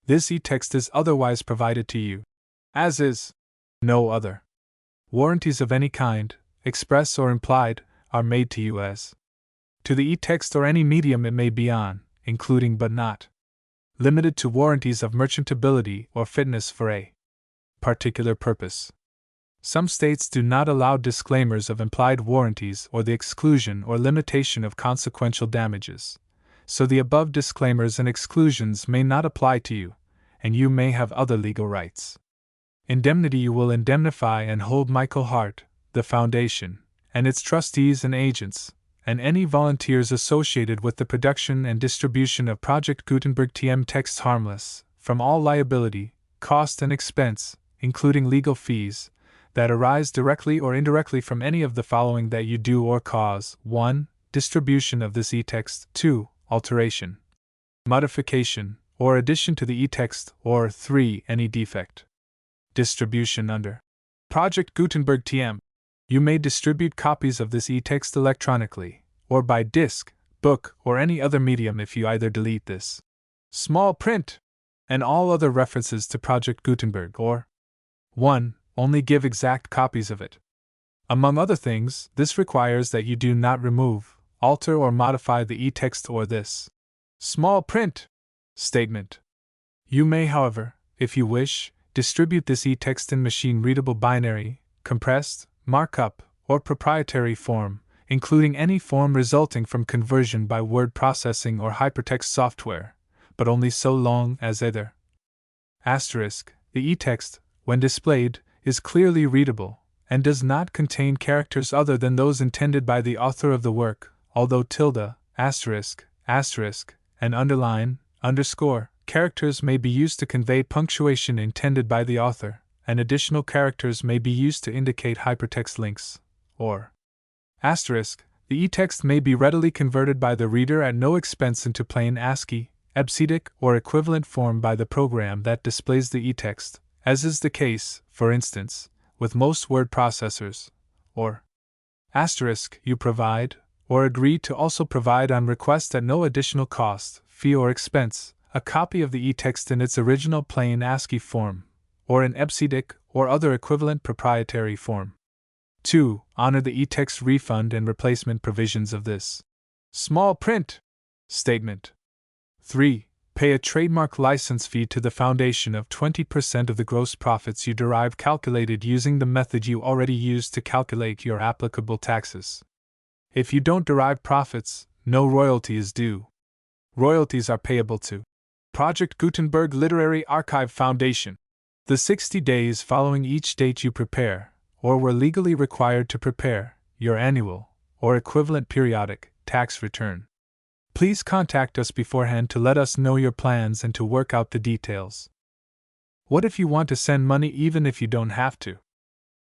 This e-text is otherwise provided to you, as is no other. Warranties of any kind, express or implied, are made to you as to the e-text or any medium it may be on, including but not limited to warranties of merchantability or fitness for a particular purpose. Some states do not allow disclaimers of implied warranties or the exclusion or limitation of consequential damages, so the above disclaimers and exclusions may not apply to you, and you may have other legal rights. Indemnity: you will indemnify and hold Michael Hart, the Foundation, and its trustees and agents, and any volunteers associated with the production and distribution of Project Gutenberg TM texts harmless from all liability, cost, and expense, including legal fees, that arise directly or indirectly from any of the following that you do or cause: 1. Distribution of this e-text; 2. Alteration, modification, or addition to the e-text, or 3. Any defect. Distribution under Project Gutenberg TM. You may distribute copies of this e-text electronically, or by disc, book, or any other medium if you either delete this small print and all other references to Project Gutenberg, or 1. Only give exact copies of it. Among other things, this requires that you do not remove, alter, or modify the e-text or this small print statement. You may, however, if you wish, distribute this e-text in machine-readable binary, compressed, markup, or proprietary form, including any form resulting from conversion by word processing or hypertext software, but only so long as either *, the e-text, when displayed, is clearly readable, and does not contain characters other than those intended by the author of the work, although tilde, asterisk, and underline, underscore, characters may be used to convey punctuation intended by the author, and additional characters may be used to indicate hypertext links, or *. The e-text may be readily converted by the reader at no expense into plain ASCII, EBCDIC, or equivalent form by the program that displays the e-text, as is the case, for instance, with most word processors, or *. You provide, or agree to also provide on request at no additional cost, fee, or expense, a copy of the e-text in its original plain ASCII form, or in EBCDIC or other equivalent proprietary form. 2. Honor the e-text refund and replacement provisions of this small print statement. 3. Pay a trademark license fee to the Foundation of 20% of the gross profits you derive, calculated using the method you already used to calculate your applicable taxes. If you don't derive profits, no royalty is due. Royalties are payable to Project Gutenberg Literary Archive Foundation. The 60 days following each date you prepare, or were legally required to prepare, your annual, or equivalent periodic, tax return. Please contact us beforehand to let us know your plans and to work out the details. What if you want to send money even if you don't have to?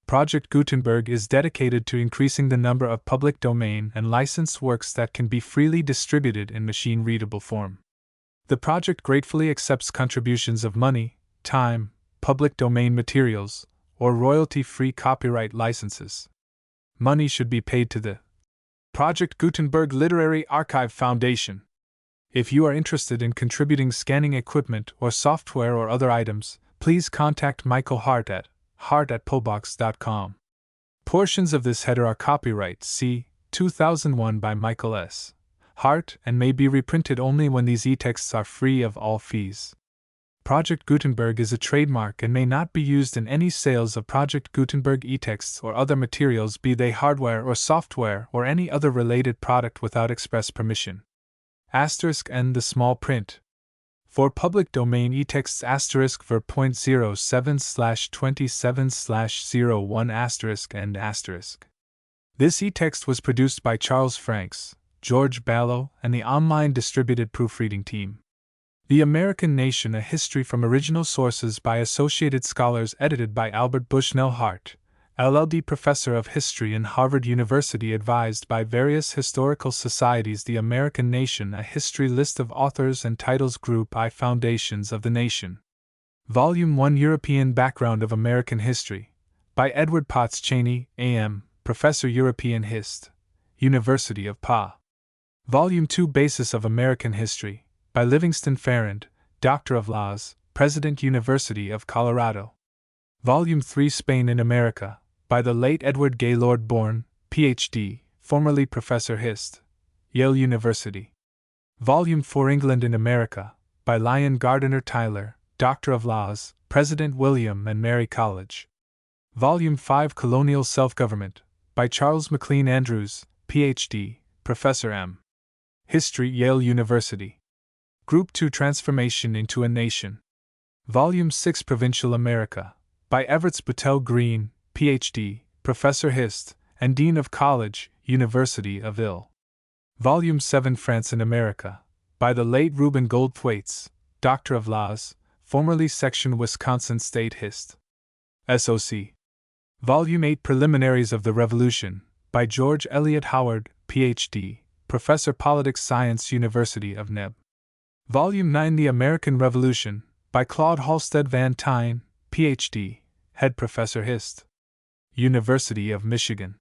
Project Gutenberg is dedicated to increasing the number of public domain and licensed works that can be freely distributed in machine-readable form. The project gratefully accepts contributions of money, time, public domain materials, or royalty-free copyright licenses. Money should be paid to the Project Gutenberg Literary Archive Foundation. If you are interested in contributing scanning equipment or software or other items, please contact Michael Hart at hart@pobox.com. Portions of this header are copyright C. 2001 by Michael S. Hart and may be reprinted only when these e-texts are free of all fees. Project Gutenberg is a trademark and may not be used in any sales of Project Gutenberg e-texts or other materials, be they hardware or software or any other related product, without express permission. *N the small print. For public domain e-texts *ver .07/27/01 and *. This e-text was produced by Charles Franks, George Ballow, and the online distributed proofreading team. The American Nation: A History from Original Sources by Associated Scholars, edited by Albert Bushnell Hart, LL.D. Professor of History in Harvard University, advised by various historical societies. The American Nation: A History, List of authors and titles, Group I, Foundations of the Nation. Volume 1, European Background of American History, by Edward Potts Cheney, A.M., Professor, European Hist. University of Pa. Volume 2, Basis of American History, by Livingston Farrand, Doctor of Laws, President, University of Colorado. Volume 3, Spain in America, by the late Edward Gaylord Bourne, Ph.D., formerly Professor Hist. Yale University. Volume 4, England in America, by Lyon Gardiner Tyler, Doctor of Laws, President William and Mary College. Volume 5, Colonial Self-Government, by Charles McLean Andrews, Ph.D., Professor M. History, Yale University. Group 2, Transformation into a Nation. Volume 6, Provincial America, by Everett Boutelle Green, Ph.D., Professor Hist. And Dean of College, University of Ill. Volume 7, France in America, by the late Reuben Goldthwaites, Doctor of Laws, formerly Section Wisconsin State Hist. SOC. Volume 8, Preliminaries of the Revolution, by George Eliot Howard, Ph.D., Professor Politics Science, University of Neb. Volume 9, The American Revolution, by Claude Halstead Van Tyne, Ph.D., Head Professor Hist. University of Michigan.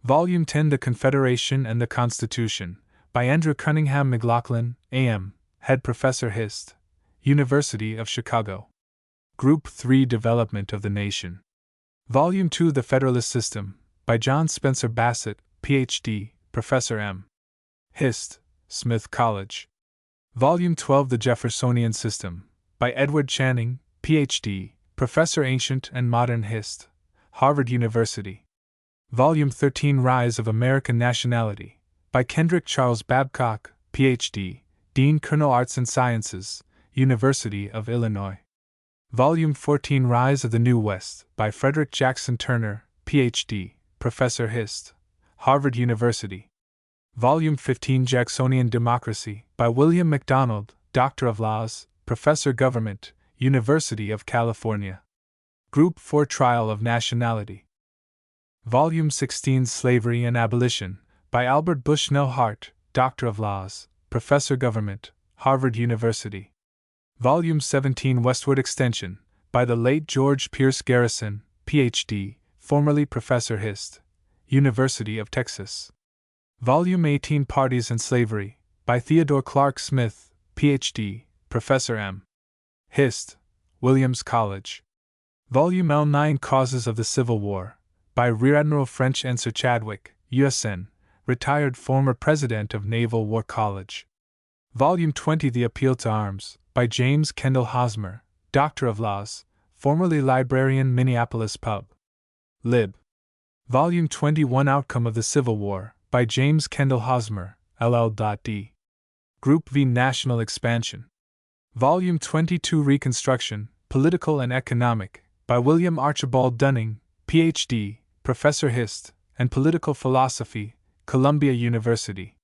Volume 10, The Confederation and the Constitution, by Andrew Cunningham McLaughlin, A.M., Head Professor Hist. University of Chicago. Group 3, Development of the Nation. Volume 2, The Federalist System, by John Spencer Bassett, Ph.D., Professor M. Hist. Smith College. Volume 12, The Jeffersonian System, by Edward Channing, Ph.D., Professor Ancient and Modern Hist. Harvard University. Volume 13, Rise of American Nationality, by Kendrick Charles Babcock, Ph.D., Dean Colonel Arts and Sciences, University of Illinois. Volume 14, Rise of the New West, by Frederick Jackson Turner, Ph.D., Professor Hist. Harvard University. Volume 15, Jacksonian Democracy, by William MacDonald, Doctor of Laws, Professor Government, University of California. Group 4, Trial of Nationality. Volume 16, Slavery and Abolition, by Albert Bushnell Hart, Doctor of Laws, Professor Government, Harvard University. Volume 17, Westward Extension, by the late George Pierce Garrison, Ph.D., formerly Professor Hist. University of Texas. Volume 18, Parties and Slavery, by Theodore Clark Smith, Ph.D., Professor M. Hist. Williams College. Volume L9, Causes of the Civil War, by Rear Admiral French and Sir Chadwick, USN, retired former President of Naval War College. Volume 20, The Appeal to Arms, by James Kendall Hosmer, Doctor of Laws, formerly Librarian, Minneapolis Pub. Lib. Volume 21, Outcome of the Civil War, by James Kendall Hosmer, LL.D. Group V, National Expansion. Volume 22, Reconstruction, Political and Economic, by William Archibald Dunning, Ph.D., Professor Hist. And Political Philosophy, Columbia University.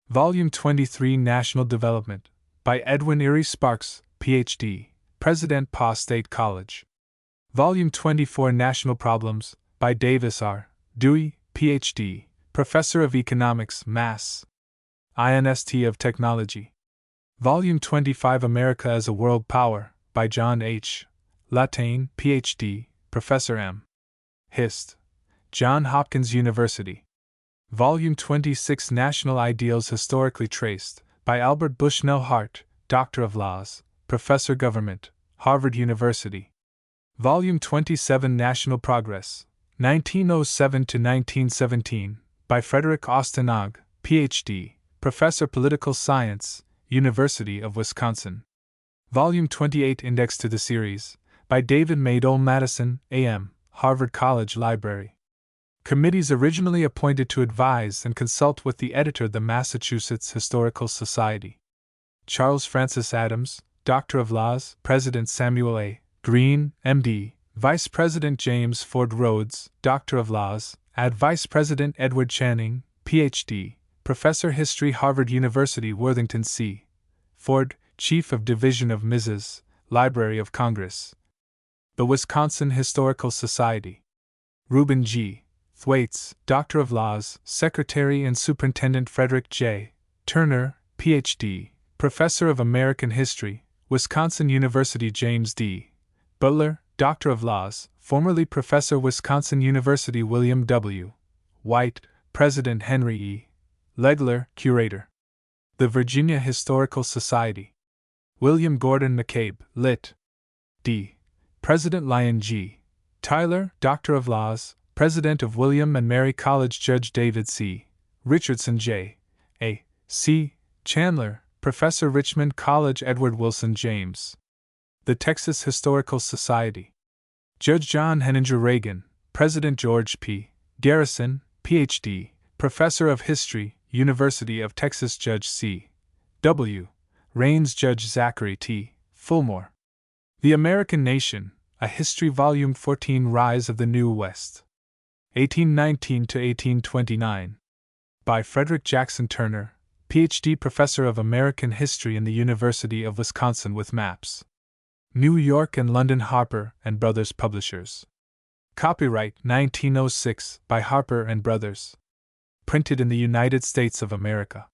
Volume 23, National Development, by Edwin Erie Sparks, Ph.D., President Pa State College. Volume 24, National Problems, by Davis R. Dewey, Ph.D., Professor of Economics, Mass. INST of Technology. Volume 25, America as a World Power, by John H. Latane, Ph.D., Professor M. Hist. Johns Hopkins University. Volume 26, National Ideals Historically Traced, by Albert Bushnell Hart, Doctor of Laws, Professor Government, Harvard University. Volume 27, National Progress, 1907 to 1917, by Frederick Austin Ogg, Ph.D., Professor Political Science, University of Wisconsin. Volume 28, Index to the Series, by David Maydole Madison, A.M., Harvard College Library. Committees originally appointed to advise and consult with the editor, the Massachusetts Historical Society. Charles Francis Adams, Doctor of Laws, President Samuel A. Green, M.D., Vice President James Ford Rhodes, Doctor of Laws, Vice President Edward Channing, Ph.D., Professor History, Harvard University, Worthington C. Ford, Chief of Division of Mrs. Library of Congress. The Wisconsin Historical Society. Reuben G. Thwaites, Doctor of Laws, Secretary and Superintendent Frederick J. Turner, Ph.D., Professor of American History, Wisconsin University. James D. Butler, Doctor of Laws, formerly Professor, Wisconsin University. William W. White, President. Henry E. Legler, Curator. The Virginia Historical Society. William Gordon McCabe, Lit. D. President Lyon G. Tyler, Doctor of Laws, President of William and Mary College Judge David C. Richardson J. A. C. Chandler, Professor Richmond College Edward Wilson James. The Texas Historical Society. Judge John Henninger Reagan, President George P. Garrison, Ph.D., Professor of History, University of Texas Judge C. W. Raines Judge Zachary T. Fulmore. The American Nation, A History Volume 14 Rise of the New West. 1819 to 1829. By Frederick Jackson Turner, Ph.D. Professor of American History in the University of Wisconsin with maps. New York and London Harper and Brothers Publishers. Copyright 1906 by Harper and Brothers. Printed in the United States of America.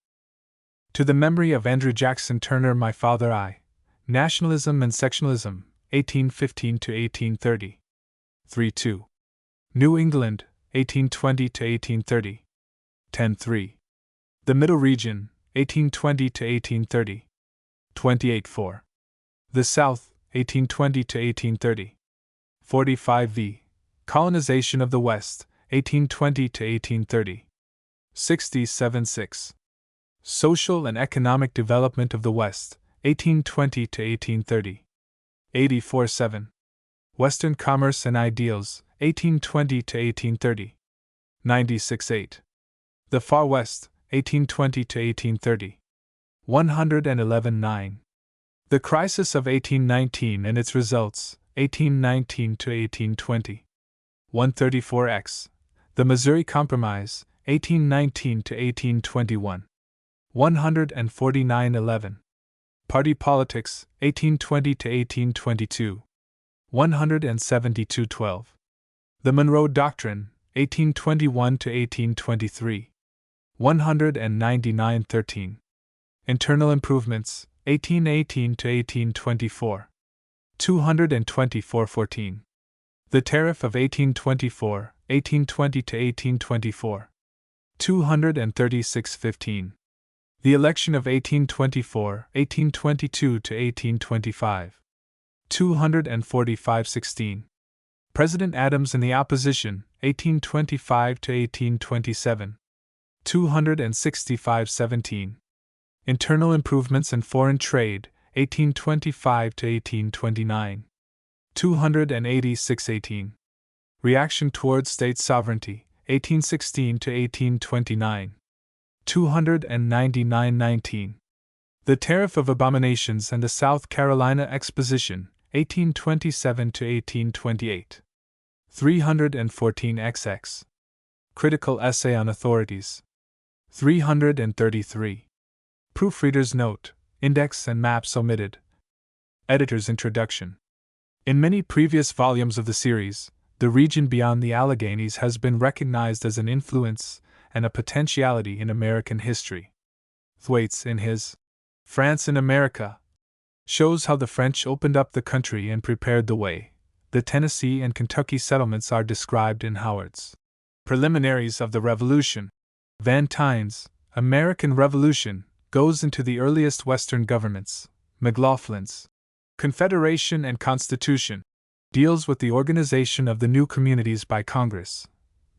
To the memory of Andrew Jackson Turner, my father, I. Nationalism and Sectionalism, 1815 to 1830. 3.2. New England, 1820 to 1830. 10.3. The Middle Region, 1820 to 1830. 28.4. The South, 1820 to 1830. 45v. Colonization of the West, 1820 to 1830. 67.6. Social and Economic Development of the West, 1820 to 1830. 84.7. Western Commerce and Ideals, 1820 to 1830. 96.8. The Far West, 1820 to 1830. 111.9. The Crisis of 1819 and its Results, 1819 to 1820. 134x. The Missouri Compromise, 1819 to 1821. 149.11. Party Politics, 1820 to 1822. 172.12. The Monroe Doctrine, 1821 to 1823. 199.13. Internal Improvements, 1818 to 1824. 224.14. The Tariff of 1824, 1820 to 1824. 236.15. The Election of 1824, 1822 to 1825. 245.16. President Adams and the Opposition, 1825 to 1827. 265.17. Internal Improvements and Foreign Trade, 1825 to 1829. 286.18. Reaction Towards State Sovereignty, 1816 to 1829. 299.19. The Tariff of Abominations and the South Carolina Exposition, 1827 to 1828. 314xx. Critical Essay on Authorities. 333. Proofreader's Note, Index and Maps omitted. Editor's Introduction. In many previous volumes of the series, the region beyond the Alleghanies has been recognized as an influence and a potentiality in American history. Thwaites, in his France in America, shows how the French opened up the country and prepared the way. The Tennessee and Kentucky settlements are described in Howard's Preliminaries of the Revolution. Van Tyne's American Revolution goes into the earliest Western governments. McLaughlin's Confederation and Constitution deals with the organization of the new communities by Congress.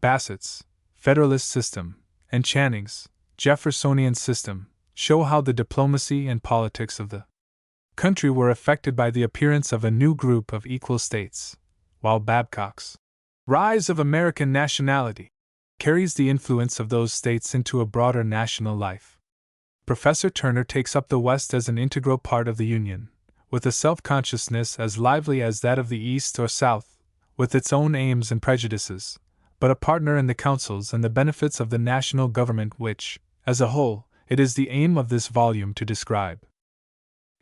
Bassett's Federalist System and Channing's Jeffersonian System show how the diplomacy and politics of the country were affected by the appearance of a new group of equal states, while Babcock's Rise of American Nationality carries the influence of those states into a broader national life. Professor Turner takes up the West as an integral part of the Union, with a self-consciousness as lively as that of the East or South, with its own aims and prejudices, but a partner in the counsels and the benefits of the national government which, as a whole, it is the aim of this volume to describe.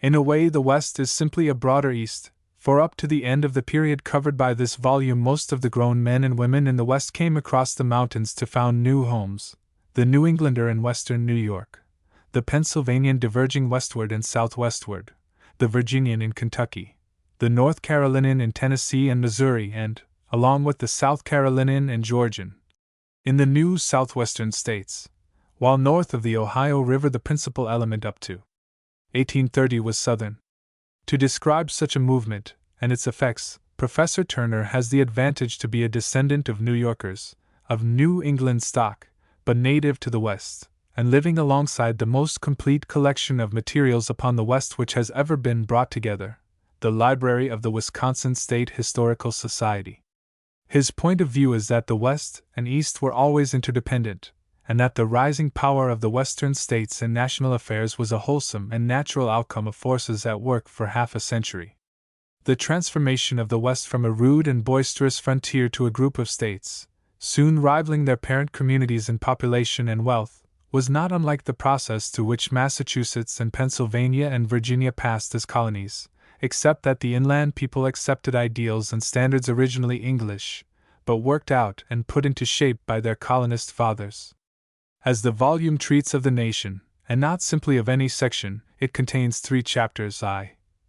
In a way, the West is simply a broader East, for up to the end of the period covered by this volume most of the grown men and women in the West came across the mountains to found new homes, the New Englander in western New York, the Pennsylvanian diverging westward and southwestward, the Virginian in Kentucky, the North Carolinian in Tennessee and Missouri and, along with the South Carolinian and Georgian, in the new southwestern states, while north of the Ohio River the principal element up to 1830 was Southern. To describe such a movement, and its effects, Professor Turner has the advantage to be a descendant of New Yorkers, of New England stock, but native to the West, and living alongside the most complete collection of materials upon the West which has ever been brought together, the library of the Wisconsin State Historical Society. His point of view is that the West and East were always interdependent, and that the rising power of the Western states in national affairs was a wholesome and natural outcome of forces at work for half a century. The transformation of the West from a rude and boisterous frontier to a group of states, soon rivaling their parent communities in population and wealth, was not unlike the process through which Massachusetts and Pennsylvania and Virginia passed as colonies, except that the inland people accepted ideals and standards originally English, but worked out and put into shape by their colonist fathers. As the volume treats of the nation, and not simply of any section, it contains 3 chapters,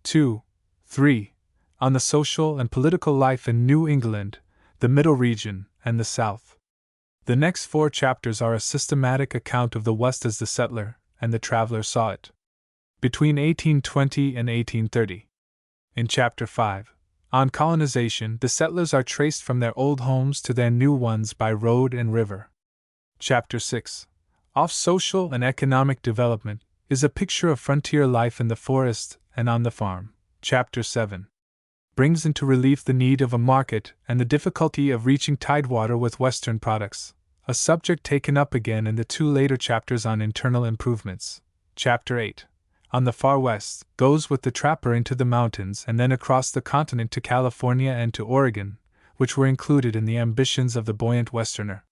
2, 3, on the social and political life in New England, the Middle Region, and the South. The next 4 chapters are a systematic account of the West as the settler and the traveler saw it, between 1820 and 1830. In Chapter 5, on colonization, the settlers are traced from their old homes to their new ones by road and river. Chapter 6, off social and economic development, is a picture of frontier life in the forest and on the farm. Chapter 7 brings into relief the need of a market and the difficulty of reaching tidewater with Western products, a subject taken up again in the 2 later chapters on internal improvements. Chapter 8, on the far west, goes with the trapper into the mountains and then across the continent to California and to Oregon, which were included in the ambitions of the buoyant Westerner.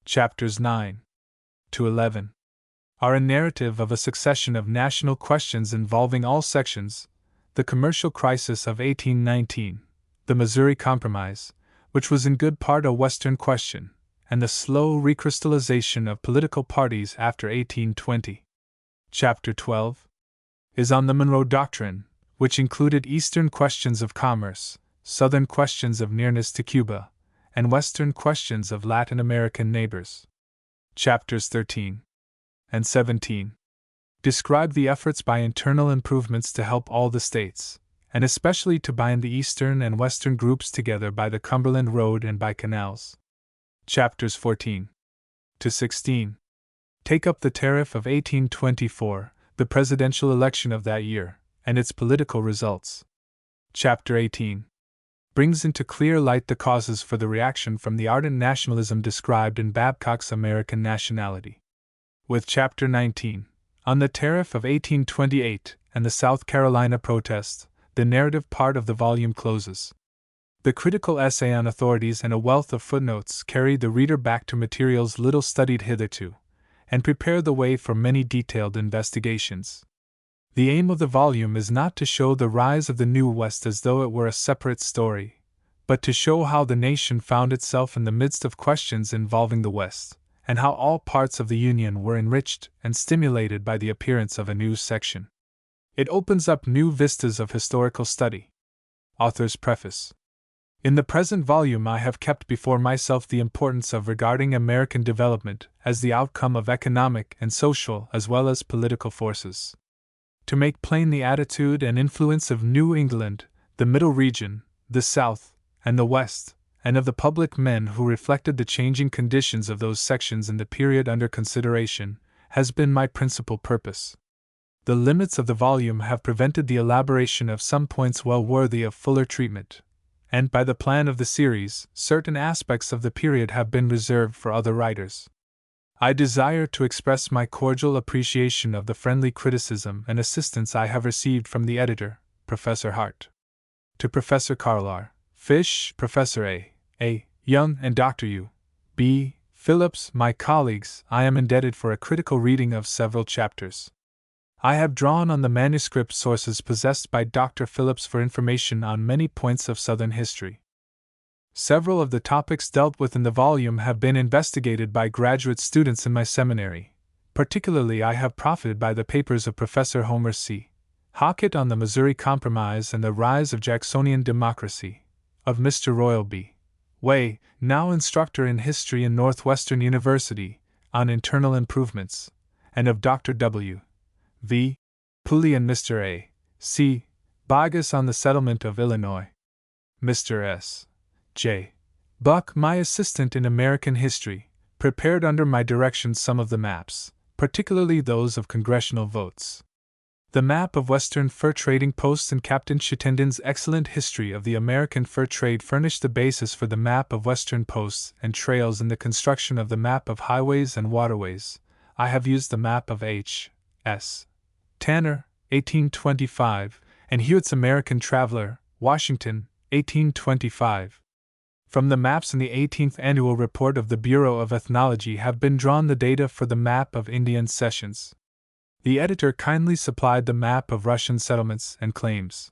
Chapters 9 to 11 are a narrative of a succession of national questions involving all sections: the commercial crisis of 1819, the Missouri Compromise, which was in good part a Western question, and the slow recrystallization of political parties after 1820. Chapter 12 is on the Monroe Doctrine, which included Eastern questions of commerce, Southern questions of nearness to Cuba, and Western questions of Latin American neighbors. Chapters 13 and 17 describe the efforts by internal improvements to help all the states, and especially to bind the Eastern and Western groups together by the Cumberland Road and by canals. Chapters 14 to 16 take up the tariff of 1824, the presidential election of that year, and its political results. Chapter 18 brings into clear light the causes for the reaction from the ardent nationalism described in Babcock's American Nationality. With Chapter 19, on the tariff of 1828 and the South Carolina protest, the narrative part of the volume closes. The critical essay on authorities and a wealth of footnotes carry the reader back to materials little studied hitherto, and prepare the way for many detailed investigations. The aim of the volume is not to show the rise of the New West as though it were a separate story, but to show how the nation found itself in the midst of questions involving the West, and how all parts of the Union were enriched and stimulated by the appearance of a new section. It opens up new vistas of historical study. Author's Preface. In the present volume I have kept before myself the importance of regarding American development as the outcome of economic and social as well as political forces. To make plain the attitude and influence of New England, the Middle Region, the South, and the West, and of the public men who reflected the changing conditions of those sections in the period under consideration, has been my principal purpose. The limits of the volume have prevented the elaboration of some points well worthy of fuller treatment, and by the plan of the series, certain aspects of the period have been reserved for other writers. I desire to express my cordial appreciation of the friendly criticism and assistance I have received from the editor, Professor Hart. To Professor Carl R. Fish, Professor A. Young, and Dr. U. B. Phillips, my colleagues, I am indebted for a critical reading of several chapters. I have drawn on the manuscript sources possessed by Dr. Phillips for information on many points of Southern history. Several of the topics dealt with in the volume have been investigated by graduate students in my seminary. Particularly, I have profited by the papers of Professor Homer C. Hockett on the Missouri Compromise and the rise of Jacksonian democracy, of Mr. Royal B. Way, now instructor in history in Northwestern University, on internal improvements, and of Dr. W. V. Pulley and Mr. A. C. Bigas on the settlement of Illinois. Mr. S. J. Buck, my assistant in American history, prepared under my direction some of the maps, particularly those of congressional votes. The map of Western fur trading posts and Captain Chittenden's excellent history of the American fur trade furnished the basis for the map of Western posts and trails in the construction of the map of highways and waterways. I have used the map of H. S. Tanner, 1825, and Hewitt's American Traveler, Washington, 1825. From the maps in the 18th Annual Report of the Bureau of Ethnology have been drawn the data for the map of Indian cessions. The editor kindly supplied the map of Russian settlements and claims.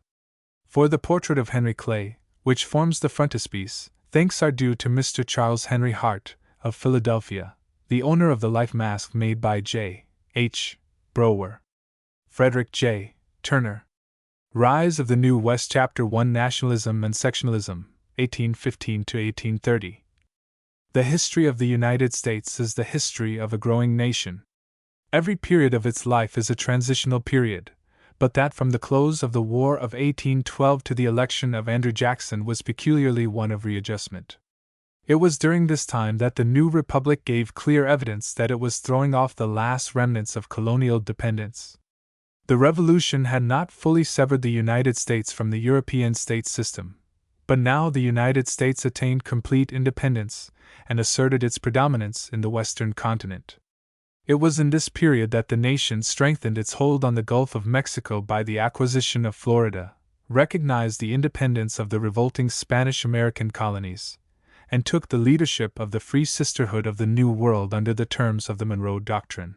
For the portrait of Henry Clay, which forms the frontispiece, thanks are due to Mr. Charles Henry Hart, of Philadelphia, the owner of the life mask made by J. H. Brower. Frederick J. Turner. Rise of the New West, Chapter 1, Nationalism and Sectionalism, 1815 to 1830. The history of the United States is the history of a growing nation. Every period of its life is a transitional period, but that from the close of the War of 1812 to the election of Andrew Jackson was peculiarly one of readjustment. It was during this time that the new republic gave clear evidence that it was throwing off the last remnants of colonial dependence. The Revolution had not fully severed the United States from the European state system, but now the United States attained complete independence and asserted its predominance in the Western continent. It was in this period that the nation strengthened its hold on the Gulf of Mexico by the acquisition of Florida, recognized the independence of the revolting Spanish-American colonies, and took the leadership of the Free Sisterhood of the New World under the terms of the Monroe Doctrine.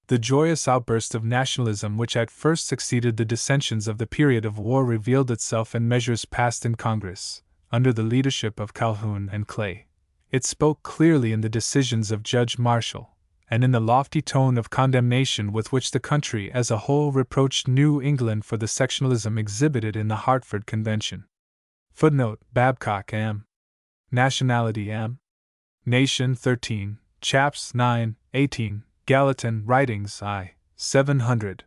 The joyous outburst of nationalism which at first succeeded the dissensions of the period of war revealed itself in measures passed in Congress, under the leadership of Calhoun and Clay. It spoke clearly in the decisions of Judge Marshall, and in the lofty tone of condemnation with which the country as a whole reproached New England for the sectionalism exhibited in the Hartford Convention. Footnote: Babcock M. Nationality M. Nation 13, Chaps 9, 18, Gallatin Writings I. 700.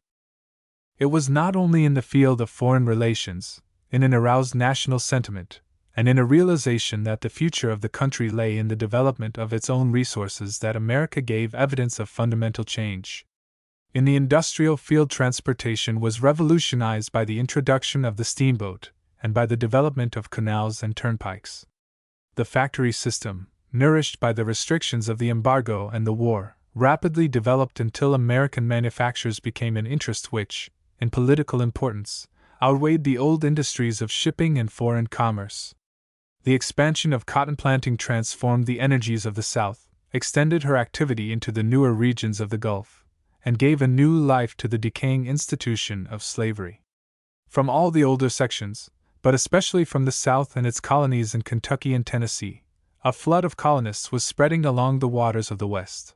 It was not only in the field of foreign relations, in an aroused national sentiment, and in a realization that the future of the country lay in the development of its own resources that America gave evidence of fundamental change. In the industrial field, transportation was revolutionized by the introduction of the steamboat and by the development of canals and turnpikes. The factory system, nourished by the restrictions of the embargo and the war, rapidly developed until American manufactures became an interest which, in political importance, outweighed the old industries of shipping and foreign commerce. The expansion of cotton planting transformed the energies of the South, extended her activity into the newer regions of the Gulf, and gave a new life to the decaying institution of slavery. From all the older sections, but especially from the South and its colonies in Kentucky and Tennessee, a flood of colonists was spreading along the waters of the West.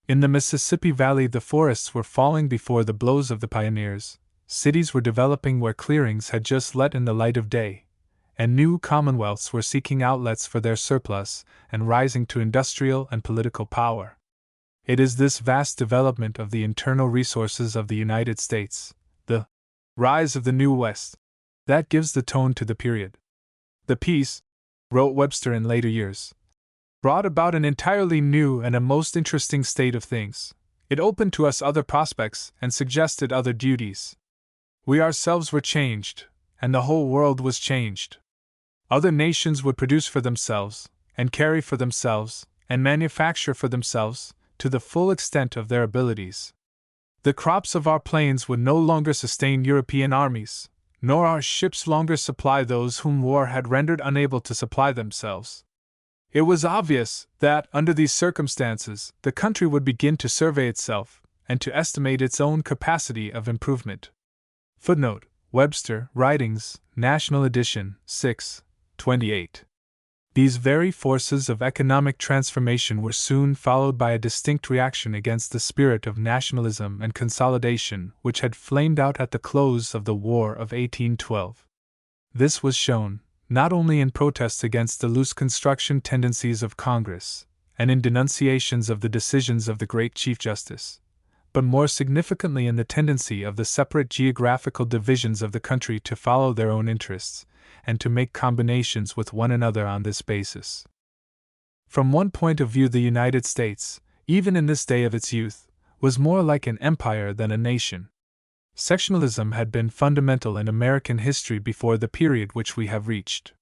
In the Mississippi Valley, the forests were falling before the blows of the pioneers, cities were developing where clearings had just let in the light of day, and new commonwealths were seeking outlets for their surplus and rising to industrial and political power. It is this vast development of the internal resources of the United States, the rise of the New West, that gives the tone to the period. The peace, wrote Webster in later years, brought about an entirely new and a most interesting state of things. It opened to us other prospects and suggested other duties. We ourselves were changed, and the whole world was changed. Other nations would produce for themselves, and carry for themselves, and manufacture for themselves, to the full extent of their abilities. The crops of our plains would no longer sustain European armies, nor our ships longer supply those whom war had rendered unable to supply themselves. It was obvious that, under these circumstances, the country would begin to survey itself, and to estimate its own capacity of improvement. Footnote: Webster, Writings, National Edition, 6, 28. These very forces of economic transformation were soon followed by a distinct reaction against the spirit of nationalism and consolidation which had flamed out at the close of the War of 1812. This was shown, not only in protests against the loose construction tendencies of Congress, and in denunciations of the decisions of the great Chief Justice, but more significantly in the tendency of the separate geographical divisions of the country to follow their own interests, and to make combinations with one another on this basis. From one point of view, the United States, even in this day of its youth, was more like an empire than a nation. Sectionalism had been fundamental in American history before the period which we have reached.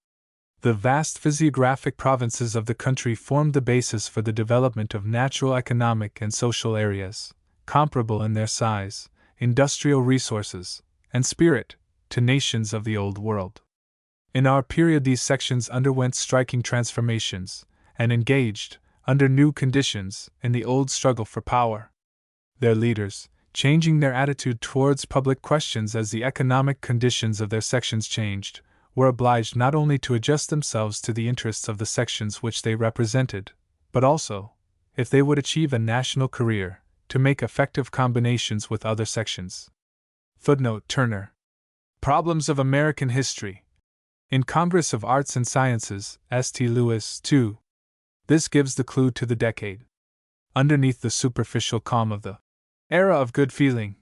The vast physiographic provinces of the country formed the basis for the development of natural, economic, and social areas, comparable in their size, industrial resources, and spirit, to nations of the Old World. In our period, these sections underwent striking transformations, and engaged, under new conditions, in the old struggle for power. Their leaders, changing their attitude towards public questions as the economic conditions of their sections changed, were obliged not only to adjust themselves to the interests of the sections which they represented, but also, if they would achieve a national career, to make effective combinations with other sections. Footnote Turner. Problems of American History. In Congress of Arts and Sciences, St. Louis, 2. This gives the clue to the decade. Underneath the superficial calm of the era of good feeling,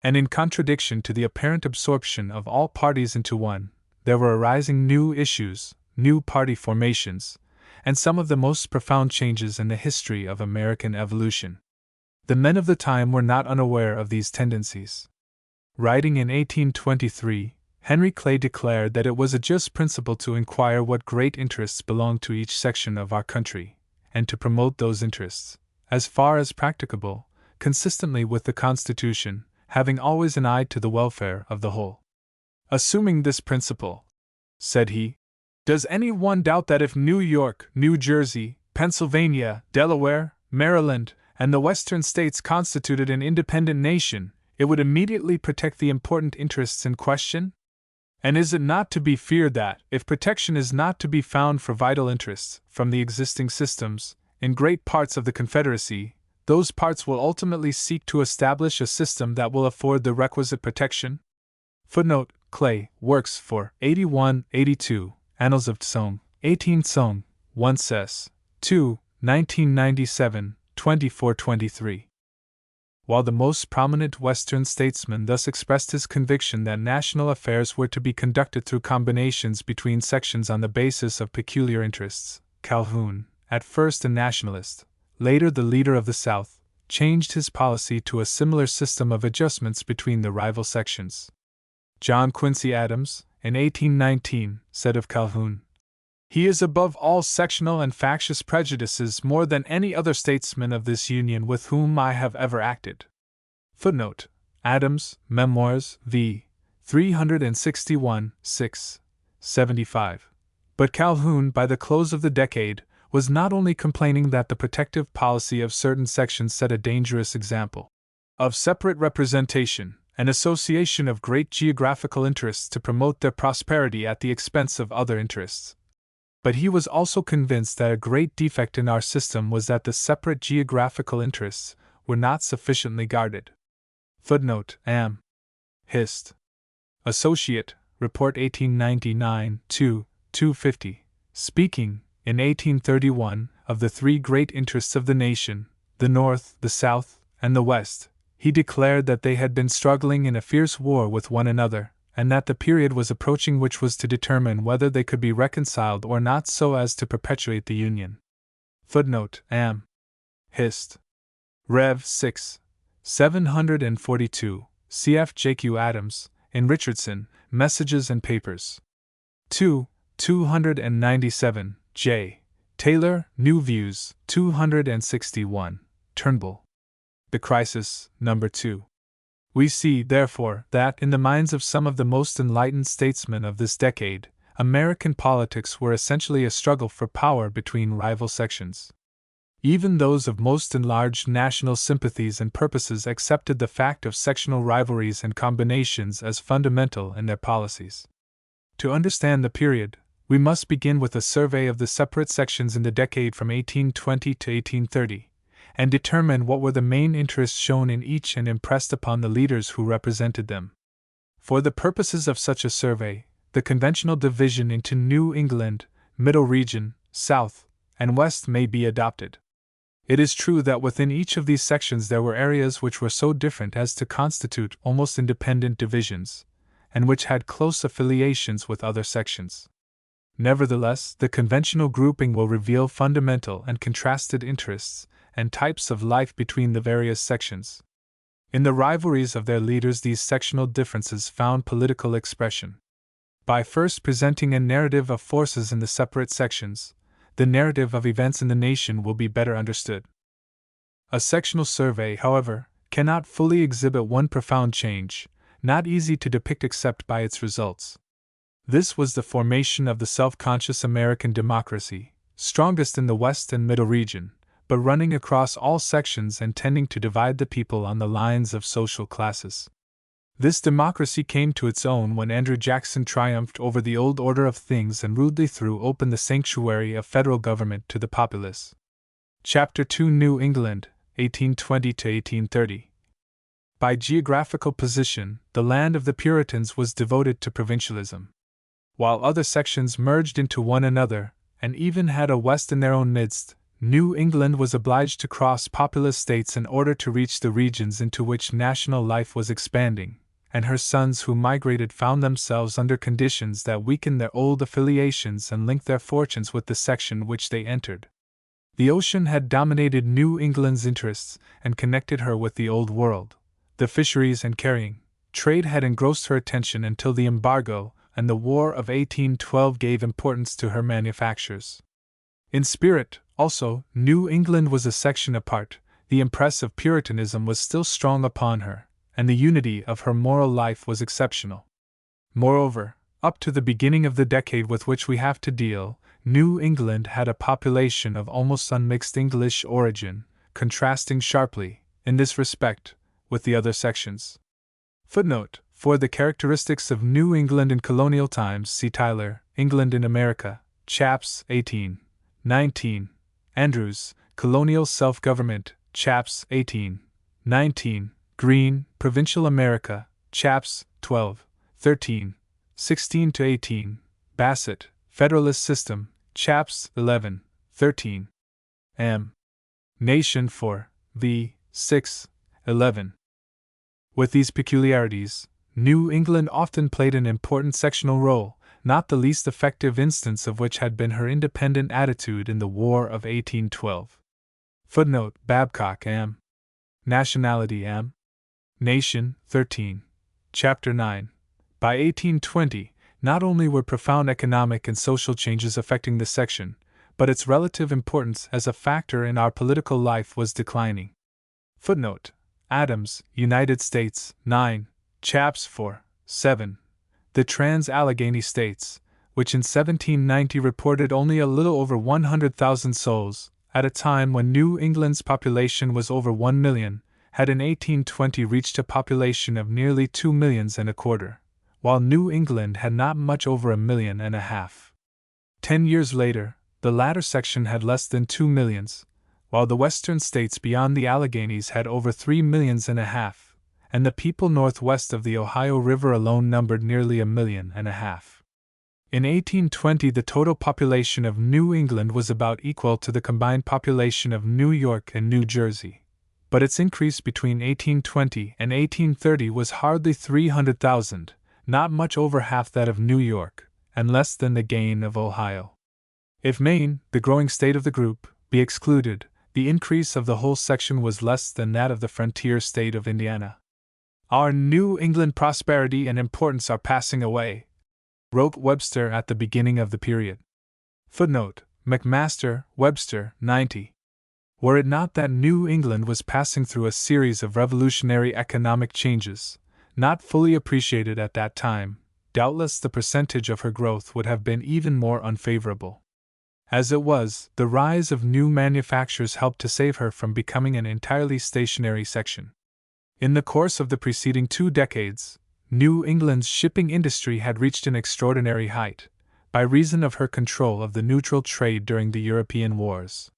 and in contradiction to the apparent absorption of all parties into one, there were arising new issues, new party formations, and some of the most profound changes in the history of American evolution. The men of the time were not unaware of these tendencies. Writing in 1823, Henry Clay declared that it was a just principle to inquire what great interests belonged to each section of our country, and to promote those interests, as far as practicable, consistently with the Constitution, having always an eye to the welfare of the whole. Assuming this principle, said he, does any one doubt that if New York, New Jersey, Pennsylvania, Delaware, Maryland, and the Western States constituted an independent nation, it would immediately protect the important interests in question? And is it not to be feared that, if protection is not to be found for vital interests from the existing systems, in great parts of the Confederacy, those parts will ultimately seek to establish a system that will afford the requisite protection? Footnote: Clay, Works for 81-82, Annals of Tsong, 18 Tsong, 1 Ses, 2, 1997, 24-23. While the most prominent Western statesman thus expressed his conviction that national affairs were to be conducted through combinations between sections on the basis of peculiar interests, Calhoun, at first a nationalist, later the leader of the South, changed his policy to a similar system of adjustments between the rival sections. John Quincy Adams, in 1819, said of Calhoun, "He is above all sectional and factious prejudices more than any other statesman of this Union with whom I have ever acted." Footnote: Adams, Memoirs, v. 361, 6, 75. But Calhoun, by the close of the decade, was not only complaining that the protective policy of certain sections set a dangerous example of separate representation and association of great geographical interests to promote their prosperity at the expense of other interests, but he was also convinced that a great defect in our system was that the separate geographical interests were not sufficiently guarded. Footnote: Am. Hist. Associate, Report 1899, 250. Speaking, in 1831, of the three great interests of the nation, the North, the South, and the West, he declared that they had been struggling in a fierce war with one another, and that the period was approaching which was to determine whether they could be reconciled or not so as to perpetuate the Union. Footnote: Am. Hist. Rev. 6. 742, cf. J.Q. Adams, in Richardson, Messages and Papers. 2, 297, J. Taylor, New Views, 261, Turnbull. The Crisis, No. 2. We see, therefore, that, in the minds of some of the most enlightened statesmen of this decade, American politics were essentially a struggle for power between rival sections. Even those of most enlarged national sympathies and purposes accepted the fact of sectional rivalries and combinations as fundamental in their policies. To understand the period, we must begin with a survey of the separate sections in the decade from 1820 to 1830, and determine what were the main interests shown in each and impressed upon the leaders who represented them. For the purposes of such a survey, the conventional division into New England, Middle Region, South, and West may be adopted. It is true that within each of these sections there were areas which were so different as to constitute almost independent divisions, and which had close affiliations with other sections. Nevertheless, the conventional grouping will reveal fundamental and contrasted interests and types of life between the various sections. In the rivalries of their leaders, these sectional differences found political expression. By first presenting a narrative of forces in the separate sections, the narrative of events in the nation will be better understood. A sectional survey, however, cannot fully exhibit one profound change, not easy to depict except by its results. This was the formation of the self-conscious American democracy, strongest in the West and Middle region, but running across all sections and tending to divide the people on the lines of social classes. This democracy came to its own when Andrew Jackson triumphed over the old order of things and rudely threw open the sanctuary of federal government to the populace. Chapter 2, New England, 1820 to 1830. By geographical position, the land of the Puritans was devoted to provincialism. While other sections merged into one another, and even had a West in their own midst, New England was obliged to cross populous states in order to reach the regions into which national life was expanding, and her sons who migrated found themselves under conditions that weakened their old affiliations and linked their fortunes with the section which they entered. The ocean had dominated New England's interests and connected her with the Old World. The fisheries and carrying trade had engrossed her attention until the embargo and the War of 1812 gave importance to her manufactures. In spirit, also, New England was a section apart. The impress of Puritanism was still strong upon her, and the unity of her moral life was exceptional. Moreover, up to the beginning of the decade with which we have to deal, New England had a population of almost unmixed English origin, contrasting sharply, in this respect, with the other sections. Footnote: for the characteristics of New England in colonial times, see Tyler, England in America, Chaps. 18. 19. Andrews, Colonial Self-Government, Chaps. 18. 19. Green, Provincial America, Chaps. 12. 13. 16 to 18. Bassett, Federalist System, Chaps. 11. 13. M. Nation for v. 6. 11. With these peculiarities, New England often played an important sectional role, not the least effective instance of which had been her independent attitude in the War of 1812. Footnote: Babcock M. Nationality M. Nation, 13. Chapter 9. By 1820, not only were profound economic and social changes affecting the section, but its relative importance as a factor in our political life was declining. Footnote: Adams, United States, 9. Chaps. 4. 7. The Trans-Allegheny States, which in 1790 reported only a little over 100,000 souls, at a time when New England's population was over 1 million, had in 1820 reached a population of nearly 2 millions and a quarter, while New England had not much over 1.5 million. 10 years later, the latter section had less than 2 millions, while the western states beyond the Alleghenies had over 3.5 millions, and the people northwest of the Ohio River alone numbered nearly 1.5 million. In 1820, the total population of New England was about equal to the combined population of New York and New Jersey, but its increase between 1820 and 1830 was hardly 300,000, not much over half that of New York, and less than the gain of Ohio. If Maine, the growing state of the group, be excluded, the increase of the whole section was less than that of the frontier state of Indiana. Our New England prosperity and importance are passing away, wrote Webster at the beginning of the period. Footnote: McMaster, Webster, 90. Were it not that New England was passing through a series of revolutionary economic changes, not fully appreciated at that time, doubtless the percentage of her growth would have been even more unfavorable. As it was, the rise of new manufactures helped to save her from becoming an entirely stationary section. In the course of the preceding 2 decades, New England's shipping industry had reached an extraordinary height, by reason of her control of the neutral trade during the European wars.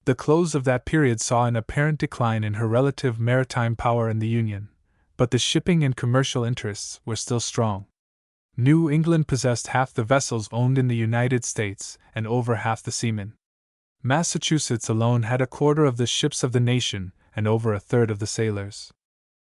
The close of that period saw an apparent decline in her relative maritime power in the Union, but the shipping and commercial interests were still strong. New England possessed half the vessels owned in the United States and over half the seamen. Massachusetts alone had a quarter of the ships of the nation and over a third of the sailors.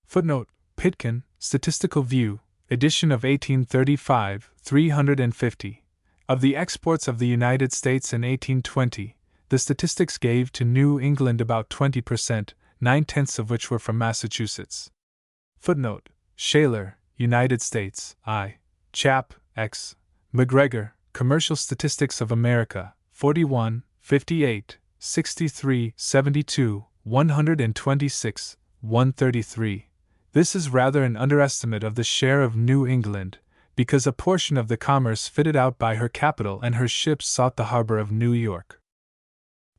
Footnote: Pitkin, Statistical View, edition of 1835, 350. Of the exports of the United States in 1820, the statistics gave to New England about 20%, 9/10 of which were from Massachusetts. Footnote: Shaler, United States, I. Chap. X. McGregor, Commercial Statistics of America, 41, 58, 63, 72, 126, 133. This is rather an underestimate of the share of New England, because a portion of the commerce fitted out by her capital and her ships sought the harbor of New York.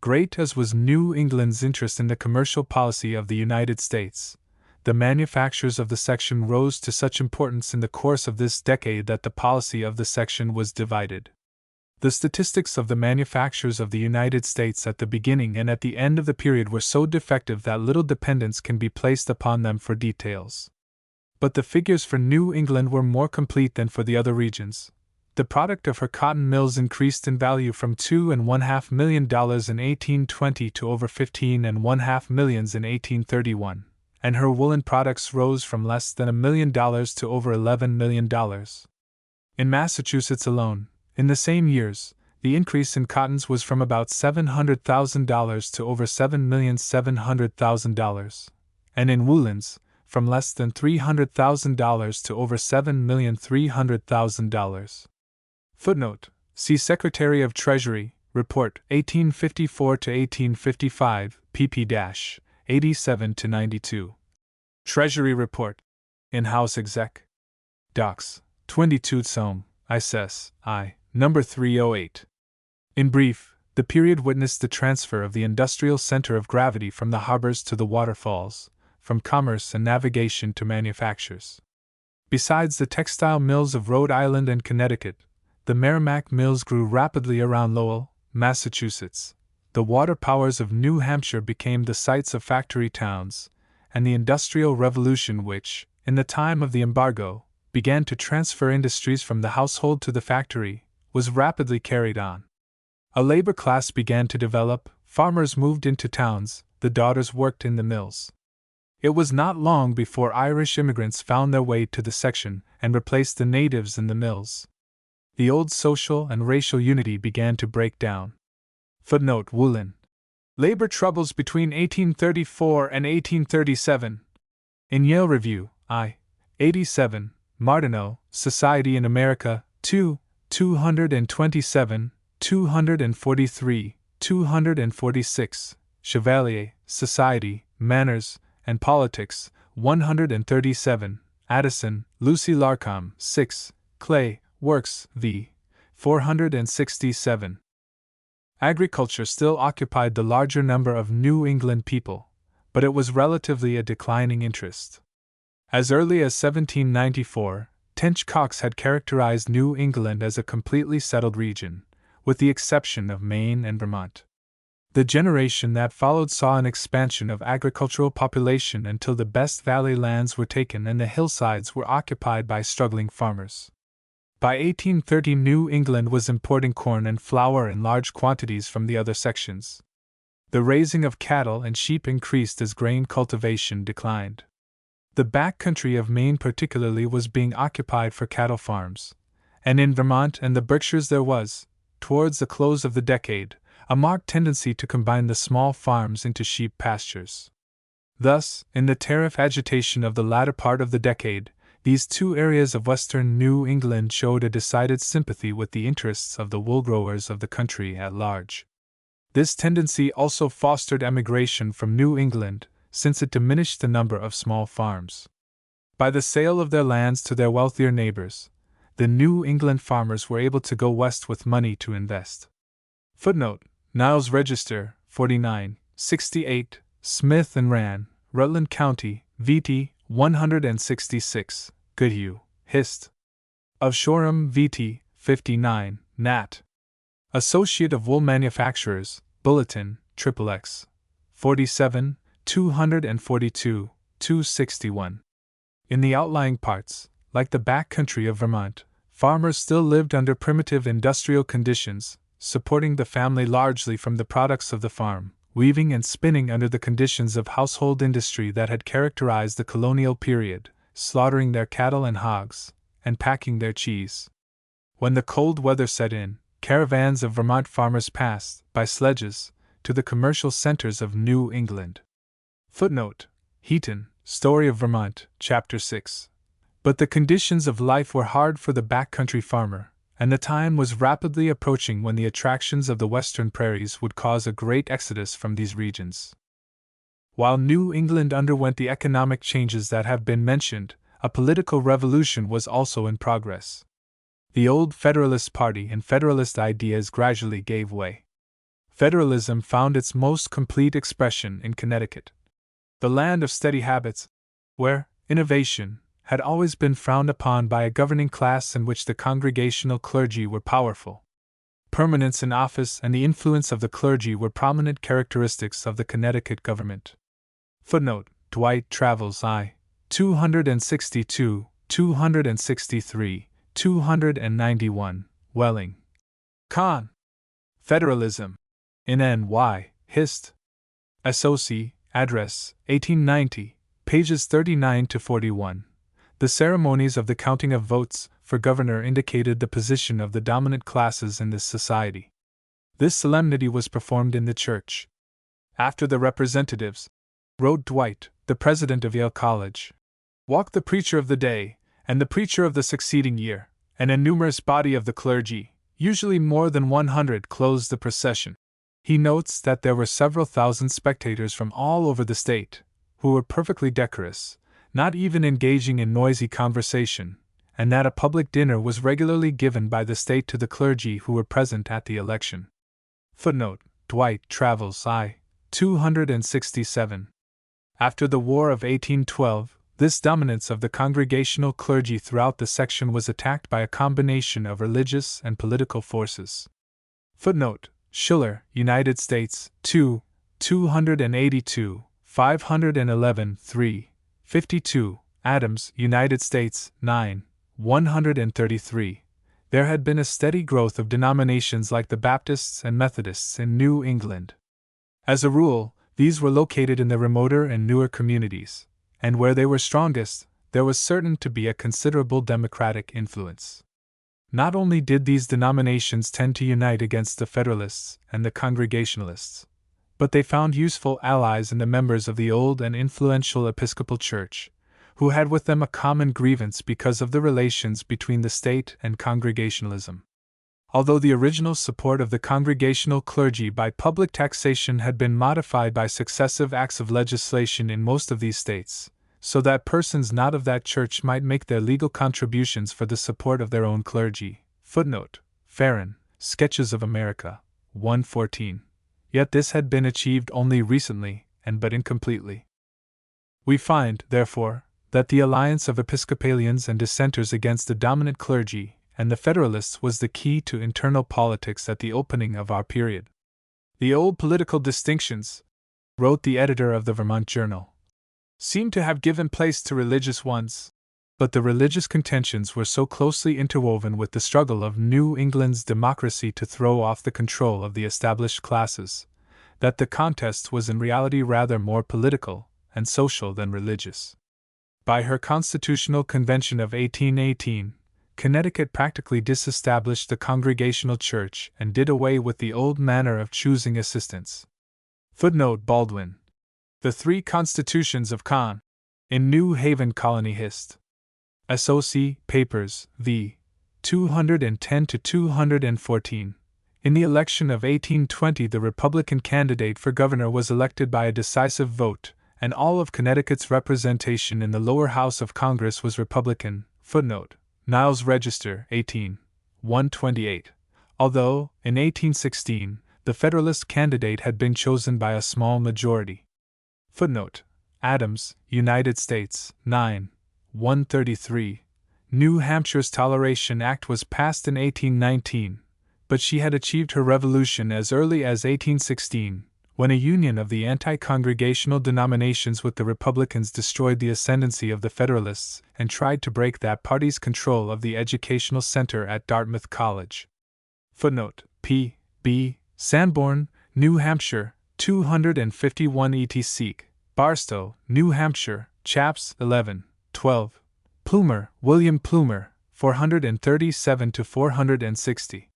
Great as was New England's interest in the commercial policy of the United States, the manufactures of the section rose to such importance in the course of this decade that the policy of the section was divided. The statistics of the manufactures of the United States at the beginning and at the end of the period were so defective that little dependence can be placed upon them for details. But the figures for New England were more complete than for the other regions. The product of her cotton mills increased in value from $2.5 million in 1820 to over $15.5 million in 1831, and her woolen products rose from less than $1 million to over $11 million. In Massachusetts alone, in the same years, the increase in cottons was from about $700,000 to over $7,700,000, and in woolens, from less than $300,000 to over $7,300,000. Footnote: See Secretary of Treasury, Report, 1854 to 1855, pp-87 to 92. Treasury Report. In-House Exec. Docs. 22 Sohm, ISS, I. Number 308. In brief, the period witnessed the transfer of the industrial center of gravity from the harbors to the waterfalls, from commerce and navigation to manufactures. Besides the textile mills of Rhode Island and Connecticut, the Merrimack mills grew rapidly around Lowell, Massachusetts. The water powers of New Hampshire became the sites of factory towns, and the Industrial Revolution, which, in the time of the embargo, began to transfer industries from the household to the factory, was rapidly carried on. A labor class began to develop, farmers moved into towns, the daughters worked in the mills. It was not long before Irish immigrants found their way to the section and replaced the natives in the mills. The old social and racial unity began to break down. Footnote: Woolen. Labor troubles between 1834 and 1837. In Yale Review, I. 87, Martineau, Society in America, 2, 227, 243, 246, Chevalier, Society, Manners, and Politics, 137, Addison, Lucy Larcom, 6, Clay, Works, v. 467. Agriculture still occupied the larger number of New England people, but it was relatively a declining interest. As early as 1794, Tench Coxe had characterized New England as a completely settled region, with the exception of Maine and Vermont. The generation that followed saw an expansion of agricultural population until the best valley lands were taken and the hillsides were occupied by struggling farmers. By 1830, New England was importing corn and flour in large quantities from the other sections. The raising of cattle and sheep increased as grain cultivation declined. The back country of Maine particularly was being occupied for cattle farms, and in Vermont and the Berkshires there was, towards the close of the decade, a marked tendency to combine the small farms into sheep pastures. Thus, in the tariff agitation of the latter part of the decade, these two areas of western New England showed a decided sympathy with the interests of the wool growers of the country at large. This tendency also fostered emigration from New England, since it diminished the number of small farms. By the sale of their lands to their wealthier neighbors, the New England farmers were able to go west with money to invest. Footnote: Niles Register, 49, 68, Smith and Rann, Rutland County, VT, 166, Goodhue, Hist. Of Shoreham, VT, 59, Nat. Associate of Wool Manufacturers, Bulletin, XXX, 47, 242, 261. In the outlying parts, like the back country of Vermont, farmers still lived under primitive industrial conditions, supporting the family largely from the products of the farm, weaving and spinning under the conditions of household industry that had characterized the colonial period, slaughtering their cattle and hogs, and packing their cheese. When the cold weather set in, caravans of Vermont farmers passed, by sledges, to the commercial centers of New England. Footnote: Heaton, Story of Vermont, Chapter 6. But the conditions of life were hard for the backcountry farmer, and the time was rapidly approaching when the attractions of the western prairies would cause a great exodus from these regions. While New England underwent the economic changes that have been mentioned, a political revolution was also in progress. The old Federalist Party and Federalist ideas gradually gave way. Federalism found its most complete expression in Connecticut, the land of steady habits, where innovation had always been frowned upon by a governing class in which the congregational clergy were powerful. Permanence in office and the influence of the clergy were prominent characteristics of the Connecticut government. Footnote: Dwight Travels I. 262, 263, 291, Welling. Con. Federalism. In N.Y. Hist. SOC. Address, 1890, pages 39 to 41. The ceremonies of the counting of votes for governor indicated the position of the dominant classes in this society. This solemnity was performed in the church. After the representatives, wrote Dwight, the president of Yale College, walked the preacher of the day, and the preacher of the succeeding year, and a numerous body of the clergy, usually more than 100, closed the procession. He notes that there were several thousand spectators from all over the state, who were perfectly decorous, not even engaging in noisy conversation, and that a public dinner was regularly given by the state to the clergy who were present at the election. Footnote: Dwight Travels I. 267. After the War of 1812, this dominance of the congregational clergy throughout the section was attacked by a combination of religious and political forces. Footnote: Schiller, United States, 2, 282, 511, 3, 52, Adams, United States, 9, 133. There had been a steady growth of denominations like the Baptists and Methodists in New England. As a rule, these were located in the remoter and newer communities, and where they were strongest, there was certain to be a considerable Democratic influence. Not only did these denominations tend to unite against the Federalists and the Congregationalists, but they found useful allies in the members of the old and influential Episcopal Church, who had with them a common grievance because of the relations between the state and Congregationalism. Although the original support of the congregational clergy by public taxation had been modified by successive acts of legislation in most of these states, so that persons not of that church might make their legal contributions for the support of their own clergy. Footnote: Farren, Sketches of America, 114. Yet this had been achieved only recently, and but incompletely. We find, therefore, that the alliance of Episcopalians and dissenters against the dominant clergy and the Federalists was the key to internal politics at the opening of our period. The old political distinctions, wrote the editor of the Vermont Journal, seem to have given place to religious ones, but the religious contentions were so closely interwoven with the struggle of New England's democracy to throw off the control of the established classes, that the contest was in reality rather more political and social than religious. By her Constitutional Convention of 1818, Connecticut practically disestablished the Congregational Church and did away with the old manner of choosing assistants. Footnote: Baldwin. The Three Constitutions of Con. In New Haven Colony Hist. SOC. Papers, v. 210 to 214. In the election of 1820, the Republican candidate for governor was elected by a decisive vote, and all of Connecticut's representation in the lower house of Congress was Republican. Footnote: Niles Register, 18, 128. Although, in 1816, the Federalist candidate had been chosen by a small majority. Footnote: Adams, United States, 9, 133. New Hampshire's Toleration Act was passed in 1819, but she had achieved her revolution as early as 1816, when a union of the anti-congregational denominations with the Republicans destroyed the ascendancy of the Federalists and tried to break that party's control of the educational center at Dartmouth College. Footnote: P. B. Sanborn, New Hampshire, 251 etc. Barstow, New Hampshire, Chaps 11, 12. Plumer, William Plumer, 437 to 460.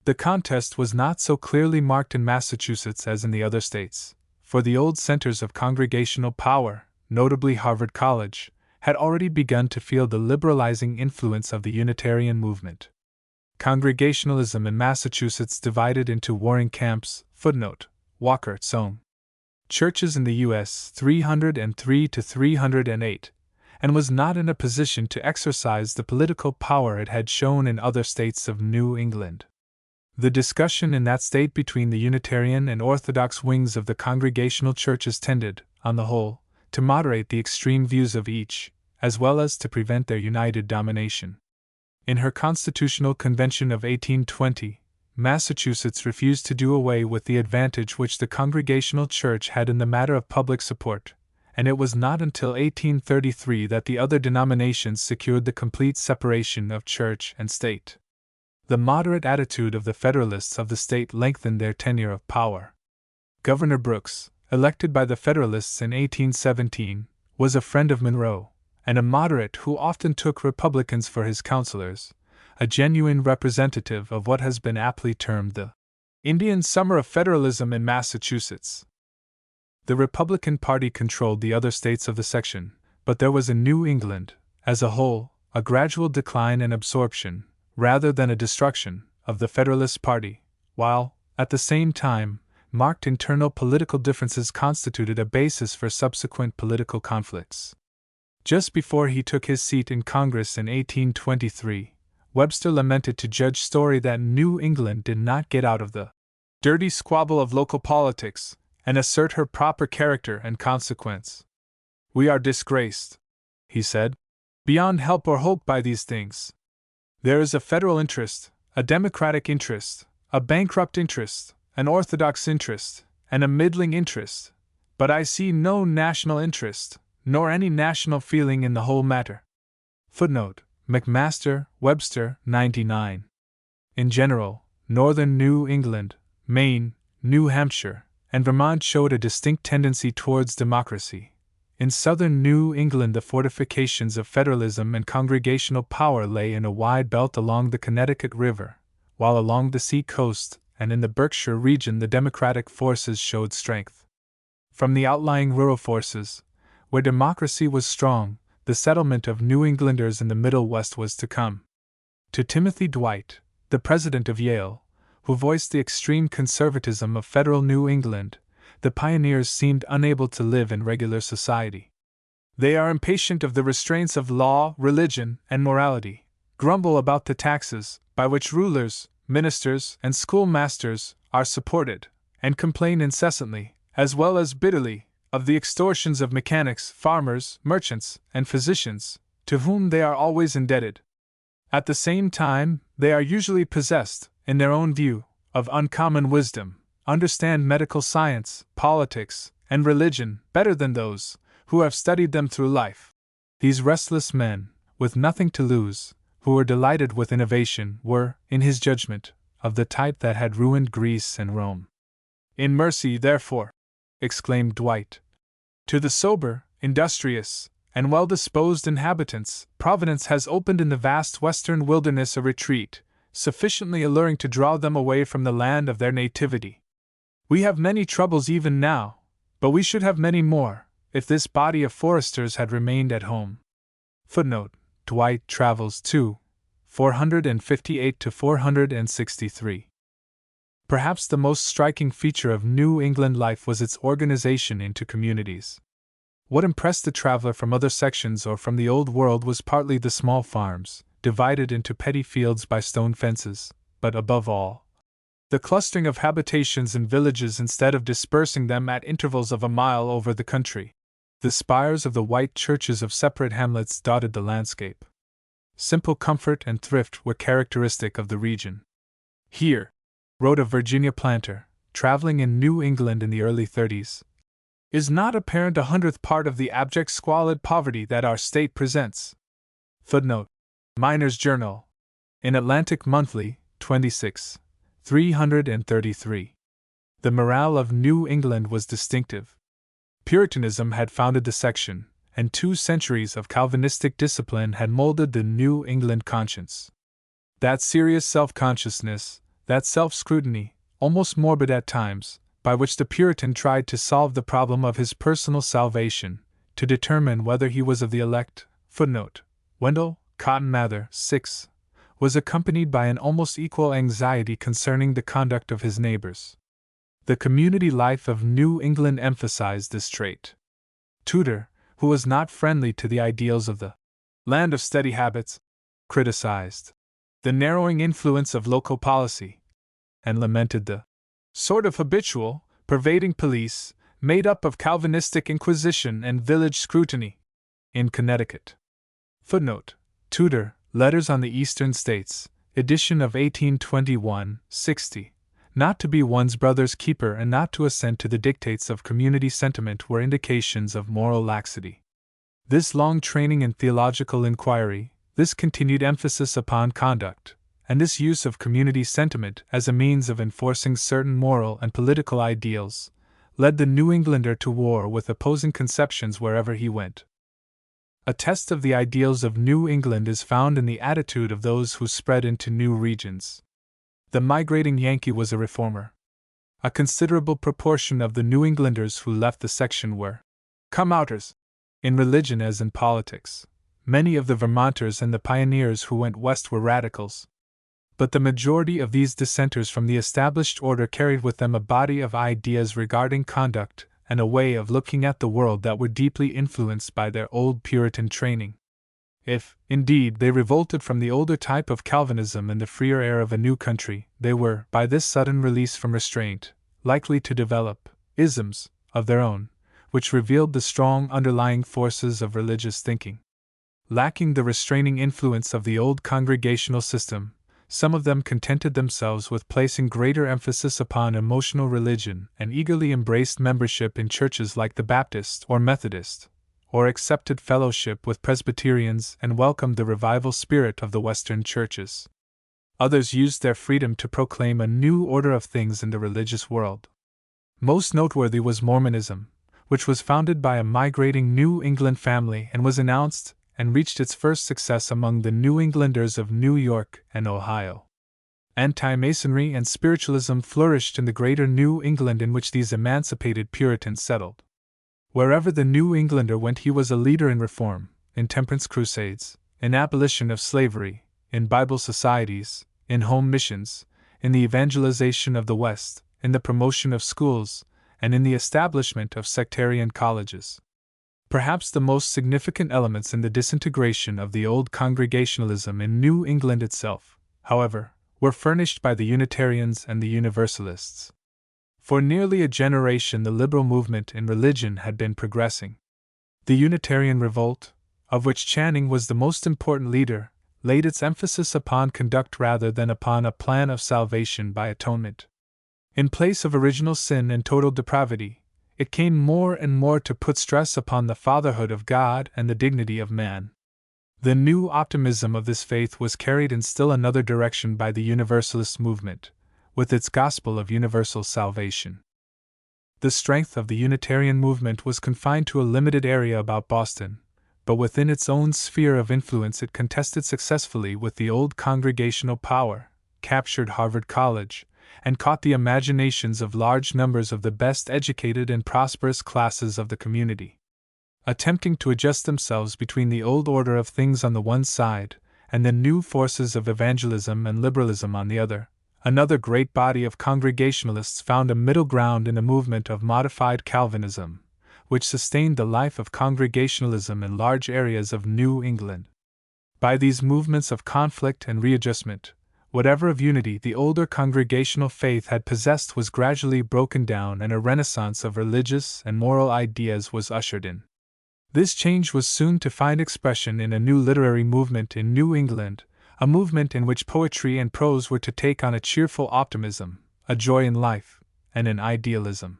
The contest was not so clearly marked in Massachusetts as in the other states, for the old centers of congregational power, notably Harvard College, had already begun to feel the liberalizing influence of the Unitarian movement. Congregationalism in Massachusetts divided into warring camps. Footnote: Walker, Soame. Churches in the U.S. 303 to 308, and was not in a position to exercise the political power it had shown in other states of New England. The discussion in that state between the Unitarian and Orthodox wings of the Congregational churches tended, on the whole, to moderate the extreme views of each, as well as to prevent their united domination. In her Constitutional Convention of 1820, Massachusetts refused to do away with the advantage which the Congregational Church had in the matter of public support, and it was not until 1833 that the other denominations secured the complete separation of church and state. The moderate attitude of the Federalists of the state lengthened their tenure of power. Governor Brooks, elected by the Federalists in 1817, was a friend of Monroe, and a moderate who often took Republicans for his counselors, a genuine representative of what has been aptly termed the Indian summer of federalism in Massachusetts. The Republican Party controlled the other states of the section, but there was in New England, as a whole, a gradual decline and absorption, rather than a destruction, of the Federalist Party, while, at the same time, marked internal political differences constituted a basis for subsequent political conflicts. Just before he took his seat in Congress in 1823, Webster lamented to Judge Story that New England did not get out of the dirty squabble of local politics and assert her proper character and consequence. "We are disgraced," he said, "beyond help or hope by these things. There is a federal interest, a democratic interest, a bankrupt interest, an orthodox interest, and a middling interest, but I see no national interest, nor any national feeling in the whole matter." Footnote: McMaster, Webster, 99. In general, northern New England, Maine, New Hampshire, and Vermont showed a distinct tendency towards democracy. In southern New England, the fortifications of federalism and congregational power lay in a wide belt along the Connecticut River, while along the sea coast and in the Berkshire region the democratic forces showed strength. From the outlying rural forces, where democracy was strong, the settlement of New Englanders in the Middle West was to come. To Timothy Dwight, the president of Yale, who voiced the extreme conservatism of federal New England, the pioneers seemed unable to live in regular society. "They are impatient of the restraints of law, religion, and morality, grumble about the taxes, by which rulers, ministers, and schoolmasters are supported, and complain incessantly, as well as bitterly, of the extortions of mechanics, farmers, merchants, and physicians, to whom they are always indebted. At the same time, they are usually possessed, in their own view, of uncommon wisdom, understand medical science, politics, and religion better than those who have studied them through life." These restless men, with nothing to lose, who were delighted with innovation, were, in his judgment, of the type that had ruined Greece and Rome. "In mercy, therefore," exclaimed Dwight, "to the sober, industrious, and well-disposed inhabitants, Providence has opened in the vast western wilderness a retreat, sufficiently alluring to draw them away from the land of their nativity. We have many troubles even now, but we should have many more, if this body of foresters had remained at home." Footnote: Dwight Travels 2, 458 to 463. Perhaps the most striking feature of New England life was its organization into communities. What impressed the traveler from other sections or from the Old World was partly the small farms, divided into petty fields by stone fences, but above all, the clustering of habitations in villages instead of dispersing them at intervals of a mile over the country. The spires of the white churches of separate hamlets dotted the landscape. Simple comfort and thrift were characteristic of the region. "Here," wrote a Virginia planter, traveling in New England in the early 30s, "is not apparent 1/100th part of the abject squalid poverty that our state presents." Footnote: Miner's Journal. In Atlantic Monthly, 26, 333. The morale of New England was distinctive. Puritanism had founded the section, and 2 centuries of Calvinistic discipline had molded the New England conscience. That serious self-consciousness, that self-scrutiny, almost morbid at times, by which the Puritan tried to solve the problem of his personal salvation, to determine whether he was of the elect, Wendell Cotton Mather, 6, was accompanied by an almost equal anxiety concerning the conduct of his neighbors. The community life of New England emphasized this trait. Tudor, who was not friendly to the ideals of the land of steady habits, criticized the narrowing influence of local policy, and lamented the sort of habitual, pervading police, made up of Calvinistic inquisition and village scrutiny, in Connecticut. Tudor, Letters on the Eastern States, edition of 1821, 60. Not to be one's brother's keeper and not to assent to the dictates of community sentiment were indications of moral laxity. This long training in theological inquiry, this continued emphasis upon conduct, and this use of community sentiment as a means of enforcing certain moral and political ideals, led the New Englander to war with opposing conceptions wherever he went. A test of the ideals of New England is found in the attitude of those who spread into new regions. The migrating Yankee was a reformer. A considerable proportion of the New Englanders who left the section were come-outers, in religion as in politics. Many of the Vermonters and the pioneers who went west were radicals. But the majority of these dissenters from the established order carried with them a body of ideas regarding conduct and a way of looking at the world that were deeply influenced by their old Puritan training. If, indeed, they revolted from the older type of Calvinism in the freer air of a new country, they were, by this sudden release from restraint, likely to develop isms of their own, which revealed the strong underlying forces of religious thinking. Lacking the restraining influence of the old congregational system, some of them contented themselves with placing greater emphasis upon emotional religion and eagerly embraced membership in churches like the Baptist or Methodist, or accepted fellowship with Presbyterians and welcomed the revival spirit of the Western churches. Others used their freedom to proclaim a new order of things in the religious world. Most noteworthy was Mormonism, which was founded by a migrating New England family and was announced and reached its first success among the New Englanders of New York and Ohio. Anti-Masonry and spiritualism flourished in the greater New England in which these emancipated Puritans settled. Wherever the New Englander went, he was a leader in reform, in temperance crusades, in abolition of slavery, in Bible societies, in home missions, in the evangelization of the West, in the promotion of schools, and in the establishment of sectarian colleges. Perhaps the most significant elements in the disintegration of the old Congregationalism in New England itself, however, were furnished by the Unitarians and the Universalists. For nearly a generation the liberal movement in religion had been progressing. The Unitarian revolt, of which Channing was the most important leader, laid its emphasis upon conduct rather than upon a plan of salvation by atonement. In place of original sin and total depravity, it came more and more to put stress upon the fatherhood of God and the dignity of man. The new optimism of this faith was carried in still another direction by the Universalist movement, with its gospel of universal salvation. The strength of the Unitarian movement was confined to a limited area about Boston, but within its own sphere of influence it contested successfully with the old congregational power, captured Harvard College, and caught the imaginations of large numbers of the best educated and prosperous classes of the community. Attempting to adjust themselves between the old order of things on the one side, and the new forces of evangelism and liberalism on the other, another great body of Congregationalists found a middle ground in a movement of modified Calvinism, which sustained the life of Congregationalism in large areas of New England. By these movements of conflict and readjustment, whatever of unity the older congregational faith had possessed was gradually broken down and a renaissance of religious and moral ideas was ushered in. This change was soon to find expression in a new literary movement in New England, a movement in which poetry and prose were to take on a cheerful optimism, a joy in life, and an idealism.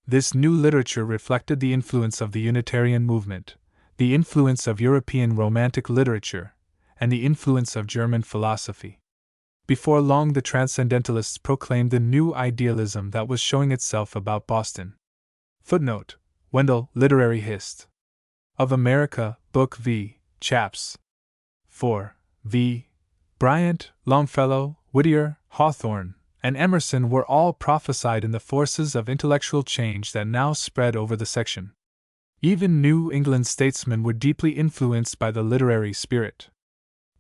This new literature reflected the influence of the Unitarian movement, the influence of European Romantic literature, and the influence of German philosophy. Before long, the Transcendentalists proclaimed the new idealism that was showing itself about Boston. Footnote: Wendell, Literary Hist. of America, Book v. Chaps. 4. V. Bryant, Longfellow, Whittier, Hawthorne, and Emerson were all prophesied in the forces of intellectual change that now spread over the section. Even New England statesmen were deeply influenced by the literary spirit.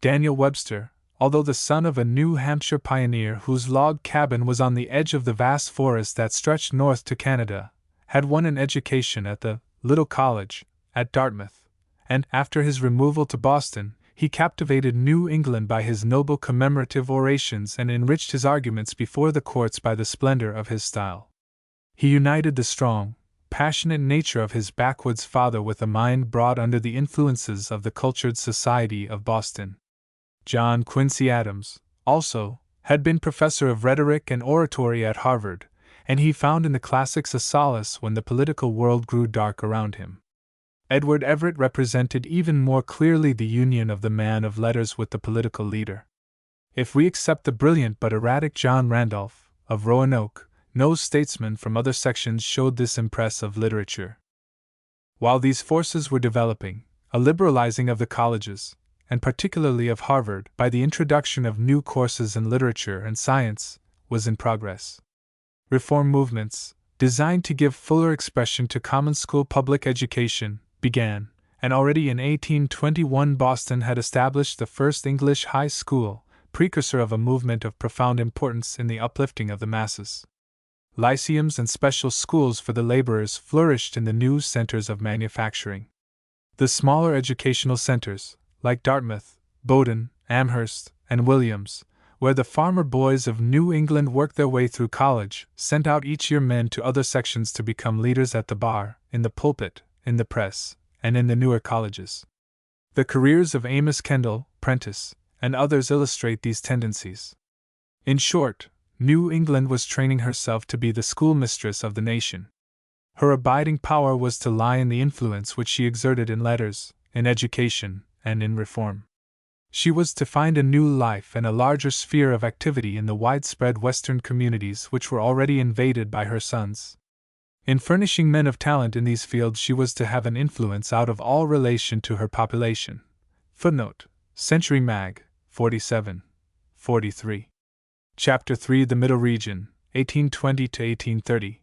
Daniel Webster, although the son of a New Hampshire pioneer whose log cabin was on the edge of the vast forest that stretched north to Canada, had won an education at the Little College at Dartmouth, and, after his removal to Boston, he captivated New England by his noble commemorative orations and enriched his arguments before the courts by the splendor of his style. He united the strong, passionate nature of his backwoods father with a mind brought under the influences of the cultured society of Boston. John Quincy Adams, also, had been professor of rhetoric and oratory at Harvard, and he found in the classics a solace when the political world grew dark around him. Edward Everett represented even more clearly the union of the man of letters with the political leader. If we accept the brilliant but erratic John Randolph, of Roanoke, no statesman from other sections showed this impress of literature. While these forces were developing, a liberalizing of the colleges, and particularly of Harvard, by the introduction of new courses in literature and science, was in progress. Reform movements, designed to give fuller expression to common school public education, began, and already in 1821 Boston had established the first English high school, precursor of a movement of profound importance in the uplifting of the masses. Lyceums and special schools for the laborers flourished in the new centers of manufacturing. The smaller educational centers, like Dartmouth, Bowdoin, Amherst, and Williams, where the farmer boys of New England worked their way through college, sent out each year men to other sections to become leaders at the bar, in the pulpit, in the press, and in the newer colleges. The careers of Amos Kendall, Prentice, and others illustrate these tendencies. In short, New England was training herself to be the schoolmistress of the nation. Her abiding power was to lie in the influence which she exerted in letters, in education, and in reform. She was to find a new life and a larger sphere of activity in the widespread Western communities which were already invaded by her sons. In furnishing men of talent in these fields, she was to have an influence out of all relation to her population. Footnote: Century Mag, 47, 43. Chapter 3: The Middle Region, 1820 to 1830.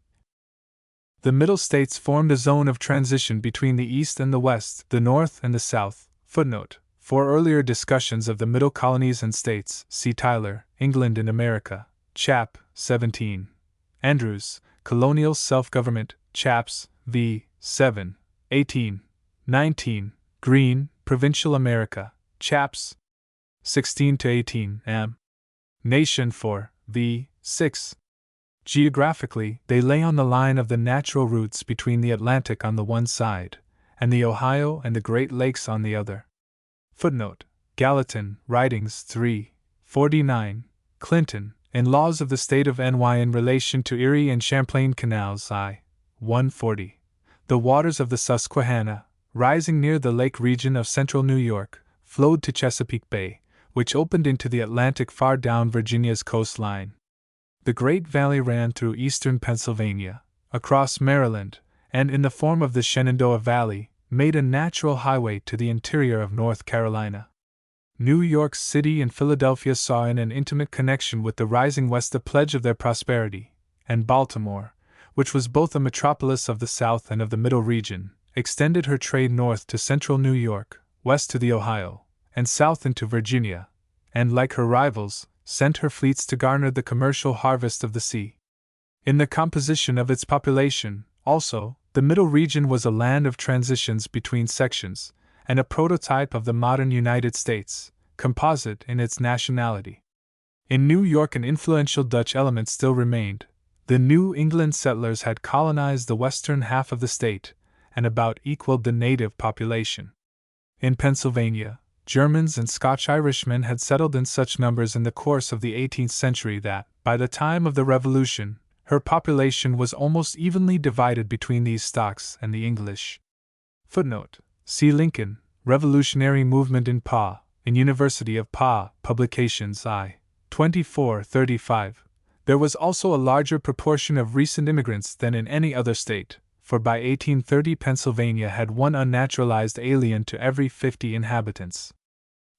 The Middle States formed a zone of transition between the East and the West, the North and the South. Footnote: For earlier discussions of the Middle Colonies and States, see Tyler, England in America, Chap. 17. Andrews, Colonial Self-Government, Chaps. v. 7, 18, 19. Green, Provincial America, Chaps. 16 to 18. M. Nation 4, v. 6. Geographically, they lay on the line of the natural routes between the Atlantic on the one side, and the Ohio and the Great Lakes on the other. Footnote: Gallatin, Writings 3, 49, Clinton, in Laws of the State of NY in relation to Erie and Champlain Canals I. 140. The waters of the Susquehanna, rising near the lake region of central New York, flowed to Chesapeake Bay, which opened into the Atlantic far down Virginia's coastline. The Great Valley ran through eastern Pennsylvania, across Maryland, and in the form of the Shenandoah Valley, made a natural highway to the interior of North Carolina. New York City and Philadelphia saw in an intimate connection with the rising West the pledge of their prosperity, and Baltimore, which was both a metropolis of the South and of the Middle region, extended her trade north to central New York, west to the Ohio, and south into Virginia, and, like her rivals, sent her fleets to garner the commercial harvest of the sea. In the composition of its population, also, the Middle region was a land of transitions between sections, and a prototype of the modern United States, composite in its nationality. In New York an influential Dutch element still remained. The New England settlers had colonized the western half of the state, and about equaled the native population. In Pennsylvania, Germans and Scotch-Irishmen had settled in such numbers in the course of the 18th century that, by the time of the Revolution, her population was almost evenly divided between these stocks and the English. Footnote: See Lincoln, Revolutionary Movement in PA, in University of PA, Publications I. 24:35, there was also a larger proportion of recent immigrants than in any other state, for by 1830 Pennsylvania had one unnaturalized alien to every 50 inhabitants.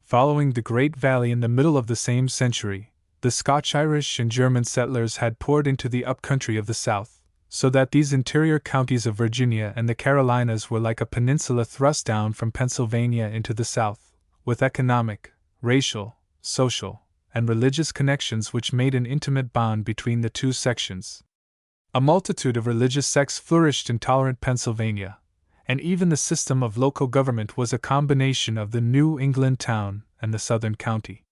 Following the Great Valley in the middle of the same century, the Scotch-Irish and German settlers had poured into the upcountry of the South, so that these interior counties of Virginia and the Carolinas were like a peninsula thrust down from Pennsylvania into the South, with economic, racial, social, and religious connections which made an intimate bond between the two sections. A multitude of religious sects flourished in tolerant Pennsylvania, and even the system of local government was a combination of the New England town and the southern county.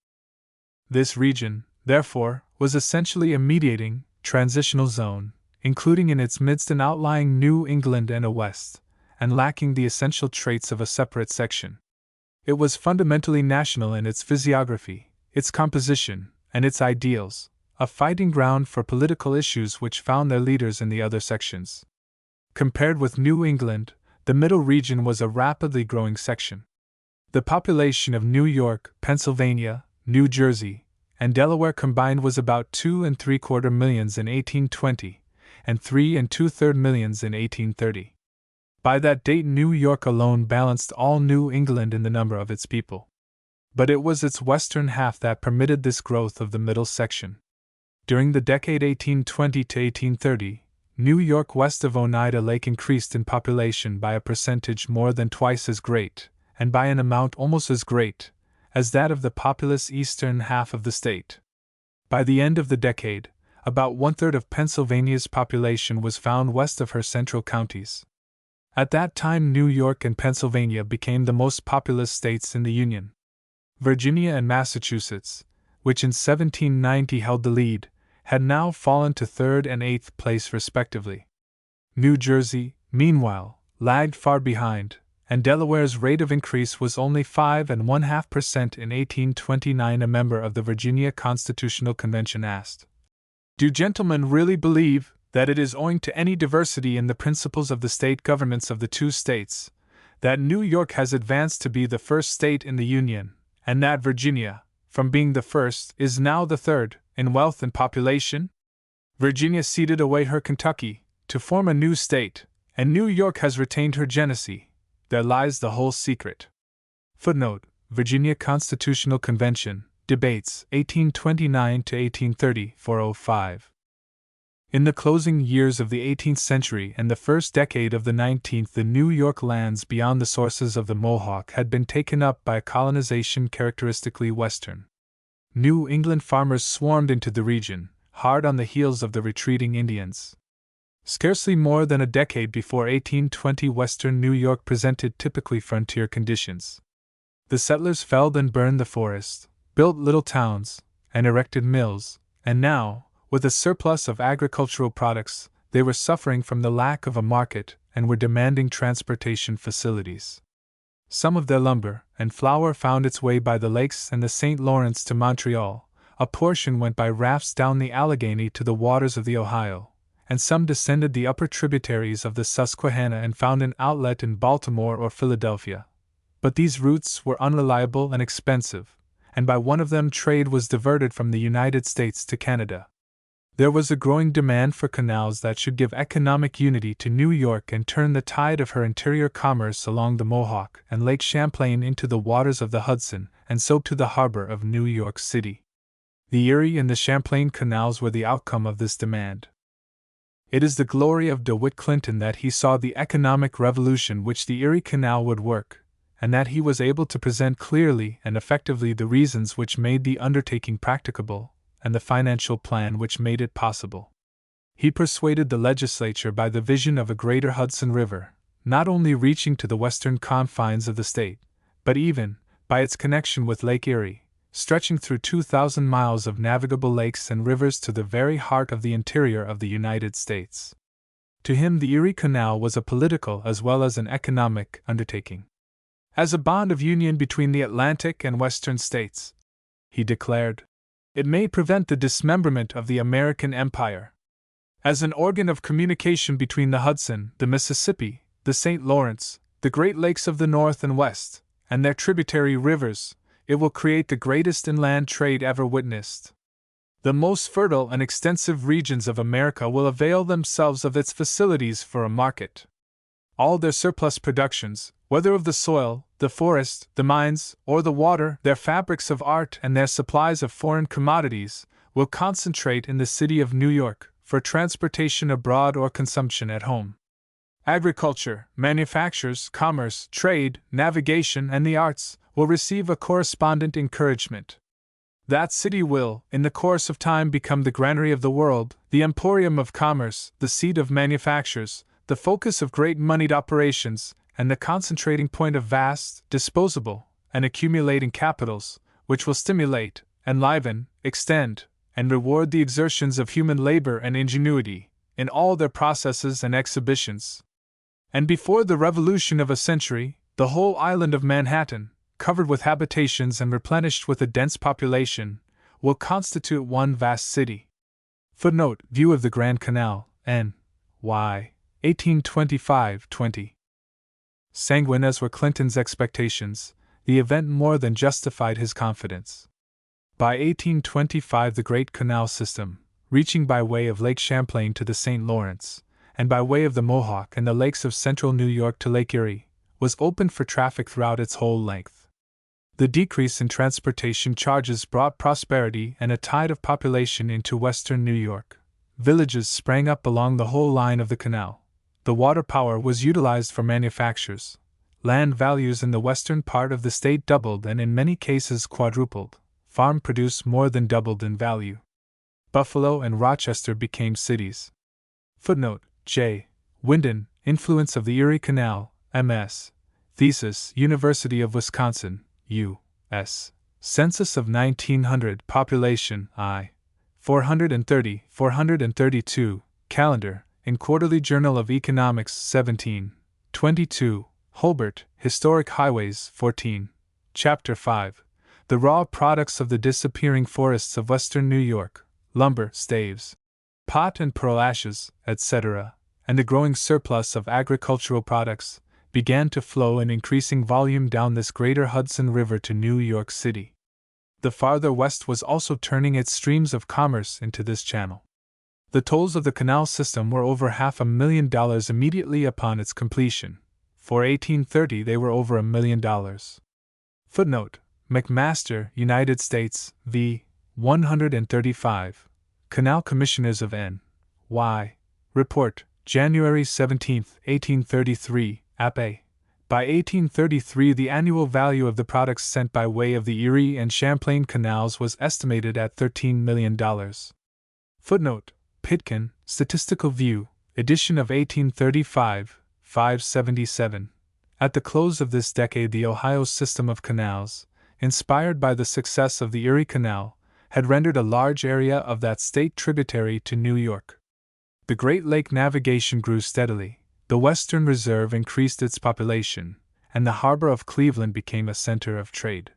This region, therefore, was essentially a mediating, transitional zone, including in its midst an outlying New England and a West, and lacking the essential traits of a separate section. It was fundamentally national in its physiography, its composition, and its ideals, a fighting ground for political issues which found their leaders in the other sections. Compared with New England, the middle region was a rapidly growing section. The population of New York, Pennsylvania, New Jersey, and Delaware combined was about 2.75 millions in 1820, and 3.23 millions in 1830. By that date, New York alone balanced all New England in the number of its people. But it was its western half that permitted this growth of the middle section. During the decade 1820 to 1830, New York west of Oneida Lake increased in population by a percentage more than twice as great, and by an amount almost as great, as that of the populous eastern half of the state. By the end of the decade, about one-third of Pennsylvania's population was found west of her central counties. At that time, New York and Pennsylvania became the most populous states in the Union. Virginia and Massachusetts, which in 1790 held the lead, had now fallen to third and eighth place respectively. New Jersey, meanwhile, lagged far behind, and Delaware's rate of increase was only 5.5% in 1829. A member of the Virginia Constitutional Convention asked, "Do gentlemen really believe that it is owing to any diversity in the principles of the state governments of the two states that New York has advanced to be the first state in the Union, and that Virginia, from being the first, is now the third, in wealth and population? Virginia ceded away her Kentucky to form a new state, and New York has retained her Genesee. There lies the whole secret." Footnote: Virginia Constitutional Convention, Debates, 1829 to 1830, 405. In the closing years of the 18th century and the first decade of the 19th, the New York lands beyond the sources of the Mohawk had been taken up by a colonization characteristically Western. New England farmers swarmed into the region, hard on the heels of the retreating Indians. Scarcely more than a decade before 1820, Western New York presented typically frontier conditions. The settlers felled and burned the forest, built little towns, and erected mills, and now, with a surplus of agricultural products, they were suffering from the lack of a market and were demanding transportation facilities. Some of their lumber and flour found its way by the lakes and the St. Lawrence to Montreal, a portion went by rafts down the Allegheny to the waters of the Ohio, and some descended the upper tributaries of the Susquehanna and found an outlet in Baltimore or Philadelphia. But these routes were unreliable and expensive, and by one of them trade was diverted from the United States to Canada. There was a growing demand for canals that should give economic unity to New York and turn the tide of her interior commerce along the Mohawk and Lake Champlain into the waters of the Hudson, and so to the harbor of New York City. The Erie and the Champlain canals were the outcome of this demand. It is the glory of DeWitt Clinton that he saw the economic revolution which the Erie Canal would work, and that he was able to present clearly and effectively the reasons which made the undertaking practicable, and the financial plan which made it possible. He persuaded the legislature by the vision of a greater Hudson River, not only reaching to the western confines of the state, but even, by its connection with Lake Erie, stretching through 2,000 miles of navigable lakes and rivers to the very heart of the interior of the United States. To him, the Erie Canal was a political as well as an economic undertaking. As a bond of union between the Atlantic and Western states, he declared, it may prevent the dismemberment of the American Empire. As an organ of communication between the Hudson, the Mississippi, the St. Lawrence, the Great Lakes of the North and West, and their tributary rivers, it will create the greatest inland trade ever witnessed. The most fertile and extensive regions of America will avail themselves of its facilities for a market. All their surplus productions, whether of the soil, the forest, the mines, or the water, their fabrics of art and their supplies of foreign commodities, will concentrate in the city of New York, for transportation abroad or consumption at home. Agriculture, manufactures, commerce, trade, navigation, and the arts will receive a correspondent encouragement. That city will, in the course of time, become the granary of the world, the emporium of commerce, the seat of manufactures, the focus of great moneyed operations, and the concentrating point of vast, disposable, and accumulating capitals, which will stimulate, enliven, extend, and reward the exertions of human labor and ingenuity, in all their processes and exhibitions. And before the revolution of a century, the whole island of Manhattan, covered with habitations and replenished with a dense population, will constitute one vast city. Footnote: View of the Grand Canal, N.Y. 1825-20. Sanguine as were Clinton's expectations, the event more than justified his confidence. By 1825 the Great Canal System, reaching by way of Lake Champlain to the St. Lawrence, and by way of the Mohawk and the lakes of central New York to Lake Erie, was opened for traffic throughout its whole length. The decrease in transportation charges brought prosperity and a tide of population into western New York. Villages sprang up along the whole line of the canal. The water power was utilized for manufactures. Land values in the western part of the state doubled and in many cases quadrupled. Farm produce more than doubled in value. Buffalo and Rochester became cities. Footnote: J. Winden, Influence of the Erie Canal, M.S. Thesis, University of Wisconsin, U.S. Census of 1900, Population, I. 430, 432, Calendar, in Quarterly Journal of Economics, 17. 22, Holbert, Historic Highways, 14. Chapter 5. The raw products of the disappearing forests of western New York, lumber, staves, pot and pearl ashes, etc., and the growing surplus of agricultural products, began to flow in increasing volume down this greater Hudson River to New York City. The farther west was also turning its streams of commerce into this channel. The tolls of the canal system were over $500,000 immediately upon its completion. For 1830 they were over $1 million. Footnote: McMaster, United States, v. 135. Canal Commissioners of N.Y. Report, January 17, 1833, App. A. By 1833 the annual value of the products sent by way of the Erie and Champlain canals was estimated at $13 million. Footnote: Pitkin, Statistical View, edition of 1835, 577. At the close of this decade the Ohio system of canals, inspired by the success of the Erie Canal, had rendered a large area of that state tributary to New York. The Great Lake navigation grew steadily, the Western Reserve increased its population, and the harbor of Cleveland became a center of trade.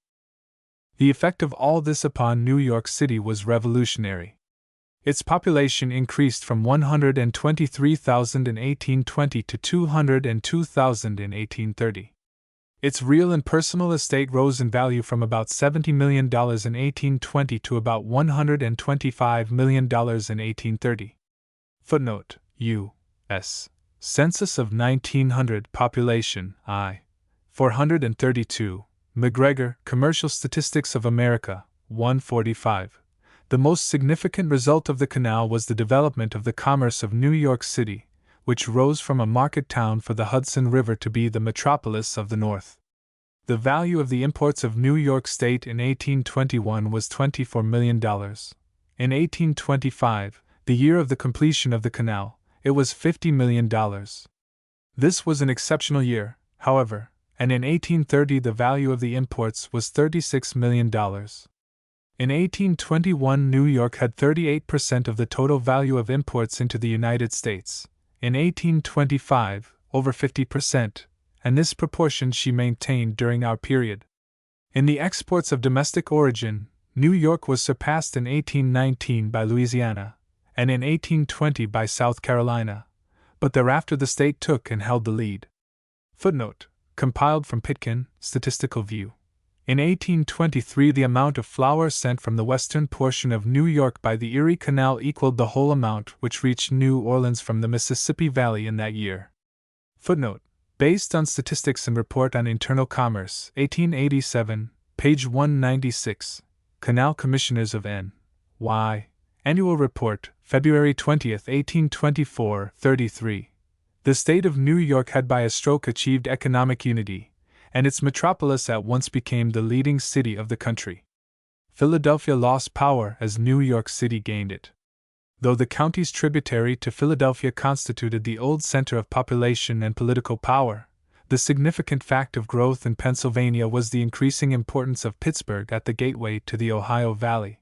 The effect of all this upon New York City was revolutionary. Its population increased from 123,000 in 1820 to 202,000 in 1830. Its real and personal estate rose in value from about $70 million in 1820 to about $125 million in 1830. Footnote: U.S. Census of 1900, Population, I. 432. McGregor, Commercial Statistics of America, 145. The most significant result of the canal was the development of the commerce of New York City, which rose from a market town for the Hudson River to be the metropolis of the North. The value of the imports of New York State in 1821 was $24 million. In 1825, the year of the completion of the canal, it was $50 million. This was an exceptional year, however, and in 1830 the value of the imports was $36 million. In 1821 New York had 38% of the total value of imports into the United States. In 1825, over 50%, and this proportion she maintained during our period. In the exports of domestic origin, New York was surpassed in 1819 by Louisiana, and in 1820 by South Carolina, but thereafter the state took and held the lead. Footnote: compiled from Pitkin, Statistical View. In 1823, the amount of flour sent from the western portion of New York by the Erie Canal equaled the whole amount which reached New Orleans from the Mississippi Valley in that year. Footnote: based on Statistics and Report on Internal Commerce, 1887, page 196, Canal Commissioners of N.Y. Annual Report, February 20, 1824, 33. The state of New York had by a stroke achieved economic unity, and its metropolis at once became the leading city of the country. Philadelphia lost power as New York City gained it. Though the counties tributary to Philadelphia constituted the old center of population and political power, the significant fact of growth in Pennsylvania was the increasing importance of Pittsburgh at the gateway to the Ohio Valley.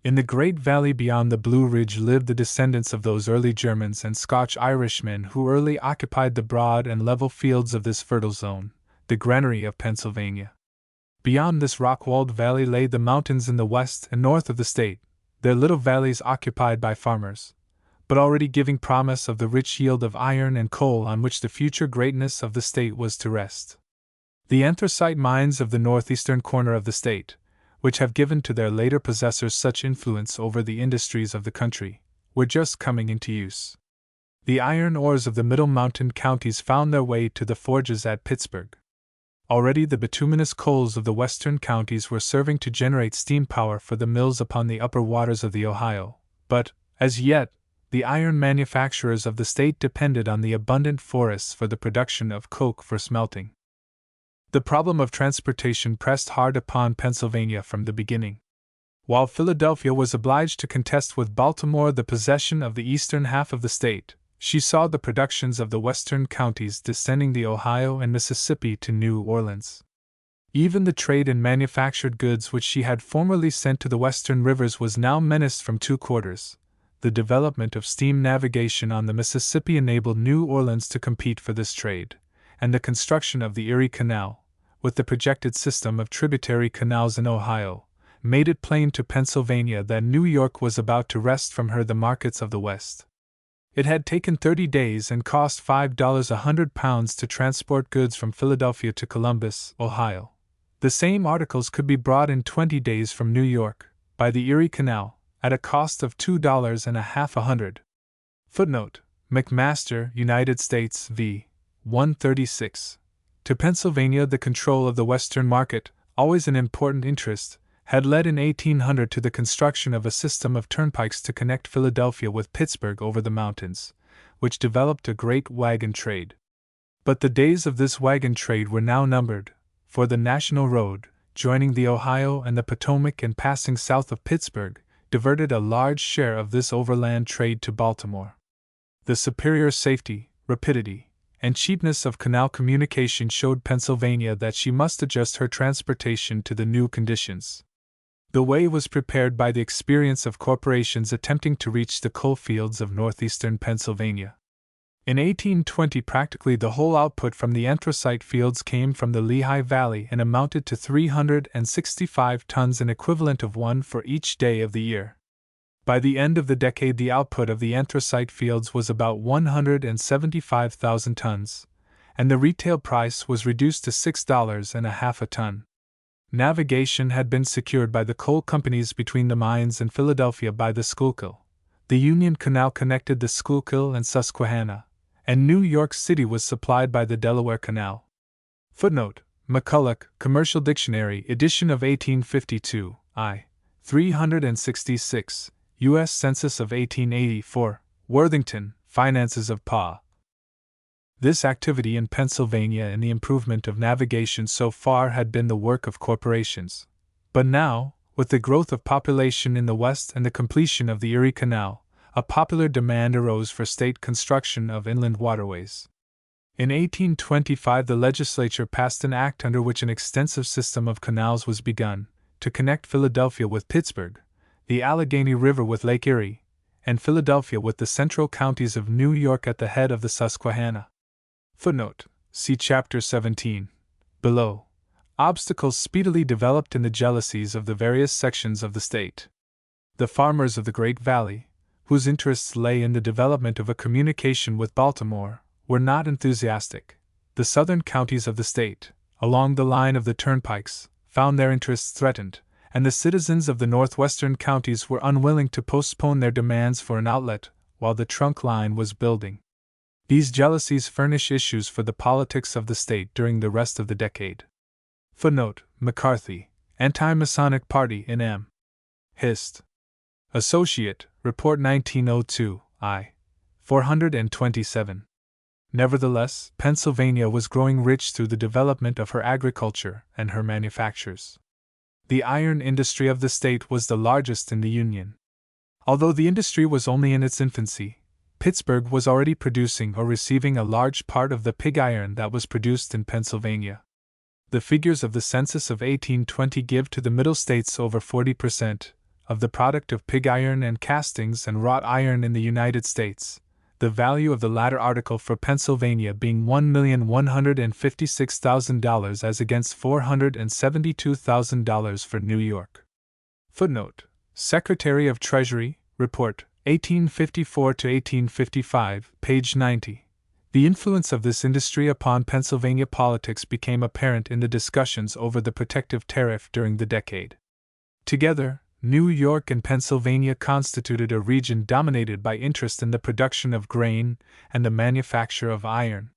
In the great valley beyond the Blue Ridge lived the descendants of those early Germans and Scotch-Irishmen who early occupied the broad and level fields of this fertile zone, the granary of Pennsylvania. Beyond this rock-walled valley lay the mountains in the west and north of the state, their little valleys occupied by farmers, but already giving promise of the rich yield of iron and coal on which the future greatness of the state was to rest. The anthracite mines of the northeastern corner of the state, which have given to their later possessors such influence over the industries of the country, were just coming into use. The iron ores of the middle mountain counties found their way to the forges at Pittsburgh. Already the bituminous coals of the western counties were serving to generate steam power for the mills upon the upper waters of the Ohio, but, as yet, the iron manufacturers of the state depended on the abundant forests for the production of coke for smelting. The problem of transportation pressed hard upon Pennsylvania from the beginning. While Philadelphia was obliged to contest with Baltimore the possession of the eastern half of the state, she saw the productions of the western counties descending the Ohio and Mississippi to New Orleans. Even the trade in manufactured goods which she had formerly sent to the western rivers was now menaced from two quarters. The development of steam navigation on the Mississippi enabled New Orleans to compete for this trade, and the construction of the Erie Canal, with the projected system of tributary canals in Ohio, made it plain to Pennsylvania that New York was about to wrest from her the markets of the West. It had taken 30 days and cost £5 to transport goods from Philadelphia to Columbus, Ohio. The same articles could be brought in 20 days from New York, by the Erie Canal, at a cost of $2.50. Footnote: McMaster, United States v. 136. To Pennsylvania, the control of the Western market, always an important interest, had led in 1800 to the construction of a system of turnpikes to connect Philadelphia with Pittsburgh over the mountains, which developed a great wagon trade. But the days of this wagon trade were now numbered, for the National Road, joining the Ohio and the Potomac and passing south of Pittsburgh, diverted a large share of this overland trade to Baltimore. The superior safety, rapidity, and cheapness of canal communication showed Pennsylvania that she must adjust her transportation to the new conditions. The way was prepared by the experience of corporations attempting to reach the coal fields of northeastern Pennsylvania. In 1820, practically the whole output from the anthracite fields came from the Lehigh Valley and amounted to 365 tons, an equivalent of one for each day of the year. By the end of the decade, the output of the anthracite fields was about 175,000 tons, and the retail price was reduced to $6.50 a ton. Navigation had been secured by the coal companies between the mines and Philadelphia by the Schuylkill. The Union Canal connected the Schuylkill and Susquehanna, and New York City was supplied by the Delaware Canal. Footnote: McCulloch, Commercial Dictionary, edition of 1852, I. 366, U.S. Census of 1884, Worthington, Finances of Pa. This activity in Pennsylvania and the improvement of navigation so far had been the work of corporations. But now, with the growth of population in the West and the completion of the Erie Canal, a popular demand arose for state construction of inland waterways. In 1825, the legislature passed an act under which an extensive system of canals was begun, to connect Philadelphia with Pittsburgh, the Allegheny River with Lake Erie, and Philadelphia with the central counties of New York at the head of the Susquehanna. Footnote: see Chapter 17. Below. Obstacles speedily developed in the jealousies of the various sections of the state. The farmers of the Great Valley, whose interests lay in the development of a communication with Baltimore, were not enthusiastic. The southern counties of the state, along the line of the turnpikes, found their interests threatened, and the citizens of the northwestern counties were unwilling to postpone their demands for an outlet while the trunk line was building. These jealousies furnish issues for the politics of the state during the rest of the decade. Footnote: McCarthy, Anti-Masonic Party in M. Hist. Associate, Report 1902, I. 427. Nevertheless, Pennsylvania was growing rich through the development of her agriculture and her manufactures. The iron industry of the state was the largest in the Union. Although the industry was only in its infancy, Pittsburgh was already producing or receiving a large part of the pig iron that was produced in Pennsylvania. The figures of the census of 1820 give to the Middle States over 40% of the product of pig iron and castings and wrought iron in the United States, the value of the latter article for Pennsylvania being $1,156,000 as against $472,000 for New York. Footnote: Secretary of Treasury, Report, 1854 to 1855, page 90. The influence of this industry upon Pennsylvania politics became apparent in the discussions over the protective tariff during the decade. Together, New York and Pennsylvania constituted a region dominated by interest in the production of grain and the manufacture of iron.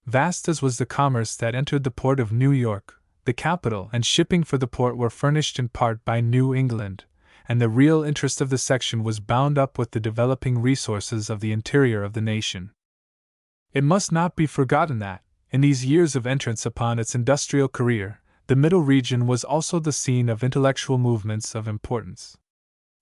Vast as was the commerce that entered the port of New York, the capital and shipping for the port were furnished in part by New England, and the real interest of the section was bound up with the developing resources of the interior of the nation. It must not be forgotten that, in these years of entrance upon its industrial career, the Middle Region was also the scene of intellectual movements of importance.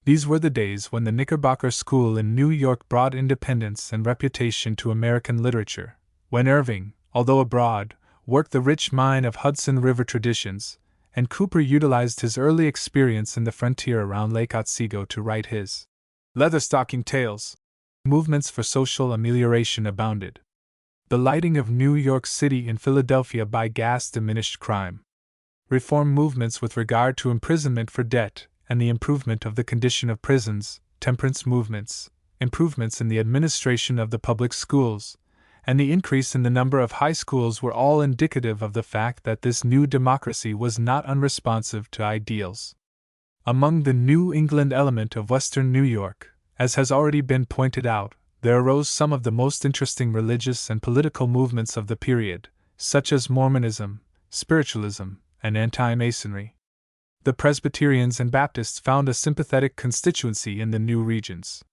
These were the days when the Knickerbocker School in New York brought independence and reputation to American literature, when Irving, although abroad, worked the rich mine of Hudson River traditions, and Cooper utilized his early experience in the frontier around Lake Otsego to write his Leatherstocking Tales. Movements for social amelioration abounded. The lighting of New York City and Philadelphia by gas diminished crime. Reform movements with regard to imprisonment for debt and the improvement of the condition of prisons, temperance movements, improvements in the administration of the public schools, and the increase in the number of high schools were all indicative of the fact that this new democracy was not unresponsive to ideals. Among the New England element of Western New York, as has already been pointed out, there arose some of the most interesting religious and political movements of the period, such as Mormonism, spiritualism, and anti-Masonry. The Presbyterians and Baptists found a sympathetic constituency in the new regions.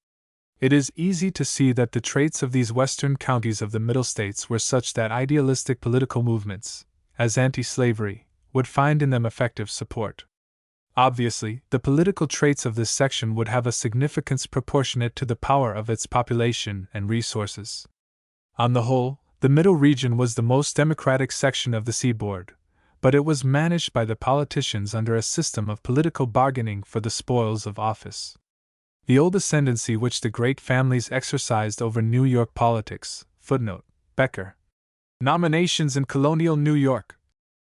It is easy to see that the traits of these western counties of the Middle States were such that idealistic political movements, as anti-slavery, would find in them effective support. Obviously, the political traits of this section would have a significance proportionate to the power of its population and resources. On the whole, the Middle Region was the most democratic section of the seaboard, but it was managed by the politicians under a system of political bargaining for the spoils of office. The old ascendancy which the great families exercised over New York politics. Footnote: Becker. Nominations in Colonial New York.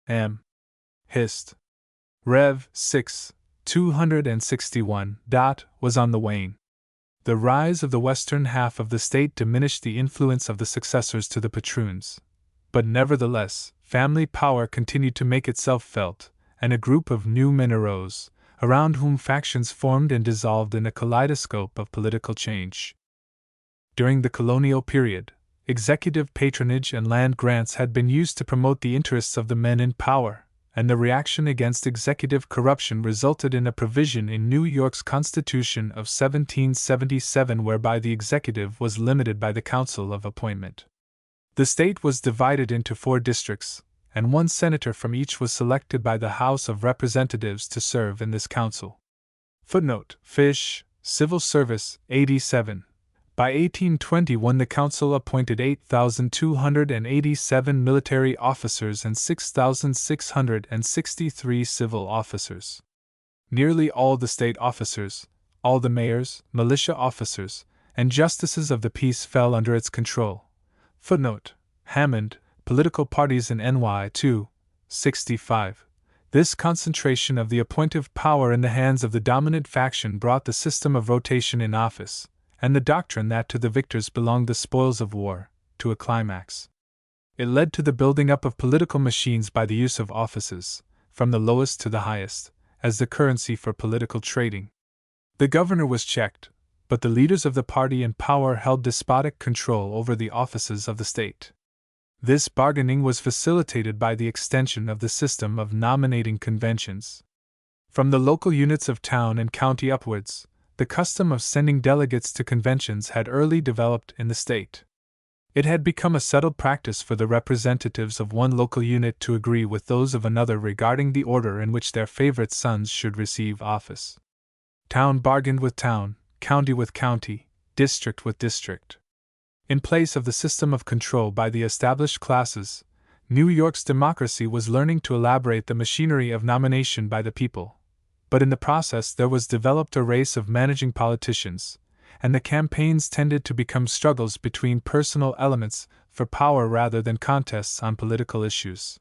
M. Hist. Rev. 6, 261. Was on the wane. The rise of the western half of the state diminished the influence of the successors to the patroons, but nevertheless, family power continued to make itself felt, and a group of new men arose, around whom factions formed and dissolved in a kaleidoscope of political change. During the colonial period, executive patronage and land grants had been used to promote the interests of the men in power, and the reaction against executive corruption resulted in a provision in New York's Constitution of 1777 whereby the executive was limited by the Council of Appointment. The state was divided into 4 districts, and 1 senator from each was selected by the House of Representatives to serve in this council. Footnote: Fish, Civil Service, 87. By 1821 the council appointed 8,287 military officers and 6,663 civil officers. Nearly all the state officers, all the mayors, militia officers, and justices of the peace fell under its control. Footnote: Hammond, Political Parties in NY 2, 65. This concentration of the appointive power in the hands of the dominant faction brought the system of rotation in office, and the doctrine that to the victors belonged the spoils of war, to a climax. It led to the building up of political machines by the use of offices, from the lowest to the highest, as the currency for political trading. The governor was checked, but the leaders of the party in power held despotic control over the offices of the state. This bargaining was facilitated by the extension of the system of nominating conventions. From the local units of town and county upwards, the custom of sending delegates to conventions had early developed in the state. It had become a settled practice for the representatives of one local unit to agree with those of another regarding the order in which their favorite sons should receive office. Town bargained with town, county with county, district with district. In place of the system of control by the established classes, New York's democracy was learning to elaborate the machinery of nomination by the people. But in the process there was developed a race of managing politicians, and the campaigns tended to become struggles between personal elements for power rather than contests on political issues.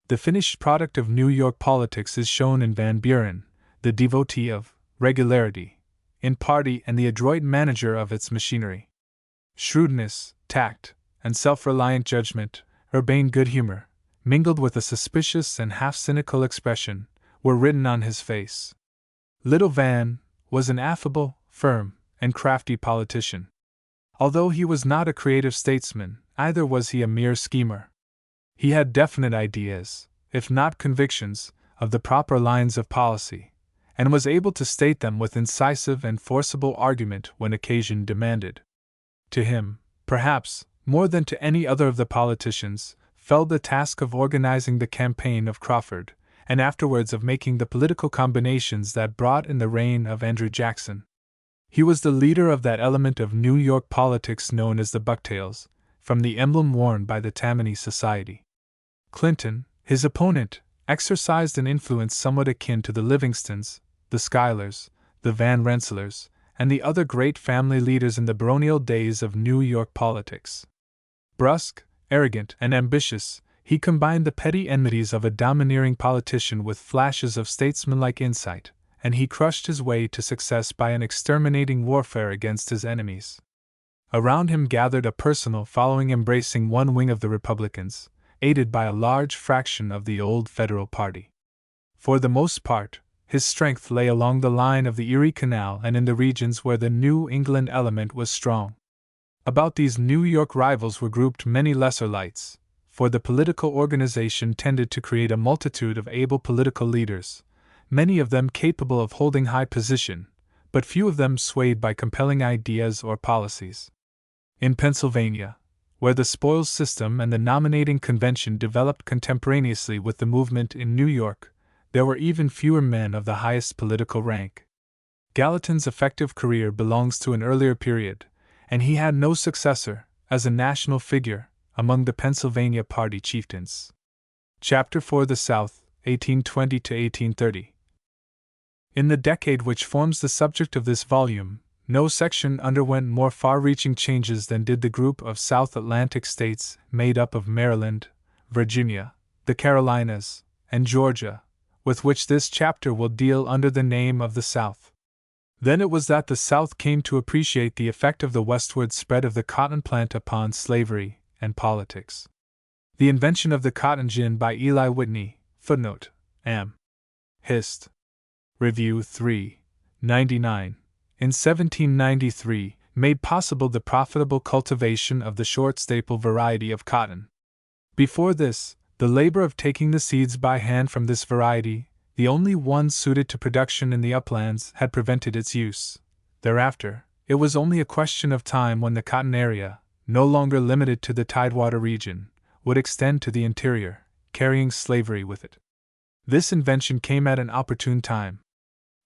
The finished product of New York politics is shown in Van Buren, the devotee of regularity in party and the adroit manager of its machinery. Shrewdness, tact, and self-reliant judgment, urbane good humor, mingled with a suspicious and half-cynical expression, were written on his face. Little Van was an affable, firm, and crafty politician. Although he was not a creative statesman, either was he a mere schemer. He had definite ideas, if not convictions, of the proper lines of policy, and was able to state them with incisive and forcible argument when occasion demanded. To him, perhaps, more than to any other of the politicians, fell the task of organizing the campaign of Crawford, and afterwards of making the political combinations that brought in the reign of Andrew Jackson. He was the leader of that element of New York politics known as the Bucktails, from the emblem worn by the Tammany Society. Clinton, his opponent, exercised an influence somewhat akin to the Livingstons, the Schuylers, the Van Rensselaers, and the other great family leaders in the baronial days of New York politics. Brusque, arrogant, and ambitious, he combined the petty enmities of a domineering politician with flashes of statesmanlike insight, and he crushed his way to success by an exterminating warfare against his enemies. Around him gathered a personal following embracing one wing of the Republicans, aided by a large fraction of the old Federal Party. For the most part, his strength lay along the line of the Erie Canal and in the regions where the New England element was strong. About these New York rivals were grouped many lesser lights, for the political organization tended to create a multitude of able political leaders, many of them capable of holding high position, but few of them swayed by compelling ideas or policies. In Pennsylvania, where the spoils system and the nominating convention developed contemporaneously with the movement in New York, there were even fewer men of the highest political rank. Gallatin's effective career belongs to an earlier period, and he had no successor, as a national figure, among the Pennsylvania party chieftains. Chapter 4: The South, 1820 to 1830. In the decade which forms the subject of this volume, no section underwent more far-reaching changes than did the group of South Atlantic states made up of Maryland, Virginia, the Carolinas, and Georgia, with which this chapter will deal under the name of the South. Then it was that the South came to appreciate the effect of the westward spread of the cotton plant upon slavery and politics. The invention of the cotton gin by Eli Whitney, footnote, M. Hist. Review 3, 99, in 1793, made possible the profitable cultivation of the short staple variety of cotton. Before this, the labor of taking the seeds by hand from this variety, the only one suited to production in the uplands, had prevented its use. Thereafter, it was only a question of time when the cotton area, no longer limited to the Tidewater region, would extend to the interior, carrying slavery with it. This invention came at an opportune time.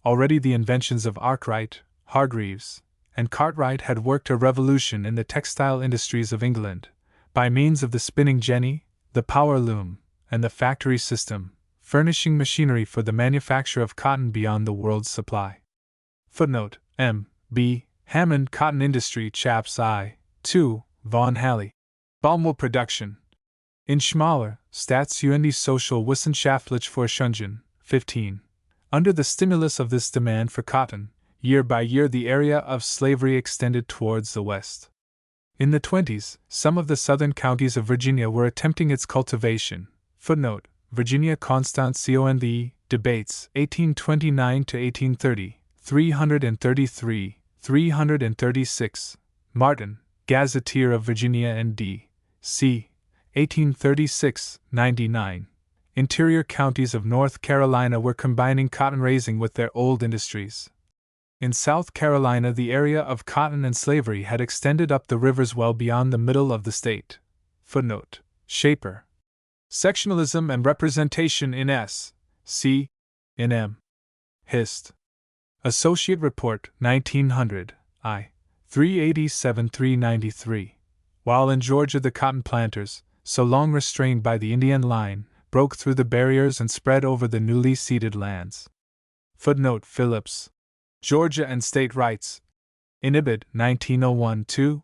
Already the inventions of Arkwright, Hargreaves, and Cartwright had worked a revolution in the textile industries of England, by means of the spinning jenny, the power loom, and the factory system, furnishing machinery for the manufacture of cotton beyond the world's supply. Footnote, M. B. Hammond Cotton Industry Chaps I. 2, Vaughan Halley. Baumwool Production. In Schmaler, Staats- Social Wissenschaftliche Forschungen, 15. Under the stimulus of this demand for cotton, year by year the area of slavery extended towards the west. In the 20s, some of the southern counties of Virginia were attempting its cultivation. Footnote, Virginia Constant Conde, Debates, 1829 to 1830, 333, 336. Martin, Gazetteer of Virginia N.D. C. 1836, 99. Interior counties of North Carolina were combining cotton raising with their old industries. In South Carolina, the area of cotton and slavery had extended up the rivers well beyond the middle of the state. Footnote: Shaper. Sectionalism and Representation in S. C. in M. Hist. Associate Report, 1900, I. 387-393. While in Georgia, the cotton planters, so long restrained by the Indian line, broke through the barriers and spread over the newly ceded lands. Footnote: Phillips. Georgia and State Rights. Unabridged, 1901-2.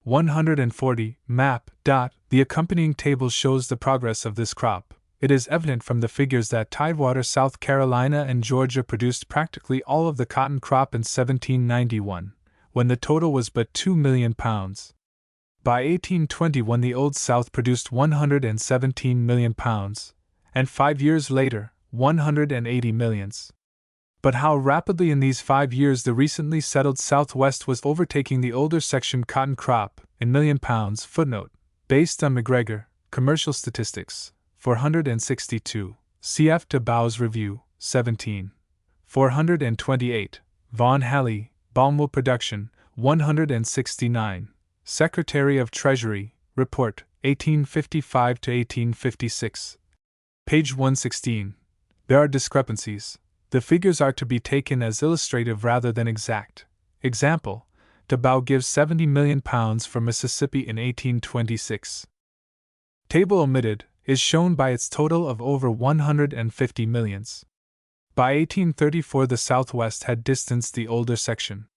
140, map. The accompanying table shows the progress of this crop. It is evident from the figures that Tidewater, South Carolina, and Georgia produced practically all of the cotton crop in 1791, when the total was but 2 million pounds. By 1821, the Old South produced 117 million pounds, and 5 years later, 180 millions. But how rapidly in these 5 years the recently settled Southwest was overtaking the older section cotton crop in million pounds. Footnote: Based on McGregor, Commercial Statistics, 462, cf. de Bow's Review, 17. 428, Vaughan Halley, Balmwood Production, 169, Secretary of Treasury, Report, 1855 to 1856. Page 116. There are discrepancies. The figures are to be taken as illustrative rather than exact. Example: de Bow gives 70 million pounds for Mississippi in 1826. Table omitted is shown by its total of over 150 millions. By 1834, the Southwest had distanced the older section.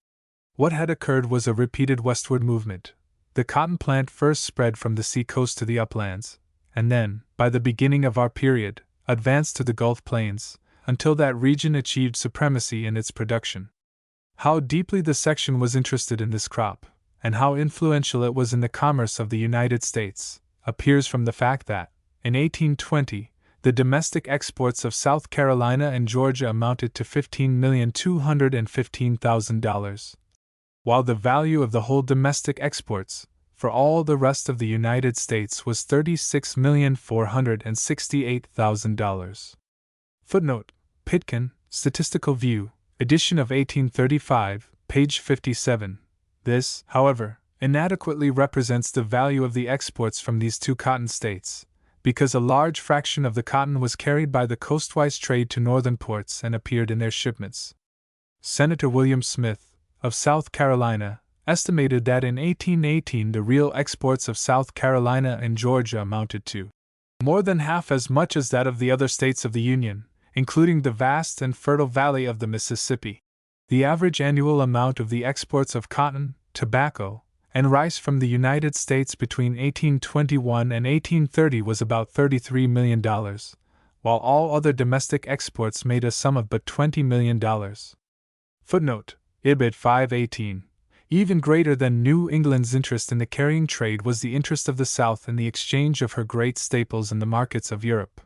What had occurred was a repeated westward movement. The cotton plant first spread from the sea-coast to the uplands, and then, by the beginning of our period, advanced to the Gulf Plains, until that region achieved supremacy in its production. How deeply the section was interested in this crop, and how influential it was in the commerce of the United States, appears from the fact that, in 1820, the domestic exports of South Carolina and Georgia amounted to $15,215,000, while the value of the whole domestic exports, for all the rest of the United States, was $36,468,000. Footnote: Pitkin, Statistical View, edition of 1835, page 57. This, however, inadequately represents the value of the exports from these two cotton states, because a large fraction of the cotton was carried by the coastwise trade to northern ports and appeared in their shipments. Senator William Smith, of South Carolina, estimated that in 1818 the real exports of South Carolina and Georgia amounted to more than half as much as that of the other states of the Union, including the vast and fertile valley of the Mississippi. The average annual amount of the exports of cotton, tobacco, and rice from the United States between 1821 and 1830 was about $33 million, while all other domestic exports made a sum of but $20 million. Footnote: Ibid 518. Even greater than New England's interest in the carrying trade was the interest of the South in the exchange of her great staples in the markets of Europe.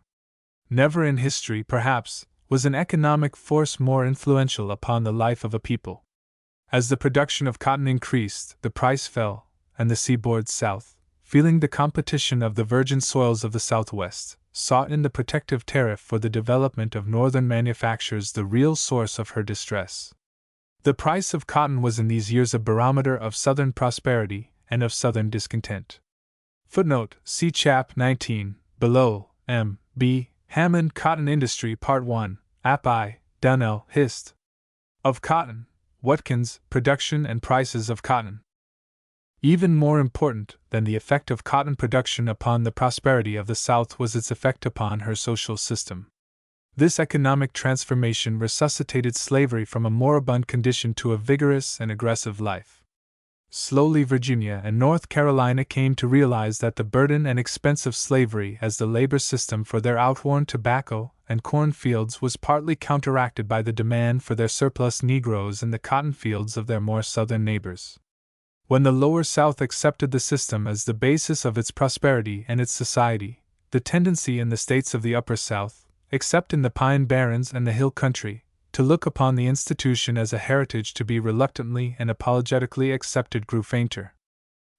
Never in history, perhaps, was an economic force more influential upon the life of a people. As the production of cotton increased, the price fell, and the seaboard South, feeling the competition of the virgin soils of the Southwest, sought in the protective tariff for the development of northern manufactures the real source of her distress. The price of cotton was in these years a barometer of Southern prosperity and of Southern discontent. Footnote: See Chap 19, below. M. B. Hammond, Cotton Industry, Part 1, App I, Donnell, Hist. Of Cotton, Watkins, Production and Prices of Cotton. Even more important than the effect of cotton production upon the prosperity of the South was its effect upon her social system. This economic transformation resuscitated slavery from a moribund condition to a vigorous and aggressive life. Slowly Virginia and North Carolina came to realize that the burden and expense of slavery as the labor system for their outworn tobacco and corn fields was partly counteracted by the demand for their surplus Negroes in the cotton fields of their more southern neighbors. When the Lower South accepted the system as the basis of its prosperity and its society, the tendency in the states of the Upper South, except in the Pine Barrens and the Hill Country, to look upon the institution as a heritage to be reluctantly and apologetically accepted grew fainter.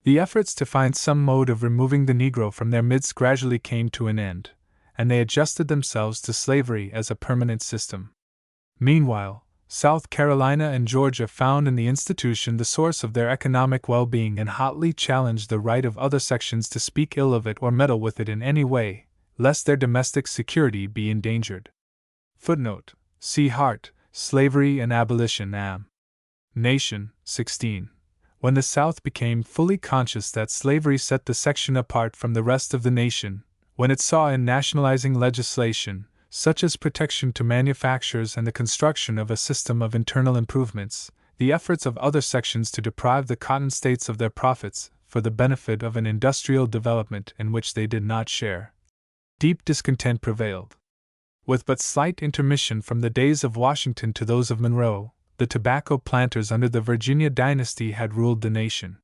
The efforts to find some mode of removing the Negro from their midst gradually came to an end, and they adjusted themselves to slavery as a permanent system. Meanwhile, South Carolina and Georgia found in the institution the source of their economic well-being and hotly challenged the right of other sections to speak ill of it or meddle with it in any way, lest their domestic security be endangered. Footnote: see Hart, Slavery and Abolition, Am. Nation, 16. When the South became fully conscious that slavery set the section apart from the rest of the nation, when it saw in nationalizing legislation, such as protection to manufacturers and the construction of a system of internal improvements, the efforts of other sections to deprive the cotton states of their profits for the benefit of an industrial development in which they did not share, deep discontent prevailed. With but slight intermission from the days of Washington to those of Monroe, the tobacco planters under the Virginia dynasty had ruled the nation.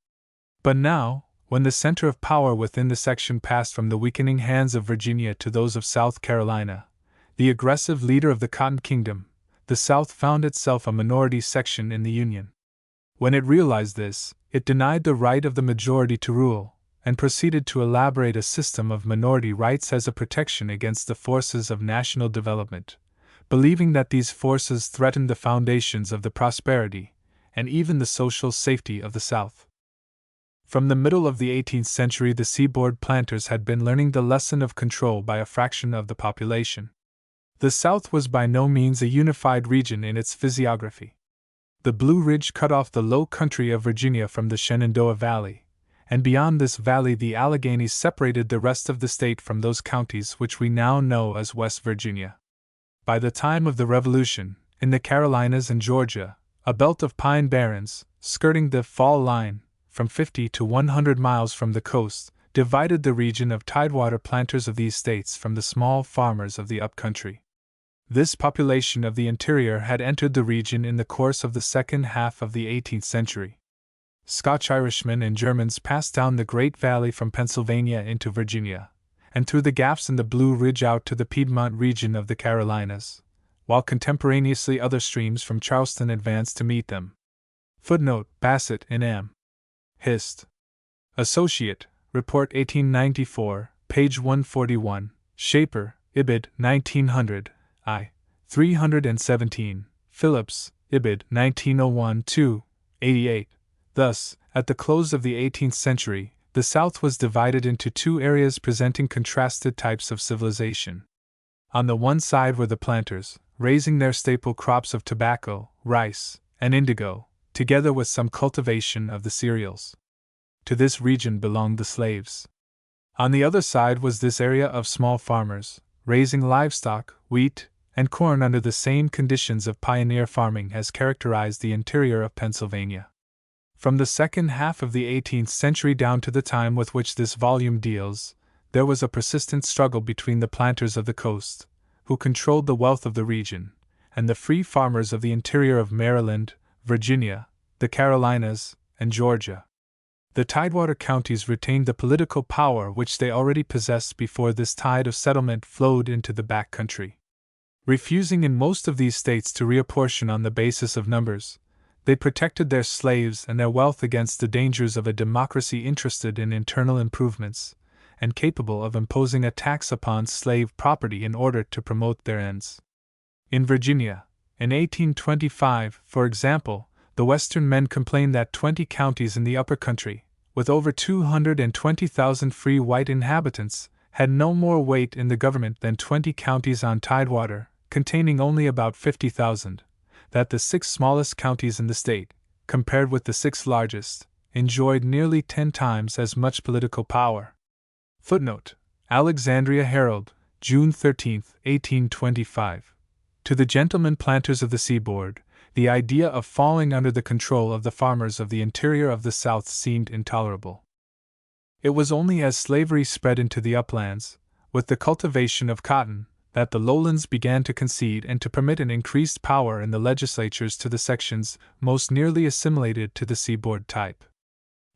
But now, when the center of power within the section passed from the weakening hands of Virginia to those of South Carolina, the aggressive leader of the Cotton Kingdom, the South found itself a minority section in the Union. When it realized this, it denied the right of the majority to rule, and proceeded to elaborate a system of minority rights as a protection against the forces of national development, believing that these forces threatened the foundations of the prosperity, and even the social safety of the South. From the middle of the 18th century, the seaboard planters had been learning the lesson of control by a fraction of the population. The South was by no means a unified region in its physiography. The Blue Ridge cut off the low country of Virginia from the Shenandoah Valley, and beyond this valley the Alleghanies separated the rest of the state from those counties which we now know as West Virginia. By the time of the Revolution, in the Carolinas and Georgia, a belt of pine barrens, skirting the fall line, from 50 to 100 miles from the coast, divided the region of tidewater planters of these states from the small farmers of the upcountry. This population of the interior had entered the region in the course of the second half of the 18th century. Scotch-Irishmen and Germans passed down the Great Valley from Pennsylvania into Virginia, and through the gaps in the Blue Ridge out to the Piedmont region of the Carolinas, while contemporaneously other streams from Charleston advanced to meet them. Footnote: Bassett in M. Hist. Associate, Report 1894, page 141, Shaper, Ibid, 1900, I. 317, Phillips, Ibid, 1901-2, 88. Thus, at the close of the 18th century, the South was divided into two areas presenting contrasted types of civilization. On the one side were the planters, raising their staple crops of tobacco, rice, and indigo, together with some cultivation of the cereals. To this region belonged the slaves. On the other side was this area of small farmers, raising livestock, wheat, and corn under the same conditions of pioneer farming as characterized the interior of Pennsylvania. From the second half of the 18th century down to the time with which this volume deals, there was a persistent struggle between the planters of the coast, who controlled the wealth of the region, and the free farmers of the interior of Maryland, Virginia, the Carolinas, and Georgia. The tidewater counties retained the political power which they already possessed before this tide of settlement flowed into the back country. Refusing in most of these states to reapportion on the basis of numbers, they protected their slaves and their wealth against the dangers of a democracy interested in internal improvements, and capable of imposing a tax upon slave property in order to promote their ends. In Virginia, in 1825, for example, the Western men complained that 20 counties in the upper country, with over 220,000 free white inhabitants, had no more weight in the government than 20 counties on Tidewater, containing only about 50,000, that the 6 smallest counties in the state, compared with the 6 largest, enjoyed nearly 10 times as much political power. Footnote: Alexandria Herald, June 13, 1825. To the gentlemen planters of the seaboard, the idea of falling under the control of the farmers of the interior of the South seemed intolerable. It was only as slavery spread into the uplands, with the cultivation of cotton, that the lowlands began to concede and to permit an increased power in the legislatures to the sections most nearly assimilated to the seaboard type.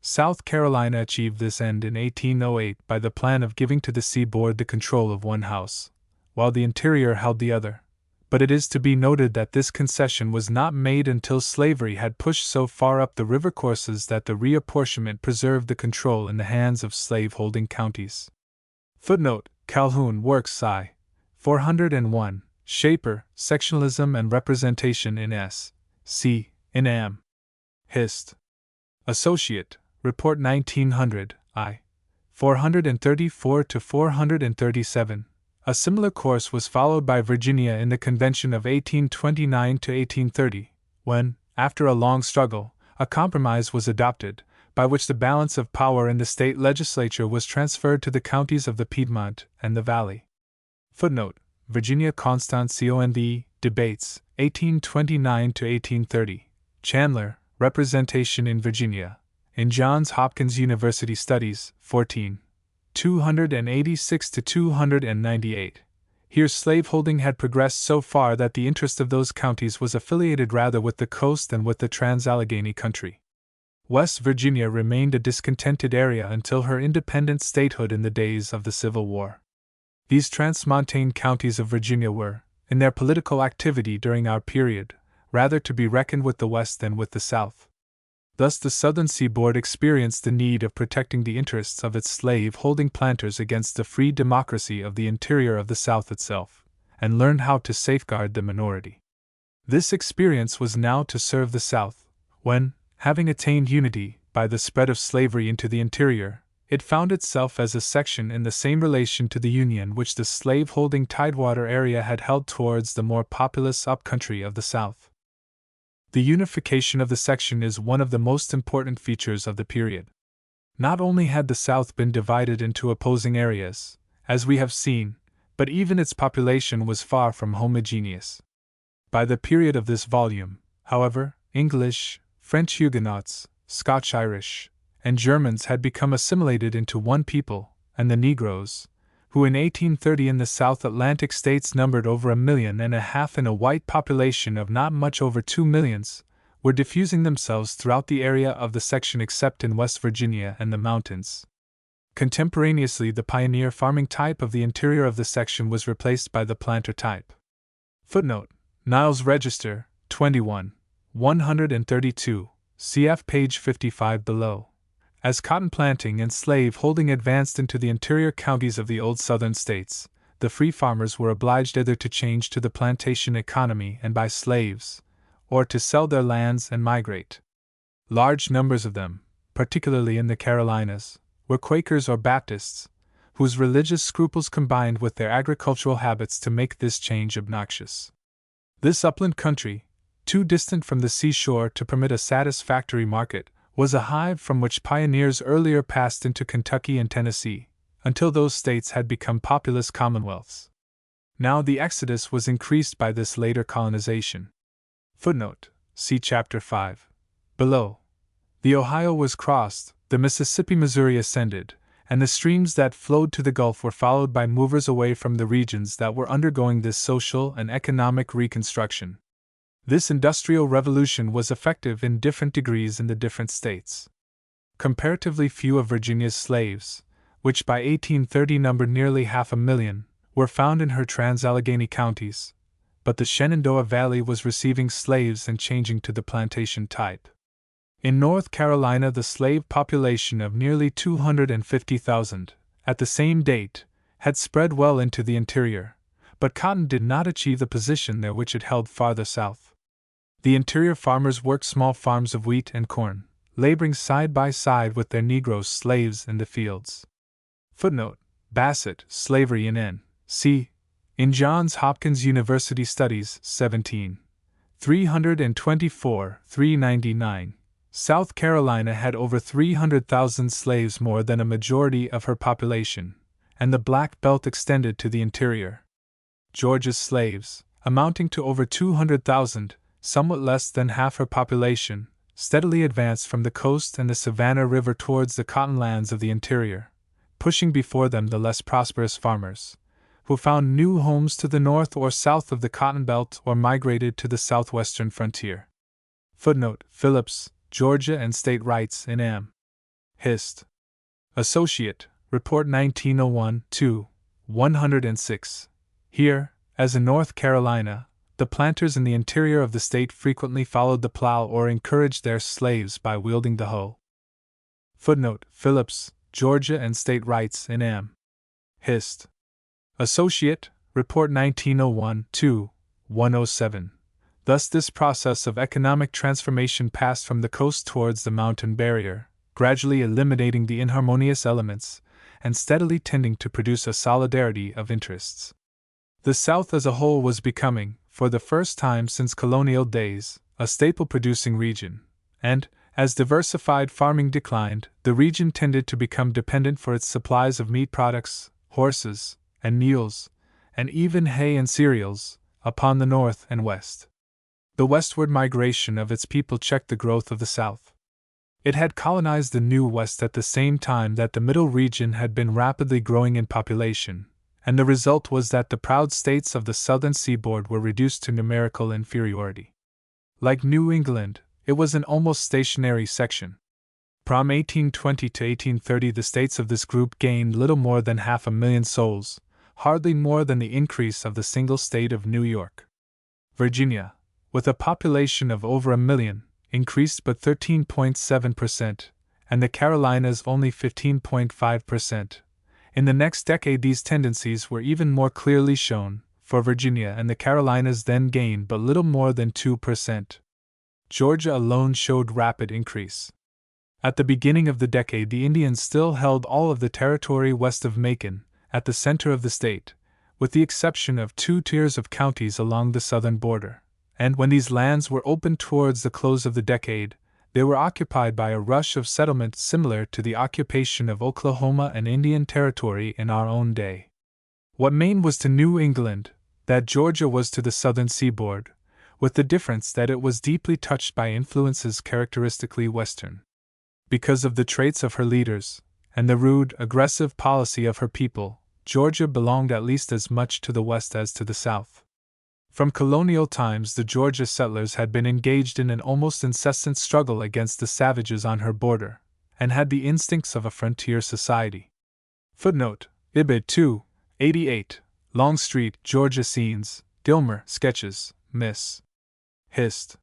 South Carolina achieved this end in 1808 by the plan of giving to the seaboard the control of one house, while the interior held the other. But it is to be noted that this concession was not made until slavery had pushed so far up the river courses that the reapportionment preserved the control in the hands of slave-holding counties. Footnote: Calhoun Works I. 401, Shaper, Sectionalism and Representation in S. C. in Am. Hist. Associate, Report 1900, I. 434 to 437. A similar course was followed by Virginia in the Convention of 1829 to 1830, when, after a long struggle, a compromise was adopted, by which the balance of power in the state legislature was transferred to the counties of the Piedmont and the Valley. Footnote: Virginia Constitution Debates, 1829 to 1830. Chandler, Representation in Virginia, in Johns Hopkins University Studies, 14. 286 to 298. Here slaveholding had progressed so far that the interest of those counties was affiliated rather with the coast than with the Trans-Allegheny country. West Virginia remained a discontented area until her independent statehood in the days of the Civil War. These transmontane counties of Virginia were, in their political activity during our period, rather to be reckoned with the West than with the South. Thus the southern seaboard experienced the need of protecting the interests of its slave-holding planters against the free democracy of the interior of the South itself, and learned how to safeguard the minority. This experience was now to serve the South, when, having attained unity by the spread of slavery into the interior, it found itself as a section in the same relation to the Union which the slave-holding Tidewater area had held towards the more populous up-country of the South. The unification of the section is one of the most important features of the period. Not only had the South been divided into opposing areas, as we have seen, but even its population was far from homogeneous. By the period of this volume, however, English, French Huguenots, Scotch-Irish, and Germans had become assimilated into one people, and the Negroes, who in 1830 in the South Atlantic states numbered over 1.5 million in a white population of not much over 2 millions, were diffusing themselves throughout the area of the section except in West Virginia and the mountains. Contemporaneously, the pioneer farming type of the interior of the section was replaced by the planter type. Footnote: Niles Register, 21, 132, cf. page 55 below. As cotton planting and slave holding advanced into the interior counties of the old southern states, the free farmers were obliged either to change to the plantation economy and buy slaves, or to sell their lands and migrate. Large numbers of them, particularly in the Carolinas, were Quakers or Baptists, whose religious scruples combined with their agricultural habits to make this change obnoxious. This upland country, too distant from the seashore to permit a satisfactory market, was a hive from which pioneers earlier passed into Kentucky and Tennessee, until those states had become populous commonwealths. Now the exodus was increased by this later colonization. Footnote: see Chapter 5. Below. The Ohio was crossed, the Mississippi-Missouri ascended, and the streams that flowed to the Gulf were followed by movers away from the regions that were undergoing this social and economic reconstruction. This industrial revolution was effective in different degrees in the different states. Comparatively few of Virginia's slaves, which by 1830 numbered nearly 500,000, were found in her Trans-Allegheny counties, but the Shenandoah Valley was receiving slaves and changing to the plantation type. In North Carolina, the slave population of nearly 250,000, at the same date, had spread well into the interior, but cotton did not achieve the position there which it held farther south. The interior farmers worked small farms of wheat and corn, laboring side by side with their Negro slaves in the fields. Footnote: Bassett, Slavery in N.C. in Johns Hopkins University Studies, 17. 324-399. South Carolina had over 300,000 slaves, more than a majority of her population, and the Black Belt extended to the interior. Georgia's slaves, amounting to over 200,000, somewhat less than half her population, steadily advanced from the coast and the Savannah River towards the cotton lands of the interior, pushing before them the less prosperous farmers, who found new homes to the north or south of the cotton belt or migrated to the southwestern frontier. Footnote: Phillips, Georgia and State Rights in Am. Hist. Associate, Report 1901-2, 106. Here, as in North Carolina, the planters in the interior of the state frequently followed the plow or encouraged their slaves by wielding the hoe. Footnote: Phillips, Georgia and State Rights in M. Hist. Associate, Report 1901-2, 107. Thus, this process of economic transformation passed from the coast towards the mountain barrier, gradually eliminating the inharmonious elements, and steadily tending to produce a solidarity of interests. The South as a whole was becoming, for the first time since colonial days, a staple-producing region, and, as diversified farming declined, the region tended to become dependent for its supplies of meat products, horses, and mules, and even hay and cereals, upon the North and West. The westward migration of its people checked the growth of the South. It had colonized the New West at the same time that the Middle region had been rapidly growing in population, and the result was that the proud states of the southern seaboard were reduced to numerical inferiority. Like New England, it was an almost stationary section. From 1820 to 1830, the states of this group gained little more than 500,000 souls, hardly more than the increase of the single state of New York. Virginia, with a population of over 1 million, increased but 13.7%, and the Carolinas only 15.5%. In the next decade, these tendencies were even more clearly shown, for Virginia and the Carolinas then gained but little more than 2%. Georgia alone showed rapid increase. At the beginning of the decade, the Indians still held all of the territory west of Macon, at the center of the state, with the exception of 2 tiers of counties along the southern border. And when these lands were opened towards the close of the decade, they were occupied by a rush of settlement similar to the occupation of Oklahoma and Indian Territory in our own day. What Maine was to New England, that Georgia was to the southern seaboard, with the difference that it was deeply touched by influences characteristically Western. Because of the traits of her leaders, and the rude, aggressive policy of her people, Georgia belonged at least as much to the West as to the South. From colonial times, the Georgia settlers had been engaged in an almost incessant struggle against the savages on her border, and had the instincts of a frontier society. Footnote: Ibid 2, 88, Longstreet, Georgia Scenes, Gilmer, Sketches, Miss. Hist.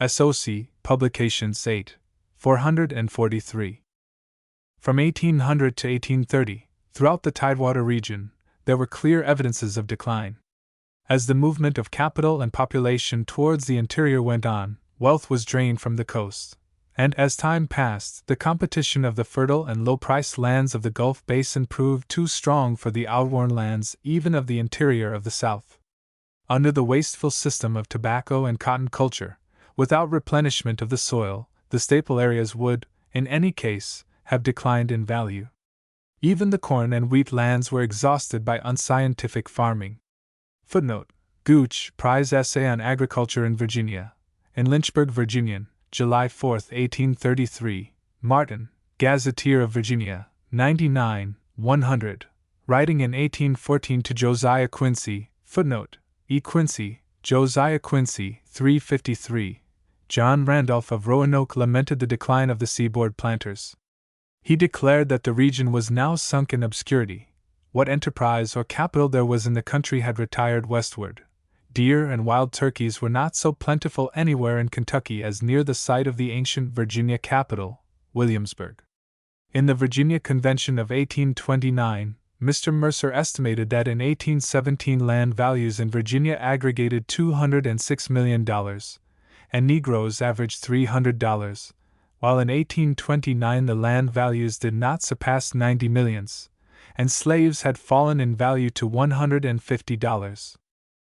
SOC, Publications 8, 443. From 1800 to 1830, throughout the Tidewater region, there were clear evidences of decline. As the movement of capital and population towards the interior went on, wealth was drained from the coast, and as time passed, the competition of the fertile and low-priced lands of the Gulf Basin proved too strong for the outworn lands even of the interior of the South. Under the wasteful system of tobacco and cotton culture, without replenishment of the soil, the staple areas would, in any case, have declined in value. Even the corn and wheat lands were exhausted by unscientific farming. Footnote: Gooch, Prize Essay on Agriculture in Virginia, in Lynchburg, Virginian, July 4, 1833, Martin, Gazetteer of Virginia, 99, 100, writing in 1814 to Josiah Quincy, footnote: E. Quincy, Josiah Quincy, 353. John Randolph of Roanoke lamented the decline of the seaboard planters. He declared that the region was now sunk in obscurity. What enterprise or capital there was in the country had retired westward. Deer and wild turkeys were not so plentiful anywhere in Kentucky as near the site of the ancient Virginia capital, Williamsburg. In the Virginia Convention of 1829, Mr. Mercer estimated that in 1817 land values in Virginia aggregated $206 million, and Negroes averaged $300, while in 1829 the land values did not surpass 90 millions, and slaves had fallen in value to $150.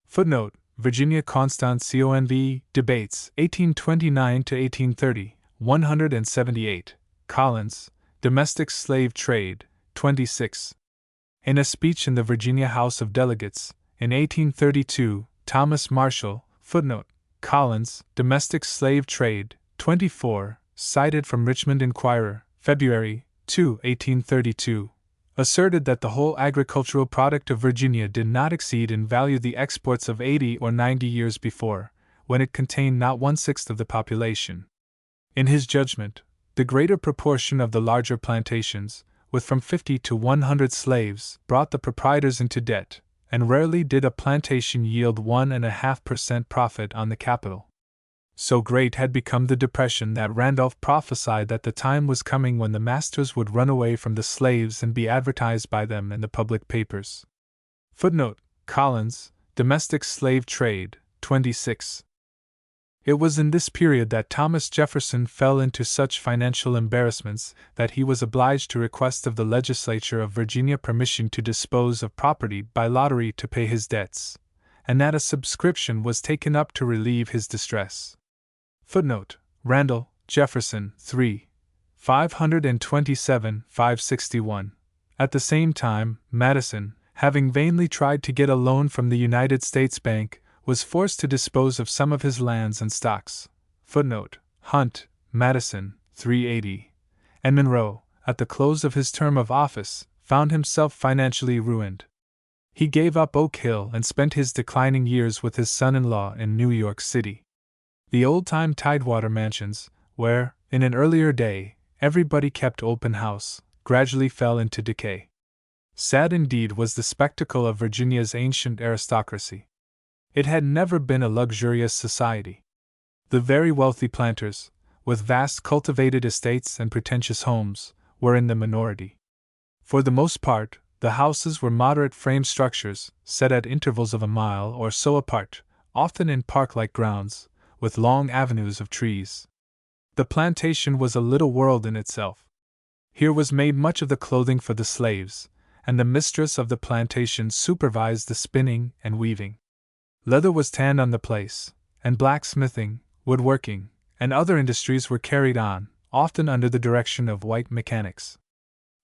Footnote: Virginia Constant Conv. Debates, 1829 to 1830, 178. Collins, Domestic Slave Trade, 26. In a speech in the Virginia House of Delegates, in 1832, Thomas Marshall, footnote: Collins, Domestic Slave Trade, 24, cited from Richmond Enquirer, February 2, 1832, asserted that the whole agricultural product of Virginia did not exceed in value the exports of 80 or 90 years before, when it contained not 1/6 of the population. In his judgment, The greater proportion of the larger plantations, with from 50 to 100 slaves, brought the proprietors into debt, and rarely did a plantation yield 1.5% profit on the capital. So great had become the depression that Randolph prophesied that the time was coming when the masters would run away from the slaves and be advertised by them in the public papers. Footnote: Collins, Domestic Slave Trade, 26. It was in this period that Thomas Jefferson fell into such financial embarrassments that he was obliged to request of the legislature of Virginia permission to dispose of property by lottery to pay his debts, and that a subscription was taken up to relieve his distress. Footnote: Randall, Jefferson, 3. 527-561. At the same time, Madison, having vainly tried to get a loan from the United States Bank, was forced to dispose of some of his lands and stocks. Footnote: Hunt, Madison, 380. And Monroe, at the close of his term of office, found himself financially ruined. He gave up Oak Hill and spent his declining years with his son-in-law in New York City. The old-time Tidewater mansions, where, in an earlier day, everybody kept open house, gradually fell into decay. Sad indeed was the spectacle of Virginia's ancient aristocracy. It had never been a luxurious society. The very wealthy planters, with vast cultivated estates and pretentious homes, were in the minority. For the most part, the houses were moderate frame structures, set at intervals of a mile or so apart, often in park-like grounds, with long avenues of trees. The plantation was a little world in itself. Here was made much of the clothing for the slaves, and the mistress of the plantation supervised the spinning and weaving. Leather was tanned on the place, and blacksmithing, woodworking, and other industries were carried on, often under the direction of white mechanics.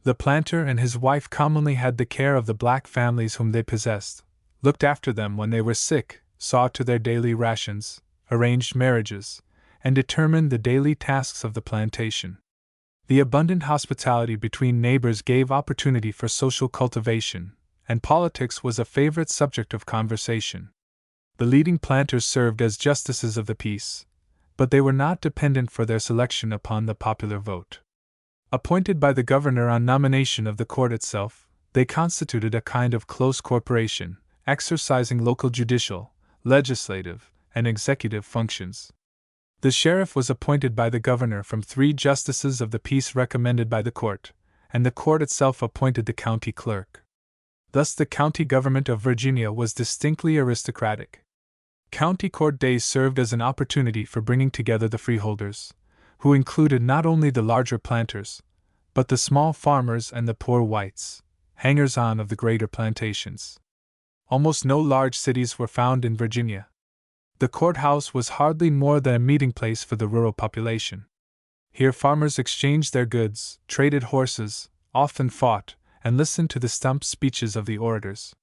The planter and his wife commonly had the care of the black families whom they possessed, looked after them when they were sick, saw to their daily rations, arranged marriages, and determined the daily tasks of the plantation. The abundant hospitality between neighbors gave opportunity for social cultivation, and politics was a favorite subject of conversation. The leading planters served as justices of the peace, but they were not dependent for their selection upon the popular vote. Appointed by the governor on nomination of the court itself, they constituted a kind of close corporation, exercising local judicial, legislative, and executive functions. The sheriff was appointed by the governor from 3 justices of the peace recommended by the court, and the court itself appointed the county clerk. Thus the county government of Virginia was distinctly aristocratic. County court days served as an opportunity for bringing together the freeholders, who included not only the larger planters, but the small farmers and the poor whites, hangers-on of the greater plantations. Almost no large cities were found in Virginia. The courthouse was hardly more than a meeting place for the rural population. Here farmers exchanged their goods, traded horses, often fought, and listened to the stump speeches of the orators.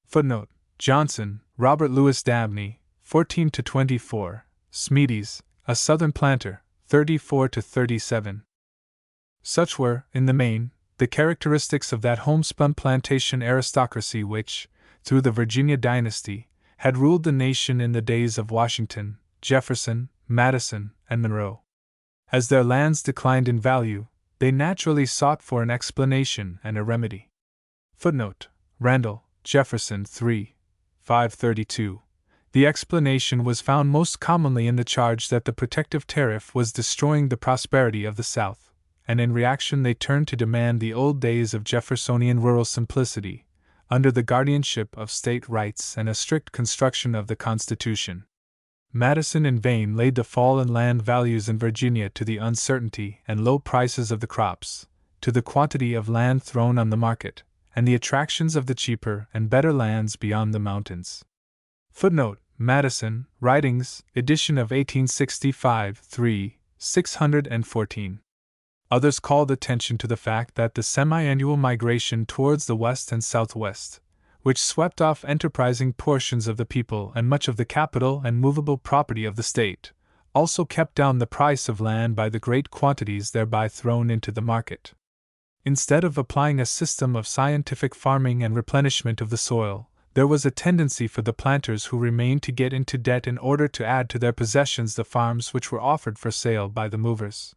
Footnote: Johnson, Robert Louis Dabney, 14-24, Smeady's, A Southern Planter, 34-37. Such were, in the main, the characteristics of that homespun plantation aristocracy which, through the Virginia dynasty, had ruled the nation in the days of Washington, Jefferson, Madison, and Monroe. As their lands declined in value, they naturally sought for an explanation and a remedy. Footnote: Randall, Jefferson 3, 532. The explanation was found most commonly in the charge that the protective tariff was destroying the prosperity of the South, and in reaction they turned to demand the old days of Jeffersonian rural simplicity, under the guardianship of state rights and a strict construction of the Constitution. Madison in vain laid the fall in land values in Virginia to the uncertainty and low prices of the crops, to the quantity of land thrown on the market, and the attractions of the cheaper and better lands beyond the mountains. Footnote: Madison, Writings, edition of 1865, 3, 614. Others called attention to the fact that the semi-annual migration towards the west and southwest, which swept off enterprising portions of the people and much of the capital and movable property of the state, also kept down the price of land by the great quantities thereby thrown into the market. Instead of applying a system of scientific farming and replenishment of the soil, there was a tendency for the planters who remained to get into debt in order to add to their possessions the farms which were offered for sale by the movers.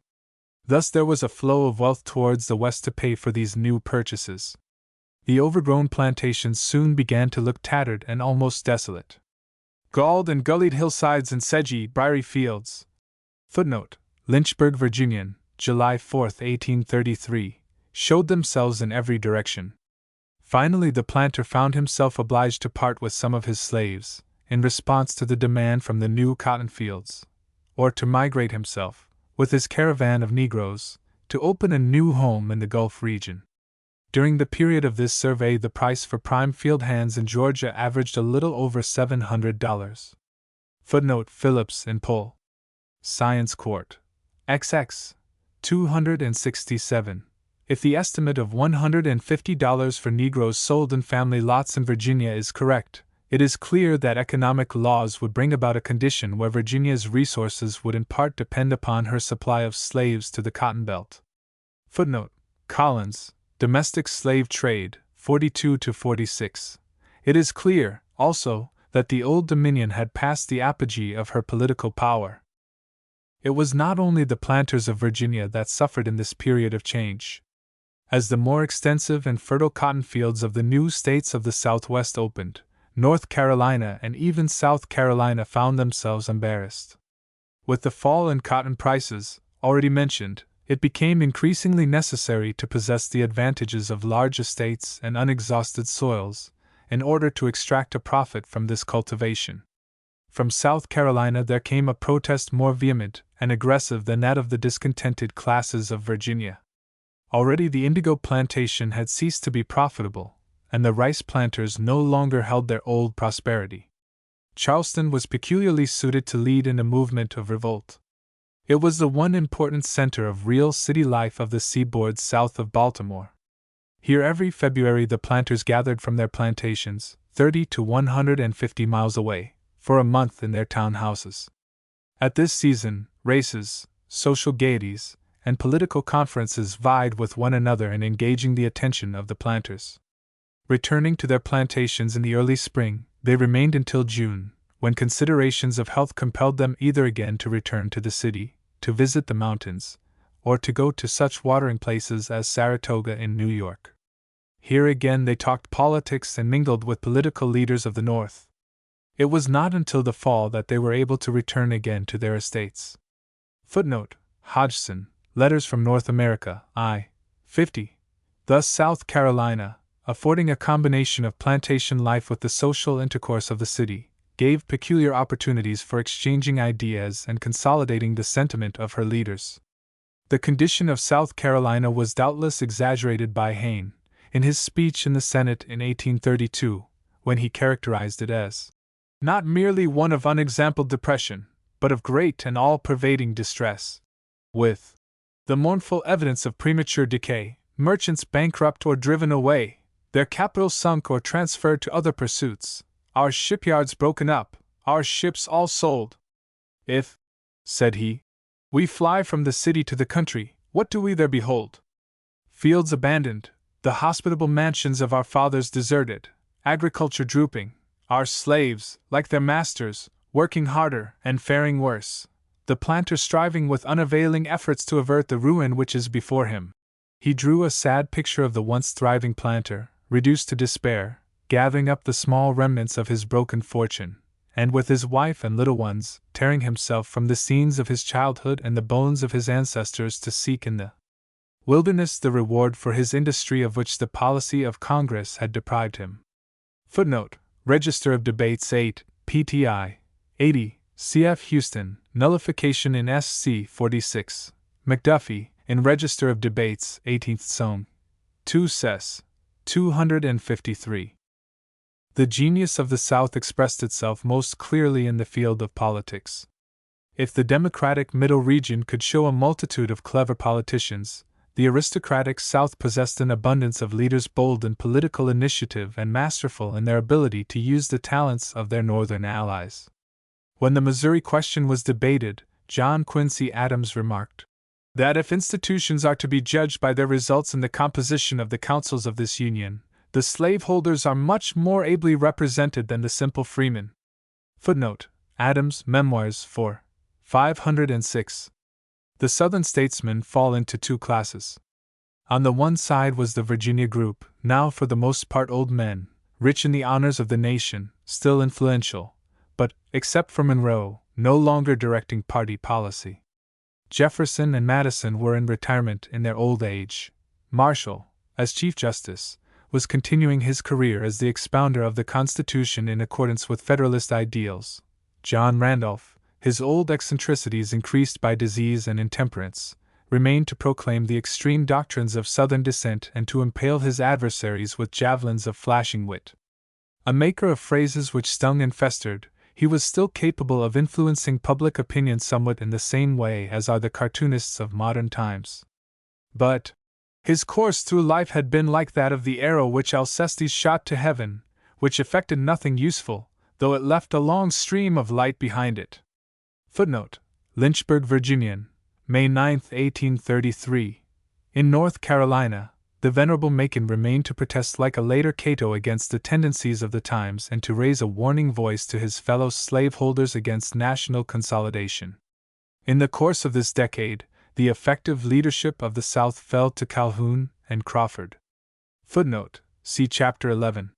Thus there was a flow of wealth towards the west to pay for these new purchases. The overgrown plantations soon began to look tattered and almost desolate. Galled and gullied hillsides and sedgy, briery fields. Footnote: Lynchburg, Virginian, July 4, 1833, showed themselves in every direction. Finally, the planter found himself obliged to part with some of his slaves, in response to the demand from the new cotton fields, or to migrate himself, with his caravan of Negroes, to open a new home in the Gulf region. During the period of this survey, the price for prime field hands in Georgia averaged a little over $700. Footnote: Phillips and Pohl. Science Court. XX. 267. If the estimate of $150 for Negroes sold in family lots in Virginia is correct, it is clear that economic laws would bring about a condition where Virginia's resources would in part depend upon her supply of slaves to the Cotton Belt. Footnote: Collins, Domestic Slave Trade, 42-46. It is clear, also, that the Old Dominion had passed the apogee of her political power. It was not only the planters of Virginia that suffered in this period of change. As the more extensive and fertile cotton fields of the new states of the Southwest opened, North Carolina and even South Carolina found themselves embarrassed. With the fall in cotton prices, already mentioned, it became increasingly necessary to possess the advantages of large estates and unexhausted soils, in order to extract a profit from this cultivation. From South Carolina there came a protest more vehement and aggressive than that of the discontented classes of Virginia. Already the indigo plantation had ceased to be profitable, and the rice planters no longer held their old prosperity. Charleston was peculiarly suited to lead in a movement of revolt. It was the one important center of real city life of the seaboard south of Baltimore. Here every February the planters gathered from their plantations, 30 to 150 miles away, for a month in their town houses. At this season, races, social gaieties, and political conferences vied with one another in engaging the attention of the planters. Returning to their plantations in the early spring, they remained until June, when considerations of health compelled them either again to return to the city, to visit the mountains, or to go to such watering places as Saratoga in New York. Here again they talked politics and mingled with political leaders of the North. It was not until the fall that they were able to return again to their estates. Footnote: Hodgson, Letters from North America, I. 50. Thus South Carolina, affording a combination of plantation life with the social intercourse of the city, gave peculiar opportunities for exchanging ideas and consolidating the sentiment of her leaders. The condition of South Carolina was doubtless exaggerated by Hayne, in his speech in the Senate in 1832, when he characterized it as not merely one of unexampled depression, but of great and all-pervading distress. With the mournful evidence of premature decay, merchants bankrupt or driven away, their capital sunk or transferred to other pursuits, our shipyards broken up, our ships all sold. If, said he, we fly from the city to the country, what do we there behold? Fields abandoned, the hospitable mansions of our fathers deserted, agriculture drooping, our slaves, like their masters, working harder and faring worse, the planter striving with unavailing efforts to avert the ruin which is before him. He drew a sad picture of the once thriving planter, reduced to despair, gathering up the small remnants of his broken fortune, and with his wife and little ones, tearing himself from the scenes of his childhood and the bones of his ancestors to seek in the wilderness the reward for his industry of which the policy of Congress had deprived him. Footnote: Register of Debates 8, PTI 80, cf. Houston, nullification in SC 46, McDuffie, in Register of Debates 18th Song, 2 Sess. 253. The genius of the South expressed itself most clearly in the field of politics. If the democratic Middle region could show a multitude of clever politicians, the aristocratic South possessed an abundance of leaders bold in political initiative and masterful in their ability to use the talents of their northern allies. When the Missouri question was debated, John Quincy Adams remarked that if institutions are to be judged by their results in the composition of the councils of this Union, the slaveholders are much more ably represented than the simple freemen. Footnote: Adams' Memoirs 4, 506. The Southern statesmen fall into two classes. On the one side was the Virginia group, now for the most part old men, rich in the honors of the nation, still influential, but, except for Monroe, no longer directing party policy. Jefferson and Madison were in retirement in their old age. Marshall, as Chief Justice, was continuing his career as the expounder of the Constitution in accordance with Federalist ideals. John Randolph, his old eccentricities increased by disease and intemperance, remained to proclaim the extreme doctrines of Southern dissent and to impale his adversaries with javelins of flashing wit. A maker of phrases which stung and festered, he was still capable of influencing public opinion somewhat in the same way as are the cartoonists of modern times. But his course through life had been like that of the arrow which Alcestis shot to heaven, which effected nothing useful, though it left a long stream of light behind it. Footnote: Lynchburg, Virginian, May 9, 1833. In North Carolina, the Venerable Macon remained to protest like a later Cato against the tendencies of the times and to raise a warning voice to his fellow slaveholders against national consolidation. In the course of this decade, the effective leadership of the South fell to Calhoun and Crawford. Footnote: see Chapter 11.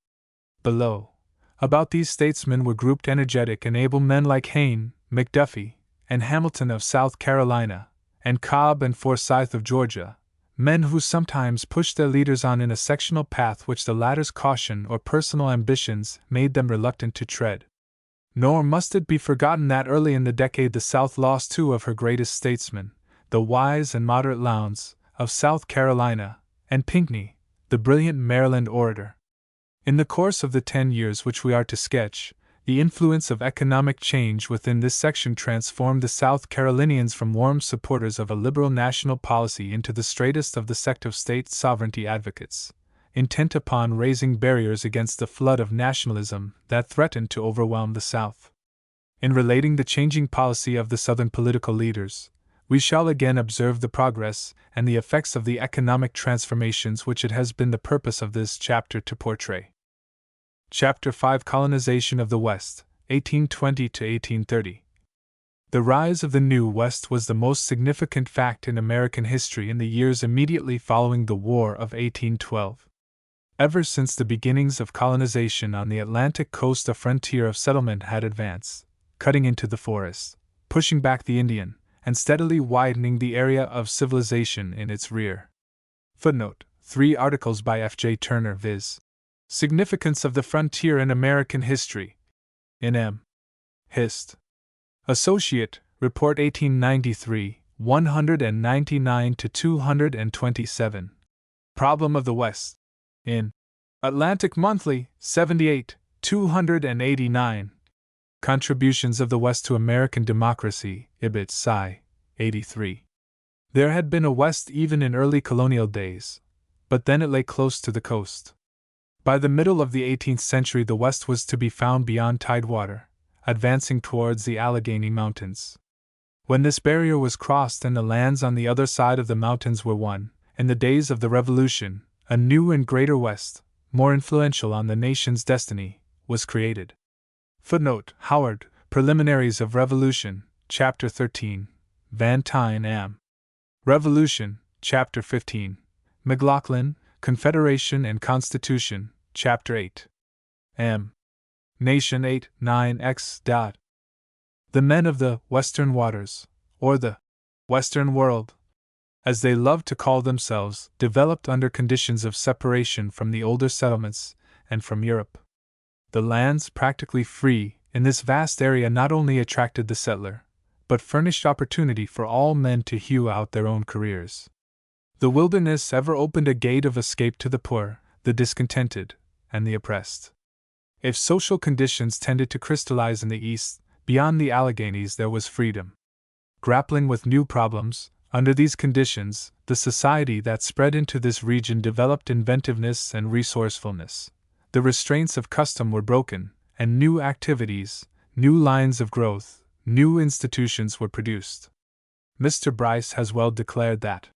Below. About these statesmen were grouped energetic and able men like Hayne, McDuffie, and Hamilton of South Carolina, and Cobb and Forsyth of Georgia, men who sometimes pushed their leaders on in a sectional path which the latter's caution or personal ambitions made them reluctant to tread. Nor must it be forgotten that early in the decade the South lost two of her greatest statesmen, the wise and moderate Lowndes, of South Carolina, and Pinckney, the brilliant Maryland orator. In the course of the 10 years which we are to sketch, the influence of economic change within this section transformed the South Carolinians from warm supporters of a liberal national policy into the straightest of the sect of state sovereignty advocates, intent upon raising barriers against the flood of nationalism that threatened to overwhelm the South. In relating the changing policy of the Southern political leaders, we shall again observe the progress and the effects of the economic transformations which it has been the purpose of this chapter to portray. Chapter 5: Colonization of the West, 1820 to 1830. The rise of the New West was the most significant fact in American history in the years immediately following the War of 1812. Ever since the beginnings of colonization on the Atlantic coast, a frontier of settlement had advanced, cutting into the forest, pushing back the Indian, and steadily widening the area of civilization in its rear. Footnote: 3 articles by F.J. Turner, viz. Significance of the Frontier in American History. In M. Hist. Associate, Report 1893, 199 to 227. Problem of the West. In Atlantic Monthly, 78, 289. Contributions of the West to American Democracy, Ibid. Sci. 83. There had been a West even in early colonial days, but then it lay close to the coast. By the middle of the 18th century, the West was to be found beyond tidewater, advancing towards the Allegheny Mountains. When this barrier was crossed and the lands on the other side of the mountains were won, in the days of the Revolution, a new and greater West, more influential on the nation's destiny, was created. Footnote: Howard, Preliminaries of Revolution, Chapter 13, Van Tyne M. Revolution, Chapter 15, McLaughlin, Confederation and Constitution, Chapter 8. M. Nation 8, 9x. The men of the Western Waters, or the Western World, as they loved to call themselves, developed under conditions of separation from the older settlements and from Europe. The lands, practically free, in this vast area not only attracted the settler, but furnished opportunity for all men to hew out their own careers. The wilderness ever opened a gate of escape to the poor, the discontented, and the oppressed. If social conditions tended to crystallize in the East, beyond the Alleghenies there was freedom. Grappling with new problems, under these conditions, the society that spread into this region developed inventiveness and resourcefulness. The restraints of custom were broken, and new activities, new lines of growth, new institutions were produced. Mr. Bryce has well declared that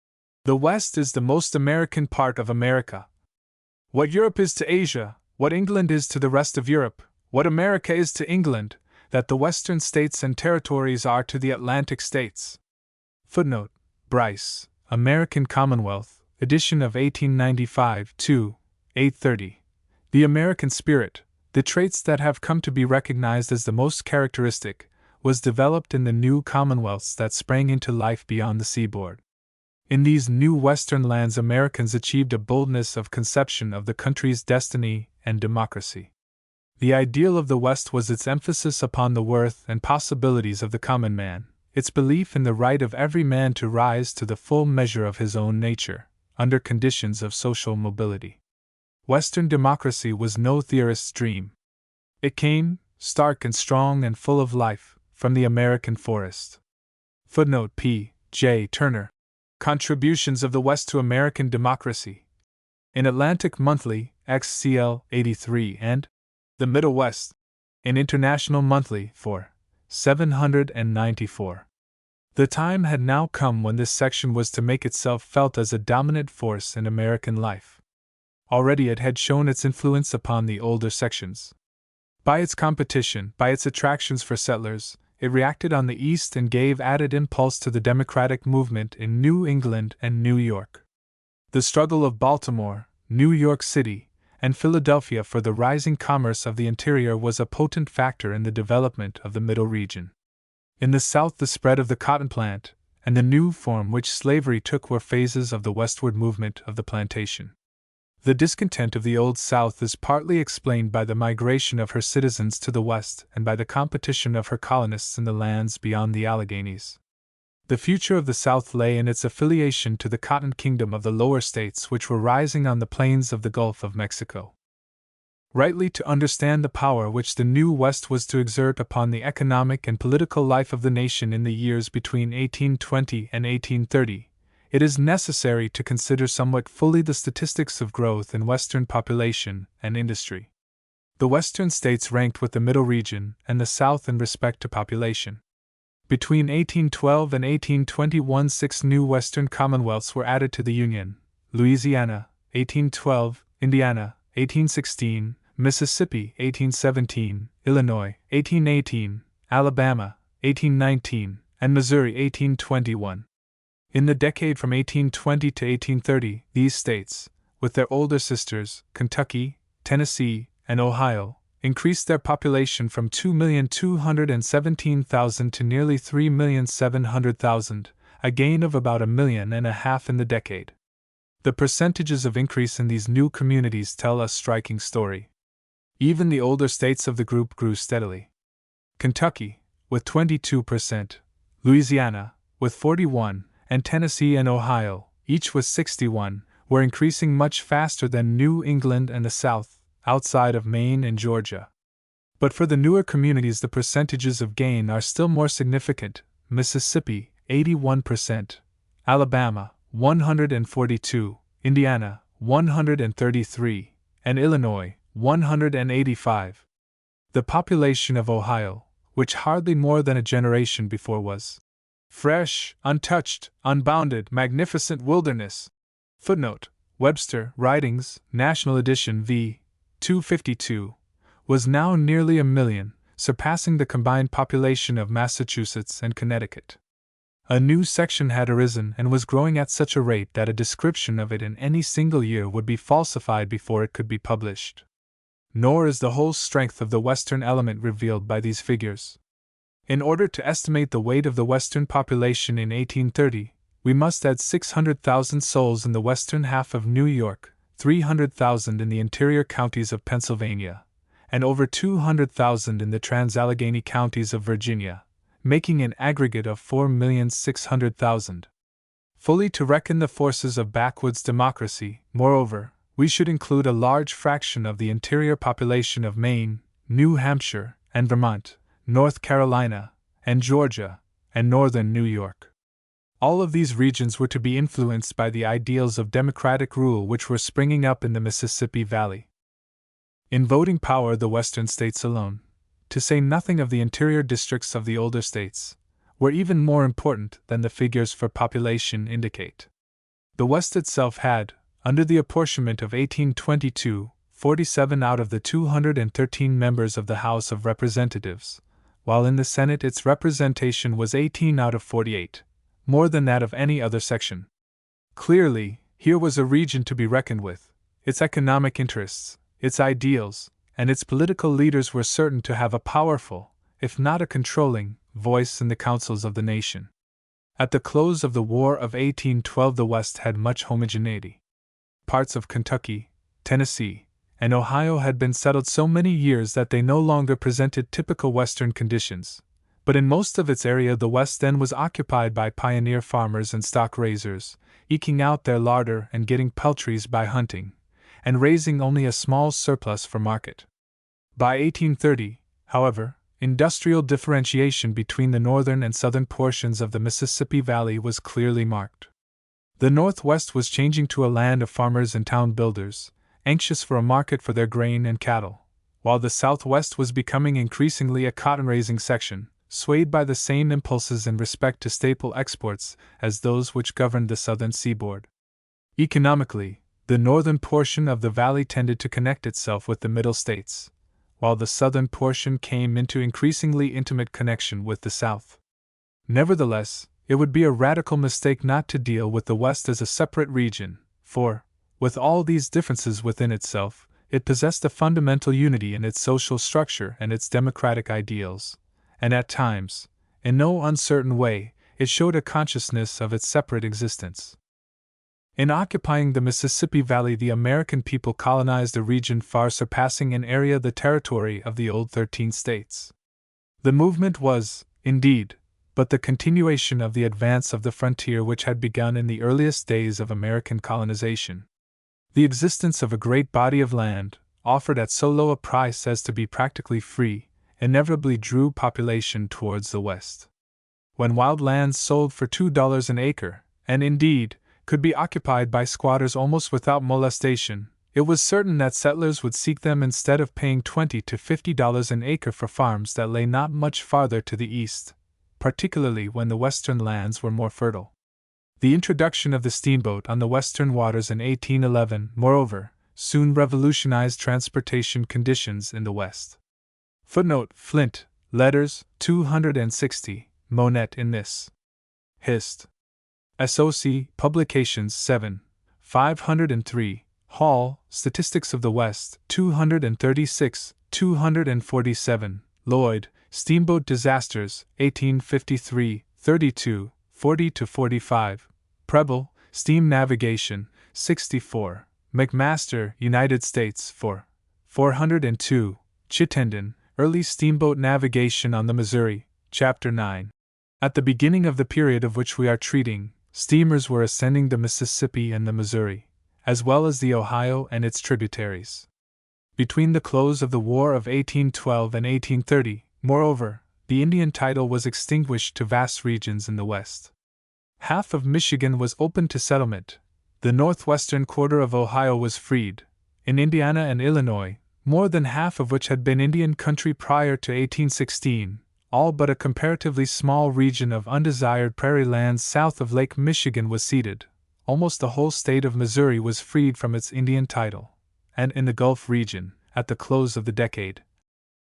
the West is the most American part of America. What Europe is to Asia, what England is to the rest of Europe, what America is to England, that the Western states and territories are to the Atlantic states. Footnote: Bryce, American Commonwealth, edition of 1895, 2, 830. The American spirit, the traits that have come to be recognized as the most characteristic, was developed in the new commonwealths that sprang into life beyond the seaboard. In these new Western lands, Americans achieved a boldness of conception of the country's destiny and democracy. The ideal of the West was its emphasis upon the worth and possibilities of the common man, its belief in the right of every man to rise to the full measure of his own nature, under conditions of social mobility. Western democracy was no theorist's dream. It came, stark and strong and full of life, from the American forest. Footnote: P. J. Turner. Contributions of the West to American Democracy. In Atlantic Monthly, XCL 83 and The Middle West, in International Monthly for 794. The time had now come when this section was to make itself felt as a dominant force in American life. Already it had shown its influence upon the older sections. By its competition, by its attractions for settlers, it reacted on the East and gave added impulse to the democratic movement in New England and New York. The struggle of Baltimore, New York City, and Philadelphia for the rising commerce of the interior was a potent factor in the development of the Middle region. In the South, the spread of the cotton plant and the new form which slavery took were phases of the westward movement of the plantation. The discontent of the Old South is partly explained by the migration of her citizens to the West and by the competition of her colonists in the lands beyond the Alleghanies. The future of the South lay in its affiliation to the cotton kingdom of the lower states which were rising on the plains of the Gulf of Mexico. Rightly to understand the power which the new West was to exert upon the economic and political life of the nation in the years between 1820 and 1830, it is necessary to consider somewhat fully the statistics of growth in Western population and industry. The Western states ranked with the Middle region and the South in respect to population. Between 1812 and 1821, 6 new Western commonwealths were added to the Union: Louisiana, 1812, Indiana, 1816, Mississippi, 1817, Illinois, 1818, Alabama, 1819, and Missouri, 1821. In the decade from 1820 to 1830, these states, with their older sisters, Kentucky, Tennessee, and Ohio, increased their population from 2,217,000 to nearly 3,700,000, a gain of about 1.5 million in the decade. The percentages of increase in these new communities tell a striking story. Even the older states of the group grew steadily. Kentucky, with 22%, Louisiana, with 41%, and Tennessee and Ohio, each with 61%, were increasing much faster than New England and the South, outside of Maine and Georgia. But for the newer communities, the percentages of gain are still more significant: Mississippi, 81%, Alabama, 142%, Indiana, 133%, and Illinois, 185%. The population of Ohio, which hardly more than a generation before was fresh, untouched, unbounded, magnificent wilderness. Footnote: Webster, Writings, National Edition v. 252, was now nearly 1 million, surpassing the combined population of Massachusetts and Connecticut. A new section had arisen and was growing at such a rate that a description of it in any single year would be falsified before it could be published. Nor is the whole strength of the Western element revealed by these figures. In order to estimate the weight of the Western population in 1830, we must add 600,000 souls in the western half of New York, 300,000 in the interior counties of Pennsylvania, and over 200,000 in the trans-Allegheny counties of Virginia, making an aggregate of 4,600,000. Fully to reckon the forces of backwoods democracy, moreover, we should include a large fraction of the interior population of Maine, New Hampshire, and Vermont, North Carolina, and Georgia, and northern New York. All of these regions were to be influenced by the ideals of democratic rule which were springing up in the Mississippi Valley. In voting power, the western states alone, to say nothing of the interior districts of the older states, were even more important than the figures for population indicate. The West itself had, under the apportionment of 1822, 47 out of the 213 members of the House of Representatives, while in the Senate its representation was 18 out of 48, more than that of any other section. Clearly, here was a region to be reckoned with. Its economic interests, its ideals, and its political leaders were certain to have a powerful, if not a controlling, voice in the councils of the nation. At the close of the War of 1812, the West had much homogeneity. Parts of Kentucky, Tennessee, and Ohio had been settled so many years that they no longer presented typical Western conditions, but in most of its area the West then was occupied by pioneer farmers and stock raisers, eking out their larder and getting peltries by hunting, and raising only a small surplus for market. By 1830, however, industrial differentiation between the northern and southern portions of the Mississippi Valley was clearly marked. The Northwest was changing to a land of farmers and town builders, anxious for a market for their grain and cattle, while the Southwest was becoming increasingly a cotton-raising section, swayed by the same impulses in respect to staple exports as those which governed the southern seaboard. Economically, the northern portion of the valley tended to connect itself with the Middle States, while the southern portion came into increasingly intimate connection with the South. Nevertheless, it would be a radical mistake not to deal with the West as a separate region, for, with all these differences within itself, it possessed a fundamental unity in its social structure and its democratic ideals, and at times, in no uncertain way, it showed a consciousness of its separate existence. In occupying the Mississippi Valley, the American people colonized a region far surpassing in area the territory of the old 13 states. The movement was, indeed, but the continuation of the advance of the frontier which had begun in the earliest days of American colonization. The existence of a great body of land, offered at so low a price as to be practically free, inevitably drew population towards the West. When wild lands sold for $2 an acre, and indeed, could be occupied by squatters almost without molestation, it was certain that settlers would seek them instead of paying $20 to $50 an acre for farms that lay not much farther to the east, particularly when the western lands were more fertile. The introduction of the steamboat on the western waters in 1811, moreover, soon revolutionized transportation conditions in the West. Footnote: Flint, Letters, 260, Monet in this. Hist. SOC, Publications 7, 503, Hall, Statistics of the West, 236, 247, Lloyd, Steamboat Disasters, 1853, 32, 40-45, Preble, Steam Navigation, 64, McMaster, United States 4, 402, Chittenden, Early Steamboat Navigation on the Missouri, Chapter 9. At the beginning of the period of which we are treating, steamers were ascending the Mississippi and the Missouri, as well as the Ohio and its tributaries. Between the close of the War of 1812 and 1830, moreover, the Indian title was extinguished to vast regions in the West. Half of Michigan was open to settlement, the northwestern quarter of Ohio was freed, in Indiana and Illinois, more than half of which had been Indian country prior to 1816, all but a comparatively small region of undesired prairie lands south of Lake Michigan was ceded. Almost the whole state of Missouri was freed from its Indian title, and in the Gulf region, at the close of the decade,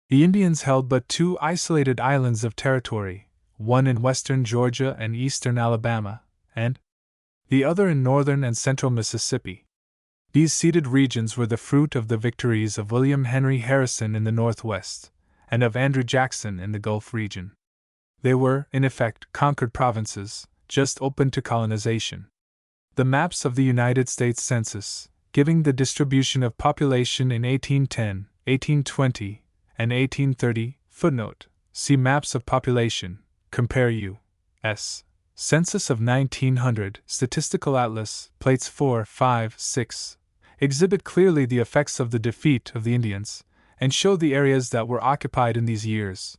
the Indians held but 2 isolated islands of territory, one in western Georgia and eastern Alabama, and the other in northern and central Mississippi. These ceded regions were the fruit of the victories of William Henry Harrison in the Northwest, and of Andrew Jackson in the Gulf region. They were, in effect, conquered provinces, just open to colonization. The maps of the United States Census, giving the distribution of population in 1810, 1820, and 1830, footnote, see Maps of Population, compare U.S. Census of 1900, Statistical Atlas, Plates 4, 5, 6, exhibit clearly the effects of the defeat of the Indians, and show the areas that were occupied in these years.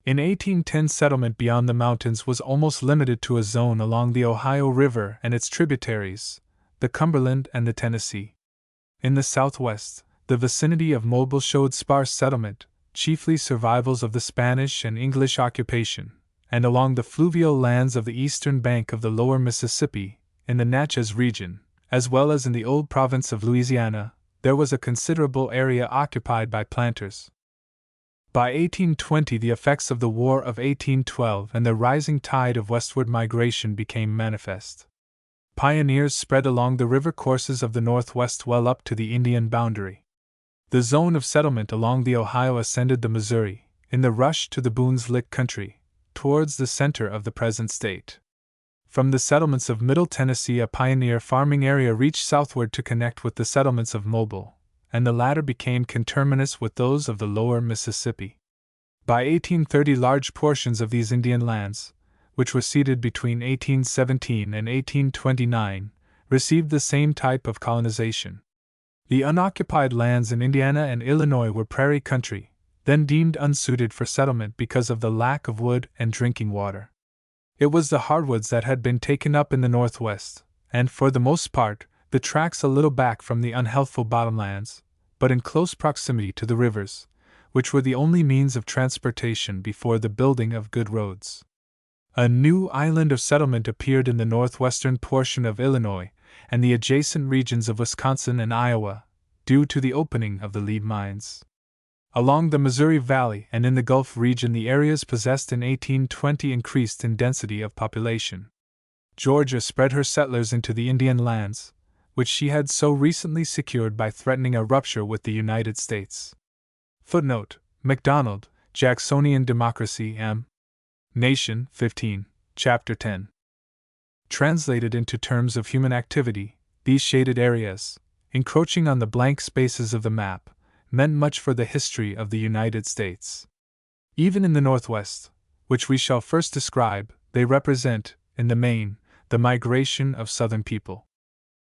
In 1810, settlement beyond the mountains was almost limited to a zone along the Ohio River and its tributaries, the Cumberland and the Tennessee. In the southwest, the vicinity of Mobile showed sparse settlement, chiefly survivals of the Spanish and English occupation, and along the fluvial lands of the eastern bank of the lower Mississippi, in the Natchez region, as well as in the old province of Louisiana, there was a considerable area occupied by planters. By 1820, the effects of the War of 1812 and the rising tide of westward migration became manifest. Pioneers spread along the river courses of the Northwest well up to the Indian boundary. The zone of settlement along the Ohio ascended the Missouri, in the rush to the Boone's Lick country, towards the center of the present state. From the settlements of Middle Tennessee, a pioneer farming area reached southward to connect with the settlements of Mobile, and the latter became conterminous with those of the lower Mississippi. By 1830, large portions of these Indian lands, which were ceded between 1817 and 1829, received the same type of colonization. The unoccupied lands in Indiana and Illinois were prairie country, then deemed unsuited for settlement because of the lack of wood and drinking water. It was the hardwoods that had been taken up in the Northwest, and for the most part, the tracts a little back from the unhealthful bottomlands, but in close proximity to the rivers, which were the only means of transportation before the building of good roads. A new island of settlement appeared in the northwestern portion of Illinois and the adjacent regions of Wisconsin and Iowa, due to the opening of the lead mines. Along the Missouri Valley and in the Gulf region, the areas possessed in 1820 increased in density of population. Georgia spread her settlers into the Indian lands, which she had so recently secured by threatening a rupture with the United States. Footnote: MacDonald, Jacksonian Democracy, M. Nation, 15, Chapter 10. Translated into terms of human activity, these shaded areas, encroaching on the blank spaces of the map, meant much for the history of the United States. Even in the Northwest, which we shall first describe, they represent, in the main, the migration of Southern people.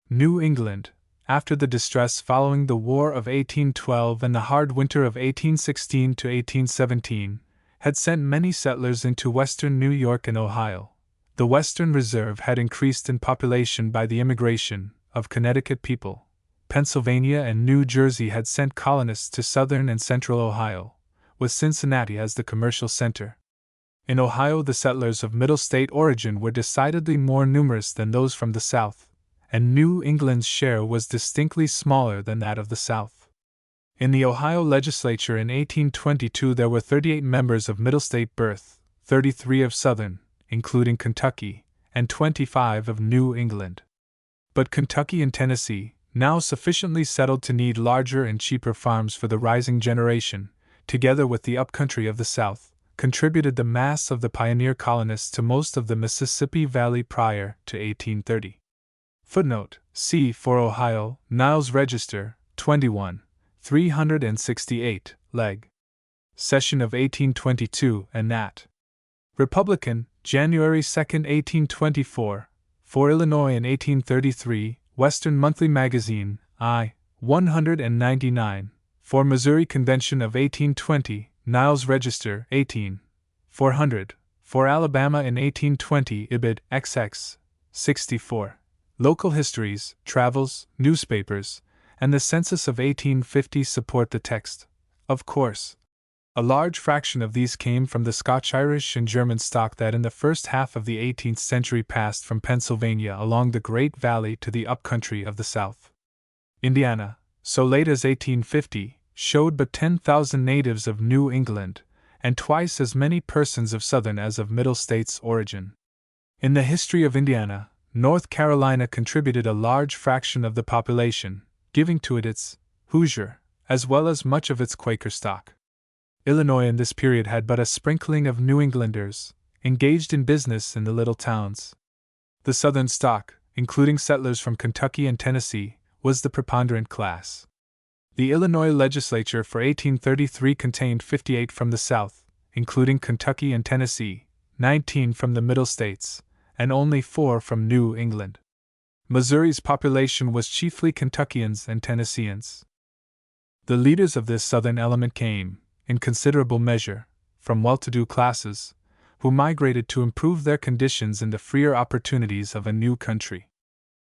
New England, after the distress following the War of 1812 and the hard winter of 1816 to 1817, had sent many settlers into western New York and Ohio. The Western Reserve had increased in population by the immigration of Connecticut people. Pennsylvania and New Jersey had sent colonists to southern and central Ohio, with Cincinnati as the commercial center. In Ohio, the settlers of Middle State origin were decidedly more numerous than those from the South, and New England's share was distinctly smaller than that of the South. In the Ohio legislature in 1822 there were 38 members of Middle State birth, 33 of Southern, including Kentucky, and 25 of New England. But Kentucky and Tennessee, now sufficiently settled to need larger and cheaper farms for the rising generation, together with the upcountry of the South, contributed the mass of the pioneer colonists to most of the Mississippi Valley prior to 1830. Footnote: C. for Ohio, Niles Register, 21, 368, leg. Session of 1822, and Nat. Republican, January 2, 1824, for Illinois in 1833, Western Monthly Magazine, I. 199, for Missouri Convention of 1820, Niles Register, 18, 400, for Alabama in 1820, Ibid, XX, 64. Local histories, travels, newspapers, and the census of 1850 support the text, of course. A large fraction of these came from the Scotch-Irish and German stock that in the first half of the 18th century passed from Pennsylvania along the Great Valley to the upcountry of the South. Indiana, so late as 1850, showed but 10,000 natives of New England, and twice as many persons of Southern as of Middle States origin. In the history of Indiana, North Carolina contributed a large fraction of the population, giving to it its Hoosier, as well as much of its Quaker stock. Illinois in this period had but a sprinkling of New Englanders, engaged in business in the little towns. The Southern stock, including settlers from Kentucky and Tennessee, was the preponderant class. The Illinois legislature for 1833 contained 58 from the South, including Kentucky and Tennessee, 19 from the Middle States, and only 4 from New England. Missouri's population was chiefly Kentuckians and Tennesseans. The leaders of this Southern element came, in considerable measure, from well-to-do classes, who migrated to improve their conditions in the freer opportunities of a new country.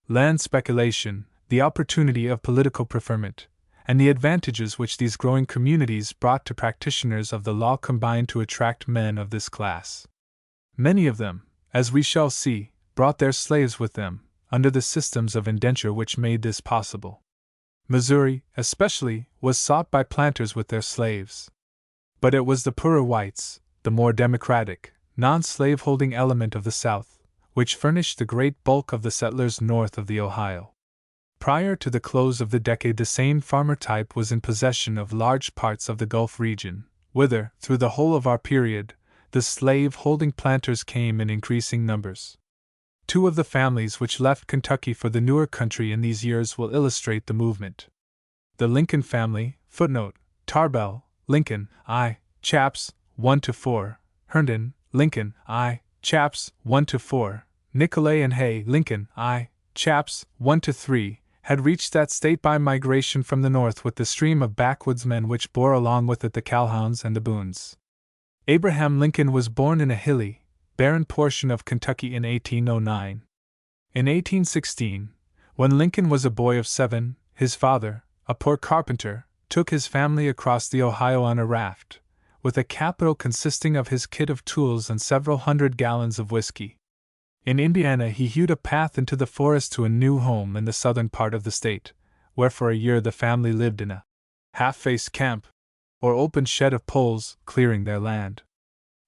Land speculation, the opportunity of political preferment, and the advantages which these growing communities brought to practitioners of the law combined to attract men of this class. Many of them, as we shall see, brought their slaves with them, under the systems of indenture which made this possible. Missouri, especially, was sought by planters with their slaves. But it was the poorer whites, the more democratic, non-slaveholding element of the South, which furnished the great bulk of the settlers north of the Ohio. Prior to the close of the decade, the same farmer type was in possession of large parts of the Gulf region, whither, through the whole of our period, the slave-holding planters came in increasing numbers. Two of the families which left Kentucky for the newer country in these years will illustrate the movement. The Lincoln family, footnote, Tarbell, Lincoln, I, chaps, 1-4, Herndon, Lincoln, I, chaps, 1-4, Nicolay and Hay, Lincoln, I, chaps, 1-3, had reached that state by migration from the north with the stream of backwoodsmen which bore along with it the Calhouns and the Boones. Abraham Lincoln was born in a hilly, barren portion of Kentucky in 1809. In 1816, when Lincoln was a boy of 7, his father, a poor carpenter, took his family across the Ohio on a raft, with a capital consisting of his kit of tools and several hundred gallons of whiskey. In Indiana he hewed a path into the forest to a new home in the southern part of the state, where for a year the family lived in a half-faced camp, or open shed of poles, clearing their land.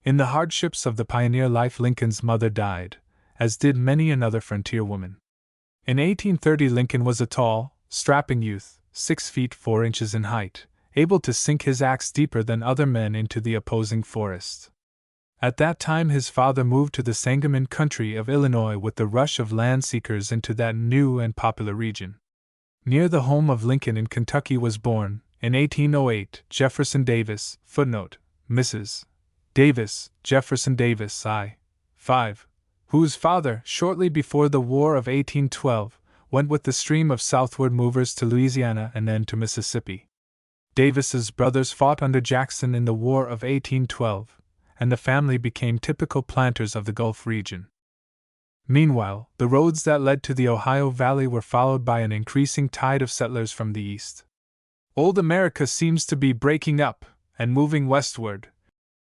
In the hardships of the pioneer life Lincoln's mother died, as did many another frontier woman. In 1830 Lincoln was a tall, strapping youth, 6 feet 4 inches in height, able to sink his axe deeper than other men into the opposing forest. At that time his father moved to the Sangamon country of Illinois with the rush of land seekers into that new and popular region. Near the home of Lincoln in Kentucky was born, in 1808, Jefferson Davis, footnote, Mrs. Davis, Jefferson Davis, I. 5, whose father, shortly before the War of 1812, went with the stream of southward movers to Louisiana and then to Mississippi. Davis's brothers fought under Jackson in the War of 1812, and the family became typical planters of the Gulf region. Meanwhile, the roads that led to the Ohio Valley were followed by an increasing tide of settlers from the east. Old America seems to be breaking up and moving westward,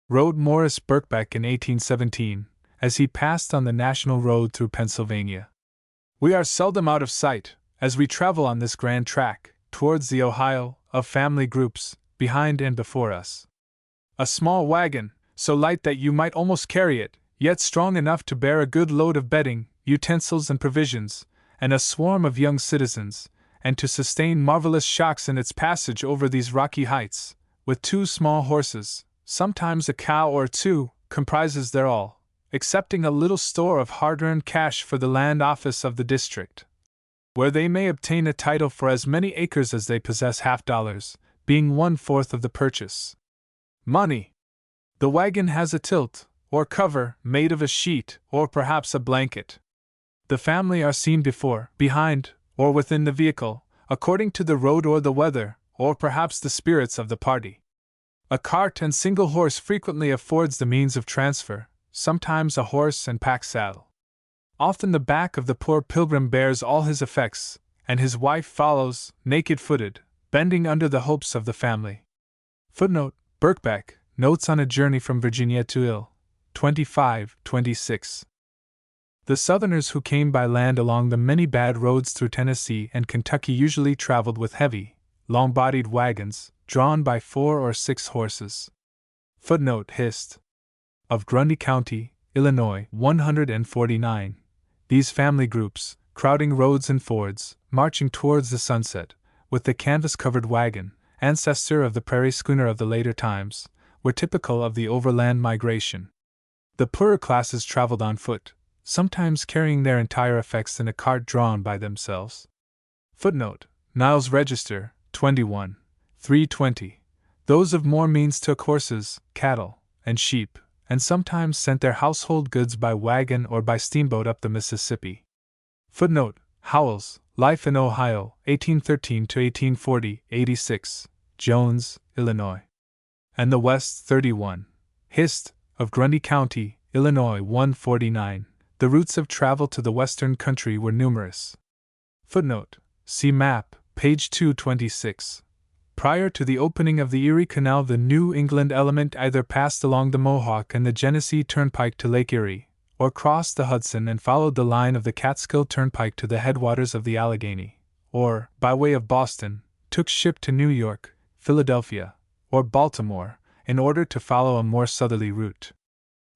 wrote Morris Birkbeck in 1817, as he passed on the national road through Pennsylvania. We are seldom out of sight, as we travel on this grand track, towards the Ohio, of family groups, behind and before us. A small wagon, so light that you might almost carry it, yet strong enough to bear a good load of bedding, utensils and provisions, and a swarm of young citizens, and to sustain marvelous shocks in its passage over these rocky heights, with 2 small horses, sometimes a cow or 2, comprises their all, excepting a little store of hard-earned cash for the land office of the district, where they may obtain a title for as many acres as they possess $50, being 1/4 of the purchase. Money. The wagon has a tilt, or cover, made of a sheet, or perhaps a blanket. The family are seen before, behind, or within the vehicle, according to the road or the weather, or perhaps the spirits of the party. A cart and single horse frequently affords the means of transfer, sometimes a horse and pack saddle. Often the back of the poor pilgrim bears all his effects, and his wife follows, naked-footed, bending under the hopes of the family. Footnote, Birkbeck, Notes on a Journey from Virginia to Ill. 25-26. The Southerners who came by land along the many bad roads through Tennessee and Kentucky usually traveled with heavy, long-bodied wagons, drawn by 4 or 6 horses. Footnote, Hist. of Grundy County, Illinois, 149. These family groups, crowding roads and fords, marching towards the sunset, with the canvas-covered wagon, ancestor of the prairie schooner of the later times, were typical of the overland migration. The poorer classes traveled on foot, sometimes carrying their entire effects in a cart drawn by themselves. Footnote, Niles Register, 21, 320. Those of more means took horses, cattle, and sheep, and sometimes sent their household goods by wagon or by steamboat up the Mississippi. Footnote, Howells, Life in Ohio, 1813-1840, 86, Jones, Illinois. And the West, 31. Hist. of Grundy County, Illinois, 149. The routes of travel to the western country were numerous. Footnote, see map, page 226. Prior to the opening of the Erie Canal, the New England element either passed along the Mohawk and the Genesee Turnpike to Lake Erie, or crossed the Hudson and followed the line of the Catskill Turnpike to the headwaters of the Allegheny, or, by way of Boston, took ship to New York, Philadelphia, or Baltimore, in order to follow a more southerly route.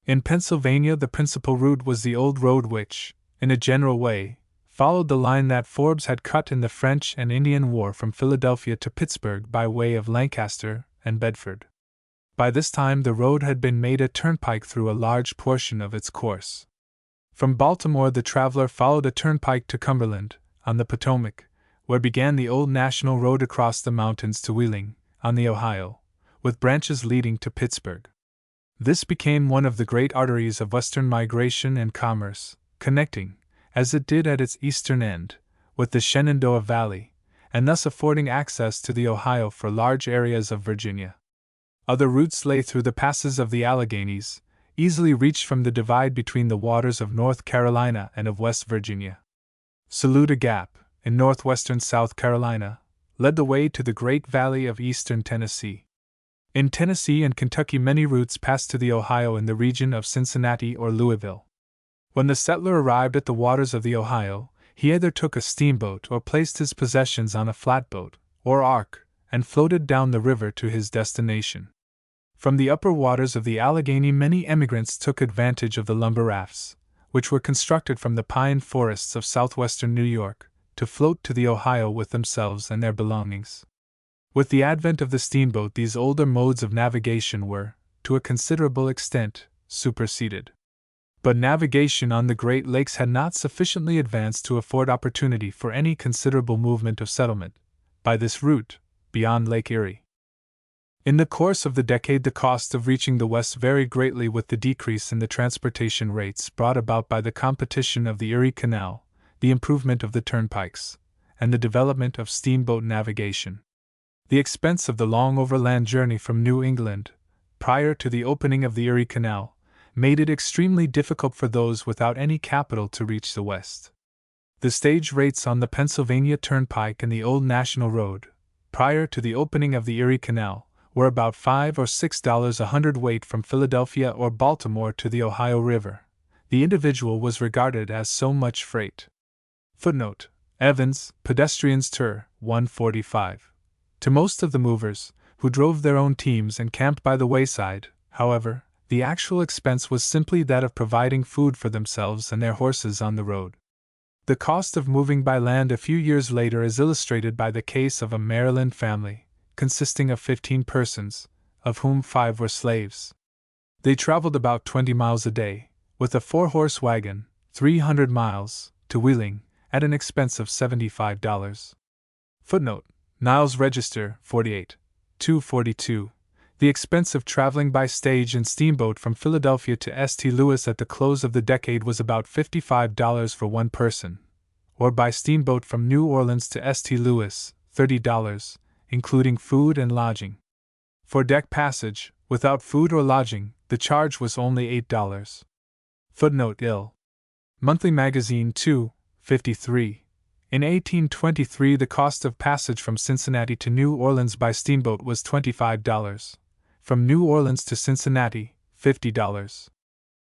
In Pennsylvania, the principal route was the old road which, in a general way, followed the line that Forbes had cut in the French and Indian War from Philadelphia to Pittsburgh by way of Lancaster and Bedford. By this time the road had been made a turnpike through a large portion of its course. From Baltimore the traveler followed a turnpike to Cumberland, on the Potomac, where began the old National Road across the mountains to Wheeling, on the Ohio, with branches leading to Pittsburgh. This became one of the great arteries of western migration and commerce, connecting, as it did at its eastern end, with the Shenandoah Valley, and thus affording access to the Ohio for large areas of Virginia. Other routes lay through the passes of the Alleghanies, easily reached from the divide between the waters of North Carolina and of West Virginia. Saluda Gap, in northwestern South Carolina, led the way to the Great Valley of eastern Tennessee. In Tennessee and Kentucky many routes passed to the Ohio in the region of Cincinnati or Louisville. When the settler arrived at the waters of the Ohio, he either took a steamboat or placed his possessions on a flatboat, or ark, and floated down the river to his destination. From the upper waters of the Allegheny many emigrants took advantage of the lumber rafts, which were constructed from the pine forests of southwestern New York, to float to the Ohio with themselves and their belongings. With the advent of the steamboat these older modes of navigation were, to a considerable extent, superseded. But navigation on the Great Lakes had not sufficiently advanced to afford opportunity for any considerable movement of settlement, by this route, beyond Lake Erie. In the course of the decade the cost of reaching the West varied greatly with the decrease in the transportation rates brought about by the competition of the Erie Canal, the improvement of the turnpikes, and the development of steamboat navigation. The expense of the long overland journey from New England, prior to the opening of the Erie Canal, made it extremely difficult for those without any capital to reach the West. The stage rates on the Pennsylvania Turnpike and the old National Road, prior to the opening of the Erie Canal, were about $5 or $6 a hundredweight from Philadelphia or Baltimore to the Ohio River. The individual was regarded as so much freight. Footnote: Evans, Pedestrians Tour, 145. To most of the movers, who drove their own teams and camped by the wayside, however, the actual expense was simply that of providing food for themselves and their horses on the road. The cost of moving by land a few years later is illustrated by the case of a Maryland family, consisting of 15 persons, of whom 5 were slaves. They traveled about 20 miles a day, with a 4-horse wagon, 300 miles, to Wheeling, at an expense of $75. Footnote: Niles Register, 48. 242. The expense of traveling by stage and steamboat from Philadelphia to St. Louis at the close of the decade was about $55 for one person, or by steamboat from New Orleans to St. Louis, $30, including food and lodging. For deck passage, without food or lodging, the charge was only $8. Footnote: Ill. Monthly Magazine 2, 53. In 1823 the cost of passage from Cincinnati to New Orleans by steamboat was $25. From New Orleans to Cincinnati, $50.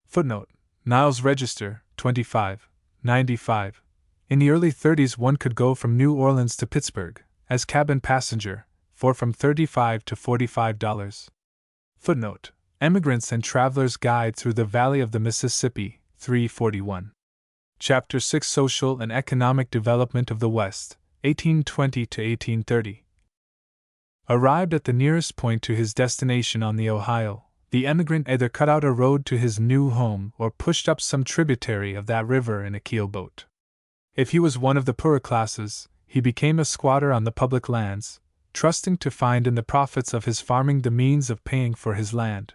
Footnote: Niles Register, 25, 95. In the early 30s one could go from New Orleans to Pittsburgh, as cabin passenger, for from $35 to $45. Footnote: Emigrants and Travelers' Guide Through the Valley of the Mississippi, 341. Chapter 6: Social and Economic Development of the West, 1820 to 1830. Arrived at the nearest point to his destination on the Ohio, the emigrant either cut out a road to his new home or pushed up some tributary of that river in a keelboat. If he was one of the poorer classes, he became a squatter on the public lands, trusting to find in the profits of his farming the means of paying for his land.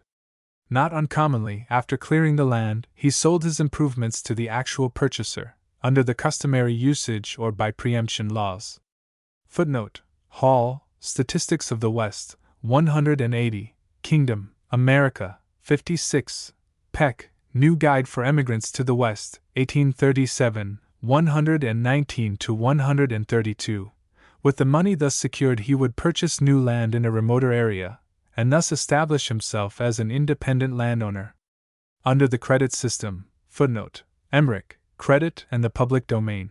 Not uncommonly, after clearing the land, he sold his improvements to the actual purchaser, under the customary usage or by preemption laws. Footnote: Hall, Statistics of the West, 180, Kingdom, America, 56, Peck, New Guide for Emigrants to the West, 1837, 119 to 132. With the money thus secured he would purchase new land in a remoter area, and thus establish himself as an independent landowner. Under the credit system, footnote: Emmerich, Credit and the Public Domain,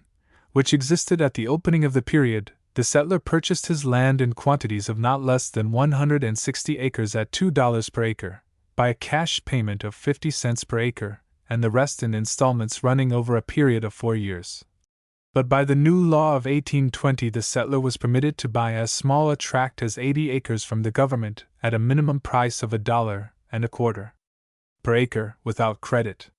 which existed at the opening of the period, the settler purchased his land in quantities of not less than 160 acres at $2 per acre, by a cash payment of 50 cents per acre, and the rest in installments running over a period of 4 years. But by the new law of 1820, the settler was permitted to buy as small a tract as 80 acres from the government at a minimum price of $1.25 per acre without credit.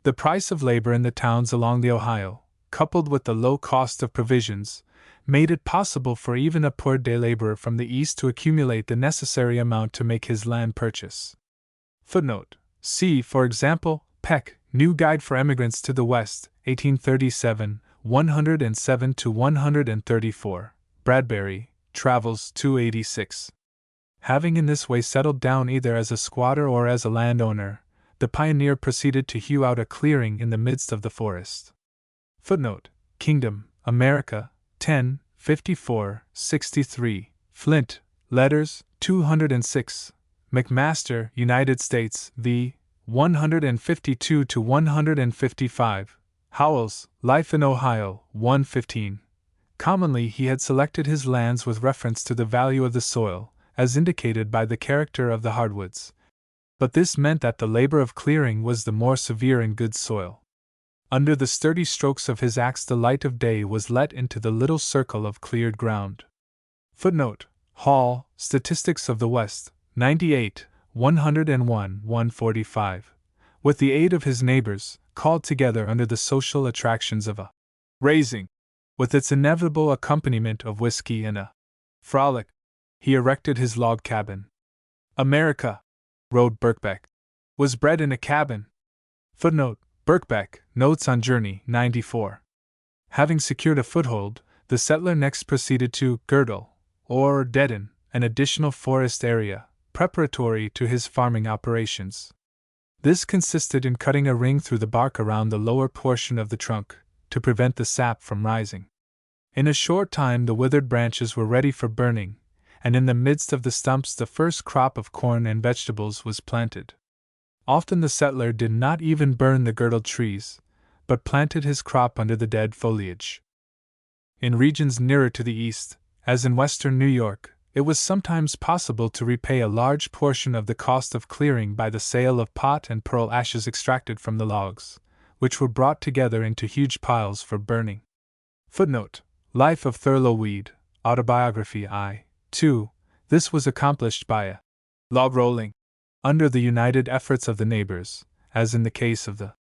The price of labor in the towns along the Ohio, coupled with the low cost of provisions, made it possible for even a poor day laborer from the East to accumulate the necessary amount to make his land purchase. Footnote: see, for example, Peck, New Guide for Emigrants to the West, 1837, 107 to 134, Bradbury, Travels 286. Having in this way settled down either as a squatter or as a landowner, the pioneer proceeded to hew out a clearing in the midst of the forest. Footnote: Kingdom, America, 10, 54, 63, Flint, Letters, 206, McMaster, United States, v. 152 to 155, Howells, Life in Ohio, 115. Commonly he had selected his lands with reference to the value of the soil, as indicated by the character of the hardwoods, but this meant that the labor of clearing was the more severe in good soil. Under the sturdy strokes of his axe the light of day was let into the little circle of cleared ground. Footnote: Hall, Statistics of the West, 98, 101, 145. With the aid of his neighbors, called together under the social attractions of a raising, with its inevitable accompaniment of whiskey and a frolic, he erected his log cabin. America, wrote Birkbeck, was bred in a cabin. Footnote: Birkbeck, Notes on Journey, 94. Having secured a foothold, the settler next proceeded to girdle, or deaden, an additional forest area, preparatory to his farming operations. This consisted in cutting a ring through the bark around the lower portion of the trunk, to prevent the sap from rising. In a short time the withered branches were ready for burning, and in the midst of the stumps the first crop of corn and vegetables was planted. Often the settler did not even burn the girdled trees, but planted his crop under the dead foliage. In regions nearer to the east, as in western New York, it was sometimes possible to repay a large portion of the cost of clearing by the sale of pot and pearl ashes extracted from the logs, which were brought together into huge piles for burning. Footnote: Life of Thurlow Weed, Autobiography I. 2. This was accomplished by a log rolling, under the united efforts of the neighbors, as in the case of the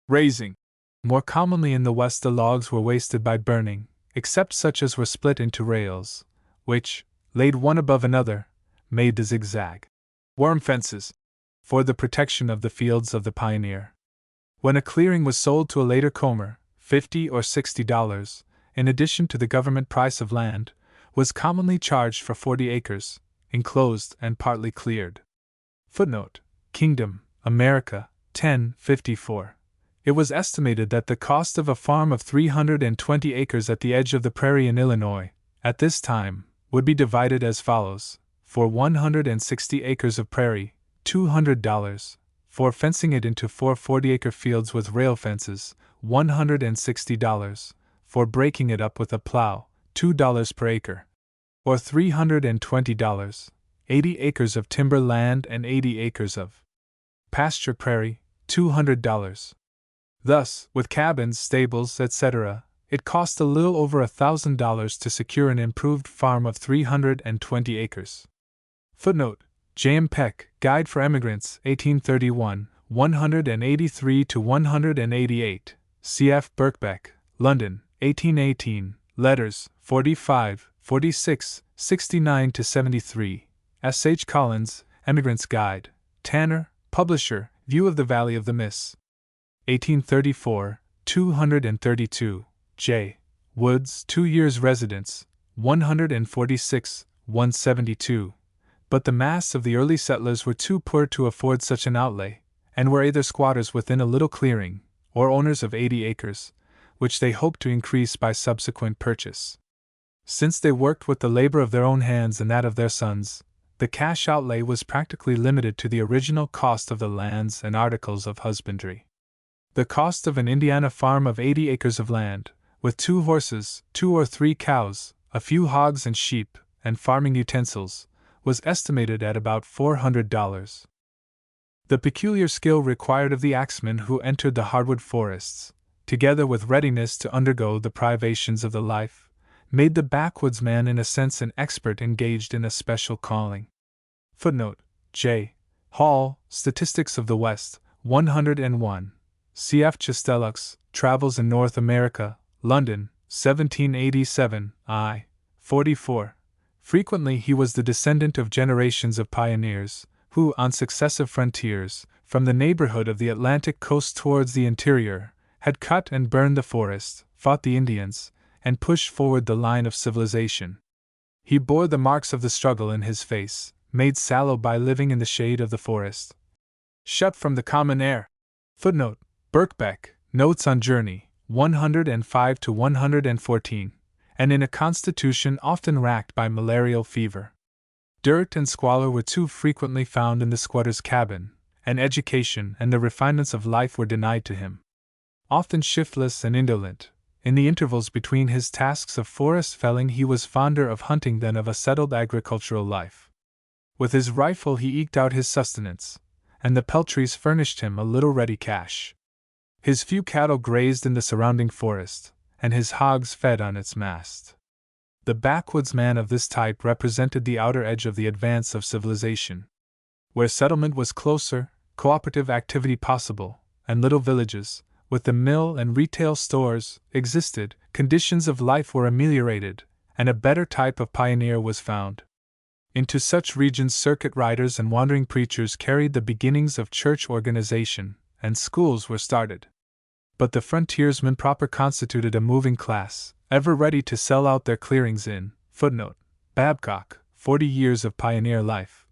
raising. More commonly in the West the logs were wasted by burning, except such as were split into rails, which, laid one above another, made the zigzag worm fences for the protection of the fields of the pioneer. When a clearing was sold to a later comer, $50 or $60, in addition to the government price of land, was commonly charged for 40 acres, enclosed and partly cleared. Footnote: Kingdom, America, 1054. It was estimated that the cost of a farm of 320 acres at the edge of the prairie in Illinois, at this time, would be divided as follows: for 160 acres of prairie, $200, for fencing it into 4 40-acre fields with rail fences, $160, for breaking it up with a plow, $2 per acre, or $320, 80 acres of timber land and 80 acres of pasture prairie, $200. Thus, with cabins, stables, etc., it cost a little over $1,000 to secure an improved farm of 320 acres. Footnote: J. M. Peck, Guide for Emigrants, 1831, 183 to 188. C.F. Birkbeck, London, 1818. Letters, 45, 46, 69 to 73. S. H. Collins, Emigrant's Guide. Tanner, Publisher, View of the Valley of the Miss. 1834, 232. J. Woods, 2 years' residence, 146, 172. But the mass of the early settlers were too poor to afford such an outlay, and were either squatters within a little clearing, or owners of 80 acres, which they hoped to increase by subsequent purchase. Since they worked with the labor of their own hands and that of their sons, the cash outlay was practically limited to the original cost of the lands and articles of husbandry. The cost of an Indiana farm of 80 acres of land, with 2 horses, 2 or 3 cows, a few hogs and sheep, and farming utensils, was estimated at about $400. The peculiar skill required of the axeman who entered the hardwood forests, together with readiness to undergo the privations of the life, made the backwoodsman in a sense an expert engaged in a special calling. Footnote: J. Hall, Statistics of the West, 101. Cf. Chastellux, Travels in North America, London, 1787, I. 44. Frequently he was the descendant of generations of pioneers, who, on successive frontiers, from the neighborhood of the Atlantic coast towards the interior, had cut and burned the forest, fought the Indians, and pushed forward the line of civilization. He bore the marks of the struggle in his face, made sallow by living in the shade of the forest, shut from the common air. Footnote: Birkbeck, Notes on Journey, 105 to 114, and in a constitution often racked by malarial fever. Dirt and squalor were too frequently found in the squatter's cabin, and education and the refinements of life were denied to him. Often shiftless and indolent, in the intervals between his tasks of forest felling he was fonder of hunting than of a settled agricultural life. With his rifle he eked out his sustenance, and the peltries furnished him a little ready cash. His few cattle grazed in the surrounding forest, and his hogs fed on its mast. The backwoodsman of this type represented the outer edge of the advance of civilization. Where settlement was closer, cooperative activity possible, and little villages, with the mill and retail stores, existed, conditions of life were ameliorated, and a better type of pioneer was found. Into such regions circuit riders and wandering preachers carried the beginnings of church organization, and schools were started. But the frontiersmen proper constituted a moving class, ever ready to sell out their clearings in, footnote, Babcock, 40 Years of Pioneer Life.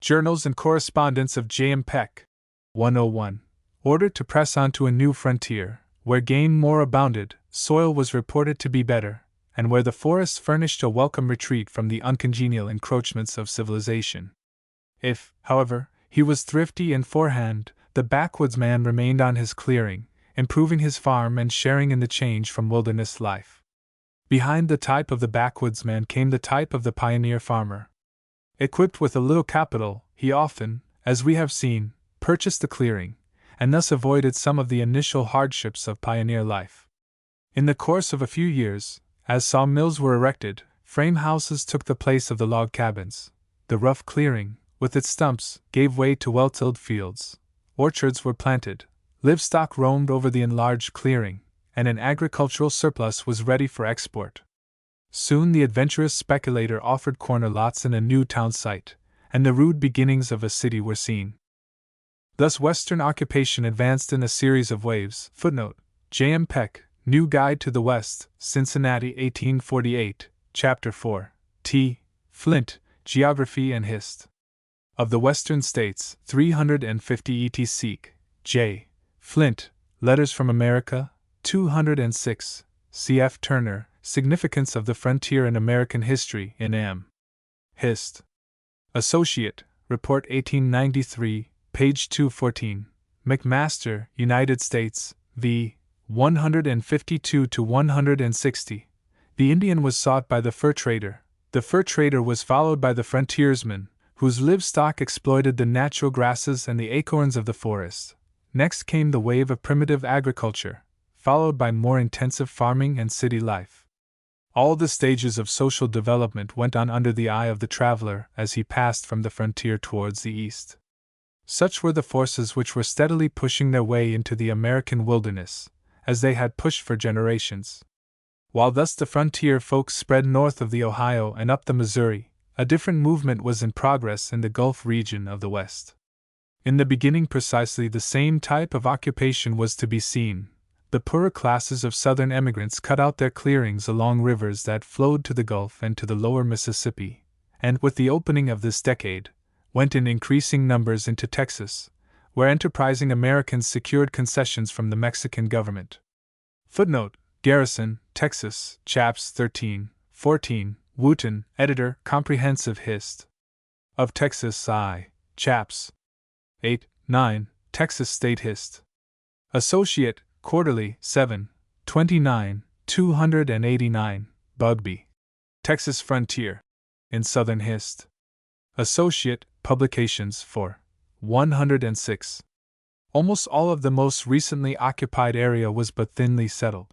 Journals and Correspondence of J. M. Peck. 101. Order to press on to a new frontier, where game more abounded, soil was reported to be better, and where the forests furnished a welcome retreat from the uncongenial encroachments of civilization. If, however, he was thrifty and forehand, the backwoodsman remained on his clearing, improving his farm and sharing in the change from wilderness life. Behind the type of the backwoodsman came the type of the pioneer farmer. Equipped with a little capital, he often, as we have seen, purchased the clearing, and thus avoided some of the initial hardships of pioneer life. In the course of a few years, as sawmills were erected, frame houses took the place of the log cabins. The rough clearing, with its stumps, gave way to well-tilled fields. Orchards were planted, livestock roamed over the enlarged clearing, and an agricultural surplus was ready for export. Soon the adventurous speculator offered corner lots in a new town site, and the rude beginnings of a city were seen. Thus Western occupation advanced in a series of waves. Footnote: J. M. Peck, New Guide to the West, Cincinnati, 1848, Chapter 4. T. Flint, Geography and Hist. Of the Western States, 350 etc. J. Flint, Letters from America, 206. C.F. Turner, Significance of the Frontier in American History, in M. Hist. Associate, Report 1893, page 214. McMaster, United States, v. 152 to 160. The Indian was sought by the fur trader. The fur trader was followed by the frontiersman, whose livestock exploited the natural grasses and the acorns of the forest. Next came the wave of primitive agriculture, followed by more intensive farming and city life. All the stages of social development went on under the eye of the traveler as he passed from the frontier towards the east. Such were the forces which were steadily pushing their way into the American wilderness, as they had pushed for generations. While thus the frontier folks spread north of the Ohio and up the Missouri, a different movement was in progress in the Gulf region of the West. In the beginning precisely the same type of occupation was to be seen. The poorer classes of southern emigrants cut out their clearings along rivers that flowed to the Gulf and to the lower Mississippi, and, with the opening of this decade, went in increasing numbers into Texas, where enterprising Americans secured concessions from the Mexican government. Footnote: Garrison, Texas, Chaps 13, 14, Wooten, Editor, Comprehensive Hist. of Texas I. Chaps. 8, 9, Texas State Hist. Associate, Quarterly, 7, 29, 289, Bugby. Texas Frontier. In Southern Hist. Associate Publications for 106. Almost all of the most recently occupied area was but thinly settled.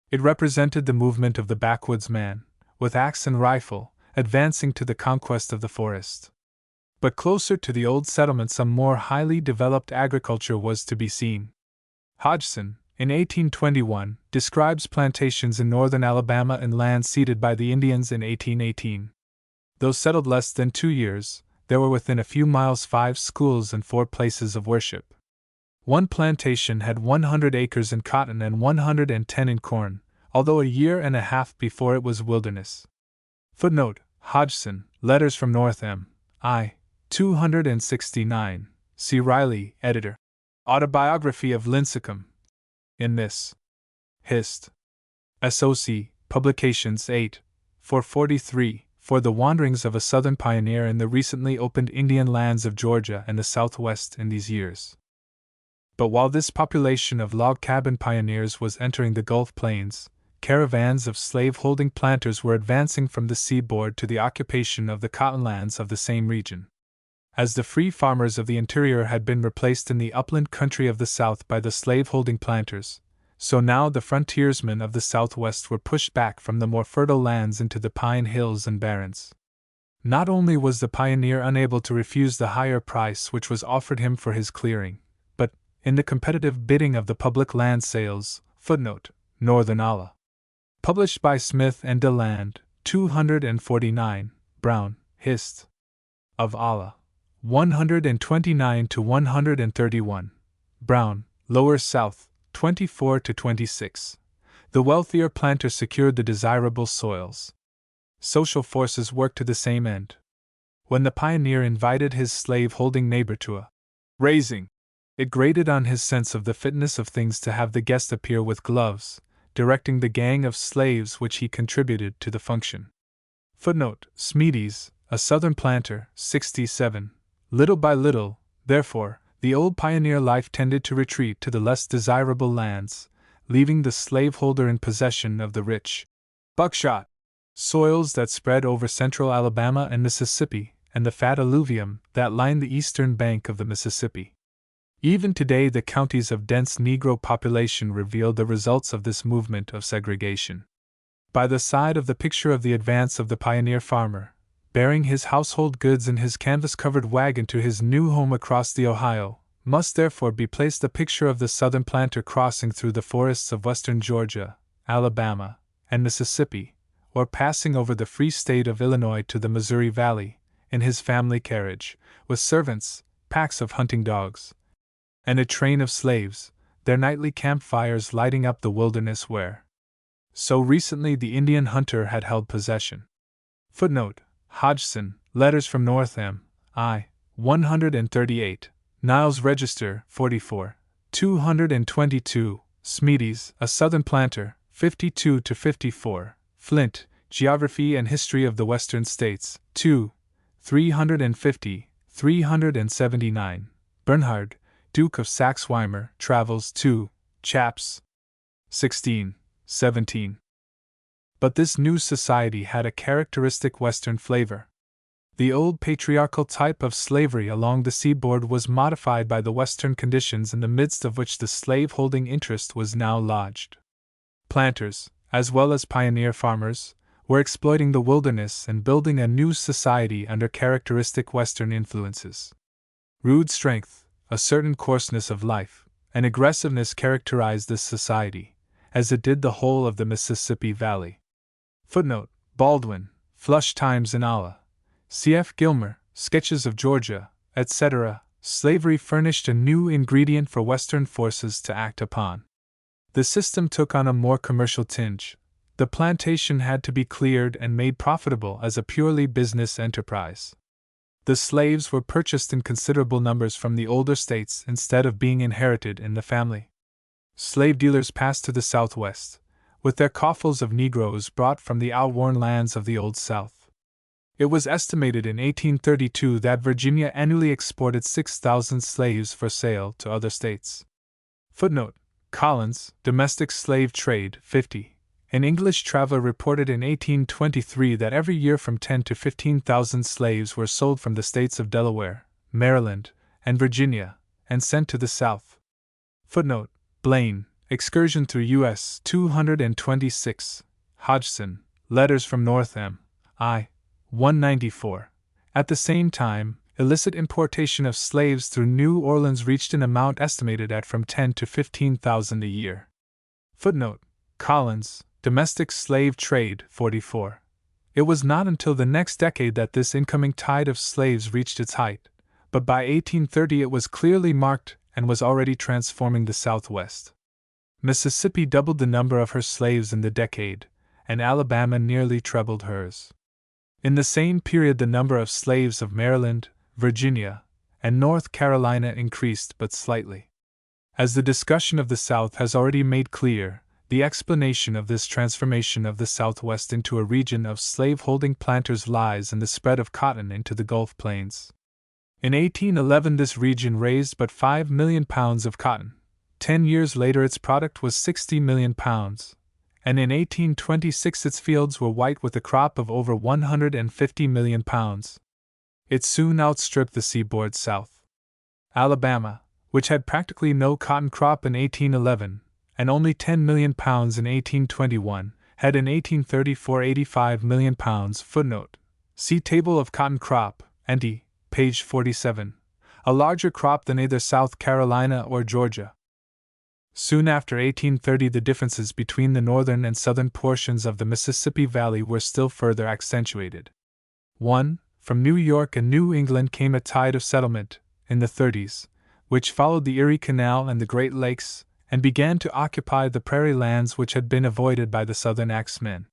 It represented the movement of the backwoods man, with axe and rifle, advancing to the conquest of the forest. But closer to the old settlement some more highly developed agriculture was to be seen. Hodgson, in 1821, describes plantations in northern Alabama and land ceded by the Indians in 1818. Though settled less than 2 years, there were within a few miles 5 schools and 4 places of worship. One plantation had 100 acres in cotton and 110 in corn, although a year and a half before it was wilderness. Footnote: Hodgson, Letters from North M. I. 269. C. Riley, editor. Autobiography of Lincecum. In this. Hist. SOC, Publications 8. 443, for the wanderings of a Southern pioneer in the recently opened Indian lands of Georgia and the Southwest in these years. But while this population of log cabin pioneers was entering the Gulf Plains, caravans of slave-holding planters were advancing from the seaboard to the occupation of the cottonlands of the same region. As the free farmers of the interior had been replaced in the upland country of the South by the slave-holding planters, so now the frontiersmen of the Southwest were pushed back from the more fertile lands into the pine hills and barrens. Not only was the pioneer unable to refuse the higher price which was offered him for his clearing, but, in the competitive bidding of the public land sales, footnote, Northern Allah. Published by Smith and Deland, 249, Brown, Hist. Of Allah. 129 to 131. Brown, Lower South, 24 to 26. The wealthier planter secured the desirable soils. Social forces worked to the same end. When the pioneer invited his slave-holding neighbor to a raising, it grated on his sense of the fitness of things to have the guest appear with gloves, directing the gang of slaves which he contributed to the function. Footnote: Smedes, a Southern planter, 67. Little by little, therefore, the old pioneer life tended to retreat to the less desirable lands, leaving the slaveholder in possession of the rich buckshot soils that spread over central Alabama and Mississippi, and the fat alluvium that lined the eastern bank of the Mississippi. Even today, the counties of dense Negro population reveal the results of this movement of segregation. By the side of the picture of the advance of the pioneer farmer, bearing his household goods in his canvas-covered wagon to his new home across the Ohio, must therefore be placed the picture of the Southern planter crossing through the forests of western Georgia, Alabama, and Mississippi, or passing over the free state of Illinois to the Missouri Valley, in his family carriage, with servants, packs of hunting dogs, and a train of slaves, their nightly campfires lighting up the wilderness where so recently the Indian hunter had held possession. Footnote: Hodgson, Letters from North M. I. 138. Niles Register, 44. 222. Smedes, a Southern planter, 52 to 54. Flint, Geography and History of the Western States, 2. 350, 379. Bernhard, Duke of Saxe-Weimar, Travels 2. Chaps. 16, 17. But this new society had a characteristic Western flavor. The old patriarchal type of slavery along the seaboard was modified by the Western conditions in the midst of which the slave-holding interest was now lodged. Planters, as well as pioneer farmers, were exploiting the wilderness and building a new society under characteristic Western influences. Rude strength, a certain coarseness of life, and aggressiveness characterized this society, as it did the whole of the Mississippi Valley. Footnote: Baldwin, Flush Times in Allah. C.F. Gilmer, Sketches of Georgia, etc. Slavery furnished a new ingredient for Western forces to act upon. The system took on a more commercial tinge. The plantation had to be cleared and made profitable as a purely business enterprise. The slaves were purchased in considerable numbers from the older states instead of being inherited in the family. Slave dealers passed to the Southwest, with their coffles of Negroes brought from the outworn lands of the Old South. It was estimated in 1832 that Virginia annually exported 6,000 slaves for sale to other states. Footnote: Collins, Domestic Slave Trade, 50. An English traveler reported in 1823 that every year from 10 to 15,000 slaves were sold from the states of Delaware, Maryland, and Virginia, and sent to the South. Footnote: Blaine, Excursion through U.S. 226. Hodgson, Letters from North M. I. 194. At the same time, illicit importation of slaves through New Orleans reached an amount estimated at from 10 to 15,000 a year. Footnote: Collins, Domestic Slave Trade, 44. It was not until the next decade that this incoming tide of slaves reached its height, but by 1830 it was clearly marked and was already transforming the Southwest. Mississippi doubled the number of her slaves in the decade, and Alabama nearly trebled hers. In the same period, the number of slaves of Maryland, Virginia, and North Carolina increased but slightly. As the discussion of the South has already made clear, the explanation of this transformation of the Southwest into a region of slave-holding planters lies in the spread of cotton into the Gulf Plains. In 1811 this region raised but 5 million pounds of cotton. 10 years later its product was 60 million pounds, and in 1826 its fields were white with a crop of over 150 million pounds. It soon outstripped the seaboard South. Alabama, which had practically no cotton crop in 1811, and only 10 million pounds in 1821, had in 1834 85 million pounds. Footnote: See Table of Cotton Crop, ND, page 47, a larger crop than either South Carolina or Georgia. Soon after 1830 the differences between the northern and southern portions of the Mississippi Valley were still further accentuated. 1. From New York and New England came a tide of settlement, in the 30s, which followed the Erie Canal and the Great Lakes, and began to occupy the prairie lands which had been avoided by the southern axemen.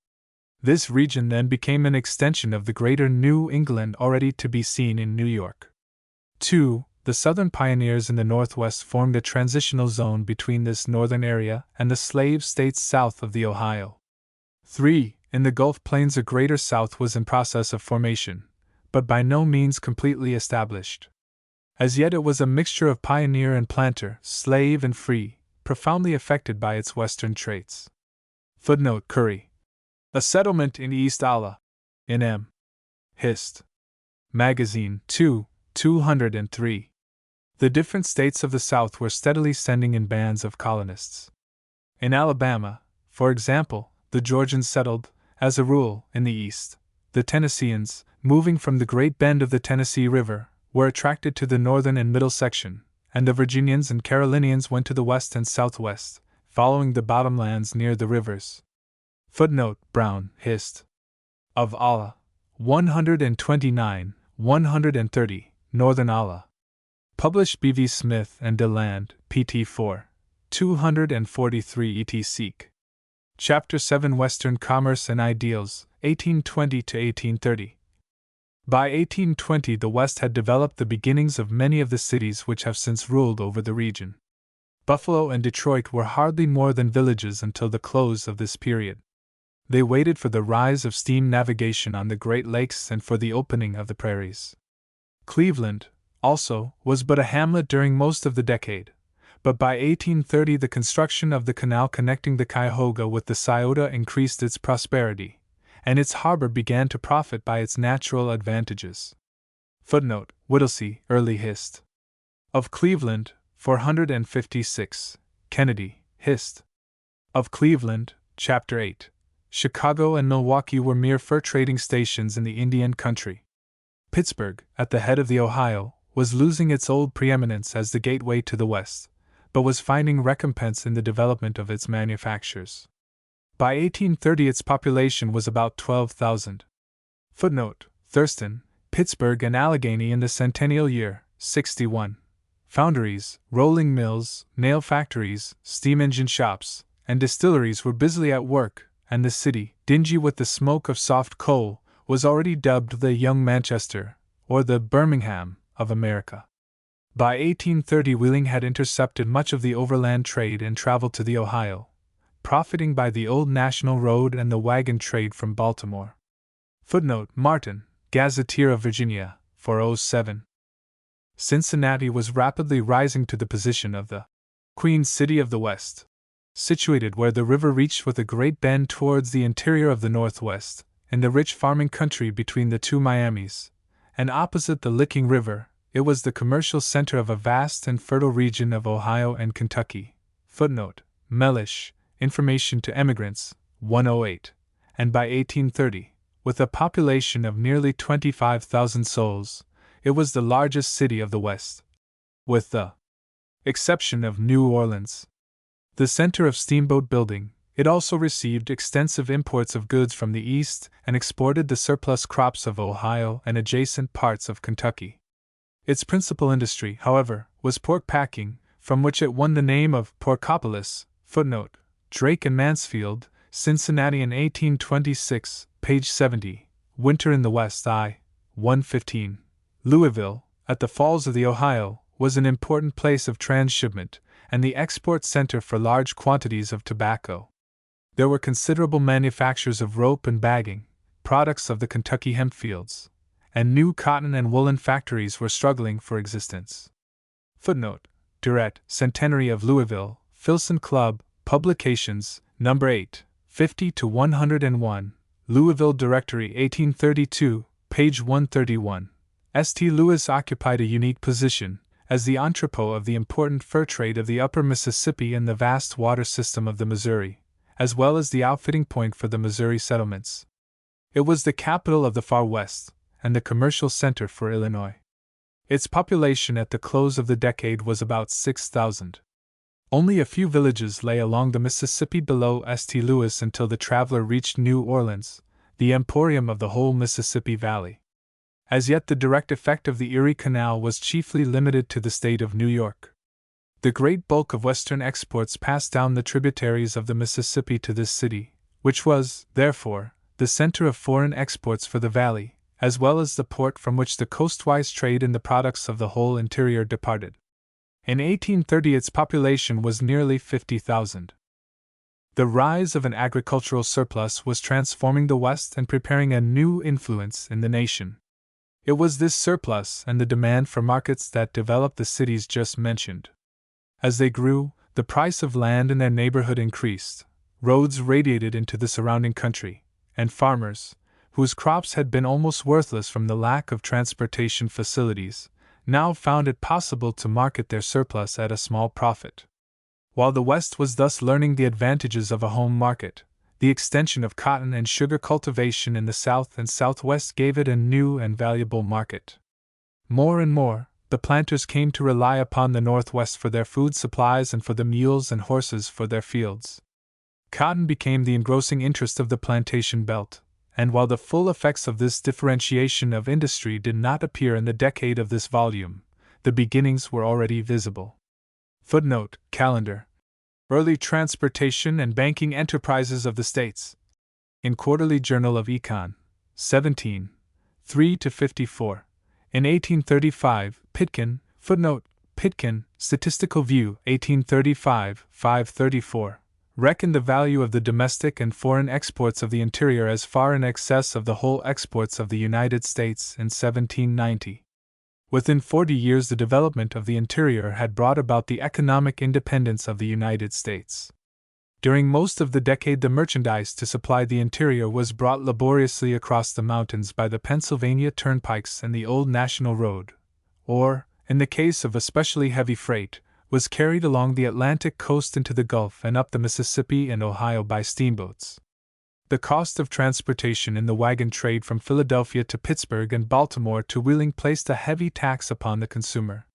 This region then became an extension of the greater New England already to be seen in New York. 2. The southern pioneers in the Northwest formed a transitional zone between this northern area and the slave states south of the Ohio. 3. In the Gulf Plains a greater South was in process of formation, but by no means completely established. As yet it was a mixture of pioneer and planter, slave and free, profoundly affected by its western traits. Footnote: Curry. A Settlement in East Ala. In M. Hist. Magazine, 2, 203. The different states of the South were steadily sending in bands of colonists. In Alabama, for example, the Georgians settled, as a rule, in the east. The Tennesseans, moving from the Great Bend of the Tennessee River, were attracted to the northern and middle section, and the Virginians and Carolinians went to the west and southwest, following the bottomlands near the rivers. Footnote: Brown, Hist. of Ala. 129, 130, Northern Ala. Published B.V. Smith and DeLand, Pt. 4, 243 et seq. Chapter 7 Western Commerce and Ideals, 1820 to 1830. By 1820 the West had developed the beginnings of many of the cities which have since ruled over the region. Buffalo and Detroit were hardly more than villages until the close of this period. They waited for the rise of steam navigation on the Great Lakes and for the opening of the prairies. Cleveland, also, was but a hamlet during most of the decade, but by 1830 the construction of the canal connecting the Cuyahoga with the Scioto increased its prosperity, and its harbor began to profit by its natural advantages. Footnote: Whittlesey, Early Hist. of Cleveland, 456, Kennedy, Hist. of Cleveland, Chapter 8. Chicago and Milwaukee were mere fur trading stations in the Indian country. Pittsburgh, at the head of the Ohio, was losing its old preeminence as the gateway to the West, but was finding recompense in the development of its manufactures. By 1830 its population was about 12,000. Footnote: Thurston, Pittsburgh and Allegheny in the centennial year, 61. Foundries, rolling mills, nail factories, steam engine shops, and distilleries were busily at work, and the city, dingy with the smoke of soft coal, was already dubbed the Young Manchester, or the Birmingham, of America. By 1830 Wheeling had intercepted much of the overland trade and traveled to the Ohio, profiting by the old National Road and the wagon trade from Baltimore. Footnote: Martin, Gazetteer of Virginia, 407. Cincinnati was rapidly rising to the position of the Queen City of the West. situated where the river reached with a great bend towards the interior of the Northwest, in the rich farming country between the two Miamis, and opposite the Licking River. It was the commercial center of a vast and fertile region of Ohio and Kentucky. Footnote: Mellish, Information to Emigrants, 108. And by 1830, with a population of nearly 25,000 souls, it was the largest city of the West, with the exception of New Orleans. The center of steamboat building, it also received extensive imports of goods from the East and exported the surplus crops of Ohio and adjacent parts of Kentucky. Its principal industry, however, was pork packing, from which it won the name of Porkopolis. Footnote: Drake and Mansfield, Cincinnati in 1826, page 70. Winter in the West, I. 115. Louisville, at the Falls of the Ohio, was an important place of transshipment and the export center for large quantities of tobacco. There were considerable manufactures of rope and bagging, products of the Kentucky hemp fields, and new cotton and woolen factories were struggling for existence. Footnote: Durrett, Centenary of Louisville, Filson Club, Publications, No. 8, 50-101, Louisville Directory 1832, page 131. St. Louis occupied a unique position, as the entrepot of the important fur trade of the upper Mississippi and the vast water system of the Missouri, as well as the outfitting point for the Missouri settlements. It was the capital of the Far West, and the commercial center for Illinois. Its population at the close of the decade was about 6,000. Only a few villages lay along the Mississippi below St. Louis until the traveler reached New Orleans, the emporium of the whole Mississippi Valley. As yet, the direct effect of the Erie Canal was chiefly limited to the state of New York. The great bulk of Western exports passed down the tributaries of the Mississippi to this city, which was, therefore, the center of foreign exports for the valley, as well as the port from which the coastwise trade in the products of the whole interior departed. In 1830, its population was nearly 50,000. The rise of an agricultural surplus was transforming the West and preparing a new influence in the nation. It was this surplus and the demand for markets that developed the cities just mentioned. As they grew, the price of land in their neighborhood increased, roads radiated into the surrounding country, and farmers, whose crops had been almost worthless from the lack of transportation facilities, now found it possible to market their surplus at a small profit. While the West was thus learning the advantages of a home market, the extension of cotton and sugar cultivation in the South and Southwest gave it a new and valuable market. More and more, the planters came to rely upon the Northwest for their food supplies and for the mules and horses for their fields. Cotton became the engrossing interest of the plantation belt, and while the full effects of this differentiation of industry did not appear in the decade of this volume, the beginnings were already visible. Footnote: Calendar. Early Transportation and Banking Enterprises of the States. In Quarterly Journal of Econ. 17. 3-54. In 1835, Pitkin, footnote, Pitkin, Statistical View, 1835, 534, reckoned the value of the domestic and foreign exports of the interior as far in excess of the whole exports of the United States in 1790. Within 40 years, the development of the interior had brought about the economic independence of the United States. During most of the decade, the merchandise to supply the interior was brought laboriously across the mountains by the Pennsylvania turnpikes and the old National Road, or, in the case of especially heavy freight, was carried along the Atlantic coast into the Gulf and up the Mississippi and Ohio by steamboats. The cost of transportation in the wagon trade from Philadelphia to Pittsburgh and Baltimore to Wheeling placed a heavy tax upon the consumer.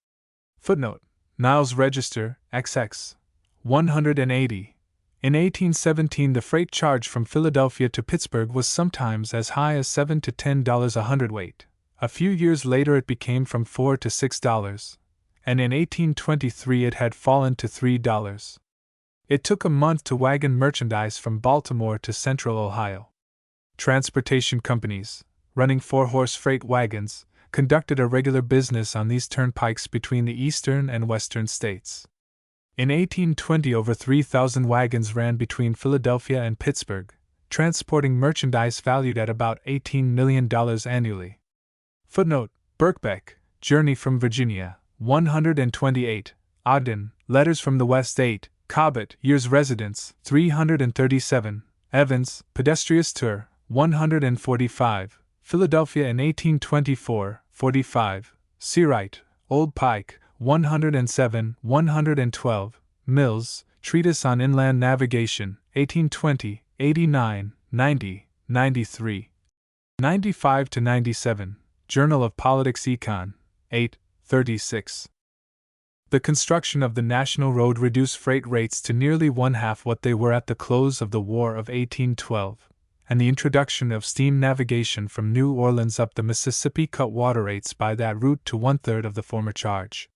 Footnote: Niles Register, XX. 180. In 1817, the freight charge from Philadelphia to Pittsburgh was sometimes as high as $7 to $10 a hundredweight. A few years later, it became from $4 to $6, and in 1823 it had fallen to $3. It took a month to wagon merchandise from Baltimore to Central Ohio. Transportation companies, running 4-horse freight wagons, conducted a regular business on these turnpikes between the eastern and western states. In 1820, over 3,000 wagons ran between Philadelphia and Pittsburgh, transporting merchandise valued at about $18 million annually. Footnote: Birkbeck, Journey from Virginia, 128, Ogden, Letters from the West 8, Cobbett, years residence, 337, Evans, pedestrious tour, 145, Philadelphia in 1824, 45, Seawright, Old Pike, 107, 112, Mills, Treatise on Inland Navigation, 1820, 89, 90, 93, 95 to 97, Journal of Politics Econ, 8, 36. The construction of the National Road reduced freight rates to nearly one-half what they were at the close of the War of 1812, and the introduction of steam navigation from New Orleans up the Mississippi cut water rates by that route to one-third of the former charge.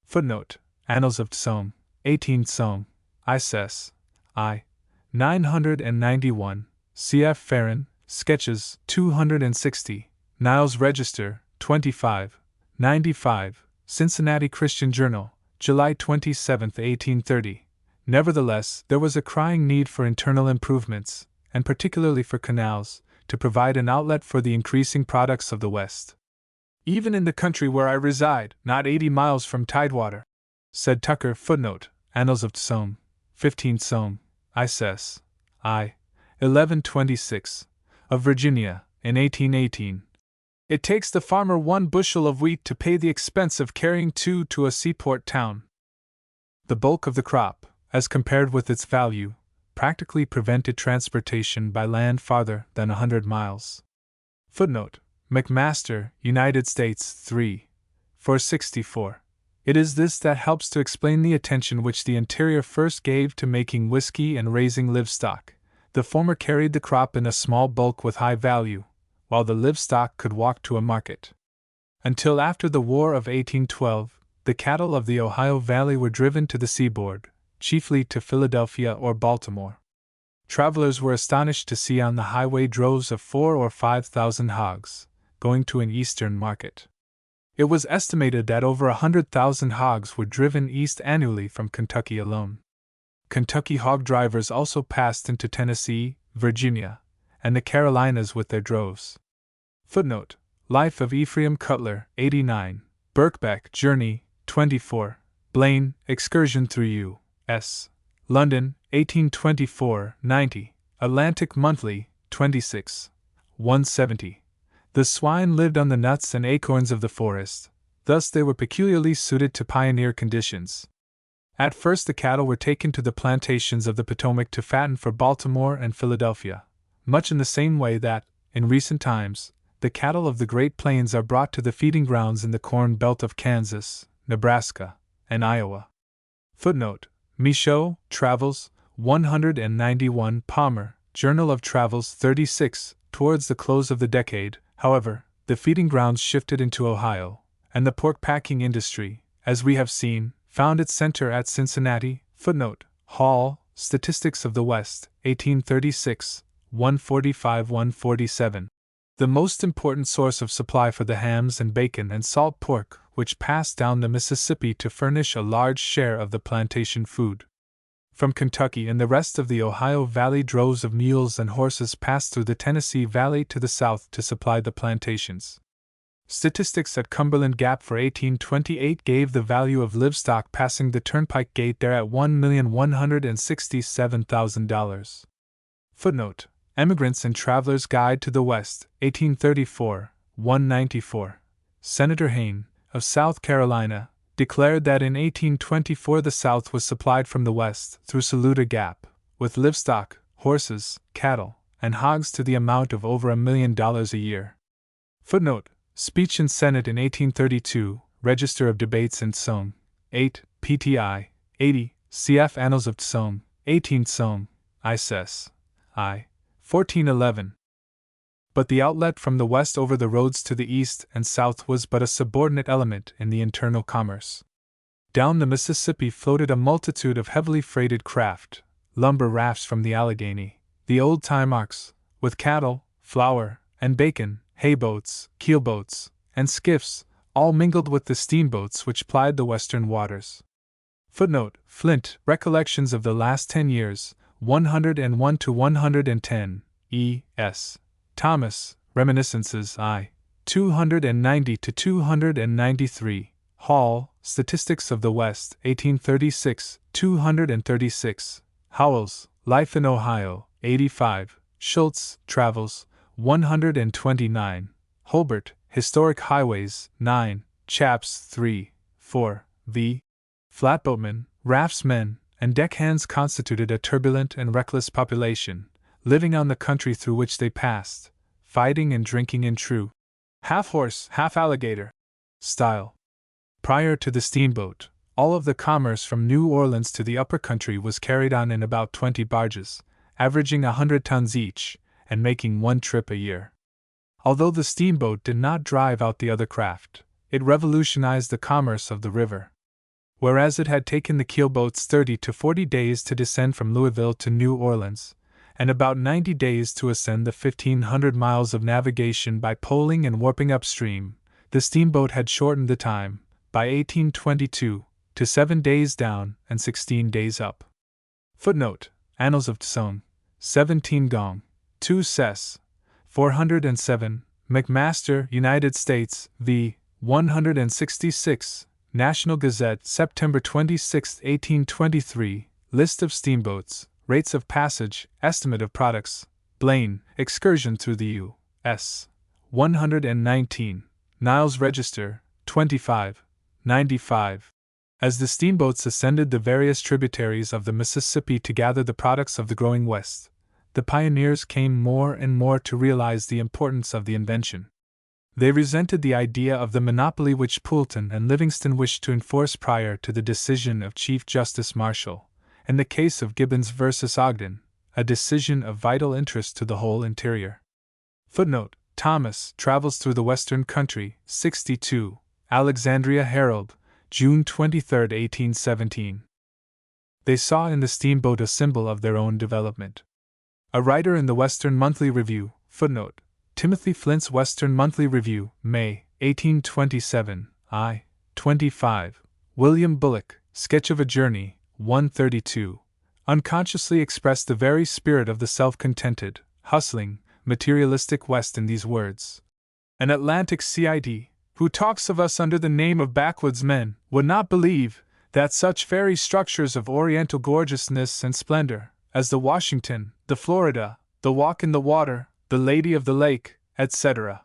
Footnote: Annals of Somme, 18 Somme, ISS, I. 991, cf. Farren, Sketches, 260, Niles Register, 25, 95, Cincinnati Christian Journal, July 27, 1830. Nevertheless, there was a crying need for internal improvements, and particularly for canals, to provide an outlet for the increasing products of the West. Even in the country where I reside, not 80 miles from tidewater, said Tucker. Footnote: Annals of Somme, 15 Somme, ISS, I. 1126, of Virginia, in 1818. It takes the farmer 1 bushel of wheat to pay the expense of carrying 2 to a seaport town. The bulk of the crop, as compared with its value, practically prevented transportation by land farther than 100 miles. Footnote: McMaster, United States, 3, 464. It is this that helps to explain the attention which the interior first gave to making whiskey and raising livestock. The former carried the crop in a small bulk with high value, while the livestock could walk to a market. Until after the War of 1812, the cattle of the Ohio Valley were driven to the seaboard, chiefly to Philadelphia or Baltimore. Travelers were astonished to see on the highway droves of 4,000 or 5,000 hogs, going to an eastern market. It was estimated that over 100,000 hogs were driven east annually from Kentucky alone. Kentucky hog drivers also passed into Tennessee, Virginia, and the Carolinas with their droves. Footnote: Life of Ephraim Cutler, 89, Birkbeck, Journey, 24, Blaine, Excursion through U.S. London, 1824, 90, Atlantic Monthly, 26, 170. The swine lived on the nuts and acorns of the forest, thus they were peculiarly suited to pioneer conditions. At first the cattle were taken to the plantations of the Potomac to fatten for Baltimore and Philadelphia, much in the same way that, in recent times, the cattle of the Great Plains are brought to the feeding grounds in the corn belt of Kansas, Nebraska, and Iowa. Footnote: Michaud, Travels, 191. Palmer, Journal of Travels, 36. Towards the close of the decade, however, the feeding grounds shifted into Ohio, and the pork packing industry, as we have seen, found its center at Cincinnati. Footnote: Hall, Statistics of the West, 1836, 145-147. The most important source of supply for the hams and bacon and salt pork which passed down the Mississippi to furnish a large share of the plantation food. From Kentucky and the rest of the Ohio Valley, droves of mules and horses passed through the Tennessee Valley to the south to supply the plantations. Statistics at Cumberland Gap for 1828 gave the value of livestock passing the turnpike gate there at $1,167,000. Footnote: Emigrants and Travelers' Guide to the West, 1834, 194. Senator Hayne, of South Carolina, declared that in 1824 the South was supplied from the West, through Saluda Gap, with livestock, horses, cattle, and hogs to the amount of over $1 million a year. Footnote: Speech in Senate in 1832, Register of Debates in Somme, 8, PTI, 80, cf. Annals of Somme, 18 Somme, ISS, I. 1411. But the outlet from the west over the roads to the east and south was but a subordinate element in the internal commerce. Down the Mississippi floated a multitude of heavily freighted craft, lumber rafts from the Allegheny, the old-time arks, with cattle, flour, and bacon, hayboats, keelboats, and skiffs, all mingled with the steamboats which plied the western waters. Footnote: Flint, Recollections of the Last 10 Years, 101 to 110, E.S. Thomas, Reminiscences I. 290 to 293, Hall, Statistics of the West, 1836, 236. Howells, Life in Ohio, 85. Schultz, Travels, 129. Holbert, Historic Highways, 9. Chaps 3, 4. V. Flatboatmen, raftsmen, and deckhands constituted a turbulent and reckless population, living on the country through which they passed, fighting and drinking in true half-horse, half-alligator style. Prior to the steamboat, all of the commerce from New Orleans to the upper country was carried on in about 20 barges, averaging 100 tons each, and making one trip a year. Although the steamboat did not drive out the other craft, it revolutionized the commerce of the river. Whereas it had taken the keelboats 30 to 40 days to descend from Louisville to New Orleans, and about 90 days to ascend the 1,500 miles of navigation by poling and warping upstream, the steamboat had shortened the time, by 1822, to 7 days down and 16 days up. Footnote: Annals of Tson, 17 Gong, 2 Ses, 407, McMaster, United States, v. 166, National Gazette, September 26, 1823, List of steamboats, rates of passage, estimate of products, Blaine, Excursion through the U.S., 119, Niles Register, 25, 95. As the steamboats ascended the various tributaries of the Mississippi to gather the products of the growing West, the pioneers came more and more to realize the importance of the invention. They resented the idea of the monopoly which Poulton and Livingston wished to enforce prior to the decision of Chief Justice Marshall, in the case of Gibbons versus Ogden, a decision of vital interest to the whole interior. Footnote: Thomas, Travels Through the Western Country, 62, Alexandria Herald, June 23, 1817. They saw in the steamboat a symbol of their own development. A writer in the Western Monthly Review, footnote: Timothy Flint's Western Monthly Review, May, 1827, I. 25. William Bullock, Sketch of a Journey, 132, unconsciously expressed the very spirit of the self-contented, hustling, materialistic West in these words: An Atlantic CID, who talks of us under the name of backwoods men, would not believe that such fairy structures of oriental gorgeousness and splendor, as the Washington, the Florida, the Walk in the Water, the Lady of the Lake, etc.,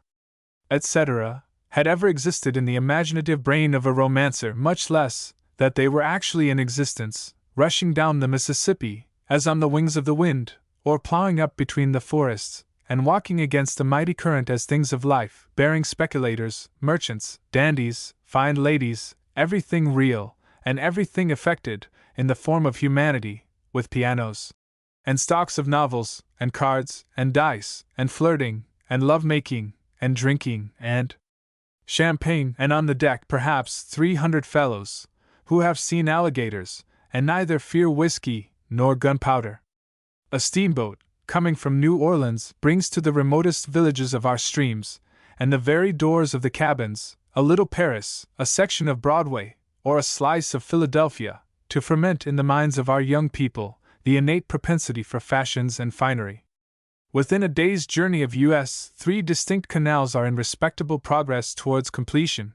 had ever existed in the imaginative brain of a romancer, much less that they were actually in existence, rushing down the Mississippi, as on the wings of the wind, or plowing up between the forests, and walking against a mighty current as things of life, bearing speculators, merchants, dandies, fine ladies, everything real, and everything affected, in the form of humanity, with pianos, and stocks of novels, and cards, and dice, and flirting, and love-making, and drinking, and champagne, and on the deck perhaps 300 fellows, who have seen alligators, and neither fear whiskey, nor gunpowder. A steamboat, coming from New Orleans, brings to the remotest villages of our streams, and the very doors of the cabins, a little Paris, a section of Broadway, or a slice of Philadelphia, to ferment in the minds of our young people the innate propensity for fashions and finery. Within a day's journey of U.S., 3 distinct canals are in respectable progress towards completion.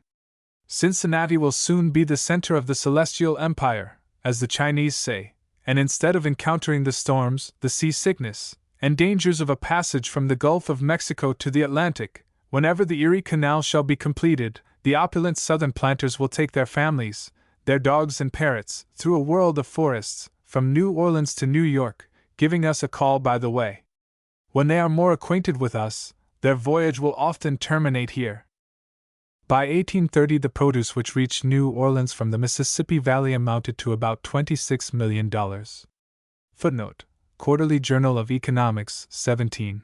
Cincinnati will soon be the center of the celestial empire, as the Chinese say, and instead of encountering the storms, the seasickness, and dangers of a passage from the Gulf of Mexico to the Atlantic, whenever the Erie Canal shall be completed, the opulent southern planters will take their families, their dogs and parrots, through a world of forests, from New Orleans to New York, giving us a call by the way. When they are more acquainted with us, their voyage will often terminate here. By 1830, the produce which reached New Orleans from the Mississippi Valley amounted to about $26 million. Footnote: Quarterly Journal of Economics, 17,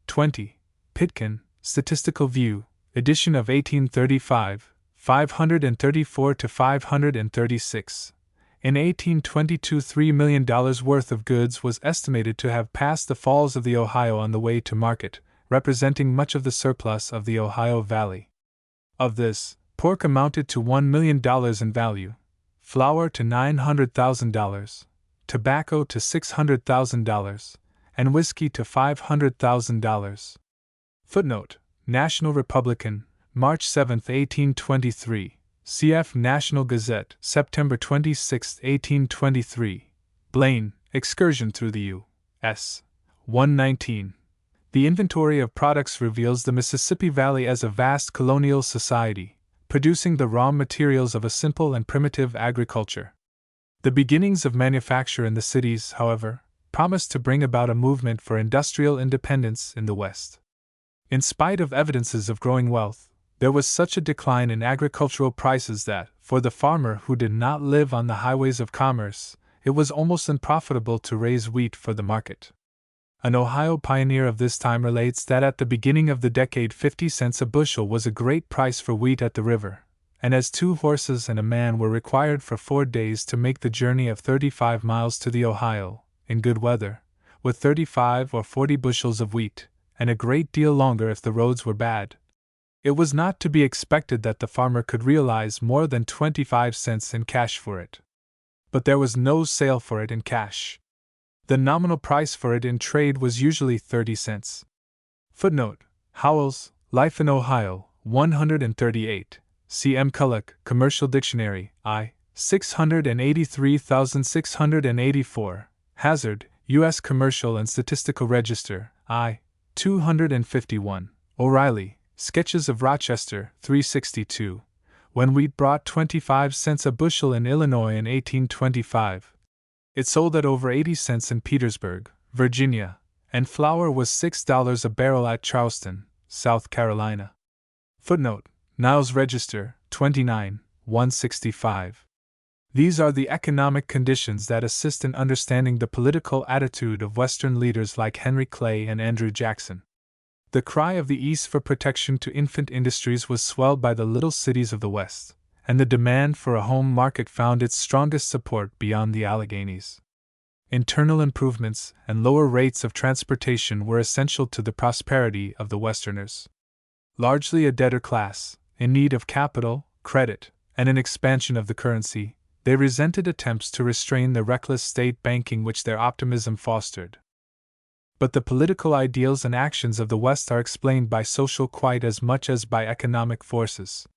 20, Pitkin, Statistical View, edition of 1835, 534 to 536. In 1822, $3 million worth of goods was estimated to have passed the Falls of the Ohio on the way to market, representing much of the surplus of the Ohio Valley. Of this, pork amounted to $1 million in value, flour to $900,000, tobacco to $600,000, and whiskey to $500,000. Footnote: National Republican, March 7, 1823, cf. National Gazette, September 26, 1823. Blaine, Excursion Through the U.S. 119. The inventory of products reveals the Mississippi Valley as a vast colonial society, producing the raw materials of a simple and primitive agriculture. The beginnings of manufacture in the cities, however, promised to bring about a movement for industrial independence in the West. In spite of evidences of growing wealth, there was such a decline in agricultural prices that, for the farmer who did not live on the highways of commerce, it was almost unprofitable to raise wheat for the market. An Ohio pioneer of this time relates that at the beginning of the decade 50 cents a bushel was a great price for wheat at the river, and as 2 horses and a man were required for 4 days to make the journey of 35 miles to the Ohio, in good weather, with 35 or 40 bushels of wheat, and a great deal longer if the roads were bad, it was not to be expected that the farmer could realize more than 25 cents in cash for it. But there was no sale for it in cash. The nominal price for it in trade was usually 30 cents. Footnote: Howell's Life in Ohio, 138. C. M. Culloch, Commercial Dictionary, I. 683,684. Hazard, U.S. Commercial and Statistical Register, I. 251. O'Reilly, Sketches of Rochester, 362. When wheat brought 25 cents a bushel in Illinois in 1825, it sold at over 80 cents in Petersburg, Virginia, and flour was $6 a barrel at Charleston, South Carolina. Footnote: Niles Register, 29, 165. These are the economic conditions that assist in understanding the political attitude of Western leaders like Henry Clay and Andrew Jackson. The cry of the East for protection to infant industries was swelled by the little cities of the West, and the demand for a home market found its strongest support beyond the Alleghenies. Internal improvements and lower rates of transportation were essential to the prosperity of the Westerners. Largely a debtor class, in need of capital, credit, and an expansion of the currency, they resented attempts to restrain the reckless state banking which their optimism fostered. But the political ideals and actions of the West are explained by social quite as much as by economic forces.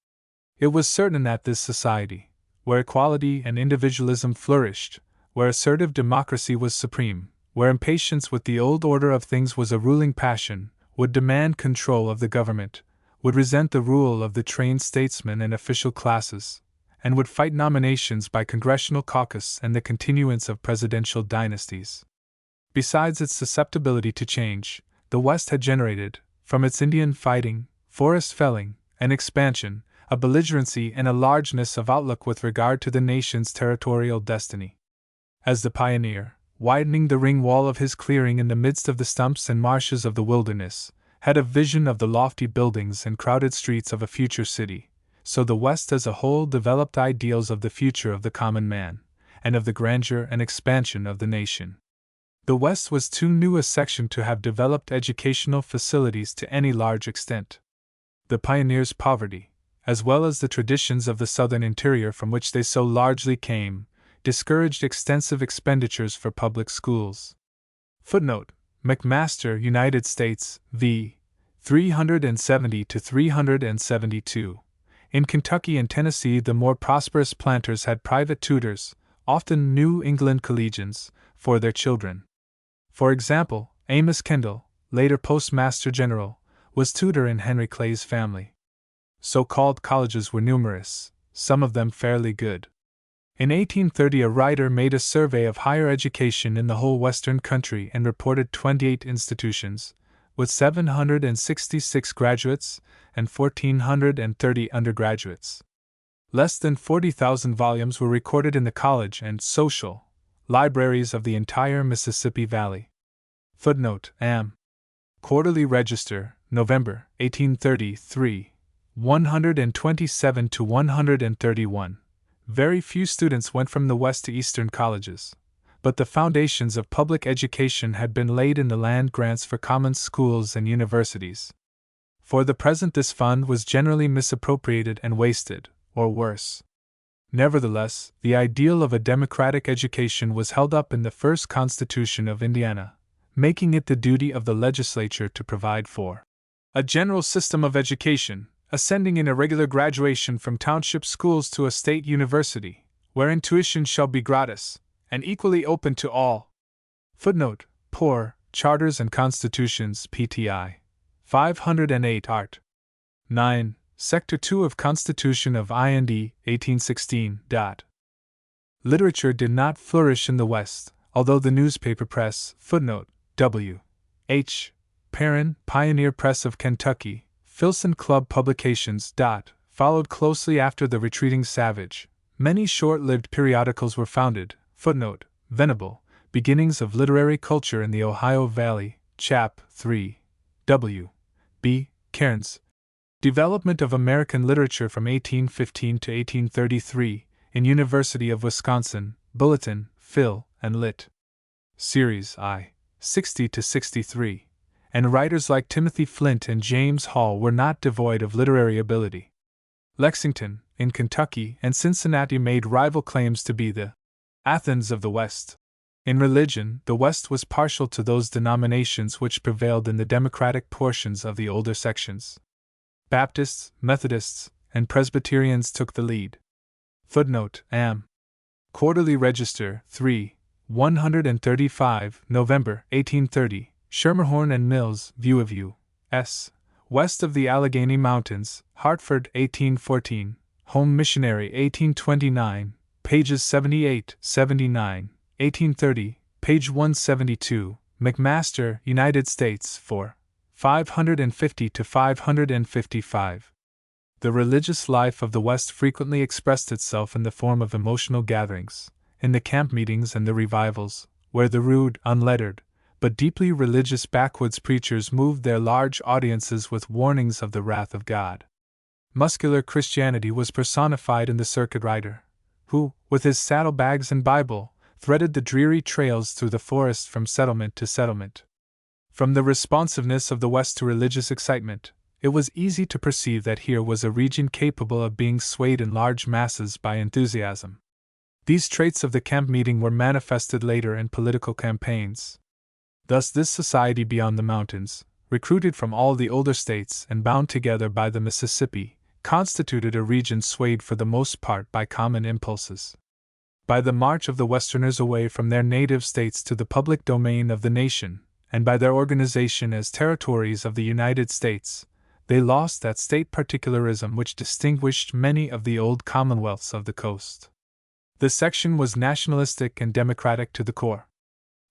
It was certain that this society, where equality and individualism flourished, where assertive democracy was supreme, where impatience with the old order of things was a ruling passion, would demand control of the government, would resent the rule of the trained statesmen and official classes, and would fight nominations by congressional caucus and the continuance of presidential dynasties. Besides its susceptibility to change, the West had generated, from its Indian fighting, forest felling, and expansion, a belligerency and a largeness of outlook with regard to the nation's territorial destiny. As the pioneer, widening the ring wall of his clearing in the midst of the stumps and marshes of the wilderness, had a vision of the lofty buildings and crowded streets of a future city, so the West as a whole developed ideals of the future of the common man, and of the grandeur and expansion of the nation. The West was too new a section to have developed educational facilities to any large extent. The pioneers' poverty, as well as the traditions of the southern interior from which they so largely came, discouraged extensive expenditures for public schools. Footnote: McMaster, United States, v. 370-372. In Kentucky and Tennessee, the more prosperous planters had private tutors, often New England collegians, for their children. For example, Amos Kendall, later Postmaster General, was tutor in Henry Clay's family. So-called colleges were numerous, some of them fairly good. In 1830, a writer made a survey of higher education in the whole western country and reported 28 institutions, with 766 graduates and 1,430 undergraduates. Less than 40,000 volumes were recorded in the college and social libraries of the entire Mississippi Valley. Footnote: Am. Quarterly Register, November, 1833, 127 to 131. Very few students went from the West to Eastern colleges, but the foundations of public education had been laid in the land grants for common schools and universities. For the present, this fund was generally misappropriated and wasted, or worse. Nevertheless, the ideal of a democratic education was held up in the first Constitution of Indiana, making it the duty of the legislature to provide for a general system of education, ascending in irregular graduation from township schools to a state university, wherein tuition shall be gratis, and equally open to all. Footnote: Poor, Charters and Constitutions, PTI. 508 Art. 9, Sector 2 of Constitution of IND, 1816. Literature did not flourish in the West, although the newspaper press, footnote, W. H. Perrin, Pioneer Press of Kentucky, Filson Club Publications. Followed closely after the retreating Savage. Many short-lived periodicals were founded, footnote, Venable, Beginnings of Literary Culture in the Ohio Valley, Chap. 3. W. B. Cairns. Development of American Literature from 1815 to 1833, in University of Wisconsin, Bulletin, Phil, and Lit. Series I. 60 to 63. And writers like Timothy Flint and James Hall were not devoid of literary ability. Lexington, in Kentucky, and Cincinnati made rival claims to be the Athens of the West. In religion, the West was partial to those denominations which prevailed in the democratic portions of the older sections. Baptists, Methodists, and Presbyterians took the lead. Footnote: Am. Quarterly Register, 3, 135, November, 1830, Schermerhorn and Mills, View of U.S. West of the Allegheny Mountains, Hartford, 1814, Home Missionary, 1829, pages 78, 79, 1830, page 172, McMaster, United States, 4, 550 to 555. The religious life of the West frequently expressed itself in the form of emotional gatherings, in the camp meetings and the revivals, where the rude, unlettered, but deeply religious backwoods preachers moved their large audiences with warnings of the wrath of God. Muscular Christianity was personified in the circuit rider, who, with his saddlebags and Bible, threaded the dreary trails through the forest from settlement to settlement. From the responsiveness of the West to religious excitement, it was easy to perceive that here was a region capable of being swayed in large masses by enthusiasm. These traits of the camp meeting were manifested later in political campaigns. Thus, this society beyond the mountains, recruited from all the older states and bound together by the Mississippi, constituted a region swayed for the most part by common impulses. By the march of the Westerners away from their native states to the public domain of the nation, and by their organization as territories of the United States, they lost that state particularism which distinguished many of the old commonwealths of the coast. The section was nationalistic and democratic to the core.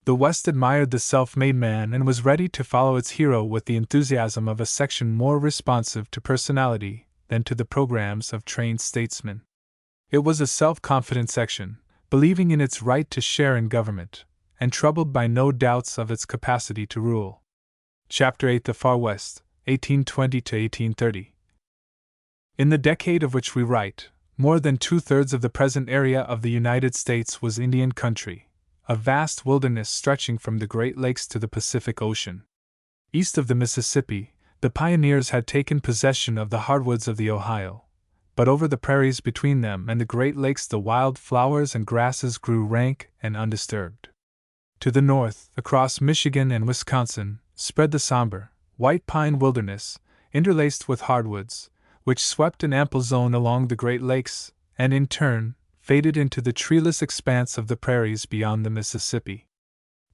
The West admired the self-made man and was ready to follow its hero with the enthusiasm of a section more responsive to personality than to the programs of trained statesmen. It was a self-confident section, believing in its right to share in government, and troubled by no doubts of its capacity to rule. Chapter 8: The Far West, 1820 to 1830. In the decade of which we write, more than two-thirds of the present area of the United States was Indian country, a vast wilderness stretching from the Great Lakes to the Pacific Ocean. East of the Mississippi, the pioneers had taken possession of the hardwoods of the Ohio, but over the prairies between them and the Great Lakes the wild flowers and grasses grew rank and undisturbed. To the north, across Michigan and Wisconsin, spread the somber, white pine wilderness, interlaced with hardwoods, which swept an ample zone along the Great Lakes, and in turn, faded into the treeless expanse of the prairies beyond the Mississippi.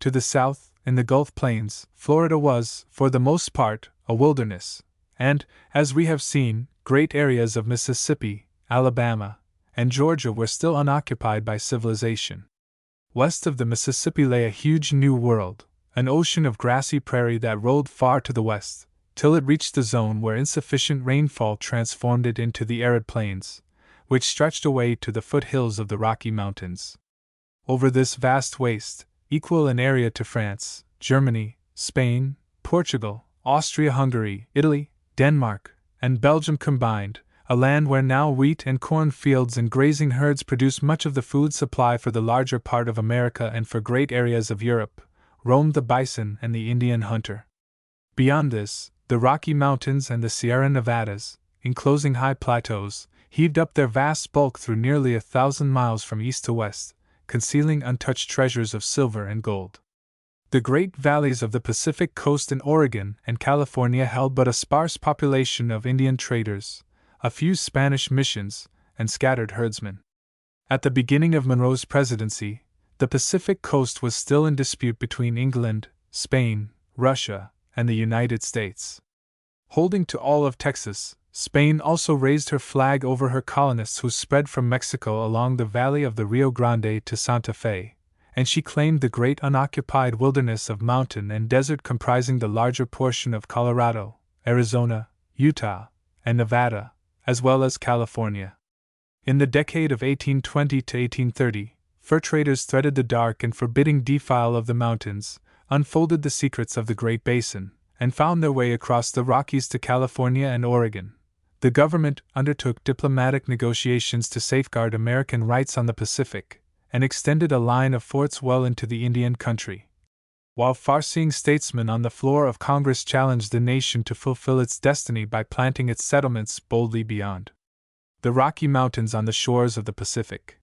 To the south, in the Gulf Plains, Florida was, for the most part, a wilderness, and, as we have seen, great areas of Mississippi, Alabama, and Georgia were still unoccupied by civilization. West of the Mississippi lay a huge new world, an ocean of grassy prairie that rolled far to the west, till it reached the zone where insufficient rainfall transformed it into the arid plains, which stretched away to the foothills of the Rocky Mountains. Over this vast waste, equal in area to France, Germany, Spain, Portugal, Austria-Hungary, Italy, Denmark, and Belgium combined, a land where now wheat and corn fields and grazing herds produce much of the food supply for the larger part of America and for great areas of Europe, roamed the bison and the Indian hunter. Beyond this, the Rocky Mountains and the Sierra Nevadas, enclosing high plateaus, heaved up their vast bulk through nearly 1,000 miles from east to west, concealing untouched treasures of silver and gold. The great valleys of the Pacific coast in Oregon and California held but a sparse population of Indian traders, a few Spanish missions, and scattered herdsmen. At the beginning of Monroe's presidency, the Pacific coast was still in dispute between England, Spain, Russia, and the United States. Holding to all of Texas, Spain also raised her flag over her colonists who spread from Mexico along the valley of the Rio Grande to Santa Fe, and she claimed the great unoccupied wilderness of mountain and desert comprising the larger portion of Colorado, Arizona, Utah, and Nevada, as well as California. In the decade of 1820 to 1830, fur traders threaded the dark and forbidding defile of the mountains, unfolded the secrets of the Great Basin, and found their way across the Rockies to California and Oregon. The government undertook diplomatic negotiations to safeguard American rights on the Pacific, and extended a line of forts well into the Indian country. While far-seeing statesmen on the floor of Congress challenged the nation to fulfill its destiny by planting its settlements boldly beyond the Rocky Mountains on the shores of the Pacific.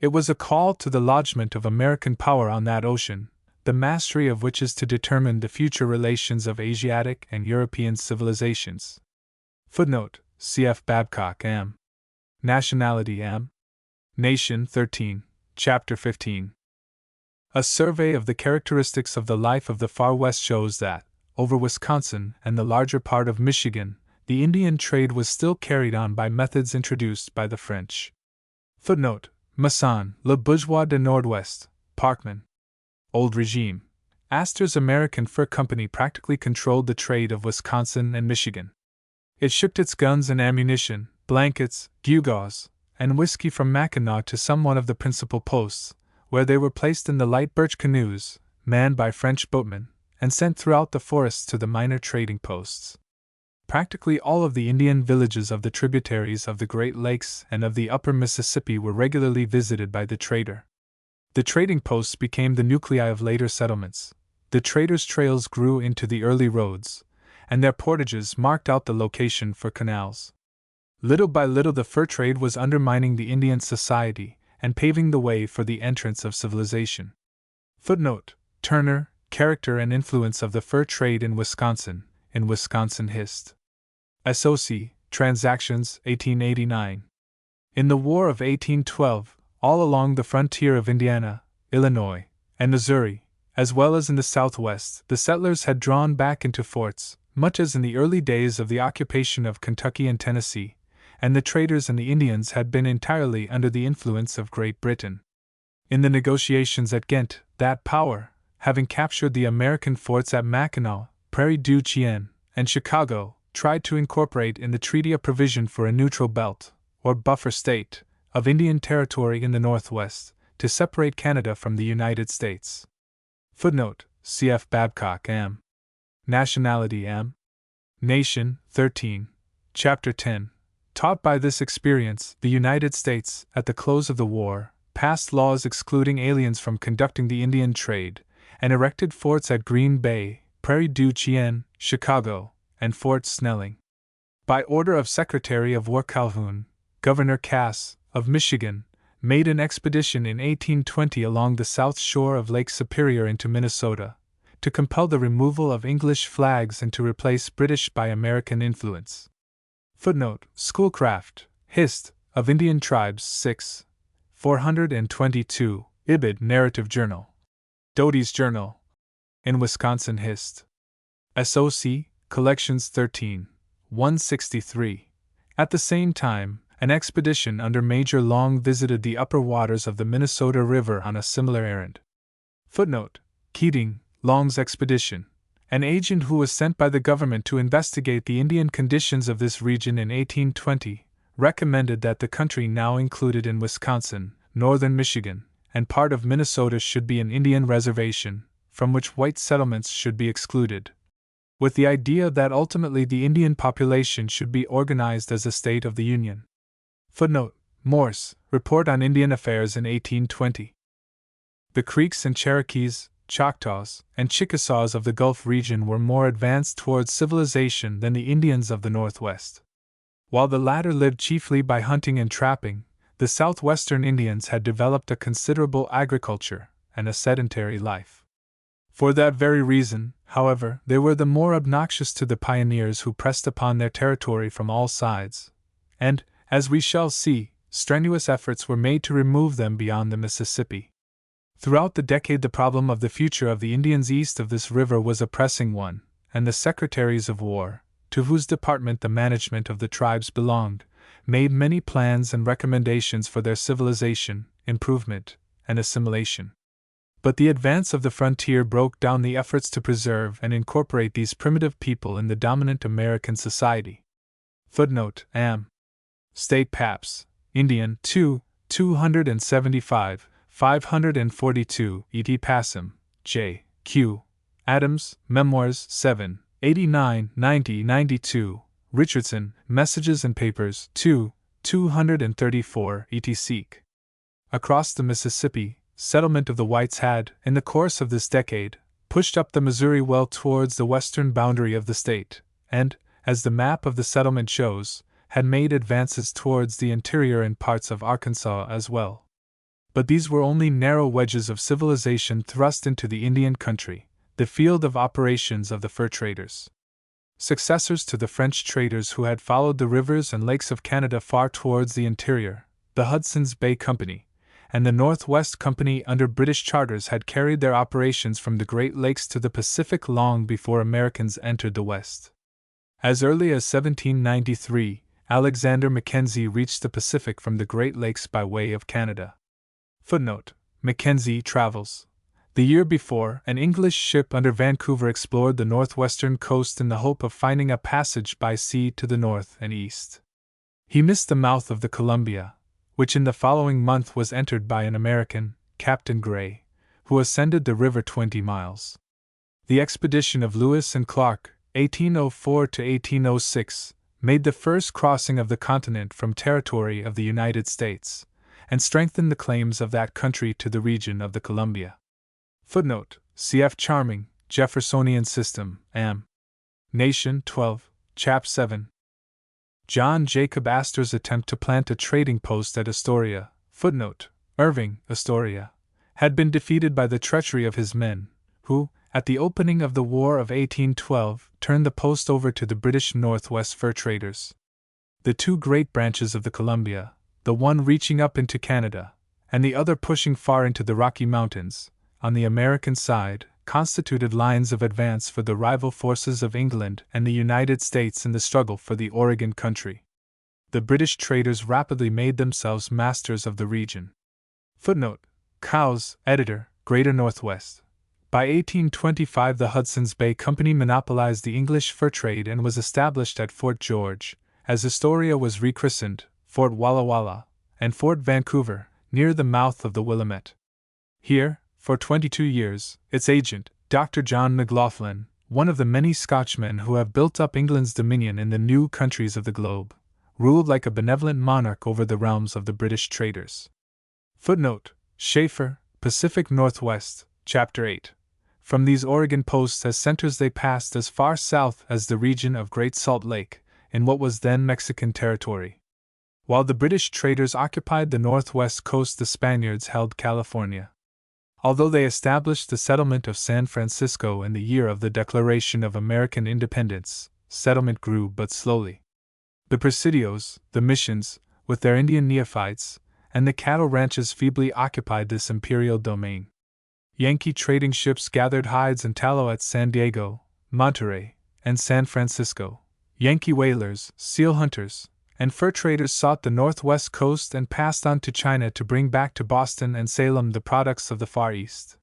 It was a call to the lodgment of American power on that ocean, the mastery of which is to determine the future relations of Asiatic and European civilizations. Footnote: C.F. Babcock, M. Nationality, M. Nation, 13, Chapter 15. A survey of the characteristics of the life of the Far West shows that, over Wisconsin and the larger part of Michigan, the Indian trade was still carried on by methods introduced by the French. Footnote: Masson, Le Bourgeois de Nord-Ouest, Parkman. Old Regime. Astor's American Fur Company practically controlled the trade of Wisconsin and Michigan. It shipped its guns and ammunition, blankets, gewgaws, and whiskey from Mackinac to some one of the principal posts, where they were placed in the light birch canoes, manned by French boatmen, and sent throughout the forests to the minor trading posts. Practically all of the Indian villages of the tributaries of the Great Lakes and of the upper Mississippi were regularly visited by the trader. The trading posts became the nuclei of later settlements. The traders' trails grew into the early roads, and their portages marked out the location for canals. Little by little the fur trade was undermining the Indian society and paving the way for the entrance of civilization. Footnote: Turner, Character and Influence of the Fur Trade in Wisconsin Hist. SOC, Transactions, 1889. In the War of 1812, all along the frontier of Indiana, Illinois, and Missouri, as well as in the Southwest, the settlers had drawn back into forts, much as in the early days of the occupation of Kentucky and Tennessee, and the traders and the Indians had been entirely under the influence of Great Britain. In the negotiations at Ghent, that power, having captured the American forts at Mackinac, Prairie du Chien, and Chicago, tried to incorporate in the treaty a provision for a neutral belt, or buffer state, of Indian territory in the Northwest, to separate Canada from the United States. Footnote: C.F. Babcock, M. Nationality, M. Nation, 13, Chapter 10. Taught by this experience, the United States, at the close of the war, passed laws excluding aliens from conducting the Indian trade, and erected forts at Green Bay, Prairie du Chien, Chicago, and Fort Snelling. By order of Secretary of War Calhoun, Governor Cass, of Michigan, made an expedition in 1820 along the south shore of Lake Superior into Minnesota, to compel the removal of English flags and to replace British by American influence. Footnote: Schoolcraft, Hist. of Indian Tribes 6, 422, Ibid. Narrative Journal. Doty's Journal. In Wisconsin Hist. SOC, Collections 13, 163. At the same time, an expedition under Major Long visited the upper waters of the Minnesota River on a similar errand. Footnote: Keating, Long's expedition. An agent who was sent by the government to investigate the Indian conditions of this region in 1820, recommended that the country now included in Wisconsin, northern Michigan, and part of Minnesota should be an Indian reservation, from which white settlements should be excluded, with the idea that ultimately the Indian population should be organized as a state of the Union. Footnote: Morse, Report on Indian Affairs in 1820. The Creeks and Cherokees, Choctaws, and Chickasaws of the Gulf region were more advanced towards civilization than the Indians of the Northwest. While the latter lived chiefly by hunting and trapping, the southwestern Indians had developed a considerable agriculture and a sedentary life. For that very reason, however, they were the more obnoxious to the pioneers who pressed upon their territory from all sides, and, as we shall see, strenuous efforts were made to remove them beyond the Mississippi. Throughout the decade, the problem of the future of the Indians east of this river was a pressing one, and the Secretaries of War, to whose department the management of the tribes belonged, made many plans and recommendations for their civilization, improvement, and assimilation. But the advance of the frontier broke down the efforts to preserve and incorporate these primitive people in the dominant American society. Footnote: Am. State Paps. Indian 2, 275, 542, E.T. Passam, J. Q. Adams, Memoirs 7, 89, 90, 92, Richardson, Messages and Papers 2, 234, E.T. Seek. Across the Mississippi, settlement of the whites had, in the course of this decade, pushed up the Missouri well towards the western boundary of the state, and, as the map of the settlement shows, had made advances towards the interior and parts of Arkansas as well. But these were only narrow wedges of civilization thrust into the Indian country, the field of operations of the fur traders. Successors to the French traders who had followed the rivers and lakes of Canada far towards the interior, the Hudson's Bay Company, and the Northwest Company under British charters had carried their operations from the Great Lakes to the Pacific long before Americans entered the West. As early as 1793, Alexander Mackenzie reached the Pacific from the Great Lakes by way of Canada. Footnote: Mackenzie Travels. The year before, an English ship under Vancouver explored the northwestern coast in the hope of finding a passage by sea to the north and east. He missed the mouth of the Columbia, which in the following month was entered by an American, Captain Gray, who ascended the river 20 miles. The expedition of Lewis and Clark, 1804 to 1806, made the first crossing of the continent from territory of the United States, and strengthened the claims of that country to the region of the Columbia. Footnote: Cf. Charming, Jeffersonian System, Am. Nation 12, Chap 7. John Jacob Astor's attempt to plant a trading post at Astoria, footnote: Irving, Astoria, had been defeated by the treachery of his men, who, at the opening of the War of 1812, turned the post over to the British Northwest fur traders. The two great branches of the Columbia, the one reaching up into Canada, and the other pushing far into the Rocky Mountains, on the American side, constituted lines of advance for the rival forces of England and the United States in the struggle for the Oregon country. The British traders rapidly made themselves masters of the region. Footnote: Cowes, editor, Greater Northwest. By 1825, the Hudson's Bay Company monopolized the English fur trade and was established at Fort George, as Astoria was rechristened, Fort Walla Walla, and Fort Vancouver, near the mouth of the Willamette. Here, for 22 years, its agent, Dr. John McLaughlin, one of the many Scotchmen who have built up England's dominion in the new countries of the globe, ruled like a benevolent monarch over the realms of the British traders. Footnote: Schaeffer, Pacific Northwest, Chapter 8. From these Oregon posts as centers they passed as far south as the region of Great Salt Lake, in what was then Mexican territory. While the British traders occupied the northwest coast, the Spaniards held California. Although they established the settlement of San Francisco in the year of the Declaration of American Independence, settlement grew but slowly. The presidios, the missions, with their Indian neophytes, and the cattle ranches feebly occupied this imperial domain. Yankee trading ships gathered hides and tallow at San Diego, Monterey, and San Francisco. Yankee whalers, seal hunters, and fur traders sought the northwest coast and passed on to China to bring back to Boston and Salem the products of the Far East.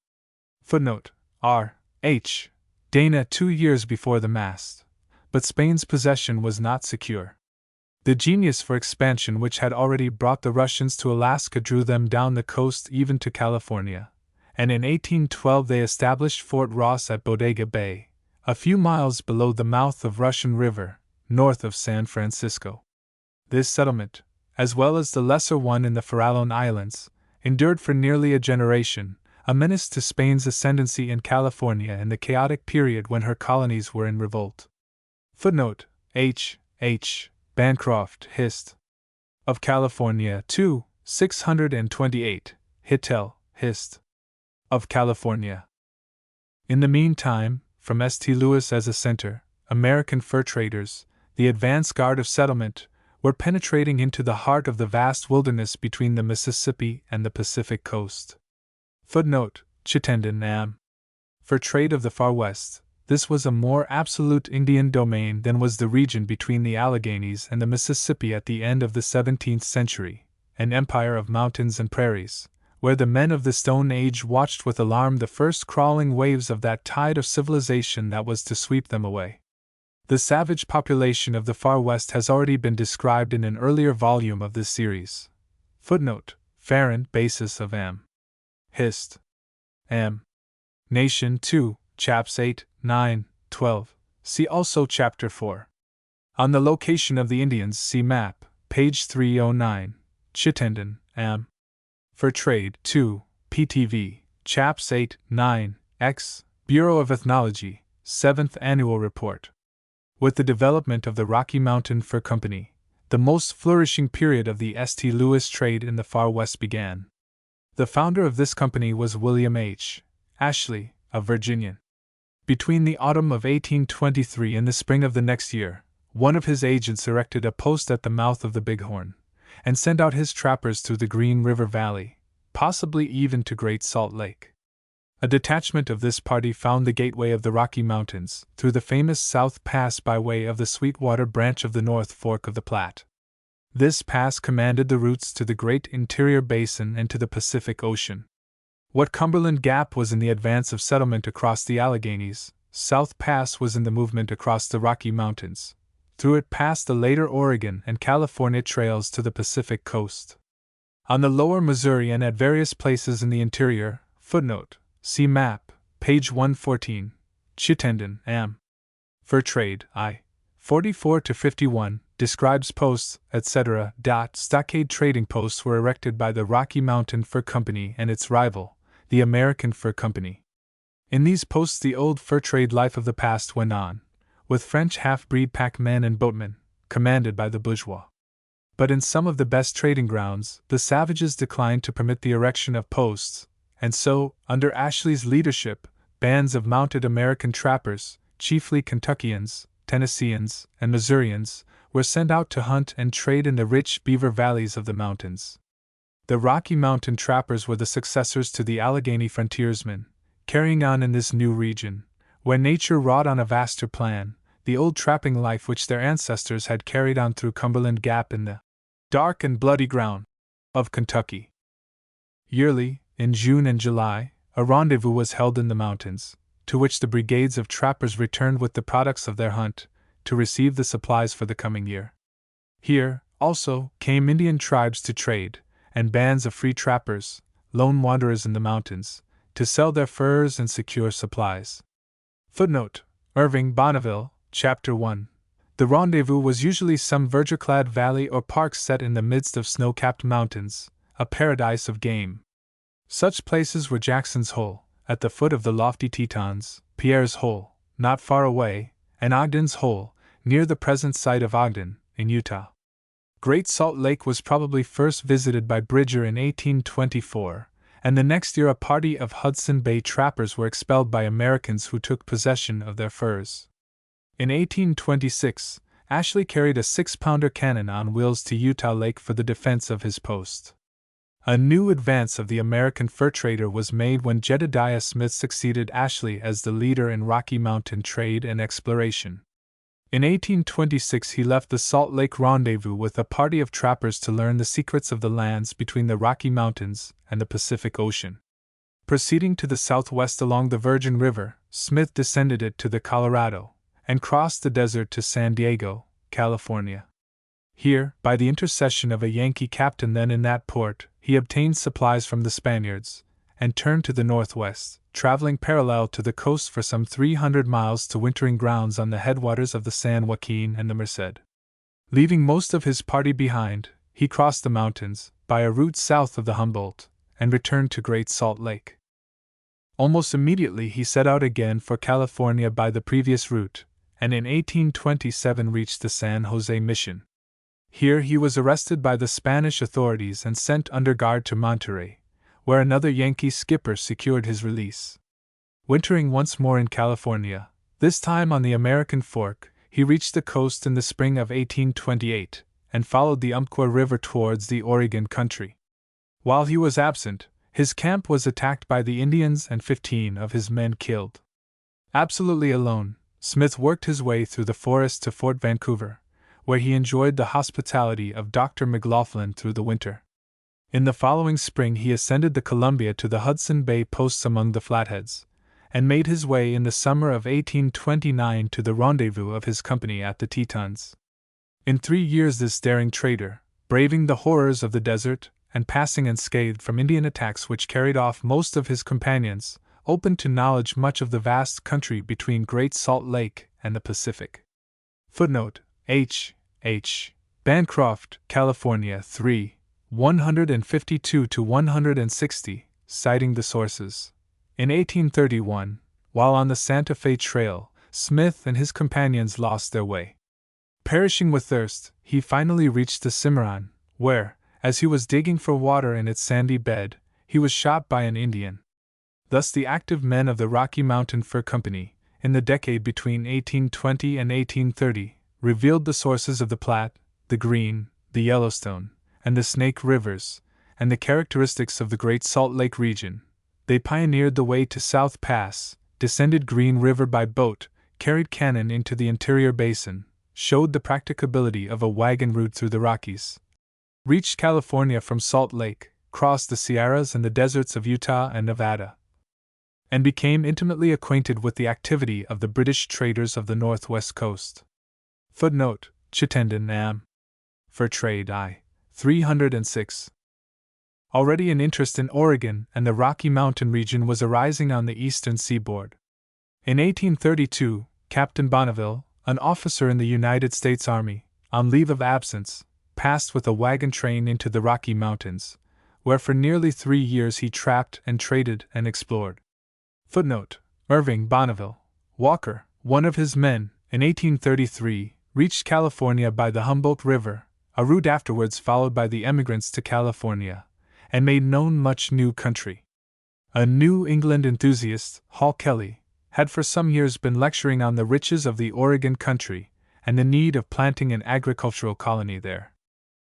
Footnote: R. H. Dana 2 years before the mast. But Spain's possession was not secure. The genius for expansion which had already brought the Russians to Alaska drew them down the coast even to California, and in 1812 they established Fort Ross at Bodega Bay, a few miles below the mouth of Russian River, north of San Francisco. This settlement, as well as the lesser one in the Farallon Islands, endured for nearly a generation, a menace to Spain's ascendancy in California in the chaotic period when her colonies were in revolt. Footnote: H. H. Bancroft, Hist. of California 2, 628, Hittel, Hist. of California. In the meantime, from St. Louis as a center, American fur traders, the advance guard of settlement, were penetrating into the heart of the vast wilderness between the Mississippi and the Pacific coast. Footnote: Chittenden, Am. For trade of the Far West, this was a more absolute Indian domain than was the region between the Alleghanies and the Mississippi at the end of the 17th century, an empire of mountains and prairies, where the men of the Stone Age watched with alarm the first crawling waves of that tide of civilization that was to sweep them away. The savage population of the Far West has already been described in an earlier volume of this series. Footnote: Farren, Basis of Am. Hist. Am. Nation 2, Chaps 8, 9, 12. See also Chapter 4. On the location of the Indians, see map, page 309. Chittenden, Am. For Trade 2, PTV, Chaps 8, 9, X, Bureau of Ethnology, 7th Annual Report. With the development of the Rocky Mountain Fur Company, the most flourishing period of the St. Louis trade in the Far West began. The founder of this company was William H. Ashley, a Virginian. Between the autumn of 1823 and the spring of the next year, one of his agents erected a post at the mouth of the Bighorn, and sent out his trappers through the Green River Valley, possibly even to Great Salt Lake. A detachment of this party found the gateway of the Rocky Mountains, through the famous South Pass by way of the Sweetwater branch of the North Fork of the Platte. This pass commanded the routes to the great interior basin and to the Pacific Ocean. What Cumberland Gap was in the advance of settlement across the Alleghanies, South Pass was in the movement across the Rocky Mountains. Through it passed the later Oregon and California trails to the Pacific coast. On the lower Missouri and at various places in the interior, footnote: see map, page 114, Chittenden, Am. Fur Trade, I. 44-51, describes posts, etc. Stockade trading posts were erected by the Rocky Mountain Fur Company and its rival, the American Fur Company. In these posts the old fur trade life of the past went on, with French half-breed packmen and boatmen, commanded by the bourgeois. But in some of the best trading grounds, the savages declined to permit the erection of posts, and so, under Ashley's leadership, bands of mounted American trappers, chiefly Kentuckians, Tennesseans, and Missourians, were sent out to hunt and trade in the rich beaver valleys of the mountains. The Rocky Mountain trappers were the successors to the Allegheny frontiersmen, carrying on in this new region, where nature wrought on a vaster plan, the old trapping life which their ancestors had carried on through Cumberland Gap in the dark and bloody ground of Kentucky. Yearly, in June and July, a rendezvous was held in the mountains, to which the brigades of trappers returned with the products of their hunt, to receive the supplies for the coming year. Here, also, came Indian tribes to trade, and bands of free trappers, lone wanderers in the mountains, to sell their furs and secure supplies. Footnote: Irving Bonneville, Chapter 1. The rendezvous was usually some verdure-clad valley or park set in the midst of snow-capped mountains, a paradise of game. Such places were Jackson's Hole, at the foot of the lofty Tetons, Pierre's Hole, not far away, and Ogden's Hole, near the present site of Ogden, in Utah. Great Salt Lake was probably first visited by Bridger in 1824, and the next year a party of Hudson Bay trappers were expelled by Americans who took possession of their furs. In 1826, Ashley carried a 6-pounder cannon on wheels to Utah Lake for the defense of his post. A new advance of the American fur trader was made when Jedediah Smith succeeded Ashley as the leader in Rocky Mountain trade and exploration. In 1826 he left the Salt Lake rendezvous with a party of trappers to learn the secrets of the lands between the Rocky Mountains and the Pacific Ocean. Proceeding to the southwest along the Virgin River, Smith descended it to the Colorado, and crossed the desert to San Diego, California. Here, by the intercession of a Yankee captain then in that port, he obtained supplies from the Spaniards, and turned to the northwest, traveling parallel to the coast for some 300 miles to wintering grounds on the headwaters of the San Joaquin and the Merced. Leaving most of his party behind, he crossed the mountains, by a route south of the Humboldt, and returned to Great Salt Lake. Almost immediately he set out again for California by the previous route, and in 1827 reached the San Jose Mission. Here he was arrested by the Spanish authorities and sent under guard to Monterey, where another Yankee skipper secured his release. Wintering once more in California, this time on the American Fork, he reached the coast in the spring of 1828 and followed the Umpqua River towards the Oregon country. While he was absent, his camp was attacked by the Indians and 15 of his men killed. Absolutely alone, Smith worked his way through the forest to Fort Vancouver, where he enjoyed the hospitality of Dr. McLaughlin through the winter. In the following spring he ascended the Columbia to the Hudson Bay posts among the Flatheads, and made his way in the summer of 1829 to the rendezvous of his company at the Tetons. In 3 years this daring trader, braving the horrors of the desert, and passing unscathed from Indian attacks which carried off most of his companions, opened to knowledge much of the vast country between Great Salt Lake and the Pacific. Footnote: H. Bancroft, California 3, 152-160, citing the sources. In 1831, while on the Santa Fe Trail, Smith and his companions lost their way. Perishing with thirst, he finally reached the Cimarron, where, as he was digging for water in its sandy bed, he was shot by an Indian. Thus the active men of the Rocky Mountain Fur Company, in the decade between 1820 and 1830, revealed the sources of the Platte, the Green, the Yellowstone, and the Snake Rivers, and the characteristics of the Great Salt Lake region. They pioneered the way to South Pass, descended Green River by boat, carried cannon into the interior basin, showed the practicability of a wagon route through the Rockies, reached California from Salt Lake, crossed the Sierras and the deserts of Utah and Nevada, and became intimately acquainted with the activity of the British traders of the northwest coast. Footnote: Chittenden Am. Fur Trade I. 306. Already an interest in Oregon and the Rocky Mountain region was arising on the eastern seaboard. In 1832, Captain Bonneville, an officer in the United States Army, on leave of absence, passed with a wagon train into the Rocky Mountains, where for nearly 3 years he trapped and traded and explored. Footnote: Irving Bonneville, Walker, one of his men, in 1833, reached California by the Humboldt River, a route afterwards followed by the emigrants to California, and made known much new country. A New England enthusiast, Hall Kelly, had for some years been lecturing on the riches of the Oregon country and the need of planting an agricultural colony there.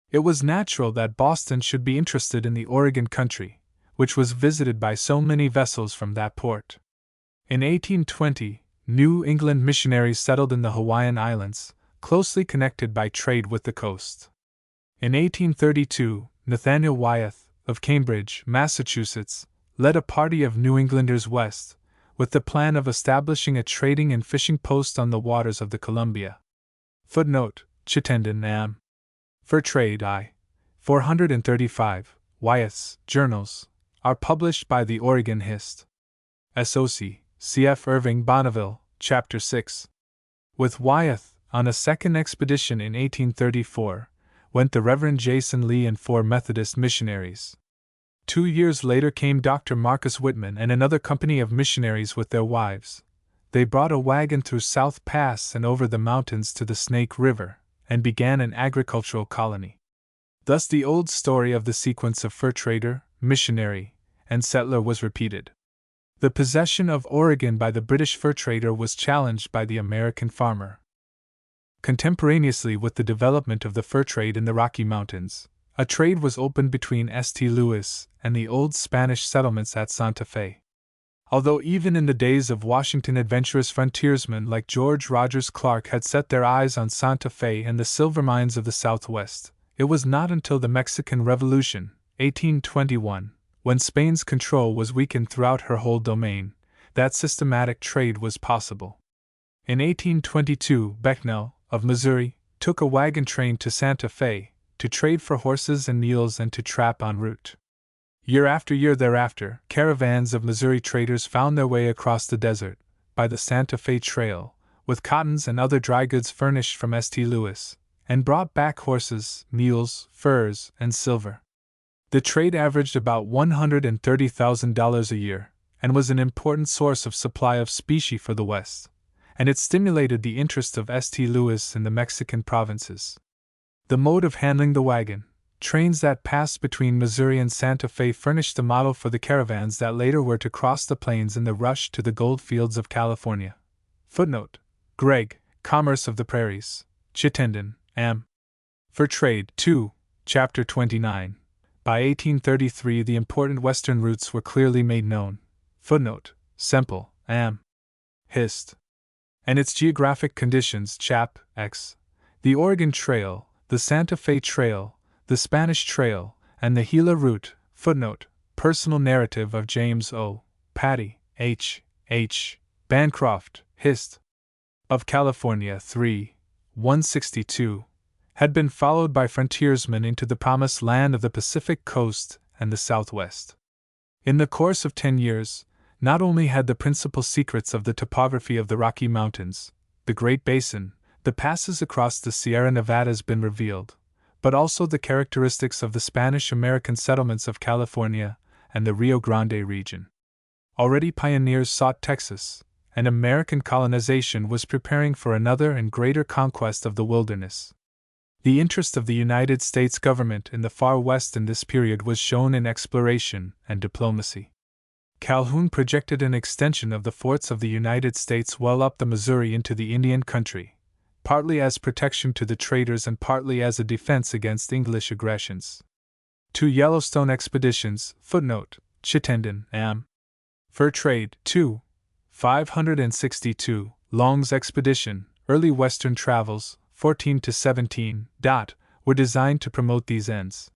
It was natural that Boston should be interested in the Oregon country, which was visited by so many vessels from that port. In 1820, New England missionaries settled in the Hawaiian Islands, closely connected by trade with the coast. In 1832, Nathaniel Wyeth, of Cambridge, Massachusetts, led a party of New Englanders west, with the plan of establishing a trading and fishing post on the waters of the Columbia. Footnote: Chittenden Am. Fur Trade I. 435, Wyeth's Journals, are published by the Oregon Hist. SOC, C.F. Irving Bonneville, Chapter 6. With Wyeth, on a second expedition in 1834, went the Reverend Jason Lee and 4 Methodist missionaries. 2 years later came Dr. Marcus Whitman and another company of missionaries with their wives. They brought a wagon through South Pass and over the mountains to the Snake River, and began an agricultural colony. Thus the old story of the sequence of fur trader, missionary, and settler was repeated. The possession of Oregon by the British fur trader was challenged by the American farmer. Contemporaneously with the development of the fur trade in the Rocky Mountains, a trade was opened between St. Louis and the old Spanish settlements at Santa Fe. Although even in the days of Washington adventurous frontiersmen like George Rogers Clark had set their eyes on Santa Fe and the silver mines of the Southwest, it was not until the Mexican Revolution, 1821, when Spain's control was weakened throughout her whole domain, that systematic trade was possible. In 1822, Becknell, of Missouri, took a wagon train to Santa Fe, to trade for horses and mules and to trap en route. Year after year thereafter, caravans of Missouri traders found their way across the desert, by the Santa Fe Trail, with cottons and other dry goods furnished from St. Louis, and brought back horses, mules, furs, and silver. The trade averaged about $130,000 a year, and was an important source of supply of specie for the West, and it stimulated the interest of St. Louis in the Mexican provinces. The mode of handling the wagon, trains that passed between Missouri and Santa Fe furnished the model for the caravans that later were to cross the plains in the rush to the gold fields of California. Footnote: Gregg, Commerce of the Prairies, Chittenden, M. For Trade, 2, Chapter 29. By 1833 the important western routes were clearly made known. Footnote: Semple, M. Hist. And its geographic conditions, Chap. X. The Oregon Trail, the Santa Fe Trail, the Spanish Trail, and the Gila Route. Footnote: Personal narrative of James O. Patty, H. Bancroft, Hist. Of California 3, 162, had been followed by frontiersmen into the promised land of the Pacific coast and the Southwest. In the course of 10 years, not only had the principal secrets of the topography of the Rocky Mountains, the Great Basin, the passes across the Sierra Nevadas been revealed, but also the characteristics of the Spanish-American settlements of California and the Rio Grande region. Already pioneers sought Texas, and American colonization was preparing for another and greater conquest of the wilderness. The interest of the United States government in the far west in this period was shown in exploration and diplomacy. Calhoun projected an extension of the forts of the United States well up the Missouri into the Indian country, partly as protection to the traders and partly as a defense against English aggressions. 2 Yellowstone expeditions. Footnote: Chittenden, M. Fur Trade, 2, 562. Long's expedition, Early Western Travels, 14 to 17. Were designed to promote these ends.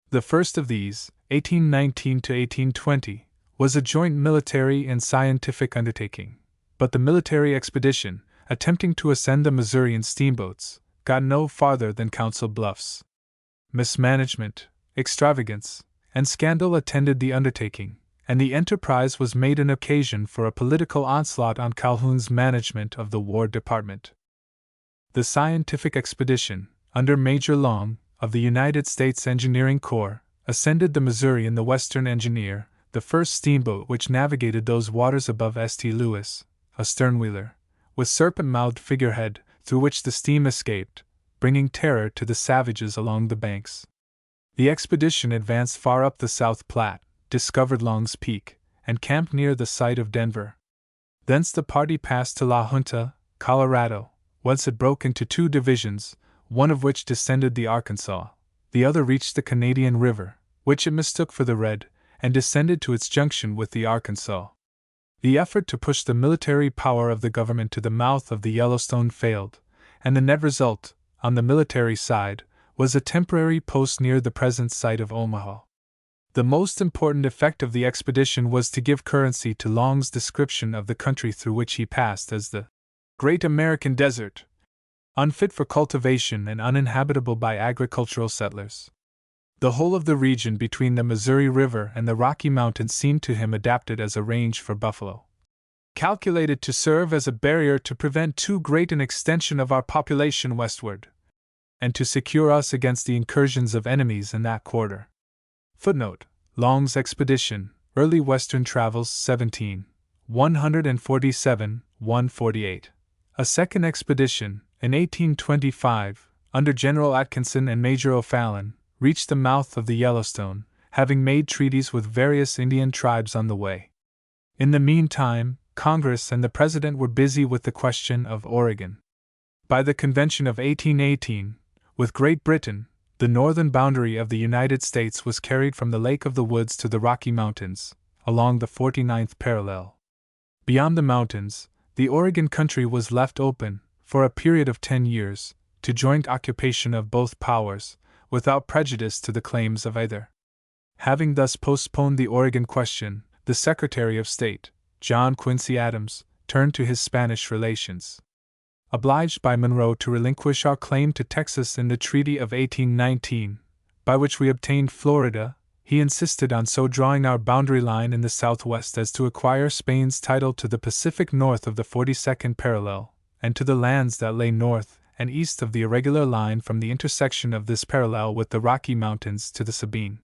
The first of these, 1819 to 1820, was a joint military and scientific undertaking, but the military expedition, attempting to ascend the Missouri in steamboats, got no farther than Council Bluffs. Mismanagement, extravagance, and scandal attended the undertaking, and the enterprise was made an occasion for a political onslaught on Calhoun's management of the War Department. The scientific expedition, under Major Long, of the United States Engineering Corps, ascended the Missouri in the Western Engineer, the first steamboat which navigated those waters above St. Louis, a sternwheeler, with serpent-mouthed figurehead, through which the steam escaped, bringing terror to the savages along the banks. The expedition advanced far up the South Platte, discovered Long's Peak, and camped near the site of Denver. Thence the party passed to La Junta, Colorado, whence it broke into 2 divisions, one of which descended the Arkansas, the other reached the Canadian River, which it mistook for the Red, and descended to its junction with the Arkansas. The effort to push the military power of the government to the mouth of the Yellowstone failed, and the net result, on the military side, was a temporary post near the present site of Omaha. The most important effect of the expedition was to give currency to Long's description of the country through which he passed as the Great American Desert, unfit for cultivation and uninhabitable by agricultural settlers. The whole of the region between the Missouri River and the Rocky Mountains seemed to him adapted as a range for buffalo, calculated to serve as a barrier to prevent too great an extension of our population westward, and to secure us against the incursions of enemies in that quarter. Footnote: Long's Expedition, Early Western Travels, 17, 147, 148. A second expedition, in 1825, under General Atkinson and Major O'Fallon, reached the mouth of the Yellowstone, having made treaties with various Indian tribes on the way. In the meantime, Congress and the President were busy with the question of Oregon. By the Convention of 1818, with Great Britain, the northern boundary of the United States was carried from the Lake of the Woods to the Rocky Mountains, along the 49th parallel. Beyond the mountains, the Oregon country was left open, for a period of 10 years, to joint occupation of both powers, without prejudice to the claims of either. Having thus postponed the Oregon question, the Secretary of State, John Quincy Adams, turned to his Spanish relations. Obliged by Monroe to relinquish our claim to Texas in the Treaty of 1819, by which we obtained Florida, he insisted on so drawing our boundary line in the southwest as to acquire Spain's title to the Pacific north of the 42nd parallel, and to the lands that lay north and east of the irregular line from the intersection of this parallel with the Rocky Mountains to the Sabine.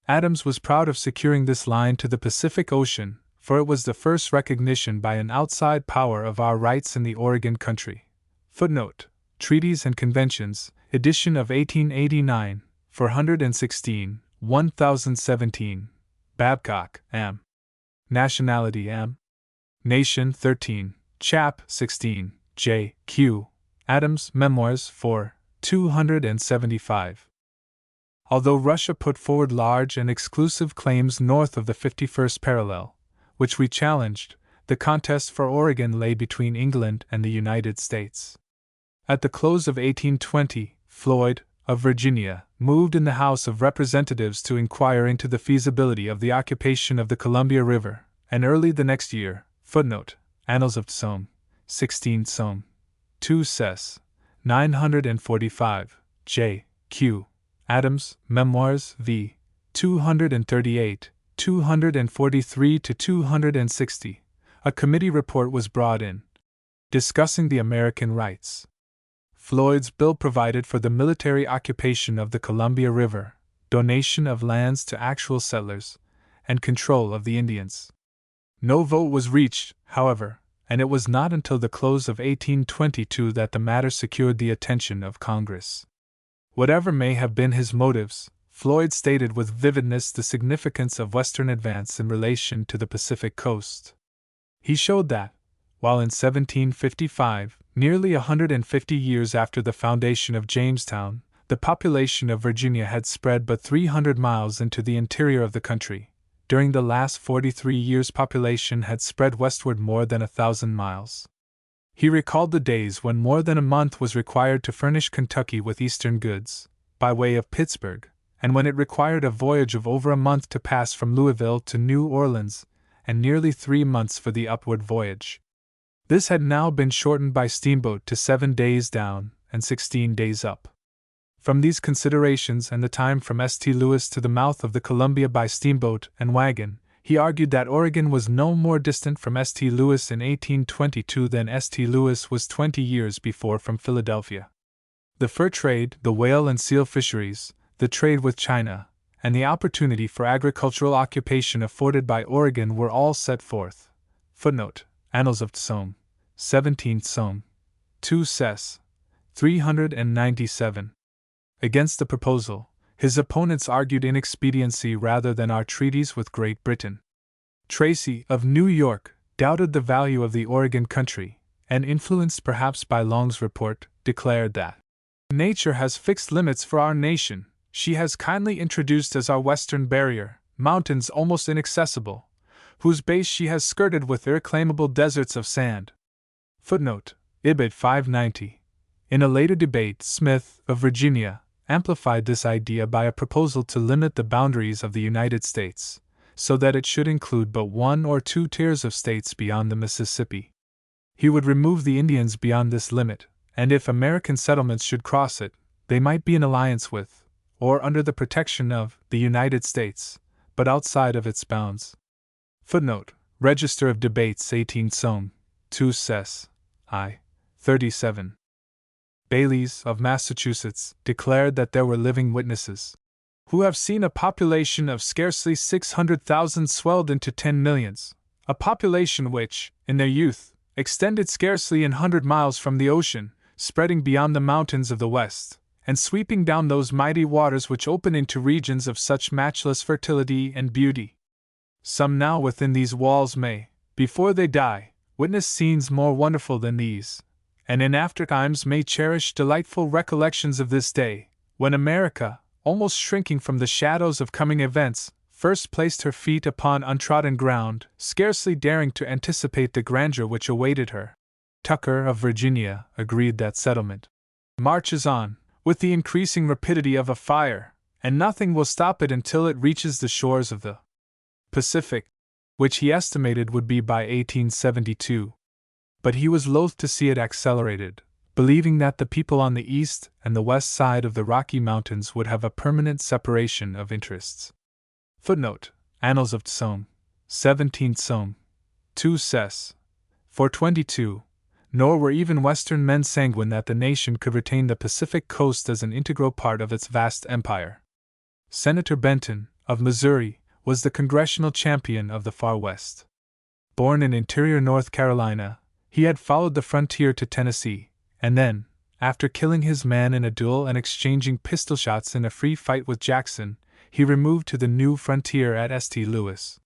Adams was proud of securing this line to the Pacific Ocean, for it was the first recognition by an outside power of our rights in the Oregon country. Footnote: Treaties and Conventions, edition of 1889, 416, 1017. Babcock, M. Nationality, M. Nation, 13. Chap, 16. J. Q. Adams, Memoirs, 4. 275. Although Russia put forward large and exclusive claims north of the 51st parallel, which we challenged, the contest for Oregon lay between England and the United States. At the close of 1820, Floyd, of Virginia, moved in the House of Representatives to inquire into the feasibility of the occupation of the Columbia River, and early the next year, Annals of Somme, 16 Somme, 2 Cess, 945, J. Q. Adams, Memoirs, v. 238, 243 to 260, a committee report was brought in, discussing the American rights. Floyd's bill provided for the military occupation of the Columbia River, donation of lands to actual settlers, and control of the Indians. No vote was reached, however, and it was not until the close of 1822 that the matter secured the attention of Congress. Whatever may have been his motives, Floyd stated with vividness the significance of Western advance in relation to the Pacific coast. He showed that, while in 1755, nearly 150 years after the foundation of Jamestown, the population of Virginia had spread but 300 miles into the interior of the country, during the last 43 years population had spread westward more than 1,000 miles. He recalled the days when more than a month was required to furnish Kentucky with eastern goods, by way of Pittsburgh, and when it required a voyage of over a month to pass from Louisville to New Orleans, and nearly 3 months for the upward voyage. This had now been shortened by steamboat to 7 days down and 16 days up. From these considerations and the time from St. Louis to the mouth of the Columbia by steamboat and wagon, he argued that Oregon was no more distant from St. Louis in 1822 than St. Louis was 20 years before from Philadelphia. The fur trade, the whale and seal fisheries, the trade with China, and the opportunity for agricultural occupation afforded by Oregon were all set forth. Annals of Somme, 17 Somme, 2 Cess, 397. Against the proposal, his opponents argued inexpediency rather than our treaties with Great Britain. Tracy, of New York, doubted the value of the Oregon country, and influenced perhaps by Long's report, declared that nature has fixed limits for our nation. She has kindly introduced as our western barrier mountains almost inaccessible, whose base she has skirted with irreclaimable deserts of sand. Ibid 590. In a later debate, Smith, of Virginia, amplified this idea by a proposal to limit the boundaries of the United States, so that it should include but 1 or 2 tiers of states beyond the Mississippi. He would remove the Indians beyond this limit, and if American settlements should cross it, they might be in alliance with, or under the protection of, the United States, but outside of its bounds. Register of Debates 18 Somme, 2 Cess, I. 37. Bayleys, of Massachusetts, declared that there were living witnesses who have seen a population of scarcely 600,000 swelled into 10 millions, a population which, in their youth, extended scarcely 100 miles from the ocean, spreading beyond the mountains of the west, and sweeping down those mighty waters which open into regions of such matchless fertility and beauty. Some now within these walls may, before they die, witness scenes more wonderful than these, and in after times may cherish delightful recollections of this day, when America, almost shrinking from the shadows of coming events, first placed her feet upon untrodden ground, scarcely daring to anticipate the grandeur which awaited her. Tucker, of Virginia, agreed that settlement marches on, with the increasing rapidity of a fire, and nothing will stop it until it reaches the shores of the Pacific, which he estimated would be by 1872. But he was loath to see it accelerated, believing that the people on the east and the west side of the Rocky Mountains would have a permanent separation of interests. Annals of Somme, 17 Somme, 2 Cess, 422. Nor were even Western men sanguine that the nation could retain the Pacific coast as an integral part of its vast empire. Senator Benton, of Missouri, was the congressional champion of the Far West. Born in interior North Carolina, he had followed the frontier to Tennessee, and then, after killing his man in a duel and exchanging pistol shots in a free fight with Jackson, he removed to the new frontier at St. Louis.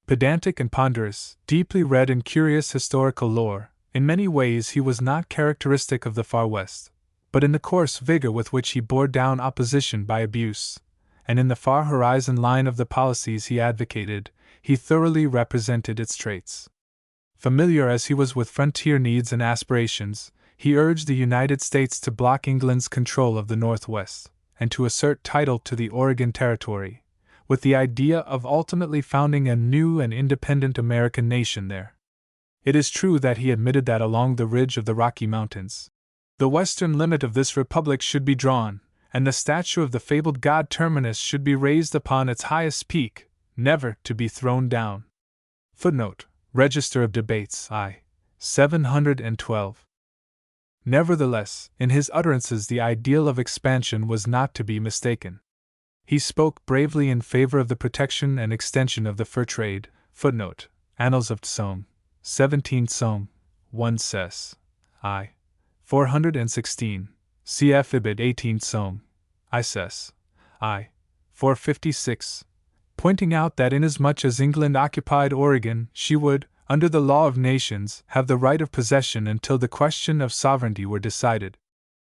Pedantic and ponderous, deeply read in curious historical lore, in many ways he was not characteristic of the Far West, but in the coarse vigor with which he bore down opposition by abuse, and in the far horizon line of the policies he advocated, he thoroughly represented its traits. Familiar as he was with frontier needs and aspirations, he urged the United States to block England's control of the Northwest, and to assert title to the Oregon Territory, with the idea of ultimately founding a new and independent American nation there. It is true that he admitted that along the ridge of the Rocky Mountains, the western limit of this republic should be drawn, and the statue of the fabled god Terminus should be raised upon its highest peak, never to be thrown down. Footnote: Register of Debates, I. 712. Nevertheless, in his utterances the ideal of expansion was not to be mistaken. He spoke bravely in favor of the protection and extension of the fur trade. Footnote: Annals of Tsong, 17 Tsong, 1 Ses. I. 416, cf. Ibid 18 Tsong, I Ses. I. 456, pointing out that inasmuch as England occupied Oregon, she would, under the law of nations, have the right of possession until the question of sovereignty were decided.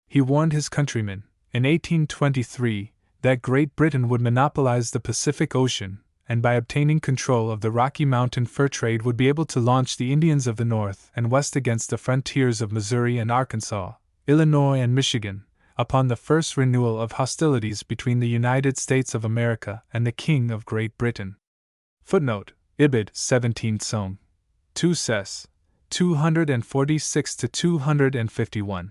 He warned his countrymen, in 1823, that Great Britain would monopolize the Pacific Ocean, and by obtaining control of the Rocky Mountain fur trade would be able to launch the Indians of the North and West against the frontiers of Missouri and Arkansas, Illinois and Michigan, upon the first renewal of hostilities between the United States of America and the King of Great Britain. Footnote: Ibid 17 Tsong, 2 Ses, 246-251.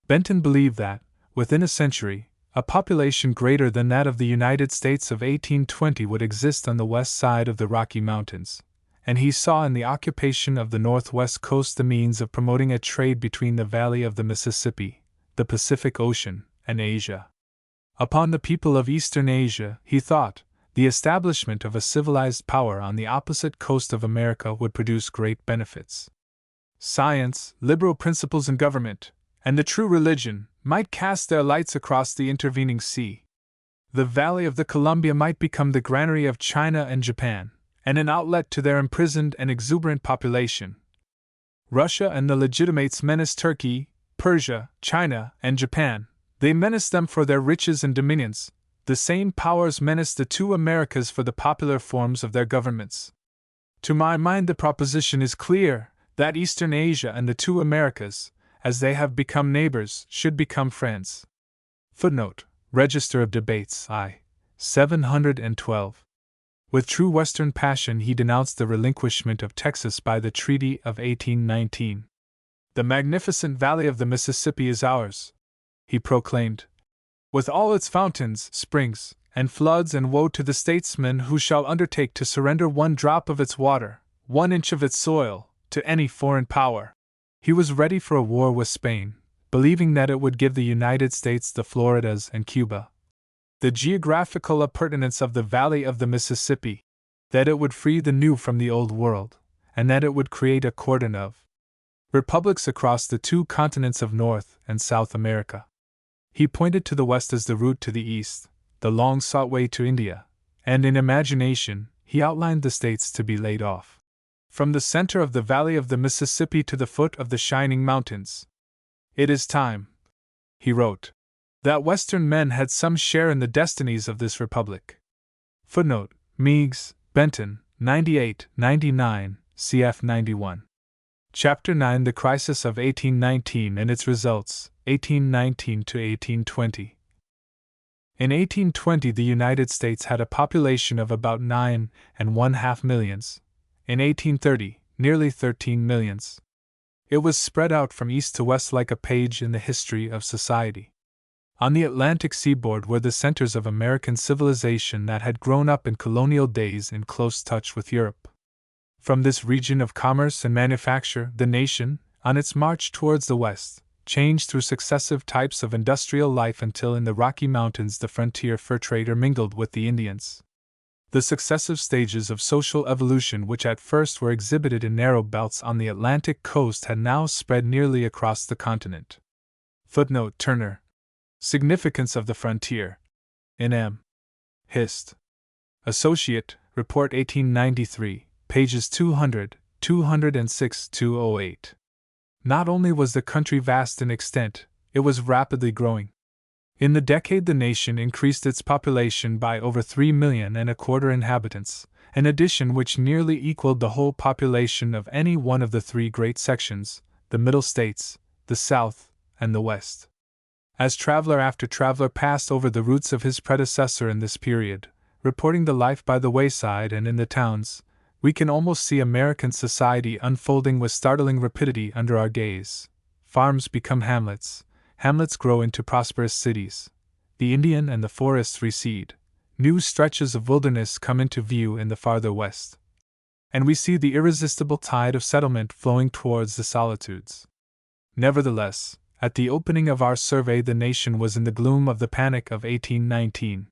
Benton believed that, within a century, a population greater than that of the United States of 1820 would exist on the west side of the Rocky Mountains, and he saw in the occupation of the northwest coast the means of promoting a trade between the valley of the Mississippi, the Pacific Ocean, and Asia. Upon the people of Eastern Asia, he thought, the establishment of a civilized power on the opposite coast of America would produce great benefits. Science, liberal principles in government, and the true religion might cast their lights across the intervening sea. The valley of the Columbia might become the granary of China and Japan, and an outlet to their imprisoned and exuberant population. Russia and the legitimates menaced Turkey, Persia, China, and Japan. They menaced them for their riches and dominions. The same powers menaced the two Americas for the popular forms of their governments. To my mind, the proposition is clear that Eastern Asia and the two Americas, as they have become neighbors, should become friends. Footnote: Register of Debates, I. 712. With true Western passion, he denounced the relinquishment of Texas by the Treaty of 1819. The magnificent valley of the Mississippi is ours, he proclaimed, with all its fountains, springs, and floods, and woe to the statesman who shall undertake to surrender one drop of its water, 1 inch of its soil, to any foreign power. He was ready for a war with Spain, believing that it would give the United States the Floridas and Cuba, the geographical appurtenance of the valley of the Mississippi, that it would free the new from the old world, and that it would create a cordon of republics across the two continents of North and South America. He pointed to the west as the route to the east, the long-sought way to India, and in imagination, he outlined the states to be laid off from the center of the valley of the Mississippi to the foot of the shining mountains. It is time, he wrote, that Western men had some share in the destinies of this republic. Footnote: Meigs, Benton, 98-99, cf. 91. Chapter 9: The Crisis of 1819 and its Results, 1819-1820. In 1820, the United States had a population of about 9.5 millions. In 1830, nearly 13 millions. It was spread out from east to west like a page in the history of society. On the Atlantic seaboard were the centers of American civilization that had grown up in colonial days in close touch with Europe. From this region of commerce and manufacture, the nation, on its march towards the west, changed through successive types of industrial life until in the Rocky Mountains the frontier fur trader mingled with the Indians. The successive stages of social evolution, which at first were exhibited in narrow belts on the Atlantic coast, had now spread nearly across the continent. Footnote Turner. Significance of the Frontier. In M. Hist. Associate, Report 1893, pages 200, 206-208. Not only was the country vast in extent, it was rapidly growing. In the decade the nation increased its population by over 3 million and a quarter inhabitants, an addition which nearly equaled the whole population of any one of the three great sections, the Middle States, the South, and the West. As traveler after traveler passed over the routes of his predecessor in this period, reporting the life by the wayside and in the towns, we can almost see American society unfolding with startling rapidity under our gaze. Farms become hamlets, hamlets grow into prosperous cities, the Indian and the forests recede, new stretches of wilderness come into view in the farther west, and we see the irresistible tide of settlement flowing towards the solitudes. Nevertheless, at the opening of our survey the nation was in the gloom of the panic of 1819.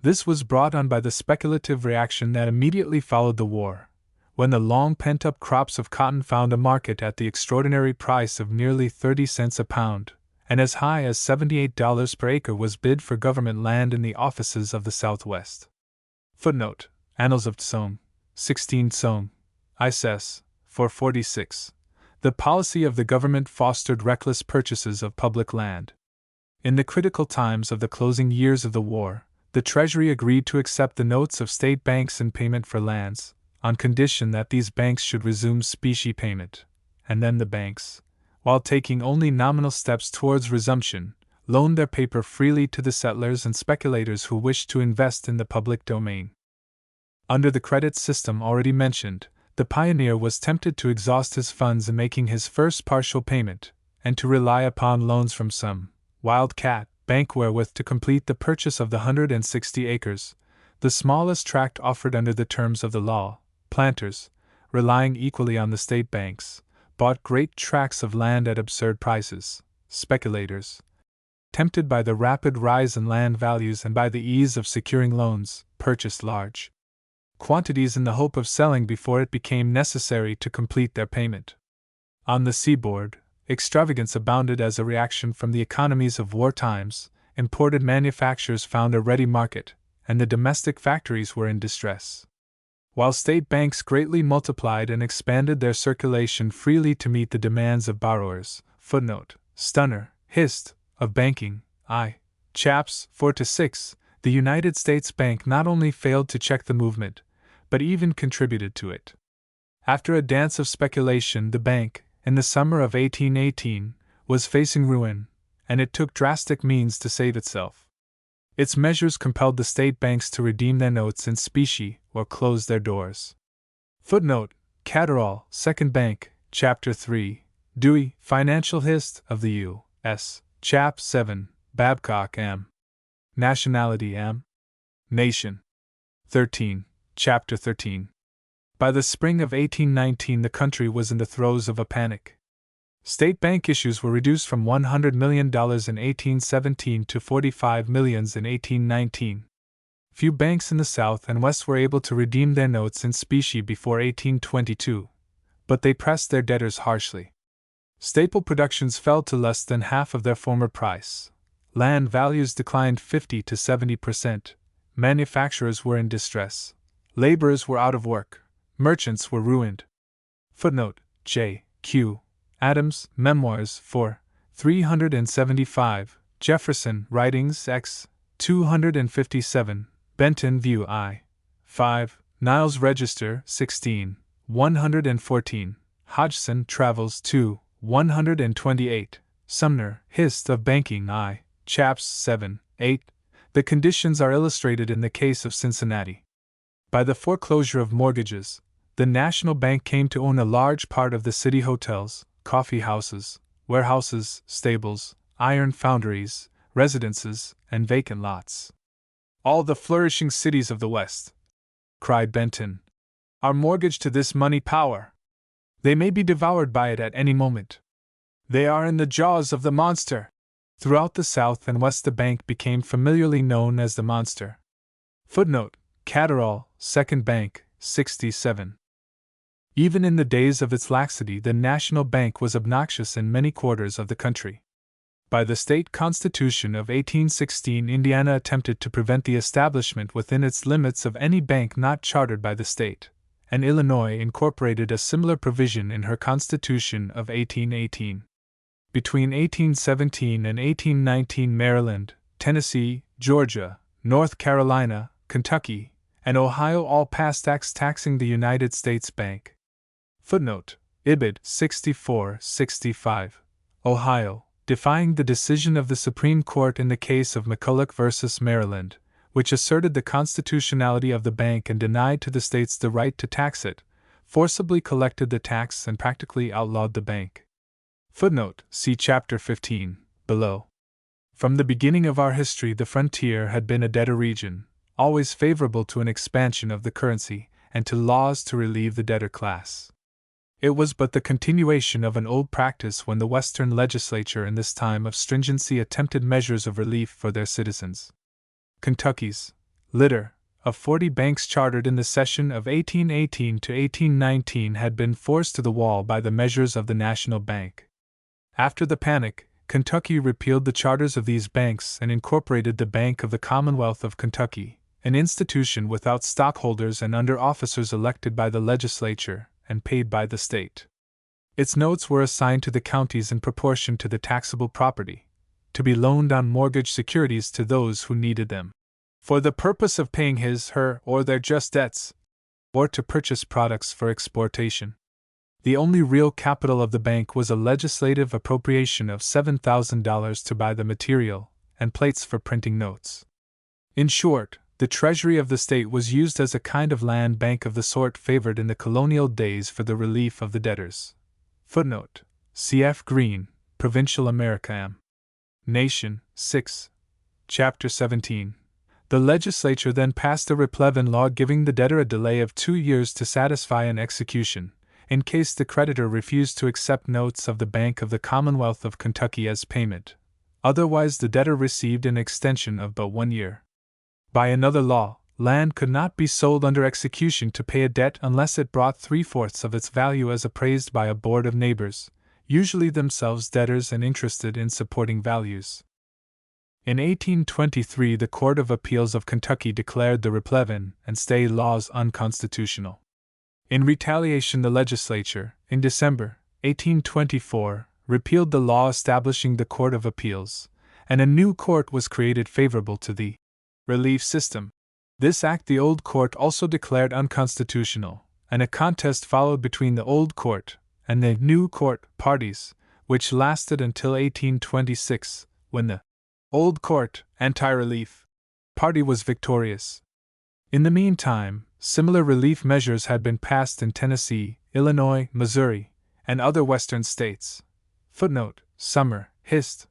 This was brought on by the speculative reaction that immediately followed the war, when the long pent-up crops of cotton found a market at the extraordinary price of nearly 30 cents a pound, and as high as $78 per acre was bid for government land in the offices of the Southwest. Footnote: Annals of Tsong, 16 Tsong, ISS, 446. The policy of the government fostered reckless purchases of public land. In the critical times of the closing years of the war, the Treasury agreed to accept the notes of state banks in payment for lands, on condition that these banks should resume specie payment, and then the banks, while taking only nominal steps towards resumption, loaned their paper freely to the settlers and speculators who wished to invest in the public domain. Under the credit system already mentioned, the pioneer was tempted to exhaust his funds in making his first partial payment, and to rely upon loans from some wildcat bank wherewith to complete the purchase of the 160 acres, the smallest tract offered under the terms of the law. Planters, relying equally on the state banks, bought great tracts of land at absurd prices. Speculators, tempted by the rapid rise in land values and by the ease of securing loans, purchased large quantities in the hope of selling before it became necessary to complete their payment. On the seaboard, extravagance abounded as a reaction from the economies of war times. Imported manufactures found a ready market, and the domestic factories were in distress. While state banks greatly multiplied and expanded their circulation freely to meet the demands of borrowers. Footnote: Stunner, Hist. Of Banking, I. Chaps 4-6. The United States Bank not only failed to check the movement, but even contributed to it. After a dance of speculation, the bank, in the summer of 1818, was facing ruin, and it took drastic means to save itself. Its measures compelled the state banks to redeem their notes in specie or close their doors. Footnote: Catterall, Second Bank, Chapter 3, Dewey, Financial Hist. Of the U.S., Chap. 7, Babcock M. Nationality M. Nation. 13, Chapter 13. By the spring of 1819 the country was in the throes of a panic. State bank issues were reduced from $100 million in 1817 to $45 million in 1819. Few banks in the South and West were able to redeem their notes in specie before 1822, but they pressed their debtors harshly. Staple productions fell to less than half of their former price. Land values declined 50 to 70%. Manufacturers were in distress. Laborers were out of work. Merchants were ruined. Footnote: J. Q. Adams, Memoirs, 4, 375, Jefferson, Writings, X, 257, Benton View I. 5, Niles Register, 16, 114, Hodgson, Travels, 2, 128, Sumner, Hist. Of Banking I. Chaps. 7, 8. The conditions are illustrated in the case of Cincinnati. By the foreclosure of mortgages, the National Bank came to own a large part of the city hotels, coffee houses, warehouses, stables, iron foundries, residences, and vacant lots. All the flourishing cities of the West, cried Benton, are mortgaged to this money power. They may be devoured by it at any moment. They are in the jaws of the monster. Throughout the South and West the bank became familiarly known as the monster. Footnote: Catterall, Second Bank, 67. Even in the days of its laxity, the National Bank was obnoxious in many quarters of the country. By the state constitution of 1816, Indiana attempted to prevent the establishment within its limits of any bank not chartered by the state, and Illinois incorporated a similar provision in her constitution of 1818. Between 1817 and 1819, Maryland, Tennessee, Georgia, North Carolina, Kentucky, and Ohio all passed acts taxing the United States Bank. Footnote: Ibid 64-65. Ohio, defying the decision of the Supreme Court in the case of McCulloch v. Maryland, which asserted the constitutionality of the bank and denied to the states the right to tax it, forcibly collected the tax and practically outlawed the bank. Footnote: see Chapter 15, below. From the beginning of our history, the frontier had been a debtor region, always favorable to an expansion of the currency and to laws to relieve the debtor class. It was but the continuation of an old practice when the Western legislature in this time of stringency attempted measures of relief for their citizens. Kentucky's litter of 40 banks chartered in the session of 1818 to 1819 had been forced to the wall by the measures of the National Bank. After the panic, Kentucky repealed the charters of these banks and incorporated the Bank of the Commonwealth of Kentucky, an institution without stockholders and under officers elected by the legislature and paid by the state. Its notes were assigned to the counties in proportion to the taxable property, to be loaned on mortgage securities to those who needed them, for the purpose of paying his, her, or their just debts, or to purchase products for exportation. The only real capital of the bank was a legislative appropriation of $7,000 to buy the material and plates for printing notes. In short, the treasury of the state was used as a kind of land bank of the sort favored in the colonial days for the relief of the debtors. Footnote: C.F. Green, Provincial America M. Nation, 6. Chapter 17. The legislature then passed a replevin law giving the debtor a delay of 2 years to satisfy an execution, in case the creditor refused to accept notes of the Bank of the Commonwealth of Kentucky as payment. Otherwise, the debtor received an extension of but 1 year. By another law, land could not be sold under execution to pay a debt unless it brought 3/4 of its value as appraised by a board of neighbors, usually themselves debtors and interested in supporting values. In 1823, the Court of Appeals of Kentucky declared the replevin and stay laws unconstitutional. In retaliation, the legislature, in December 1824, repealed the law establishing the Court of Appeals, and a new court was created favorable to the relief system. This act the old court also declared unconstitutional, and a contest followed between the old court and the new court parties, which lasted until 1826, when the old court, anti-relief party was victorious. In the meantime, similar relief measures had been passed in Tennessee, Illinois, Missouri, and other western states. Footnote: Summer, Hist.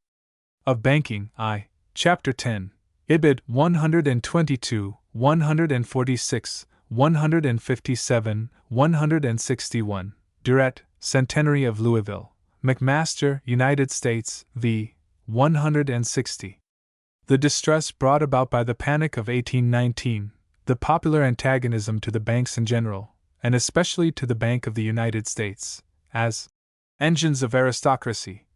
of Banking, I. Chapter 10. Ibid 122, 146, 157, 161. Durrett, Centenary of Louisville. McMaster, United States, v. 160. The distress brought about by the Panic of 1819, the popular antagonism to the banks in general, and especially to the Bank of the United States, as engines of aristocracy,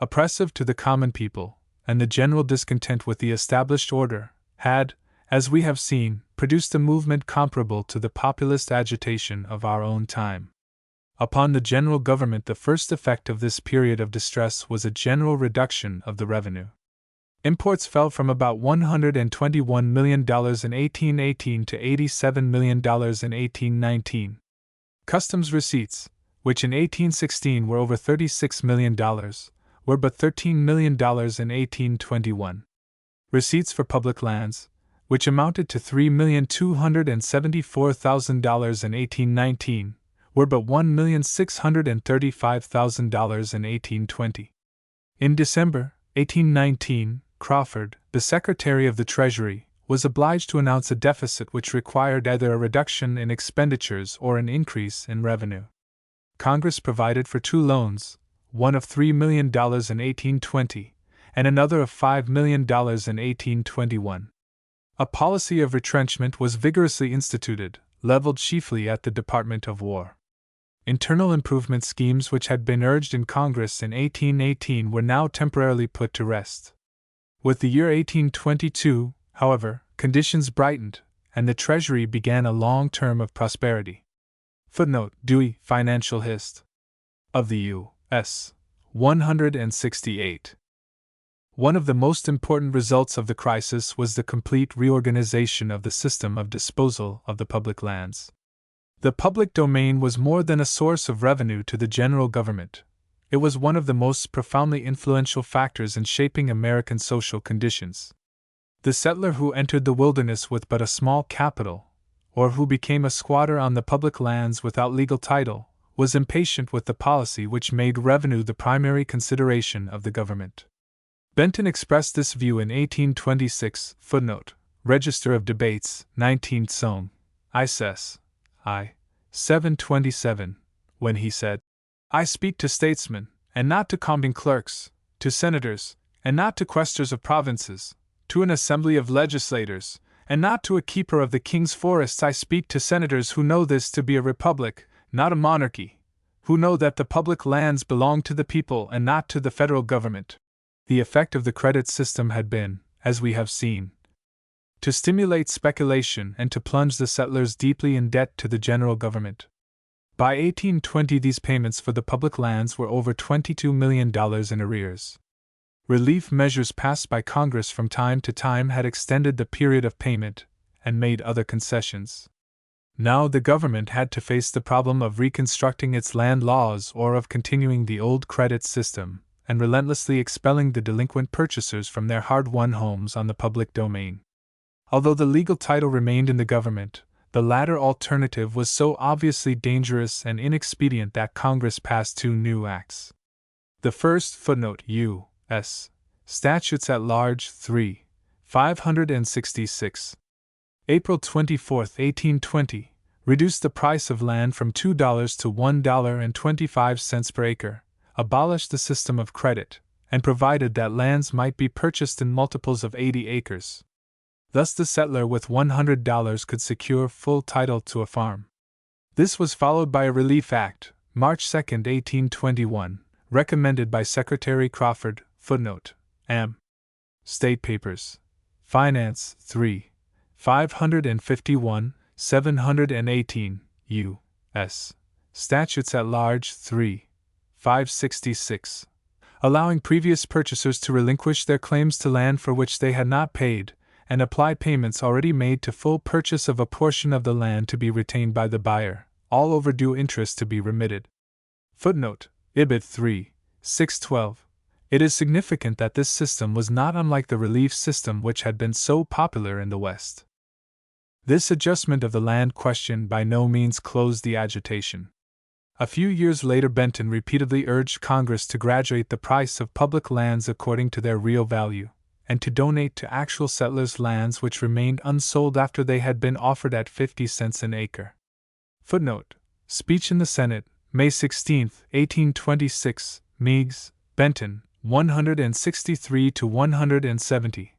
oppressive to the common people, and the general discontent with the established order, had, as we have seen, produced a movement comparable to the populist agitation of our own time. Upon the general government, the first effect of this period of distress was a general reduction of the revenue. Imports fell from about $121 million in 1818 to $87 million in 1819. Customs receipts, which in 1816 were over $36 million, were but $13 million in 1821. Receipts for public lands, which amounted to $3,274,000 in 1819, were but $1,635,000 in 1820. In December 1819, Crawford, the Secretary of the Treasury, was obliged to announce a deficit which required either a reduction in expenditures or an increase in revenue. Congress provided for 2 loans, one of $3 million in 1820, and another of $5 million in 1821. A policy of retrenchment was vigorously instituted, leveled chiefly at the Department of War. Internal improvement schemes which had been urged in Congress in 1818 were now temporarily put to rest. With the year 1822, however, conditions brightened, and the Treasury began a long term of prosperity. Footnote: Dewey, Financial Hist. of the U.S. 168. One of the most important results of the crisis was the complete reorganization of the system of disposal of the public lands. The public domain was more than a source of revenue to the general government. It was one of the most profoundly influential factors in shaping American social conditions. The settler who entered the wilderness with but a small capital, or who became a squatter on the public lands without legal title, was impatient with the policy which made revenue the primary consideration of the government. Benton expressed this view in 1826, footnote, Register of Debates, 19th Song, ISS, I. 727, when he said, "I speak to statesmen, and not to common clerks, to senators, and not to quaestors of provinces, to an assembly of legislators, and not to a keeper of the king's forests. I speak to senators who know this to be a republic, not a monarchy, who know that the public lands belong to the people and not to the federal government." The effect of the credit system had been, as we have seen, to stimulate speculation and to plunge the settlers deeply in debt to the general government. By 1820, these payments for the public lands were over $22 million in arrears. Relief measures passed by Congress from time to time had extended the period of payment and made other concessions. Now the government had to face the problem of reconstructing its land laws or of continuing the old credit system and relentlessly expelling the delinquent purchasers from their hard-won homes on the public domain. Although the legal title remained in the government, the latter alternative was so obviously dangerous and inexpedient that Congress passed two new acts. The first, footnote U.S. Statutes at Large 3, 566. April 24, 1820, reduced the price of land from $2 to $1.25 per acre, abolished the system of credit, and provided that lands might be purchased in multiples of 80 acres. Thus the settler with $100 could secure full title to a farm. This was followed by a Relief Act, March 2, 1821, recommended by Secretary Crawford, footnote, M. State Papers. Finance, 3, 551, 718, U.S. Statutes at Large, 3, 566, allowing previous purchasers to relinquish their claims to land for which they had not paid, and apply payments already made to full purchase of a portion of the land to be retained by the buyer, all overdue interest to be remitted. Footnote, Ibid 3, 612. It is significant that this system was not unlike the relief system which had been so popular in the West. This adjustment of the land question by no means closed the agitation. A few years later, Benton repeatedly urged Congress to graduate the price of public lands according to their real value, and to donate to actual settlers lands which remained unsold after they had been offered at 50 cents an acre. Footnote, Speech in the Senate, May 16, 1826, Meigs, Benton, 163 to 170.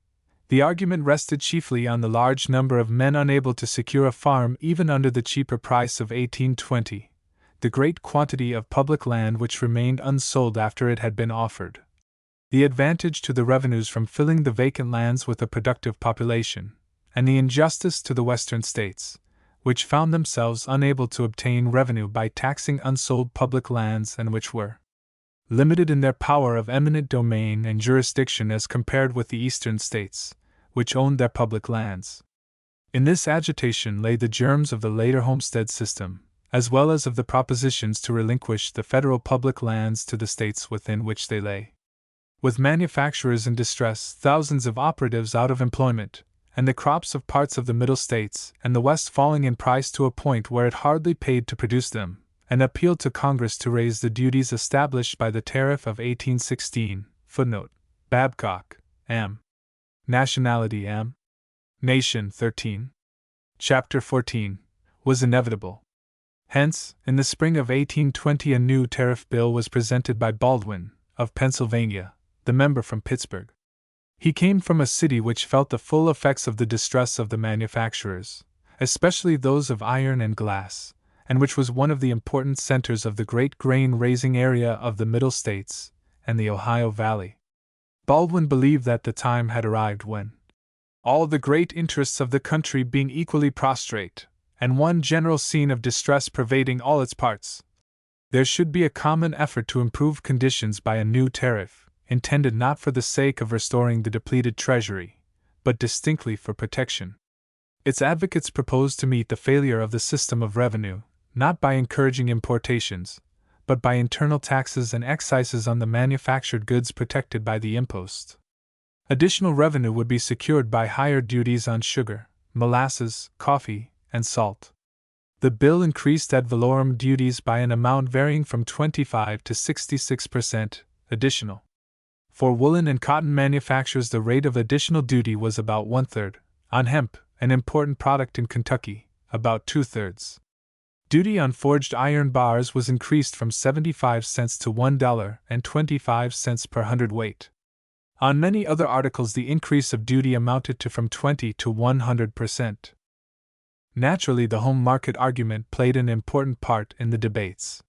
The argument rested chiefly on the large number of men unable to secure a farm even under the cheaper price of 1820, the great quantity of public land which remained unsold after it had been offered, the advantage to the revenues from filling the vacant lands with a productive population, and the injustice to the Western states, which found themselves unable to obtain revenue by taxing unsold public lands and which were limited in their power of eminent domain and jurisdiction as compared with the Eastern states, which owned their public lands. In this agitation lay the germs of the later homestead system, as well as of the propositions to relinquish the federal public lands to the states within which they lay. With manufacturers in distress, thousands of operatives out of employment, and the crops of parts of the Middle States and the West falling in price to a point where it hardly paid to produce them, an appeal to Congress to raise the duties established by the Tariff of 1816, footnote, Babcock, M. Nationality M. Nation 13. Chapter 14, was inevitable. Hence, in the spring of 1820 a new tariff bill was presented by Baldwin, of Pennsylvania, the member from Pittsburgh. He came from a city which felt the full effects of the distress of the manufacturers, especially those of iron and glass, and which was one of the important centers of the great grain-raising area of the Middle States and the Ohio Valley. Baldwin believed that the time had arrived when, all the great interests of the country being equally prostrate, and one general scene of distress pervading all its parts, there should be a common effort to improve conditions by a new tariff, intended not for the sake of restoring the depleted treasury, but distinctly for protection. Its advocates proposed to meet the failure of the system of revenue, not by encouraging importations, but by internal taxes and excises on the manufactured goods protected by the impost. Additional revenue would be secured by higher duties on sugar, molasses, coffee, and salt. The bill increased ad valorem duties by an amount varying from 25 to 66% additional. For woolen and cotton manufactures, the rate of additional duty was about 1/3, on hemp, an important product in Kentucky, about 2/3. Duty on forged iron bars was increased from 75 cents to $1.25 per hundredweight. On many other articles, the increase of duty amounted to from 20 to 100%. Naturally, the home market argument played an important part in the debates.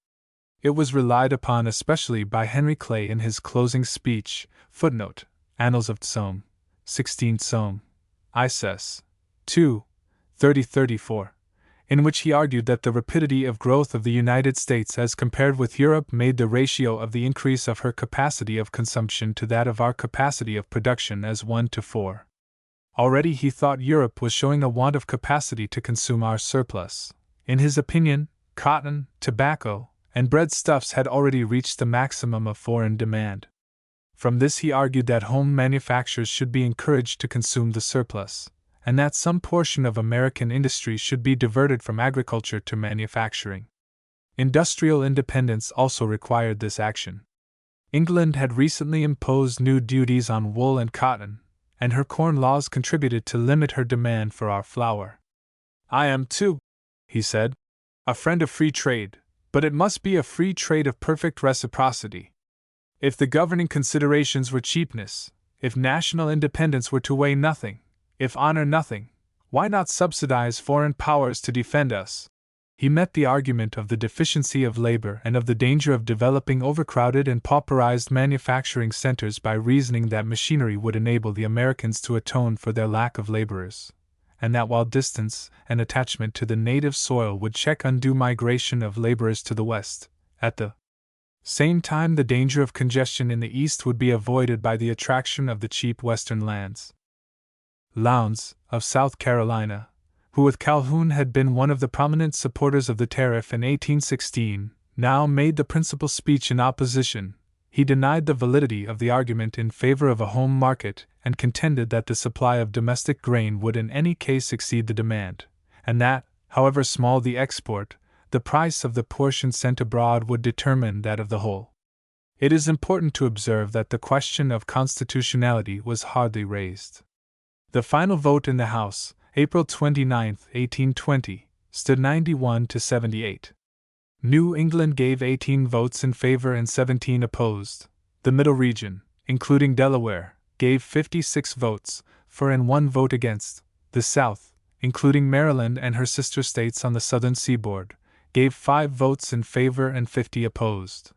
It was relied upon especially by Henry Clay in his closing speech, footnote, Annals of Soame, 16 Soame, ISS, 2, 30-34, in which he argued that the rapidity of growth of the United States as compared with Europe made the ratio of the increase of her capacity of consumption to that of our capacity of production as 1:4. Already he thought Europe was showing a want of capacity to consume our surplus. In his opinion, cotton, tobacco, and breadstuffs had already reached the maximum of foreign demand. From this he argued that home manufacturers should be encouraged to consume the surplus, and that some portion of American industry should be diverted from agriculture to manufacturing. Industrial independence also required this action. England had recently imposed new duties on wool and cotton, and her corn laws contributed to limit her demand for our flour. "I am, too," he said, "a friend of free trade, but it must be a free trade of perfect reciprocity. If the governing considerations were cheapness, if national independence were to weigh nothing, if honor nothing, why not subsidize foreign powers to defend us?" He met the argument of the deficiency of labor and of the danger of developing overcrowded and pauperized manufacturing centers by reasoning that machinery would enable the Americans to atone for their lack of laborers, and that while distance and attachment to the native soil would check undue migration of laborers to the West, at the same time the danger of congestion in the East would be avoided by the attraction of the cheap Western lands. Lowndes, of South Carolina, who with Calhoun had been one of the prominent supporters of the tariff in 1816, now made the principal speech in opposition. He denied the validity of the argument in favor of a home market and contended that the supply of domestic grain would in any case exceed the demand, and that, however small the export, the price of the portion sent abroad would determine that of the whole. It is important to observe that the question of constitutionality was hardly raised. The final vote in the House, April 29, 1820, stood 91 to 78. New England gave 18 votes in favor and 17 opposed. The Middle Region, including Delaware, gave 56 votes for and 1 vote against. The South, including Maryland and her sister states on the southern seaboard, gave 5 votes in favor and 50 opposed.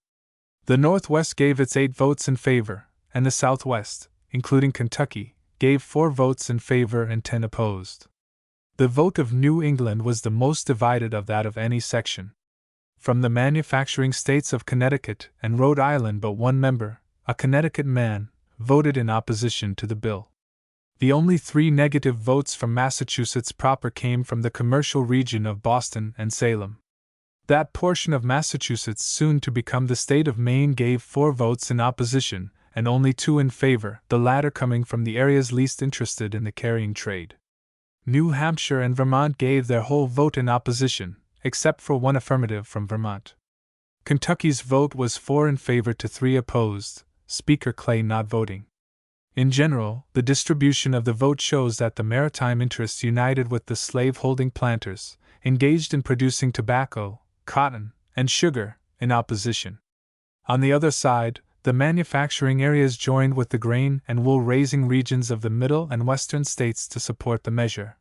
The Northwest gave its 8 votes in favor, and the Southwest, including Kentucky, gave 4 votes in favor and 10 opposed. The vote of New England was the most divided of that of any section. From the manufacturing states of Connecticut and Rhode Island, but one member, a Connecticut man, voted in opposition to the bill. The only 3 negative votes from Massachusetts proper came from the commercial region of Boston and Salem. That portion of Massachusetts, soon to become the state of Maine, gave 4 votes in opposition, and only 2 in favor, the latter coming from the areas least interested in the carrying trade. New Hampshire and Vermont gave their whole vote in opposition, except for 1 affirmative from Vermont. Kentucky's vote was 4 in favor to 3 opposed, Speaker Clay not voting. In general, the distribution of the vote shows that the maritime interests united with the slave-holding planters, engaged in producing tobacco, cotton, and sugar, in opposition. On the other side, the manufacturing areas joined with the grain and wool-raising regions of the middle and western states to support the measure.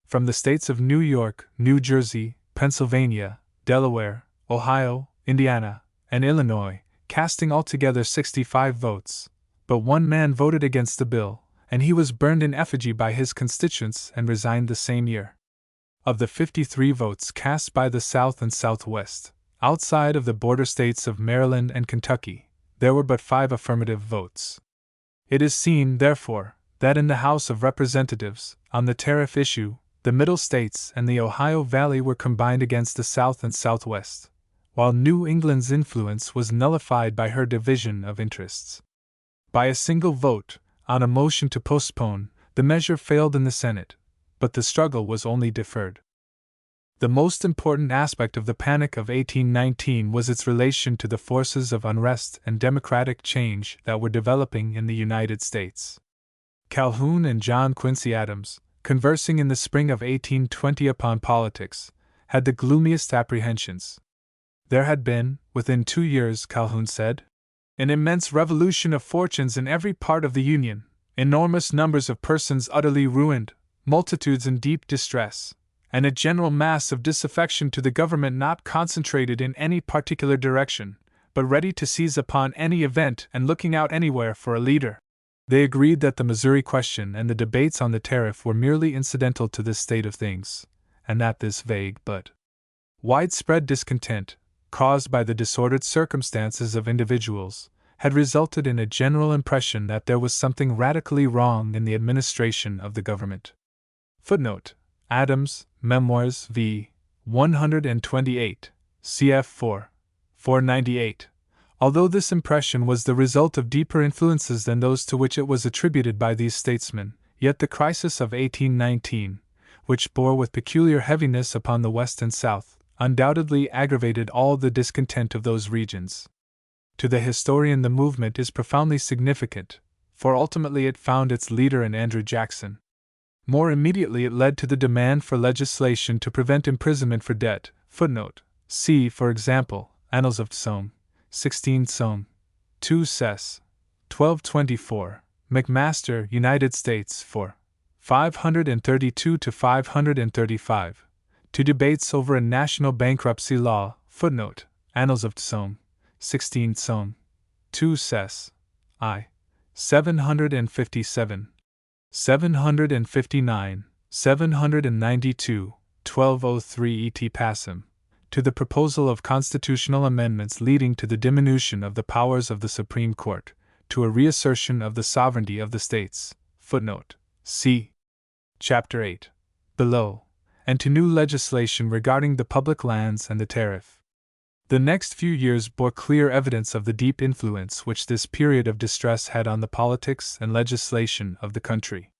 From the states of New York, New Jersey, Pennsylvania, Delaware, Ohio, Indiana, and Illinois, casting altogether 65 votes. But one man voted against the bill, and he was burned in effigy by his constituents and resigned the same year. Of the 53 votes cast by the South and Southwest, outside of the border states of Maryland and Kentucky, there were but 5 affirmative votes. It is seen, therefore, that in the House of Representatives, on the tariff issue, the Middle States and the Ohio Valley were combined against the South and Southwest, while New England's influence was nullified by her division of interests. By a single vote, on a motion to postpone, the measure failed in the Senate, but the struggle was only deferred. The most important aspect of the Panic of 1819 was its relation to the forces of unrest and democratic change that were developing in the United States. Calhoun and John Quincy Adams, conversing in the spring of 1820 upon politics, had the gloomiest apprehensions. There had been, within 2 years, Calhoun said, an immense revolution of fortunes in every part of the Union, enormous numbers of persons utterly ruined, multitudes in deep distress, and a general mass of disaffection to the government not concentrated in any particular direction, but ready to seize upon any event and looking out anywhere for a leader. They agreed that the Missouri question and the debates on the tariff were merely incidental to this state of things, and that this vague but widespread discontent, caused by the disordered circumstances of individuals, had resulted in a general impression that there was something radically wrong in the administration of the government. Footnote: Adams, Memoirs v. 128, cf. 498. Although this impression was the result of deeper influences than those to which it was attributed by these statesmen, yet the crisis of 1819, which bore with peculiar heaviness upon the West and South, undoubtedly aggravated all the discontent of those regions. To the historian, the movement is profoundly significant, for ultimately it found its leader in Andrew Jackson. More immediately it led to the demand for legislation to prevent imprisonment for debt. Footnote: see, for example, Annals of Somme, 16 Somme, 2 Sess, 1224, McMaster, United States, 4. 532 to 535. To debates over a national bankruptcy law. Footnote: Annals of Somme, 16 Somme, 2 Sess, I. 757. 759, 792, 1203 et passem, to the proposal of constitutional amendments leading to the diminution of the powers of the Supreme Court, to a reassertion of the sovereignty of the states. Footnote: see Chapter 8, below, and to new legislation regarding the public lands and the tariff. The next few years bore clear evidence of the deep influence which this period of distress had on the politics and legislation of the country.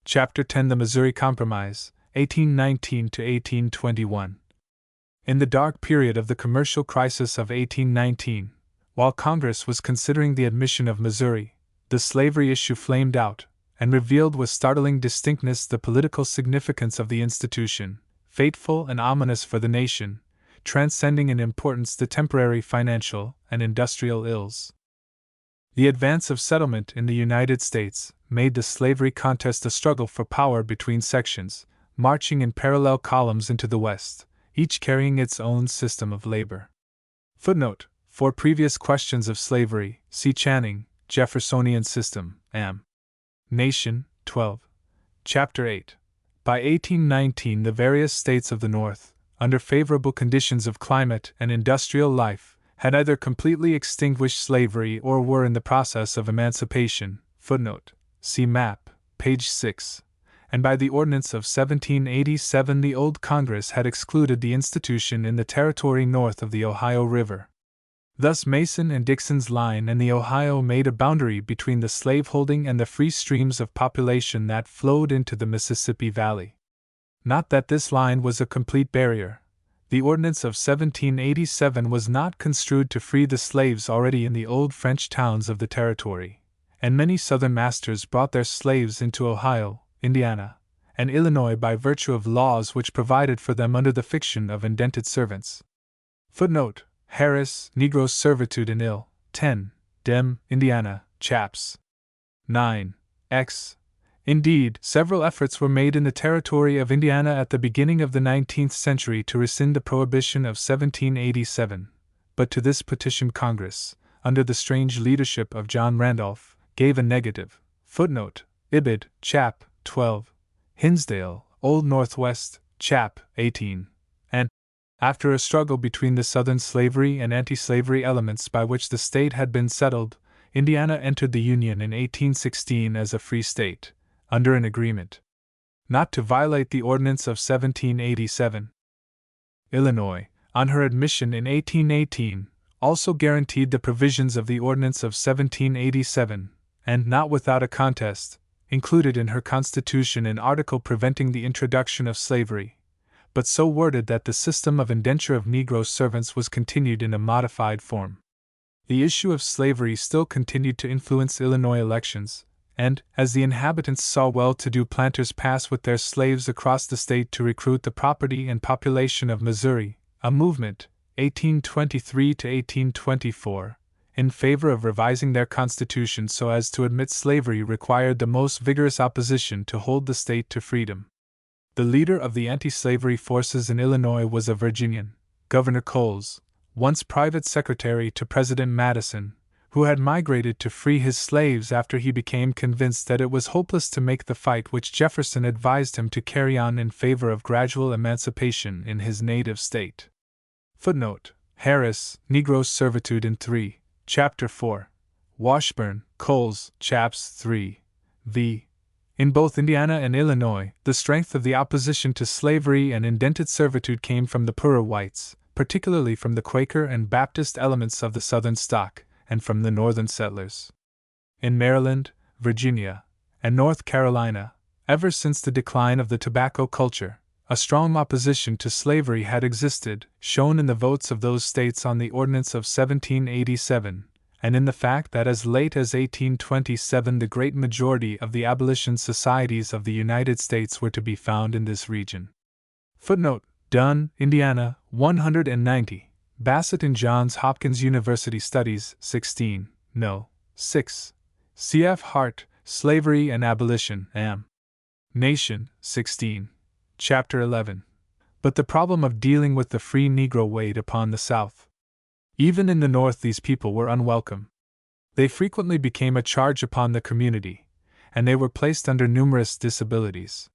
Chapter 10: The Missouri Compromise, 1819 to 1821. In the dark period of the commercial crisis of 1819, while Congress was considering the admission of Missouri, the slavery issue flamed out, and revealed with startling distinctness the political significance of the institution, fateful and ominous for the nation, transcending in importance the temporary financial and industrial ills. The advance of settlement in the United States made the slavery contest a struggle for power between sections, marching in parallel columns into the West, each carrying its own system of labor. Footnote: for previous questions of slavery, see Channing, Jeffersonian System, M. Nation, 12. Chapter 8. By 1819, the various states of the North, under favorable conditions of climate and industrial life, had either completely extinguished slavery or were in the process of emancipation. Footnote: see map, page 6. And by the Ordinance of 1787, the old Congress had excluded the institution in the territory north of the Ohio River. Thus Mason and Dixon's line and the Ohio made a boundary between the slaveholding and the free streams of population that flowed into the Mississippi Valley. Not that this line was a complete barrier. The Ordinance of 1787 was not construed to free the slaves already in the old French towns of the territory, and many Southern masters brought their slaves into Ohio, Indiana, and Illinois by virtue of laws which provided for them under the fiction of indented servants. Footnote: Harris, Negro Servitude in Ill. 10, Dem, Indiana, Chaps. 9, X. Indeed, several efforts were made in the territory of Indiana at the beginning of the 19th century to rescind the prohibition of 1787, but to this petition Congress, under the strange leadership of John Randolph, gave a negative. Footnote: Ibid, Chap. 12, Hinsdale, Old Northwest, Chap. 18, and, after a struggle between the Southern slavery and anti-slavery elements by which the state had been settled, Indiana entered the Union in 1816 as a free state, under an agreement not to violate the Ordinance of 1787. Illinois, on her admission in 1818, also guaranteed the provisions of the Ordinance of 1787, and, not without a contest, included in her Constitution an article preventing the introduction of slavery, but so worded that the system of indenture of Negro servants was continued in a modified form. The issue of slavery still continued to influence Illinois elections, and, as the inhabitants saw well-to-do planters pass with their slaves across the state to recruit the property and population of Missouri, a movement, 1823 to 1824, in favor of revising their constitution so as to admit slavery required the most vigorous opposition to hold the state to freedom. The leader of the anti-slavery forces in Illinois was a Virginian, Governor Coles, once private secretary to President Madison, who had migrated to free his slaves after he became convinced that it was hopeless to make the fight which Jefferson advised him to carry on in favor of gradual emancipation in his native state. Footnote: Harris, Negro Servitude in 3, Chapter 4. Washburn, Coles, Chaps. 3. v. In both Indiana and Illinois, the strength of the opposition to slavery and indented servitude came from the poorer whites, particularly from the Quaker and Baptist elements of the Southern stock, and from the Northern settlers. In Maryland, Virginia, and North Carolina, ever since the decline of the tobacco culture, a strong opposition to slavery had existed, shown in the votes of those states on the Ordinance of 1787, and in the fact that as late as 1827 the great majority of the abolition societies of the United States were to be found in this region. Footnote: Dunn, Indiana, 190. Bassett in Johns Hopkins University Studies, 16, No. 6. C.F. Hart, Slavery and Abolition, Am. Nation, 16. Chapter 11. But the problem of dealing with the free Negro weighed upon the South. Even in the North these people were unwelcome. They frequently became a charge upon the community, and they were placed under numerous disabilities.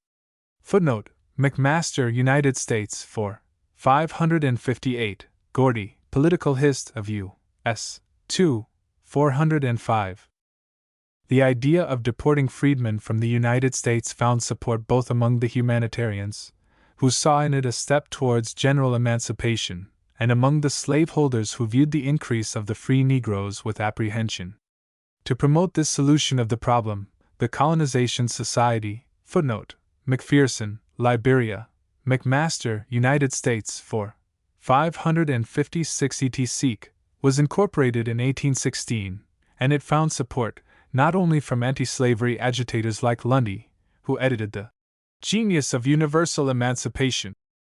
Footnote: McMaster, United States, 4. 558. Gordy, Political Hist. of U.S. 2. 405. The idea of deporting freedmen from the United States found support both among the humanitarians, who saw in it a step towards general emancipation, and among the slaveholders who viewed the increase of the free Negroes with apprehension. To promote this solution of the problem, the Colonization Society, footnote: McPherson, Liberia, McMaster, United States, 4. 556 etc., was incorporated in 1816, and it found support not only from anti-slavery agitators like Lundy, who edited the Genius of Universal Emancipation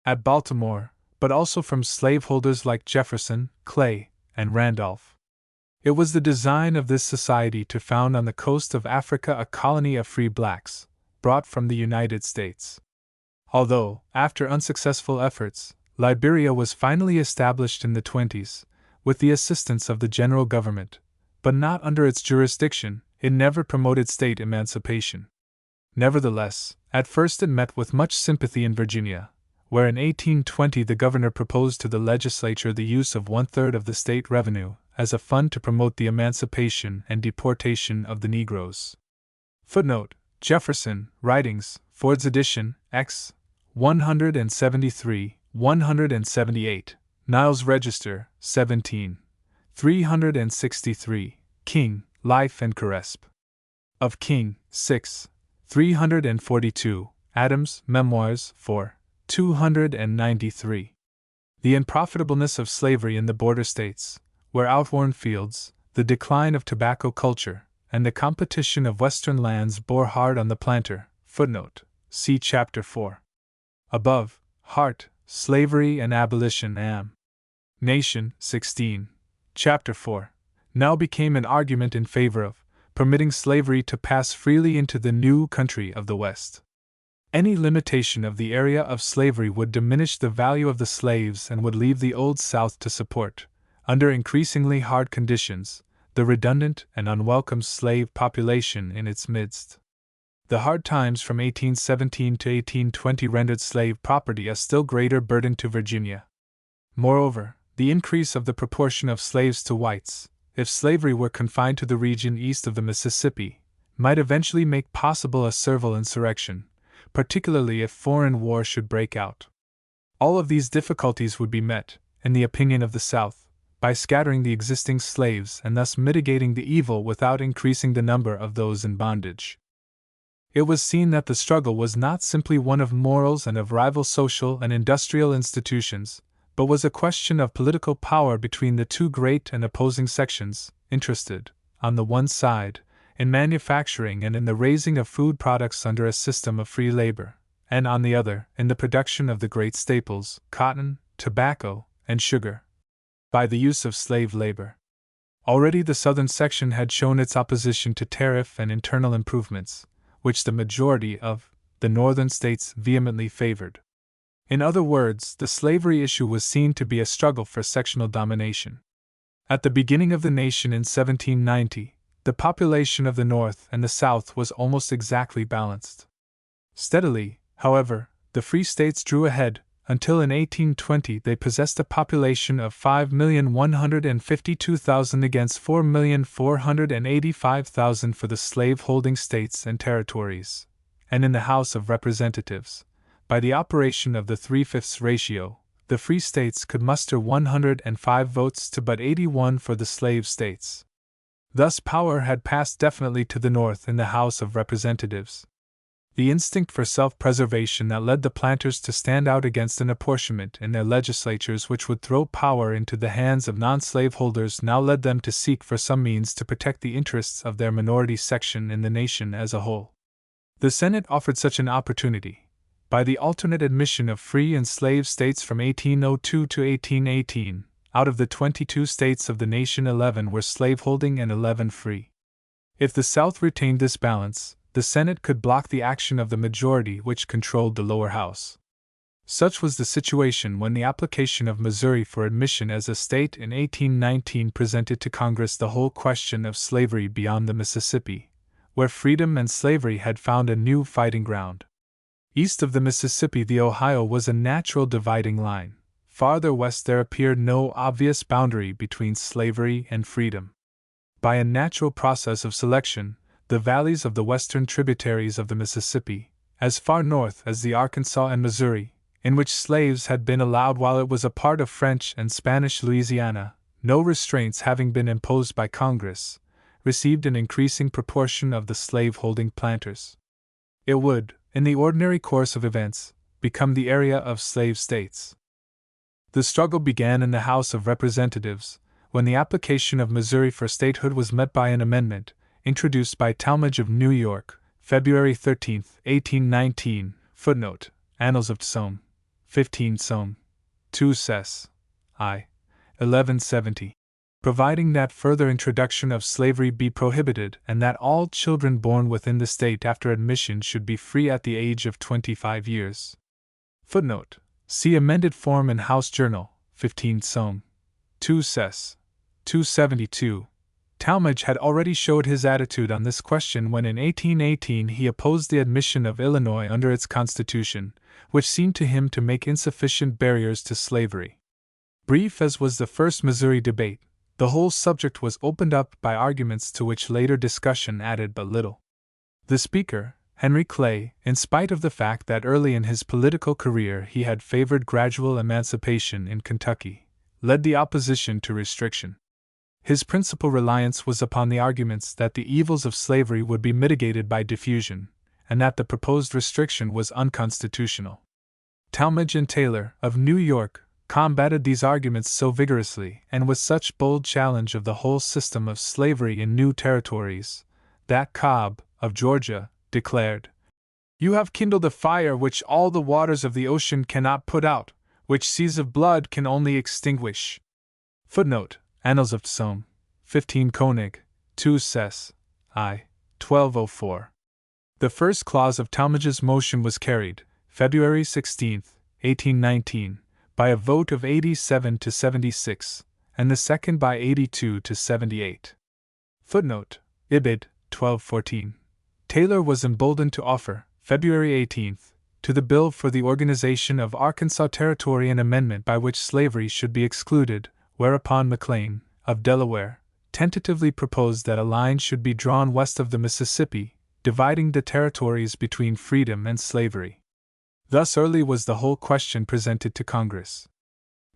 at Baltimore, but also from slaveholders like Jefferson, Clay, and Randolph. It was the design of this society to found on the coast of Africa a colony of free blacks, brought from the United States. Although, after unsuccessful efforts, Liberia was finally established in the 20s, with the assistance of the general government, but not under its jurisdiction, it never promoted state emancipation. Nevertheless, at first it met with much sympathy in Virginia, where in 1820 the governor proposed to the legislature the use of 1/3 of the state revenue as a fund to promote the emancipation and deportation of the Negroes. Footnote: Jefferson, Writings, Ford's edition, X. 173, 178, Niles Register, 17. 363, King, Life and Caresp. Of King, 6. 342, Adams, Memoirs, 4. 293. The unprofitableness of slavery in the border states, where outworn fields, the decline of tobacco culture, and the competition of western lands bore hard on the planter. Footnote: see Chapter 4. Above, Hart, Slavery and Abolition, Am. Nation, 16. Chapter 4. Now became an argument in favor of, permitting slavery to pass freely into the new country of the West. Any limitation of the area of slavery would diminish the value of the slaves and would leave the Old South to support, under increasingly hard conditions, the redundant and unwelcome slave population in its midst. The hard times from 1817 to 1820 rendered slave property a still greater burden to Virginia. Moreover, the increase of the proportion of slaves to whites, if slavery were confined to the region east of the Mississippi, might eventually make possible a servile insurrection, particularly if foreign war should break out. All of these difficulties would be met, in the opinion of the South, by scattering the existing slaves and thus mitigating the evil without increasing the number of those in bondage. It was seen that the struggle was not simply one of morals and of rival social and industrial institutions, but was a question of political power between the two great and opposing sections, interested, on the one side, in manufacturing and in the raising of food products under a system of free labor, and on the other, in the production of the great staples, cotton, tobacco, and sugar, by the use of slave labor. Already the southern section had shown its opposition to tariff and internal improvements, which the majority of the northern states vehemently favored. In other words, the slavery issue was seen to be a struggle for sectional domination. At the beginning of the nation in 1790, the population of the North and the South was almost exactly balanced. Steadily, however, the free states drew ahead, until in 1820 they possessed a population of 5,152,000 against 4,485,000 for the slave-holding states and territories, and in the House of Representatives, by the operation of the 3/5 ratio, the free states could muster 105 votes to but 81 for the slave states. Thus power had passed definitely to the North in the House of Representatives. The instinct for self-preservation that led the planters to stand out against an apportionment in their legislatures which would throw power into the hands of non-slaveholders now led them to seek for some means to protect the interests of their minority section in the nation as a whole. The Senate offered such an opportunity, by the alternate admission of free and slave states from 1802 to 1818. Out of the 22 states of the nation, 11 were slaveholding and 11 free. If the South retained this balance, the Senate could block the action of the majority which controlled the lower house. Such was the situation when the application of Missouri for admission as a state in 1819 presented to Congress the whole question of slavery beyond the Mississippi, where freedom and slavery had found a new fighting ground. East of the Mississippi, the Ohio was a natural dividing line. Farther west there appeared no obvious boundary between slavery and freedom. By a natural process of selection, the valleys of the western tributaries of the Mississippi, as far north as the Arkansas and Missouri, in which slaves had been allowed while it was a part of French and Spanish Louisiana, no restraints having been imposed by Congress, received an increasing proportion of the slave-holding planters. It would, in the ordinary course of events, become the area of slave states. The struggle began in the House of Representatives, when the application of Missouri for statehood was met by an amendment, introduced by Talmadge of New York, February 13, 1819, footnote, Annals of Somme, 15 Somme, 2 Ses. I. 1170, providing that further introduction of slavery be prohibited and that all children born within the state after admission should be free at the age of 25 years. Footnote, see amended form in House Journal, 15 Somme, 2 Ses. 272. Talmadge had already showed his attitude on this question when in 1818 he opposed the admission of Illinois under its constitution, which seemed to him to make insufficient barriers to slavery. Brief as was the first Missouri debate, the whole subject was opened up by arguments to which later discussion added but little. The speaker, Henry Clay, in spite of the fact that early in his political career he had favored gradual emancipation in Kentucky, led the opposition to restriction. His principal reliance was upon the arguments that the evils of slavery would be mitigated by diffusion, and that the proposed restriction was unconstitutional. Talmadge and Taylor, of New York, combated these arguments so vigorously and with such bold challenge of the whole system of slavery in new territories, that Cobb, of Georgia, declared, "You have kindled a fire which all the waters of the ocean cannot put out, which seas of blood can only extinguish." Footnote, Annals of Somme, 15 Koenig, 2 Ses. I. 1204. The first clause of Talmage's motion was carried, February 16, 1819, by a vote of 87 to 76, and the second by 82 to 78. Footnote: Ibid. 1214. Taylor was emboldened to offer, February 18, to the bill for the organization of Arkansas Territory an amendment by which slavery should be excluded, whereupon McLean, of Delaware, tentatively proposed that a line should be drawn west of the Mississippi, dividing the territories between freedom and slavery. Thus early was the whole question presented to Congress.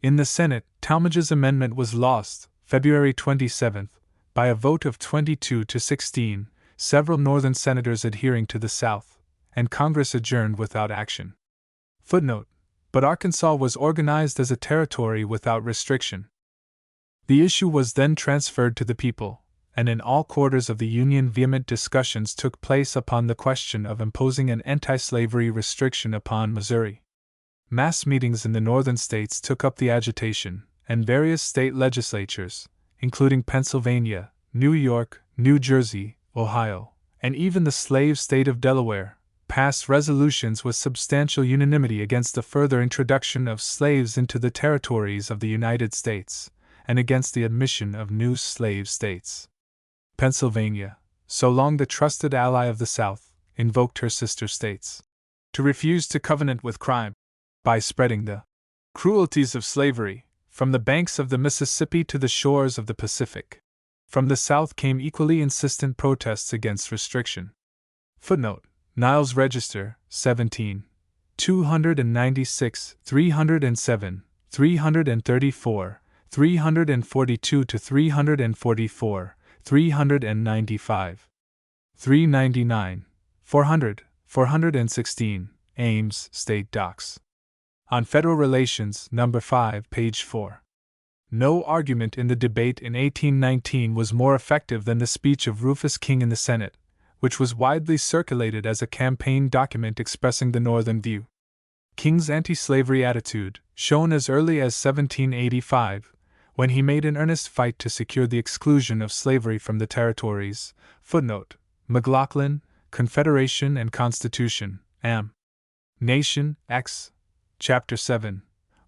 In the Senate, Talmage's amendment was lost, February 27, by a vote of 22 to 16, several Northern senators adhering to the South, and Congress adjourned without action. Footnote: But Arkansas was organized as a territory without restriction. The issue was then transferred to the people, and in all quarters of the Union vehement discussions took place upon the question of imposing an anti-slavery restriction upon Missouri. Mass meetings in the northern states took up the agitation, and various state legislatures, including Pennsylvania, New York, New Jersey, Ohio, and even the slave state of Delaware, passed resolutions with substantial unanimity against the further introduction of slaves into the territories of the United States, and against the admission of new slave states. Pennsylvania, so long the trusted ally of the South, invoked her sister states to refuse to covenant with crime by spreading the cruelties of slavery from the banks of the Mississippi to the shores of the Pacific. From the South came equally insistent protests against restriction. Footnote: Niles Register, 17. 296, 307, 334, 342 to 344, 395. 399, 400, 416, Ames, State Docs. On Federal Relations, No. 5, page 4. No argument in the debate in 1819 was more effective than the speech of Rufus King in the Senate, which was widely circulated as a campaign document expressing the Northern view. King's anti-slavery attitude, shown as early as 1785, when he made an earnest fight to secure the exclusion of slavery from the territories. Footnote: McLaughlin, Confederation and Constitution, Am. Nation, X. Chapter 7,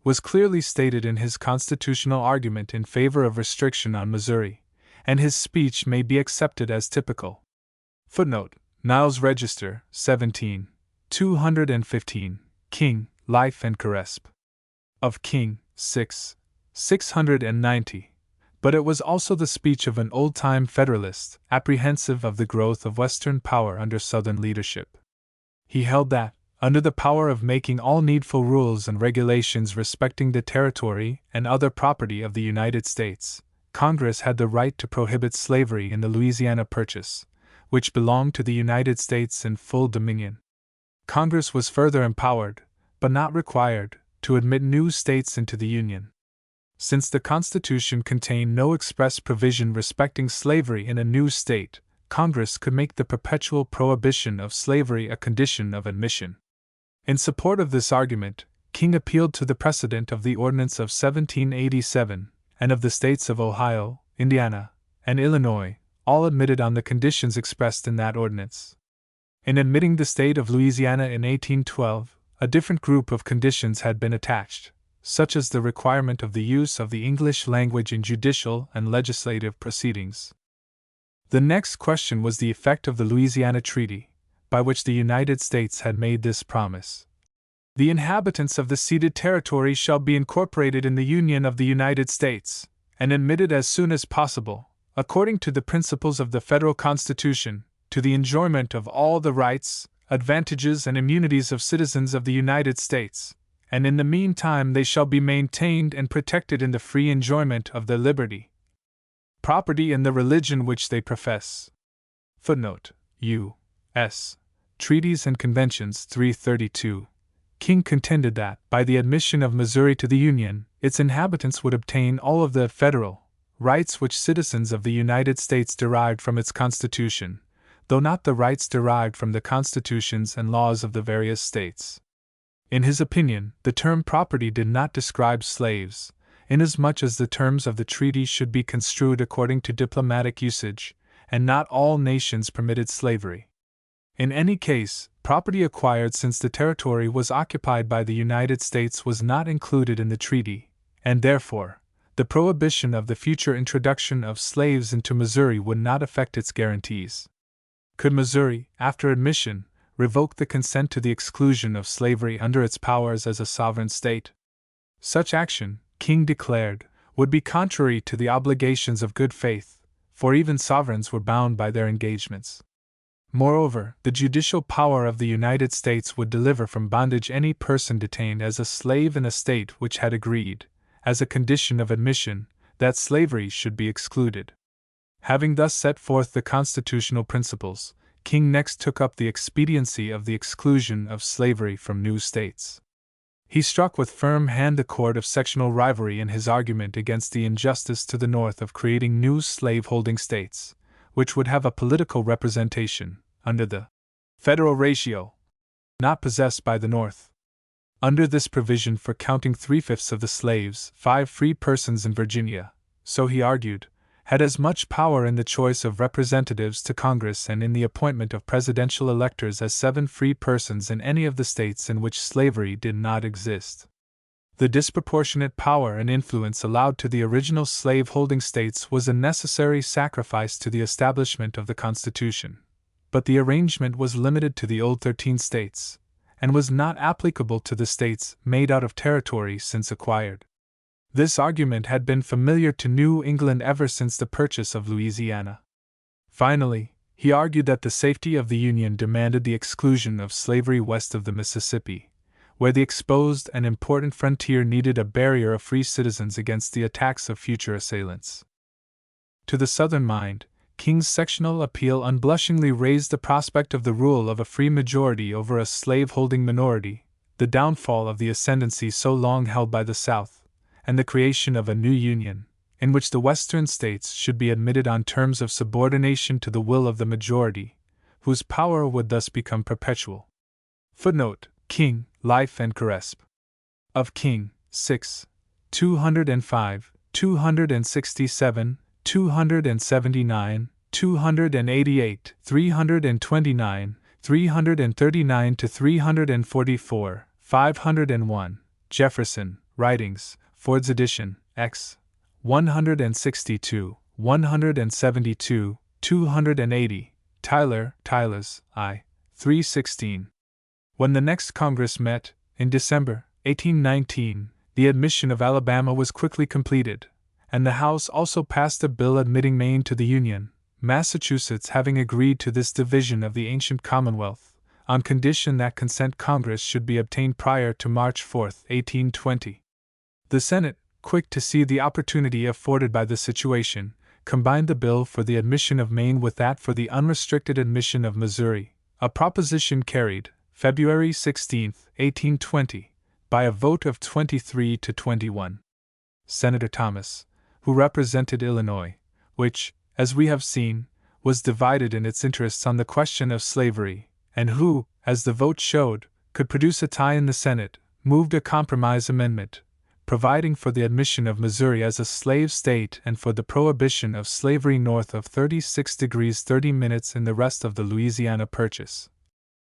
was clearly stated in his constitutional argument in favor of restriction on Missouri, and his speech may be accepted as typical. Footnote: Niles Register, 17. 215, King, Life and Carresp. Of King, 6. 690. But it was also the speech of an old-time Federalist, apprehensive of the growth of Western power under Southern leadership. He held that, under the power of making all needful rules and regulations respecting the territory and other property of the United States, Congress had the right to prohibit slavery in the Louisiana Purchase, which belonged to the United States in full dominion. Congress was further empowered, but not required, to admit new states into the Union. Since the Constitution contained no express provision respecting slavery in a new state, Congress could make the perpetual prohibition of slavery a condition of admission. In support of this argument, King appealed to the precedent of the Ordinance of 1787, and of the states of Ohio, Indiana, and Illinois, all admitted on the conditions expressed in that ordinance. In admitting the state of Louisiana in 1812, a different group of conditions had been attached, such as the requirement of the use of the English language in judicial and legislative proceedings. The next question was the effect of the Louisiana Treaty, by which the United States had made this promise. The inhabitants of the ceded territory shall be incorporated in the Union of the United States, and admitted as soon as possible, according to the principles of the Federal Constitution, to the enjoyment of all the rights, advantages, and immunities of citizens of the United States, and in the meantime they shall be maintained and protected in the free enjoyment of their liberty, property, and the religion which they profess. Footnote: U.S. Treaties and Conventions 332. King contended that, by the admission of Missouri to the Union, its inhabitants would obtain all of the federal rights which citizens of the United States derived from its Constitution, though not the rights derived from the constitutions and laws of the various states. In his opinion, the term property did not describe slaves, inasmuch as the terms of the treaty should be construed according to diplomatic usage, and not all nations permitted slavery. In any case, property acquired since the territory was occupied by the United States was not included in the treaty, and therefore, the prohibition of the future introduction of slaves into Missouri would not affect its guarantees. Could Missouri, after admission, revoke the consent to the exclusion of slavery under its powers as a sovereign state? Such action, King declared, would be contrary to the obligations of good faith, for even sovereigns were bound by their engagements. Moreover, the judicial power of the United States would deliver from bondage any person detained as a slave in a state which had agreed, as a condition of admission, that slavery should be excluded. Having thus set forth the constitutional principles, King next took up the expediency of the exclusion of slavery from new states. He struck with firm hand the chord of sectional rivalry in his argument against the injustice to the North of creating new slave-holding states, which would have a political representation, under the federal ratio, not possessed by the North. Under this provision for counting 3/5 of the slaves, 5 free persons in Virginia, so he argued, had as much power in the choice of representatives to Congress and in the appointment of presidential electors as 7 free persons in any of the states in which slavery did not exist. The disproportionate power and influence allowed to the original slave-holding states was a necessary sacrifice to the establishment of the Constitution, but the arrangement was limited to the old 13 states, and was not applicable to the states made out of territory since acquired. This argument had been familiar to New England ever since the purchase of Louisiana. Finally, he argued that the safety of the Union demanded the exclusion of slavery west of the Mississippi, where the exposed and important frontier needed a barrier of free citizens against the attacks of future assailants. To the Southern mind, King's sectional appeal unblushingly raised the prospect of the rule of a free majority over a slave-holding minority, the downfall of the ascendancy so long held by the South, and the creation of a new union, in which the Western states should be admitted on terms of subordination to the will of the majority, whose power would thus become perpetual. Footnote: King, Life and Caresp. Of King, 6, 205, 267, 279, 288, 329, 339 to 344, 501, Jefferson, Writings, Ford's edition, X, 162, 172, 280, Tyler's, I, 316. When the next Congress met, in December, 1819, the admission of Alabama was quickly completed, and the House also passed a bill admitting Maine to the Union, Massachusetts having agreed to this division of the ancient Commonwealth, on condition that consent Congress should be obtained prior to March 4, 1820. The Senate, quick to see the opportunity afforded by the situation, combined the bill for the admission of Maine with that for the unrestricted admission of Missouri, a proposition carried, February 16, 1820, by a vote of 23 to 21. Senator Thomas, who represented Illinois, which, as we have seen, was divided in its interests on the question of slavery, and who, as the vote showed, could produce a tie in the Senate, moved a compromise amendment, providing for the admission of Missouri as a slave state and for the prohibition of slavery north of 36 degrees 30 minutes in the rest of the Louisiana Purchase.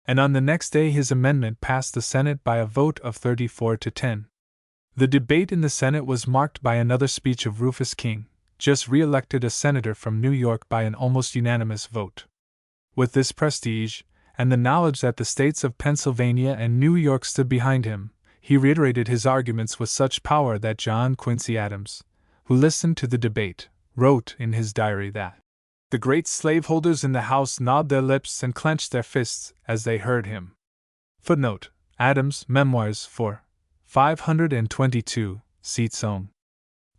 And on the next day his amendment passed the Senate by a vote of 34 to 10. The debate in the Senate was marked by another speech of Rufus King, just re-elected a senator from New York by an almost unanimous vote. With this prestige, and the knowledge that the states of Pennsylvania and New York stood behind him, he reiterated his arguments with such power that John Quincy Adams, who listened to the debate, wrote in his diary that the great slaveholders in the House gnawed their lips and clenched their fists as they heard him. Footnote: Adams' Memoirs 4, 522, seats own.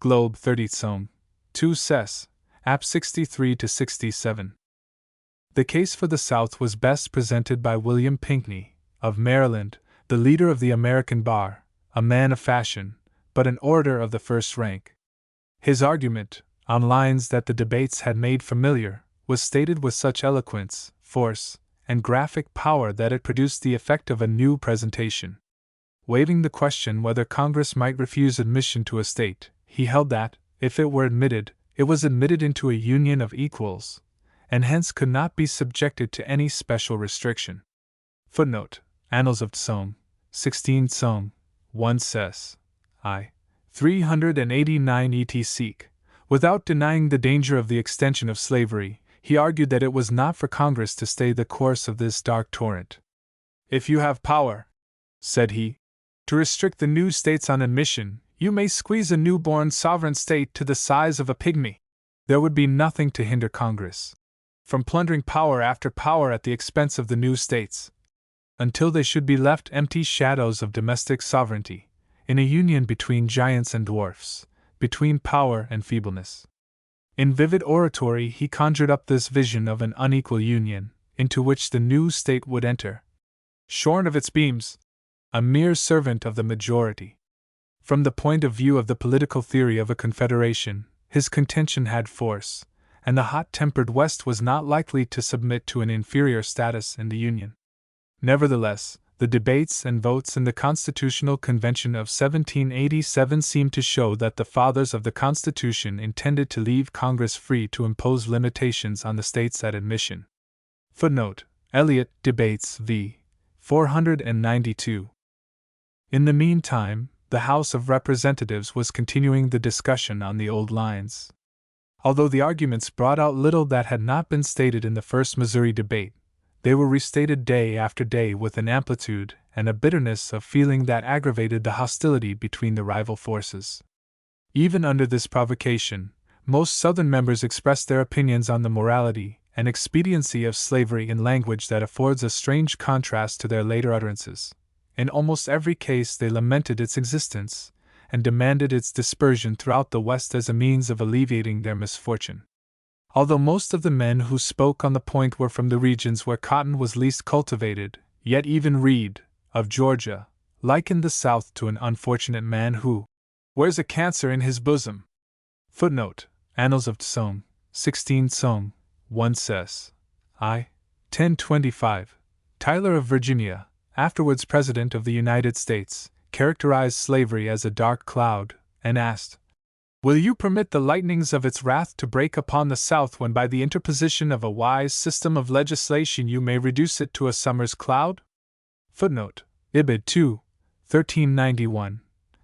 Globe 30 own. 2 Sess, App 63 to 67. The case for the South was best presented by William Pinckney, of Maryland, the leader of the American bar, a man of fashion, but an orator of the first rank. His argument, on lines that the debates had made familiar, was stated with such eloquence, force, and graphic power that it produced the effect of a new presentation. Waiving the question whether Congress might refuse admission to a state, he held that, if it were admitted, it was admitted into a union of equals, and hence could not be subjected to any special restriction. Footnote: Annals of Tsong, 16 Tsong, 1 Ses. I. 389 et seq. Without denying the danger of the extension of slavery, he argued that it was not for Congress to stay the course of this dark torrent. "If you have power," said he, "to restrict the new states on admission, you may squeeze a newborn sovereign state to the size of a pygmy. There would be nothing to hinder Congress from plundering power after power at the expense of the new states, until they should be left empty shadows of domestic sovereignty, in a union between giants and dwarfs, between power and feebleness." In vivid oratory, he conjured up this vision of an unequal union, into which the new state would enter, shorn of its beams, a mere servant of the majority. From the point of view of the political theory of a confederation, his contention had force, and the hot-tempered West was not likely to submit to an inferior status in the Union. Nevertheless, the debates and votes in the Constitutional Convention of 1787 seem to show that the fathers of the Constitution intended to leave Congress free to impose limitations on the states at admission. Footnote: Eliot, Debates v. 492. In the meantime, the House of Representatives was continuing the discussion on the old lines. Although the arguments brought out little that had not been stated in the first Missouri debate, they were restated day after day with an amplitude and a bitterness of feeling that aggravated the hostility between the rival forces. Even under this provocation, most Southern members expressed their opinions on the morality and expediency of slavery in language that affords a strange contrast to their later utterances. In almost every case they lamented its existence, and demanded its dispersion throughout the West as a means of alleviating their misfortune. Although most of the men who spoke on the point were from the regions where cotton was least cultivated, yet even Reed, of Georgia, likened the South to an unfortunate man who wears a cancer in his bosom. Footnote: Annals of Tsong, 16 Tsong, 1 Ses. I. 1025. Tyler of Virginia, afterwards President of the United States, characterized slavery as a dark cloud, and asked, "Will you permit the lightnings of its wrath to break upon the South when by the interposition of a wise system of legislation you may reduce it to a summer's cloud?" Footnote: Ibid 2, 1391.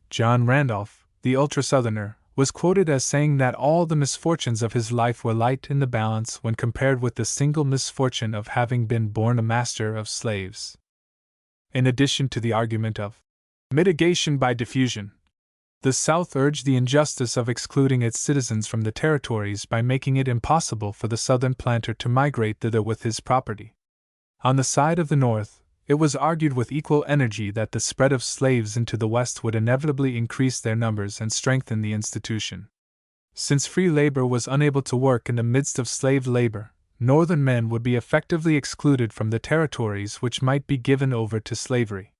John Randolph, the ultra-Southerner, was quoted as saying that all the misfortunes of his life were light in the balance when compared with the single misfortune of having been born a master of slaves. In addition to the argument of mitigation by diffusion, the South urged the injustice of excluding its citizens from the territories by making it impossible for the Southern planter to migrate thither with his property. On the side of the North, it was argued with equal energy that the spread of slaves into the West would inevitably increase their numbers and strengthen the institution. Since free labor was unable to work in the midst of slave labor, Northern men would be effectively excluded from the territories which might be given over to slavery.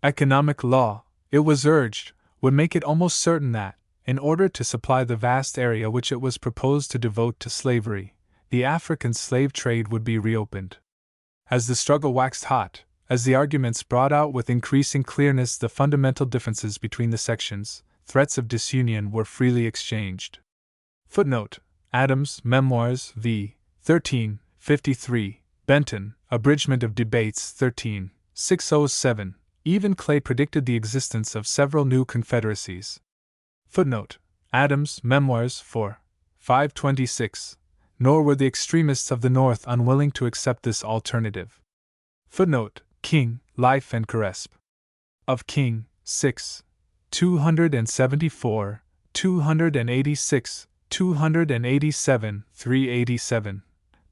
Economic law, it was urged, would make it almost certain that, in order to supply the vast area which it was proposed to devote to slavery, the African slave trade would be reopened. As the struggle waxed hot, as the arguments brought out with increasing clearness the fundamental differences between the sections, threats of disunion were freely exchanged. Footnote: Adams, Memoirs v. 1353, Benton, Abridgment of Debates 13, 607. Even Clay predicted the existence of several new confederacies. Footnote: Adams, Memoirs 4, 526. Nor were the extremists of the North unwilling to accept this alternative. Footnote: King, Life and Caresp. Of King, 6, 274, 286, 287, 387.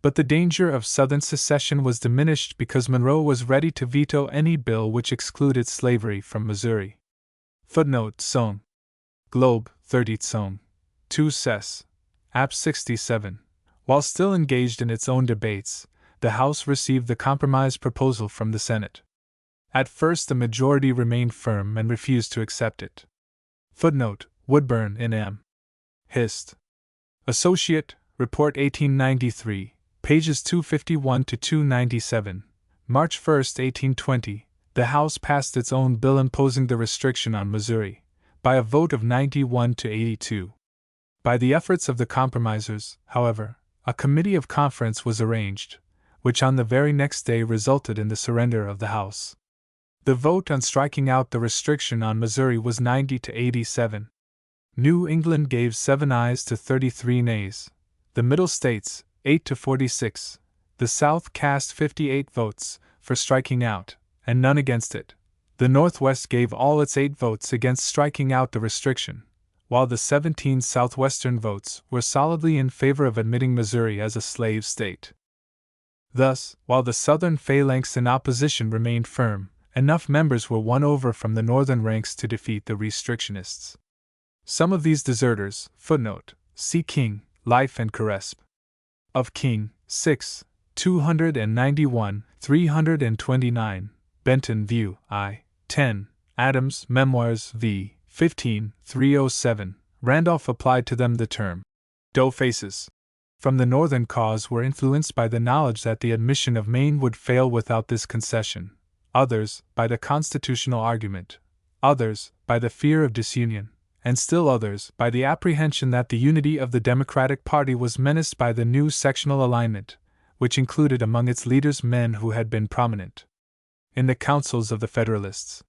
But the danger of Southern secession was diminished because Monroe was ready to veto any bill which excluded slavery from Missouri. Footnote: Tsong. Globe, 30 Tsong. 2 Ses. App 67. While still engaged in its own debates, the House received the compromise proposal from the Senate. At first the majority remained firm and refused to accept it. Footnote: Woodburn in M. Hist. Associate, Report 1893. Pages 251 to 297. March 1, 1820, the House passed its own bill imposing the restriction on Missouri, by a vote of 91 to 82. By the efforts of the compromisers, however, a committee of conference was arranged, which on the very next day resulted in the surrender of the House. The vote on striking out the restriction on Missouri was 90 to 87. New England gave 7 ayes to 33 nays, the Middle States 8 to 46, the South cast 58 votes for striking out, and none against it. The Northwest gave all its 8 votes against striking out the restriction, while the 17 Southwestern votes were solidly in favor of admitting Missouri as a slave state. Thus, while the Southern phalanx in opposition remained firm, enough members were won over from the Northern ranks to defeat the restrictionists. Some of these deserters, footnote, see King, Life and Caresp. Of King, 6, 291, 329, Benton View, I, 10, Adams, Memoirs v. 15, 307, Randolph applied to them the term dough faces. From the Northern cause were influenced by the knowledge that the admission of Maine would fail without this concession, others by the constitutional argument, others by the fear of disunion, and still others by the apprehension that the unity of the Democratic Party was menaced by the new sectional alignment, which included among its leaders men who had been prominent in the councils of the Federalists.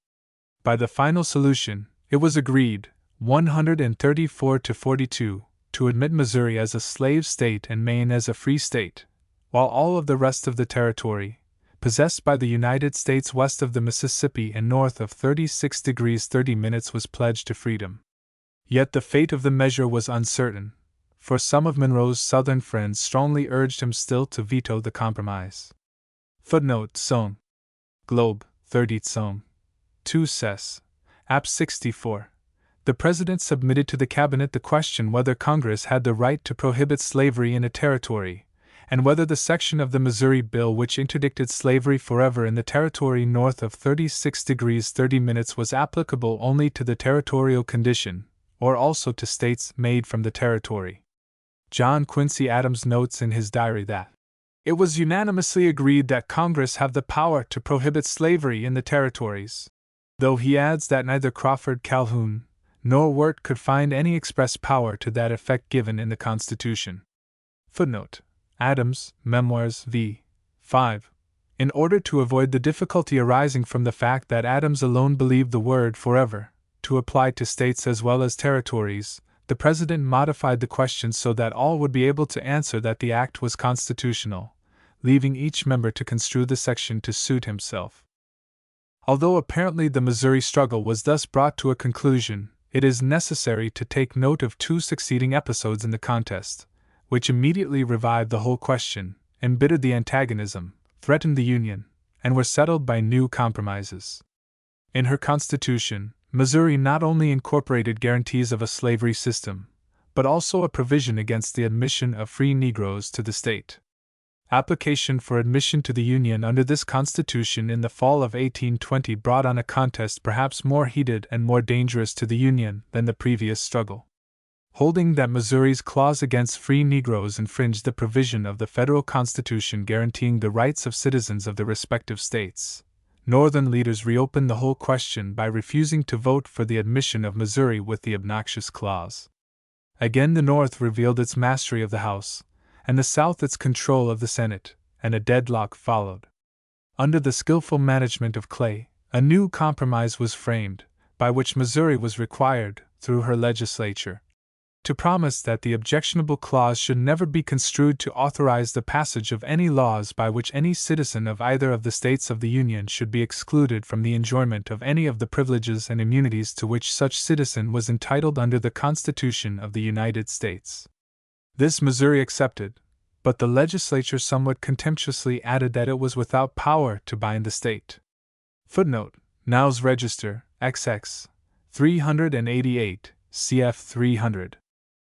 By the final solution, it was agreed, 134 to 42, to admit Missouri as a slave state and Maine as a free state, while all of the rest of the territory, possessed by the United States west of the Mississippi and north of 36 degrees 30 minutes, was pledged to freedom. Yet the fate of the measure was uncertain, for some of Monroe's Southern friends strongly urged him still to veto the compromise. Footnote Sohm. Globe, 30th Sohm. 2 Sess. App 64. The President submitted to the Cabinet the question whether Congress had the right to prohibit slavery in a territory, and whether the section of the Missouri Bill which interdicted slavery forever in the territory north of 36 degrees 30 minutes was applicable only to the territorial condition, or also to states made from the territory. John Quincy Adams notes in his diary that it was unanimously agreed that Congress have the power to prohibit slavery in the territories, though he adds that neither Crawford Calhoun nor Wirt could find any express power to that effect given in the Constitution. Footnote: Adams, Memoirs v. 5. In order to avoid the difficulty arising from the fact that Adams alone believed the word forever to apply to states as well as territories, the President modified the question so that all would be able to answer that the act was constitutional, leaving each member to construe the section to suit himself. Although apparently the Missouri struggle was thus brought to a conclusion, it is necessary to take note of 2 succeeding episodes in the contest, which immediately revived the whole question, embittered the antagonism, threatened the Union, and were settled by new compromises. In her Constitution, Missouri not only incorporated guarantees of a slavery system, but also a provision against the admission of free Negroes to the state. Application for admission to the Union under this Constitution in the fall of 1820 brought on a contest perhaps more heated and more dangerous to the Union than the previous struggle. Holding that Missouri's clause against free Negroes infringed the provision of the federal Constitution guaranteeing the rights of citizens of the respective states, Northern leaders reopened the whole question by refusing to vote for the admission of Missouri with the obnoxious clause. Again the North revealed its mastery of the House, and the South its control of the Senate, and a deadlock followed. Under the skillful management of Clay, a new compromise was framed, by which Missouri was required, through her legislature, to promise that the objectionable clause should never be construed to authorize the passage of any laws by which any citizen of either of the states of the Union should be excluded from the enjoyment of any of the privileges and immunities to which such citizen was entitled under the Constitution of the United States. This Missouri accepted, but the legislature somewhat contemptuously added that it was without power to bind the state. Footnote: Now's Register, XX, 388, cf. 300.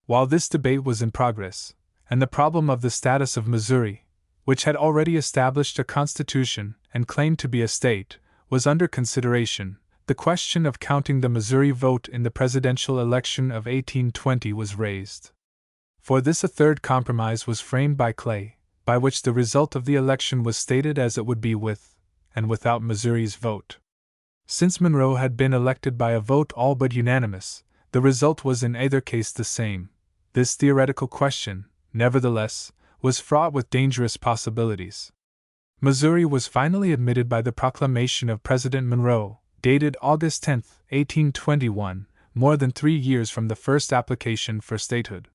While this debate was in progress, and the problem of the status of Missouri, which had already established a constitution and claimed to be a state, was under consideration, the question of counting the Missouri vote in the presidential election of 1820 was raised. For this a third compromise was framed by Clay, by which the result of the election was stated as it would be with and without Missouri's vote. Since Monroe had been elected by a vote all but unanimous, the result was in either case the same. This theoretical question, nevertheless, was fraught with dangerous possibilities. Missouri was finally admitted by the proclamation of President Monroe, dated August 10, 1821, more than 3 years from the first application for statehood.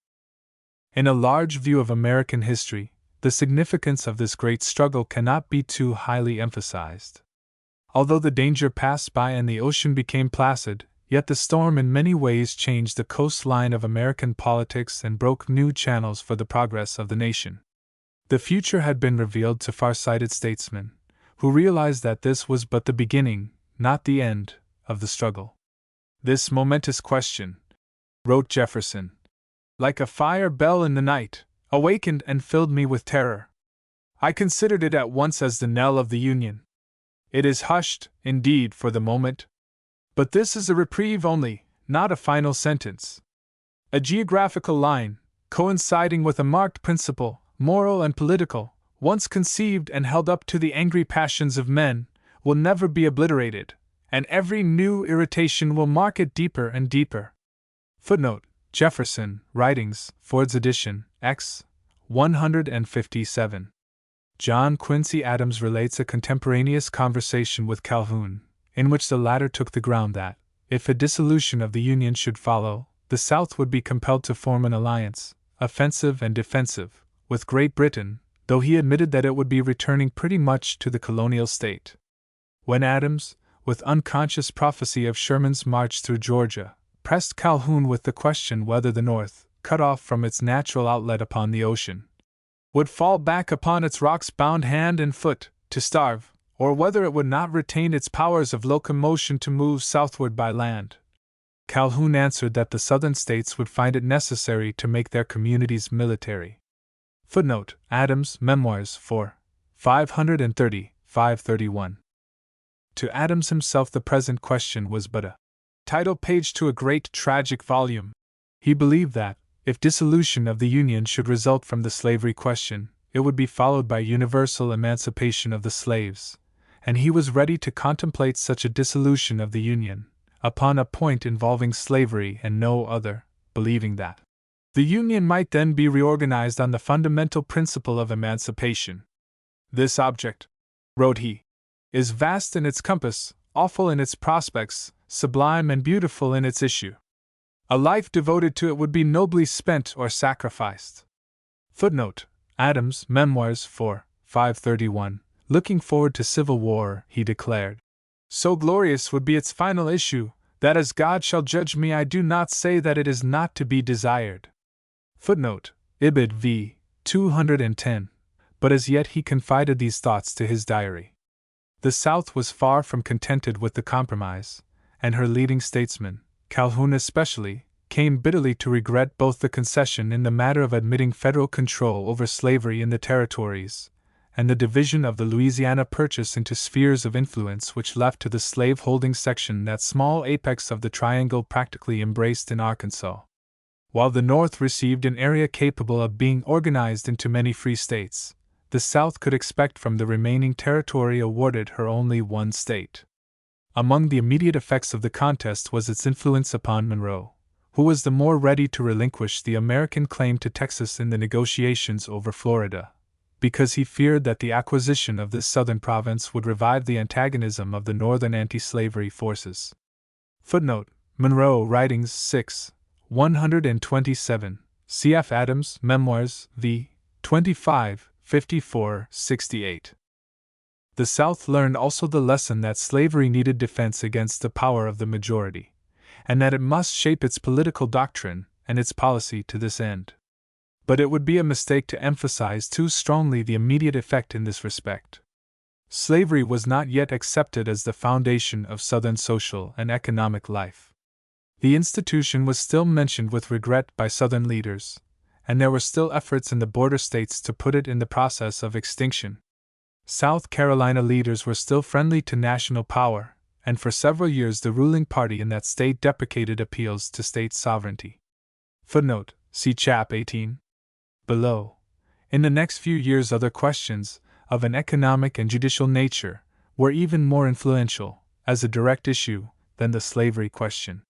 In a large view of American history, the significance of this great struggle cannot be too highly emphasized. Although the danger passed by and the ocean became placid, yet the storm in many ways changed the coastline of American politics and broke new channels for the progress of the nation. The future had been revealed to far-sighted statesmen, who realized that this was but the beginning, not the end, of the struggle. "This momentous question," wrote Jefferson, "like a fire bell in the night, awakened and filled me with terror. I considered it at once as the knell of the Union. It is hushed, indeed, for the moment. But this is a reprieve only, not a final sentence. A geographical line, coinciding with a marked principle, moral and political, once conceived and held up to the angry passions of men, will never be obliterated, and every new irritation will mark it deeper and deeper." Footnote: Jefferson, Writings, Ford's edition, X. 157. John Quincy Adams relates a contemporaneous conversation with Calhoun, in which the latter took the ground that, if a dissolution of the Union should follow, the South would be compelled to form an alliance, offensive and defensive, with Great Britain, though he admitted that it would be returning pretty much to the colonial state. When Adams, with unconscious prophecy of Sherman's march through Georgia, pressed Calhoun with the question whether the North, cut off from its natural outlet upon the ocean, would fall back upon its rocks bound hand and foot, to starve, or whether it would not retain its powers of locomotion to move southward by land, Calhoun answered that the Southern states would find it necessary to make their communities military. Footnote: Adams' Memoirs 4, 530, 531. To Adams himself, the present question was but a title page to a great tragic volume. He believed that, if dissolution of the Union should result from the slavery question, it would be followed by universal emancipation of the slaves, and he was ready to contemplate such a dissolution of the Union, upon a point involving slavery and no other, believing that the Union might then be reorganized on the fundamental principle of emancipation. "This object," wrote he, "is vast in its compass, awful in its prospects, sublime and beautiful in its issue. A life devoted to it would be nobly spent or sacrificed." Footnote: Adams' Memoirs 4, 531. Looking forward to civil war, he declared, "So glorious would be its final issue, that as God shall judge me, I do not say that it is not to be desired." Footnote: Ibid v. 210. But as yet he confided these thoughts to his diary. The South was far from contented with the compromise, and her leading statesmen, Calhoun especially, came bitterly to regret both the concession in the matter of admitting federal control over slavery in the territories, and the division of the Louisiana Purchase into spheres of influence which left to the slave-holding section that small apex of the triangle practically embraced in Arkansas. While the North received an area capable of being organized into many free states, the South could expect from the remaining territory awarded her only one state. Among the immediate effects of the contest was its influence upon Monroe, who was the more ready to relinquish the American claim to Texas in the negotiations over Florida, because he feared that the acquisition of this southern province would revive the antagonism of the northern anti-slavery forces. Footnote: Monroe Writings 6, 127, cf. Adams' Memoirs v. 25, 54, 68. The South learned also the lesson that slavery needed defense against the power of the majority, and that it must shape its political doctrine and its policy to this end. But it would be a mistake to emphasize too strongly the immediate effect in this respect. Slavery was not yet accepted as the foundation of Southern social and economic life. The institution was still mentioned with regret by Southern leaders, and there were still efforts in the border states to put it in the process of extinction. South Carolina leaders were still friendly to national power, and for several years the ruling party in that state deprecated appeals to state sovereignty. Footnote: see Chap 18. Below. In the next few years, other questions, of an economic and judicial nature, were even more influential, as a direct issue, than the slavery question.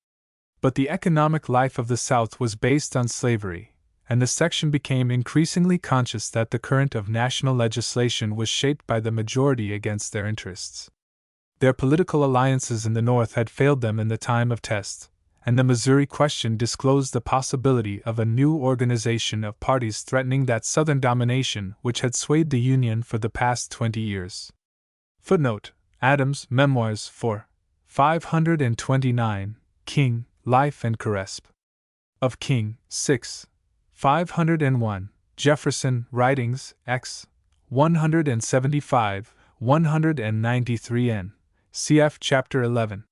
But the economic life of the South was based on slavery, and the section became increasingly conscious that the current of national legislation was shaped by the majority against their interests. Their political alliances in the North had failed them in the time of test, and the Missouri question disclosed the possibility of a new organization of parties threatening that Southern domination which had swayed the Union for the past 20 years. Footnote: Adams' Memoirs 4. 529, King, Life and Caresp. Of King, 6. 501, Jefferson, Writings, X. 175, 193 n. Cf. Chapter 11.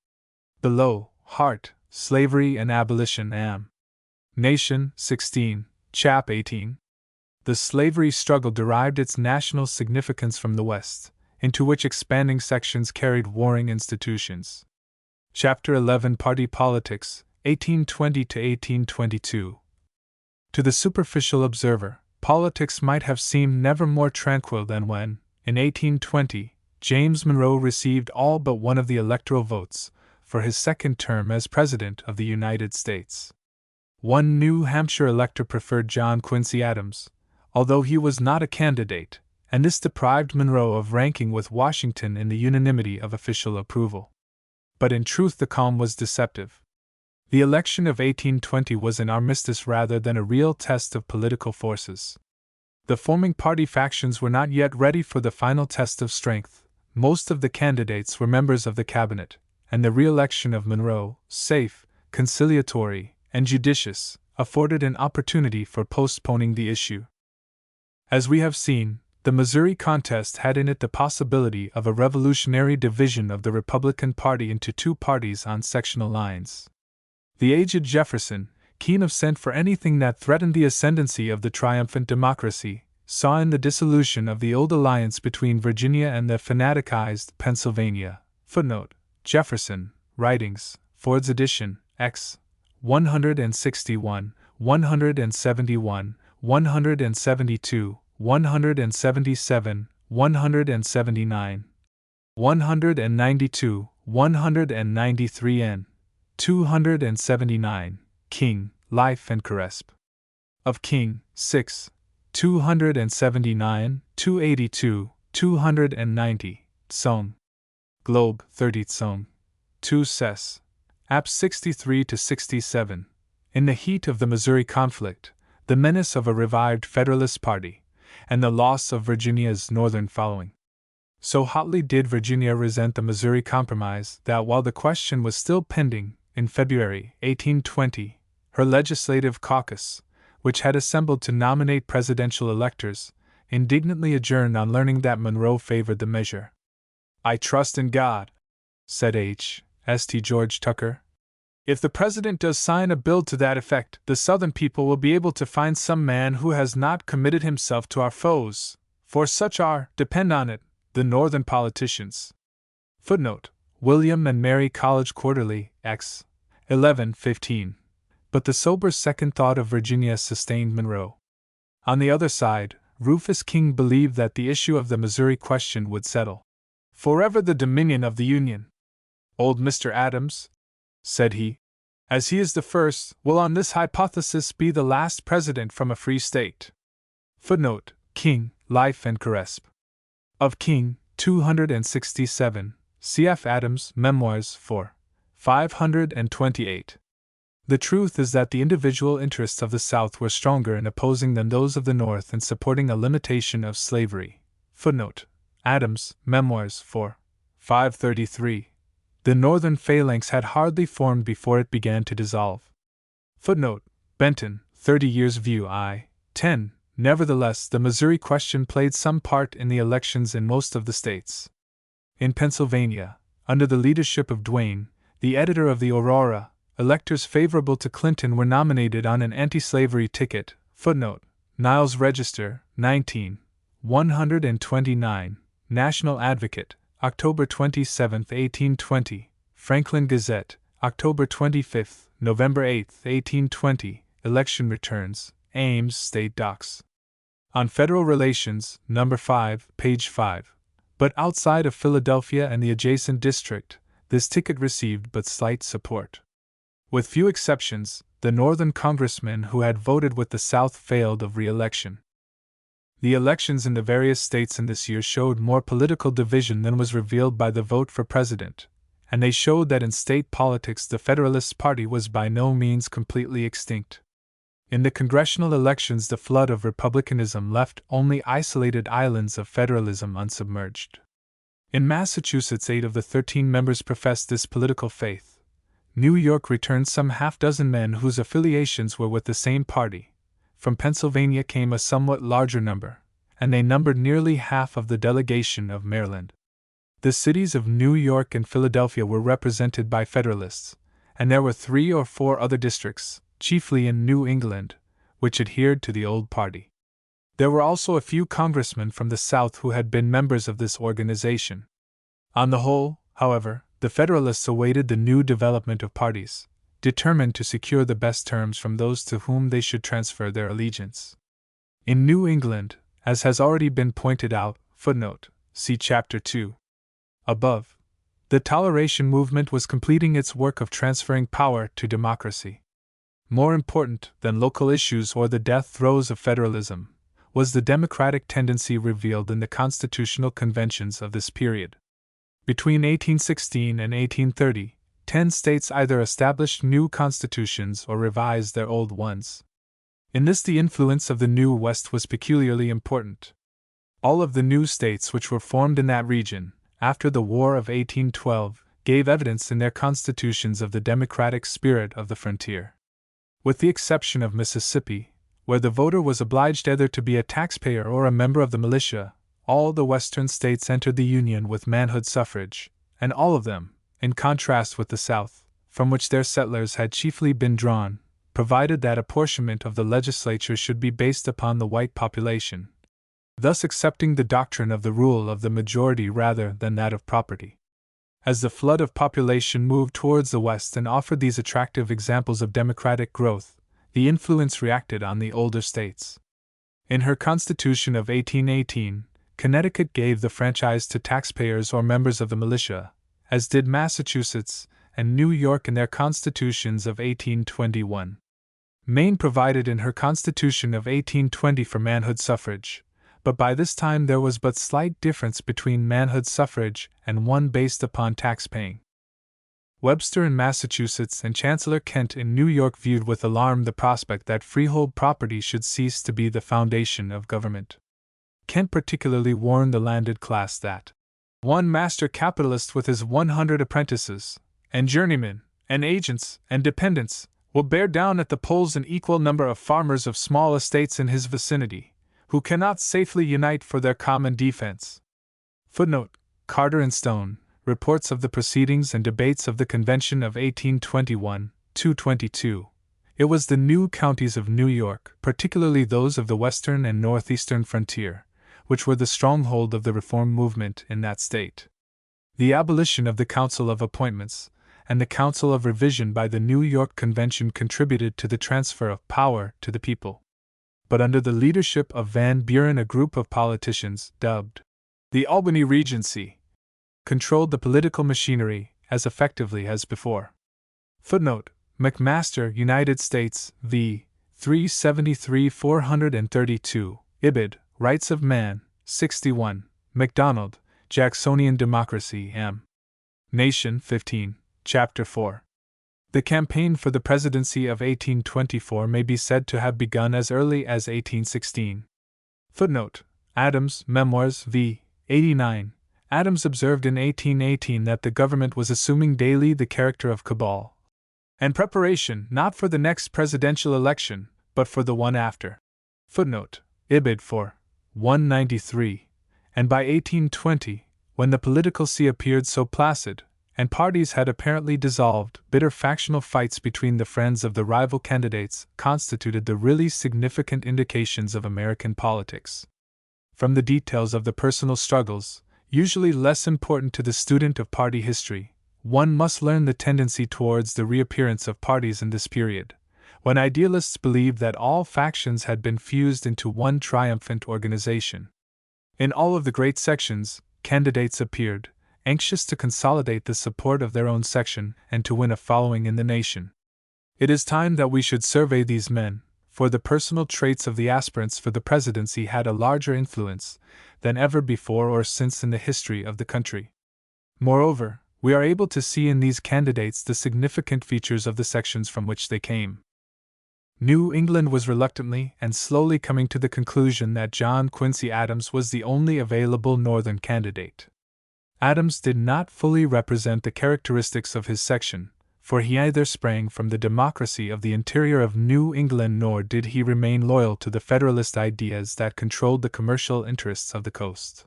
Below, Hart, Slavery and Abolition Am. Nation, 16, Chap 18. The slavery struggle derived its national significance from the West, into which expanding sections carried warring institutions. Chapter 11 Party Politics, 1820 to 1822. To the superficial observer, politics might have seemed never more tranquil than when, in 1820, James Monroe received all but one of the electoral votes for his second term as President of the United States. One New Hampshire elector preferred John Quincy Adams, although he was not a candidate, and this deprived Monroe of ranking with Washington in the unanimity of official approval. But in truth the calm was deceptive. The election of 1820 was an armistice rather than a real test of political forces. The forming party factions were not yet ready for the final test of strength. Most of the candidates were members of the cabinet, and the re-election of Monroe, safe, conciliatory, and judicious, afforded an opportunity for postponing the issue. As we have seen, the Missouri contest had in it the possibility of a revolutionary division of the Republican Party into two parties on sectional lines. The aged Jefferson, keen of scent for anything that threatened the ascendancy of the triumphant democracy, saw in the dissolution of the old alliance between Virginia and the fanaticized Pennsylvania. Footnote: Jefferson, Writings, Ford's edition, X. 161, 171, 172, 177, 179, 192, 193 n. 279, King, Life and Caresp. Of King, 6. 279, 282, 290, Tsong. Globe, 30 Tsong. 2 Ses. App 63 to 67. In the heat of the Missouri conflict, the menace of a revived Federalist Party, and the loss of Virginia's northern following. So hotly did Virginia resent the Missouri Compromise that while the question was still pending, in February 1820, her legislative caucus, which had assembled to nominate presidential electors, indignantly adjourned on learning that Monroe favored the measure. "I trust in God," said H. St. George Tucker. "If the President does sign a bill to that effect, the Southern people will be able to find some man who has not committed himself to our foes, for such are, depend on it, the Northern politicians." Footnote: William and Mary College Quarterly, X. 11-15. But the sober second thought of Virginia sustained Monroe. On the other side, Rufus King believed that the issue of the Missouri question would settle forever the dominion of the Union. "Old Mr. Adams," said he, "as he is the first, will on this hypothesis be the last president from a free state." Footnote: King, Life and Caresp. Of King, 267, cf. Adams' Memoirs 4. 528. The truth is that the individual interests of the South were stronger in opposing than those of the North in supporting a limitation of slavery. Footnote: Adams' Memoirs 4. 533. The Northern phalanx had hardly formed before it began to dissolve. Footnote: Benton, 30 Years View I. 10. Nevertheless, the Missouri question played some part in the elections in most of the states. In Pennsylvania, under the leadership of Duane, the editor of the Aurora, electors favorable to Clinton were nominated on an anti-slavery ticket. Footnote: Niles Register, 19. 129, National Advocate, October 27, 1820, Franklin Gazette, October 25, November 8, 1820, Election Returns, Ames State Docs. On Federal Relations, No. 5, page 5. But outside of Philadelphia and the adjacent district, this ticket received but slight support. With few exceptions, the Northern congressmen who had voted with the South failed of re-election. The elections in the various states in this year showed more political division than was revealed by the vote for president, and they showed that in state politics the Federalist Party was by no means completely extinct. In the congressional elections, the flood of republicanism left only isolated islands of federalism unsubmerged. In Massachusetts, 8 of the 13 members professed this political faith. New York returned some half-dozen men whose affiliations were with the same party. From Pennsylvania came a somewhat larger number, and they numbered nearly half of the delegation of Maryland. The cities of New York and Philadelphia were represented by Federalists, and there were 3 or 4 other districts, chiefly in New England, which adhered to the old party. There were also a few congressmen from the South who had been members of this organization. On the whole, however, the Federalists awaited the new development of parties, determined to secure the best terms from those to whom they should transfer their allegiance. In New England, as has already been pointed out, footnote, see Chapter 2. Above, the Toleration movement was completing its work of transferring power to democracy. More important than local issues or the death throes of federalism was the democratic tendency revealed in the constitutional conventions of this period. Between 1816 and 1830, 10 states either established new constitutions or revised their old ones. In this, the influence of the New West was peculiarly important. All of the new states which were formed in that region, after the War of 1812, gave evidence in their constitutions of the democratic spirit of the frontier. With the exception of Mississippi, where the voter was obliged either to be a taxpayer or a member of the militia, all the western states entered the Union with manhood suffrage, and all of them, in contrast with the South, from which their settlers had chiefly been drawn, provided that apportionment of the legislature should be based upon the white population, thus accepting the doctrine of the rule of the majority rather than that of property. As the flood of population moved towards the West and offered these attractive examples of democratic growth, the influence reacted on the older states. In her Constitution of 1818, Connecticut gave the franchise to taxpayers or members of the militia, as did Massachusetts and New York in their constitutions of 1821. Maine provided in her Constitution of 1820 for manhood suffrage, but by this time there was but slight difference between manhood suffrage and one based upon tax-paying. Webster in Massachusetts and Chancellor Kent in New York viewed with alarm the prospect that freehold property should cease to be the foundation of government. Kent particularly warned the landed class that one master capitalist with his 100 apprentices, and journeymen, and agents, and dependents, will bear down at the polls an equal number of farmers of small estates in his vicinity, who cannot safely unite for their common defense. Footnote: Carter and Stone, Reports of the Proceedings and Debates of the Convention of 1821, 222. It was the new counties of New York, particularly those of the western and northeastern frontier, which were the stronghold of the reform movement in that state. The abolition of the Council of Appointments and the Council of Revision by the New York Convention contributed to the transfer of power to the people. But under the leadership of Van Buren, a group of politicians, dubbed the Albany Regency, controlled the political machinery as effectively as before. Footnote: McMaster, United States, v. 373 432, Ibid, Rights of Man, 61, MacDonald, Jacksonian Democracy, M. Nation, 15, Chapter 4. The campaign for the presidency of 1824 may be said to have begun as early as 1816. Footnote: Adams, Memoirs, v. 89. Adams observed in 1818 that the government was assuming daily the character of cabal and preparation not for the next presidential election, but for the one after. Footnote: Ibid. 4. 193. And by 1820, when the political sea appeared so placid, and parties had apparently dissolved, bitter factional fights between the friends of the rival candidates constituted the really significant indications of American politics. From the details of the personal struggles, usually less important to the student of party history, one must learn the tendency towards the reappearance of parties in this period, when idealists believed that all factions had been fused into one triumphant organization. In all of the great sections, candidates appeared, anxious to consolidate the support of their own section and to win a following in the nation. It is time that we should survey these men, for the personal traits of the aspirants for the presidency had a larger influence than ever before or since in the history of the country. Moreover, we are able to see in these candidates the significant features of the sections from which they came. New England was reluctantly and slowly coming to the conclusion that John Quincy Adams was the only available Northern candidate. Adams did not fully represent the characteristics of his section, for he neither sprang from the democracy of the interior of New England nor did he remain loyal to the Federalist ideas that controlled the commercial interests of the coast.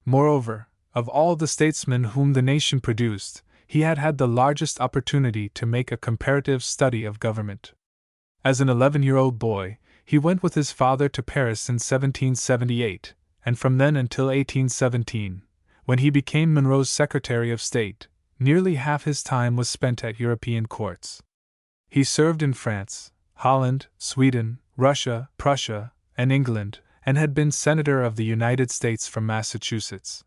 Moreover, of all the statesmen whom the nation produced, he had had the largest opportunity to make a comparative study of government. As an 11-year-old boy, he went with his father to Paris in 1778, and from then until 1817, when he became Monroe's Secretary of State, nearly half his time was spent at European courts. He served in France, Holland, Sweden, Russia, Prussia, and England, and had been Senator of the United States from Massachusetts.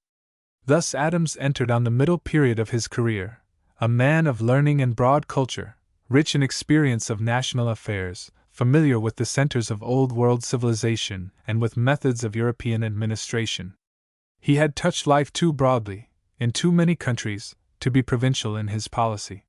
Thus Adams entered on the middle period of his career, a man of learning and broad culture, rich in experience of national affairs, familiar with the centers of Old World civilization and with methods of European administration. He had touched life too broadly, in too many countries, to be provincial in his policy.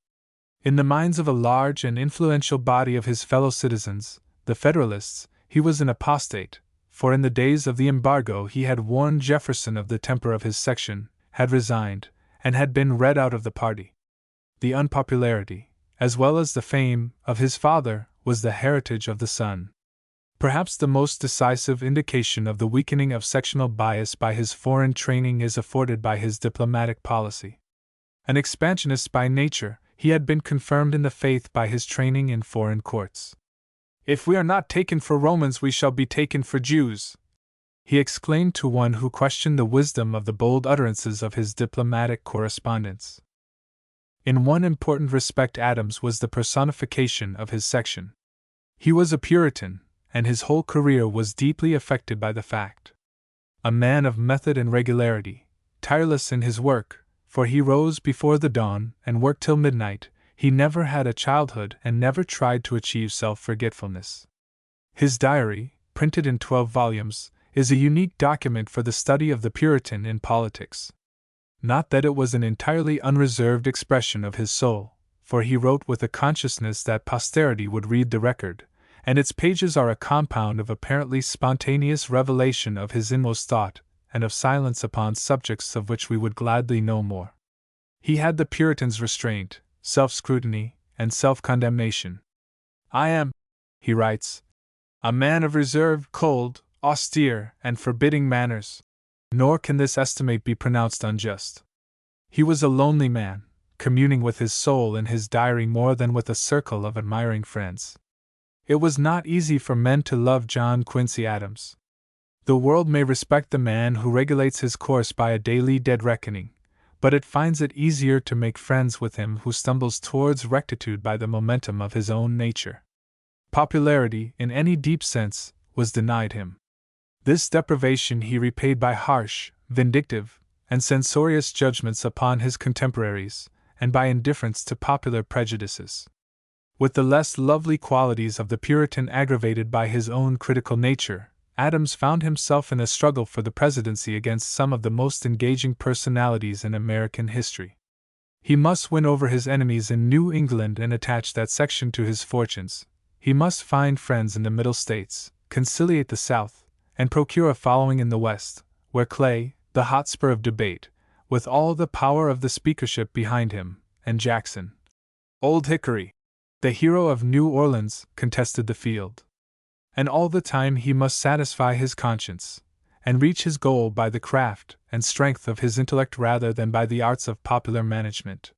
In the minds of a large and influential body of his fellow citizens, the Federalists, he was an apostate, for in the days of the embargo he had warned Jefferson of the temper of his section, had resigned, and had been read out of the party. The unpopularity, as well as the fame, of his father was the heritage of the son. Perhaps the most decisive indication of the weakening of sectional bias by his foreign training is afforded by his diplomatic policy. An expansionist by nature, he had been confirmed in the faith by his training in foreign courts. "If we are not taken for Romans, we shall be taken for Jews," he exclaimed to one who questioned the wisdom of the bold utterances of his diplomatic correspondents. In one important respect Adams was the personification of his section. He was a Puritan, and his whole career was deeply affected by the fact. A man of method and regularity, tireless in his work, for he rose before the dawn and worked till midnight, he never had a childhood and never tried to achieve self-forgetfulness. His diary, printed in 12 volumes, is a unique document for the study of the Puritan in politics. Not that it was an entirely unreserved expression of his soul, for he wrote with a consciousness that posterity would read the record, and its pages are a compound of apparently spontaneous revelation of his inmost thought, and of silence upon subjects of which we would gladly know more. He had the Puritan's restraint, self-scrutiny, and self-condemnation. "I am," he writes, "a man of reserved, cold, austere, and forbidding manners." Nor can this estimate be pronounced unjust. He was a lonely man, communing with his soul in his diary more than with a circle of admiring friends. It was not easy for men to love John Quincy Adams. The world may respect the man who regulates his course by a daily dead reckoning, but it finds it easier to make friends with him who stumbles towards rectitude by the momentum of his own nature. Popularity, in any deep sense, was denied him. This deprivation he repaid by harsh, vindictive, and censorious judgments upon his contemporaries, and by indifference to popular prejudices. With the less lovely qualities of the Puritan aggravated by his own critical nature, Adams found himself in a struggle for the presidency against some of the most engaging personalities in American history. He must win over his enemies in New England and attach that section to his fortunes. He must find friends in the Middle States, conciliate the South, and procure a following in the West, where Clay, the hotspur of debate, with all the power of the speakership behind him, and Jackson, Old Hickory, the hero of New Orleans, contested the field. And all the time he must satisfy his conscience, and reach his goal by the craft and strength of his intellect rather than by the arts of popular management.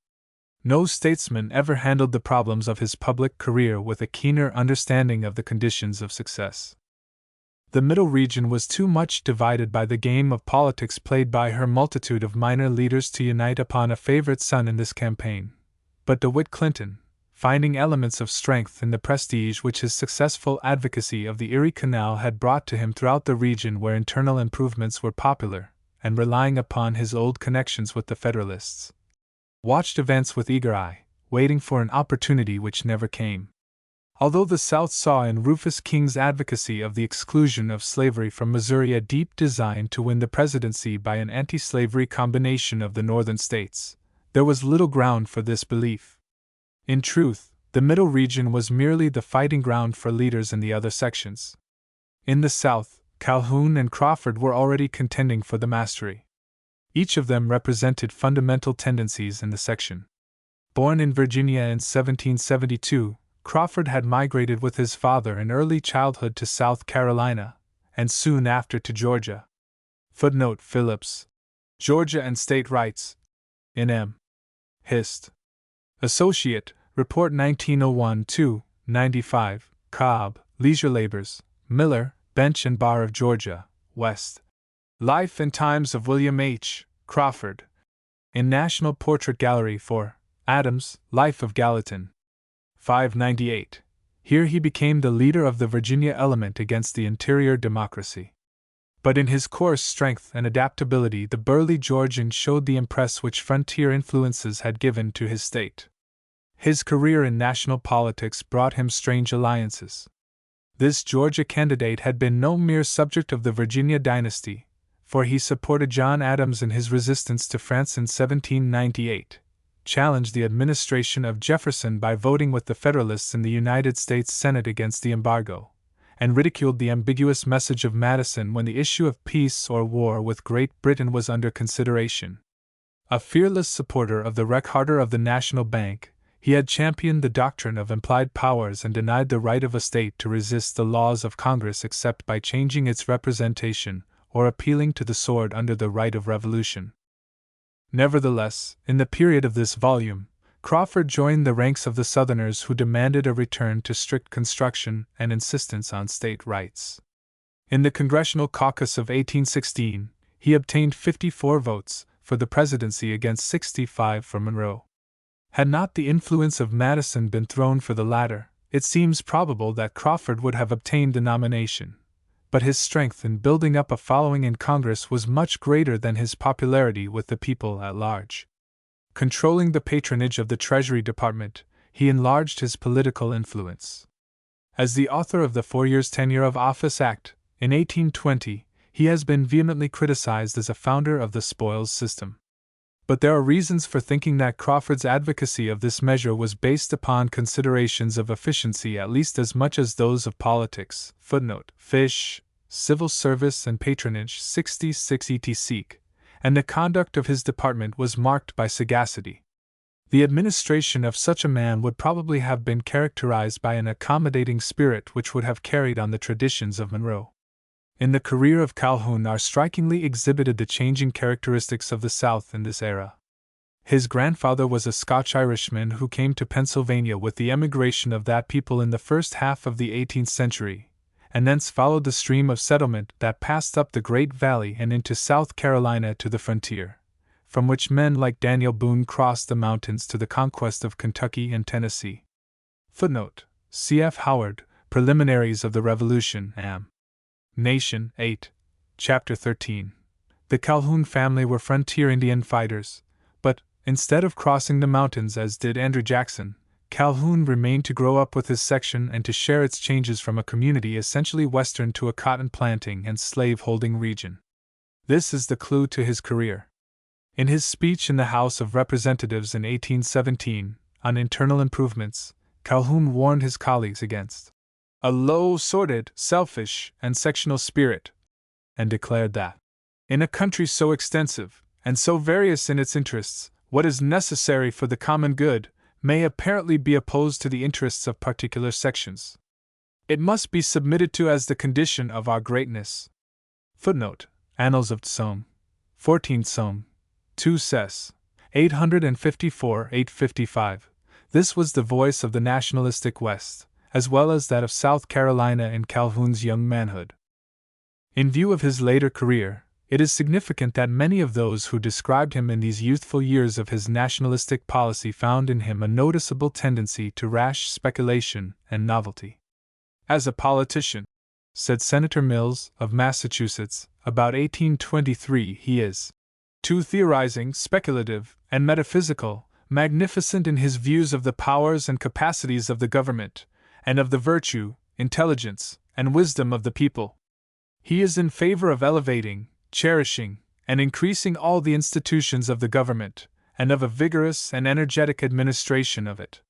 No statesman ever handled the problems of his public career with a keener understanding of the conditions of success. The Middle Region was too much divided by the game of politics played by her multitude of minor leaders to unite upon a favorite son in this campaign. But DeWitt Clinton, finding elements of strength in the prestige which his successful advocacy of the Erie Canal had brought to him throughout the region where internal improvements were popular, and relying upon his old connections with the Federalists, watched events with eager eye, waiting for an opportunity which never came. Although the South saw in Rufus King's advocacy of the exclusion of slavery from Missouri a deep design to win the presidency by an anti-slavery combination of the northern states, there was little ground for this belief. In truth, the Middle region was merely the fighting ground for leaders in the other sections. In the South, Calhoun and Crawford were already contending for the mastery. Each of them represented fundamental tendencies in the section. Born in Virginia in 1772, Crawford had migrated with his father in early childhood to South Carolina, and soon after to Georgia. Footnote Phillips. Georgia and State Rights. In M. Hist. Associate, Report 1901-2, 95, Cobb, Leisure Labors, Miller, Bench and Bar of Georgia, West. Life and Times of William H. Crawford. In National Portrait Gallery for Adams, Life of Gallatin. 598. Here he became the leader of the Virginia element against the interior democracy. But in his coarse strength and adaptability, the burly Georgian showed the impress which frontier influences had given to his state. His career in national politics brought him strange alliances. This Georgia candidate had been no mere subject of the Virginia dynasty, for he supported John Adams in his resistance to France in 1798. Challenged the administration of Jefferson by voting with the Federalists in the United States Senate against the embargo, and ridiculed the ambiguous message of Madison when the issue of peace or war with Great Britain was under consideration. A fearless supporter of the recharter of the National Bank, he had championed the doctrine of implied powers and denied the right of a state to resist the laws of Congress except by changing its representation or appealing to the sword under the right of revolution. Nevertheless, in the period of this volume, Crawford joined the ranks of the Southerners who demanded a return to strict construction and insistence on state rights. In the Congressional Caucus of 1816, he obtained 54 votes for the presidency against 65 for Monroe. Had not the influence of Madison been thrown for the latter, it seems probable that Crawford would have obtained the nomination. But his strength in building up a following in Congress was much greater than his popularity with the people at large. Controlling the patronage of the Treasury Department, he enlarged his political influence. As the author of the 4 Years' Tenure of Office Act, in 1820, he has been vehemently criticized as a founder of the spoils system. But there are reasons for thinking that Crawford's advocacy of this measure was based upon considerations of efficiency at least as much as those of politics. Footnote: Fish, Civil Service and Patronage 66 etc. And the conduct of his department was marked by sagacity. The administration of such a man would probably have been characterized by an accommodating spirit which would have carried on the traditions of Monroe. In the career of Calhoun are strikingly exhibited the changing characteristics of the South in this era. His grandfather was a Scotch-Irishman who came to Pennsylvania with the emigration of that people in the first half of the 18th century, and thence followed the stream of settlement that passed up the Great Valley and into South Carolina to the frontier, from which men like Daniel Boone crossed the mountains to the conquest of Kentucky and Tennessee. Footnote: C.F. Howard, Preliminaries of the Revolution, Am. Nation, 8, Chapter 13. The Calhoun family were frontier Indian fighters, but, instead of crossing the mountains as did Andrew Jackson, Calhoun remained to grow up with his section and to share its changes from a community essentially Western to a cotton planting and slave-holding region. This is the clue to his career. In his speech in the House of Representatives in 1817, on internal improvements, Calhoun warned his colleagues against a low, sordid, selfish, and sectional spirit, and declared that, in a country so extensive, and so various in its interests, what is necessary for the common good may apparently be opposed to the interests of particular sections. It must be submitted to as the condition of our greatness. Footnote: Annals of Somme, 14 Somme, 2 Ses, 854-855. This was the voice of the nationalistic West, as well as that of South Carolina in Calhoun's young manhood. In view of his later career, it is significant that many of those who described him in these youthful years of his nationalistic policy found in him a noticeable tendency to rash speculation and novelty. As a politician, said Senator Mills of Massachusetts, about 1823, he is too theorizing, speculative, and metaphysical, magnificent in his views of the powers and capacities of the government, and of the virtue, intelligence, and wisdom of the people. He is in favor of elevating, cherishing, and increasing all the institutions of the government, and of a vigorous and energetic administration of it.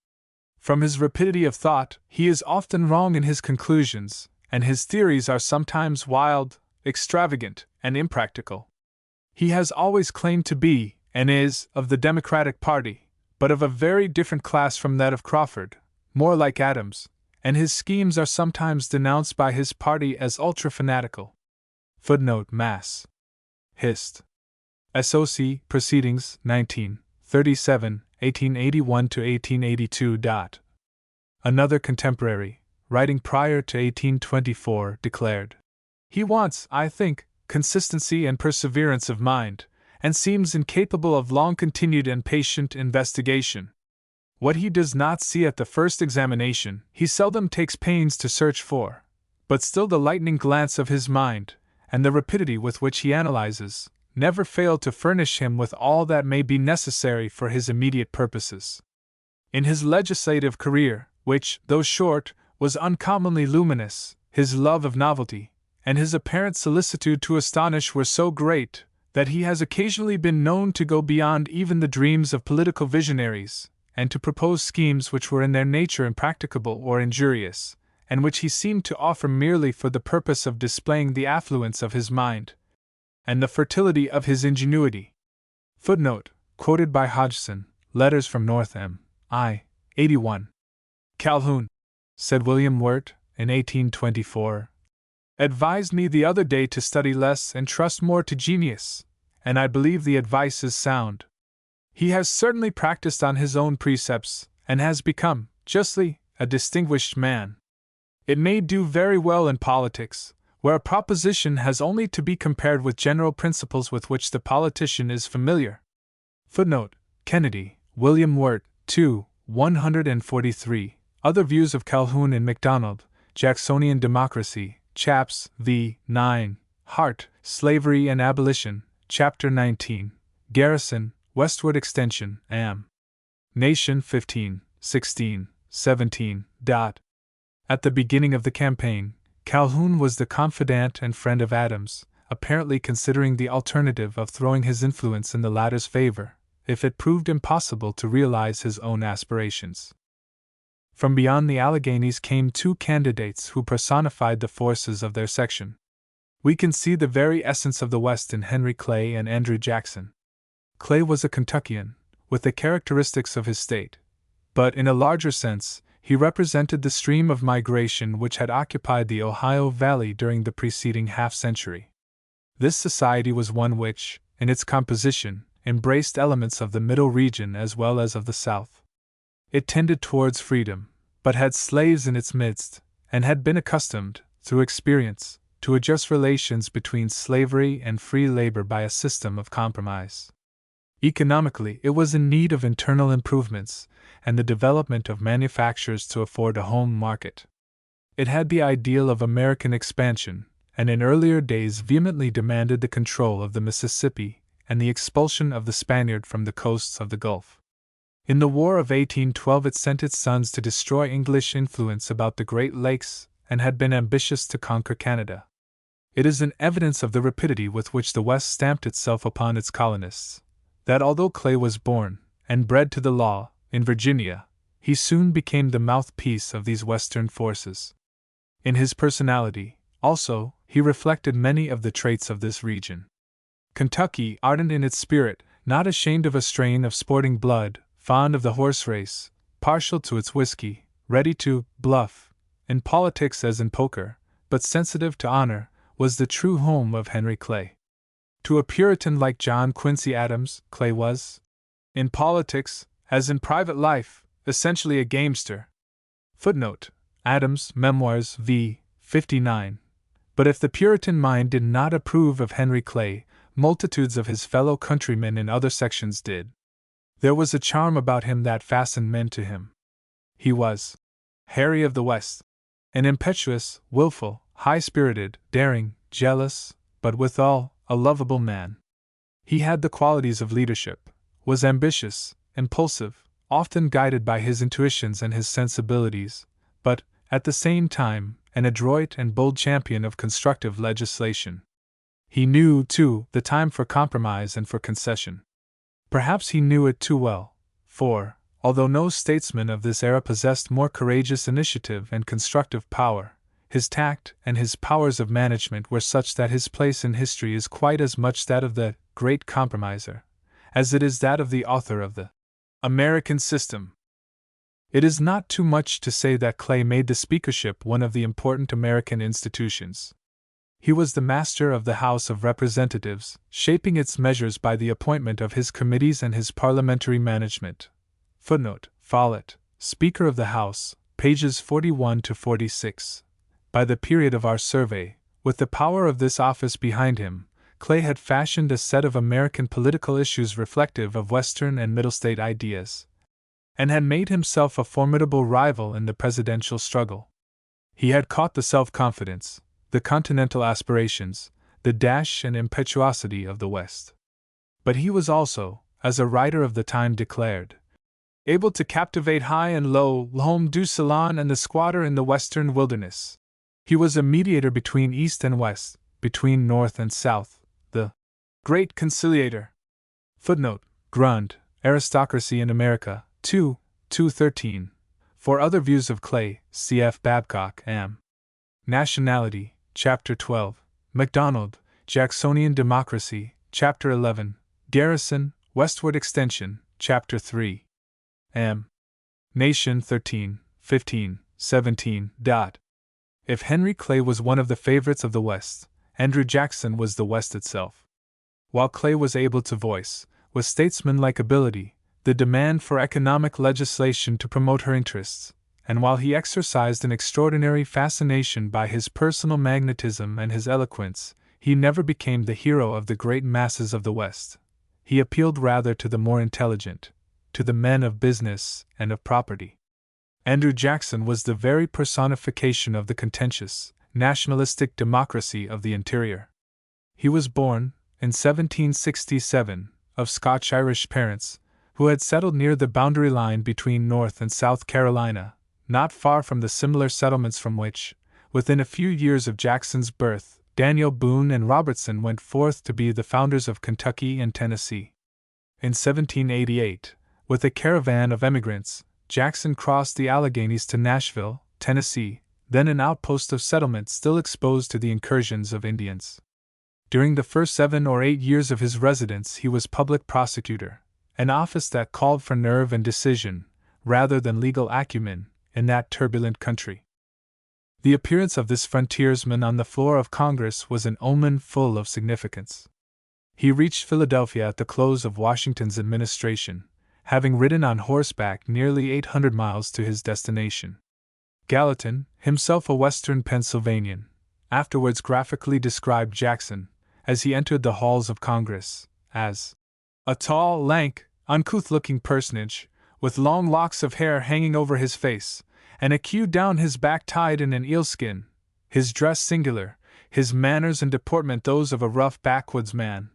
From his rapidity of thought, he is often wrong in his conclusions, and his theories are sometimes wild, extravagant, and impractical. He has always claimed to be, and is, of the Democratic Party, but of a very different class from that of Crawford, more like Adams, and his schemes are sometimes denounced by his party as ultra-fanatical. Footnote: Mass. Hist. SOC Proceedings 1937, 1881–1882. Another contemporary, writing prior to 1824, declared, "He wants, I think, consistency and perseverance of mind, and seems incapable of long-continued and patient investigation. What he does not see at the first examination, he seldom takes pains to search for, but still the lightning glance of his mind, and the rapidity with which he analyzes, never fail to furnish him with all that may be necessary for his immediate purposes." In his legislative career, which, though short, was uncommonly luminous, his love of novelty, and his apparent solicitude to astonish were so great, that he has occasionally been known to go beyond even the dreams of political visionaries, and to propose schemes which were in their nature impracticable or injurious, and which he seemed to offer merely for the purpose of displaying the affluence of his mind, and the fertility of his ingenuity. Footnote, quoted by Hodgson, Letters from North M.I., 81. "Calhoun," said William Wirt, in 1824, "advised me the other day to study less and trust more to genius, and I believe the advice is sound. He has certainly practiced on his own precepts, and has become, justly, a distinguished man. It may do very well in politics, where a proposition has only to be compared with general principles with which the politician is familiar." Footnote, Kennedy, William Wirt, 2, 143. Other views of Calhoun in MacDonald, Jacksonian Democracy, Chaps. v. 9, Hart, Slavery and Abolition, Chapter 19, Garrison, Westward Extension, Am. Nation 15, 16, 17. At the beginning of the campaign, Calhoun was the confidant and friend of Adams, apparently considering the alternative of throwing his influence in the latter's favor, if it proved impossible to realize his own aspirations. From beyond the Alleghanies came two candidates who personified the forces of their section. We can see the very essence of the West in Henry Clay and Andrew Jackson. Clay was a Kentuckian, with the characteristics of his state, but in a larger sense, he represented the stream of migration which had occupied the Ohio Valley during the preceding half-century. This society was one which, in its composition, embraced elements of the Middle region as well as of the South. It tended towards freedom, but had slaves in its midst, and had been accustomed, through experience, to adjust relations between slavery and free labor by a system of compromise. Economically, it was in need of internal improvements, and the development of manufactures to afford a home market. It had the ideal of American expansion, and in earlier days vehemently demanded the control of the Mississippi and the expulsion of the Spaniard from the coasts of the Gulf. In the War of 1812 it sent its sons to destroy English influence about the Great Lakes and had been ambitious to conquer Canada. It is an evidence of the rapidity with which the West stamped itself upon its colonists, that although Clay was born, and bred to the law, in Virginia, he soon became the mouthpiece of these Western forces. In his personality, also, he reflected many of the traits of this region. Kentucky, ardent in its spirit, not ashamed of a strain of sporting blood, fond of the horse race, partial to its whiskey, ready to bluff, in politics as in poker, but sensitive to honor, was the true home of Henry Clay. To a Puritan like John Quincy Adams, Clay was, in politics, as in private life, essentially a gamester. Footnote, Adams' Memoirs v. 59. But if the Puritan mind did not approve of Henry Clay, multitudes of his fellow countrymen in other sections did. There was a charm about him that fastened men to him. He was Harry of the West, an impetuous, willful, high-spirited, daring, jealous, but withal, a lovable man. He had the qualities of leadership, was ambitious, impulsive, often guided by his intuitions and his sensibilities, but, at the same time, an adroit and bold champion of constructive legislation. He knew, too, the time for compromise and for concession. Perhaps he knew it too well, for, although no statesman of this era possessed more courageous initiative and constructive power, his tact and his powers of management were such that his place in history is quite as much that of the great compromiser as it is that of the author of the American system. It is not too much to say that Clay made the speakership one of the important American institutions. He was the master of the House of Representatives, shaping its measures by the appointment of his committees and his parliamentary management. Footnote: Follett, Speaker of the House, pages 41 to 46. By the period of our survey, with the power of this office behind him, Clay had fashioned a set of American political issues reflective of Western and Middle State ideas, and had made himself a formidable rival in the presidential struggle. He had caught the self-confidence, the continental aspirations, the dash and impetuosity of the West. But he was also, as a writer of the time declared, able to captivate high and low, l'homme du salon and the squatter in the western wilderness. He was a mediator between East and West, between North and South, the great conciliator. Footnote: Grund, Aristocracy in America, 213. For other views of Clay, C.F. Babcock, M. Nationality, Chapter 12, MacDonald, Jacksonian Democracy, Chapter 11, Garrison, Westward Extension, Chapter 3. M. Nation 13, 15, 17. If Henry Clay was one of the favorites of the West, Andrew Jackson was the West itself. While Clay was able to voice, with statesmanlike ability, the demand for economic legislation to promote her interests, and while he exercised an extraordinary fascination by his personal magnetism and his eloquence, he never became the hero of the great masses of the West. He appealed rather to the more intelligent, to the men of business and of property. Andrew Jackson was the very personification of the contentious, nationalistic democracy of the interior. He was born, in 1767, of Scotch-Irish parents, who had settled near the boundary line between North and South Carolina, not far from the similar settlements from which, within a few years of Jackson's birth, Daniel Boone and Robertson went forth to be the founders of Kentucky and Tennessee. In 1788, with a caravan of emigrants, Jackson crossed the Alleghanies to Nashville, Tennessee, then an outpost of settlement still exposed to the incursions of Indians. During the first 7 or 8 years of his residence he was public prosecutor, an office that called for nerve and decision, rather than legal acumen, in that turbulent country. The appearance of this frontiersman on the floor of Congress was an omen full of significance. He reached Philadelphia at the close of Washington's administration, having ridden on horseback nearly 800 miles to his destination. Gallatin, himself a Western Pennsylvanian, afterwards graphically described Jackson, as he entered the halls of Congress, as a tall, lank, uncouth-looking personage, with long locks of hair hanging over his face, and a queue down his back tied in an eelskin, his dress singular, his manners and deportment those of a rough backwoods man.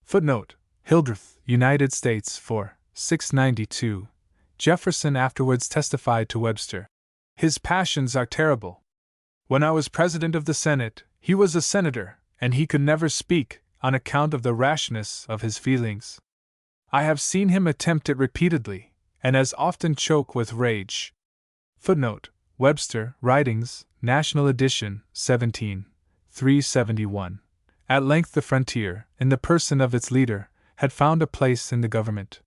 Footnote: Hildreth, United States, 4, 692. Jefferson afterwards testified to Webster. His passions are terrible. When I was President of the Senate, he was a senator, and he could never speak, on account of the rashness of his feelings. I have seen him attempt it repeatedly, and as often choke with rage. Footnote: Webster, Writings, National Edition, 17, 371. At length the frontier, in the person of its leader, had found a place in the government.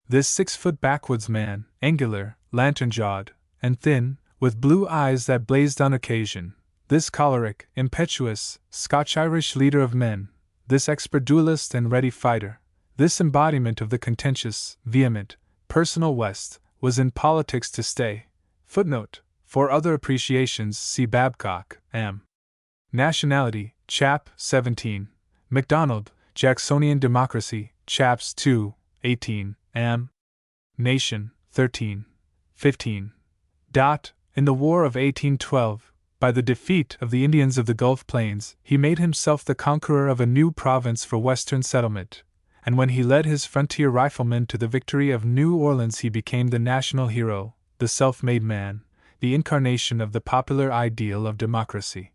This 6-foot backwoods man, angular, lantern-jawed, and thin, with blue eyes that blazed on occasion, this choleric, impetuous, Scotch-Irish leader of men, this expert duelist and ready fighter, this embodiment of the contentious, vehement, personal West, was in politics to stay. Footnote: For other appreciations see Babcock, M. Nationality, Chap. 17. MacDonald, Jacksonian Democracy, Chaps. 2, 18, M. Nation, 13, 15. In the War of 1812, by the defeat of the Indians of the Gulf Plains, he made himself the conqueror of a new province for Western settlement, and when he led his frontier riflemen to the victory of New Orleans he became the national hero, the self-made man, the incarnation of the popular ideal of democracy.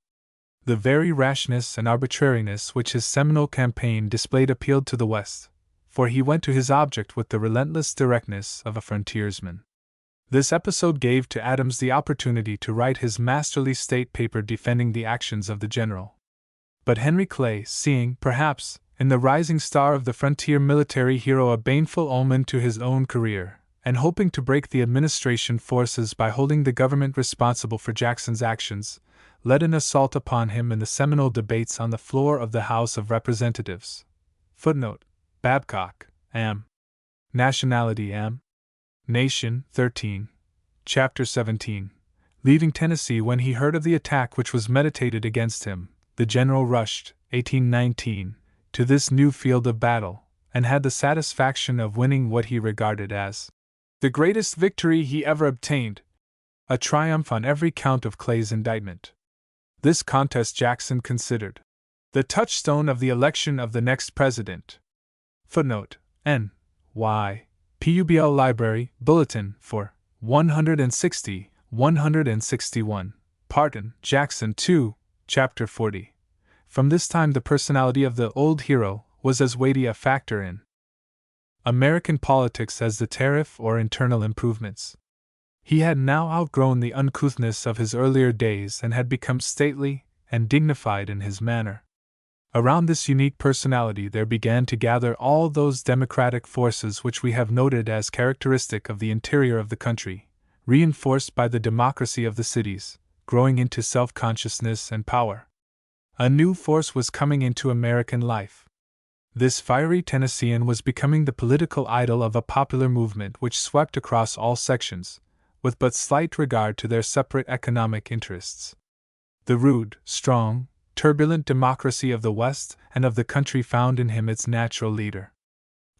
The very rashness and arbitrariness which his seminal campaign displayed appealed to the West, for he went to his object with the relentless directness of a frontiersman. This episode gave to Adams the opportunity to write his masterly state paper defending the actions of the general. But Henry Clay, seeing, perhaps, in the rising star of the frontier military hero a baneful omen to his own career, and hoping to break the administration forces by holding the government responsible for Jackson's actions, led an assault upon him in the seminal debates on the floor of the House of Representatives. Footnote: Babcock, M. Nationality M. Nation, 13. Chapter 17. Leaving Tennessee when he heard of the attack which was meditated against him, the general rushed, 1819, to this new field of battle, and had the satisfaction of winning what he regarded as the greatest victory he ever obtained, a triumph on every count of Clay's indictment. This contest Jackson considered the touchstone of the election of the next president. Footnote: N. Y. Publ Library, Bulletin, for 161. Parton, Jackson 2, Chapter 40. From this time the personality of the old hero was as weighty a factor in American politics as the tariff or internal improvements. He had now outgrown the uncouthness of his earlier days and had become stately and dignified in his manner. Around this unique personality there began to gather all those democratic forces which we have noted as characteristic of the interior of the country, reinforced by the democracy of the cities, growing into self-consciousness and power. A new force was coming into American life. This fiery Tennessean was becoming the political idol of a popular movement which swept across all sections, with but slight regard to their separate economic interests. The rude, strong, turbulent democracy of the West and of the country found in him its natural leader.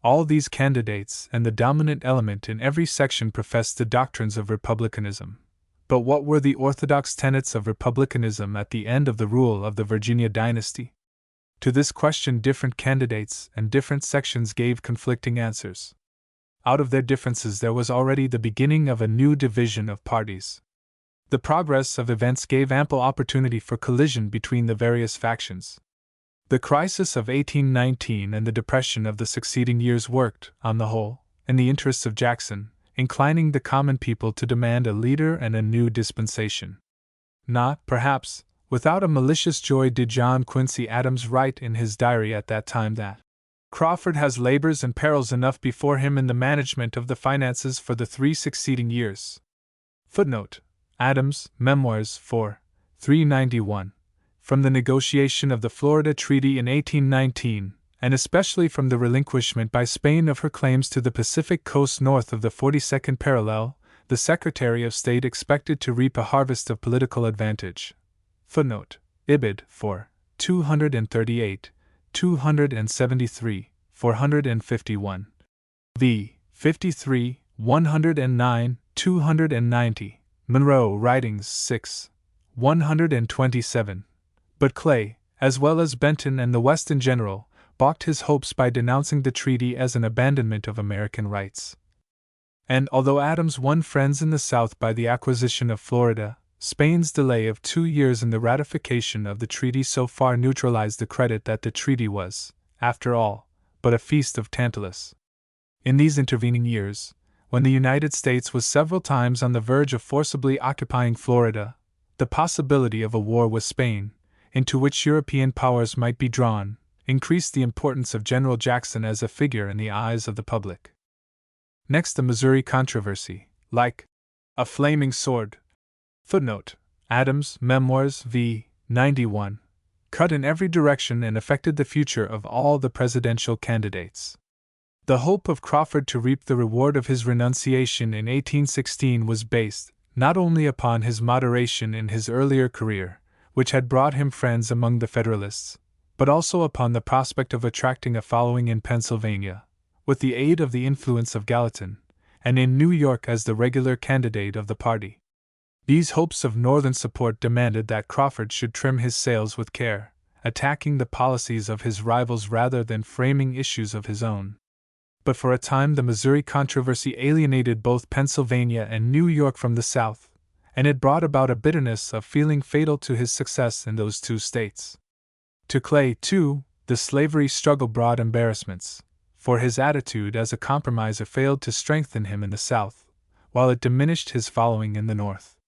All these candidates and the dominant element in every section professed the doctrines of republicanism. But what were the orthodox tenets of republicanism at the end of the rule of the Virginia dynasty? To this question different candidates and different sections gave conflicting answers. Out of their differences there was already the beginning of a new division of parties. The progress of events gave ample opportunity for collision between the various factions. The crisis of 1819 and the depression of the succeeding years worked, on the whole, in the interests of Jackson, inclining the common people to demand a leader and a new dispensation. Not, perhaps, without a malicious joy did John Quincy Adams write in his diary at that time that Crawford has labors and perils enough before him in the management of the finances for the 3 succeeding years. Footnote: Adams, Memoirs, 4, 391. From the negotiation of the Florida Treaty in 1819, and especially from the relinquishment by Spain of her claims to the Pacific coast north of the 42nd parallel, the Secretary of State expected to reap a harvest of political advantage. Footnote: Ibid, 4, 238, 273, 451. V. 53, 109, 290. Monroe Writings 6, 127. But Clay, as well as Benton and the West in general, balked his hopes by denouncing the treaty as an abandonment of American rights. And although Adams won friends in the South by the acquisition of Florida, Spain's delay of 2 years in the ratification of the treaty so far neutralized the credit that the treaty was, after all, but a feast of Tantalus. In these intervening years, when the United States was several times on the verge of forcibly occupying Florida, the possibility of a war with Spain, into which European powers might be drawn, increased the importance of General Jackson as a figure in the eyes of the public. Next, the Missouri controversy, like a flaming sword. Footnote: Adams, Memoirs, v. 91, cut in every direction and affected the future of all the presidential candidates. The hope of Crawford to reap the reward of his renunciation in 1816 was based, not only upon his moderation in his earlier career, which had brought him friends among the Federalists, but also upon the prospect of attracting a following in Pennsylvania, with the aid of the influence of Gallatin, and in New York as the regular candidate of the party. These hopes of Northern support demanded that Crawford should trim his sails with care, attacking the policies of his rivals rather than framing issues of his own. But for a time the Missouri controversy alienated both Pennsylvania and New York from the South, and it brought about a bitterness of feeling fatal to his success in those two states. To Clay, too, the slavery struggle brought embarrassments, for his attitude as a compromiser failed to strengthen him in the South, while it diminished his following in the North.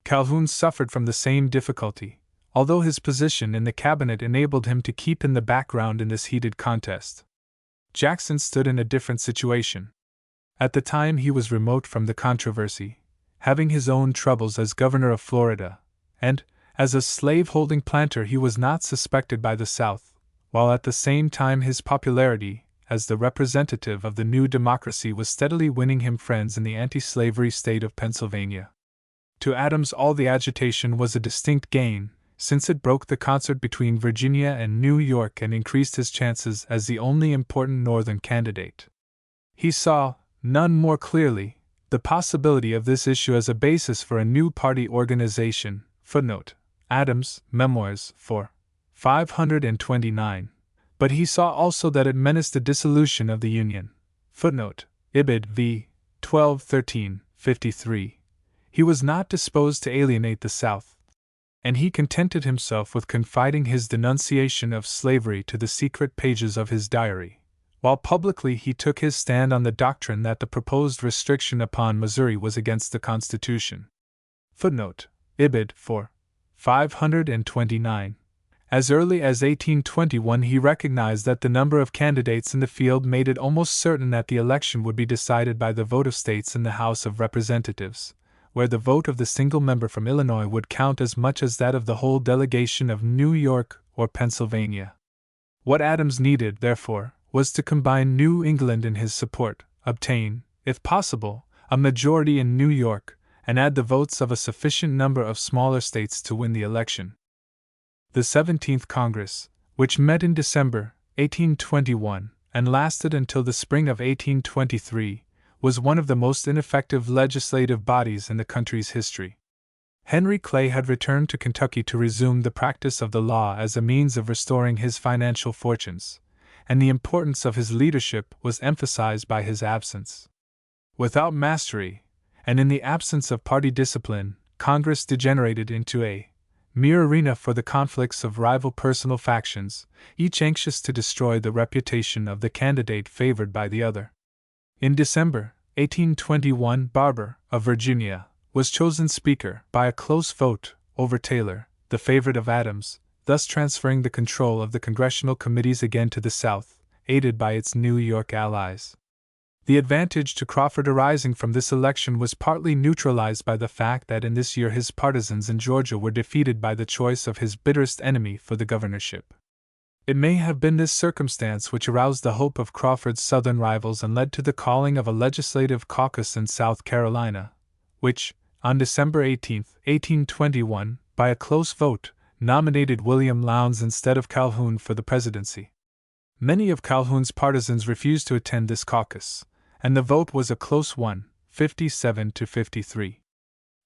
Calhoun suffered from the same difficulty, although his position in the cabinet enabled him to keep in the background in this heated contest. Jackson stood in a different situation. At the time he was remote from the controversy, having his own troubles as governor of Florida, and, as a slave-holding planter, he was not suspected by the South, while at the same time his popularity as the representative of the new democracy was steadily winning him friends in the anti-slavery state of Pennsylvania. To Adams, all the agitation was a distinct gain, since it broke the concert between Virginia and New York and increased his chances as the only important Northern candidate. He saw, none more clearly, the possibility of this issue as a basis for a new party organization. Footnote: Adams, Memoirs, 4. 529. But he saw also that it menaced the dissolution of the Union. Footnote: Ibid v. 1213, 53. He was not disposed to alienate the South, and he contented himself with confiding his denunciation of slavery to the secret pages of his diary, while publicly he took his stand on the doctrine that the proposed restriction upon Missouri was against the Constitution. Footnote: Ibid 4. 529. As early as 1821 he recognized that the number of candidates in the field made it almost certain that the election would be decided by the vote of states in the House of Representatives, where the vote of the single member from Illinois would count as much as that of the whole delegation of New York or Pennsylvania. What Adams needed, therefore, was to combine New England in his support, obtain, if possible, a majority in New York, and add the votes of a sufficient number of smaller states to win the election. The 17th Congress, which met in December 1821 and lasted until the spring of 1823, was one of the most ineffective legislative bodies in the country's history. Henry Clay had returned to Kentucky to resume the practice of the law as a means of restoring his financial fortunes, and the importance of his leadership was emphasized by his absence. Without mastery, and in the absence of party discipline, Congress degenerated into a mere arena for the conflicts of rival personal factions, each anxious to destroy the reputation of the candidate favored by the other. In December 1821, Barber, of Virginia, was chosen Speaker by a close vote over Taylor, the favorite of Adams, thus transferring the control of the congressional committees again to the South, aided by its New York allies. The advantage to Crawford arising from this election was partly neutralized by the fact that in this year his partisans in Georgia were defeated by the choice of his bitterest enemy for the governorship. It may have been this circumstance which aroused the hope of Crawford's Southern rivals and led to the calling of a legislative caucus in South Carolina, which, on December 18, 1821, by a close vote, nominated William Lowndes instead of Calhoun for the presidency. Many of Calhoun's partisans refused to attend this caucus, and the vote was a close one, 57 to 53.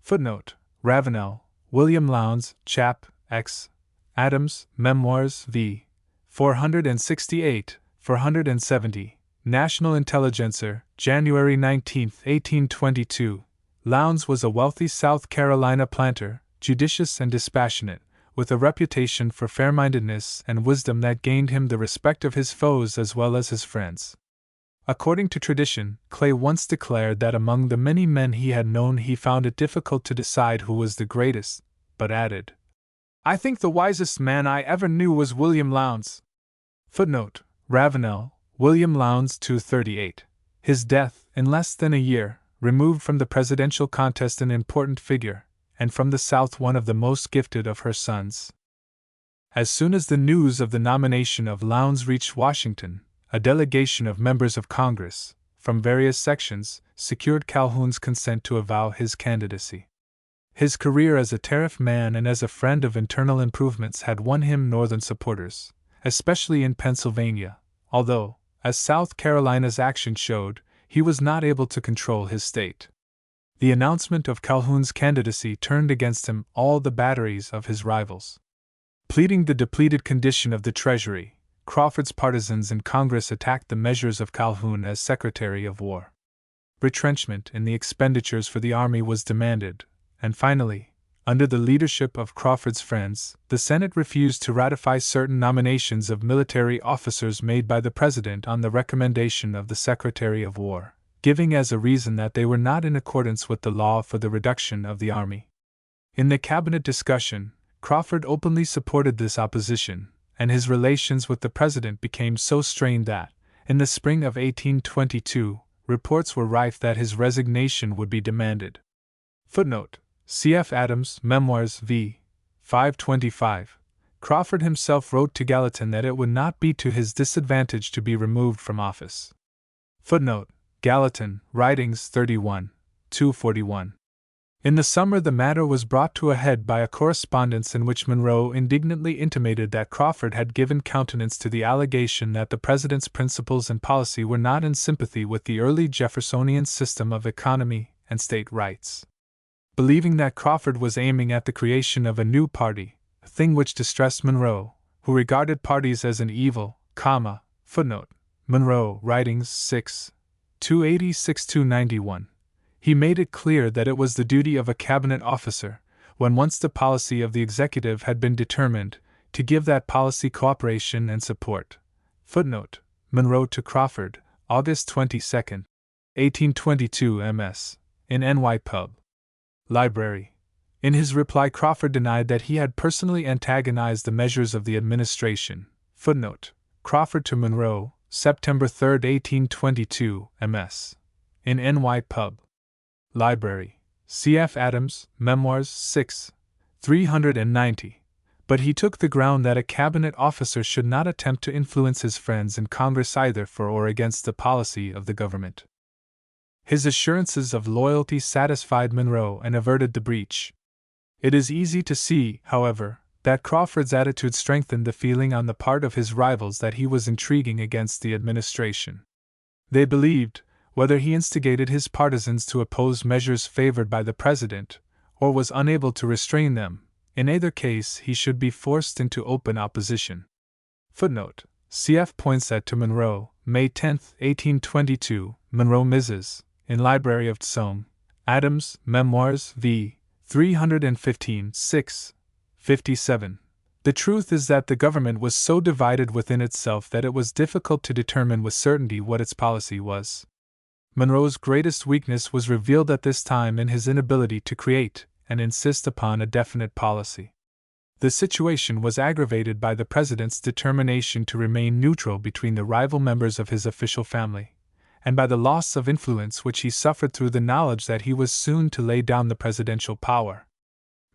Footnote: Ravenel, William Lowndes, Chap. X. Adams, Memoirs v. 468, 470. National Intelligencer, January 19, 1822. Lowndes was a wealthy South Carolina planter, judicious and dispassionate, with a reputation for fair-mindedness and wisdom that gained him the respect of his foes as well as his friends. According to tradition, Clay once declared that among the many men he had known he found it difficult to decide who was the greatest, but added, "I think the wisest man I ever knew was William Lowndes." Footnote: Ravenel, William Lowndes 238. His death, in less than a year, removed from the presidential contest an important figure, and from the South one of the most gifted of her sons. As soon as the news of the nomination of Lowndes reached Washington, a delegation of members of Congress, from various sections, secured Calhoun's consent to avow his candidacy. His career as a tariff man and as a friend of internal improvements had won him Northern supporters, especially in Pennsylvania, although, as South Carolina's action showed, he was not able to control his state. The announcement of Calhoun's candidacy turned against him all the batteries of his rivals. Pleading the depleted condition of the Treasury, Crawford's partisans in Congress attacked the measures of Calhoun as Secretary of War. Retrenchment in the expenditures for the army was demanded, and finally, under the leadership of Crawford's friends, the Senate refused to ratify certain nominations of military officers made by the President on the recommendation of the Secretary of War, giving as a reason that they were not in accordance with the law for the reduction of the Army. In the cabinet discussion, Crawford openly supported this opposition, and his relations with the President became so strained that, in the spring of 1822, reports were rife that his resignation would be demanded. Footnote: C.F. Adams, Memoirs v. 525. Crawford himself wrote to Gallatin that it would not be to his disadvantage to be removed from office. Footnote: Gallatin, Writings 31, 241. In the summer, the matter was brought to a head by a correspondence in which Monroe indignantly intimated that Crawford had given countenance to the allegation that the President's principles and policy were not in sympathy with the early Jeffersonian system of economy and state rights. Believing that Crawford was aiming at the creation of a new party, a thing which distressed Monroe, who regarded parties as an evil, footnote: Monroe, Writings 6, 286-291. He made it clear that it was the duty of a cabinet officer, when once the policy of the executive had been determined, to give that policy cooperation and support. Footnote: Monroe to Crawford, August 22, 1822 MS, in N.Y. Pub. Library. In his reply, Crawford denied that he had personally antagonized the measures of the administration. Footnote: Crawford to Monroe, September 3, 1822 MS, in N.Y. Pub. Library. C.F. Adams, Memoirs 6, 390. But he took the ground that a cabinet officer should not attempt to influence his friends in Congress either for or against the policy of the government. His assurances of loyalty satisfied Monroe and averted the breach. It is easy to see, however, that Crawford's attitude strengthened the feeling on the part of his rivals that he was intriguing against the administration. They believed, whether he instigated his partisans to oppose measures favored by the President, or was unable to restrain them, in either case he should be forced into open opposition. Footnote: Cf. points that to Monroe, May 10, 1822, Monroe Mrs., in Library of Tsome, Adams, Memoirs v. 315 6, 57. The truth is that the government was so divided within itself that it was difficult to determine with certainty what its policy was. Monroe's greatest weakness was revealed at this time in his inability to create and insist upon a definite policy. The situation was aggravated by the President's determination to remain neutral between the rival members of his official family, and by the loss of influence which he suffered through the knowledge that he was soon to lay down the presidential power.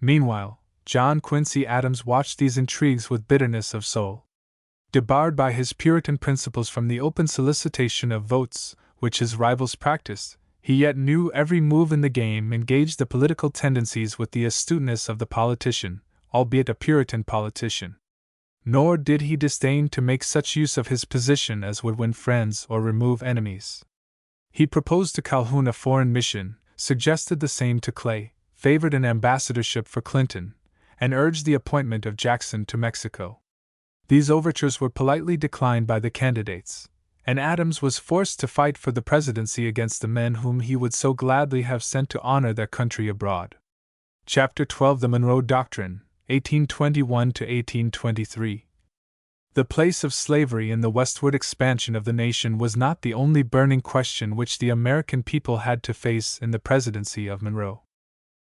Meanwhile, John Quincy Adams watched these intrigues with bitterness of soul. Debarred by his Puritan principles from the open solicitation of votes, which his rivals practiced, he yet knew every move in the game and gauged the political tendencies with the astuteness of the politician, albeit a Puritan politician. Nor did he disdain to make such use of his position as would win friends or remove enemies. He proposed to Calhoun a foreign mission, suggested the same to Clay, favored an ambassadorship for Clinton, and urged the appointment of Jackson to Mexico. These overtures were politely declined by the candidates, and Adams was forced to fight for the presidency against the men whom he would so gladly have sent to honor their country abroad. Chapter 12: The Monroe Doctrine, 1821-1823. The place of slavery in the westward expansion of the nation was not the only burning question which the American people had to face in the presidency of Monroe.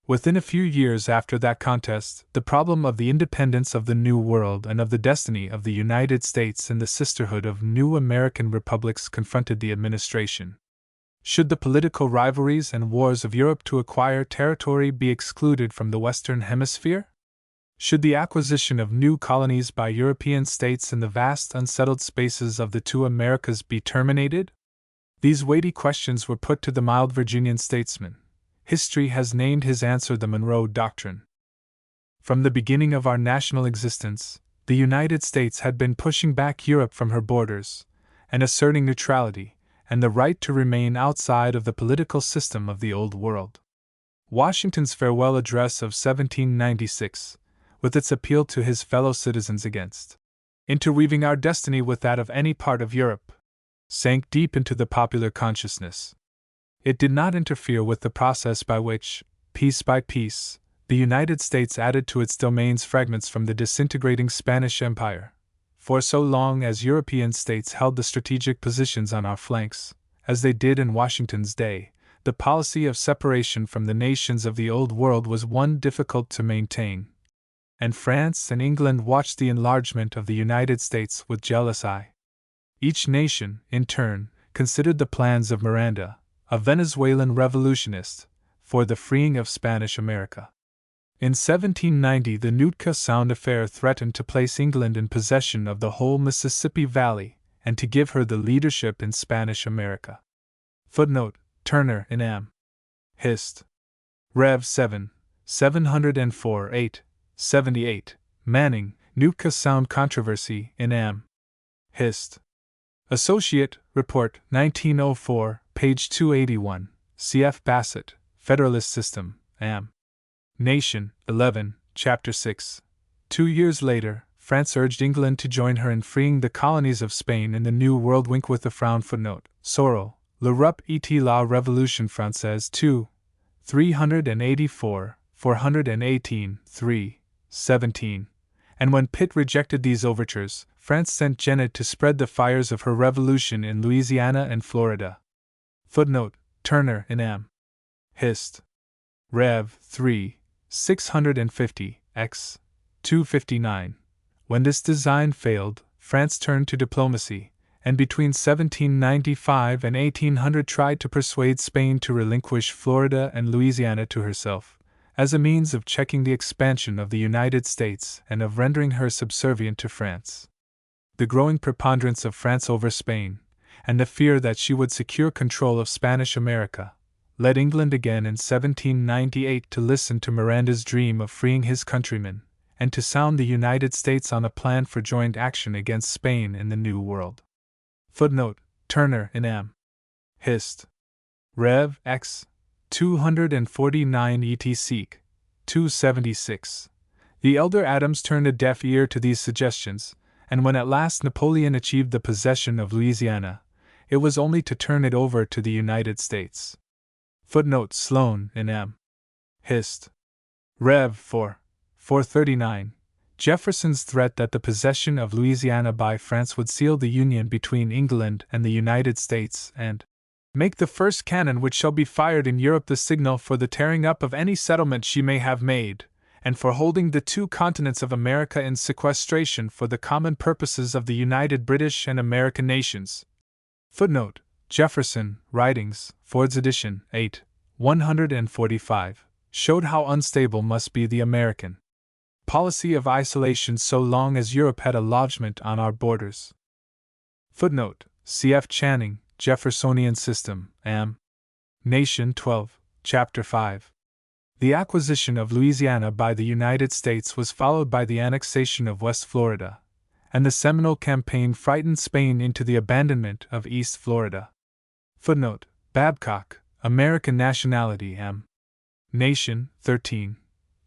Within a few years after that contest, the problem of the independence of the New World and of the destiny of the United States and the sisterhood of new American republics confronted the administration. Should the political rivalries and wars of Europe to acquire territory be excluded from the Western Hemisphere? Should the acquisition of new colonies by European states in the vast unsettled spaces of the two Americas be terminated? These weighty questions were put to the mild Virginian statesman. History has named his answer the Monroe Doctrine. From the beginning of our national existence, the United States had been pushing back Europe from her borders, and asserting neutrality, and the right to remain outside of the political system of the Old World. Washington's farewell address of 1796, with its appeal to his fellow citizens against interweaving our destiny with that of any part of Europe, sank deep into the popular consciousness. It did not interfere with the process by which, piece by piece, the United States added to its domains fragments from the disintegrating Spanish Empire. For so long as European states held the strategic positions on our flanks, as they did in Washington's day, the policy of separation from the nations of the Old World was one difficult to maintain. And France and England watched the enlargement of the United States with jealous eye. Each nation, in turn, considered the plans of Miranda, a Venezuelan revolutionist, for the freeing of Spanish America. In 1790, the Nootka Sound affair threatened to place England in possession of the whole Mississippi Valley and to give her the leadership in Spanish America. Footnote: Turner in M. Hist. Rev. 7, 704 8, 78. Manning, Nootka Sound Controversy in M. Hist. Associate Report, 1904, page 281. C.F. Bassett, Federalist System, M. Nation, 11, Chapter 6. 2 years later, France urged England to join her in freeing the colonies of Spain in the New World. Wink with a frown. Footnote: Sorel, L'Europe et la Révolution Française 2, 384, 418, 3, 17. And when Pitt rejected these overtures, France sent Genet to spread the fires of her revolution in Louisiana and Florida. Footnote: Turner in M. Hist. Rev. 3, 650, x. 259. When this design failed, France turned to diplomacy, and between 1795 and 1800 tried to persuade Spain to relinquish Florida and Louisiana to herself, as a means of checking the expansion of the United States and of rendering her subservient to France. The growing preponderance of France over Spain, and the fear that she would secure control of Spanish America, led England again in 1798 to listen to Miranda's dream of freeing his countrymen, and to sound the United States on a plan for joint action against Spain in the New World. Footnote: Turner in M. Hist. Rev. X. 249 et seq. 276. The elder Adams turned a deaf ear to these suggestions, and when at last Napoleon achieved the possession of Louisiana, it was only to turn it over to the United States. Footnote: Sloane in M. Hist. Rev. 4, 439. Jefferson's threat that the possession of Louisiana by France would seal the union between England and the United States and make the first cannon which shall be fired in Europe the signal for the tearing up of any settlement she may have made, and for holding the two continents of America in sequestration for the common purposes of the united British and American nations. Footnote: Jefferson, Writings, Ford's edition, 8, 145, showed how unstable must be the American policy of isolation so long as Europe had a lodgment on our borders. Footnote: C.F. Channing, Jeffersonian System, M. Nation 12, Chapter 5. The acquisition of Louisiana by the United States was followed by the annexation of West Florida, and the Seminole Campaign frightened Spain into the abandonment of East Florida. Footnote: Babcock, American Nationality, M. Nation, 13,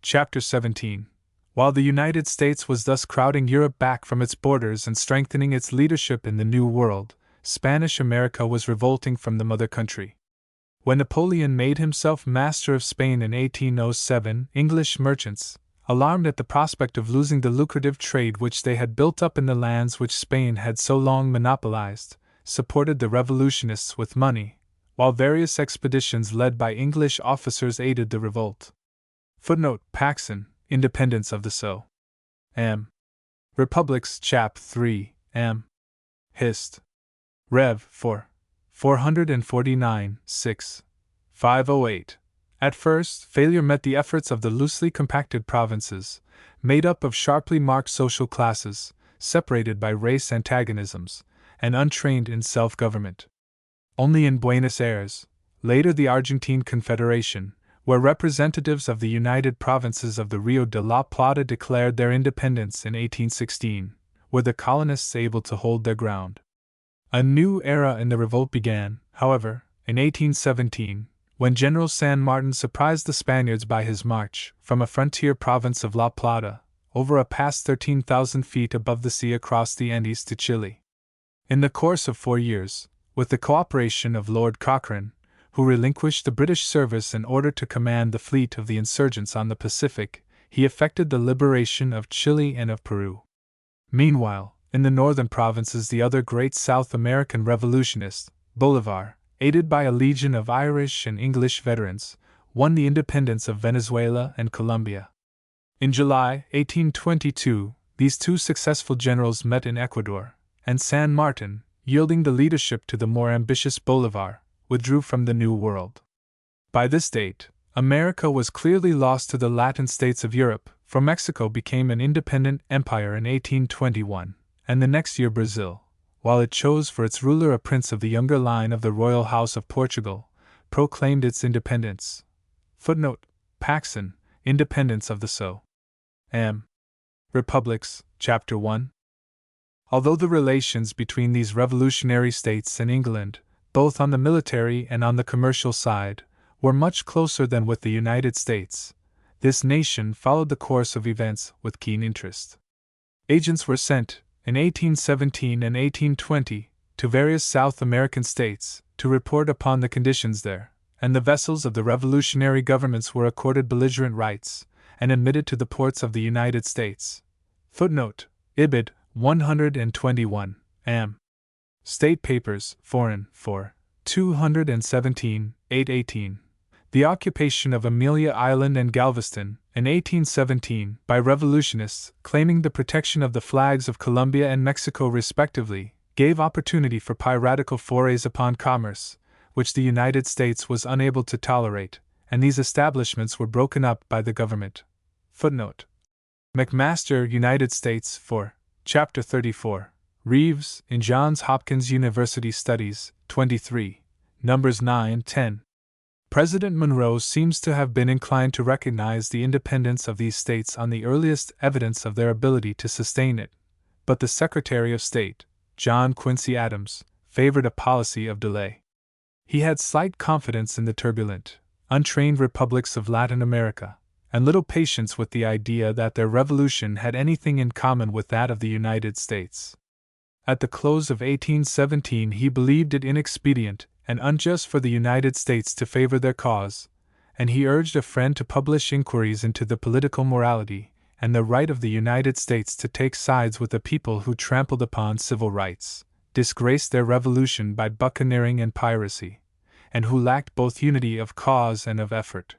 Chapter 17. While the United States was thus crowding Europe back from its borders and strengthening its leadership in the New World, Spanish America was revolting from the mother country. When Napoleon made himself master of Spain in 1807, English merchants, alarmed at the prospect of losing the lucrative trade which they had built up in the lands which Spain had so long monopolized, supported the revolutionists with money, while various expeditions led by English officers aided the revolt. Footnote: Paxson, Independence of the So. M. Republics, Chap. 3, M. Hist. Rev. 4, 449, 6, 508. At first, failure met the efforts of the loosely compacted provinces, made up of sharply marked social classes, separated by race antagonisms, and untrained in self-government. Only in Buenos Aires, later the Argentine Confederation, where representatives of the United Provinces of the Rio de la Plata declared their independence in 1816, were the colonists able to hold their ground. A new era in the revolt began, however, in 1817, when General San Martin surprised the Spaniards by his march, from a frontier province of La Plata, over a pass 13,000 feet above the sea across the Andes to Chile. In the course of 4 years, with the cooperation of Lord Cochrane, who relinquished the British service in order to command the fleet of the insurgents on the Pacific, he effected the liberation of Chile and of Peru. Meanwhile, in the northern provinces, the other great South American revolutionist, Bolivar, aided by a legion of Irish and English veterans, won the independence of Venezuela and Colombia. In July 1822, these two successful generals met in Ecuador, and San Martin, yielding the leadership to the more ambitious Bolivar, withdrew from the New World. By this date, America was clearly lost to the Latin states of Europe, for Mexico became an independent empire in 1821, and the next year Brazil, while it chose for its ruler a prince of the younger line of the royal house of Portugal, proclaimed its independence. Footnote: Paxson, Independence of the So. M. Republics, Chapter 1. Although the relations between these revolutionary states and England, both on the military and on the commercial side, were much closer than with the United States, this nation followed the course of events with keen interest. Agents were sent, in 1817 and 1820, to various South American states, to report upon the conditions there, and the vessels of the revolutionary governments were accorded belligerent rights, and admitted to the ports of the United States. Footnote: Ibid. 121, Am. State Papers, Foreign, 4, 217, 818. The occupation of Amelia Island and Galveston, in 1817, by revolutionists, claiming the protection of the flags of Colombia and Mexico respectively, gave opportunity for piratical forays upon commerce, which the United States was unable to tolerate, and these establishments were broken up by the government. Footnote: McMaster, United States, 4, Chapter 34. Reeves, in Johns Hopkins University Studies, 23, Numbers 9, 10. President Monroe seems to have been inclined to recognize the independence of these states on the earliest evidence of their ability to sustain it, but the Secretary of State, John Quincy Adams, favored a policy of delay. He had slight confidence in the turbulent, untrained republics of Latin America, and little patience with the idea that their revolution had anything in common with that of the United States. At the close of 1817 he believed it inexpedient and unjust for the United States to favor their cause, and he urged a friend to publish inquiries into the political morality and the right of the United States to take sides with a people who trampled upon civil rights, disgraced their revolution by buccaneering and piracy, and who lacked both unity of cause and of effort.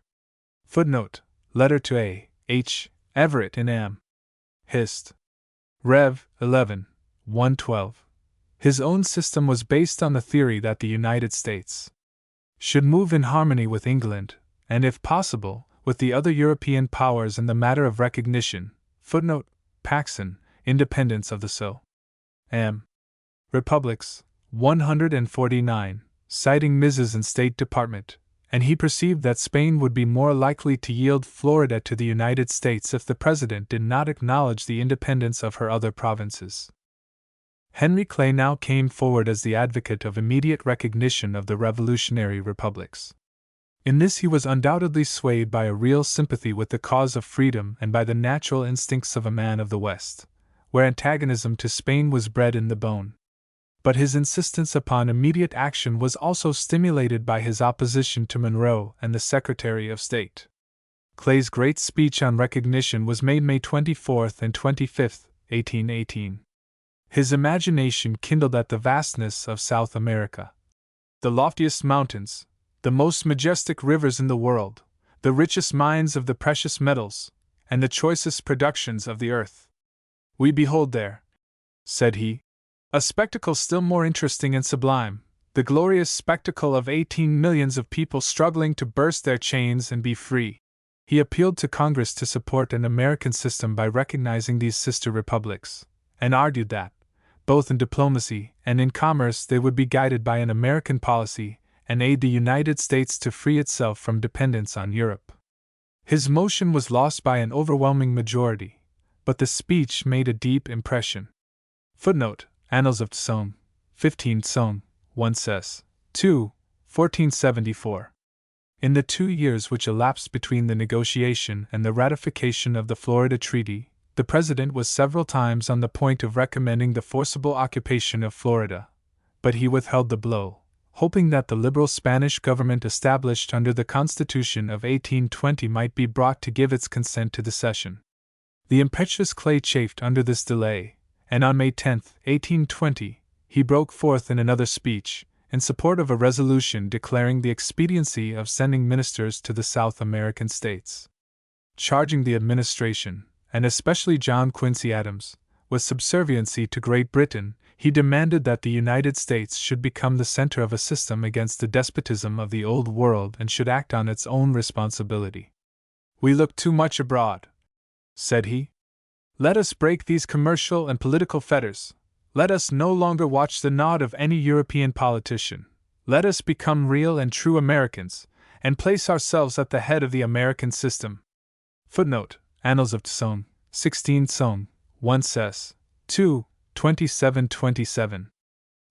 Footnote: Letter to A. H. Everett in Am. Hist. Rev. 11, 112. His own system was based on the theory that the United States should move in harmony with England, and if possible, with the other European powers in the matter of recognition. Footnote: Paxson, Independence of the So. M. Republics, 149, citing Mrs. and State Department, and he perceived that Spain would be more likely to yield Florida to the United States if the President did not acknowledge the independence of her other provinces. Henry Clay now came forward as the advocate of immediate recognition of the revolutionary republics. In this he was undoubtedly swayed by a real sympathy with the cause of freedom and by the natural instincts of a man of the West, where antagonism to Spain was bred in the bone. But his insistence upon immediate action was also stimulated by his opposition to Monroe and the Secretary of State. Clay's great speech on recognition was made May 24 and 25, 1818. His imagination kindled at the vastness of South America. The loftiest mountains, the most majestic rivers in the world, the richest mines of the precious metals, and the choicest productions of the earth. We behold there, said he, a spectacle still more interesting and sublime, the glorious spectacle of 18 millions of people struggling to burst their chains and be free. He appealed to Congress to support an American system by recognizing these sister republics, and argued that, both in diplomacy and in commerce, they would be guided by an American policy and aid the United States to free itself from dependence on Europe. His motion was lost by an overwhelming majority, but the speech made a deep impression. Footnote: Annals of Tsong, 15 Tsong, 1 Ses. 2, 1474. In the 2 years which elapsed between the negotiation and the ratification of the Florida Treaty, the President was several times on the point of recommending the forcible occupation of Florida, but he withheld the blow, hoping that the liberal Spanish government established under the Constitution of 1820 might be brought to give its consent to the cession. The impetuous Clay chafed under this delay, and on May 10, 1820, he broke forth in another speech, in support of a resolution declaring the expediency of sending ministers to the South American states. Charging the administration, and especially John Quincy Adams, with subserviency to Great Britain, he demanded that the United States should become the center of a system against the despotism of the Old World and should act on its own responsibility. "We look too much abroad," said he. "Let us break these commercial and political fetters. Let us no longer watch the nod of any European politician. Let us become real and true Americans, and place ourselves at the head of the American system." Footnote: Annals of Tson, 16 Tson, 1 Ses. 2, 27-27.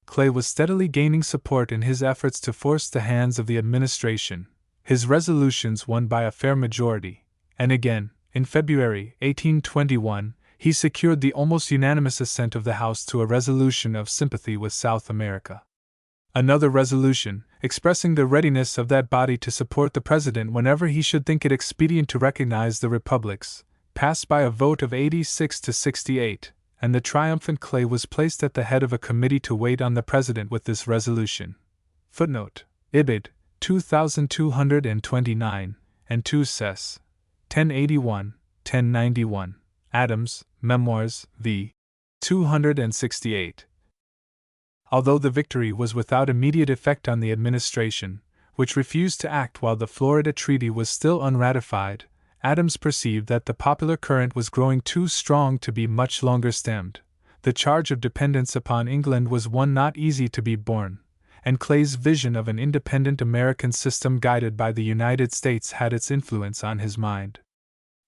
Clay was steadily gaining support in his efforts to force the hands of the administration. His resolutions won by a fair majority, and again, in February 1821, he secured the almost unanimous assent of the House to a resolution of sympathy with South America. Another resolution, expressing the readiness of that body to support the President whenever he should think it expedient to recognize the republics, passed by a vote of 86 to 68, and the triumphant Clay was placed at the head of a committee to wait on the President with this resolution. Footnote: Ibid. 2229, and 2 Ses. 1081, 1091. Adams, Memoirs, v. 268. Although the victory was without immediate effect on the administration, which refused to act while the Florida Treaty was still unratified, Adams perceived that the popular current was growing too strong to be much longer stemmed. The charge of dependence upon England was one not easy to be borne, and Clay's vision of an independent American system guided by the United States had its influence on his mind.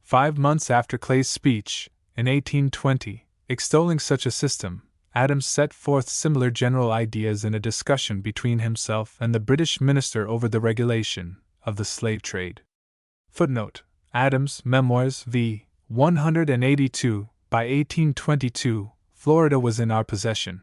5 months after Clay's speech, in 1820, extolling such a system, Adams set forth similar general ideas in a discussion between himself and the British minister over the regulation of the slave trade. Footnote: Adams' Memoirs v. 182, by 1822, Florida was in our possession.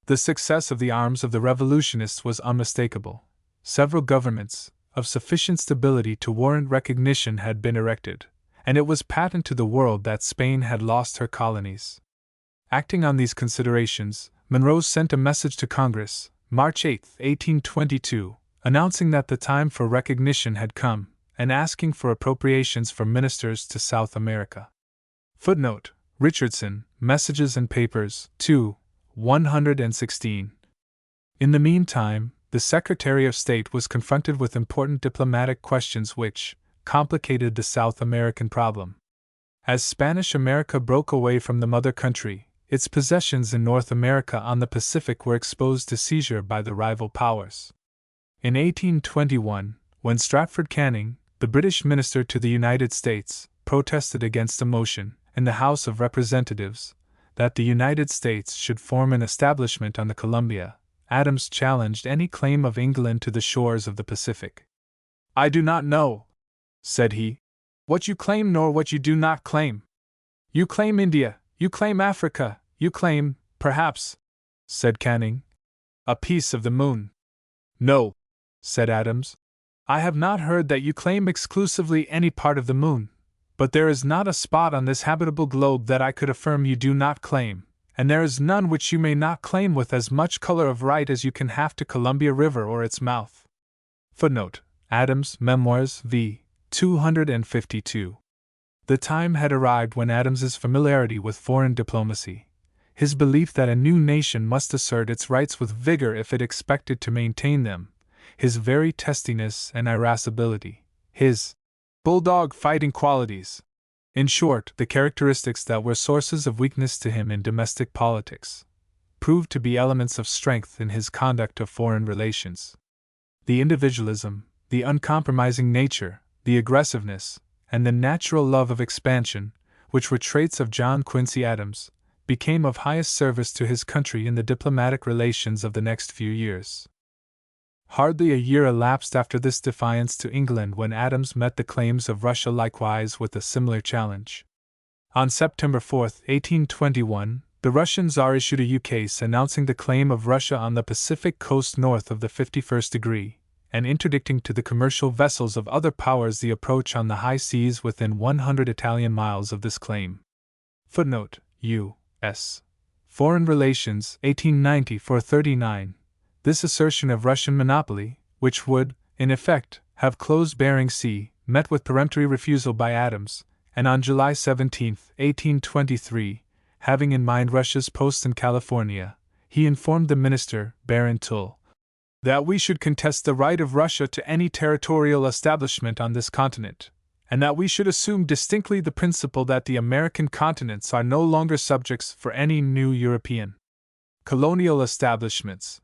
The success of the arms of the revolutionists was unmistakable. Several governments, of sufficient stability to warrant recognition, had been erected, and it was patent to the world that Spain had lost her colonies. Acting on these considerations, Monroe sent a message to Congress, March 8, 1822, announcing that the time for recognition had come, and asking for appropriations for ministers to South America. Footnote: Richardson, Messages and Papers, 2, 116. In the meantime, the Secretary of State was confronted with important diplomatic questions which complicated the South American problem. As Spanish America broke away from the mother country, its possessions in North America on the Pacific were exposed to seizure by the rival powers. In 1821, when Stratford Canning, the British minister to the United States, protested against a motion, in the House of Representatives, that the United States should form an establishment on the Columbia, Adams challenged any claim of England to the shores of the Pacific. "I do not know," said he, "what you claim nor what you do not claim. You claim India, you claim Africa, you claim, perhaps," said Canning, "a piece of the moon." "No," said Adams, "I have not heard that you claim exclusively any part of the moon, but there is not a spot on this habitable globe that I could affirm you do not claim, and there is none which you may not claim with as much color of right as you can have to Columbia River or its mouth." Footnote: Adams' Memoirs v. 252. The time had arrived when Adams's familiarity with foreign diplomacy, his belief that a new nation must assert its rights with vigor if it expected to maintain them, his very testiness and irascibility, his bulldog fighting qualities, in short, the characteristics that were sources of weakness to him in domestic politics, proved to be elements of strength in his conduct of foreign relations. The individualism, the uncompromising nature, the aggressiveness, and the natural love of expansion, which were traits of John Quincy Adams, became of highest service to his country in the diplomatic relations of the next few years. Hardly a year elapsed after this defiance to England when Adams met the claims of Russia likewise with a similar challenge. On September 4, 1821, The Russian Tsar issued a ukase announcing the claim of Russia on the Pacific coast north of the 51st degree, and interdicting to the commercial vessels of other powers the approach on the high seas within 100 Italian miles of this claim. Footnote: U.S. Foreign Relations, 1890-39. This assertion of Russian monopoly, which would, in effect, have closed Bering Sea, met with peremptory refusal by Adams, and on July 17, 1823, having in mind Russia's post in California, he informed the minister, Baron Tull, that we should contest the right of Russia to any territorial establishment on this continent, and that we should assume distinctly the principle that the American continents are no longer subjects for any new European colonial establishments.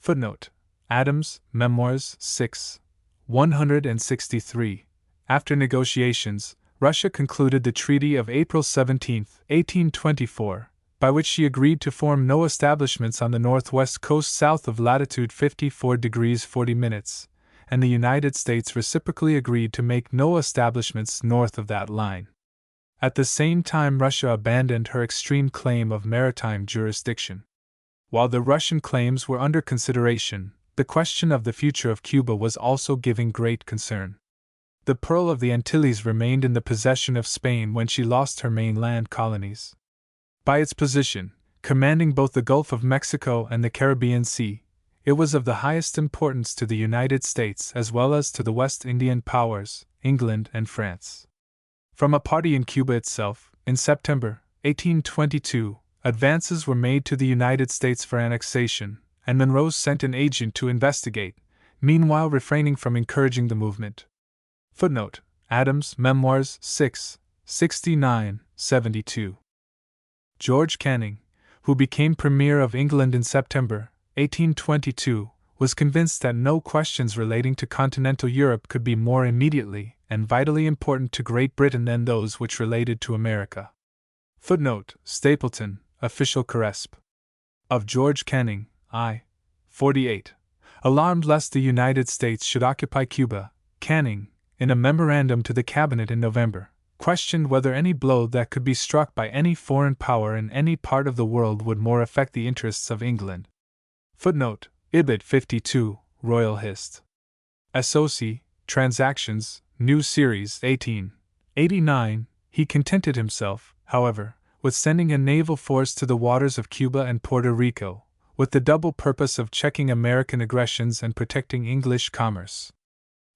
Footnote: Adams, Memoirs, 6. 163. After negotiations, Russia concluded the Treaty of April 17, 1824, by which she agreed to form no establishments on the northwest coast south of latitude 54 degrees 40 minutes, and the United States reciprocally agreed to make no establishments north of that line. At the same time, Russia abandoned her extreme claim of maritime jurisdiction. While the Russian claims were under consideration, the question of the future of Cuba was also giving great concern. The Pearl of the Antilles remained in the possession of Spain when she lost her mainland colonies. By its position, commanding both the Gulf of Mexico and the Caribbean Sea, it was of the highest importance to the United States as well as to the West Indian powers, England and France. From a party in Cuba itself, in September 1822, advances were made to the United States for annexation, and Monroe sent an agent to investigate, meanwhile refraining from encouraging the movement. Footnote: Adams, Memoirs, 6, 69, 72. George Canning, who became Premier of England in September 1822, was convinced that no questions relating to continental Europe could be more immediately and vitally important to Great Britain than those which related to America. Footnote: Stapleton, Official Corresp. Of George Canning, I. 48. Alarmed lest the United States should occupy Cuba, Canning, in a memorandum to the Cabinet in November, questioned whether any blow that could be struck by any foreign power in any part of the world would more affect the interests of England. Footnote: Ibid 52, Royal Hist. SOC, Transactions, New Series 1889. He contented himself, however, with sending a naval force to the waters of Cuba and Puerto Rico, with the double purpose of checking American aggressions and protecting English commerce.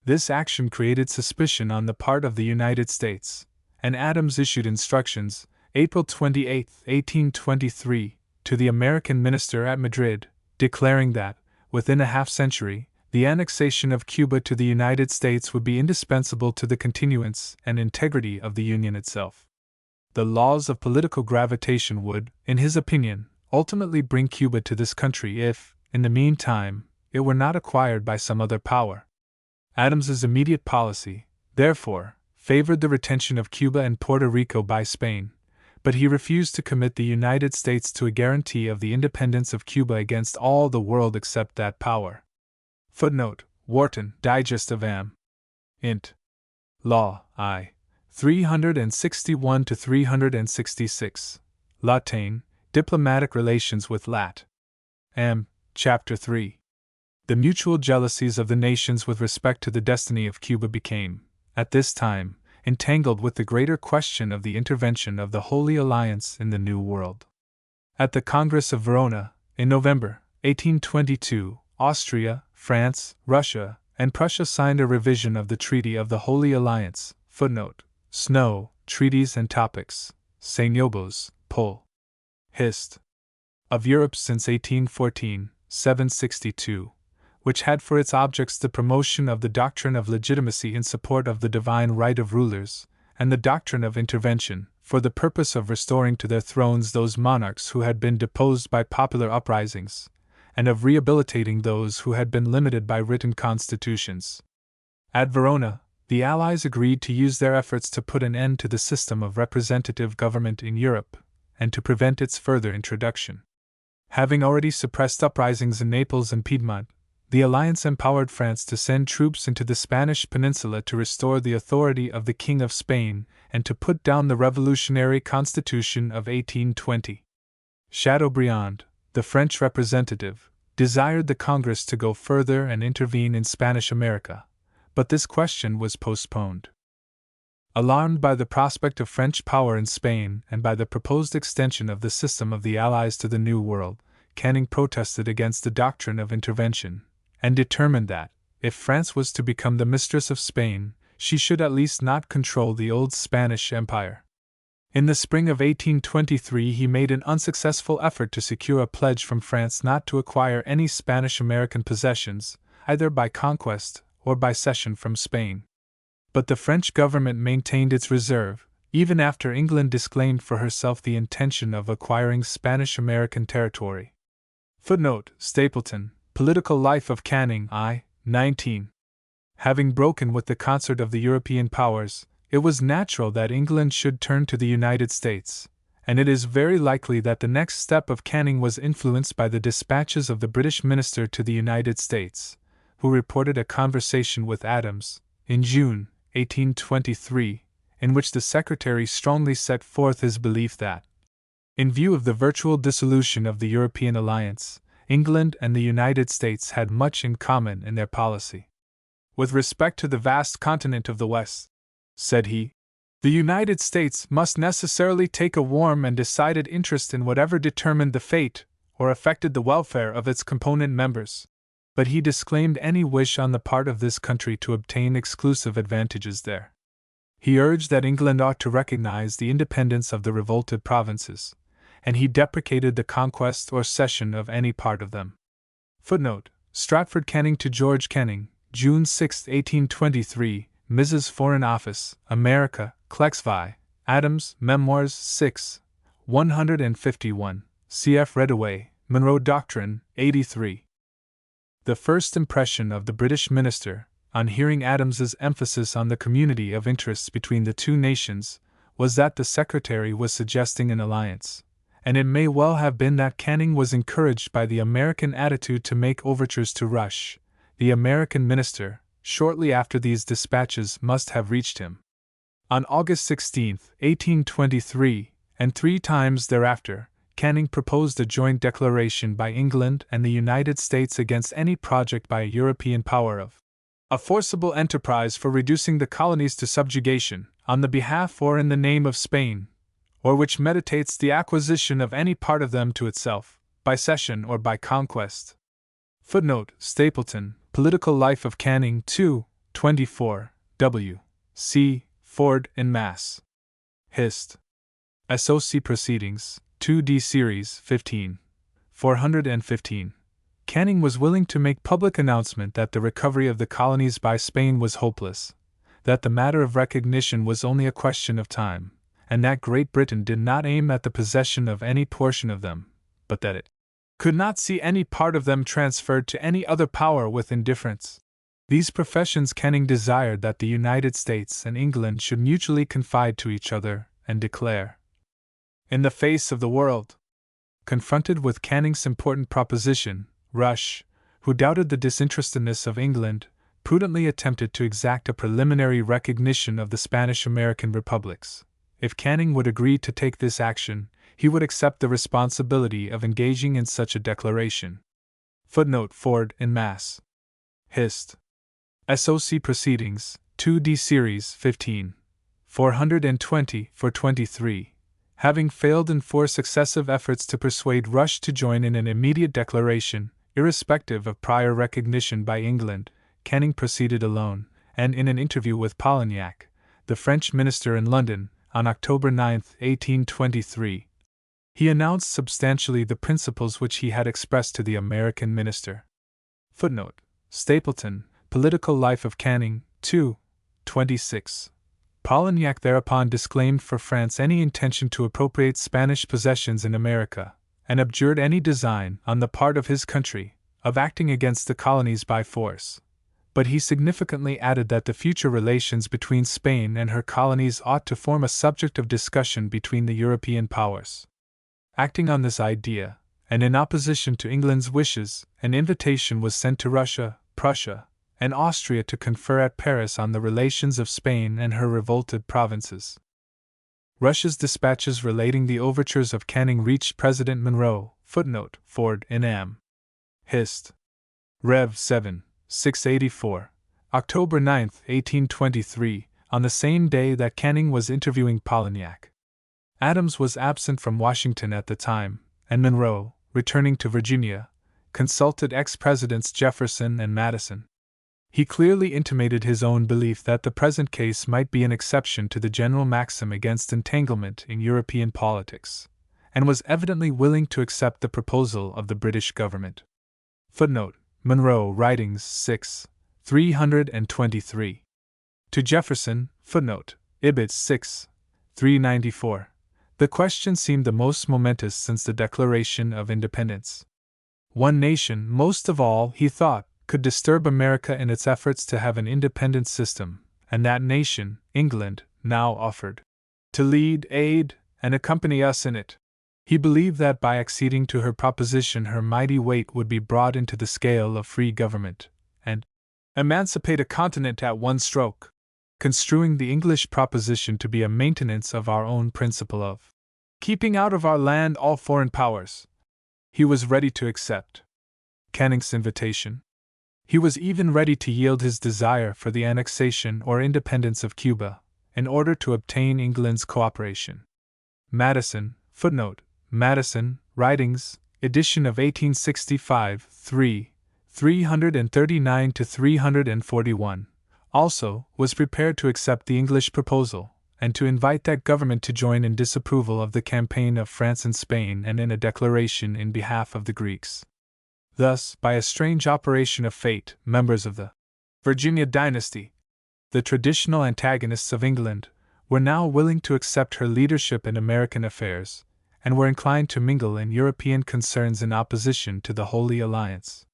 This action created suspicion on the part of the United States, and Adams issued instructions, April 28, 1823, to the American minister at Madrid, declaring that, within a half-century, the annexation of Cuba to the United States would be indispensable to the continuance and integrity of the Union itself. The laws of political gravitation would, in his opinion, ultimately bring Cuba to this country if, in the meantime, it were not acquired by some other power. Adams's immediate policy, therefore, favored the retention of Cuba and Puerto Rico by Spain, but he refused to commit the United States to a guarantee of the independence of Cuba against all the world except that power. Footnote: Wharton, Digest of Am. Int. Law, I. 361-366. Latain, Diplomatic Relations with Lat. M. Chapter 3. The mutual jealousies of the nations with respect to the destiny of Cuba became, at this time, entangled with the greater question of the intervention of the Holy Alliance in the New World. At the Congress of Verona, in November 1822, Austria, France, Russia, and Prussia signed a revision of the Treaty of the Holy Alliance. Footnote: Snow, Treaties and Topics, Seignobos, Pol. Hist. Of Europe since 1814, 762. Which had for its objects the promotion of the doctrine of legitimacy in support of the divine right of rulers, and the doctrine of intervention, for the purpose of restoring to their thrones those monarchs who had been deposed by popular uprisings, and of rehabilitating those who had been limited by written constitutions. At Verona, the Allies agreed to use their efforts to put an end to the system of representative government in Europe, and to prevent its further introduction. Having already suppressed uprisings in Naples and Piedmont, the alliance empowered France to send troops into the Spanish peninsula to restore the authority of the King of Spain and to put down the revolutionary constitution of 1820. Chateaubriand, the French representative, desired the Congress to go further and intervene in Spanish America, but this question was postponed. Alarmed by the prospect of French power in Spain and by the proposed extension of the system of the Allies to the New World, Canning protested against the doctrine of intervention, and determined that, if France was to become the mistress of Spain, she should at least not control the old Spanish Empire. In the spring of 1823 he made an unsuccessful effort to secure a pledge from France not to acquire any Spanish-American possessions, either by conquest or by cession from Spain. But the French government maintained its reserve, even after England disclaimed for herself the intention of acquiring Spanish-American territory. Footnote: Stapleton, Political Life of Canning, I. 19. Having broken with the concert of the European powers, it was natural that England should turn to the United States, and it is very likely that the next step of Canning was influenced by the dispatches of the British minister to the United States, who reported a conversation with Adams, in June 1823, in which the secretary strongly set forth his belief that, in view of the virtual dissolution of the European alliance, England and the United States had much in common in their policy. With respect to the vast continent of the West, said he, the United States must necessarily take a warm and decided interest in whatever determined the fate or affected the welfare of its component members, but he disclaimed any wish on the part of this country to obtain exclusive advantages there. He urged that England ought to recognize the independence of the revolted provinces, and he deprecated the conquest or cession of any part of them. Footnote: Stratford Canning to George Canning, June 6, 1823, Mrs. Foreign Office, America, Clexvi, Adams, Memoirs 6, 151, cf. Redaway, Monroe Doctrine, 83. The first impression of the British minister, on hearing Adams's emphasis on the community of interests between the two nations, was that the secretary was suggesting an alliance, and it may well have been that Canning was encouraged by the American attitude to make overtures to Rush. The American minister, shortly after these dispatches, must have reached him. On August 16, 1823, and 3 times thereafter, Canning proposed a joint declaration by England and the United States against any project by a European power of a forcible enterprise for reducing the colonies to subjugation, on the behalf or in the name of Spain, or which meditates the acquisition of any part of them to itself, by cession or by conquest. Footnote: Stapleton, Political Life of Canning 2, 24, W. C. Ford in Mass. Hist. SOC Proceedings, 2D Series 15. 415. Canning was willing to make public announcement that the recovery of the colonies by Spain was hopeless, that the matter of recognition was only a question of time, and that Great Britain did not aim at the possession of any portion of them, but that it could not see any part of them transferred to any other power with indifference. These professions Canning desired that the United States and England should mutually confide to each other and declare. In the face of the world, confronted with Canning's important proposition, Rush, who doubted the disinterestedness of England, prudently attempted to exact a preliminary recognition of the Spanish-American republics. If Canning would agree to take this action, he would accept the responsibility of engaging in such a declaration. Footnote: Ford in Mass. Hist. SOC Proceedings, 2D Series 15. 420 for 23. Having failed in 4 successive efforts to persuade Rush to join in an immediate declaration, irrespective of prior recognition by England, Canning proceeded alone, and in an interview with Polignac, the French minister in London, on October 9, 1823, he announced substantially the principles which he had expressed to the American minister. Footnote: Stapleton, Political Life of Canning, 2, 26. Polignac thereupon disclaimed for France any intention to appropriate Spanish possessions in America, and abjured any design, on the part of his country, of acting against the colonies by force. But he significantly added that the future relations between Spain and her colonies ought to form a subject of discussion between the European powers. Acting on this idea, and in opposition to England's wishes, an invitation was sent to Russia, Prussia, and Austria to confer at Paris on the relations of Spain and her revolted provinces. Russia's dispatches relating the overtures of Canning reached President Monroe, footnote, Ford in M. Hist. Rev. 7, 684, October 9, 1823, on the same day that Canning was interviewing Polignac. Adams was absent from Washington at the time, and Monroe, returning to Virginia, consulted ex-presidents Jefferson and Madison. He clearly intimated his own belief that the present case might be an exception to the general maxim against entanglement in European politics, and was evidently willing to accept the proposal of the British government. Footnote: Monroe Writings 6, 323. To Jefferson, footnote, Ibid 6, 394. The question seemed the most momentous since the Declaration of Independence. One nation, most of all, he thought, could disturb America in its efforts to have an independent system, and that nation, England, now offered to lead, aid, and accompany us in it. He believed that by acceding to her proposition her mighty weight would be brought into the scale of free government, and emancipate a continent at one stroke, construing the English proposition to be a maintenance of our own principle of keeping out of our land all foreign powers. He was ready to accept Canning's invitation. He was even ready to yield his desire for the annexation or independence of Cuba, in order to obtain England's cooperation. Madison, footnote, Madison, Writings, edition of 1865, 339 to 341, also was prepared to accept the English proposal, and to invite that government to join in disapproval of the campaign of France and Spain and in a declaration in behalf of the Greeks. Thus, by a strange operation of fate, members of the Virginia dynasty, the traditional antagonists of England, were now willing to accept her leadership in American affairs, and were inclined to mingle in European concerns in opposition to the Holy Alliance.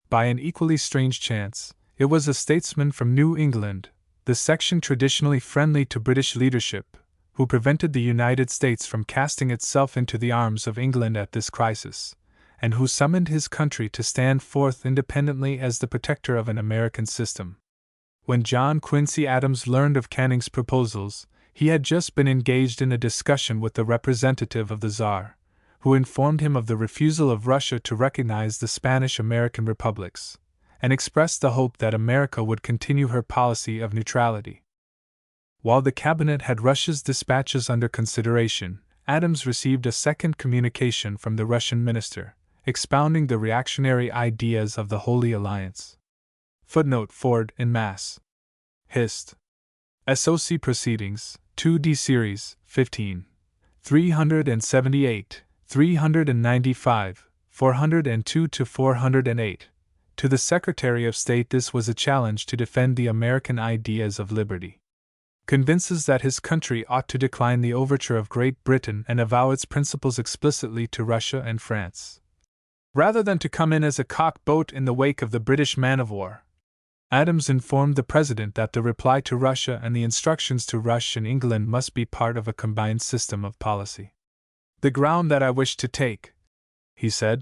By an equally strange chance, it was a statesman from New England, the section traditionally friendly to British leadership, who prevented the United States from casting itself into the arms of England at this crisis, and who summoned his country to stand forth independently as the protector of an American system. When John Quincy Adams learned of Canning's proposals, he had just been engaged in a discussion with the representative of the Tsar, who informed him of the refusal of Russia to recognize the Spanish-American republics, and expressed the hope that America would continue her policy of neutrality. While the cabinet had Russia's dispatches under consideration, Adams received a second communication from the Russian minister, expounding the reactionary ideas of the Holy Alliance. Footnote: Ford in Mass. Hist. SOC Proceedings, 2D Series, 15. 378, 395, 402 to 408. To the Secretary of State, this was a challenge to defend the American ideas of liberty. Convinces that his country ought to decline the overture of Great Britain and avow its principles explicitly to Russia and France, rather than to come in as a cock boat in the wake of the British man-of-war. Adams informed the President that the reply to Russia and the instructions to Russia and England must be part of a combined system of policy. The ground that I wish to take, he said,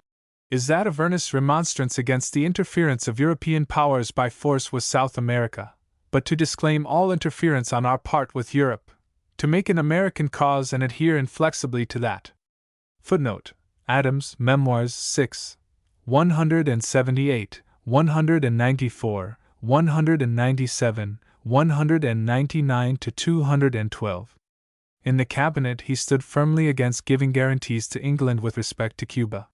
is that of earnest remonstrance against the interference of European powers by force with South America, but to disclaim all interference on our part with Europe, to make an American cause and adhere inflexibly to that. Footnote: Adams, Memoirs 6, 178, 194, 197, 199 to 212. In the cabinet he stood firmly against giving guarantees to England with respect to Cuba.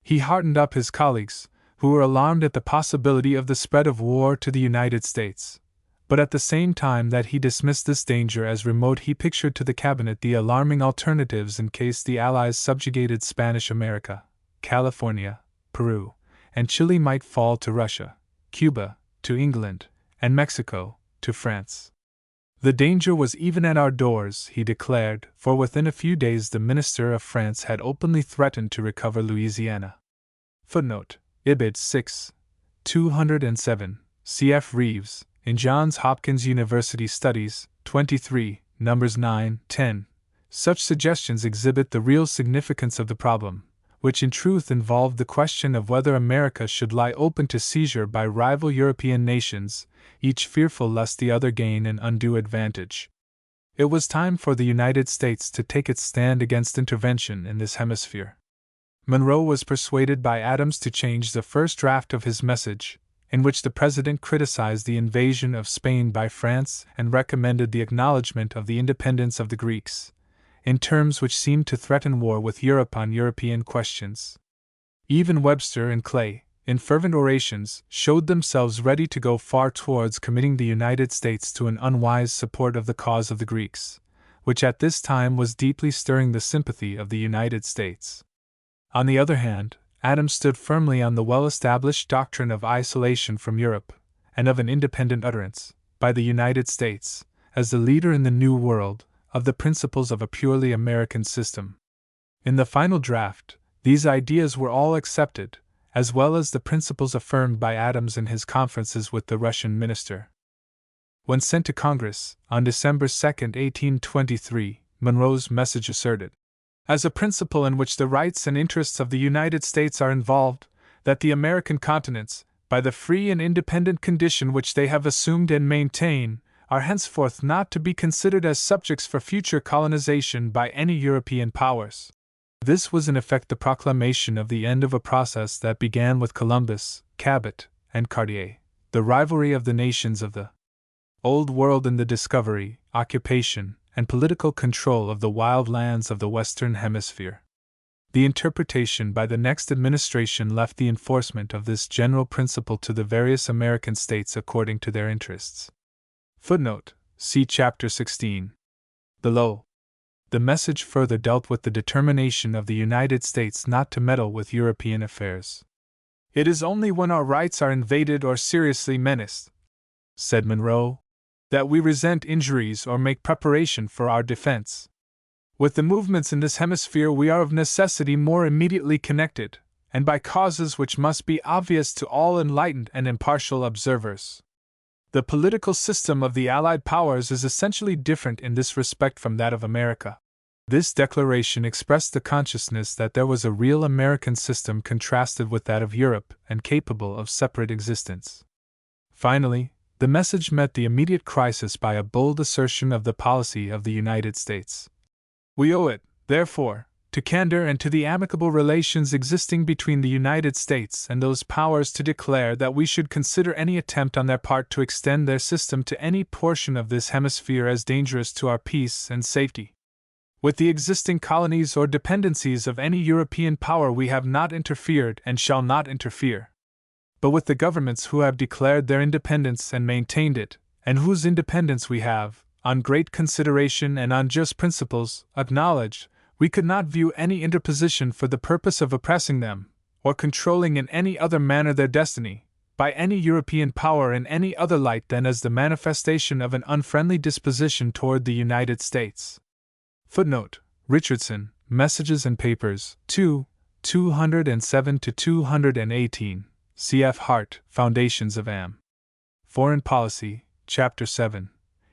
He heartened up his colleagues, who were alarmed at the possibility of the spread of war to the United States, but at the same time that he dismissed this danger as remote, he pictured to the cabinet the alarming alternatives in case the Allies subjugated Spanish America, California, Peru, and Chile might fall to Russia, Cuba, to England, and Mexico, to France. The danger was even at our doors, he declared, for within a few days the Minister of France had openly threatened to recover Louisiana. Footnote: Ibid 6, 207, cf. Reeves, in Johns Hopkins University Studies, 23, Numbers 9, 10. Such suggestions exhibit the real significance of the problem, which in truth involved the question of whether America should lie open to seizure by rival European nations, each fearful lest the other gain an undue advantage. It was time for the United States to take its stand against intervention in this hemisphere. Monroe was persuaded by Adams to change the first draft of his message, in which the President criticized the invasion of Spain by France and recommended the acknowledgement of the independence of the Greeks, in terms which seemed to threaten war with Europe on European questions. Even Webster and Clay, in fervent orations, showed themselves ready to go far towards committing the United States to an unwise support of the cause of the Greeks, which at this time was deeply stirring the sympathy of the United States. On the other hand, Adams stood firmly on the well-established doctrine of isolation from Europe, and of an independent utterance, by the United States, as the leader in the New World, of the principles of a purely American system. In the final draft, these ideas were all accepted, as well as the principles affirmed by Adams in his conferences with the Russian minister. When sent to Congress, on December 2, 1823, Monroe's message asserted, as a principle in which the rights and interests of the United States are involved, that the American continents, by the free and independent condition which they have assumed and maintain, are henceforth not to be considered as subjects for future colonization by any European powers. This was in effect the proclamation of the end of a process that began with Columbus, Cabot, and Cartier, the rivalry of the nations of the Old World in the discovery, occupation, and political control of the wild lands of the Western Hemisphere. The interpretation by the next administration left the enforcement of this general principle to the various American states according to their interests. Footnote: see Chapter 16. Below. The message further dealt with the determination of the United States not to meddle with European affairs. "It is only when our rights are invaded or seriously menaced," said Monroe, "that we resent injuries or make preparation for our defense. With the movements in this hemisphere we are of necessity more immediately connected, and by causes which must be obvious to all enlightened and impartial observers. The political system of the Allied powers is essentially different in this respect from that of America." This declaration expressed the consciousness that there was a real American system contrasted with that of Europe and capable of separate existence. Finally, the message met the immediate crisis by a bold assertion of the policy of the United States. "We owe it, therefore, to candor and to the amicable relations existing between the United States and those powers to declare that we should consider any attempt on their part to extend their system to any portion of this hemisphere as dangerous to our peace and safety. With the existing colonies or dependencies of any European power we have not interfered and shall not interfere. But with the governments who have declared their independence and maintained it, and whose independence we have, on great consideration and on just principles, acknowledged, we could not view any interposition for the purpose of oppressing them, or controlling in any other manner their destiny, by any European power in any other light than as the manifestation of an unfriendly disposition toward the United States." Footnote: Richardson, Messages and Papers, 2, 207-218. C.F. Hart, Foundations of Am. Foreign Policy, Chapter 7.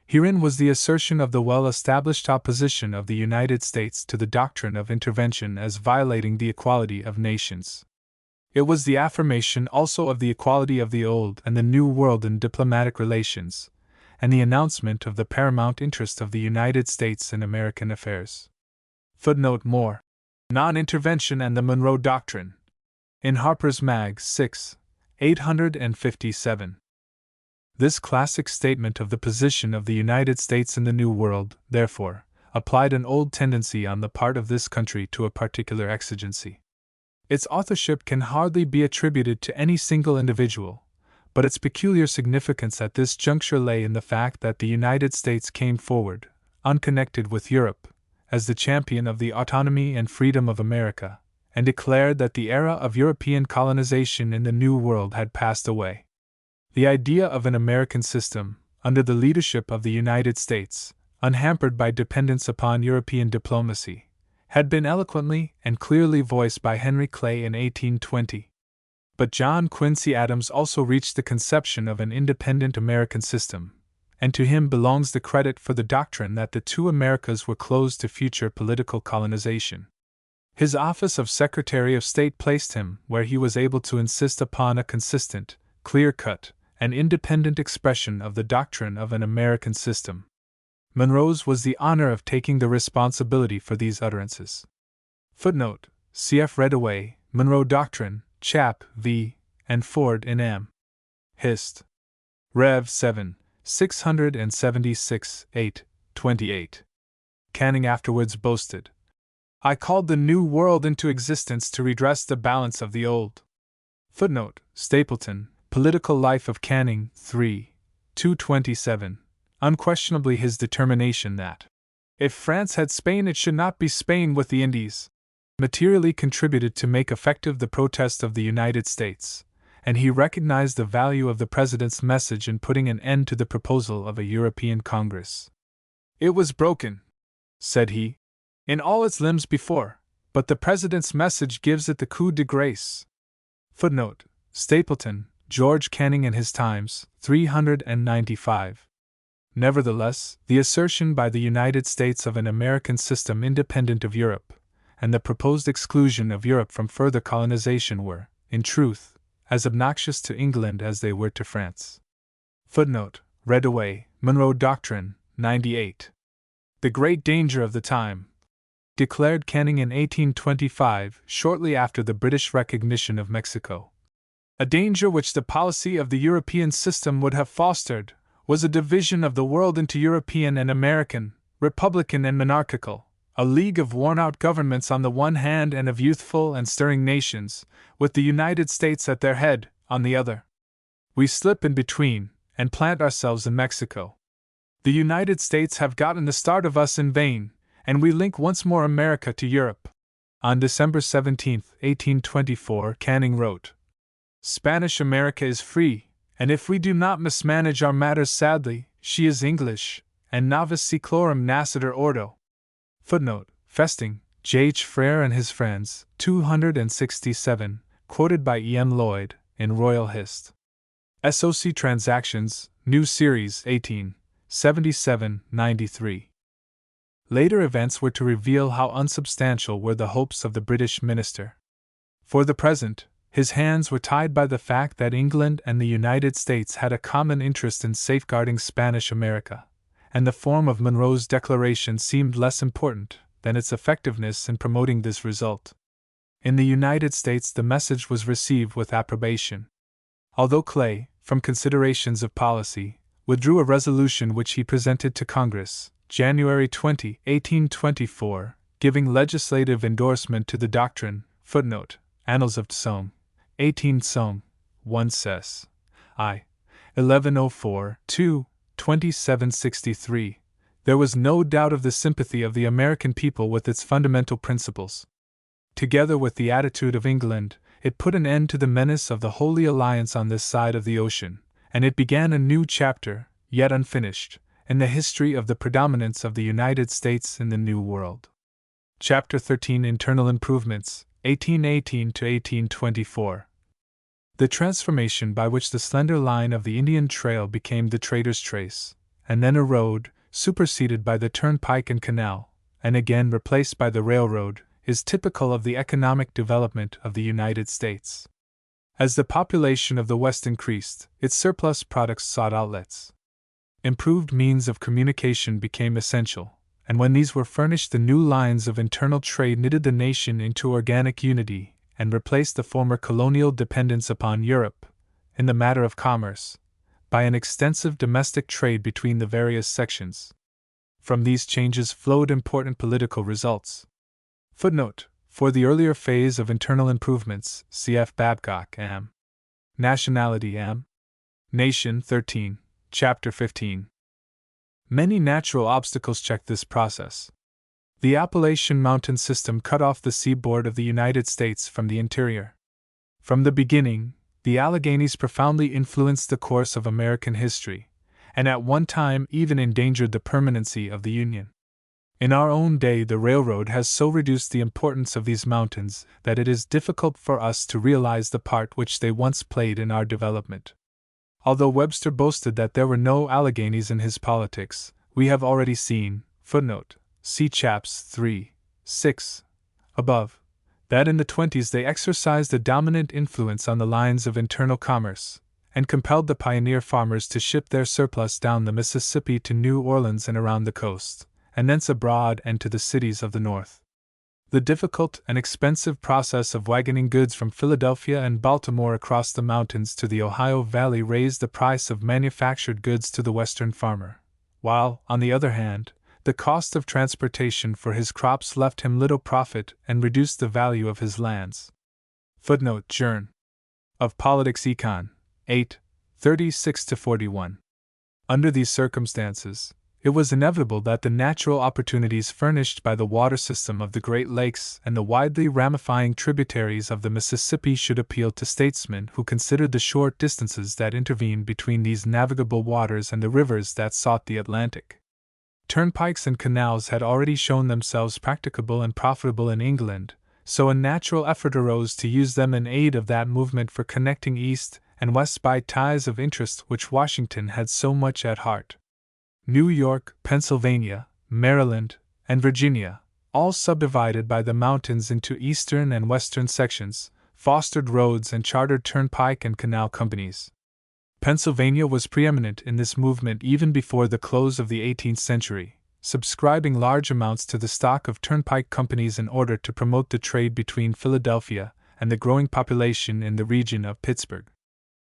Herein was the assertion of the well-established opposition of the United States to the doctrine of intervention as violating the equality of nations. It was the affirmation also of the equality of the Old and the New World in diplomatic relations, and the announcement of the paramount interest of the United States in American affairs. Footnote: More. Non-Intervention and the Monroe Doctrine. In Harper's Mag. 6, 857. This classic statement of the position of the United States in the New World, therefore, applied an old tendency on the part of this country to a particular exigency. Its authorship can hardly be attributed to any single individual, but its peculiar significance at this juncture lay in the fact that the United States came forward, unconnected with Europe, as the champion of the autonomy and freedom of America, and declared that the era of European colonization in the New World had passed away. The idea of an American system, under the leadership of the United States, unhampered by dependence upon European diplomacy, had been eloquently and clearly voiced by Henry Clay in 1820. But John Quincy Adams also reached the conception of an independent American system, and to him belongs the credit for the doctrine that the two Americas were closed to future political colonization. His office of Secretary of State placed him where he was able to insist upon a consistent, clear-cut, and independent expression of the doctrine of an American system. Monroe's was the honor of taking the responsibility for these utterances. Footnote: cf. Reddaway, Monroe Doctrine, Chap. v. and Ford in M. Hist. Rev. 7, 676, 8, 28. Canning afterwards boasted, "I called the New World into existence to redress the balance of the Old." Footnote: Stapleton, Political Life of Canning, 3, 227. Unquestionably his determination that, if France had Spain, it should not be Spain with the Indies, materially contributed to make effective the protest of the United States, and he recognized the value of the President's message in putting an end to the proposal of a European Congress. "It was broken," said he, "in all its limbs before, but the President's message gives it the coup de grace." Footnote: Stapleton, George Canning and His Times, 395. Nevertheless, the assertion by the United States of an American system independent of Europe, and the proposed exclusion of Europe from further colonization were, in truth, as obnoxious to England as they were to France. Footnote: Reddaway, Monroe Doctrine, 98. "The great danger of the time," declared Canning in 1825, shortly after the British recognition of Mexico, "a danger which the policy of the European system would have fostered, was a division of the world into European and American, republican and monarchical, a league of worn-out governments on the one hand and of youthful and stirring nations, with the United States at their head, on the other. We slip in between, and plant ourselves in Mexico. The United States have gotten the start of us in vain, and we link once more America to Europe." On December 17, 1824, Canning wrote, "Spanish America is free, and if we do not mismanage our matters sadly, she is English, and novis seclorum nascitur ordo." Footnote: Festing, J. H. Frere and His Friends, 267, quoted by E. M. Lloyd, in Royal Hist. SOC Transactions, New Series, 18, 77-93. Later events were to reveal how unsubstantial were the hopes of the British minister. For the present, his hands were tied by the fact that England and the United States had a common interest in safeguarding Spanish America, and the form of Monroe's declaration seemed less important than its effectiveness in promoting this result. In the United States, the message was received with approbation. Although Clay, from considerations of policy, withdrew a resolution which he presented to Congress, January 20, 1824, giving legislative endorsement to the doctrine. Footnote: Annals of Tsong, 18 Tsong, 1 Ses. I. 1104, 2, 2763. There was no doubt of the sympathy of the American people with its fundamental principles. Together with the attitude of England, it put an end to the menace of the Holy Alliance on this side of the ocean, and it began a new chapter, yet unfinished, in the history of the predominance of the United States in the New World. Chapter 13: Internal Improvements, 1818 to 1824. The transformation by which the slender line of the Indian Trail became the Trader's Trace, and then a road, superseded by the turnpike and canal, and again replaced by the railroad, is typical of the economic development of the United States. As the population of the West increased, its surplus products sought outlets. Improved means of communication became essential, and when these were furnished, the new lines of internal trade knitted the nation into organic unity and replaced the former colonial dependence upon Europe, in the matter of commerce, by an extensive domestic trade between the various sections. From these changes flowed important political results. Footnote: For the earlier phase of internal improvements, cf. Babcock, M. Nationality, M. Nation, 13, Chapter 15. Many natural obstacles checked this process. The Appalachian Mountain system cut off the seaboard of the United States from the interior. From the beginning, the Alleghanies profoundly influenced the course of American history, and at one time even endangered the permanency of the Union. In our own day, the railroad has so reduced the importance of these mountains that it is difficult for us to realize the part which they once played in our development. Although Webster boasted that there were no Alleghanies in his politics, we have already seen, footnote, see chaps 3, 6, above, that in the 20s they exercised a dominant influence on the lines of internal commerce, and compelled the pioneer farmers to ship their surplus down the Mississippi to New Orleans and around the coast, and thence abroad and to the cities of the North. The difficult and expensive process of wagoning goods from Philadelphia and Baltimore across the mountains to the Ohio Valley raised the price of manufactured goods to the Western farmer, while, on the other hand, the cost of transportation for his crops left him little profit and reduced the value of his lands. Footnote: Journ. Of Politics Econ. 8, 36-41. Under these circumstances, it was inevitable that the natural opportunities furnished by the water system of the Great Lakes and the widely ramifying tributaries of the Mississippi should appeal to statesmen who considered the short distances that intervened between these navigable waters and the rivers that sought the Atlantic. Turnpikes and canals had already shown themselves practicable and profitable in England, so a natural effort arose to use them in aid of that movement for connecting East and West by ties of interest which Washington had so much at heart. New York, Pennsylvania, Maryland, and Virginia, all subdivided by the mountains into eastern and western sections, fostered roads and chartered turnpike and canal companies. Pennsylvania was preeminent in this movement even before the close of the 18th century, subscribing large amounts to the stock of turnpike companies in order to promote the trade between Philadelphia and the growing population in the region of Pittsburgh.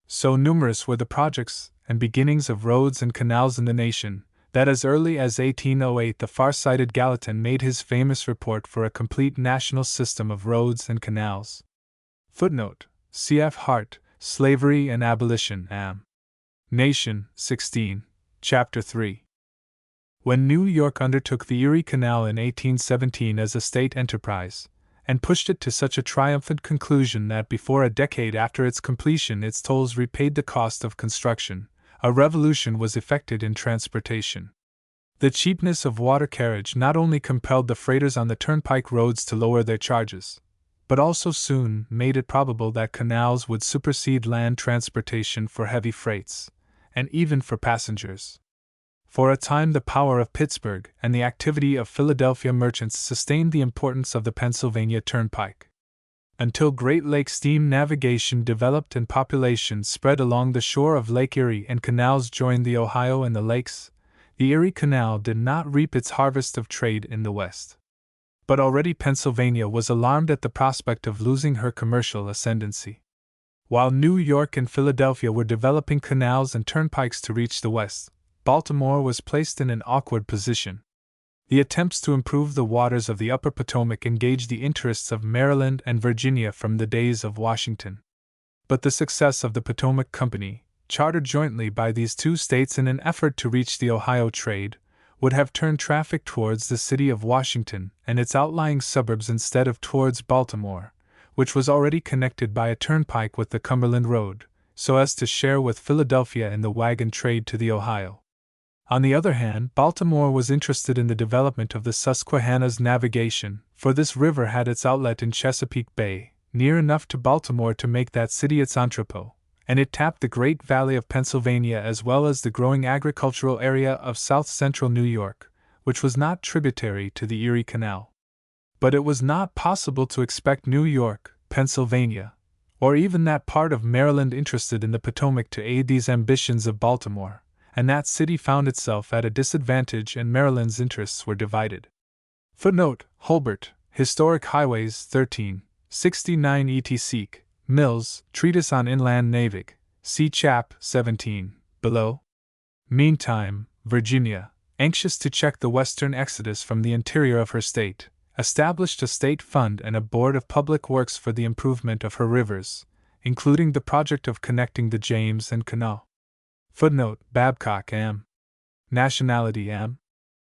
So numerous were the projects and beginnings of roads and canals in the nation, that as early as 1808 the far-sighted Gallatin made his famous report for a complete national system of roads and canals. Footnote: C.F. Hart, Slavery and Abolition, Am. Nation, 16, Chapter 3. When New York undertook the Erie Canal in 1817 as a state enterprise, and pushed it to such a triumphant conclusion that before a decade after its completion its tolls repaid the cost of construction, a revolution was effected in transportation. The cheapness of water carriage not only compelled the freighters on the turnpike roads to lower their charges, but also soon made it probable that canals would supersede land transportation for heavy freights, and even for passengers. For a time the power of Pittsburgh and the activity of Philadelphia merchants sustained the importance of the Pennsylvania Turnpike. Until Great Lake steam navigation developed and population spread along the shore of Lake Erie and canals joined the Ohio and the lakes, the Erie Canal did not reap its harvest of trade in the West. But already Pennsylvania was alarmed at the prospect of losing her commercial ascendancy. While New York and Philadelphia were developing canals and turnpikes to reach the West, Baltimore was placed in an awkward position. The attempts to improve the waters of the upper Potomac engaged the interests of Maryland and Virginia from the days of Washington. But the success of the Potomac Company, chartered jointly by these two states in an effort to reach the Ohio trade, would have turned traffic towards the city of Washington and its outlying suburbs instead of towards Baltimore, which was already connected by a turnpike with the Cumberland Road, so as to share with Philadelphia in the wagon trade to the Ohio. On the other hand, Baltimore was interested in the development of the Susquehanna's navigation, for this river had its outlet in Chesapeake Bay, near enough to Baltimore to make that city its entrepot, and it tapped the great valley of Pennsylvania as well as the growing agricultural area of south-central New York, which was not tributary to the Erie Canal. But it was not possible to expect New York, Pennsylvania, or even that part of Maryland interested in the Potomac to aid these ambitions of Baltimore, and that city found itself at a disadvantage and Maryland's interests were divided. Footnote: Holbert, Historic Highways 13, 69 etc. Mills, Treatise on Inland Navigation, see Chap. 17, below. Meantime, Virginia, anxious to check the western exodus from the interior of her state, established a state fund and a board of public works for the improvement of her rivers, including the project of connecting the James and Kanawha. Footnote: Babcock, M. Nationality, M.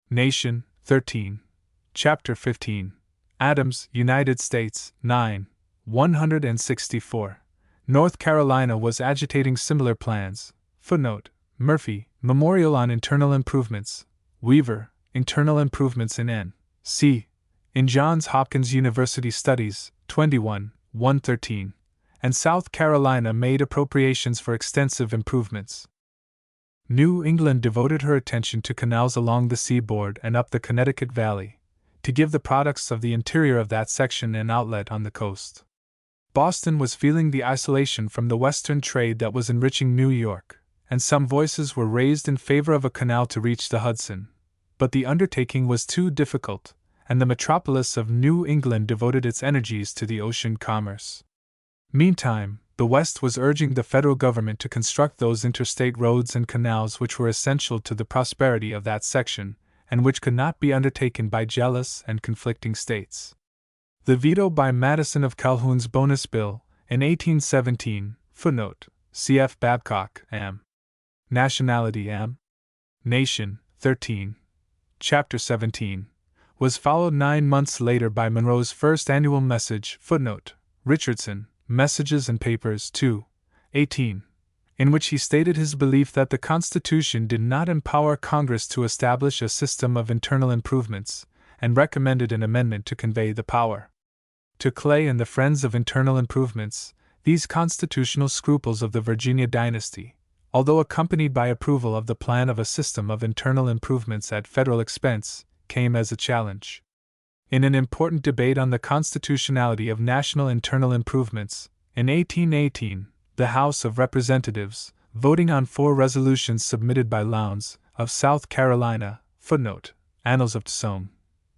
Nation, 13, Chapter 15. Adams, United States, 9, 164. North Carolina was agitating similar plans. Footnote: Murphy, Memorial on Internal Improvements. Weaver, Internal Improvements in N. C. in Johns Hopkins University Studies, 21, 113. And South Carolina made appropriations for extensive improvements. New England devoted her attention to canals along the seaboard and up the Connecticut Valley, to give the products of the interior of that section an outlet on the coast. Boston was feeling the isolation from the Western trade that was enriching New York, and some voices were raised in favor of a canal to reach the Hudson. But the undertaking was too difficult, and the metropolis of New England devoted its energies to the ocean commerce. Meantime, the West was urging the federal government to construct those interstate roads and canals which were essential to the prosperity of that section, and which could not be undertaken by jealous and conflicting states. The veto by Madison of Calhoun's Bonus Bill, in 1817, footnote, cf. Babcock, M. Nationality M. Nation, 13. Chapter 17, was followed 9 months later by Monroe's first annual message, footnote, Richardson, Messages and Papers, 2, 18, in which he stated his belief that the Constitution did not empower Congress to establish a system of internal improvements, and recommended an amendment to convey the power. To Clay and the friends of internal improvements, these constitutional scruples of the Virginia dynasty, although accompanied by approval of the plan of a system of internal improvements at federal expense, came as a challenge. In an important debate on the constitutionality of national internal improvements, in 1818, the House of Representatives, voting on 4 resolutions submitted by Lowndes, of South Carolina, footnote, Annals of Soam,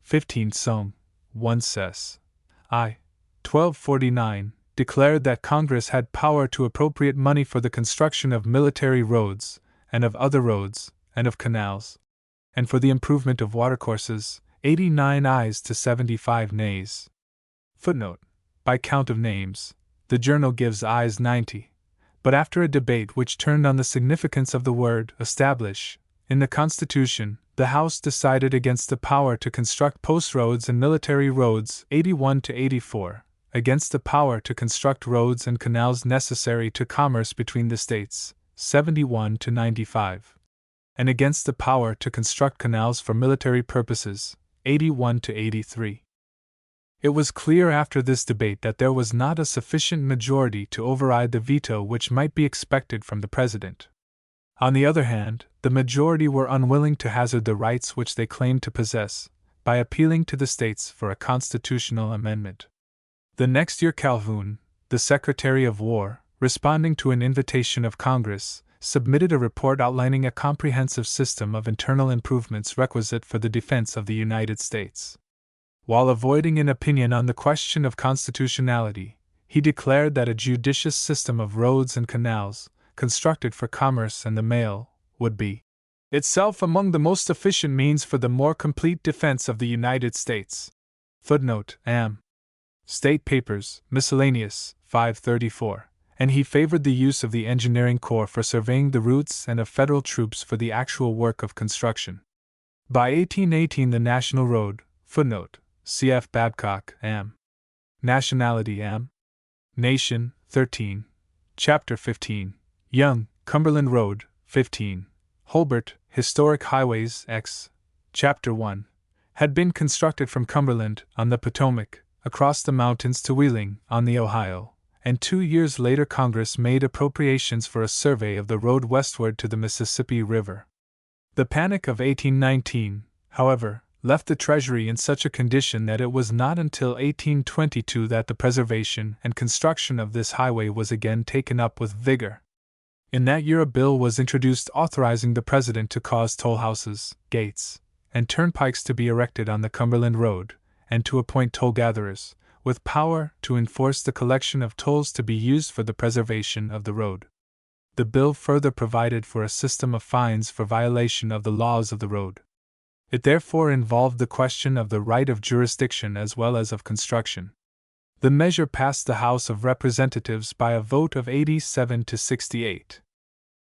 15 Soam, 1 Sess. I. 1249, declared that Congress had power to appropriate money for the construction of military roads, and of other roads, and of canals, and for the improvement of watercourses, 89 ayes to 75 nays. Footnote, by count of names, the journal gives ayes 90, but after a debate which turned on the significance of the word establish in the Constitution, the House decided against the power to construct post roads and military roads 81 to 84, against the power to construct roads and canals necessary to commerce between the states 71 to 95, and against the power to construct canals for military purposes 81 to 83. It was clear after this debate that there was not a sufficient majority to override the veto which might be expected from the President. On the other hand, the majority were unwilling to hazard the rights which they claimed to possess, by appealing to the states for a constitutional amendment. The next year Calhoun, the Secretary of War, responding to an invitation of Congress, submitted a report outlining a comprehensive system of internal improvements requisite for the defense of the United States. While avoiding an opinion on the question of constitutionality, he declared that a judicious system of roads and canals, constructed for commerce and the mail, would be itself among the most efficient means for the more complete defense of the United States. Footnote, Am. State Papers, Miscellaneous, 534, and he favored the use of the Engineering Corps for surveying the routes and of federal troops for the actual work of construction. By 1818 the National Road, footnote, cf. Babcock, Am. Nationality Am. Nation, 13. Chapter 15. Young, Cumberland Road, 15. Holbert, Historic Highways, X. Chapter 1. Had been constructed from Cumberland, on the Potomac, across the mountains to Wheeling, on the Ohio, and 2 years later Congress made appropriations for a survey of the road westward to the Mississippi River. The panic of 1819, however, left the Treasury in such a condition that it was not until 1822 that the preservation and construction of this highway was again taken up with vigor. In that year a bill was introduced authorizing the President to cause toll houses, gates, and turnpikes to be erected on the Cumberland Road, and to appoint toll gatherers, with power to enforce the collection of tolls to be used for the preservation of the road. The bill further provided for a system of fines for violation of the laws of the road. It therefore involved the question of the right of jurisdiction as well as of construction. The measure passed the House of Representatives by a vote of 87 to 68.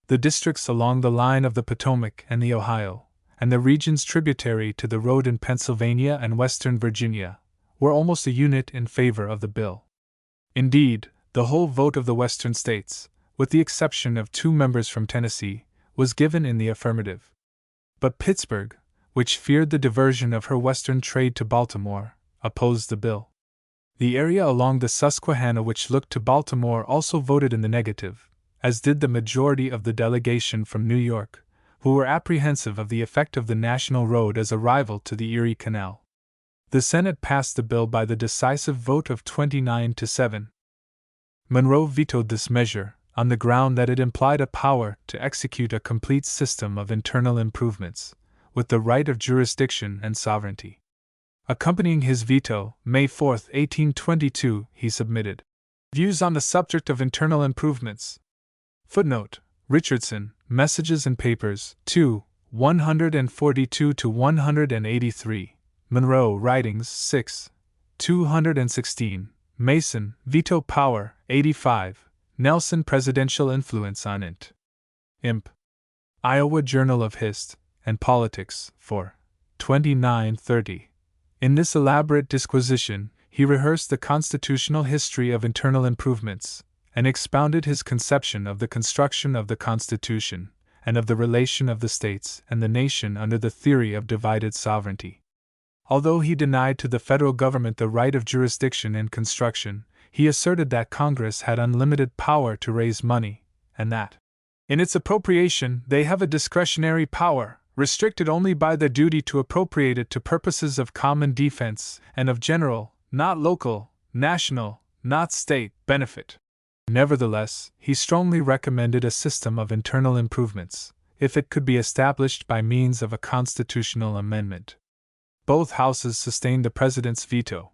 The districts along the line of the Potomac and the Ohio, and the regions tributary to the road in Pennsylvania and Western Virginia, were almost a unit in favor of the bill. Indeed, the whole vote of the Western states, with the exception of 2 members from Tennessee, was given in the affirmative. But Pittsburgh, which feared the diversion of her western trade to Baltimore, opposed the bill. The area along the Susquehanna which looked to Baltimore also voted in the negative, as did the majority of the delegation from New York, who were apprehensive of the effect of the National Road as a rival to the Erie Canal. The Senate passed the bill by the decisive vote of 29 to 7. Monroe vetoed this measure, on the ground that it implied a power to execute a complete system of internal improvements, with the right of jurisdiction and sovereignty. Accompanying his veto, May 4, 1822, he submitted views on the subject of internal improvements. Footnote: Richardson, Messages and Papers, 2, 142-183. Monroe Writings, 6, 216. Mason, Veto Power, 85. Nelson Presidential Influence on Int. Imp. Iowa Journal of Hist. and Politics, 4, 29-30. In this elaborate disquisition, he rehearsed the constitutional history of internal improvements, and expounded his conception of the construction of the Constitution, and of the relation of the states and the nation under the theory of divided sovereignty. Although he denied to the federal government the right of jurisdiction and construction, he asserted that Congress had unlimited power to raise money, and that, in its appropriation, they have a discretionary power, restricted only by the duty to appropriate it to purposes of common defense and of general, not local, national, not state, benefit. Nevertheless, he strongly recommended a system of internal improvements, if it could be established by means of a constitutional amendment. Both houses sustained the president's veto.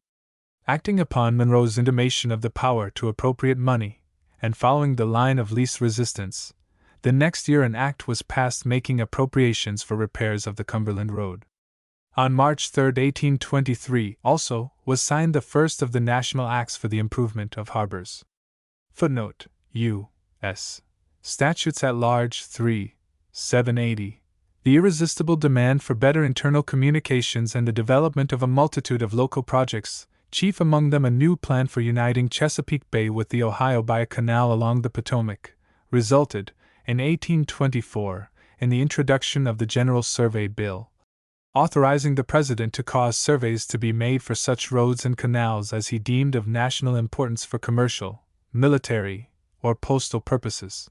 Acting upon Monroe's intimation of the power to appropriate money, and following the line of least resistance, the next year an act was passed making appropriations for repairs of the Cumberland Road. On March 3, 1823, also, was signed the first of the national acts for the improvement of harbors. Footnote: U.S. Statutes at Large 3, 780. The irresistible demand for better internal communications and the development of a multitude of local projects, chief among them a new plan for uniting Chesapeake Bay with the Ohio by a canal along the Potomac, resulted, in 1824, in the introduction of the General Survey Bill, authorizing the President to cause surveys to be made for such roads and canals as he deemed of national importance for commercial, military, or postal purposes.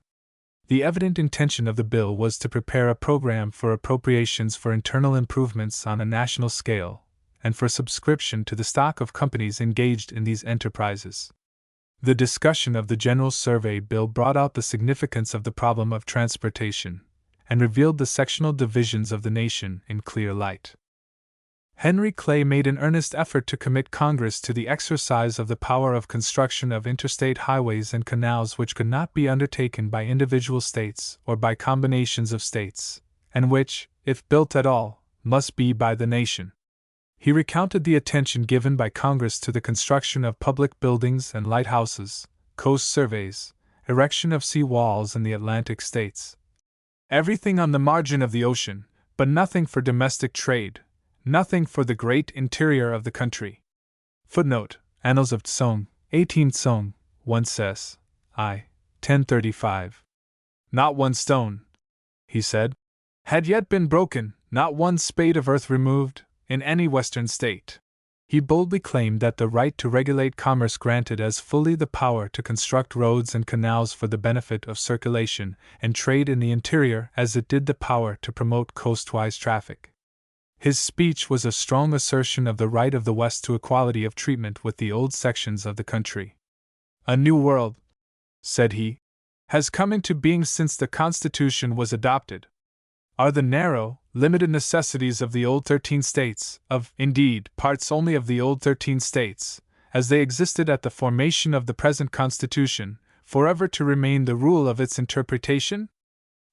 The evident intention of the bill was to prepare a program for appropriations for internal improvements on a national scale, and for subscription to the stock of companies engaged in these enterprises. The discussion of the General Survey Bill brought out the significance of the problem of transportation, and revealed the sectional divisions of the nation in clear light. Henry Clay made an earnest effort to commit Congress to the exercise of the power of construction of interstate highways and canals which could not be undertaken by individual states or by combinations of states, and which, if built at all, must be by the nation. He recounted the attention given by Congress to the construction of public buildings and lighthouses, coast surveys, erection of sea walls in the Atlantic states. Everything on the margin of the ocean, but nothing for domestic trade, nothing for the great interior of the country. Footnote: Annals of Tsong, 18 Tsong, 1 Ses. I. 1035. Not one stone, he said, had yet been broken, not one spade of earth removed, in any Western state. He boldly claimed that the right to regulate commerce granted as fully the power to construct roads and canals for the benefit of circulation and trade in the interior as it did the power to promote coastwise traffic. His speech was a strong assertion of the right of the West to equality of treatment with the old sections of the country. A new world, said he, has come into being since the Constitution was adopted. Are the narrow, limited necessities of the old 13 states, indeed, parts only of the old 13 states, as they existed at the formation of the present Constitution, forever to remain the rule of its interpretation?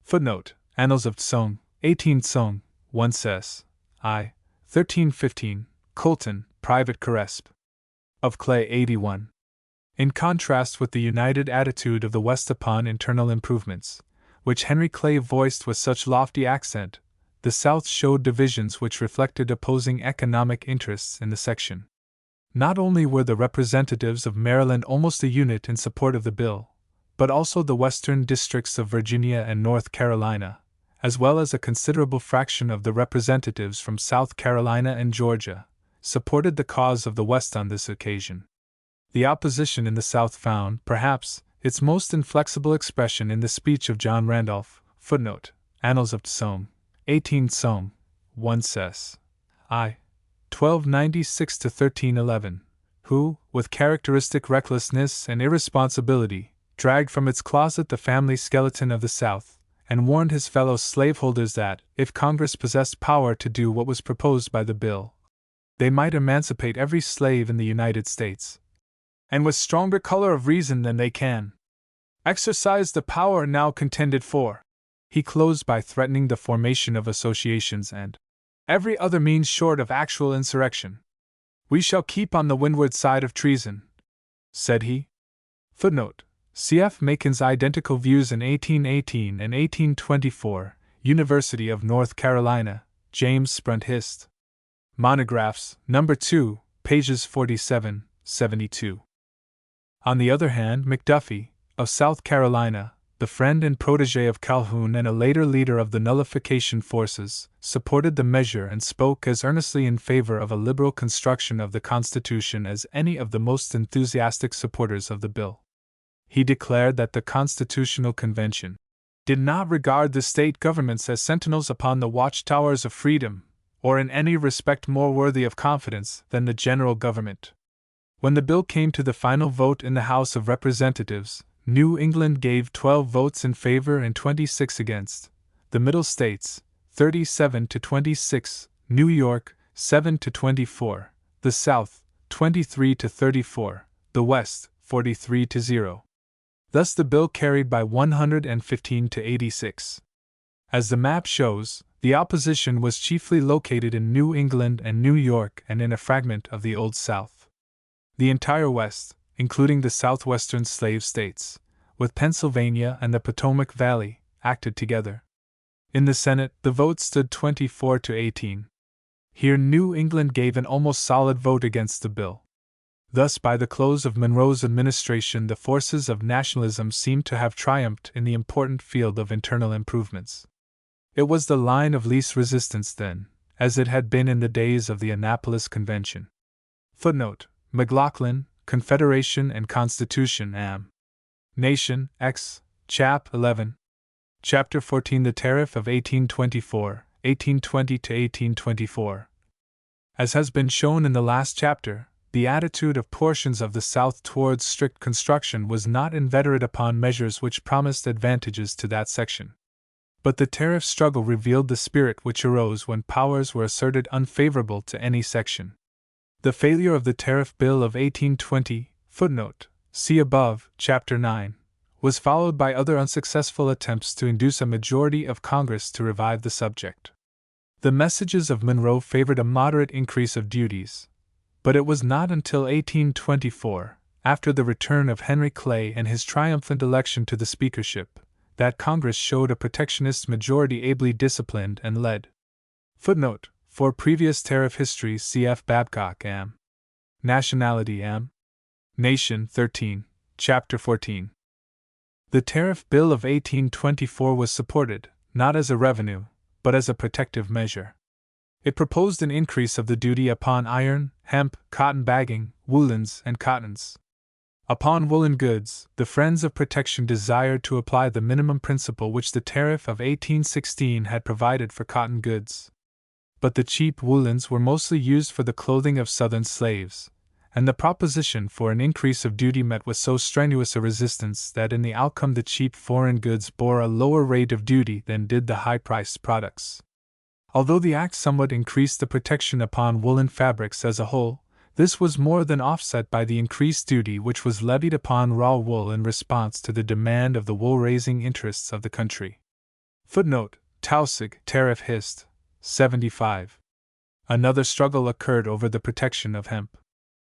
Footnote: Annals of Tsong, 18 Tsong, 1 Ses. I. 1315, Colton, Private Corresp. Of Clay 81. In contrast with the united attitude of the West upon internal improvements, which Henry Clay voiced with such lofty accent, the South showed divisions which reflected opposing economic interests in the section. Not only were the representatives of Maryland almost a unit in support of the bill, but also the western districts of Virginia and North Carolina, as well as a considerable fraction of the representatives from South Carolina and Georgia, supported the cause of the West on this occasion. The opposition in the South found, perhaps, its most inflexible expression in the speech of John Randolph. Footnote: Annals of Tsong, 18 Tsong, 1 Ses. I. 1296-1311, who, with characteristic recklessness and irresponsibility, dragged from its closet the family skeleton of the South, and warned his fellow slaveholders that, if Congress possessed power to do what was proposed by the bill, they might emancipate every slave in the United States, and with stronger color of reason than they can exercise the power now contended for. He closed by threatening the formation of associations and every other means short of actual insurrection. "We shall keep on the windward side of treason," said he. Footnote: C.F. Makin's identical views in 1818 and 1824, University of North Carolina, James Sprunt Hist. Monographs, No. 2, pages 47-72. On the other hand, McDuffie, of South Carolina, the friend and protege of Calhoun and a later leader of the nullification forces, supported the measure and spoke as earnestly in favor of a liberal construction of the Constitution as any of the most enthusiastic supporters of the bill. He declared that the Constitutional Convention did not regard the state governments as sentinels upon the watchtowers of freedom, or in any respect more worthy of confidence than the general government. When the bill came to the final vote in the House of Representatives, New England gave 12 votes in favor and 26 against, the Middle States, 37 to 26, New York, 7 to 24, the South, 23 to 34, the West, 43 to 0. Thus the bill carried by 115 to 86. As the map shows, the opposition was chiefly located in New England and New York and in a fragment of the Old South. The entire West, including the southwestern slave states, with Pennsylvania and the Potomac Valley, acted together. In the Senate, the vote stood 24 to 18. Here New England gave an almost solid vote against the bill. Thus, by the close of Monroe's administration, the forces of nationalism seemed to have triumphed in the important field of internal improvements. It was the line of least resistance then, as it had been in the days of the Annapolis Convention. Footnote: McLaughlin, Confederation and Constitution, Am. Nation, X, Chap. 11. Chapter 14, The Tariff of 1824, 1820 to 1824. As has been shown in the last chapter, the attitude of portions of the South towards strict construction was not inveterate upon measures which promised advantages to that section. But the tariff struggle revealed the spirit which arose when powers were asserted unfavorable to any section. The failure of the Tariff Bill of 1820, footnote, see above, Chapter 9, was followed by other unsuccessful attempts to induce a majority of Congress to revive the subject. The messages of Monroe favored a moderate increase of duties, but it was not until 1824, after the return of Henry Clay and his triumphant election to the speakership, that Congress showed a protectionist majority ably disciplined and led. Footnote: for previous tariff history, C.F. Babcock, Am. Nationality, Am. Nation, 13, Chapter 14. The Tariff Bill of 1824 was supported, not as a revenue, but as a protective measure. It proposed an increase of the duty upon iron, hemp, cotton bagging, woolens, and cottons. Upon woolen goods, the friends of protection desired to apply the minimum principle which the tariff of 1816 had provided for cotton goods. But the cheap woolens were mostly used for the clothing of Southern slaves, and the proposition for an increase of duty met with so strenuous a resistance that in the outcome the cheap foreign goods bore a lower rate of duty than did the high-priced products. Although the act somewhat increased the protection upon woolen fabrics as a whole, this was more than offset by the increased duty which was levied upon raw wool in response to the demand of the wool-raising interests of the country. Footnote: Tausig, Tariff Hist. 75. Another struggle occurred over the protection of hemp.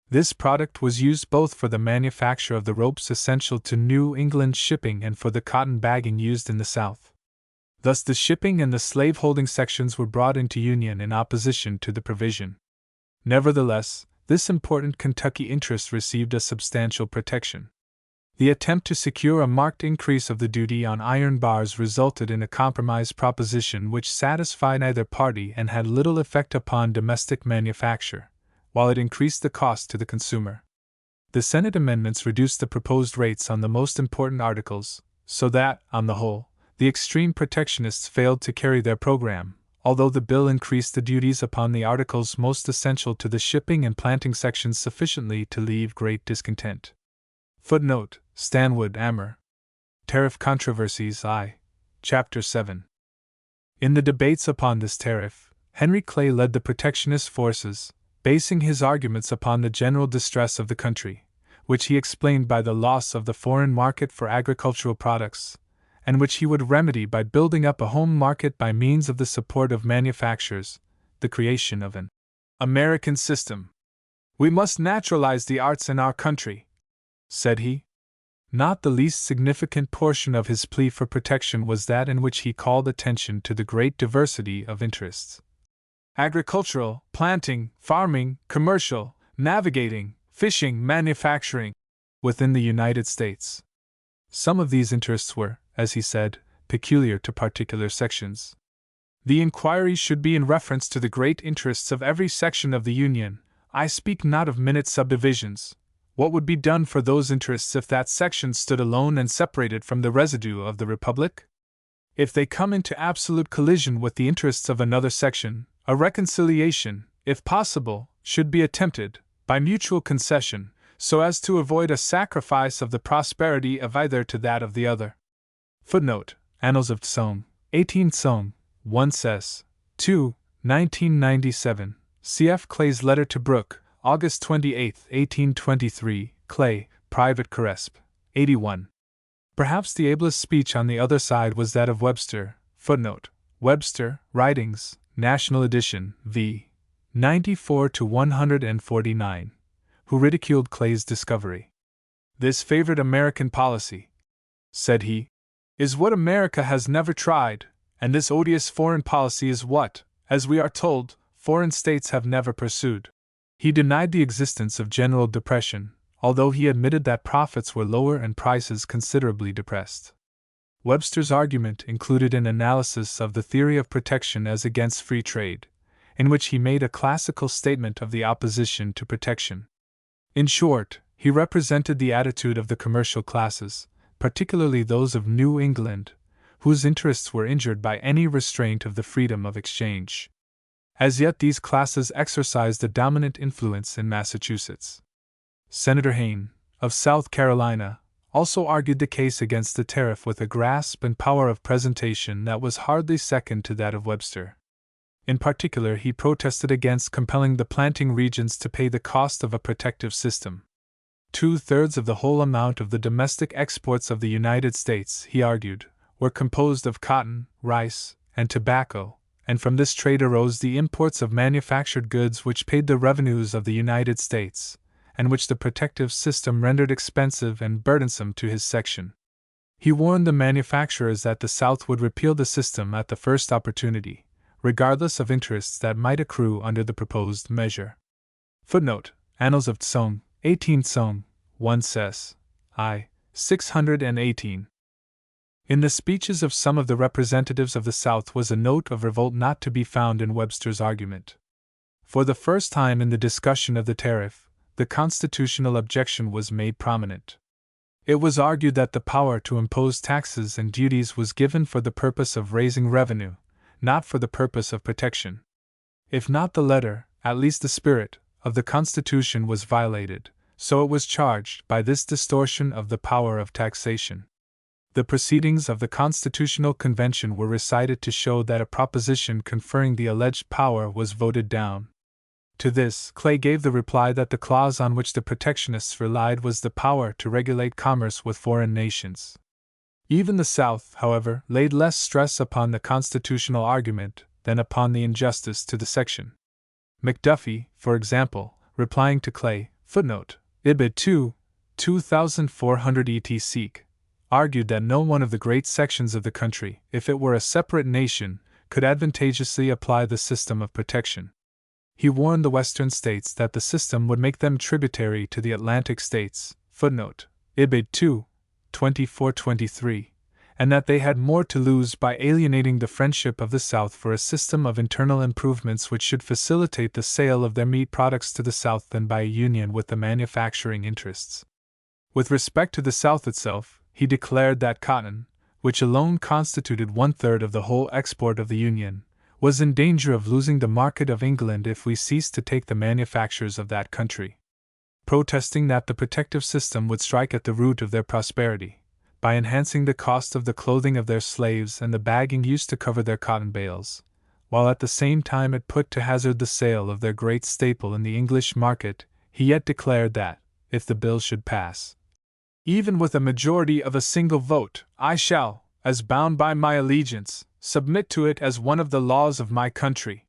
This product was used both for the manufacture of the ropes essential to New England shipping and for the cotton bagging used in the South. Thus the shipping and the slaveholding sections were brought into union in opposition to the provision. Nevertheless, this important Kentucky interest received a substantial protection. The attempt to secure a marked increase of the duty on iron bars resulted in a compromise proposition which satisfied neither party and had little effect upon domestic manufacture, while it increased the cost to the consumer. The Senate amendments reduced the proposed rates on the most important articles, so that, on the whole, the extreme protectionists failed to carry their program, although the bill increased the duties upon the articles most essential to the shipping and planting sections sufficiently to leave great discontent. Footnote: Stanwood, Amer. Tariff Controversies I. Chapter 7. In the debates upon this tariff, Henry Clay led the protectionist forces, basing his arguments upon the general distress of the country, which he explained by the loss of the foreign market for agricultural products, and which he would remedy by building up a home market by means of the support of manufactures, the creation of an American system. "We must naturalize the arts in our country," said he. Not the least significant portion of his plea for protection was that in which he called attention to the great diversity of interests: agricultural, planting, farming, commercial, navigating, fishing, manufacturing, within the United States. Some of these interests were, as he said, peculiar to particular sections. The inquiry should be in reference to the great interests of every section of the Union. I speak not of minute subdivisions. What would be done for those interests if that section stood alone and separated from the residue of the Republic? If they come into absolute collision with the interests of another section, a reconciliation, if possible, should be attempted, by mutual concession, so as to avoid a sacrifice of the prosperity of either to that of the other. Footnote: Annals of Tsong, 18 Tsong, 1 Ses. 2, 1997, C.F. Clay's letter to Brooke, August 28, 1823, Clay, Private Corresp. 81. Perhaps the ablest speech on the other side was that of Webster. Footnote: Webster, Writings, National Edition, v. 94-149, who ridiculed Clay's discovery. "This favored American policy," said he, "is what America has never tried, and this odious foreign policy is what, as we are told, foreign states have never pursued." He denied the existence of general depression, although he admitted that profits were lower and prices considerably depressed. Webster's argument included an analysis of the theory of protection as against free trade, in which he made a classical statement of the opposition to protection. In short, he represented the attitude of the commercial classes, particularly those of New England, whose interests were injured by any restraint of the freedom of exchange. As yet these classes exercised a dominant influence in Massachusetts. Senator Hayne, of South Carolina, also argued the case against the tariff with a grasp and power of presentation that was hardly second to that of Webster. In particular, he protested against compelling the planting regions to pay the cost of a protective system. 2/3 of the whole amount of the domestic exports of the United States, he argued, were composed of cotton, rice, and tobacco, and from this trade arose the imports of manufactured goods which paid the revenues of the United States, and which the protective system rendered expensive and burdensome to his section. He warned the manufacturers that the South would repeal the system at the first opportunity, regardless of interests that might accrue under the proposed measure. Footnote: Annals of Tsong, 18 Tsong, 1 Ses. I. 618. In the speeches of some of the representatives of the South was a note of revolt not to be found in Webster's argument. For the first time in the discussion of the tariff, the constitutional objection was made prominent. It was argued that the power to impose taxes and duties was given for the purpose of raising revenue, not for the purpose of protection. If not the letter, at least the spirit, of the Constitution was violated, so it was charged by this distortion of the power of taxation. The proceedings of the Constitutional Convention were recited to show that a proposition conferring the alleged power was voted down. To this, Clay gave the reply that the clause on which the protectionists relied was the power to regulate commerce with foreign nations. Even the South, however, laid less stress upon the constitutional argument than upon the injustice to the section. McDuffie, for example, replying to Clay, footnote, Ibid 2, 2400 et seq., argued that no one of the great sections of the country, if it were a separate nation, could advantageously apply the system of protection. He warned the Western states that the system would make them tributary to the Atlantic states, footnote, Ibid 2, 2423, and that they had more to lose by alienating the friendship of the South for a system of internal improvements which should facilitate the sale of their meat products to the South than by a union with the manufacturing interests. With respect to the South itself, he declared that cotton, which alone constituted 1/3 of the whole export of the Union, was in danger of losing the market of England if we ceased to take the manufactures of that country. Protesting that the protective system would strike at the root of their prosperity, by enhancing the cost of the clothing of their slaves and the bagging used to cover their cotton bales, while at the same time it put to hazard the sale of their great staple in the English market, he yet declared that, if the bill should pass, even with a majority of a single vote, I shall, as bound by my allegiance, submit to it as one of the laws of my country.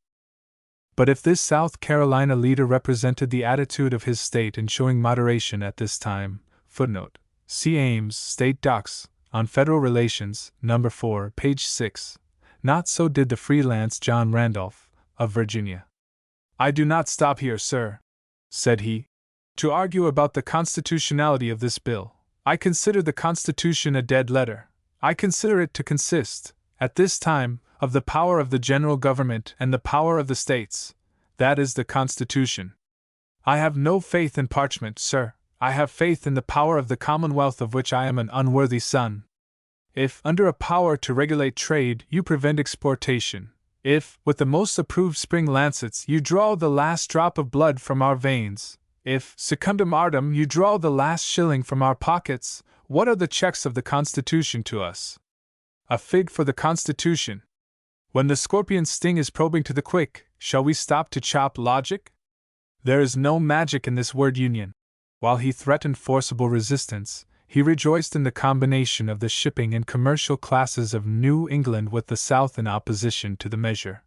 But if this South Carolina leader represented the attitude of his state in showing moderation at this time, footnote, see Ames, State Docs, on Federal Relations, No. 4, page 6, not so did the freelance John Randolph, of Virginia. I do not stop here, sir, said he, to argue about the constitutionality of this bill. I consider the Constitution a dead letter. I consider it to consist, at this time, of the power of the general government and the power of the states. That is the Constitution. I have no faith in parchment, sir. I have faith in the power of the Commonwealth of which I am an unworthy son. If, under a power to regulate trade, you prevent exportation, if, with the most approved spring lancets, you draw the last drop of blood from our veins, if, secundum artem, you draw the last shilling from our pockets, what are the checks of the Constitution to us? A fig for the Constitution. When the scorpion's sting is probing to the quick, shall we stop to chop logic? There is no magic in this word union. While he threatened forcible resistance, he rejoiced in the combination of the shipping and commercial classes of New England with the South in opposition to the measure.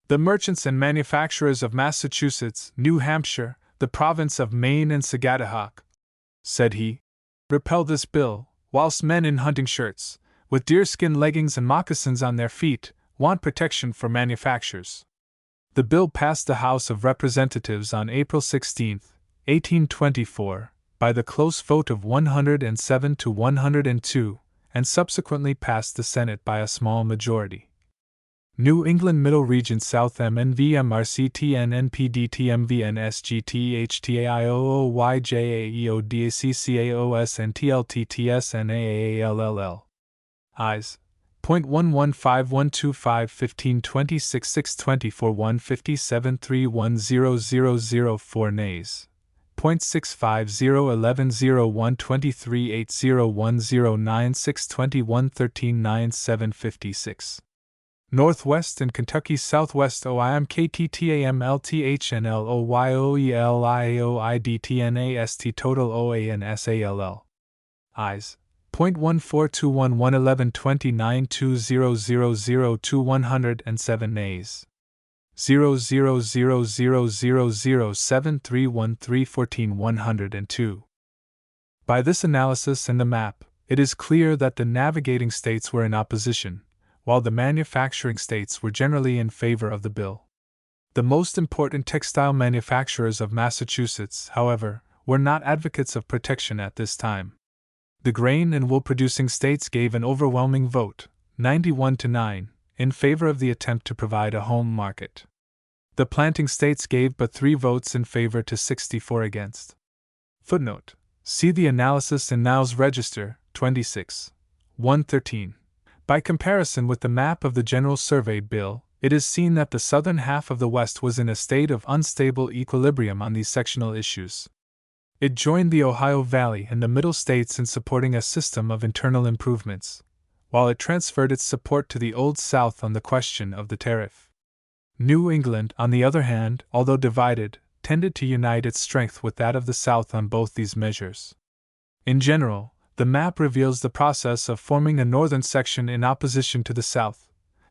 The merchants and manufacturers of Massachusetts, New Hampshire, the province of Maine and Sagadahoc, said he, repel this bill, whilst men in hunting shirts, with deerskin leggings and moccasins on their feet, want protection for manufactures. The bill passed the House of Representatives on April 16, 1824, by the close vote of 107 to 102, and subsequently passed the Senate by a small majority. New England Middle Region South MNVMRCTN NPDTMVNSGTHTIOOYJAEODACCAOSNTLTTSNAAALL. Eyes. 0.1151251526241573100004 nays. 0.65012380109621139756. Northwest and Kentucky Southwest OIMKTTAMLTHNLOYOELIAOIDTNAST total OANSALL. Eyes. 0.1421112920002107 nays. 00000073131414102. By this analysis and the map, it is clear that the navigating states were in opposition, while the manufacturing states were generally in favor of the bill. The most important textile manufacturers of Massachusetts, however, were not advocates of protection at this time. The grain and wool producing states gave an overwhelming vote, 91 to 9, in favor of the attempt to provide a home market. The planting states gave but 3 votes in favor to 64 against. Footnote: see the analysis in Now's Register, 26, 113. By comparison with the map of the General Survey Bill, it is seen that the southern half of the West was in a state of unstable equilibrium on these sectional issues. It joined the Ohio Valley and the Middle States in supporting a system of internal improvements, while it transferred its support to the Old South on the question of the tariff. New England, on the other hand, although divided, tended to unite its strength with that of the South on both these measures. In general, the map reveals the process of forming a northern section in opposition to the South,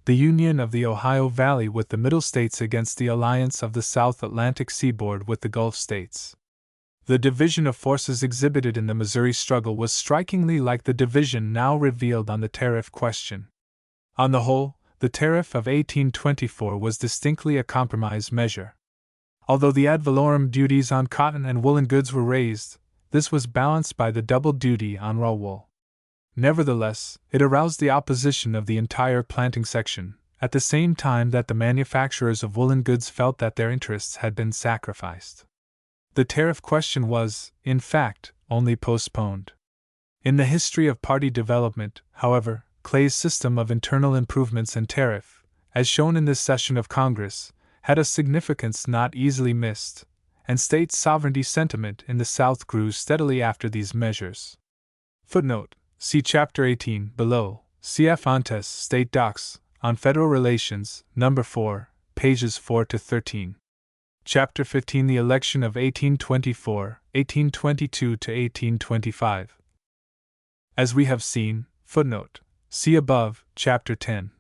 the union of the Ohio Valley with the Middle States against the alliance of the South Atlantic seaboard with the Gulf states. The division of forces exhibited in the Missouri struggle was strikingly like the division now revealed on the tariff question. On the whole, the tariff of 1824 was distinctly a compromise measure. Although the ad valorem duties on cotton and woolen goods were raised, this was balanced by the double duty on raw wool. Nevertheless, it aroused the opposition of the entire planting section, at the same time that the manufacturers of woolen goods felt that their interests had been sacrificed. The tariff question was, in fact, only postponed. In the history of party development, however, Clay's system of internal improvements and tariff, as shown in this session of Congress, had a significance not easily missed, and state sovereignty sentiment in the South grew steadily after these measures. Footnote: see Chapter 18 below, cf. Fontes State Docs, on Federal Relations, No. 4, pages 4 to 13. Chapter 15 The Election of 1824, 1822 to 1825. As we have seen, footnote: see above, Chapter 10.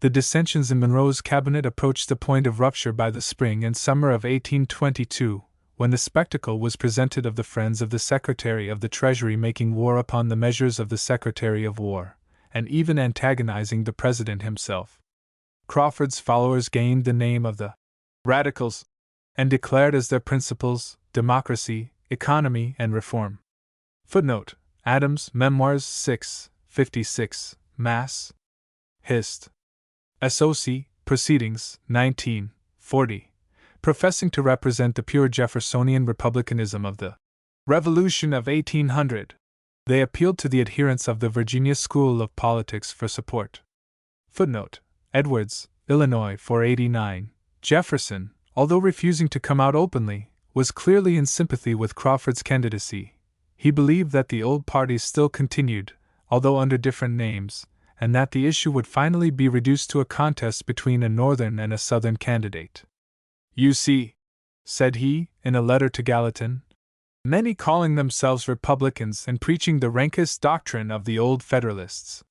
The dissensions in Monroe's cabinet approached the point of rupture by the spring and summer of 1822, when the spectacle was presented of the friends of the Secretary of the Treasury making war upon the measures of the Secretary of War, and even antagonizing the President himself. Crawford's followers gained the name of the Radicals, and declared as their principles democracy, economy, and reform. Footnote: Adams, Memoirs 6, 56, Mass. Hist. SOC, Proceedings, 19, 40. Professing to represent the pure Jeffersonian republicanism of the Revolution of 1800, they appealed to the adherents of the Virginia School of Politics for support. Footnote: Edwards, Illinois 489. Jefferson, although refusing to come out openly, was clearly in sympathy with Crawford's candidacy. He believed that the old parties still continued, although under different names, and that the issue would finally be reduced to a contest between a Northern and a Southern candidate. "You see," said he, in a letter to Gallatin, "many calling themselves Republicans and preaching the rankest doctrine of the old Federalists.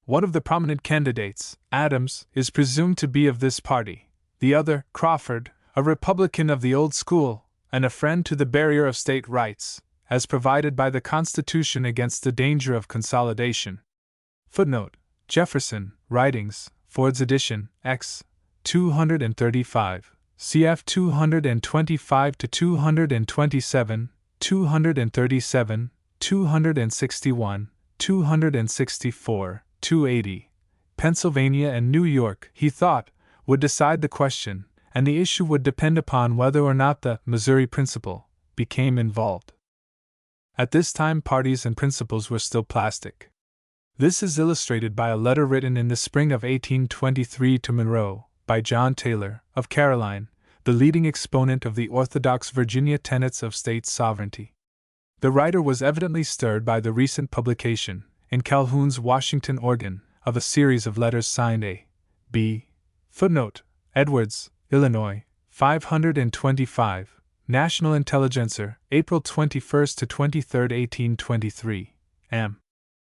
One of the prominent candidates, Adams, is presumed to be of this party, the other, Crawford, a Republican of the old school, and a friend to the barrier of state rights, as provided by the Constitution against the danger of consolidation." Footnote: Jefferson, Writings, Ford's edition, X. 235, cf. 225 to 227, 237, 261, 264, 280. Pennsylvania and New York, he thought, would decide the question, and the issue would depend upon whether or not the Missouri Principle became involved. At this time, parties and principles were still plastic. This is illustrated by a letter written in the spring of 1823 to Monroe, by John Taylor, of Caroline, the leading exponent of the orthodox Virginia tenets of state sovereignty. The writer was evidently stirred by the recent publication, in Calhoun's Washington organ, of a series of letters signed A. B. Footnote: Edwards, Illinois, 525, National Intelligencer, April 21 to 23, 1823, M.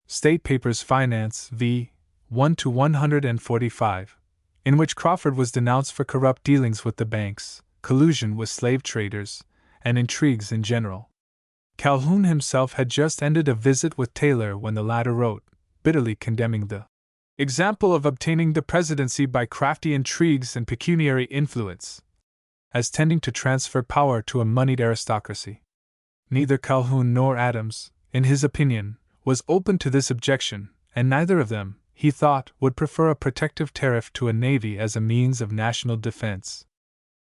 State Papers Finance v. 1 to 145, in which Crawford was denounced for corrupt dealings with the banks, collusion with slave traders, and intrigues in general. Calhoun himself had just ended a visit with Taylor when the latter wrote, bitterly condemning the example of obtaining the presidency by crafty intrigues and pecuniary influence, as tending to transfer power to a moneyed aristocracy. Neither Calhoun nor Adams, in his opinion, was open to this objection, and neither of them, he thought, would prefer a protective tariff to a navy as a means of national defense.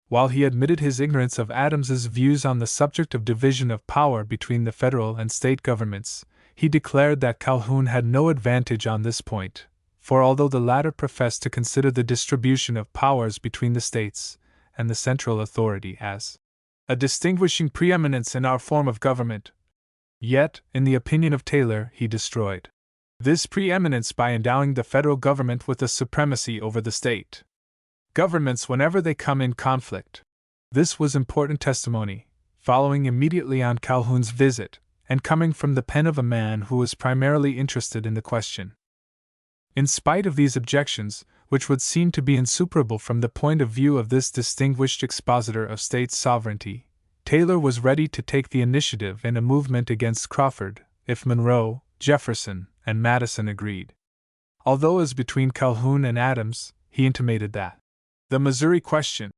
While he admitted his ignorance of Adams's views on the subject of division of power between the federal and state governments, he declared that Calhoun had no advantage on this point, for although the latter professed to consider the distribution of powers between the states and the central authority as a distinguishing preeminence in our form of government, yet, in the opinion of Taylor, he destroyed this preeminence by endowing the federal government with a supremacy over the state governments whenever they come in conflict. This was important testimony, following immediately on Calhoun's visit, and coming from the pen of a man who was primarily interested in the question. In spite of these objections, which would seem to be insuperable from the point of view of this distinguished expositor of state sovereignty, Taylor was ready to take the initiative in a movement against Crawford, if Monroe, Jefferson, and Madison agreed. Although, as between Calhoun and Adams, he intimated that the Missouri question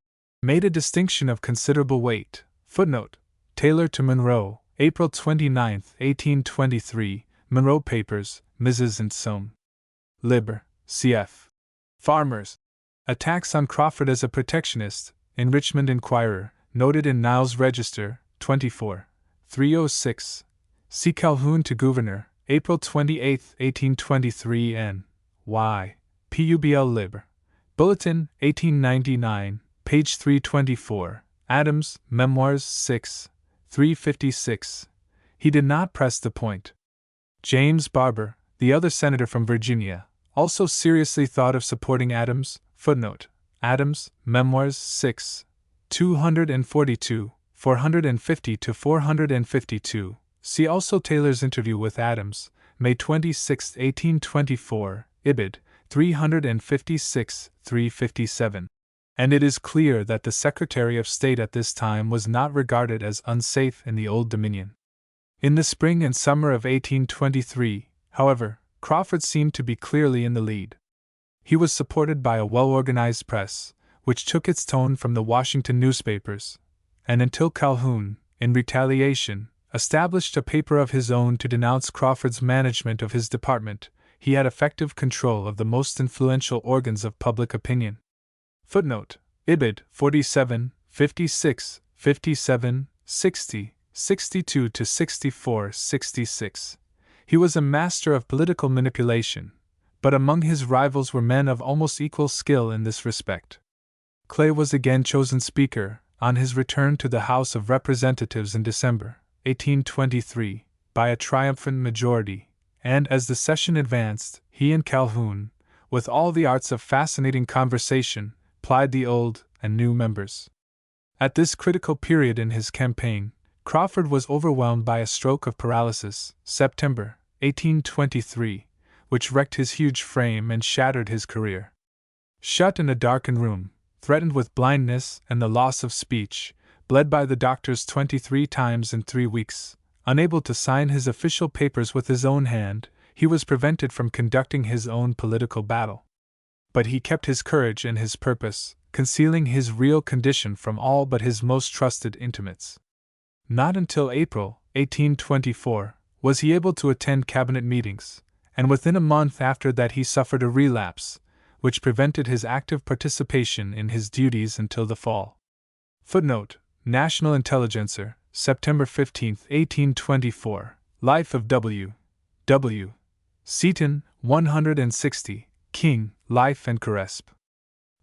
made a distinction of considerable weight. Footnote: Taylor to Monroe, April 29, 1823, Monroe Papers, Mrs. and Son. Liber, cf. Farmers. Attacks on Crawford as a protectionist, in Richmond Enquirer, noted in Niles' Register, 24, 306. See Calhoun to Governor, April 28, 1823 N. Y. Publ. Lib. Bulletin, 1899, page 324, Adams, Memoirs 6, 356. He did not press the point. James Barber, the other senator from Virginia, also seriously thought of supporting Adams. Footnote: Adams, Memoirs 6, 242, 450 to 452. See also Taylor's interview with Adams, May 26, 1824, Ibid. 356, 357. And it is clear that the Secretary of State at this time was not regarded as unsafe in the Old Dominion. In the spring and summer of 1823, however, Crawford seemed to be clearly in the lead. He was supported by a well-organized press, which took its tone from the Washington newspapers, and until Calhoun, in retaliation, established a paper of his own to denounce Crawford's management of his department, he had effective control of the most influential organs of public opinion. Footnote: Ibid. 47, 56, 57, 60, 62 to 64, 66. He was a master of political manipulation, but among his rivals were men of almost equal skill in this respect. Clay was again chosen Speaker, on his return to the House of Representatives in December, 1823, by a triumphant majority, and as the session advanced, he and Calhoun, with all the arts of fascinating conversation, plied the old and new members. At this critical period in his campaign, Crawford was overwhelmed by a stroke of paralysis, September, 1823, which wrecked his huge frame and shattered his career. Shut in a darkened room, threatened with blindness and the loss of speech, bled by the doctors 23 times in 3 weeks, unable to sign his official papers with his own hand, he was prevented from conducting his own political battle. But he kept his courage and his purpose, concealing his real condition from all but his most trusted intimates. Not until April, 1824, was he able to attend cabinet meetings, and within a month after that he suffered a relapse, which prevented his active participation in his duties until the fall. Footnote: National Intelligencer, September 15, 1824, Life of W. W. Seaton, 160, King, Life and Caresp.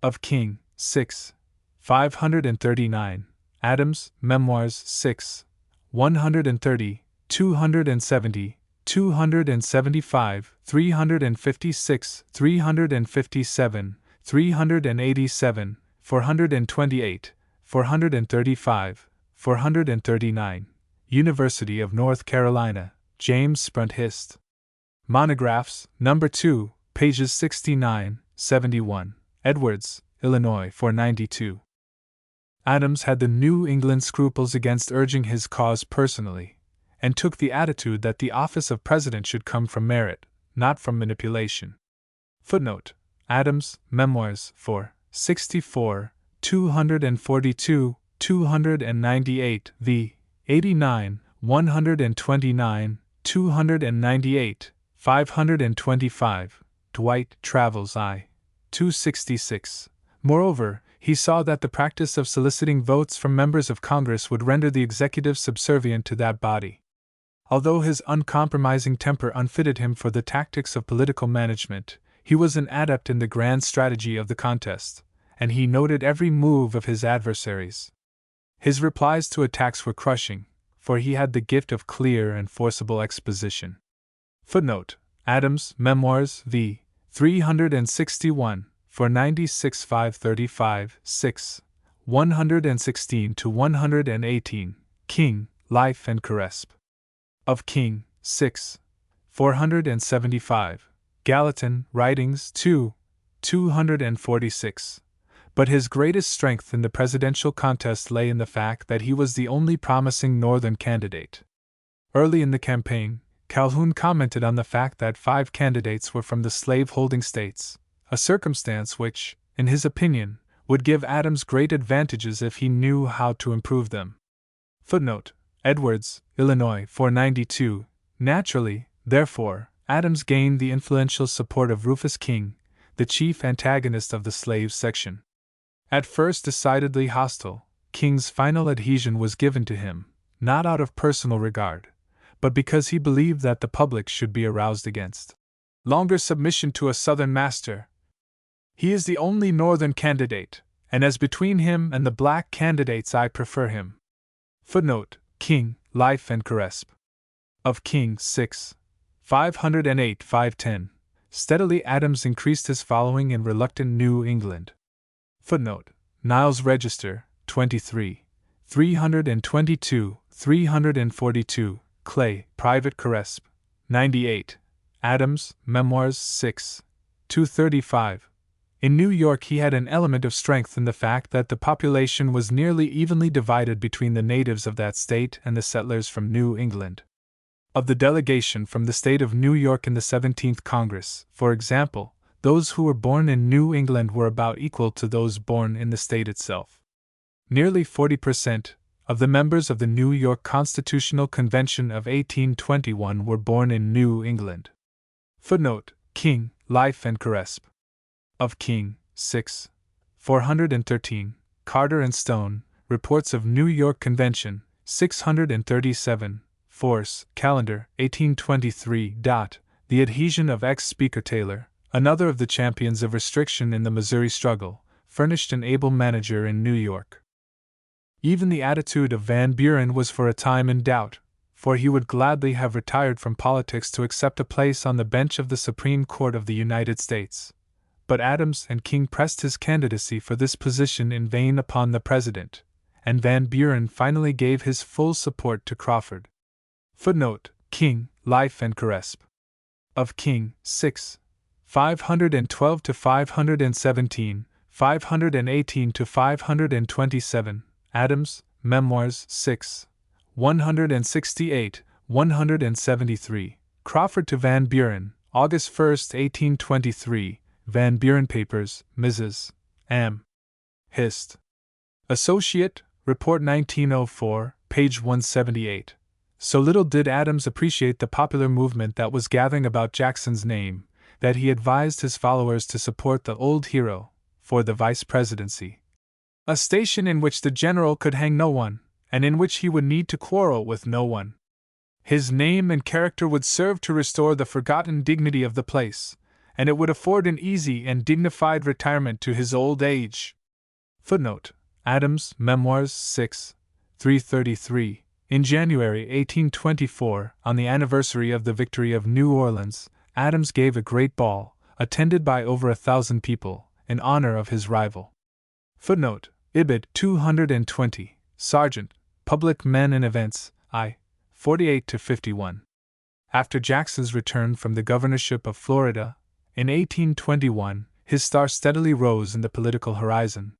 Of King, 6, 539, Adams, Memoirs 6, 130, 270, 275, 356, 357, 387, 428, 435, 439, University of North Carolina, James Sprunt Hist. Monographs, No. 2, pages 69, 71, Edwards, Illinois 492. Adams had the New England scruples against urging his cause personally, and took the attitude that the office of president should come from merit, not from manipulation. Footnote: Adams, Memoirs 4, 64, 242, 298, v. 89, 129, 298, 525, Dwight Travels I. 266. Moreover, he saw that the practice of soliciting votes from members of Congress would render the executive subservient to that body. Although his uncompromising temper unfitted him for the tactics of political management, he was an adept in the grand strategy of the contest, and he noted every move of his adversaries. His replies to attacks were crushing, for he had the gift of clear and forcible exposition. Footnote: Adams, Memoirs v. 361, for 96 535, 6, 116 to 118, King, Life and Caresp. Of King, 6, 475, Gallatin, Writings 2, 246. But his greatest strength in the presidential contest lay in the fact that he was the only promising Northern candidate. Early in the campaign, Calhoun commented on the fact that 5 candidates were from the slave-holding states, a circumstance which, in his opinion, would give Adams great advantages if he knew how to improve them. Footnote: Edwards, Illinois 492. Naturally, therefore, Adams gained the influential support of Rufus King, the chief antagonist of the slave section. At first decidedly hostile, King's final adhesion was given to him, not out of personal regard, but because he believed that the public should be aroused against longer submission to a Southern master. He is the only Northern candidate, and as between him and the black candidates I prefer him. Footnote: King, Life and Carresp. Of King 6. 508-510. Steadily Adams increased his following in reluctant New England. Footnote: Niles Register, 23. 322, 342, Clay, Private Carresp, 98. Adams, Memoirs 6. 235. In New York he had an element of strength in the fact that the population was nearly evenly divided between the natives of that state and the settlers from New England. Of the delegation from the state of New York in the 17th Congress, for example, those who were born in New England were about equal to those born in the state itself. Nearly 40% of the members of the New York Constitutional Convention of 1821 were born in New England. Footnote: King, Life and Carresp. Of King, 6. 413, Carter and Stone, Reports of New York Convention, 637, Force, Calendar, 1823. The adhesion of ex-Speaker Taylor, another of the champions of restriction in the Missouri struggle, furnished an able manager in New York. Even the attitude of Van Buren was for a time in doubt, for he would gladly have retired from politics to accept a place on the bench of the Supreme Court of the United States. But Adams and King pressed his candidacy for this position in vain upon the President, and Van Buren finally gave his full support to Crawford. Footnote: King, Life and Carresp. Of King, 6. 512-517, 518-527, Adams, Memoirs 6. 168, 173, Crawford to Van Buren, August 1, 1823, Van Buren Papers, Mrs. M. Hist. Associate, Report 1904, page 178. So little did Adams appreciate the popular movement that was gathering about Jackson's name, that he advised his followers to support the old hero for the vice presidency. A station in which the general could hang no one, and in which he would need to quarrel with no one. His name and character would serve to restore the forgotten dignity of the place, and it would afford an easy and dignified retirement to his old age. Footnote: Adams, Memoirs 6. 333. In January 1824, on the anniversary of the victory of New Orleans, Adams gave a great ball, attended by over 1,000 people, in honor of his rival. Footnote: Ibid 220, Sergeant, Public Men and Events, I. 48-51. After Jackson's return from the governorship of Florida, in 1821, his star steadily rose in the political horizon.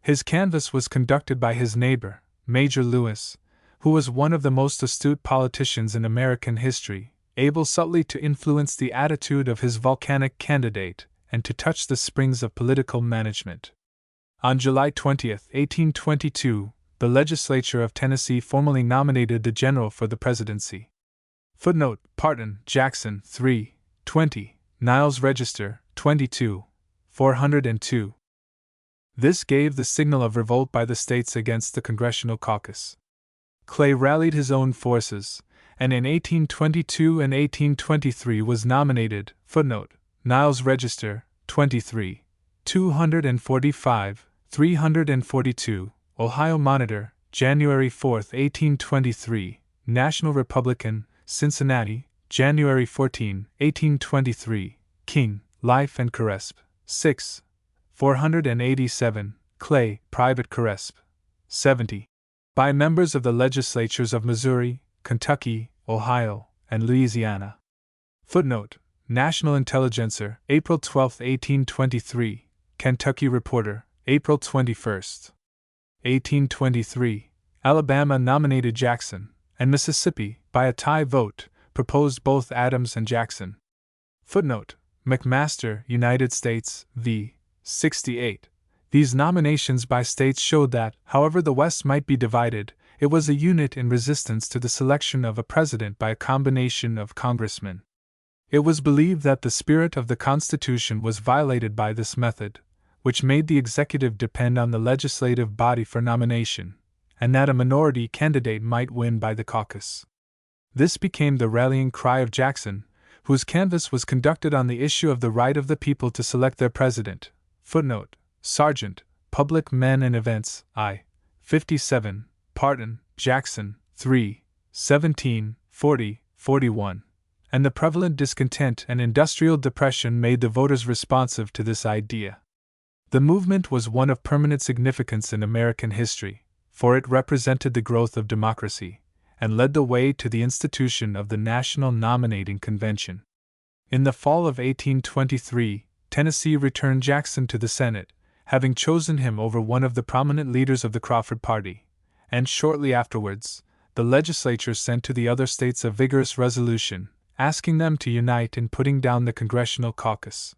His canvass was conducted by his neighbor, Major Lewis, who was one of the most astute politicians in American history, able subtly to influence the attitude of his volcanic candidate and to touch the springs of political management. On July 20, 1822, the legislature of Tennessee formally nominated the general for the presidency. Footnote: Parton, Jackson, 3. 20, Niles Register, 22. 402. This gave the signal of revolt by the states against the Congressional caucus. Clay rallied his own forces, and in 1822 and 1823 was nominated. Footnote: Niles Register, 23. 245, 342, Ohio Monitor, January 4, 1823, National Republican, Cincinnati, January 14, 1823, King, Life and Carresp, 6. 487, Clay, Private Carresp, 70. By members of the legislatures of Missouri, Kentucky, Ohio, and Louisiana. Footnote: National Intelligencer, April 12, 1823, Kentucky Reporter, April 21, 1823. Alabama nominated Jackson, and Mississippi, by a tie vote, proposed both Adams and Jackson. Footnote: McMaster, United States, v. 68. These nominations by states showed that, however the West might be divided, it was a unit in resistance to the selection of a president by a combination of congressmen. It was believed that the spirit of the Constitution was violated by this method, which made the executive depend on the legislative body for nomination, and that a minority candidate might win by the caucus. This became the rallying cry of Jackson, whose canvass was conducted on the issue of the right of the people to select their president. Footnote: Sergeant, Public Men and Events, I. 57, Parton, Jackson, 3, 17, 40, 41. And the prevalent discontent and industrial depression made the voters responsive to this idea. The movement was one of permanent significance in American history, for it represented the growth of democracy, and led the way to the institution of the National Nominating Convention. In the fall of 1823, Tennessee returned Jackson to the Senate, having chosen him over one of the prominent leaders of the Crawford Party, and shortly afterwards, the legislature sent to the other states a vigorous resolution, asking them to unite in putting down the Congressional Caucus.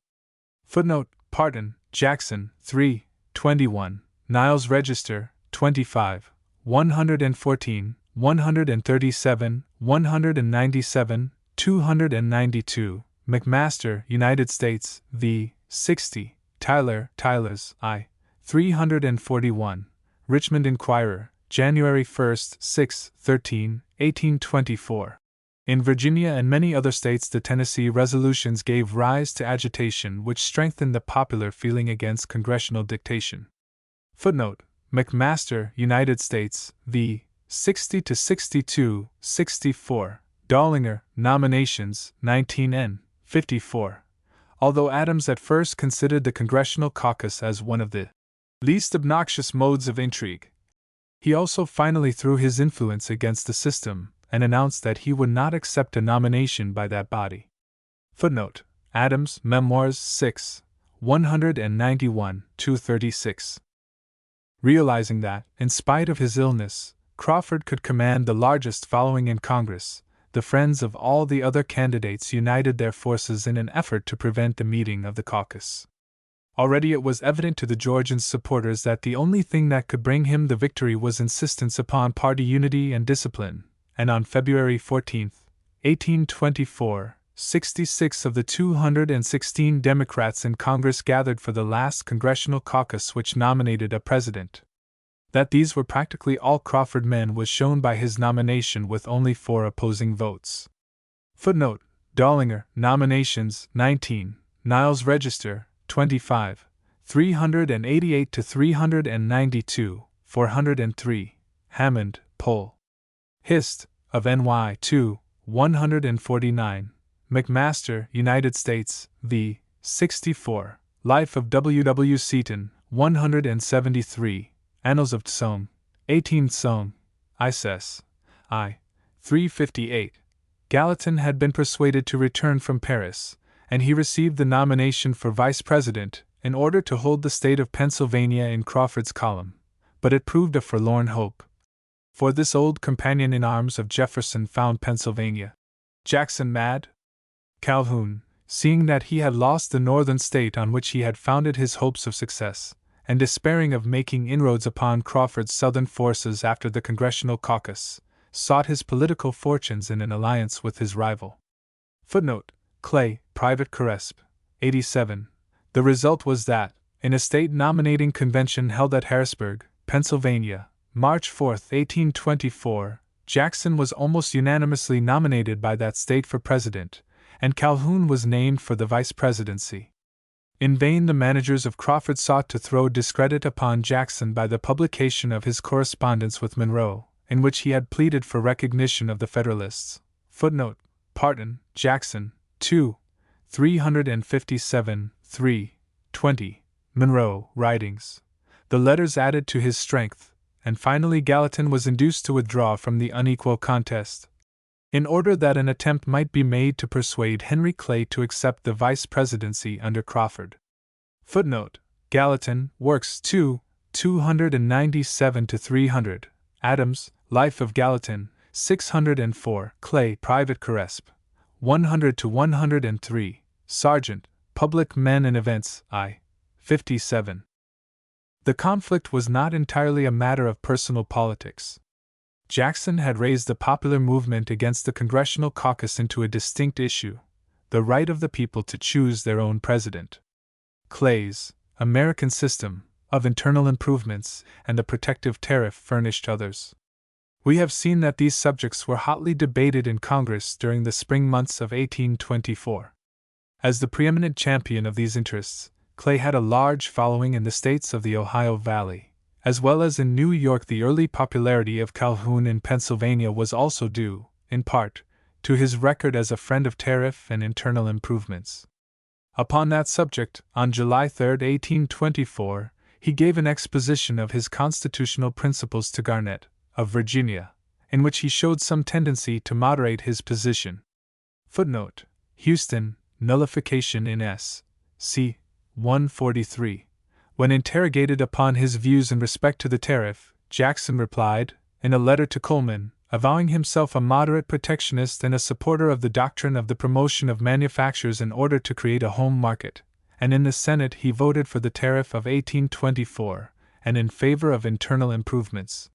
Footnote: Parton, Jackson, 3, 21, Niles Register, 25, 114, 137, 197, 292, McMaster, United States, v. 60, Tyler's, I. 341, Richmond Inquirer, January 1, 6, 13, 1824. In Virginia and many other states, the Tennessee resolutions gave rise to agitation which strengthened the popular feeling against congressional dictation. Footnote: McMaster, United States, v. 60 to 62, 64. Dollinger, Nominations, 19n, 54. Although Adams at first considered the Congressional Caucus as one of the least obnoxious modes of intrigue, he also finally threw his influence against the system and announced that he would not accept a nomination by that body. Footnote: Adams, Memoirs 6, 191, 236. Realizing that, in spite of his illness, Crawford could command the largest following in Congress, the friends of all the other candidates united their forces in an effort to prevent the meeting of the caucus. Already it was evident to the Georgian supporters that the only thing that could bring him the victory was insistence upon party unity and discipline, and on February 14, 1824, 66 of the 216 Democrats in Congress gathered for the last Congressional Caucus which nominated a president. That these were practically all Crawford men was shown by his nomination with only 4 opposing votes. Footnote: Dollinger, Nominations, 19, Niles Register, 25, 388 to 392, 403, Hammond, Poll. Hist. of NY 2, 149, McMaster, United States, v. 64, Life of W. W. Seaton, 173, Annals of Tsong, 18 Tsong, ISS, I. 358. Gallatin had been persuaded to return from Paris, and he received the nomination for vice president in order to hold the state of Pennsylvania in Crawford's column, but it proved a forlorn hope. For this old companion in arms of Jefferson found Pennsylvania. Jackson mad? Calhoun, seeing that he had lost the northern state on which he had founded his hopes of success, and despairing of making inroads upon Crawford's southern forces after the Congressional Caucus, sought his political fortunes in an alliance with his rival. Footnote: Clay, Private Corresp. 87. The result was that, in a state nominating convention held at Harrisburg, Pennsylvania, March 4, 1824, Jackson was almost unanimously nominated by that state for president, and Calhoun was named for the vice presidency. In vain the managers of Crawford sought to throw discredit upon Jackson by the publication of his correspondence with Monroe, in which he had pleaded for recognition of the Federalists. Footnote: Parton, Jackson, 2, 357, 3, 20, Monroe, Writings. The letters added to his strength, and finally Gallatin was induced to withdraw from the unequal contest, in order that an attempt might be made to persuade Henry Clay to accept the vice presidency under Crawford. Footnote: Gallatin, Works 2, 297 to 300, Adams, Life of Gallatin, 604, Clay, Private Corresp. 100 to 103, Sergeant, Public Men and Events, I. 57. The conflict was not entirely a matter of personal politics. Jackson had raised the popular movement against the Congressional Caucus into a distinct issue, the right of the people to choose their own president. Clay's American System of Internal Improvements and the Protective Tariff furnished others. We have seen that these subjects were hotly debated in Congress during the spring months of 1824. As the preeminent champion of these interests, Clay had a large following in the states of the Ohio Valley, as well as in New York. The early popularity of Calhoun in Pennsylvania was also due, in part, to his record as a friend of tariff and internal improvements. Upon that subject, on July 3, 1824, he gave an exposition of his constitutional principles to Garnett, of Virginia, in which he showed some tendency to moderate his position. Footnote: Houston, Nullification in S. C. 143. When interrogated upon his views in respect to the tariff, Jackson replied, in a letter to Coleman, avowing himself a moderate protectionist and a supporter of the doctrine of the promotion of manufactures in order to create a home market, and in the Senate he voted for the tariff of 1824, and in favor of internal improvements.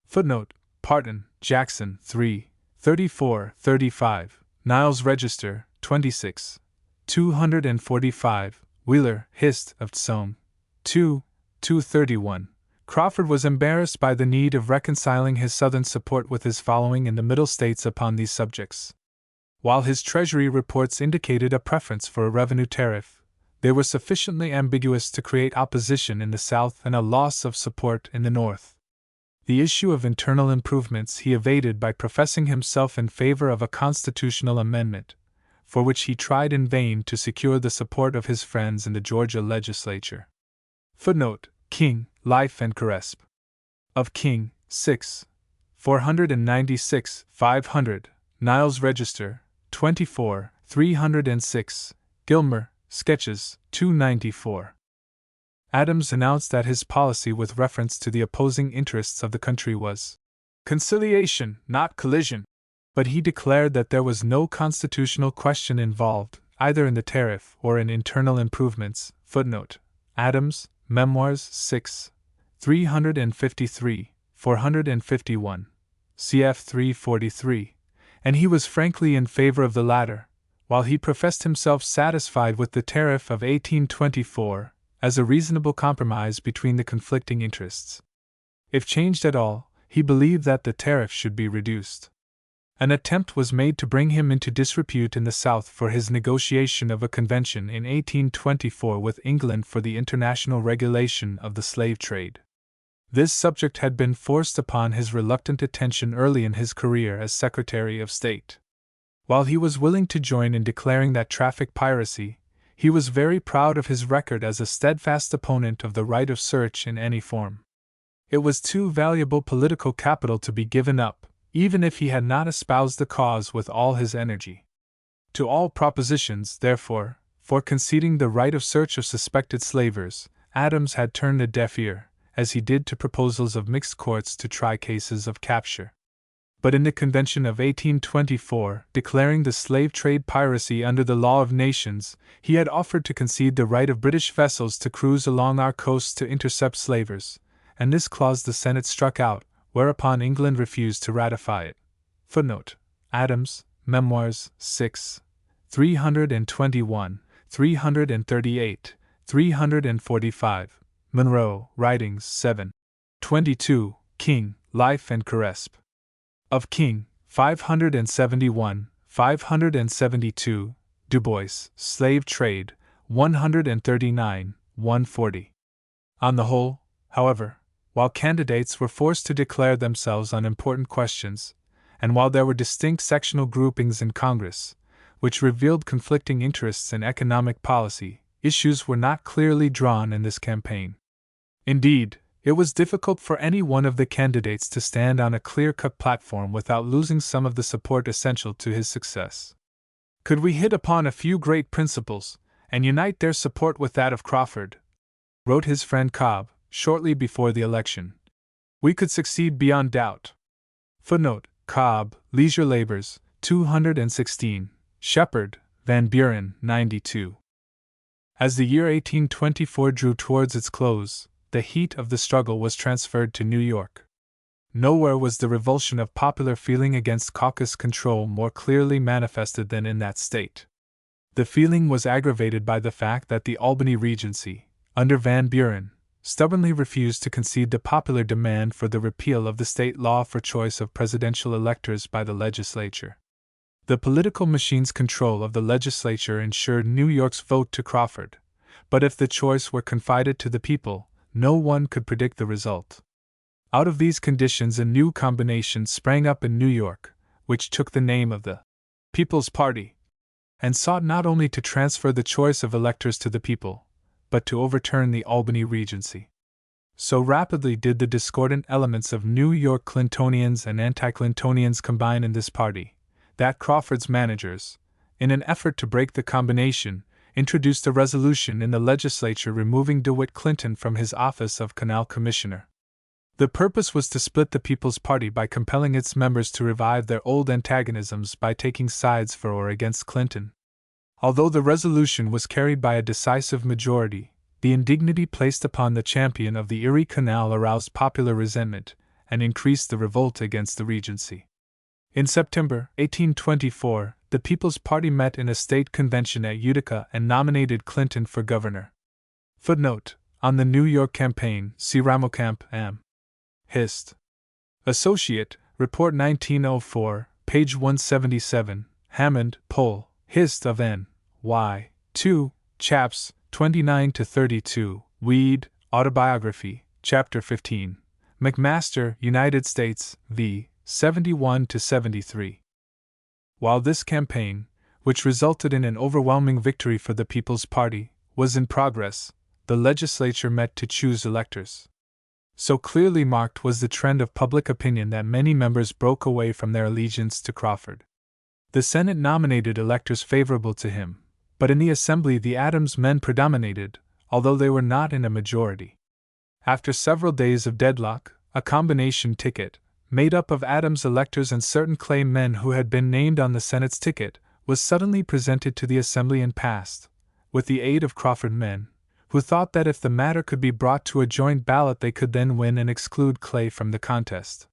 Footnote: Parton, Jackson, 3, 34-35, Niles Register, 26, 245, Wheeler, Hist. of Soane, 2, 231. Crawford was embarrassed by the need of reconciling his Southern support with his following in the Middle States upon these subjects. While his Treasury reports indicated a preference for a revenue tariff, they were sufficiently ambiguous to create opposition in the South and a loss of support in the North. The issue of internal improvements he evaded by professing himself in favor of a constitutional amendment, for which he tried in vain to secure the support of his friends in the Georgia legislature. Footnote: King, Life and Caresp. Of King, 6, 496, 500, Niles Register, 24, 306, Gilmer, Sketches, 294. Adams announced that his policy with reference to the opposing interests of the country was conciliation, not collision, but he declared that there was no constitutional question involved, either in the tariff or in internal improvements. Footnote: Adams, Memoirs 6, 353, 451, cf. 343, and he was frankly in favor of the latter, while he professed himself satisfied with the tariff of 1824 as a reasonable compromise between the conflicting interests. If changed at all, he believed that the tariff should be reduced. An attempt was made to bring him into disrepute in the South for his negotiation of a convention in 1824 with England for the international regulation of the slave trade. This subject had been forced upon his reluctant attention early in his career as Secretary of State. While he was willing to join in declaring that traffic piracy, he was very proud of his record as a steadfast opponent of the right of search in any form. It was too valuable political capital to be given up, even if he had not espoused the cause with all his energy. To all propositions, therefore, for conceding the right of search of suspected slavers, Adams had turned a deaf ear, as he did to proposals of mixed courts to try cases of capture. But in the Convention of 1824, declaring the slave trade piracy under the law of nations, he had offered to concede the right of British vessels to cruise along our coasts to intercept slavers, and this clause the Senate struck out, whereupon England refused to ratify it. Footnote: Adams, Memoirs 6, 321, 338, 345, Monroe, Writings 7, 22, King, Life and Caresp. Of King, 571, 572, Du Bois, Slave Trade, 139, 140. On the whole, however, while candidates were forced to declare themselves on important questions, and while there were distinct sectional groupings in Congress, which revealed conflicting interests in economic policy, issues were not clearly drawn in this campaign. Indeed, it was difficult for any one of the candidates to stand on a clear-cut platform without losing some of the support essential to his success. Could we hit upon a few great principles, and unite their support with that of Crawford, wrote his friend Cobb, shortly before the election, we could succeed beyond doubt. Footnote: Cobb, Leisure Labors, 216, Shepard, Van Buren, 92. As the year 1824 drew towards its close, the heat of the struggle was transferred to New York. Nowhere was the revulsion of popular feeling against caucus control more clearly manifested than in that state. The feeling was aggravated by the fact that the Albany Regency, under Van Buren, stubbornly refused to concede the popular demand for the repeal of the state law for choice of presidential electors by the legislature. The political machine's control of the legislature ensured New York's vote to Crawford, but if the choice were confided to the people, no one could predict the result. Out of these conditions, a new combination sprang up in New York, which took the name of the People's Party, and sought not only to transfer the choice of electors to the people, but to overturn the Albany Regency. So rapidly did the discordant elements of New York Clintonians and anti-Clintonians combine in this party, that Crawford's managers, in an effort to break the combination, introduced a resolution in the legislature removing DeWitt Clinton from his office of Canal Commissioner. The purpose was to split the People's Party by compelling its members to revive their old antagonisms by taking sides for or against Clinton. Although the resolution was carried by a decisive majority, the indignity placed upon the champion of the Erie Canal aroused popular resentment and increased the revolt against the Regency. In September 1824, the People's Party met in a state convention at Utica and nominated Clinton for governor. Footnote: on the New York campaign, see Ramocamp M. Hist. Associate, Report 1904, page 177, Hammond, Poll, Hist of N. Y. 2, chaps 29 to 32, Weed, Autobiography, Chapter 15, McMaster, United States, v. 71 to 73. While this campaign, which resulted in an overwhelming victory for the People's Party, was in progress, the legislature met to choose electors. So clearly marked was the trend of public opinion that many members broke away from their allegiance to Crawford. The Senate nominated electors favorable to him, but in the Assembly the Adams men predominated, although they were not in a majority. After several days of deadlock, a combination ticket, made up of Adams electors and certain Clay men who had been named on the Senate's ticket, was suddenly presented to the Assembly and passed, with the aid of Crawford men, who thought that if the matter could be brought to a joint ballot they could then win and exclude Clay from the contest.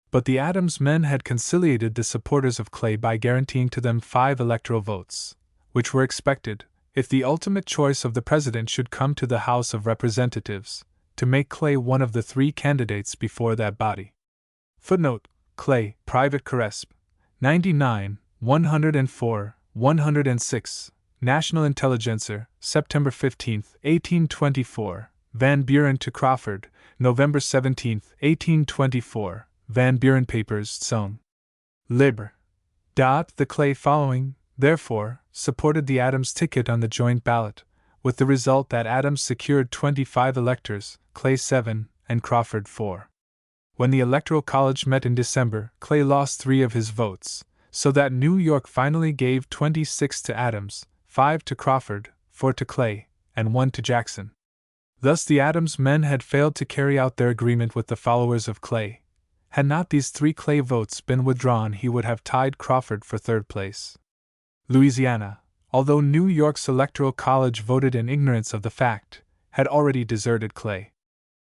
But the Adams men had conciliated the supporters of Clay by guaranteeing to them 5 electoral votes, which were expected, if the ultimate choice of the president should come to the House of Representatives, to make Clay one of the 3 candidates before that body. Footnote: Clay, Private Corresp. 99, 104, 106, National Intelligencer, September 15, 1824, Van Buren to Crawford, November 17, 1824, Van Buren Papers, Sohn. Lib. The Clay following, therefore, supported the Adams ticket on the joint ballot, with the result that Adams secured 25 electors, Clay 7, and Crawford 4. When the Electoral College met in December, Clay lost 3 of his votes, so that New York finally gave 26 to Adams, 5 to Crawford, 4 to Clay, and 1 to Jackson. Thus the Adams men had failed to carry out their agreement with the followers of Clay. Had not these 3 Clay votes been withdrawn, he would have tied Crawford for 3rd place. Louisiana, although New York's Electoral College voted in ignorance of the fact, had already deserted Clay.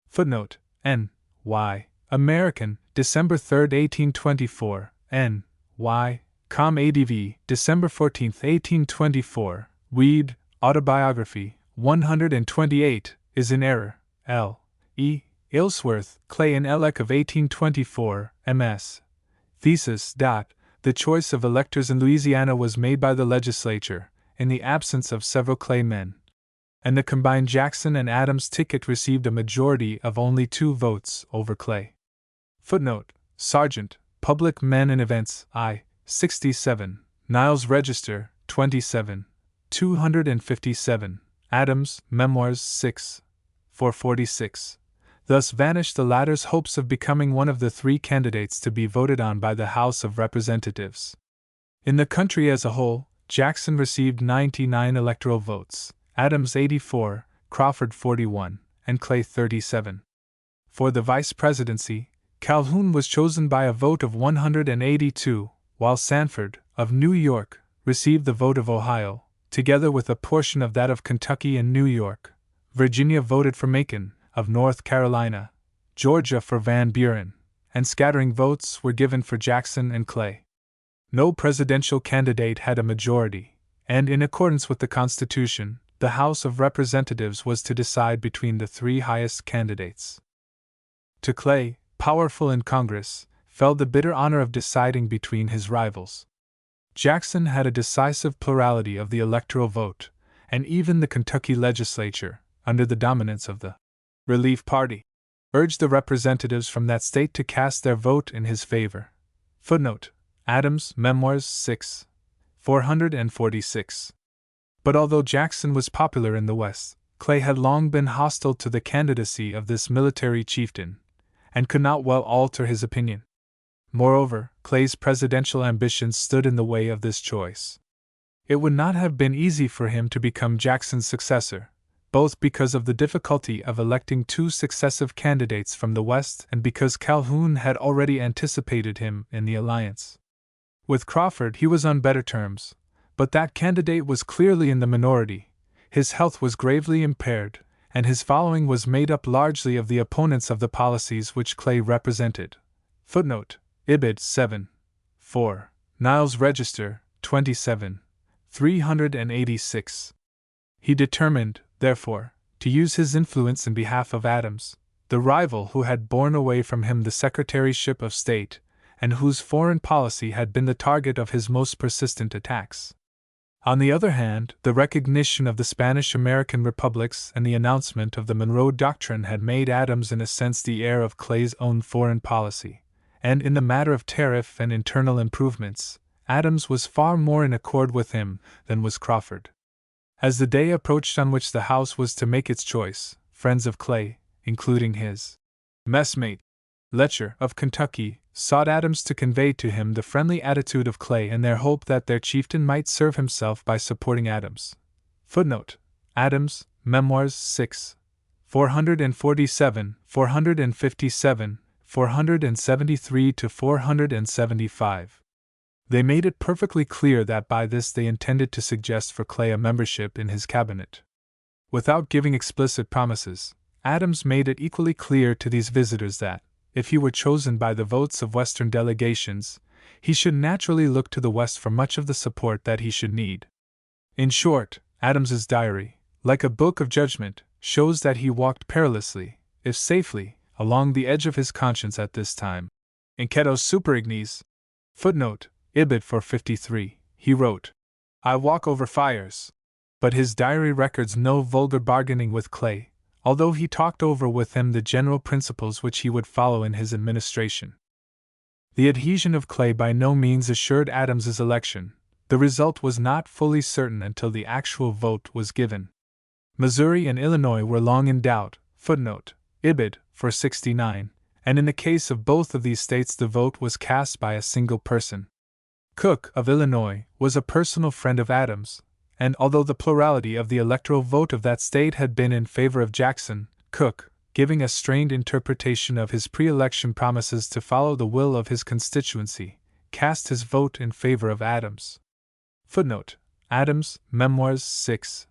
Footnote: N. Y. American, December 3, 1824, N. Y. Com. ADV, December 14, 1824, Weed, Autobiography, 128, is in error. L. E. Aylesworth, Clay and Elec of 1824, MS. Thesis. The choice of electors in Louisiana was made by the legislature, in the absence of several Clay men, and the combined Jackson and Adams ticket received a majority of only 2 votes over Clay. Footnote: Sargent, Public Men and Events, I. 67, Niles Register, 27, 257, Adams, Memoirs, 6, 446. Thus vanished the latter's hopes of becoming one of the 3 candidates to be voted on by the House of Representatives. In the country as a whole, Jackson received 99 electoral votes, Adams 84, Crawford 41, and Clay 37. For the vice presidency, Calhoun was chosen by a vote of 182, while Sanford, of New York, received the vote of Ohio, together with a portion of that of Kentucky and New York. Virginia voted for Macon, of North Carolina, Georgia for Van Buren, and scattering votes were given for Jackson and Clay. No presidential candidate had a majority, and in accordance with the Constitution, the House of Representatives was to decide between the 3 highest candidates. To Clay, powerful in Congress, fell the bitter honor of deciding between his rivals. Jackson had a decisive plurality of the electoral vote, and even the Kentucky legislature, under the dominance of the Relief Party, urged the representatives from that state to cast their vote in his favor. Footnote: Adams' Memoirs 6. 446. But although Jackson was popular in the West, Clay had long been hostile to the candidacy of this military chieftain, and could not well alter his opinion. Moreover, Clay's presidential ambitions stood in the way of this choice. It would not have been easy for him to become Jackson's successor, both because of the difficulty of electing two successive candidates from the West and because Calhoun had already anticipated him in the alliance. With Crawford he was on better terms, but that candidate was clearly in the minority, his health was gravely impaired, and his following was made up largely of the opponents of the policies which Clay represented. Footnote: Ibid 7. 4. Niles Register, 27. 386. He determined, therefore, to use his influence in behalf of Adams, the rival who had borne away from him the Secretaryship of State, and whose foreign policy had been the target of his most persistent attacks. On the other hand, the recognition of the Spanish-American republics and the announcement of the Monroe Doctrine had made Adams in a sense the heir of Clay's own foreign policy, and in the matter of tariff and internal improvements, Adams was far more in accord with him than was Crawford. As the day approached on which the House was to make its choice, friends of Clay, including his messmate, Letcher of Kentucky, sought Adams to convey to him the friendly attitude of Clay in their hope that their chieftain might serve himself by supporting Adams. Footnote: Adams' Memoirs 6. 447, 457, 473 to 475. They made it perfectly clear that by this they intended to suggest for Clay a membership in his cabinet. Without giving explicit promises, Adams made it equally clear to these visitors that, if he were chosen by the votes of Western delegations, he should naturally look to the West for much of the support that he should need. In short, Adams's diary, like a book of judgment, shows that he walked perilously, if safely, along the edge of his conscience at this time. In Ceto Super Ignes, footnote, Ibid 453, he wrote, "I walk over fires." But his diary records no vulgar bargaining with Clay, although he talked over with him the general principles which he would follow in his administration. The adhesion of Clay by no means assured Adams's election. The result was not fully certain until the actual vote was given. Missouri and Illinois were long in doubt, footnote, Ibid 469, and in the case of both of these states the vote was cast by a single person. Cook, of Illinois, was a personal friend of Adams, and although the plurality of the electoral vote of that state had been in favor of Jackson, Cook, giving a strained interpretation of his pre-election promises to follow the will of his constituency, cast his vote in favor of Adams. Footnote: Adams' Memoirs 6.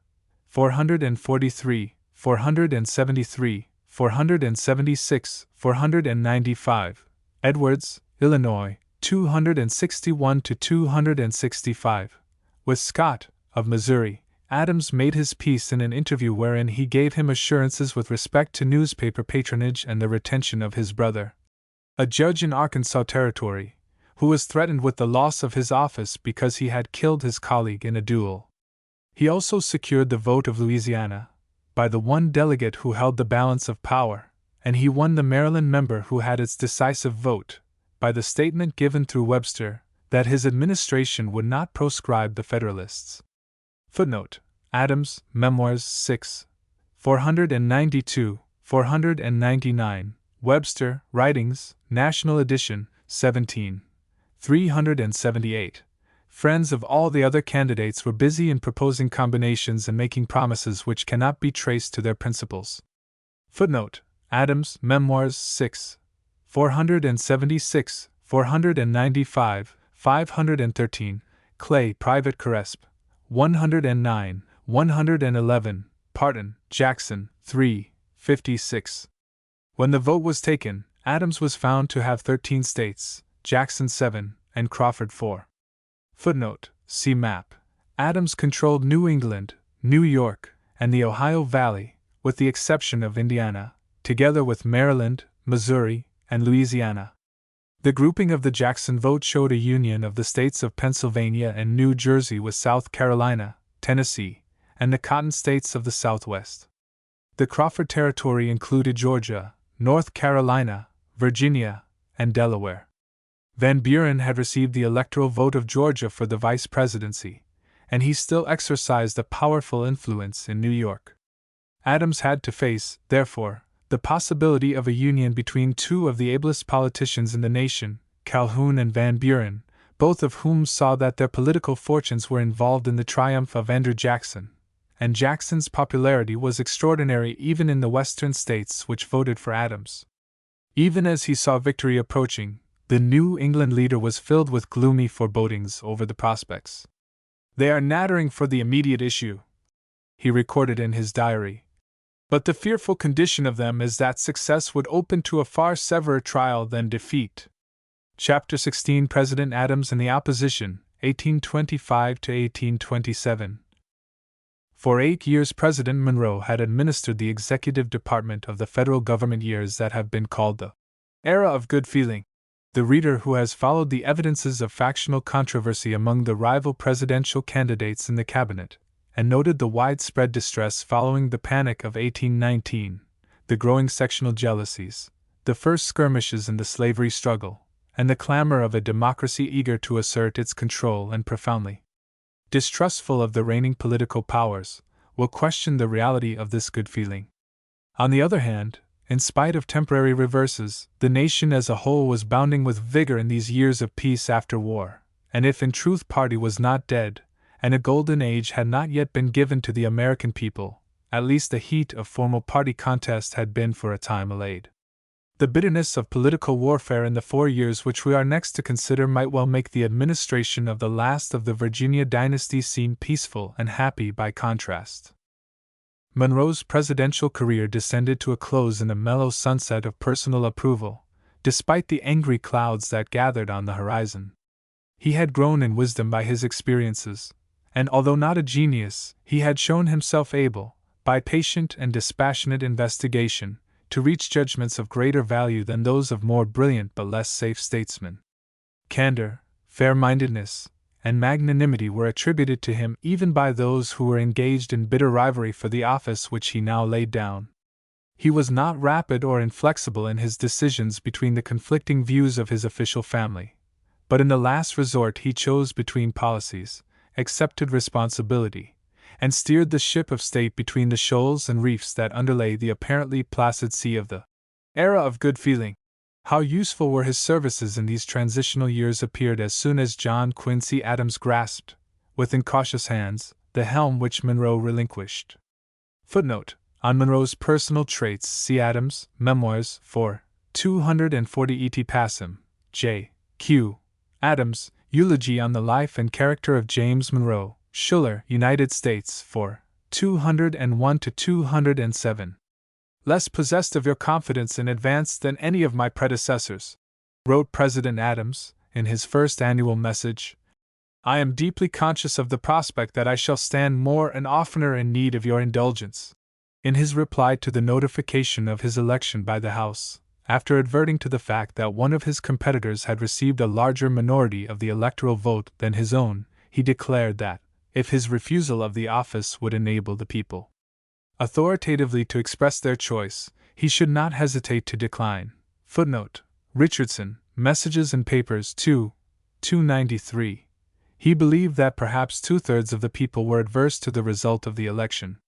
443, 473, 476, 495, Edwards, Illinois, 261 to 265. With Scott, of Missouri, Adams made his peace in an interview wherein he gave him assurances with respect to newspaper patronage and the retention of his brother, a judge in Arkansas Territory, who was threatened with the loss of his office because he had killed his colleague in a duel. He also secured the vote of Louisiana, by the one delegate who held the balance of power, and he won the Maryland member who had its decisive vote, by the statement given through Webster, that his administration would not proscribe the Federalists. Footnote: Adams' Memoirs 6. 492, 499, Webster, Writings, National Edition, 17. 378. Friends of all the other candidates were busy in proposing combinations and making promises which cannot be traced to their principles. Footnote: Adams' Memoirs 6. 476, 495, 513, Clay, Private Corresp. 109, 111, Parton, Jackson, 3, 56. When the vote was taken, Adams was found to have 13 states, Jackson 7, and Crawford 4. Footnote: See map. Adams controlled New England, New York, and the Ohio Valley, with the exception of Indiana, together with Maryland, Missouri, and Louisiana. The grouping of the Jackson vote showed a union of the states of Pennsylvania and New Jersey with South Carolina, Tennessee, and the Cotton States of the Southwest. The Crawford Territory included Georgia, North Carolina, Virginia, and Delaware. Van Buren had received the electoral vote of Georgia for the vice presidency, and he still exercised a powerful influence in New York. Adams had to face, therefore, the possibility of a union between two of the ablest politicians in the nation, Calhoun and Van Buren, both of whom saw that their political fortunes were involved in the triumph of Andrew Jackson, and Jackson's popularity was extraordinary even in the western states which voted for Adams. Even as he saw victory approaching, the New England leader was filled with gloomy forebodings over the prospects. "They are nattering for the immediate issue," he recorded in his diary. "But the fearful condition of them is that success would open to a far severer trial than defeat." Chapter 16 President Adams and the Opposition, 1825 to 1827. For 8 years President Monroe had administered the executive department of the federal government, years that have been called the era of good feeling. The reader who has followed the evidences of factional controversy among the rival presidential candidates in the cabinet, and noted the widespread distress following the panic of 1819, the growing sectional jealousies, the first skirmishes in the slavery struggle, and the clamor of a democracy eager to assert its control and profoundly distrustful of the reigning political powers, will question the reality of this good feeling. On the other hand, in spite of temporary reverses, the nation as a whole was bounding with vigor in these years of peace after war, and if in truth party was not dead, and a golden age had not yet been given to the American people, at least the heat of formal party contest had been for a time allayed. The bitterness of political warfare in the 4 years which we are next to consider might well make the administration of the last of the Virginia dynasty seem peaceful and happy by contrast. Monroe's presidential career descended to a close in the mellow sunset of personal approval, despite the angry clouds that gathered on the horizon. He had grown in wisdom by his experiences, and although not a genius, he had shown himself able, by patient and dispassionate investigation, to reach judgments of greater value than those of more brilliant but less safe statesmen. Candor, fair-mindedness, and magnanimity were attributed to him even by those who were engaged in bitter rivalry for the office which he now laid down. He was not rapid or inflexible in his decisions between the conflicting views of his official family, but in the last resort he chose between policies, accepted responsibility, and steered the ship of state between the shoals and reefs that underlay the apparently placid sea of the era of good feeling. How useful were his services in these transitional years appeared as soon as John Quincy Adams grasped, with incautious hands, the helm which Monroe relinquished. Footnote: on Monroe's personal traits see Adams, Memoirs, 4, 240 et Passem, J. Q. Adams, Eulogy on the Life and Character of James Monroe, Schuller, United States, 4, 201 to 207. "Less possessed of your confidence in advance than any of my predecessors," wrote President Adams, in his first annual message, "I am deeply conscious of the prospect that I shall stand more and oftener in need of your indulgence." In his reply to the notification of his election by the House, after adverting to the fact that one of his competitors had received a larger minority of the electoral vote than his own, he declared that, if his refusal of the office would enable the people authoritatively to express their choice, he should not hesitate to decline. Footnote: Richardson, Messages and Papers 2, 293. He believed that perhaps 2/3 of the people were adverse to the result of the election.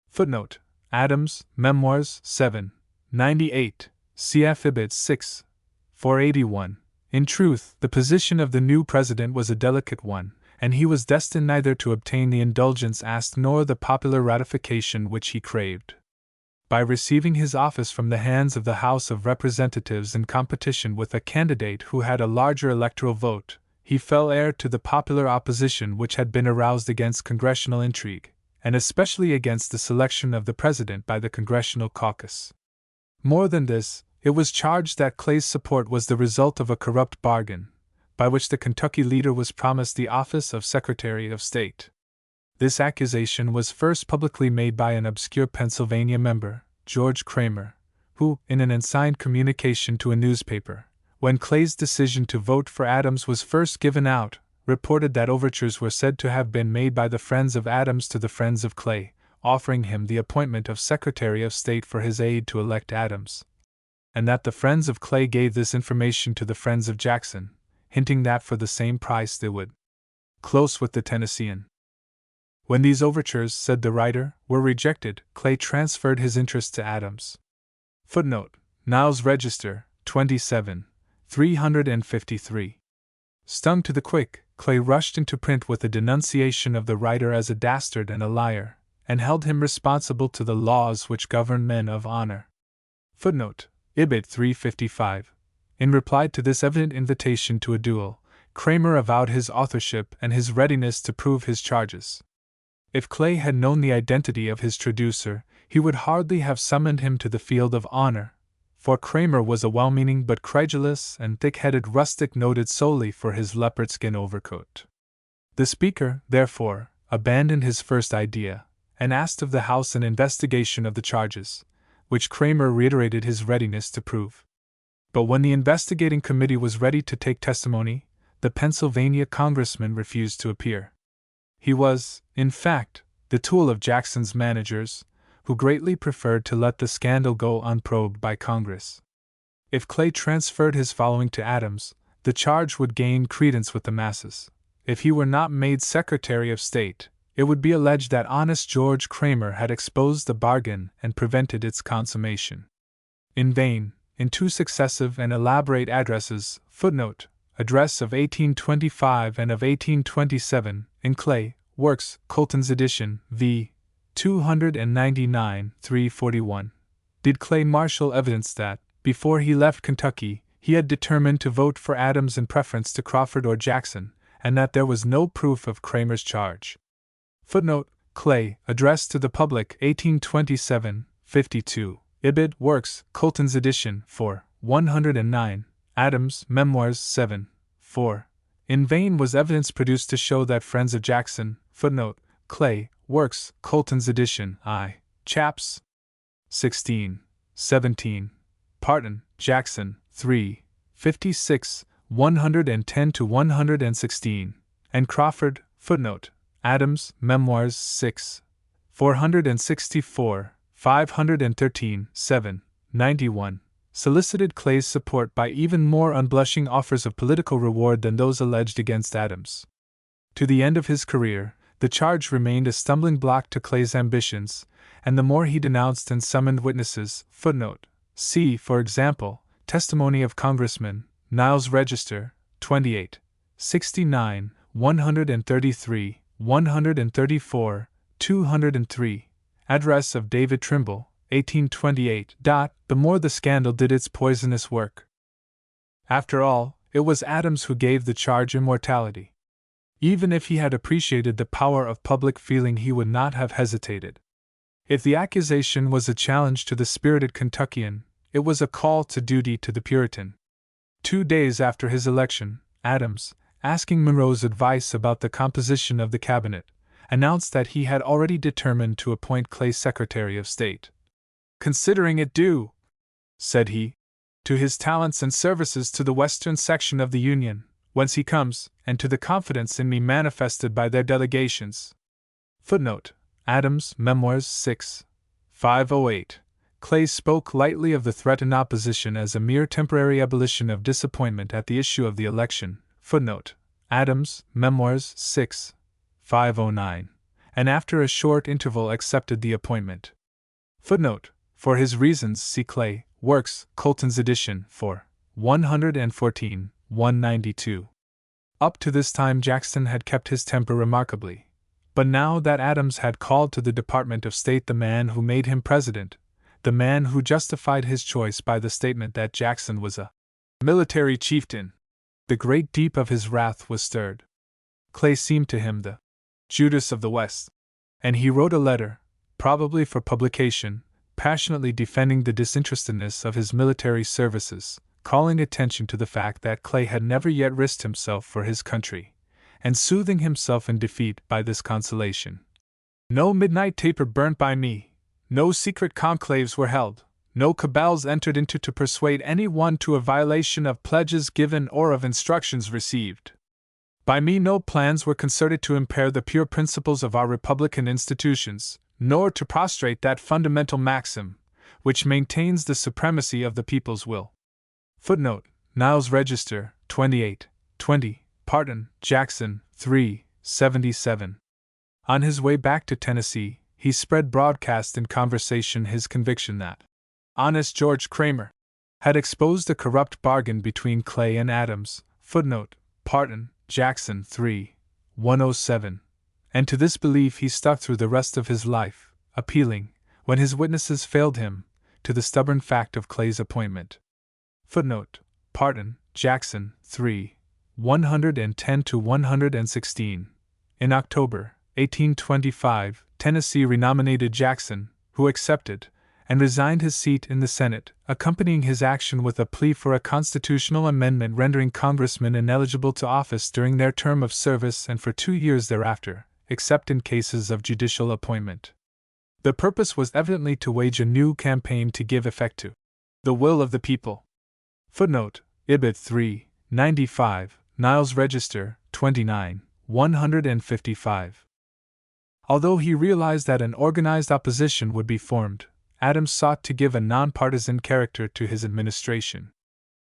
Footnote: Adams, Memoirs, 7, 98, cf. Ibid 6, 481. In truth, the position of the new president was a delicate one, and he was destined neither to obtain the indulgence asked nor the popular ratification which he craved. By receiving his office from the hands of the House of Representatives in competition with a candidate who had a larger electoral vote, he fell heir to the popular opposition which had been aroused against congressional intrigue, and especially against the selection of the president by the congressional caucus. More than this, it was charged that Clay's support was the result of a corrupt bargain, by which the Kentucky leader was promised the office of Secretary of State. This accusation was first publicly made by an obscure Pennsylvania member, George Kramer, who, in an unsigned communication to a newspaper, when Clay's decision to vote for Adams was first given out, reported that overtures were said to have been made by the friends of Adams to the friends of Clay, offering him the appointment of Secretary of State for his aid to elect Adams, and that the friends of Clay gave this information to the friends of Jackson, hinting that for the same price they would close with the Tennessean. When these overtures, said the writer, were rejected, Clay transferred his interest to Adams. Footnote: Niles Register, 27, 353. Stung to the quick, Clay rushed into print with a denunciation of the writer as a dastard and a liar, and held him responsible to the laws which govern men of honor. Footnote: Ibid 355. In reply to this evident invitation to a duel, Kramer avowed his authorship and his readiness to prove his charges. If Clay had known the identity of his traducer, he would hardly have summoned him to the field of honor, for Kramer was a well-meaning but credulous and thick-headed rustic noted solely for his leopard skin overcoat. The speaker, therefore, abandoned his first idea, and asked of the House an investigation of the charges, which Kramer reiterated his readiness to prove. But when the investigating committee was ready to take testimony, the Pennsylvania congressman refused to appear. He was, in fact, the tool of Jackson's managers, who greatly preferred to let the scandal go unprobed by Congress. If Clay transferred his following to Adams, the charge would gain credence with the masses. If he were not made Secretary of State, it would be alleged that honest George Kramer had exposed the bargain and prevented its consummation. In vain, in two successive and elaborate addresses, footnote, address of 1825 and of 1827, in Clay, Works, Colton's edition, v. 299, 341, did Clay marshal evidence that, before he left Kentucky, he had determined to vote for Adams in preference to Crawford or Jackson, and that there was no proof of Kramer's charge. Footnote: Clay, Address to the Public, 1827, 52, Ibid, Works, Colton's edition, 4, 109, Adams, Memoirs, 7, 4. In vain was evidence produced to show that friends of Jackson, footnote, Clay, Works, Colton's edition, I. Chaps. 16, 17, Parton, Jackson, 3, 56, 110 to 116, and Crawford, footnote, Adams, Memoirs, 6, 464, 513, 7, 91, solicited Clay's support by even more unblushing offers of political reward than those alleged against Adams. To the end of his career, the charge remained a stumbling block to Clay's ambitions, and the more he denounced and summoned witnesses, footnote, see, for example, testimony of Congressman Niles Register, 28, 69, 133, 134, 203, address of David Trimble, 1828. The more the scandal did its poisonous work. After all, it was Adams who gave the charge immortality. Even if he had appreciated the power of public feeling, he would not have hesitated. If the accusation was a challenge to the spirited Kentuckian, it was a call to duty to the Puritan. 2 days after his election, Adams, asking Monroe's advice about the composition of the cabinet, announced that he had already determined to appoint Clay Secretary of State. Considering it due, said he, to his talents and services to the western section of the Union, whence he comes, and to the confidence in me manifested by their delegations. Footnote: Adams, Memoirs, 6, 508. Clay spoke lightly of the threat in opposition as a mere temporary ebullition of disappointment at the issue of the election. Footnote: Adams, Memoirs, 6, 509. And after a short interval accepted the appointment. Footnote: For his reasons, see Clay, Works, Colton's edition, 4, 114, 192. Up to this time Jackson had kept his temper remarkably. But now that Adams had called to the Department of State the man who made him president, the man who justified his choice by the statement that Jackson was a military chieftain, the great deep of his wrath was stirred. Clay seemed to him the Judas of the West, and he wrote a letter, probably for publication, passionately defending the disinterestedness of his military services, calling attention to the fact that Clay had never yet risked himself for his country, and soothing himself in defeat by this consolation. No midnight taper burnt by me, no secret conclaves were held, no cabals entered into to persuade any one to a violation of pledges given or of instructions received. By me no plans were concerted to impair the pure principles of our republican institutions, nor to prostrate that fundamental maxim, which maintains the supremacy of the people's will. Footnote: Niles Register, 28, 20, Parton, Jackson, 3, 77. On his way back to Tennessee, he spread broadcast in conversation his conviction that honest George Kramer had exposed a corrupt bargain between Clay and Adams. Footnote: Parton, Jackson 3, 107. And to this belief he stuck through the rest of his life, appealing, when his witnesses failed him, to the stubborn fact of Clay's appointment. Footnote: Parton, Jackson 3, 110-116. In October 1825, Tennessee renominated Jackson, who accepted, and resigned his seat in the Senate, accompanying his action with a plea for a constitutional amendment rendering congressmen ineligible to office during their term of service and for 2 years thereafter, except in cases of judicial appointment. The purpose was evidently to wage a new campaign to give effect to the will of the people. Footnote: Ibid 3, 95, Niles Register, 29, 155. Although he realized that an organized opposition would be formed, Adams sought to give a nonpartisan character to his administration.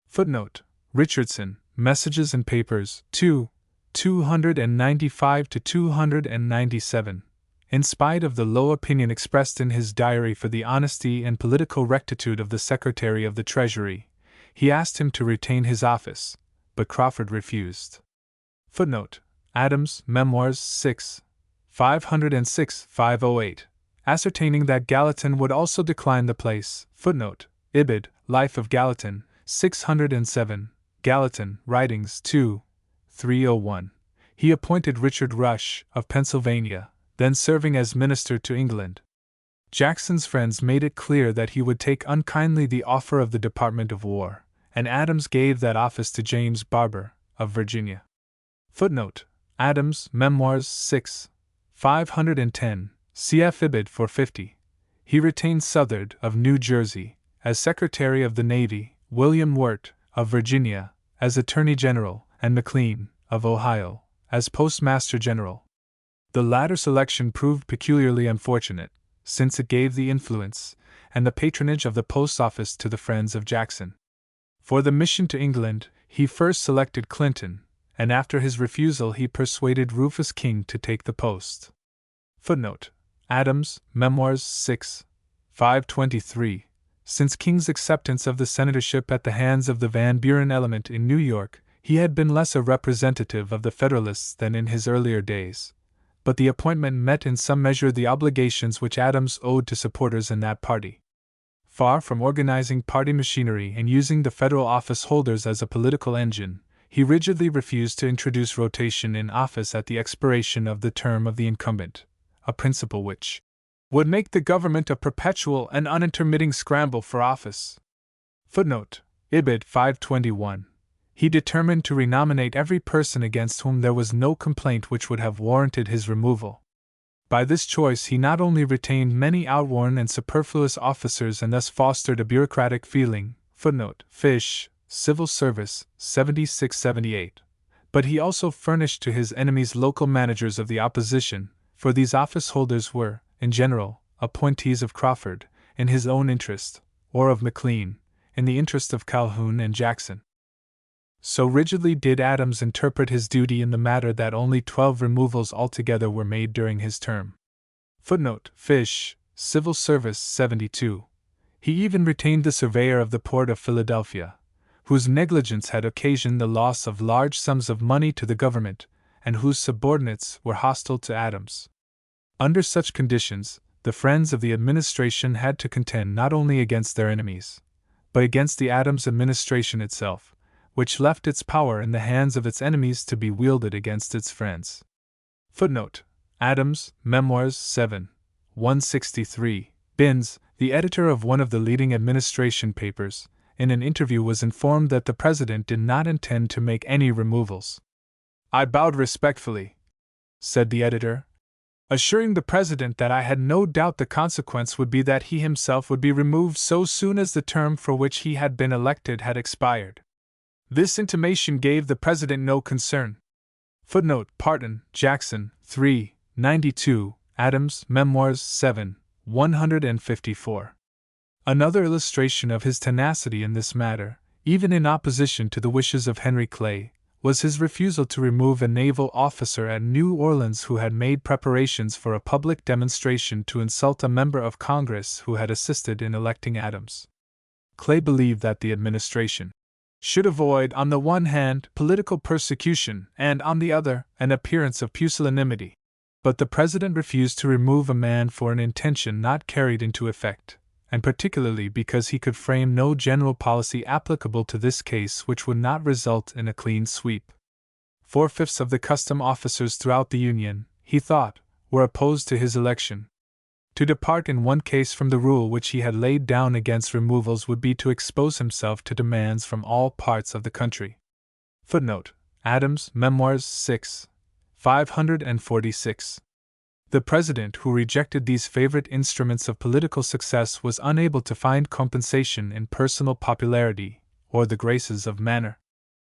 Footnote: Richardson, Messages and Papers, 2, 295-297. In spite of the low opinion expressed in his diary for the honesty and political rectitude of the Secretary of the Treasury, he asked him to retain his office, but Crawford refused. Footnote: Adams, Memoirs 6, 506-508. Ascertaining that Gallatin would also decline the place. Footnote: Ibid, Life of Gallatin, 607, Gallatin, Writings 2, 301. He appointed Richard Rush, of Pennsylvania, then serving as minister to England. Jackson's friends made it clear that he would take unkindly the offer of the Department of War, and Adams gave that office to James Barber, of Virginia. Footnote: Adams, Memoirs 6, 510. Cf. Ibid 450. He retained Southard, of New Jersey, as Secretary of the Navy, William Wirt, of Virginia, as Attorney General, and McLean, of Ohio, as Postmaster General. The latter selection proved peculiarly unfortunate, since it gave the influence and the patronage of the post office to the friends of Jackson. For the mission to England, he first selected Clinton, and after his refusal he persuaded Rufus King to take the post. Footnote: Adams, Memoirs 6, 523. Since King's acceptance of the senatorship at the hands of the Van Buren element in New York, he had been less a representative of the Federalists than in his earlier days, but the appointment met in some measure the obligations which Adams owed to supporters in that party. Far from organizing party machinery and using the federal office holders as a political engine, he rigidly refused to introduce rotation in office at the expiration of the term of the incumbent, a principle which would make the government a perpetual and unintermitting scramble for office. Footnote: Ibid 521. He determined to renominate every person against whom there was no complaint which would have warranted his removal. By this choice he not only retained many outworn and superfluous officers and thus fostered a bureaucratic feeling. Footnote: Fish, Civil Service, 76-78. But he also furnished to his enemies local managers of the opposition, for these office holders were, in general, appointees of Crawford, in his own interest, or of McLean, in the interest of Calhoun and Jackson. So rigidly did Adams interpret his duty in the matter that only 12 removals altogether were made during his term. Footnote: Fish, Civil Service 72. He even retained the surveyor of the port of Philadelphia, whose negligence had occasioned the loss of large sums of money to the government, and whose subordinates were hostile to Adams. Under such conditions, the friends of the administration had to contend not only against their enemies, but against the Adams administration itself, which left its power in the hands of its enemies to be wielded against its friends. Footnote: Adams, Memoirs 7, 163. Binns, the editor of one of the leading administration papers, in an interview was informed that the president did not intend to make any removals. "I bowed respectfully," said the editor, assuring the president that I had no doubt the consequence would be that he himself would be removed so soon as the term for which he had been elected had expired. This intimation gave the president no concern. Footnote: Parton, Jackson, 3, 92, Adams, Memoirs, 7, 154. Another illustration of his tenacity in this matter, even in opposition to the wishes of Henry Clay, was his refusal to remove a naval officer at New Orleans who had made preparations for a public demonstration to insult a member of Congress who had assisted in electing Adams. Clay believed that the administration should avoid, on the one hand, political persecution, and, on the other, an appearance of pusillanimity. But the president refused to remove a man for an intention not carried into effect, and particularly because he could frame no general policy applicable to this case which would not result in a clean sweep. 4/5 of the custom officers throughout the Union, he thought, were opposed to his election. To depart in one case from the rule which he had laid down against removals would be to expose himself to demands from all parts of the country. Footnote: Adams, Memoirs, 6, 546. The president who rejected these favorite instruments of political success was unable to find compensation in personal popularity or the graces of manner.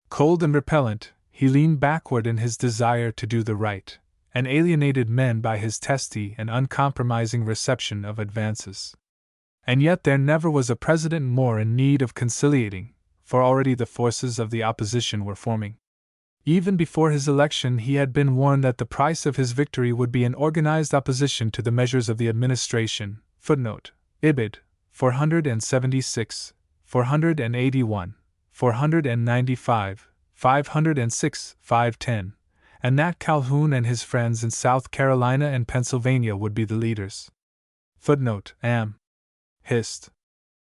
Cold and repellent, he leaned backward in his desire to do the right, and alienated men by his testy and uncompromising reception of advances. And yet there never was a president more in need of conciliating, for already the forces of the opposition were forming. Even before his election he had been warned that the price of his victory would be an organized opposition to the measures of the administration. Footnote: Ibid. 476, 481, 495, 506, 510, and that Calhoun and his friends in South Carolina and Pennsylvania would be the leaders. Footnote: Am. Hist.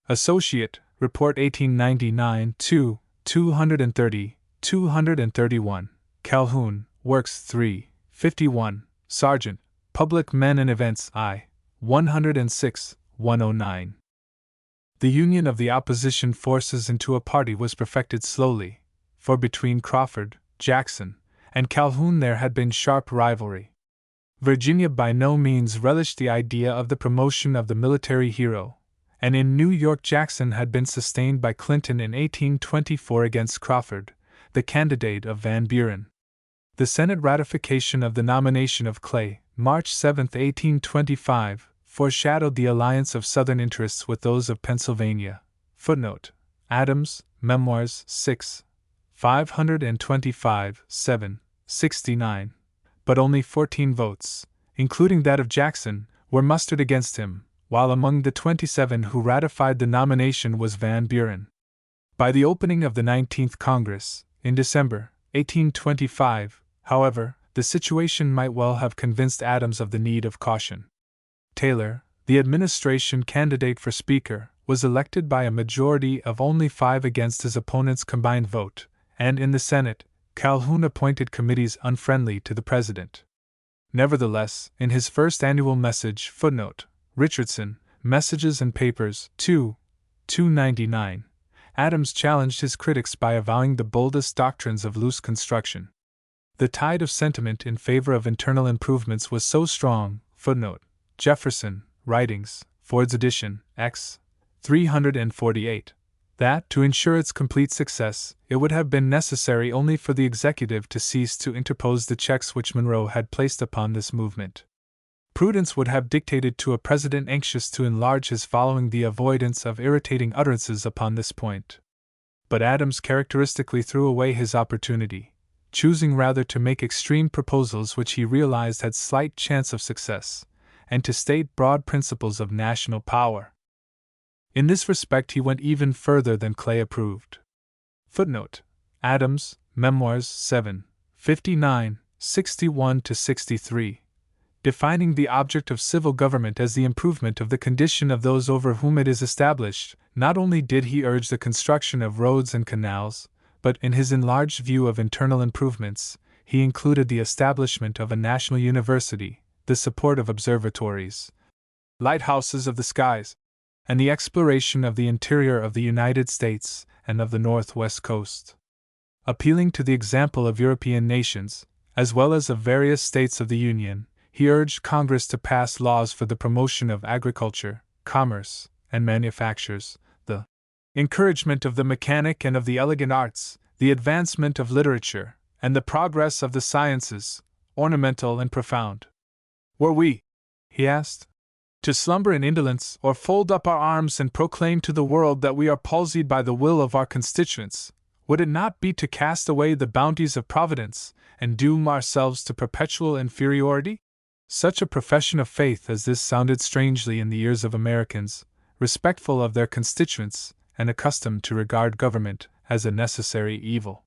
Associate, Report 1899 2, 230, 231, Calhoun, Works 3, 51, Sergeant, Public Men and Events I, 106, 109. The union of the opposition forces into a party was perfected slowly, for between Crawford, Jackson, and Calhoun there had been sharp rivalry. Virginia by no means relished the idea of the promotion of the military hero, and in New York Jackson had been sustained by Clinton in 1824 against Crawford, the candidate of Van Buren. The Senate ratification of the nomination of Clay, March 7, 1825, foreshadowed the alliance of Southern interests with those of Pennsylvania. Footnote: Adams, Memoirs, 6, 525, 7, 69. But only 14 votes, including that of Jackson, were mustered against him, while among the 27 who ratified the nomination was Van Buren. By the opening of the 19th Congress, in December, 1825, however, the situation might well have convinced Adams of the need of caution. Taylor, the administration candidate for Speaker, was elected by a majority of only 5 against his opponent's combined vote, and in the Senate, Calhoun appointed committees unfriendly to the president. Nevertheless, in his first annual message, footnote, Richardson, Messages and Papers, 2, 299, Adams challenged his critics by avowing the boldest doctrines of loose construction. The tide of sentiment in favor of internal improvements was so strong, footnote, Jefferson, Writings, Ford's edition, X, 348, that, to ensure its complete success, it would have been necessary only for the executive to cease to interpose the checks which Monroe had placed upon this movement. Prudence would have dictated to a president anxious to enlarge his following the avoidance of irritating utterances upon this point. But Adams characteristically threw away his opportunity, choosing rather to make extreme proposals which he realized had slight chance of success, and to state broad principles of national power. In this respect he went even further than Clay approved. Footnote: Adams, Memoirs, 7, 59, 61-63. Defining the object of civil government as the improvement of the condition of those over whom it is established, not only did he urge the construction of roads and canals, but in his enlarged view of internal improvements, he included the establishment of a national university, the support of observatories, lighthouses of the skies, and the exploration of the interior of the United States and of the Northwest coast. Appealing to the example of European nations, as well as of various states of the Union, he urged Congress to pass laws for the promotion of agriculture, commerce, and manufactures, the encouragement of the mechanic and of the elegant arts, the advancement of literature, and the progress of the sciences, ornamental and profound. Were we, he asked, to slumber in indolence or fold up our arms and proclaim to the world that we are palsied by the will of our constituents, would it not be to cast away the bounties of Providence and doom ourselves to perpetual inferiority? Such a profession of faith as this sounded strangely in the ears of Americans, respectful of their constituents and accustomed to regard government as a necessary evil.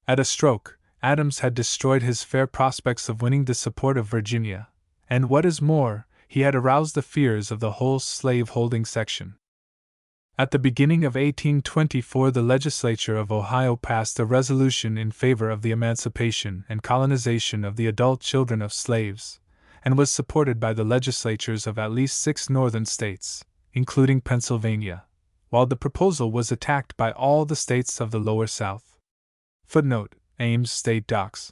At a stroke, Adams had destroyed his fair prospects of winning the support of Virginia, and what is more, he had aroused the fears of the whole slave-holding section. At the beginning of 1824, the legislature of Ohio passed a resolution in favor of the emancipation and colonization of the adult children of slaves, and was supported by the legislatures of at least 6 northern states, including Pennsylvania, while the proposal was attacked by all the states of the Lower South. Footnote: Ames State Docs.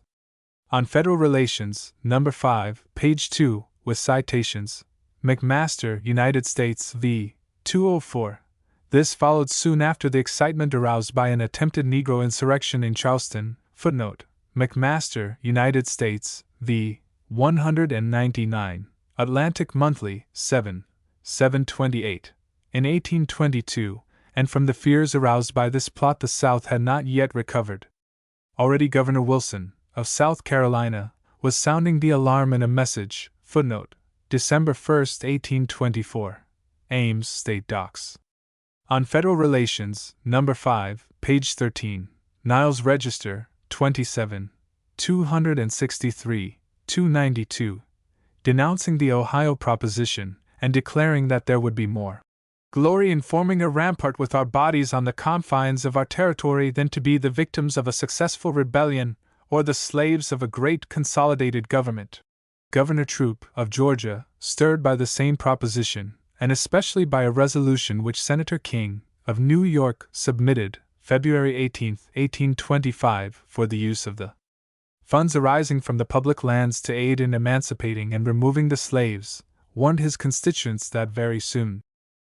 On Federal Relations, No. 5, page 2, with citations, McMaster, United States v. 204. This followed soon after the excitement aroused by an attempted Negro insurrection in Charleston. Footnote: McMaster, United States v. 199. Atlantic Monthly, 7/728. In 1822, and from the fears aroused by this plot the South had not yet recovered. Already Governor Wilson, of South Carolina, was sounding the alarm in a message. Footnote: December 1, 1824. Ames State Docs. On Federal Relations, No. 5, page 13, Niles Register, 27, 263, 292, denouncing the Ohio proposition and declaring that there would be more glory in forming a rampart with our bodies on the confines of our territory than to be the victims of a successful rebellion or the slaves of a great consolidated government. Governor Troup, of Georgia, stirred by the same proposition, and especially by a resolution which Senator King, of New York, submitted, February 18, 1825, for the use of the funds arising from the public lands to aid in emancipating and removing the slaves, warned his constituents that very soon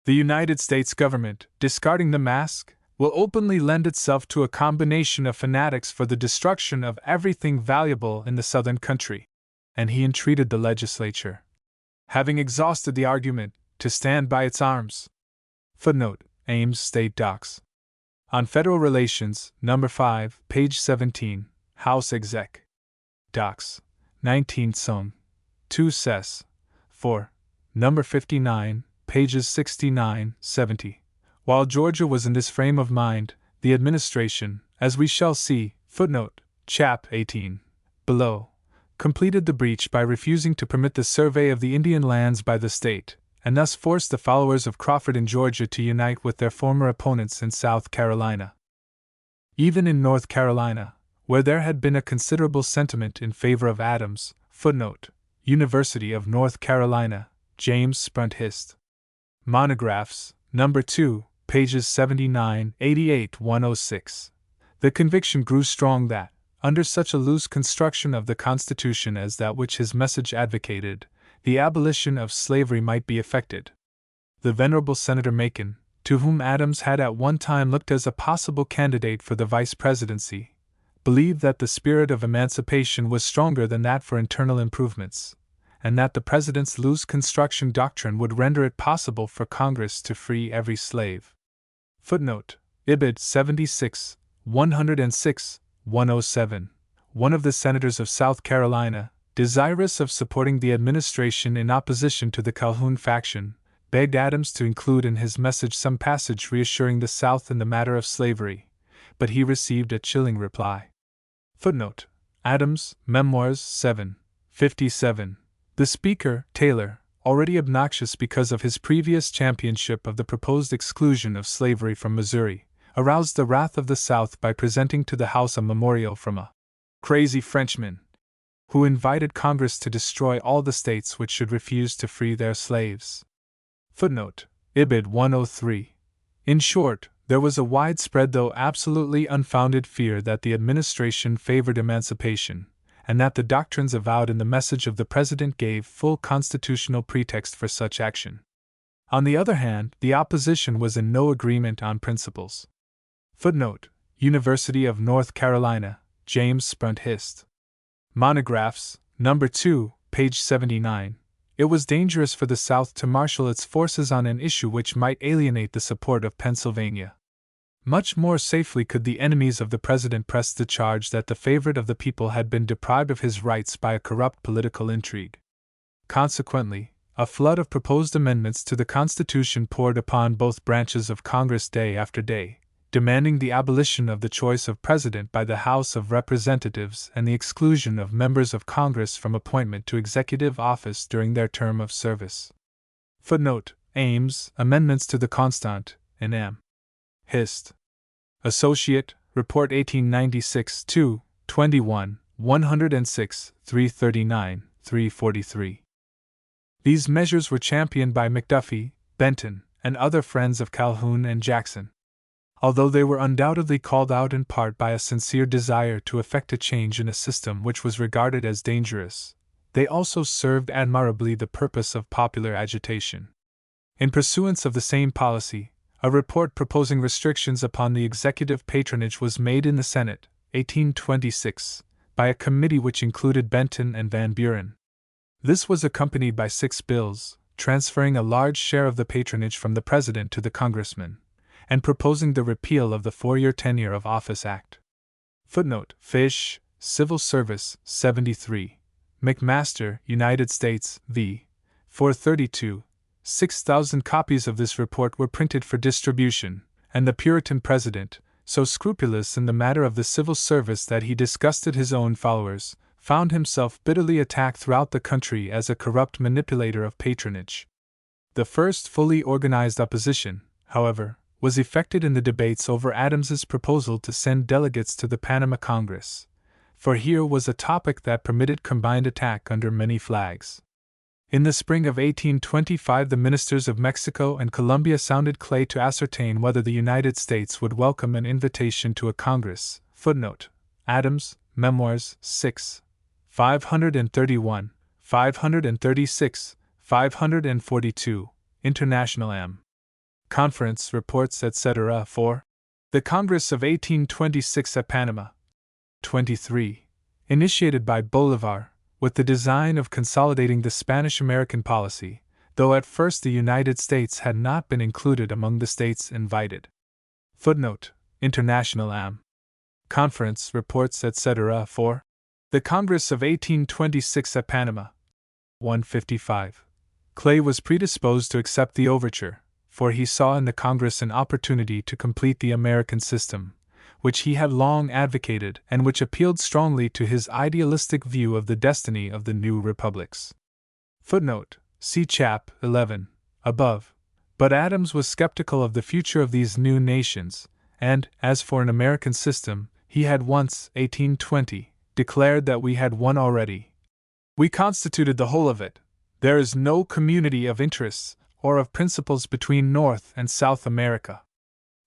the United States government, discarding the mask, will openly lend itself to a combination of fanatics for the destruction of everything valuable in the southern country. And he entreated the legislature, having exhausted the argument, to stand by its arms. Footnote: Ames State Docs. On Federal Relations, No. 5, page 17, House Exec. Docs. 19 Som. 2 Ses. 4. No. 59, pages 69-70. While Georgia was in this frame of mind, the administration, as we shall see, footnote, chap 18, below, completed the breach by refusing to permit the survey of the Indian lands by the state, and thus forced the followers of Crawford in Georgia to unite with their former opponents in South Carolina. Even in North Carolina, where there had been a considerable sentiment in favor of Adams, footnote, University of North Carolina, James Sprunt Hist. Monographs, No. 2, pages 79-88-106. The conviction grew strong that, under such a loose construction of the Constitution as that which his message advocated, the abolition of slavery might be effected. The venerable Senator Macon, to whom Adams had at one time looked as a possible candidate for the vice presidency, believed that the spirit of emancipation was stronger than that for internal improvements, and that the President's loose construction doctrine would render it possible for Congress to free every slave. Footnote: Ibid 76, 106, 107. One of the senators of South Carolina, desirous of supporting the administration in opposition to the Calhoun faction, begged Adams to include in his message some passage reassuring the South in the matter of slavery, but he received a chilling reply. Footnote: Adams, Memoirs 7, 57. The speaker, Taylor, already obnoxious because of his previous championship of the proposed exclusion of slavery from Missouri, aroused the wrath of the South by presenting to the House a memorial from a crazy Frenchman, who invited Congress to destroy all the states which should refuse to free their slaves. Footnote: Ibid 103. In short, there was a widespread though absolutely unfounded fear that the administration favored emancipation, and that the doctrines avowed in the message of the President gave full constitutional pretext for such action. On the other hand, the opposition was in no agreement on principles. Footnote: University of North Carolina, James Sprunt hissed. Monographs, number 2, page 79. It was dangerous for the South to marshal its forces on an issue which might alienate the support of Pennsylvania. Much more safely could the enemies of the president press the charge that the favorite of the people had been deprived of his rights by a corrupt political intrigue. Consequently, a flood of proposed amendments to the Constitution poured upon both branches of Congress day after day, demanding the abolition of the choice of president by the House of Representatives and the exclusion of members of Congress from appointment to executive office during their term of service. Footnote: Ames, Amendments to the Constant, in M. Hist. Associate, Report 1896 2, 21, 106, 339, 343. These measures were championed by McDuffie, Benton, and other friends of Calhoun and Jackson. Although they were undoubtedly called out in part by a sincere desire to effect a change in a system which was regarded as dangerous, they also served admirably the purpose of popular agitation. In pursuance of the same policy, a report proposing restrictions upon the executive patronage was made in the Senate, 1826, by a committee which included Benton and Van Buren. This was accompanied by 6 bills, transferring a large share of the patronage from the President to the Congressman, and proposing the repeal of the 4-year Tenure of Office Act. Footnote: Fish, Civil Service, 73. McMaster, United States, v. 432. 6,000 copies of this report were printed for distribution, and the Puritan president, so scrupulous in the matter of the civil service that he disgusted his own followers, found himself bitterly attacked throughout the country as a corrupt manipulator of patronage. The first fully organized opposition, however, was effected in the debates over Adams's proposal to send delegates to the Panama Congress, for here was a topic that permitted combined attack under many flags. In the spring of 1825, the ministers of Mexico and Colombia sounded Clay to ascertain whether the United States would welcome an invitation to a Congress. Footnote: Adams, Memoirs, 6, 531, 536, 542, International M. Conference Reports, etc. 4. The Congress of 1826 at Panama. 23. Initiated by Bolivar, with the design of consolidating the Spanish-American policy, though at first the United States had not been included among the states invited. Footnote: International Am. Conference Reports, etc. 4. The Congress of 1826 at Panama. 155. Clay was predisposed to accept the overture, for he saw in the Congress an opportunity to complete the American system, which he had long advocated and which appealed strongly to his idealistic view of the destiny of the new republics. Footnote: See Chap. 11, above. But Adams was skeptical of the future of these new nations, and, as for an American system, he had once, 1820, declared that we had one already. We constituted the whole of it. There is no community of interests or of principles between North and South America.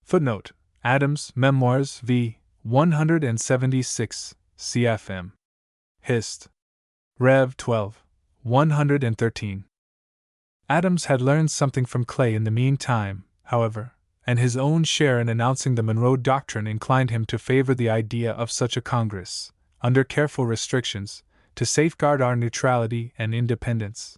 Footnote: Adams, Memoirs, v. 176, cfm. Hist. Rev. 12, 113. Adams had learned something from Clay in the meantime, however, and his own share in announcing the Monroe Doctrine inclined him to favor the idea of such a Congress, under careful restrictions, to safeguard our neutrality and independence.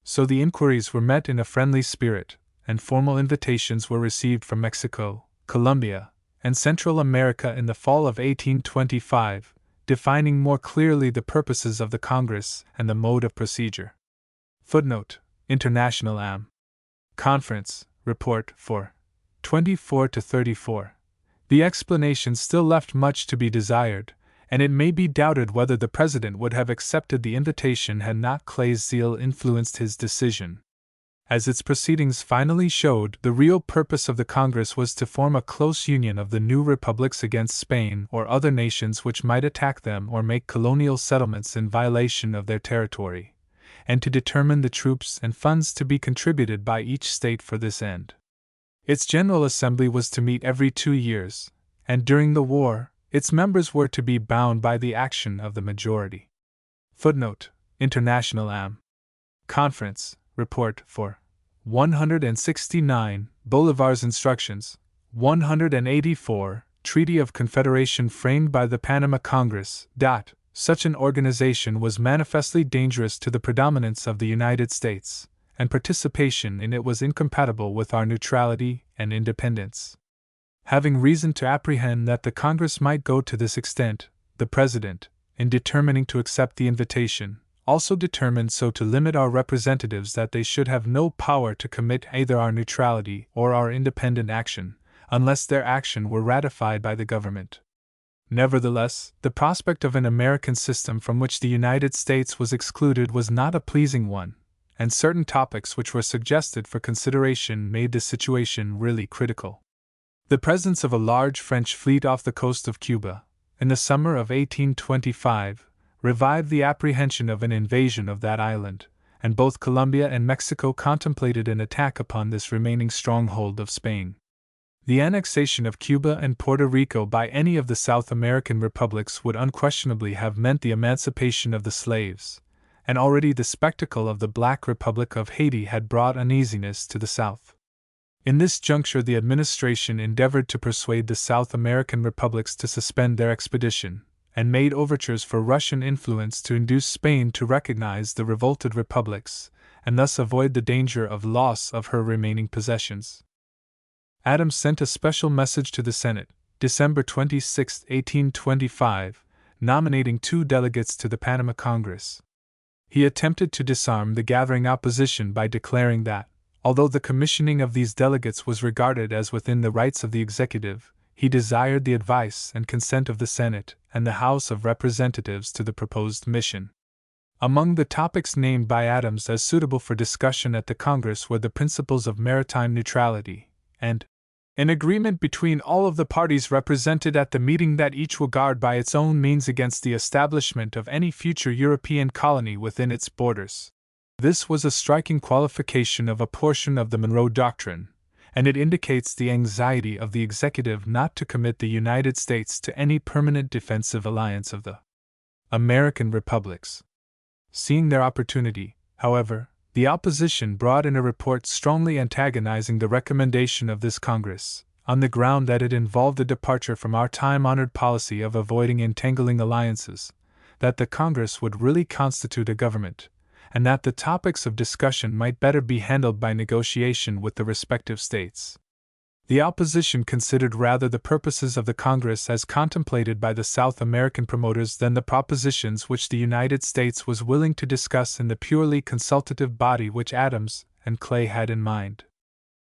So the inquiries were met in a friendly spirit, and formal invitations were received from Mexico, Colombia, and Central America in the fall of 1825, defining more clearly the purposes of the Congress and the mode of procedure. Footnote: International Am. Conference Report for 24-34. The explanation still left much to be desired, and it may be doubted whether the President would have accepted the invitation had not Clay's zeal influenced his decision. As its proceedings finally showed, the real purpose of the Congress was to form a close union of the new republics against Spain or other nations which might attack them or make colonial settlements in violation of their territory, and to determine the troops and funds to be contributed by each state for this end. Its General Assembly was to meet every 2 years, and during the war, its members were to be bound by the action of the majority. Footnote: International Am. Conference Report for 169, Bolivar's Instructions, 184, Treaty of Confederation framed by the Panama Congress. Such an organization was manifestly dangerous to the predominance of the United States, and participation in it was incompatible with our neutrality and independence. Having reason to apprehend that the Congress might go to this extent, the President, in determining to accept the invitation, also determined so to limit our representatives that they should have no power to commit either our neutrality or our independent action, unless their action were ratified by the government. Nevertheless, the prospect of an American system from which the United States was excluded was not a pleasing one, and certain topics which were suggested for consideration made the situation really critical. The presence of a large French fleet off the coast of Cuba, in the summer of 1825, revived the apprehension of an invasion of that island, and both Colombia and Mexico contemplated an attack upon this remaining stronghold of Spain. The annexation of Cuba and Puerto Rico by any of the South American republics would unquestionably have meant the emancipation of the slaves, and already the spectacle of the Black Republic of Haiti had brought uneasiness to the South. In this juncture, the administration endeavored to persuade the South American republics to suspend their expedition, and made overtures for Russian influence to induce Spain to recognize the revolted republics, and thus avoid the danger of loss of her remaining possessions. Adams sent a special message to the Senate, December 26, 1825, nominating 2 delegates to the Panama Congress. He attempted to disarm the gathering opposition by declaring that, although the commissioning of these delegates was regarded as within the rights of the executive, he desired the advice and consent of the Senate and the House of Representatives to the proposed mission. Among the topics named by Adams as suitable for discussion at the Congress were the principles of maritime neutrality, and an agreement between all of the parties represented at the meeting that each will guard by its own means against the establishment of any future European colony within its borders. This was a striking qualification of a portion of the Monroe Doctrine, and it indicates the anxiety of the executive not to commit the United States to any permanent defensive alliance of the American republics. Seeing their opportunity, however, the opposition brought in a report strongly antagonizing the recommendation of this Congress, on the ground that it involved a departure from our time-honored policy of avoiding entangling alliances, that the Congress would really constitute a government, and that the topics of discussion might better be handled by negotiation with the respective states. The opposition considered rather the purposes of the Congress as contemplated by the South American promoters than the propositions which the United States was willing to discuss in the purely consultative body which Adams and Clay had in mind.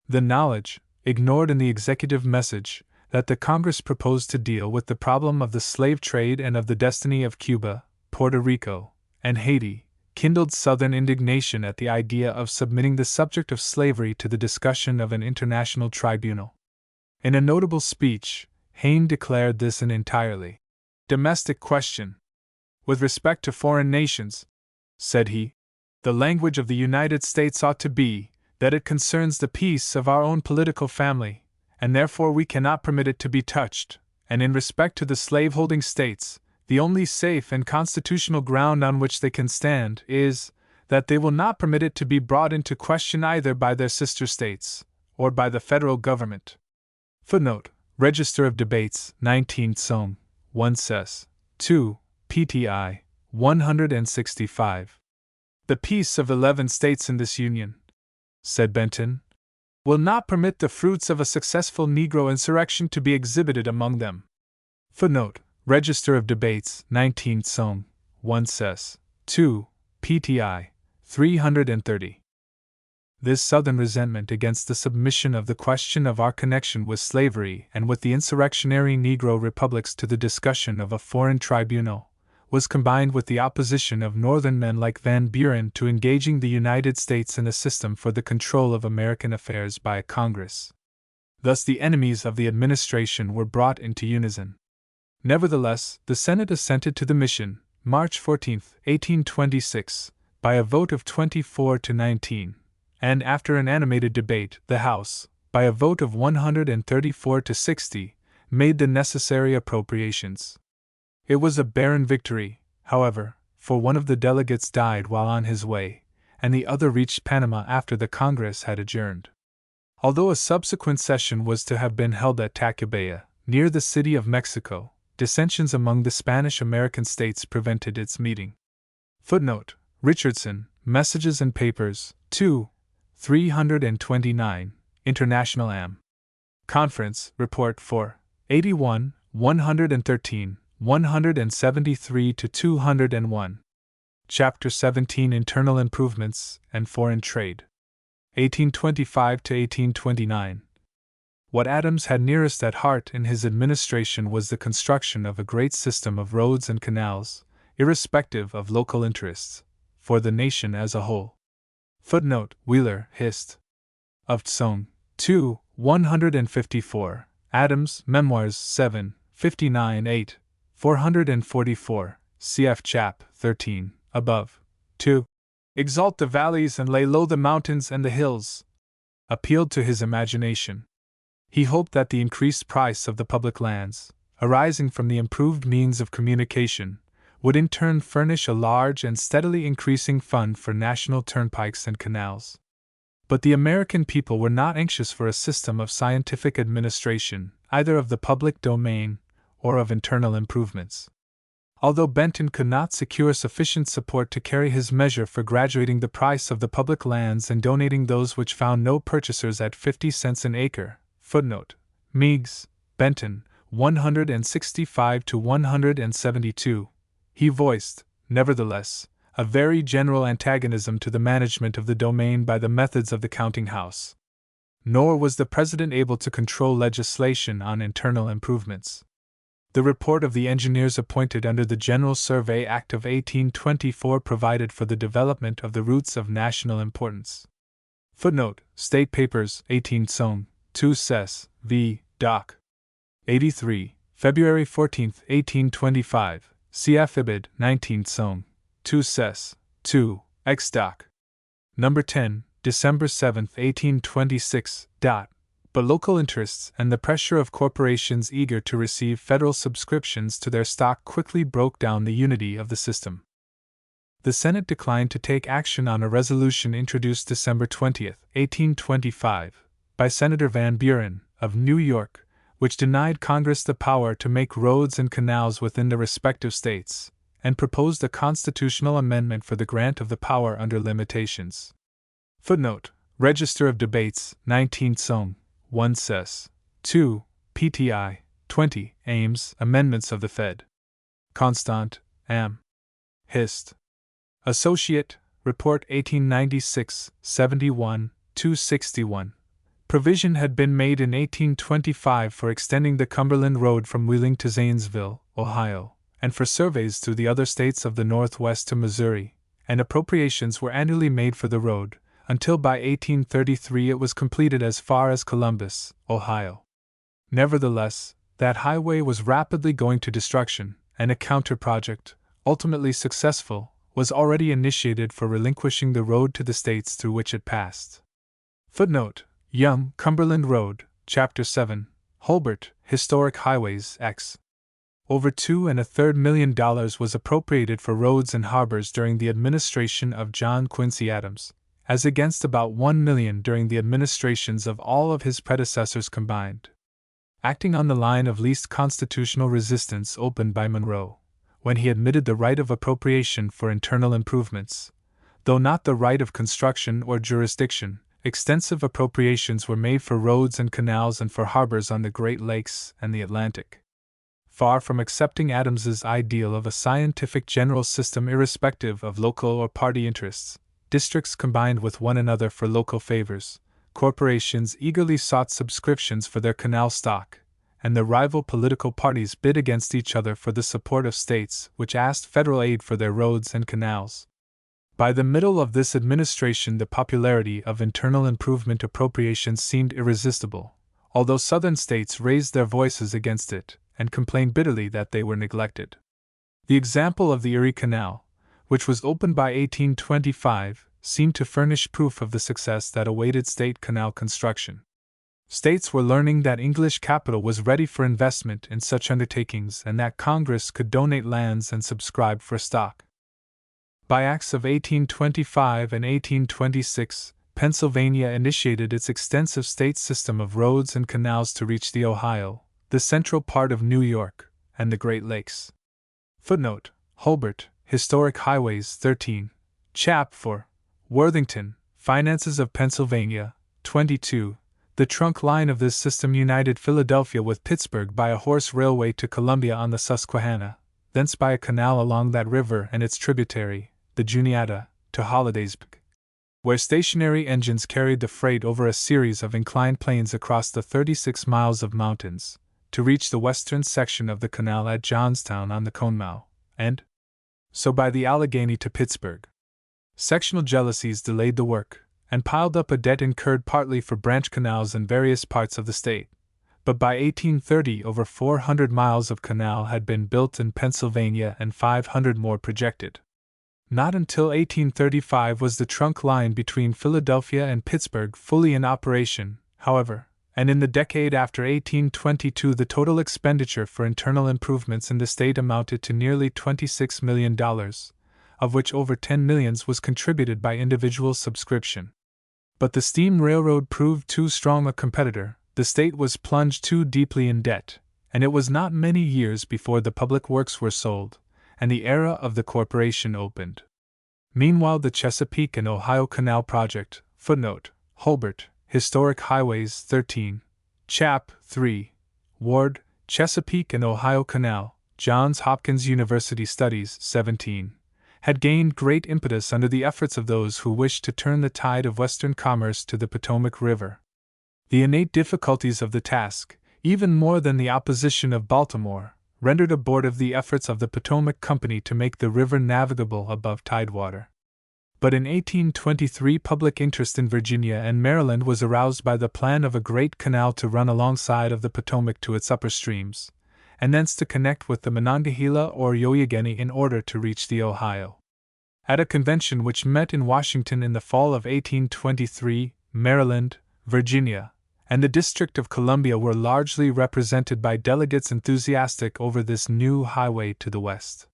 The knowledge, ignored in the executive message, that the Congress proposed to deal with the problem of the slave trade and of the destiny of Cuba, Puerto Rico, and Haiti, kindled Southern indignation at the idea of submitting the subject of slavery to the discussion of an international tribunal. In a notable speech, Hayne declared this an entirely domestic question. With respect to foreign nations, said he, the language of the United States ought to be that it concerns the peace of our own political family, and therefore we cannot permit it to be touched, and in respect to the slaveholding states, the only safe and constitutional ground on which they can stand is that they will not permit it to be brought into question either by their sister states or by the federal government. Footnote: Register of Debates, 19 Song, 1 Ses. 2, PTI, 165. The peace of 11 states in this union, said Benton, will not permit the fruits of a successful Negro insurrection to be exhibited among them. Footnote: Register of Debates, 19 Song, 1 Ses. 2, PTI, 330. This Southern resentment against the submission of the question of our connection with slavery and with the insurrectionary Negro republics to the discussion of a foreign tribunal was combined with the opposition of Northern men like Van Buren to engaging the United States in a system for the control of American affairs by a Congress. Thus the enemies of the administration were brought into unison. Nevertheless, the Senate assented to the mission, March 14, 1826, by a vote of 24 to 19, and after an animated debate, the House, by a vote of 134 to 60, made the necessary appropriations. It was a barren victory, however, for one of the delegates died while on his way, and the other reached Panama after the Congress had adjourned. Although a subsequent session was to have been held at Tacubaya, near the City of Mexico, dissensions among the Spanish-American states prevented its meeting. Footnote: Richardson, Messages and Papers, 2, 329, International Am. Conference, Report 4, 81, 113, 173-201. Chapter 17 Internal Improvements and Foreign Trade. 1825-1829. What Adams had nearest at heart in his administration was the construction of a great system of roads and canals, irrespective of local interests, for the nation as a whole. Footnote: Wheeler, Hist. of Tsong, 2, 154, Adams, Memoirs 7, 59 8, 444, cf. Chap. 13, above. 2. Exalt the valleys and lay low the mountains and the hills. Appealed to his imagination. He hoped that the increased price of the public lands, arising from the improved means of communication, would in turn furnish a large and steadily increasing fund for national turnpikes and canals. But the American people were not anxious for a system of scientific administration, either of the public domain or of internal improvements. Although Benton could not secure sufficient support to carry his measure for graduating the price of the public lands and donating those which found no purchasers at 50 cents an acre, footnote: Meigs, Benton, 165-172, he voiced, nevertheless, a very general antagonism to the management of the domain by the methods of the counting house. Nor was the President able to control legislation on internal improvements. The report of the engineers appointed under the General Survey Act of 1824 provided for the development of the routes of national importance. Footnote: State Papers, 18 Tsong, 2 Ses, v. Doc. 83, February 14, 1825, cf. Ibid, 19 Tsong, 2 Ses, 2, Ex Doc. Number 10, December 7, 1826. But local interests and the pressure of corporations eager to receive federal subscriptions to their stock quickly broke down the unity of the system. The Senate declined to take action on a resolution introduced December 20, 1825, by Senator Van Buren, of New York, which denied Congress the power to make roads and canals within the respective states, and proposed a constitutional amendment for the grant of the power under limitations. Footnote: Register of Debates, 19 Tsong, 1 Ses, 2, PTI, 20, Ames, Amendments of the Fed. Constant, Am. Hist. Associate, Report 1896, 71, 261. Provision had been made in 1825 for extending the Cumberland Road from Wheeling to Zanesville, Ohio, and for surveys through the other states of the Northwest to Missouri, and appropriations were annually made for the road, until by 1833 it was completed as far as Columbus, Ohio. Nevertheless, that highway was rapidly going to destruction, and a counter-project, ultimately successful, was already initiated for relinquishing the road to the states through which it passed. Footnote: Young, Cumberland Road, Chapter 7, Holbert, Historic Highways, X. Over $2.33 million was appropriated for roads and harbors during the administration of John Quincy Adams, as against about $1 million during the administrations of all of his predecessors combined. Acting on the line of least constitutional resistance opened by Monroe, when he admitted the right of appropriation for internal improvements, though not the right of construction or jurisdiction, extensive appropriations were made for roads and canals and for harbors on the Great Lakes and the Atlantic. Far from accepting Adams's ideal of a scientific general system irrespective of local or party interests, districts combined with one another for local favors, corporations eagerly sought subscriptions for their canal stock, and the rival political parties bid against each other for the support of states which asked federal aid for their roads and canals. By the middle of this administration, the popularity of internal improvement appropriations seemed irresistible, although Southern states raised their voices against it and complained bitterly that they were neglected. The example of the Erie Canal, which was opened by 1825, seemed to furnish proof of the success that awaited state canal construction. States were learning that English capital was ready for investment in such undertakings and that Congress could donate lands and subscribe for stock. By Acts of 1825 and 1826, Pennsylvania initiated its extensive state system of roads and canals to reach the Ohio, the central part of New York, and the Great Lakes. Footnote: Hobart, Historic Highways 13. Chap 4. Worthington, Finances of Pennsylvania 22. The trunk line of this system united Philadelphia with Pittsburgh by a horse railway to Columbia on the Susquehanna, thence by a canal along that river and its tributary, the Juniata, to Hollidaysburg, where stationary engines carried the freight over a series of inclined planes across the 36 miles of mountains, to reach the western section of the canal at Johnstown on the Conemaugh, and so by the Allegheny to Pittsburgh. Sectional jealousies delayed the work, and piled up a debt incurred partly for branch canals in various parts of the state. But by 1830 over 400 miles of canal had been built in Pennsylvania and 500 more projected. Not until 1835 was the trunk line between Philadelphia and Pittsburgh fully in operation, however, and in the decade after 1822 the total expenditure for internal improvements in the state amounted to nearly $26 million, of which over 10 millions was contributed by individual subscription. But the steam railroad proved too strong a competitor, the state was plunged too deeply in debt, and it was not many years before the public works were sold, and the era of the corporation opened. Meanwhile, the Chesapeake and Ohio Canal Project, footnote: Hobart, Historic Highways 13. Chap 3. Ward, Chesapeake and Ohio Canal, Johns Hopkins University Studies 17. Had gained great impetus under the efforts of those who wished to turn the tide of Western commerce to the Potomac River. The innate difficulties of the task, even more than the opposition of Baltimore, rendered abortive the efforts of the Potomac Company to make the river navigable above tidewater. But in 1823 public interest in Virginia and Maryland was aroused by the plan of a great canal to run alongside of the Potomac to its upper streams, and thence to connect with the Monongahela or Youghiogheny in order to reach the Ohio. At a convention which met in Washington in the fall of 1823, Maryland, Virginia, and the District of Columbia were largely represented by delegates enthusiastic over this new highway to the west.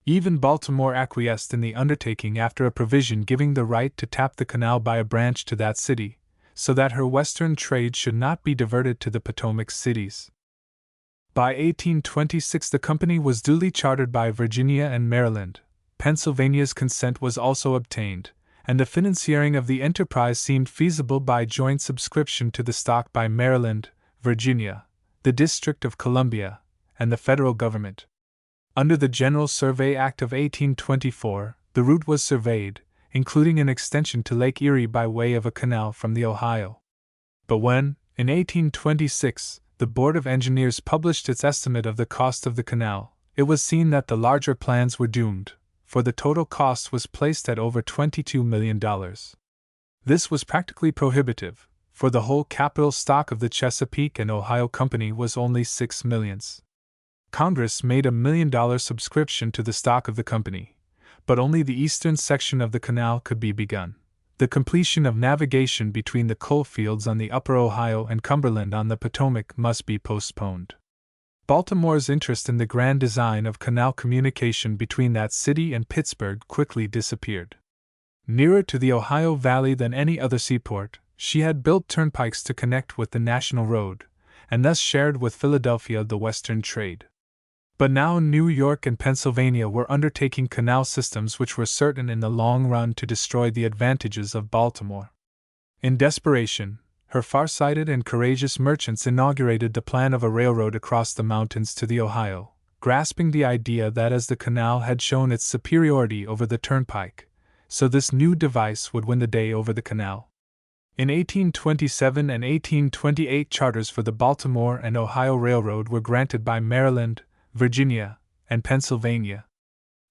Even Baltimore acquiesced in the undertaking after a provision giving the right to tap the canal by a branch to that city, so that her western trade should not be diverted to the Potomac cities. By 1826 the company was duly chartered by Virginia and Maryland. Pennsylvania's consent was also obtained, and the financiering of the enterprise seemed feasible by joint subscription to the stock by Maryland, Virginia, the District of Columbia, and the federal government. Under the General Survey Act of 1824, the route was surveyed, including an extension to Lake Erie by way of a canal from the Ohio. But when, in 1826, the Board of Engineers published its estimate of the cost of the canal, it was seen that the larger plans were doomed, for the total cost was placed at over $22 million. This was practically prohibitive, for the whole capital stock of the Chesapeake and Ohio Company was only $6 millions. Congress made $1 million subscription to the stock of the company, but only the eastern section of the canal could be begun. The completion of navigation between the coal fields on the upper Ohio and Cumberland on the Potomac must be postponed. Baltimore's interest in the grand design of canal communication between that city and Pittsburgh quickly disappeared. Nearer to the Ohio Valley than any other seaport, she had built turnpikes to connect with the National Road, and thus shared with Philadelphia the western trade. But now New York and Pennsylvania were undertaking canal systems which were certain in the long run to destroy the advantages of Baltimore. In desperation, her far-sighted and courageous merchants inaugurated the plan of a railroad across the mountains to the Ohio, grasping the idea that as the canal had shown its superiority over the turnpike, so this new device would win the day over the canal. In 1827 and 1828 charters for the Baltimore and Ohio Railroad were granted by Maryland, Virginia, and Pennsylvania.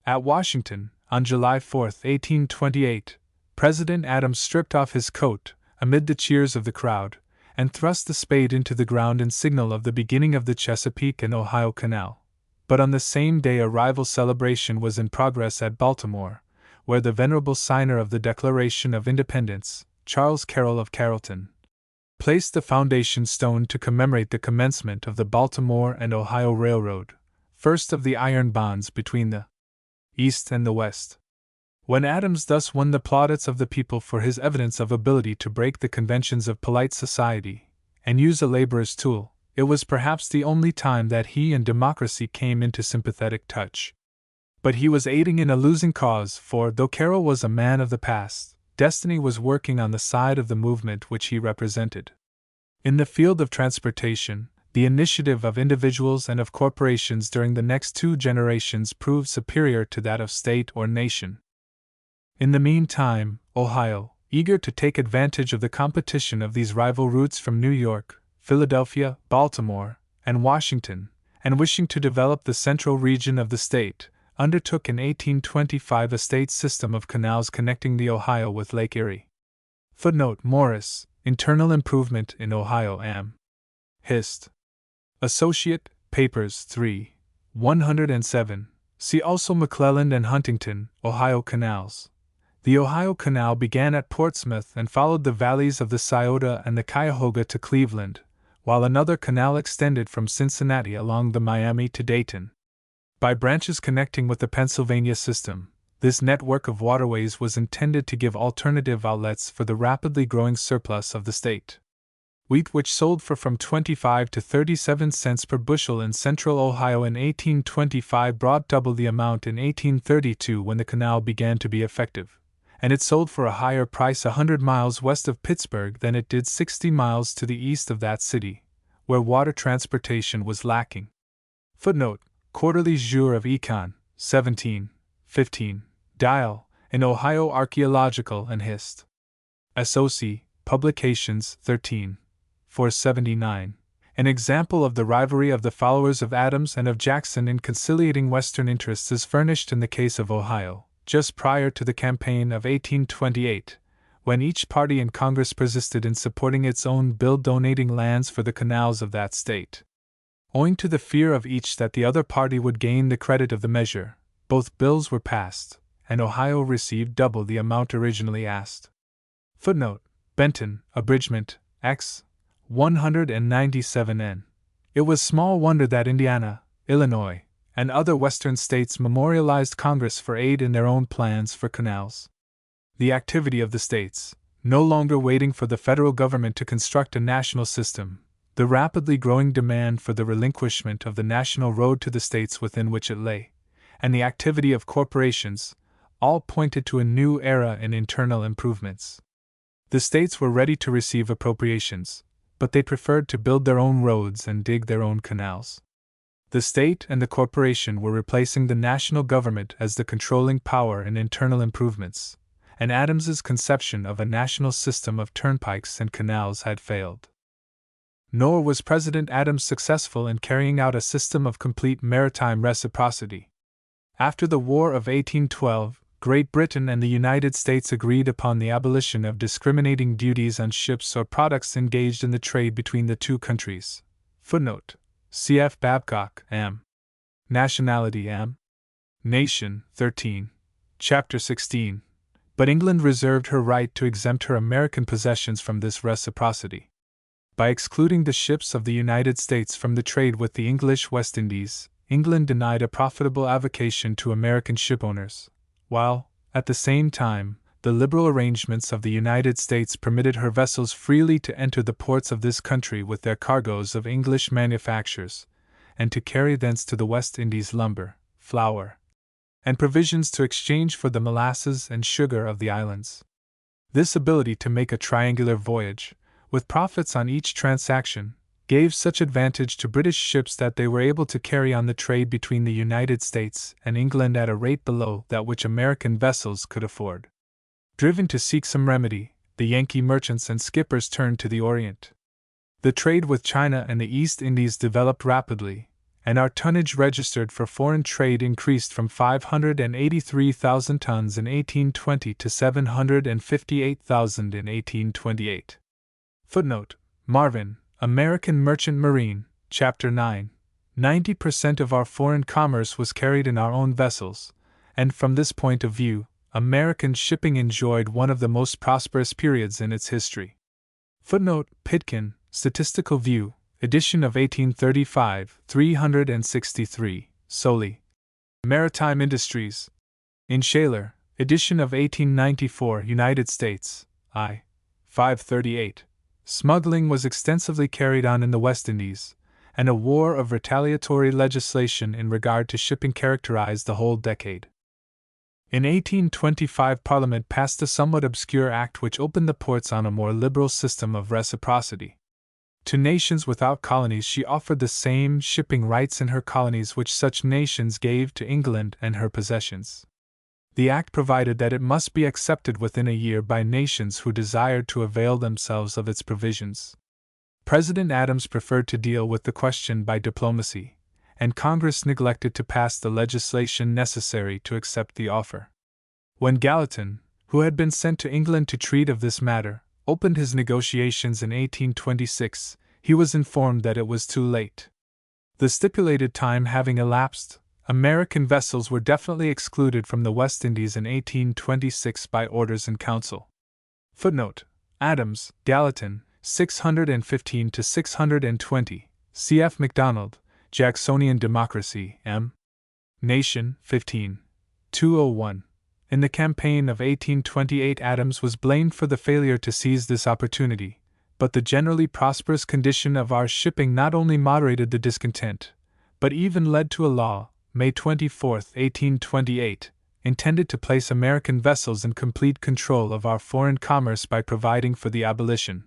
At Washington, on July 4, 1828, President Adams stripped off his coat, amid the cheers of the crowd, and thrust the spade into the ground in signal of the beginning of the Chesapeake and Ohio Canal. But on the same day a rival celebration was in progress at Baltimore, where the venerable signer of the Declaration of Independence, Charles Carroll of Carrollton, placed the foundation stone to commemorate the commencement of the Baltimore and Ohio Railroad, first of the iron bonds between the East and the West. When Adams thus won the plaudits of the people for his evidence of ability to break the conventions of polite society, and use a laborer's tool, It was perhaps the only time that he and democracy came into sympathetic touch. But he was aiding in a losing cause, for though Carroll was a man of the past, destiny was working on the side of the movement which he represented. In the field of transportation, the initiative of individuals and of corporations during the next 2 generations proved superior to that of state or nation. In the meantime, Ohio, eager to take advantage of the competition of these rival routes from New York, Philadelphia, Baltimore, and Washington, and wishing to develop the central region of the state, undertook in 1825 a state system of canals connecting the Ohio with Lake Erie. Footnote: Morris, Internal Improvement in Ohio Am. Hist. Associate, Papers 3, 107. See also McClelland and Huntington, Ohio Canals. The Ohio Canal began at Portsmouth and followed the valleys of the Scioto and the Cuyahoga to Cleveland, while another canal extended from Cincinnati along the Miami to Dayton. By branches connecting with the Pennsylvania system, this network of waterways was intended to give alternative outlets for the rapidly growing surplus of the state. Wheat, which sold for from 25 to 37 cents per bushel in central Ohio in 1825, brought double the amount in 1832 when the canal began to be effective, and it sold for a higher price 100 miles west of Pittsburgh than it did 60 miles to the east of that city, where water transportation was lacking. Footnote: Quarterly Jour of Econ, 17, 15, Dial, in Ohio Archaeological and Hist. SOC, Publications, 13, 479. An example of the rivalry of the followers of Adams and of Jackson in conciliating Western interests is furnished in the case of Ohio, just prior to the campaign of 1828, when each party in Congress persisted in supporting its own bill donating lands for the canals of that state. Owing to the fear of each that the other party would gain the credit of the measure, both bills were passed, and Ohio received double the amount originally asked. Footnote: Benton, Abridgment, X. 197n. It was small wonder that Indiana, Illinois, and other western states memorialized Congress for aid in their own plans for canals. The activity of the states, no longer waiting for the federal government to construct a national system, the rapidly growing demand for the relinquishment of the national road to the states within which it lay, and the activity of corporations, all pointed to a new era in internal improvements. The states were ready to receive appropriations, but they preferred to build their own roads and dig their own canals. The state and the corporation were replacing the national government as the controlling power in internal improvements, and Adams's conception of a national system of turnpikes and canals had failed. Nor was President Adams successful in carrying out a system of complete maritime reciprocity. After the War of 1812, Great Britain and the United States agreed upon the abolition of discriminating duties on ships or products engaged in the trade between the two countries. Footnote: C.F. Babcock, M. Nationality M. Nation, 13. Chapter 16. But England reserved her right to exempt her American possessions from this reciprocity. By excluding the ships of the United States from the trade with the English West Indies, England denied a profitable avocation to American shipowners, while, at the same time, the liberal arrangements of the United States permitted her vessels freely to enter the ports of this country with their cargoes of English manufactures, and to carry thence to the West Indies lumber, flour, and provisions to exchange for the molasses and sugar of the islands. This ability to make a triangular voyage, with profits on each transaction, gave such advantage to British ships that they were able to carry on the trade between the United States and England at a rate below that which American vessels could afford. Driven to seek some remedy, the Yankee merchants and skippers turned to the Orient. The trade with China and the East Indies developed rapidly, and our tonnage registered for foreign trade increased from 583,000 tons in 1820 to 758,000 in 1828. Footnote: Marvin, American Merchant Marine, Chapter 9. 90% of our foreign commerce was carried in our own vessels, and from this point of view, American shipping enjoyed one of the most prosperous periods in its history. Footnote: Pitkin, Statistical View, edition of 1835, 363, solely. Maritime Industries. In Shaler, edition of 1894, United States, I. 538. Smuggling was extensively carried on in the West Indies, and a war of retaliatory legislation in regard to shipping characterized the whole decade. In 1825, Parliament passed a somewhat obscure act which opened the ports on a more liberal system of reciprocity. To nations without colonies, she offered the same shipping rights in her colonies which such nations gave to England and her possessions. The act provided that it must be accepted within a year by nations who desired to avail themselves of its provisions. President Adams preferred to deal with the question by diplomacy, and Congress neglected to pass the legislation necessary to accept the offer. When Gallatin, who had been sent to England to treat of this matter, opened his negotiations in 1826, he was informed that it was too late. The stipulated time having elapsed, American vessels were definitely excluded from the West Indies in 1826 by orders in council. Footnote: Adams, Gallatin, 615 to 620. C.F. MacDonald, Jacksonian Democracy, M. Nation, 15. 201. In the campaign of 1828, Adams was blamed for the failure to seize this opportunity, but the generally prosperous condition of our shipping not only moderated the discontent, but even led to a law, May 24, 1828, intended to place American vessels in complete control of our foreign commerce by providing for the abolition,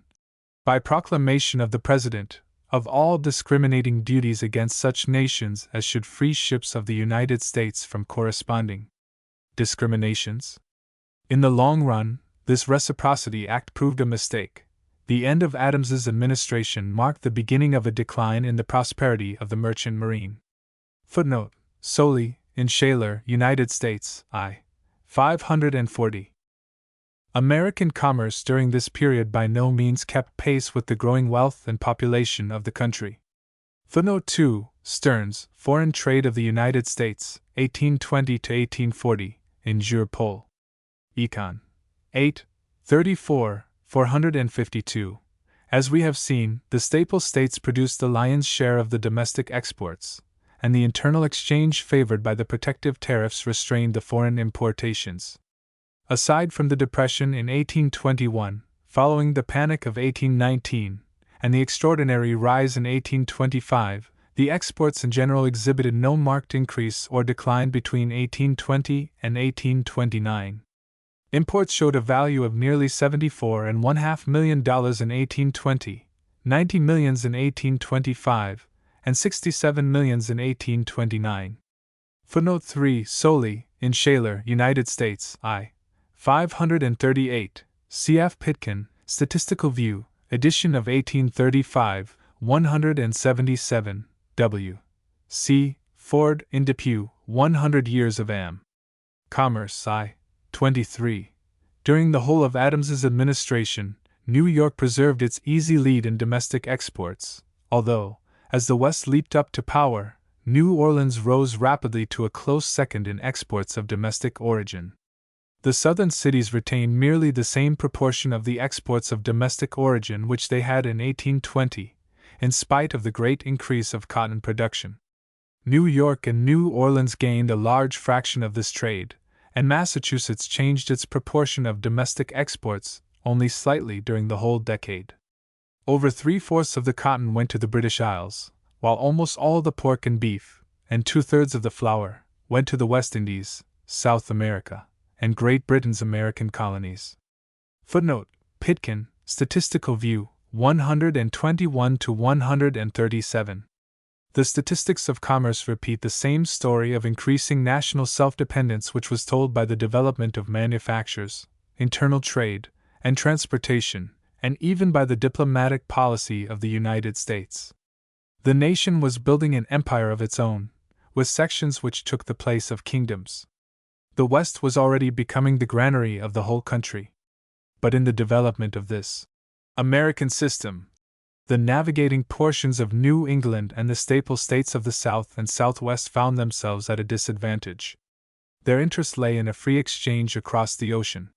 by proclamation of the President, of all discriminating duties against such nations as should free ships of the United States from corresponding discriminations. In the long run, this Reciprocity Act proved a mistake. The end of Adams's administration marked the beginning of a decline in the prosperity of the merchant marine. Footnote: Soley, in Shaler, United States, I. 540. American commerce during this period by no means kept pace with the growing wealth and population of the country. Footnote 2, Stearns, Foreign Trade of the United States, 1820 to 1840, in Jure Pol. Econ. 8, 34, 452. As we have seen, the staple states produced the lion's share of the domestic exports, and the internal exchange favored by the protective tariffs restrained the foreign importations. Aside from the Depression in 1821, following the Panic of 1819, and the extraordinary rise in 1825, the exports in general exhibited no marked increase or decline between 1820 and 1829. Imports showed a value of nearly $74.5 million in 1820, $90 million in 1825, and $67 million in 1829. Footnote 3, Soley, in Shaler, United States, I. 538, C.F. Pitkin, Statistical View, edition of 1835, 177, W. C. Ford, in Depew, 100 Years of Am. Commerce, I. 23. During the whole of Adams's administration, New York preserved its easy lead in domestic exports, although, as the West leaped up to power, New Orleans rose rapidly to a close second in exports of domestic origin. The southern cities retained merely the same proportion of the exports of domestic origin which they had in 1820, in spite of the great increase of cotton production. New York and New Orleans gained a large fraction of this trade, and Massachusetts changed its proportion of domestic exports only slightly during the whole decade. Over 3/4 of the cotton went to the British Isles, while almost all the pork and beef, and 2/3 of the flour, went to the West Indies, South America, and Great Britain's American colonies. Footnote: Pitkin, Statistical View, 121 to 137. The statistics of commerce repeat the same story of increasing national self-dependence which was told by the development of manufactures, internal trade, and transportation, and even by the diplomatic policy of the United States. The nation was building an empire of its own, with sections which took the place of kingdoms. The West was already becoming the granary of the whole country. But in the development of this American system, the navigating portions of New England and the staple states of the South and Southwest found themselves at a disadvantage. Their interest lay in a free exchange across the ocean.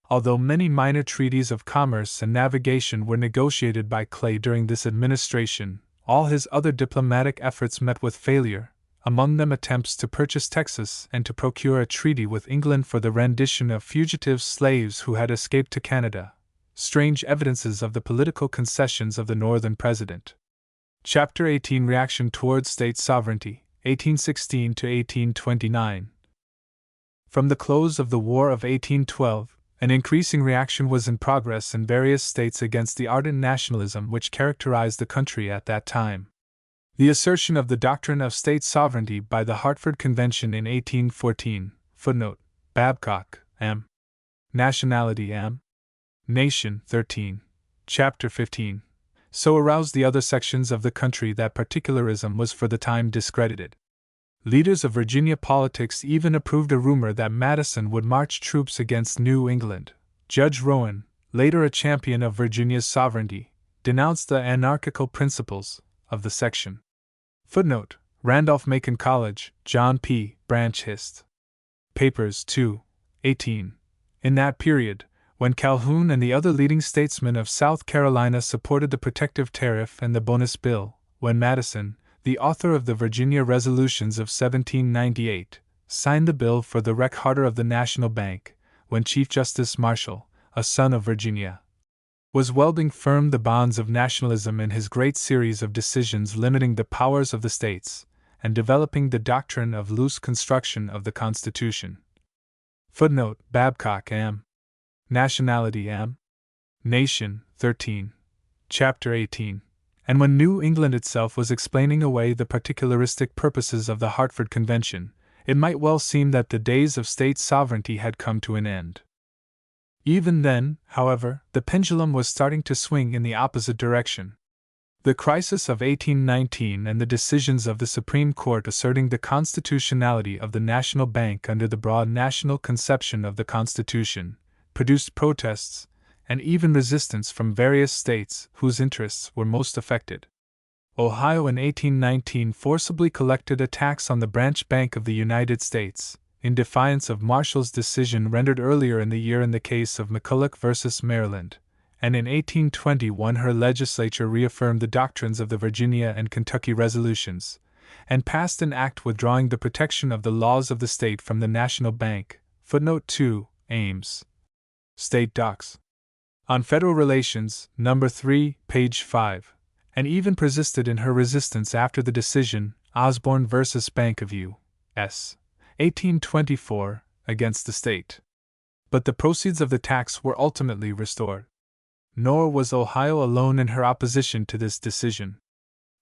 Although many minor treaties of commerce and navigation were negotiated by Clay during this administration, all his other diplomatic efforts met with failure, among them attempts to purchase Texas and to procure a treaty with England for the rendition of fugitive slaves who had escaped to Canada, strange evidences of the political concessions of the Northern president. Chapter 18 Reaction Towards State Sovereignty, 1816 to 1829. From the close of the War of 1812, an increasing reaction was in progress in various states against the ardent nationalism which characterized the country at that time. The assertion of the doctrine of state sovereignty by the Hartford Convention in 1814, footnote, Babcock, M. Nationality M. Nation, 13. Chapter 15. So aroused the other sections of the country that particularism was for the time discredited. Leaders of Virginia politics even approved a rumor that Madison would march troops against New England. Judge Rowan, later a champion of Virginia's sovereignty, denounced the anarchical principles of the section. Footnote: Randolph-Macon College, John P. Branch Hist. Papers 2, 18. In that period, when Calhoun and the other leading statesmen of South Carolina supported the protective tariff and the bonus bill, when Madison, the author of the Virginia Resolutions of 1798, signed the bill for the rec-harder of the National Bank, when Chief Justice Marshall, a son of Virginia, was welding firm the bonds of nationalism in his great series of decisions limiting the powers of the states, and developing the doctrine of loose construction of the Constitution. Footnote: Babcock M. Nationality M. Nation, 13. Chapter 18. And when New England itself was explaining away the particularistic purposes of the Hartford Convention, it might well seem that the days of state sovereignty had come to an end. Even then, however, the pendulum was starting to swing in the opposite direction. The crisis of 1819 and the decisions of the Supreme Court asserting the constitutionality of the National Bank under the broad national conception of the Constitution produced protests and even resistance from various states whose interests were most affected. Ohio in 1819 forcibly collected a tax on the branch bank of the United States, in defiance of Marshall's decision rendered earlier in the year in the case of McCulloch v. Maryland, and in 1821 her legislature reaffirmed the doctrines of the Virginia and Kentucky resolutions, and passed an act withdrawing the protection of the laws of the state from the National Bank. Footnote 2, Ames. State Docs. On Federal Relations, No. 3, page 5, and even persisted in her resistance after the decision, Osborne v. Bank of U.S. 1824, against the state. But the proceeds of the tax were ultimately restored. Nor was Ohio alone in her opposition to this decision.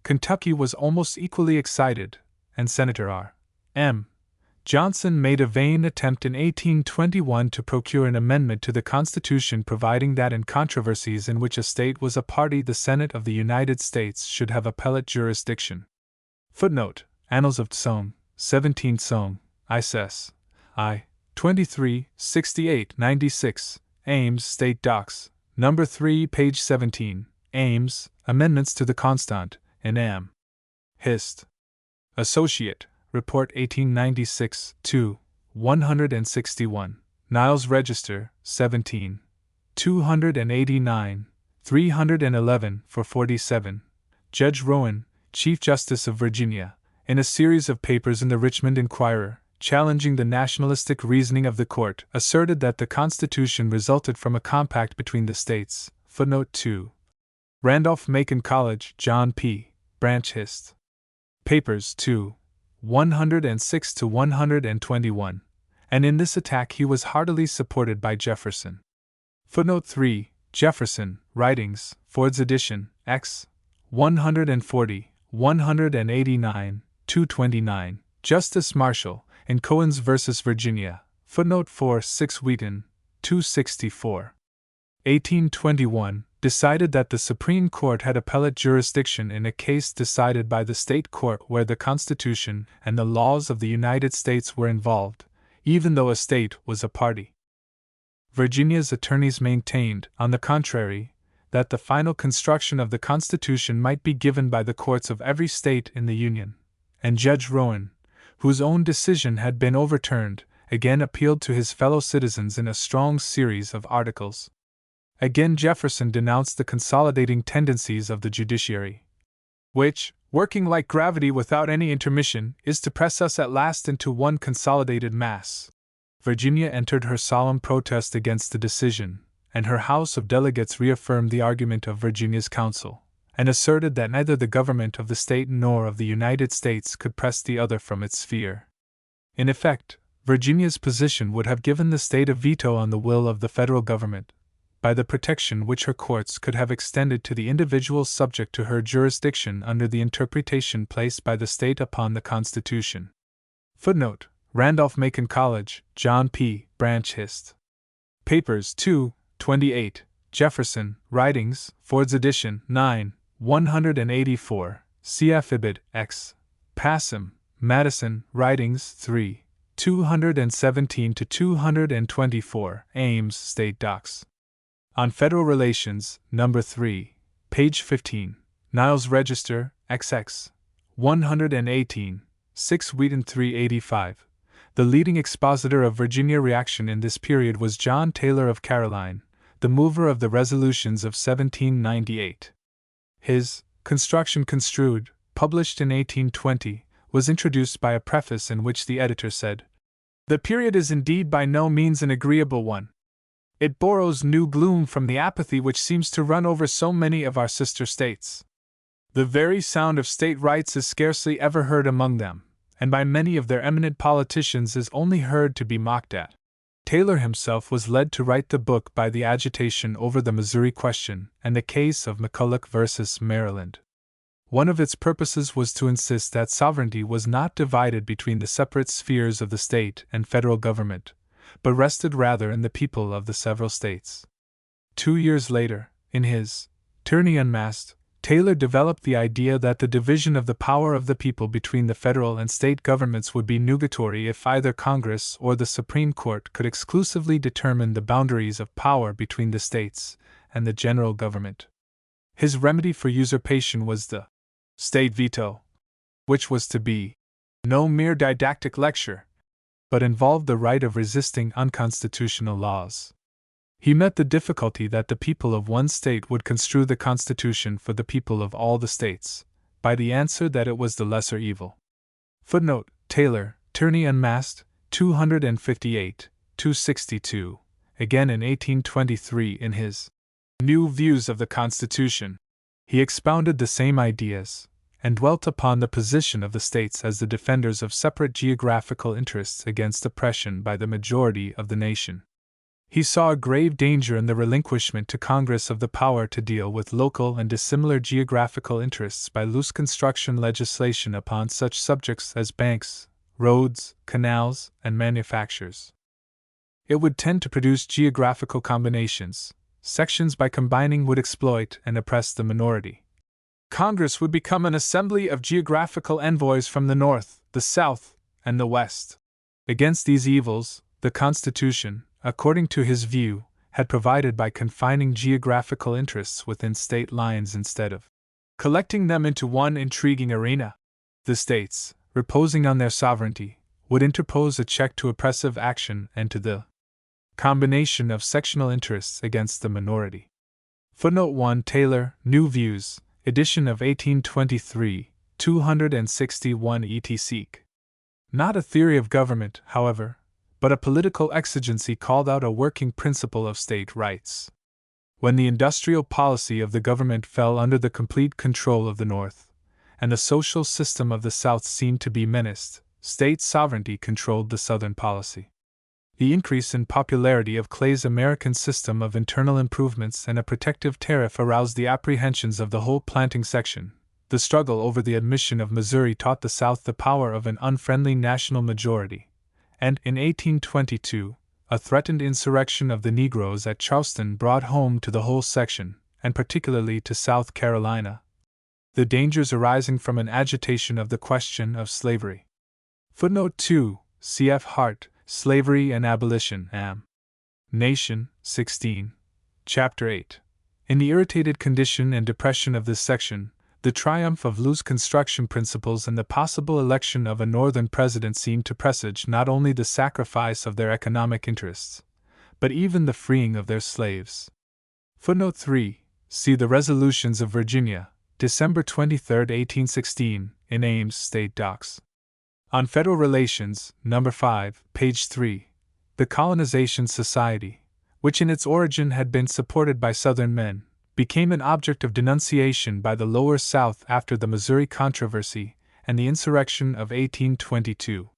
Kentucky was almost equally excited, and Senator R. M. Johnson made a vain attempt in 1821 to procure an amendment to the Constitution providing that in controversies in which a state was a party the Senate of the United States should have appellate jurisdiction. Footnote: Annals of Tsong, 17 Tsong, ISS. I. 23, 68, 96, Ames State Docs, No. 3, page 17, Ames, Amendments to the Constant, in M. Hist. Associate, Report 1896, 2, 161, Niles Register, 17, 289, 311 for 47. Judge Rowan, Chief Justice of Virginia, in a series of papers in the Richmond Enquirer, challenging the nationalistic reasoning of the court, asserted that the Constitution resulted from a compact between the states. Footnote 2. Randolph-Macon College, John P. Branch Hist. Papers 2, 106 to 121, and in this attack he was heartily supported by Jefferson. Footnote 3. Jefferson, Writings, Ford's edition, X. 140, 189, 229, Justice Marshall, in Cohens v. Virginia, footnote 4. 6 Wheaton, 264. 1821, decided that the Supreme Court had appellate jurisdiction in a case decided by the state court where the Constitution and the laws of the United States were involved, even though a state was a party. Virginia's attorneys maintained, on the contrary, that the final construction of the Constitution might be given by the courts of every state in the Union, and Judge Rowan, whose own decision had been overturned, again appealed to his fellow citizens in a strong series of articles. Again Jefferson denounced the consolidating tendencies of the judiciary, which, working like gravity without any intermission, is to press us at last into one consolidated mass. Virginia entered her solemn protest against the decision, and her House of Delegates reaffirmed the argument of Virginia's counsel, and asserted that neither the government of the state nor of the United States could press the other from its sphere. In effect, Virginia's position would have given the state a veto on the will of the federal government, by the protection which her courts could have extended to the individuals subject to her jurisdiction under the interpretation placed by the state upon the Constitution. Footnote: Randolph-Macon College, John P. Branch Hist. Papers 2, 28, Jefferson, Writings, Ford's edition, 9, 184, cf. Ibid. X. Passam, Madison, Writings, 3, 217-224, Ames, State Docs. On Federal Relations, No. 3, page 15, Niles Register, XX, 118, 6 Wheaton 385. The leading expositor of Virginia reaction in this period was John Taylor of Caroline, the mover of the resolutions of 1798. His Construction Construed, published in 1820, was introduced by a preface in which the editor said, "The period is indeed by no means an agreeable one. It borrows new gloom from the apathy which seems to run over so many of our sister states. The very sound of state rights is scarcely ever heard among them, and by many of their eminent politicians is only heard to be mocked at." Taylor himself was led to write the book by the agitation over the Missouri question and the case of McCulloch versus Maryland. One of its purposes was to insist that sovereignty was not divided between the separate spheres of the state and federal government, but rested rather in the people of the several states. 2 years later, in his Tyranny Unmasked, Taylor developed the idea that the division of the power of the people between the federal and state governments would be nugatory if either Congress or the Supreme Court could exclusively determine the boundaries of power between the states and the general government. His remedy for usurpation was the state veto, which was to be no mere didactic lecture, but involved the right of resisting unconstitutional laws. He met the difficulty that the people of one state would construe the Constitution for the people of all the states, by the answer that it was the lesser evil. Footnote: Taylor, Tyranny Unmasked, 258, 262. Again in 1823 in his New Views of the Constitution, he expounded the same ideas, and dwelt upon the position of the states as the defenders of separate geographical interests against oppression by the majority of the nation. He saw a grave danger in the relinquishment to Congress of the power to deal with local and dissimilar geographical interests by loose construction legislation upon such subjects as banks, roads, canals, and manufactures. It would tend to produce geographical combinations. Sections by combining would exploit and oppress the minority. Congress would become an assembly of geographical envoys from the North, the South, and the West. Against these evils, the Constitution, according to his view, had provided by confining geographical interests within state lines instead of collecting them into one intriguing arena. The states, reposing on their sovereignty, would interpose a check to oppressive action and to the combination of sectional interests against the minority. Footnote 1: Taylor, New Views, edition of 1823, 261 etc. Not a theory of government, however, but a political exigency called out a working principle of state rights. When the industrial policy of the government fell under the complete control of the North, and the social system of the South seemed to be menaced, state sovereignty controlled the Southern policy. The increase in popularity of Clay's American system of internal improvements and a protective tariff aroused the apprehensions of the whole planting section. The struggle over the admission of Missouri taught the South the power of an unfriendly national majority, and in 1822, a threatened insurrection of the Negroes at Charleston brought home to the whole section, and particularly to South Carolina, the dangers arising from an agitation of the question of slavery. Footnote 2: C.F. Hart, Slavery and Abolition, Am. Nation, 16, Chapter 8. In the irritated condition and depression of this section, the triumph of loose construction principles and the possible election of a Northern president seemed to presage not only the sacrifice of their economic interests, but even the freeing of their slaves. Footnote 3: See the Resolutions of Virginia, December 23, 1816, in Ames State Docs. On Federal Relations, No. 5, page 3, the Colonization Society, which in its origin had been supported by Southern men, became an object of denunciation by the Lower South after the Missouri controversy and the insurrection of 1822.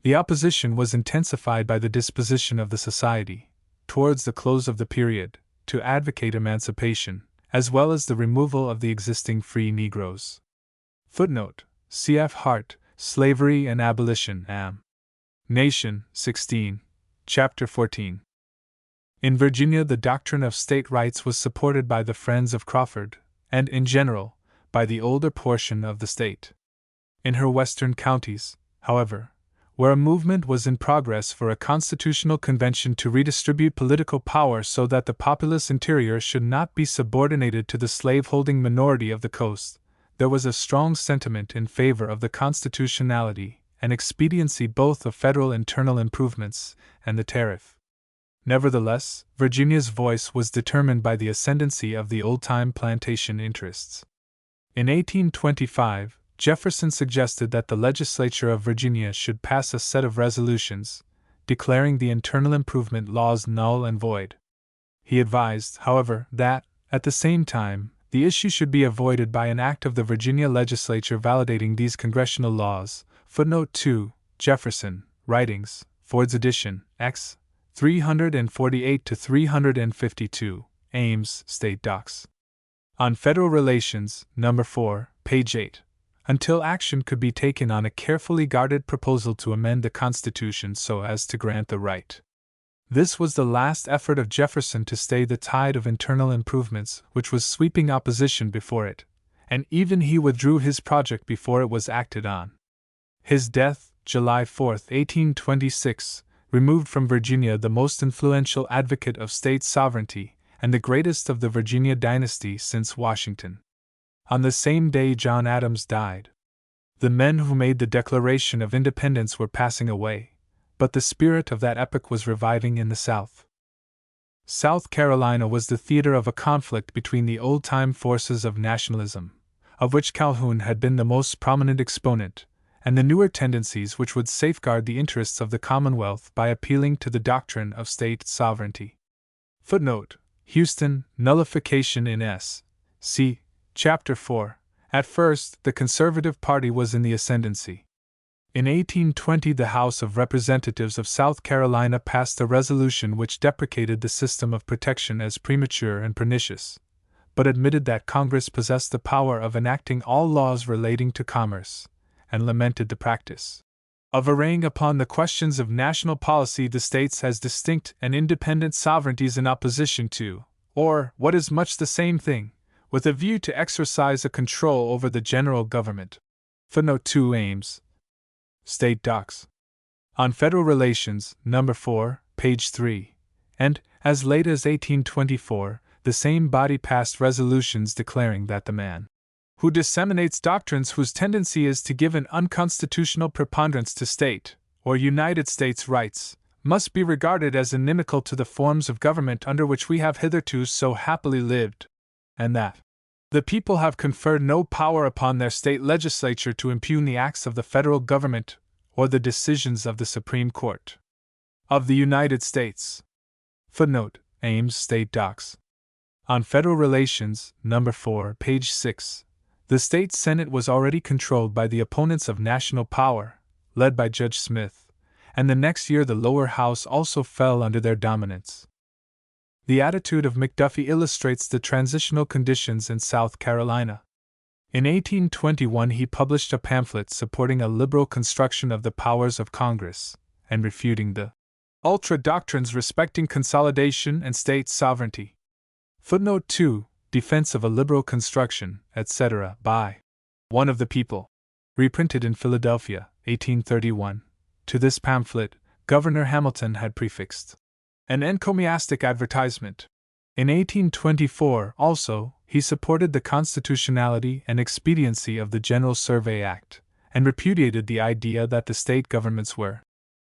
The opposition was intensified by the disposition of the Society, towards the close of the period, to advocate emancipation, as well as the removal of the existing free Negroes. Footnote: C.F. Hart, Slavery and Abolition, Am. Nation, 16, Chapter 14. In Virginia, the doctrine of state rights was supported by the friends of Crawford, and, in general, by the older portion of the state. In her western counties, however, where a movement was in progress for a constitutional convention to redistribute political power so that the populous interior should not be subordinated to the slave-holding minority of the coast, there was a strong sentiment in favor of the constitutionality and expediency both of federal internal improvements and the tariff. Nevertheless, Virginia's voice was determined by the ascendancy of the old-time plantation interests. In 1825, Jefferson suggested that the legislature of Virginia should pass a set of resolutions, declaring the internal improvement laws null and void. He advised, however, that, at the same time, the issue should be avoided by an act of the Virginia legislature validating these congressional laws. Footnote 2, Jefferson, Writings, Ford's edition, X. 348-352, Ames, State Docs. On Federal Relations, No. 4, page 8. Until action could be taken on a carefully guarded proposal to amend the Constitution so as to grant the right. This was the last effort of Jefferson to stay the tide of internal improvements which was sweeping opposition before it, and even he withdrew his project before it was acted on. His death, July 4, 1826, removed from Virginia the most influential advocate of state sovereignty and the greatest of the Virginia dynasty since Washington. On the same day John Adams died. The men who made the Declaration of Independence were passing away, but the spirit of that epoch was reviving in the South. South Carolina was the theater of a conflict between the old-time forces of nationalism, of which Calhoun had been the most prominent exponent, and the newer tendencies which would safeguard the interests of the Commonwealth by appealing to the doctrine of state sovereignty. Footnote: Houston, Nullification in S. C. Chapter 4. At first, the Conservative Party was in the ascendancy. In 1820, the House of Representatives of South Carolina passed a resolution which deprecated the system of protection as premature and pernicious, but admitted that Congress possessed the power of enacting all laws relating to commerce, and lamented the practice of arraying upon the questions of national policy the states as distinct and independent sovereignties in opposition to, or, what is much the same thing, with a view to exercise a control over the general government. Footnote 2 Ames. State Docs. On Federal Relations, No. 4, page 3, and, as late as 1824, the same body passed resolutions declaring that the man who disseminates doctrines whose tendency is to give an unconstitutional preponderance to state, or United States rights, must be regarded as inimical to the forms of government under which we have hitherto so happily lived, and that the people have conferred no power upon their state legislature to impugn the acts of the federal government or the decisions of the Supreme Court of the United States. Footnote: Ames State Docs. On Federal Relations, No. 4, page 6, the state Senate was already controlled by the opponents of national power, led by Judge Smith, and the next year the lower house also fell under their dominance. The attitude of McDuffie illustrates the transitional conditions in South Carolina. In 1821 he published a pamphlet supporting a liberal construction of the powers of Congress, and refuting the ultra-doctrines respecting consolidation and state sovereignty. Footnote 2, Defense of a Liberal Construction, etc., by One of the People. Reprinted in Philadelphia, 1831. To this pamphlet, Governor Hamilton had prefixed an encomiastic advertisement. In 1824, also, he supported the constitutionality and expediency of the General Survey Act, and repudiated the idea that the state governments were,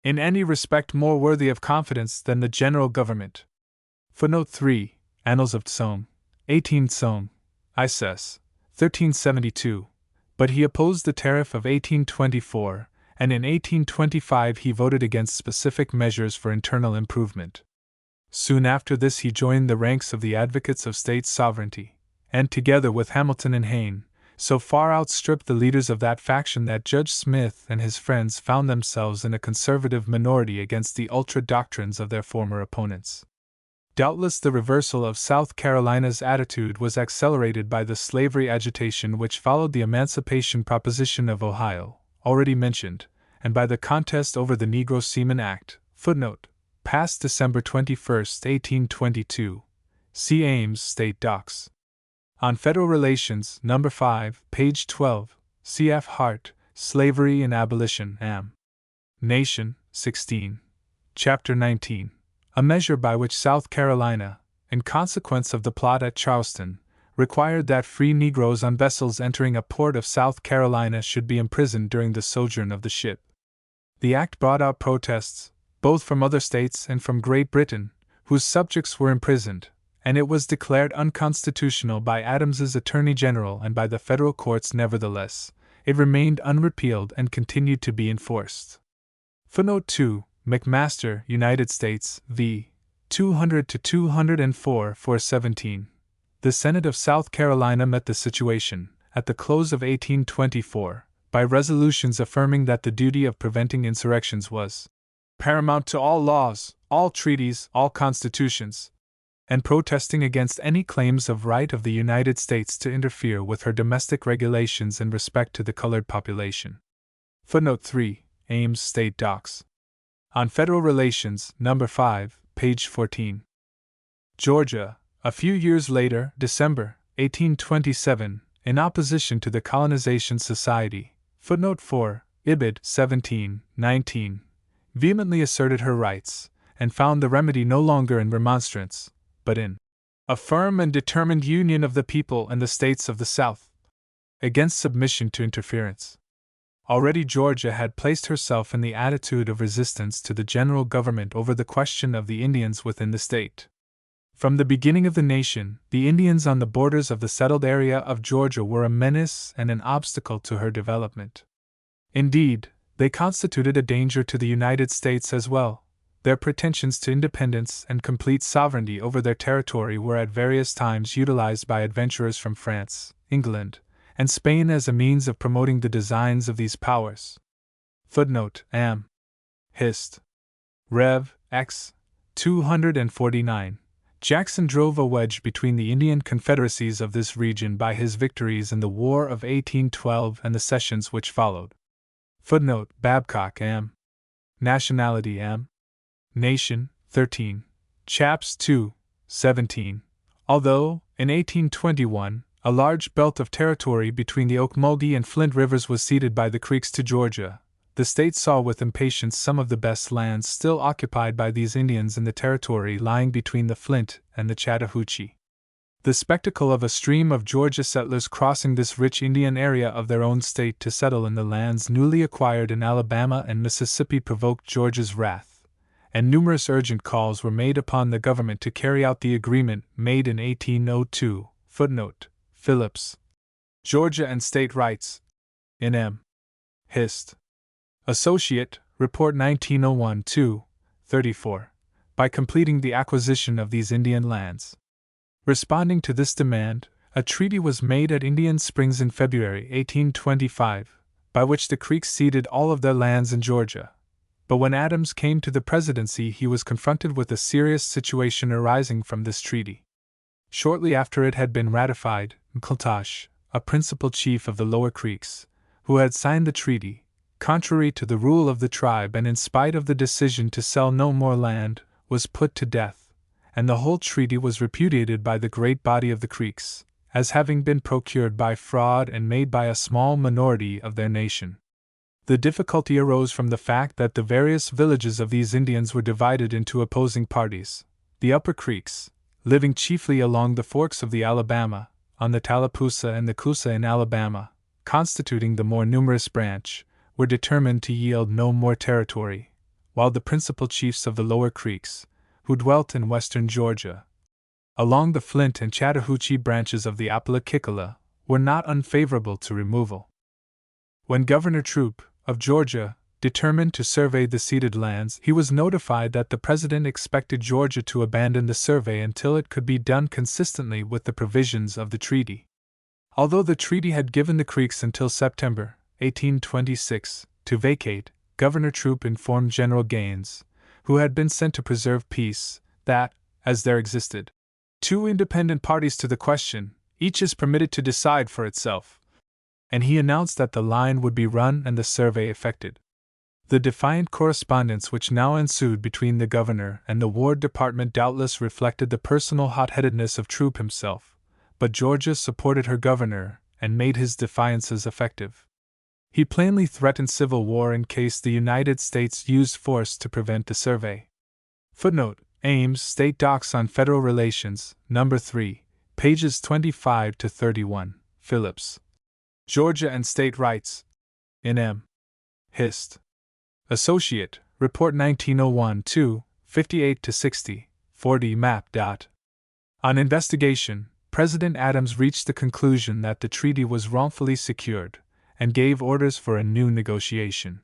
in any respect, more worthy of confidence than the general government. Footnote 3, Annals of Tsong, 18 Tsong, Ises, 1372, but he opposed the tariff of 1824, and in 1825 he voted against specific measures for internal improvement. Soon after this he joined the ranks of the advocates of state sovereignty, and together with Hamilton and Hayne, so far outstripped the leaders of that faction that Judge Smith and his friends found themselves in a conservative minority against the ultra doctrines of their former opponents. Doubtless the reversal of South Carolina's attitude was accelerated by the slavery agitation which followed the Emancipation Proposition of Ohio, already mentioned, and by the contest over the Negro Seaman Act, footnote, passed December 21, 1822. See Ames State Docs. On Federal Relations, No. 5, page 12, C.F. Hart, Slavery and Abolition, Am. Nation, 16. Chapter 19. A measure by which South Carolina, in consequence of the plot at Charleston, required that free Negroes on vessels entering a port of South Carolina should be imprisoned during the sojourn of the ship. The act brought out protests, both from other states and from Great Britain, whose subjects were imprisoned, and it was declared unconstitutional by Adams's Attorney General and by the federal courts. Nevertheless, it remained unrepealed and continued to be enforced. Footnote 2, McMaster, United States, v. 200-204, 417. The Senate of South Carolina met the situation, at the close of 1824, by resolutions affirming that the duty of preventing insurrections was paramount to all laws, all treaties, all constitutions, and protesting against any claims of right of the United States to interfere with her domestic regulations in respect to the colored population. Footnote 3, Ames State Docs. On Federal Relations, No. 5, page 14. Georgia, a few years later, December, 1827, in opposition to the Colonization Society, footnote 4, Ibid. 17, 19, vehemently asserted her rights, and found the remedy no longer in remonstrance, but in a firm and determined union of the people and the states of the South against submission to interference. Already Georgia had placed herself in the attitude of resistance to the general government over the question of the Indians within the state. From the beginning of the nation, the Indians on the borders of the settled area of Georgia were a menace and an obstacle to her development. Indeed, they constituted a danger to the United States as well. Their pretensions to independence and complete sovereignty over their territory were at various times utilized by adventurers from France, England, and Spain as a means of promoting the designs of these powers. Footnote, Am. Hist. Rev. X. 249. Jackson drove a wedge between the Indian confederacies of this region by his victories in the War of 1812 and the sessions which followed. Footnote, Babcock, Am. Nationality, Am. Nation, 13. Chaps 2, 17. Although, in 1821, a large belt of territory between the Ocmulgee and Flint rivers was ceded by the Creeks to Georgia, the state saw with impatience some of the best lands still occupied by these Indians in the territory lying between the Flint and the Chattahoochee. The spectacle of a stream of Georgia settlers crossing this rich Indian area of their own state to settle in the lands newly acquired in Alabama and Mississippi provoked Georgia's wrath, and numerous urgent calls were made upon the government to carry out the agreement made in 1802. Footnote, Phillips. Georgia and State Rights. In M. Hist. Associate, Report 1901-2, 34. By completing the acquisition of these Indian lands. Responding to this demand, a treaty was made at Indian Springs in February 1825, by which the Creeks ceded all of their lands in Georgia. But when Adams came to the presidency, he was confronted with a serious situation arising from this treaty. Shortly after it had been ratified, McIntosh, a principal chief of the Lower Creeks, who had signed the treaty, contrary to the rule of the tribe and in spite of the decision to sell no more land, was put to death, and the whole treaty was repudiated by the great body of the Creeks, as having been procured by fraud and made by a small minority of their nation. The difficulty arose from the fact that the various villages of these Indians were divided into opposing parties. The Upper Creeks, living chiefly along the forks of the Alabama, on the Tallapoosa and the Coosa in Alabama, constituting the more numerous branch, were determined to yield no more territory, while the principal chiefs of the Lower Creeks, who dwelt in western Georgia, along the Flint and Chattahoochee branches of the Apalachicola, were not unfavorable to removal. When Governor Troup, of Georgia, determined to survey the ceded lands, he was notified that the President expected Georgia to abandon the survey until it could be done consistently with the provisions of the treaty. Although the treaty had given the Creeks until September 1826 to vacate, Governor Troup informed General Gaines, who had been sent to preserve peace, that, as there existed two independent parties to the question, each is permitted to decide for itself, and he announced that the line would be run and the survey effected. The defiant correspondence which now ensued between the governor and the War Department doubtless reflected the personal hot-headedness of Troup himself, but Georgia supported her governor and made his defiances effective. He plainly threatened civil war in case the United States used force to prevent the survey. Footnote: Ames State Docs on Federal Relations, No. 3, pages 25 to 31. Phillips. Georgia and State Rights. In M. Hist. Associate, Report 1901-2, 58 to 60, 40 Map. On investigation, President Adams reached the conclusion that the treaty was wrongfully secured, and gave orders for a new negotiation.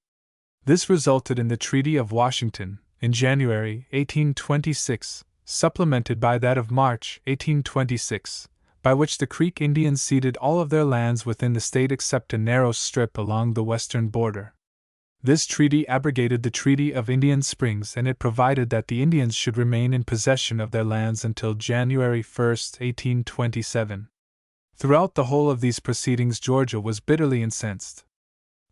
This resulted in the Treaty of Washington, in January 1826, supplemented by that of March 1826, by which the Creek Indians ceded all of their lands within the state except a narrow strip along the western border. This treaty abrogated the Treaty of Indian Springs, and it provided that the Indians should remain in possession of their lands until January 1, 1827. Throughout the whole of these proceedings, Georgia was bitterly incensed,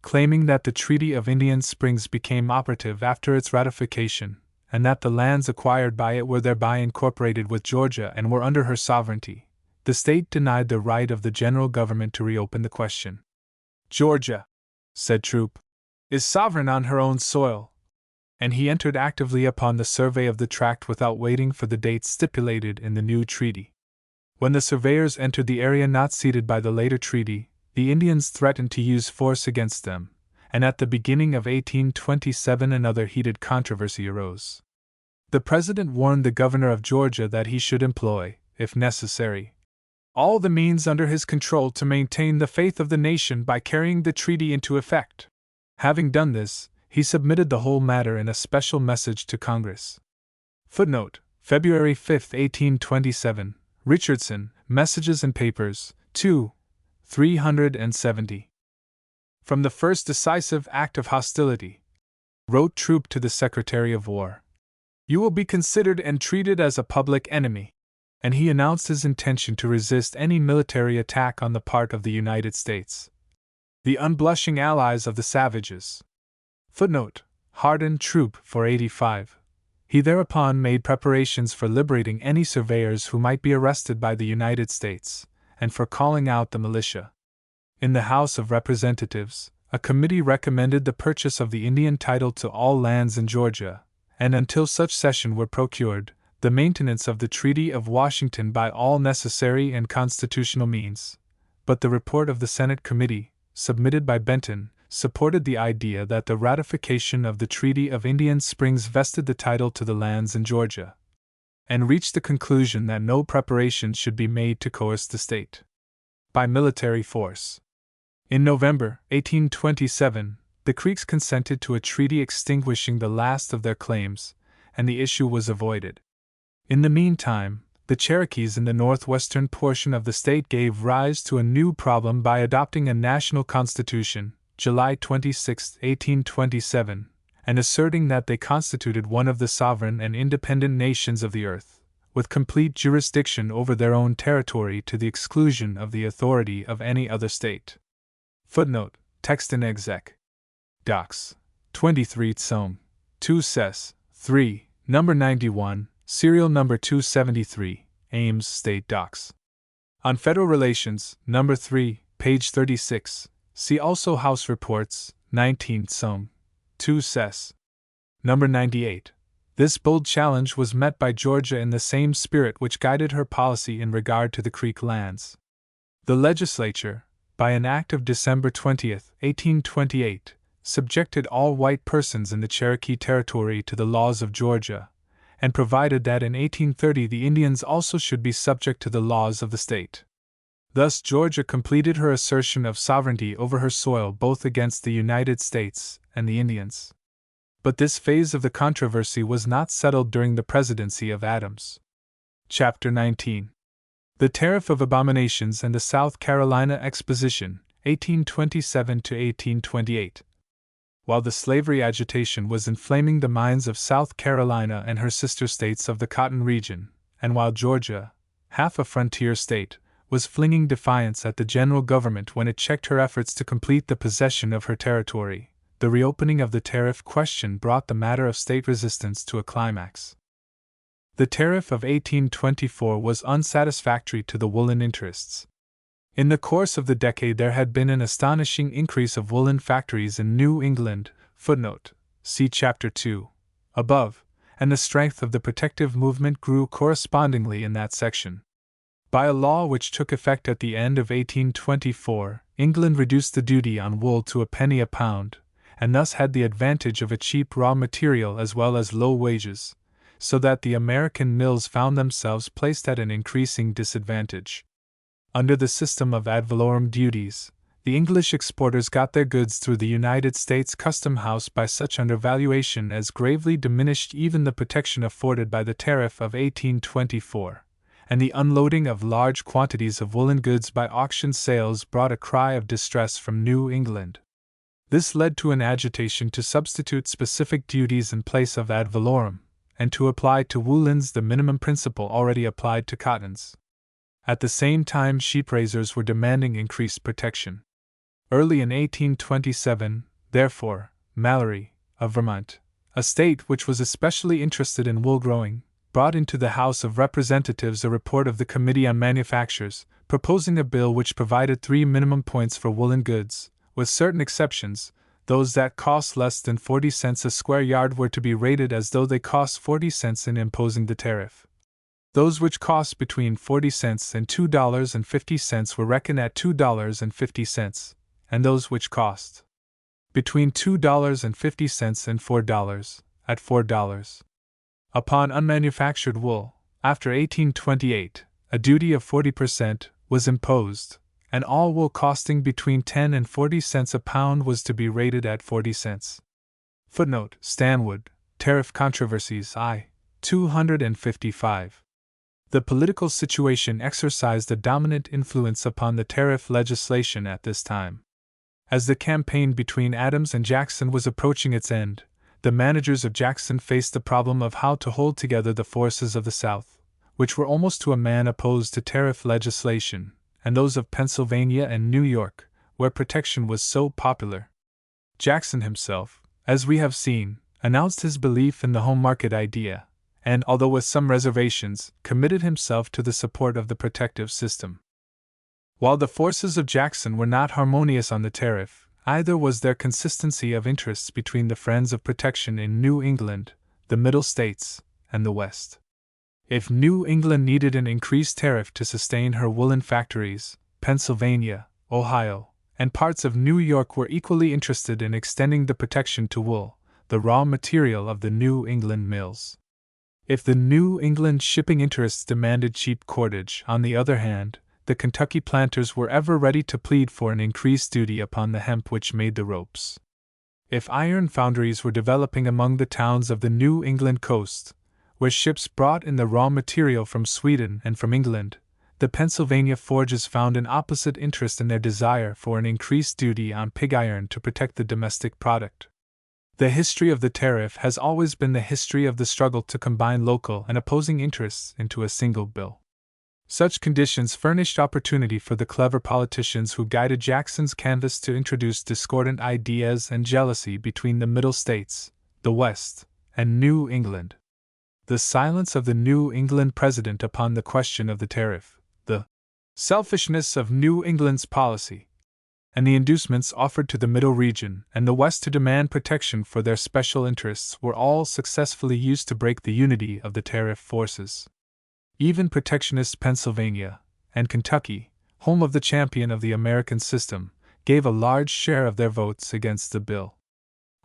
claiming that the Treaty of Indian Springs became operative after its ratification, and that the lands acquired by it were thereby incorporated with Georgia and were under her sovereignty. The state denied the right of the general government to reopen the question. Georgia, said Troup, is sovereign on her own soil, and he entered actively upon the survey of the tract without waiting for the date stipulated in the new treaty. When the surveyors entered the area not ceded by the later treaty, the Indians threatened to use force against them, and at the beginning of 1827 another heated controversy arose. The President warned the governor of Georgia that he should employ, if necessary, all the means under his control to maintain the faith of the nation by carrying the treaty into effect. Having done this, he submitted the whole matter in a special message to Congress. Footnote: February 5, 1827, Richardson, Messages and Papers, 2, 370. From the first decisive act of hostility, wrote Troup to the Secretary of War, you will be considered and treated as a public enemy, and he announced his intention to resist any military attack on the part of the United States, the unblushing allies of the savages. Footnote: Hardin Troup for 85. He thereupon made preparations for liberating any surveyors who might be arrested by the United States, and for calling out the militia. In the House of Representatives, a committee recommended the purchase of the Indian title to all lands in Georgia, and until such cession were procured, the maintenance of the Treaty of Washington by all necessary and constitutional means. But the report of the Senate Committee, submitted by Benton, supported the idea that the ratification of the Treaty of Indian Springs vested the title to the lands in Georgia, and reached the conclusion that no preparations should be made to coerce the state by military force. In November 1827, the Creeks consented to a treaty extinguishing the last of their claims, and the issue was avoided. In the meantime, the Cherokees in the northwestern portion of the state gave rise to a new problem by adopting a national constitution, July 26, 1827, and asserting that they constituted one of the sovereign and independent nations of the earth, with complete jurisdiction over their own territory to the exclusion of the authority of any other state. Footnote: Text in Exec. Docs. 23 Tsong. 2 Ses. 3, number 91, serial number 273, Ames State Docs. On Federal Relations, number 3, page 36, see also House Reports, 19 Tsong. 2 Ses. Number 98. This bold challenge was met by Georgia in the same spirit which guided her policy in regard to the Creek lands. The legislature, by an act of December 20, 1828, subjected all white persons in the Cherokee Territory to the laws of Georgia, and provided that in 1830 the Indians also should be subject to the laws of the state. Thus Georgia completed her assertion of sovereignty over her soil both against the United States and the Indians. But this phase of the controversy was not settled during the presidency of Adams. Chapter 19. The Tariff of Abominations and the South Carolina Exposition, 1827 to 1828. While the slavery agitation was inflaming the minds of South Carolina and her sister states of the Cotton region, and while Georgia, half a frontier state, was flinging defiance at the general government when it checked her efforts to complete the possession of her territory, the reopening of the tariff question brought the matter of state resistance to a climax. The tariff of 1824 was unsatisfactory to the woolen interests. In the course of the decade there had been an astonishing increase of woolen factories in New England, footnote, see Chapter 2, above, and the strength of the protective movement grew correspondingly in that section. By a law which took effect at the end of 1824, England reduced the duty on wool to a penny a pound, and thus had the advantage of a cheap raw material as well as low wages, so that the American mills found themselves placed at an increasing disadvantage. Under the system of ad valorem duties, the English exporters got their goods through the United States Custom House by such undervaluation as gravely diminished even the protection afforded by the tariff of 1824, and the unloading of large quantities of woolen goods by auction sales brought a cry of distress from New England. This led to an agitation to substitute specific duties in place of ad valorem, and to apply to woolens the minimum principle already applied to cottons. At the same time, sheep raisers were demanding increased protection. Early in 1827, therefore, Mallory, of Vermont, a state which was especially interested in wool growing, brought into the House of Representatives a report of the Committee on Manufactures, proposing a bill which provided 3 minimum points for woolen goods, with certain exceptions. Those that cost less than 40 cents a square yard were to be rated as though they cost 40 cents in imposing the tariff. Those which cost between 40 cents and $2.50 were reckoned at $2.50, and those which cost between $2.50 and $4 at $4. Upon unmanufactured wool, after 1828, a duty of 40% was imposed, and all wool costing between 10 and 40 cents a pound was to be rated at 40 cents. Footnote: Stanwood, Tariff Controversies I. 255. The political situation exercised a dominant influence upon the tariff legislation at this time. As the campaign between Adams and Jackson was approaching its end, the managers of Jackson faced the problem of how to hold together the forces of the South, which were almost to a man opposed to tariff legislation, and those of Pennsylvania and New York, where protection was so popular. Jackson himself, as we have seen, announced his belief in the home market idea, and, although with some reservations, committed himself to the support of the protective system. While the forces of Jackson were not harmonious on the tariff, either was there consistency of interests between the friends of protection in New England, the Middle States, and the West. If New England needed an increased tariff to sustain her woolen factories, Pennsylvania, Ohio, and parts of New York were equally interested in extending the protection to wool, the raw material of the New England mills. If the New England shipping interests demanded cheap cordage, on the other hand, the Kentucky planters were ever ready to plead for an increased duty upon the hemp which made the ropes. If iron foundries were developing among the towns of the New England coast, where ships brought in the raw material from Sweden and from England, the Pennsylvania forges found an opposite interest in their desire for an increased duty on pig iron to protect the domestic product. The history of the tariff has always been the history of the struggle to combine local and opposing interests into a single bill. Such conditions furnished opportunity for the clever politicians who guided Jackson's canvass to introduce discordant ideas and jealousy between the Middle States, the West, and New England. The silence of the New England president upon the question of the tariff, the selfishness of New England's policy, and the inducements offered to the Middle region and the West to demand protection for their special interests were all successfully used to break the unity of the tariff forces. Even protectionist Pennsylvania and Kentucky, home of the champion of the American system, gave a large share of their votes against the bill.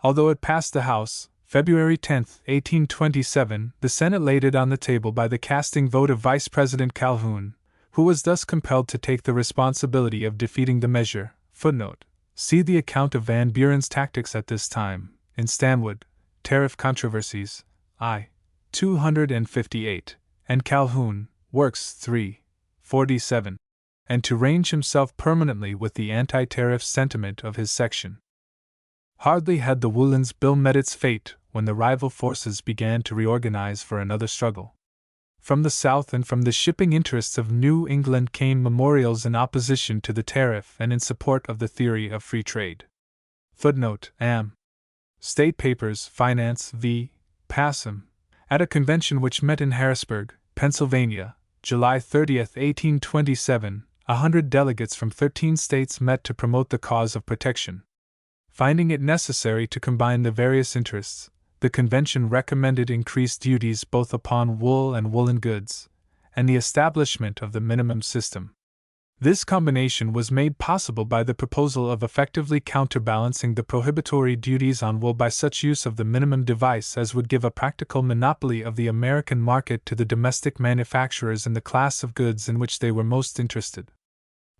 Although it passed the House, February 10, 1827, the Senate laid it on the table by the casting vote of Vice President Calhoun, who was thus compelled to take the responsibility of defeating the measure. Footnote: See the account of Van Buren's tactics at this time, in Stanwood, Tariff Controversies, I. 258, and Calhoun, Works 3. 47, and to range himself permanently with the anti-tariff sentiment of his section. Hardly had the Woolens Bill met its fate when the rival forces began to reorganize for another struggle. From the South and from the shipping interests of New England came memorials in opposition to the tariff and in support of the theory of free trade. Footnote: Am. State Papers, Finance v. Passam, at a convention which met in Harrisburg, Pennsylvania, July 30, 1827, 100 delegates from 13 states met to promote the cause of protection. Finding it necessary to combine the various interests, the convention recommended increased duties both upon wool and woolen goods, and the establishment of the minimum system. This combination was made possible by the proposal of effectively counterbalancing the prohibitory duties on wool by such use of the minimum device as would give a practical monopoly of the American market to the domestic manufacturers in the class of goods in which they were most interested.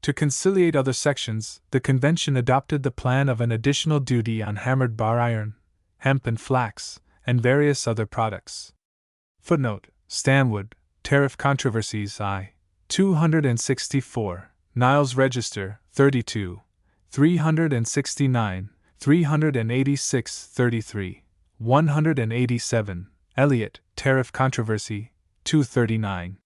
To conciliate other sections, the convention adopted the plan of an additional duty on hammered bar iron, hemp and flax, and various other products. Footnote: Stanwood, Tariff Controversies I. 264, Niles Register, 32, 369, 386, 33, 187, Elliott, Tariff Controversy, 239.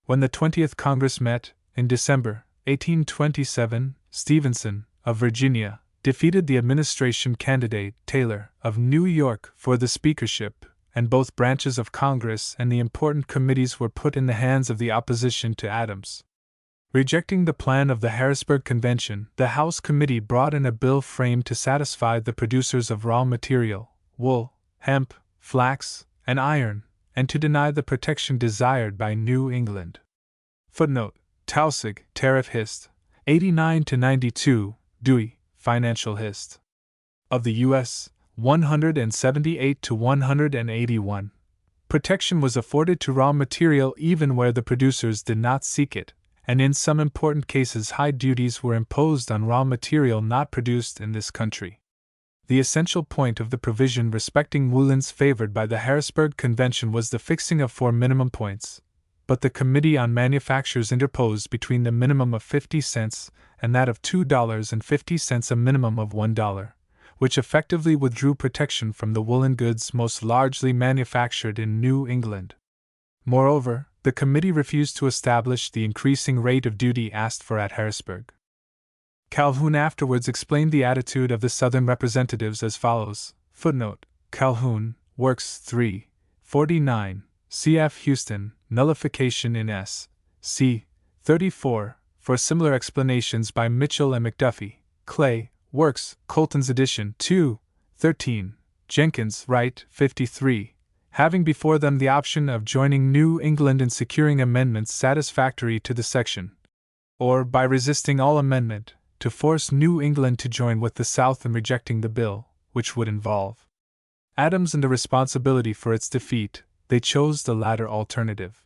When the 20th Congress met, in December 1827, Stevenson, of Virginia, defeated the administration candidate, Taylor, of New York, for the speakership, and both branches of Congress and the important committees were put in the hands of the opposition to Adams. Rejecting the plan of the Harrisburg Convention, the House Committee brought in a bill framed to satisfy the producers of raw material, wool, hemp, flax, and iron, and to deny the protection desired by New England. Footnote: Taussig, Tariff Hist. 89-92, Dewey, Financial Hist. of the U.S., 178-181. Protection was afforded to raw material even where the producers did not seek it, and in some important cases high duties were imposed on raw material not produced in this country. The essential point of the provision respecting woolens favored by the Harrisburg Convention was the fixing of 4 minimum points, but the Committee on Manufactures interposed between the minimum of 50 cents and that of $2.50, a minimum of $1, which effectively withdrew protection from the woolen goods most largely manufactured in New England. Moreover, the committee refused to establish the increasing rate of duty asked for at Harrisburg. Calhoun afterwards explained the attitude of the Southern representatives as follows. Footnote: Calhoun, Works 3. 49, cf. Houston, Nullification in S. C. 34, for similar explanations by Mitchell and McDuffie, Clay, Works, Colton's edition 2. 13, Jenkins, Wright, 53, having before them the option of joining New England in securing amendments satisfactory to the section, or, by resisting all amendment, to force New England to join with the South in rejecting the bill, which would involve Adams and the responsibility for its defeat. They chose the latter alternative.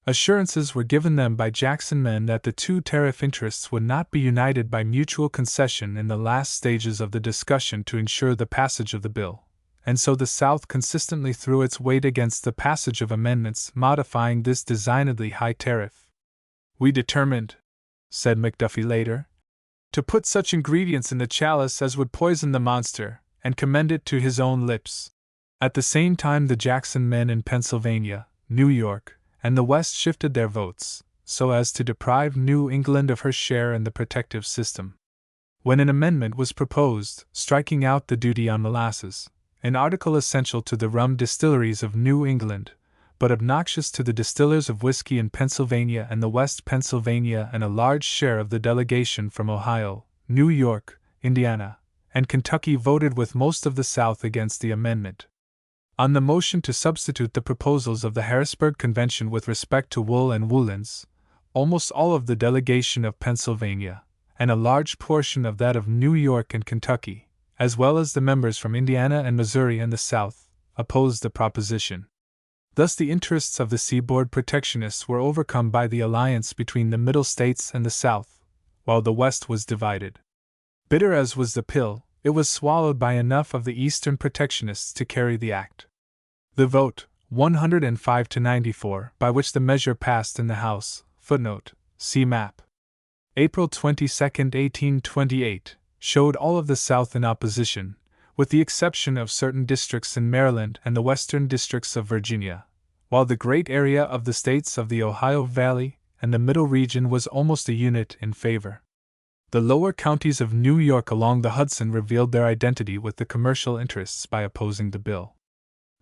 Assurances were given them by Jackson men that the two tariff interests would not be united by mutual concession in the last stages of the discussion to ensure the passage of the bill, and so the South consistently threw its weight against the passage of amendments modifying this designedly high tariff. "We determined," said McDuffie later, "to put such ingredients in the chalice as would poison the monster, and commend it to his own lips." At the same time, the Jackson men in Pennsylvania, New York, and the West shifted their votes, so as to deprive New England of her share in the protective system. When an amendment was proposed, striking out the duty on molasses, an article essential to the rum distilleries of New England, but obnoxious to the distillers of whiskey in Pennsylvania and the West Pennsylvania, and a large share of the delegation from Ohio, New York, Indiana, and Kentucky voted with most of the South against the amendment. On the motion to substitute the proposals of the Harrisburg Convention with respect to wool and woolens, almost all of the delegation of Pennsylvania, and a large portion of that of New York and Kentucky, as well as the members from Indiana and Missouri and the South, opposed the proposition. Thus the interests of the seaboard protectionists were overcome by the alliance between the Middle States and the South, while the West was divided. Bitter as was the pill, it was swallowed by enough of the Eastern protectionists to carry the act. The vote, 105 to 94, by which the measure passed in the House, footnote, see map. April 22, 1828, showed all of the South in opposition, with the exception of certain districts in Maryland and the western districts of Virginia, while the great area of the states of the Ohio Valley and the Middle Region was almost a unit in favor. The lower counties of New York along the Hudson revealed their identity with the commercial interests by opposing the bill.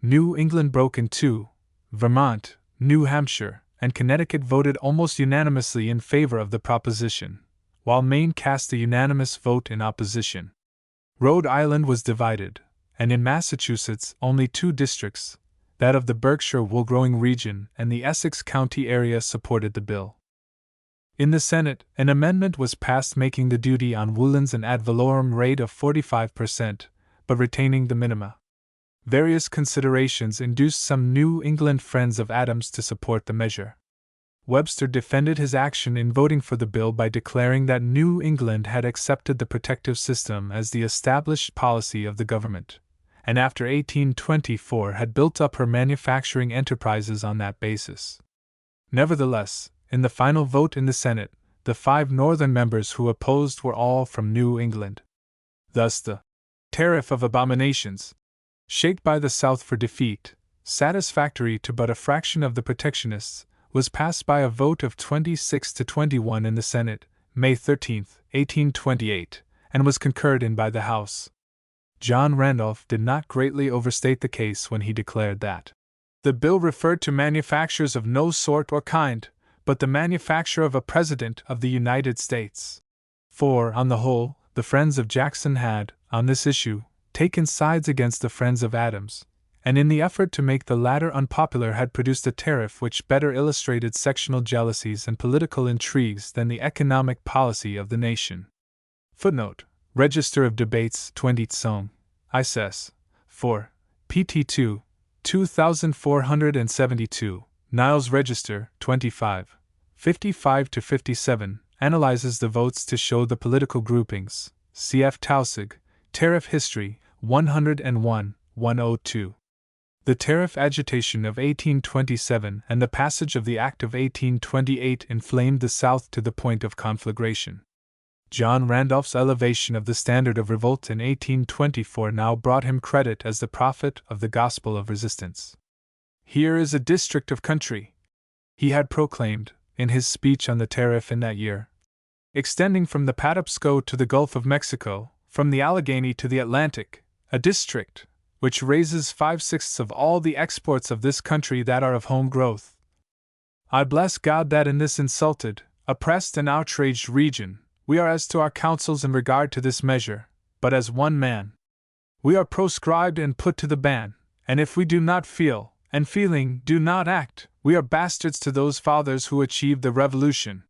New England broke in two. Vermont, New Hampshire, and Connecticut voted almost unanimously in favor of the proposition, while Maine cast a unanimous vote in opposition. Rhode Island was divided, and in Massachusetts only two districts, that of the Berkshire wool-growing region and the Essex County area, supported the bill. In the Senate, an amendment was passed making the duty on woolens an ad valorem rate of 45%, but retaining the minima. Various considerations induced some New England friends of Adams to support the measure. Webster defended his action in voting for the bill by declaring that New England had accepted the protective system as the established policy of the government, and after 1824 had built up her manufacturing enterprises on that basis. Nevertheless, in the final vote in the Senate, the 5 Northern members who opposed were all from New England. Thus the tariff of abominations, shaped by the South for defeat, satisfactory to but a fraction of the protectionists, was passed by a vote of 26 to 21 in the Senate, May 13, 1828, and was concurred in by the House. John Randolph did not greatly overstate the case when he declared that the bill referred to manufactures of no sort or kind, but the manufacture of a President of the United States. For, on the whole, the friends of Jackson had, on this issue, taken sides against the friends of Adams, and in the effort to make the latter unpopular had produced a tariff which better illustrated sectional jealousies and political intrigues than the economic policy of the nation. Footnote: Register of Debates 20 Song, ISS, 4, pt 2, 2472, Niles Register 25, 55-57, analyzes the votes to show the political groupings, cf. Taussig, Tariff History, 101, 102. The tariff agitation of 1827 and the passage of the Act of 1828 inflamed the South to the point of conflagration. John Randolph's elevation of the standard of revolt in 1824 now brought him credit as the prophet of the gospel of resistance. "Here is a district of country," he had proclaimed, in his speech on the tariff in that year, "extending from the Patapsco to the Gulf of Mexico, from the Allegheny to the Atlantic, a district which raises 5/6 of all the exports of this country that are of home growth. I bless God that in this insulted, oppressed, and outraged region, we are as to our counsels in regard to this measure, but as one man. We are proscribed and put to the ban, and if we do not feel, and feeling do not act, we are bastards to those fathers who achieved the Revolution."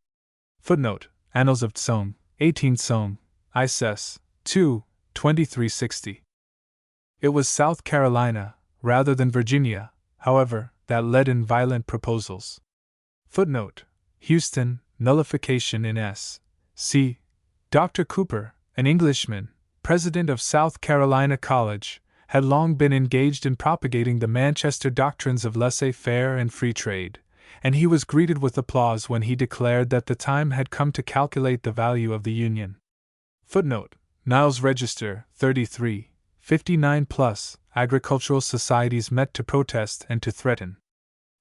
Footnote: Annals of Tsong, 18 Tsong, ISS, 2, 2360. It was South Carolina, rather than Virginia, however, that led in violent proposals. Footnote: Houston, nullification in S. C. Dr. Cooper, an Englishman, president of South Carolina College, had long been engaged in propagating the Manchester doctrines of laissez-faire and free trade, and he was greeted with applause when he declared that the time had come to calculate the value of the Union. Footnote: Niles Register, 33, 59 plus, agricultural societies met to protest and to threaten.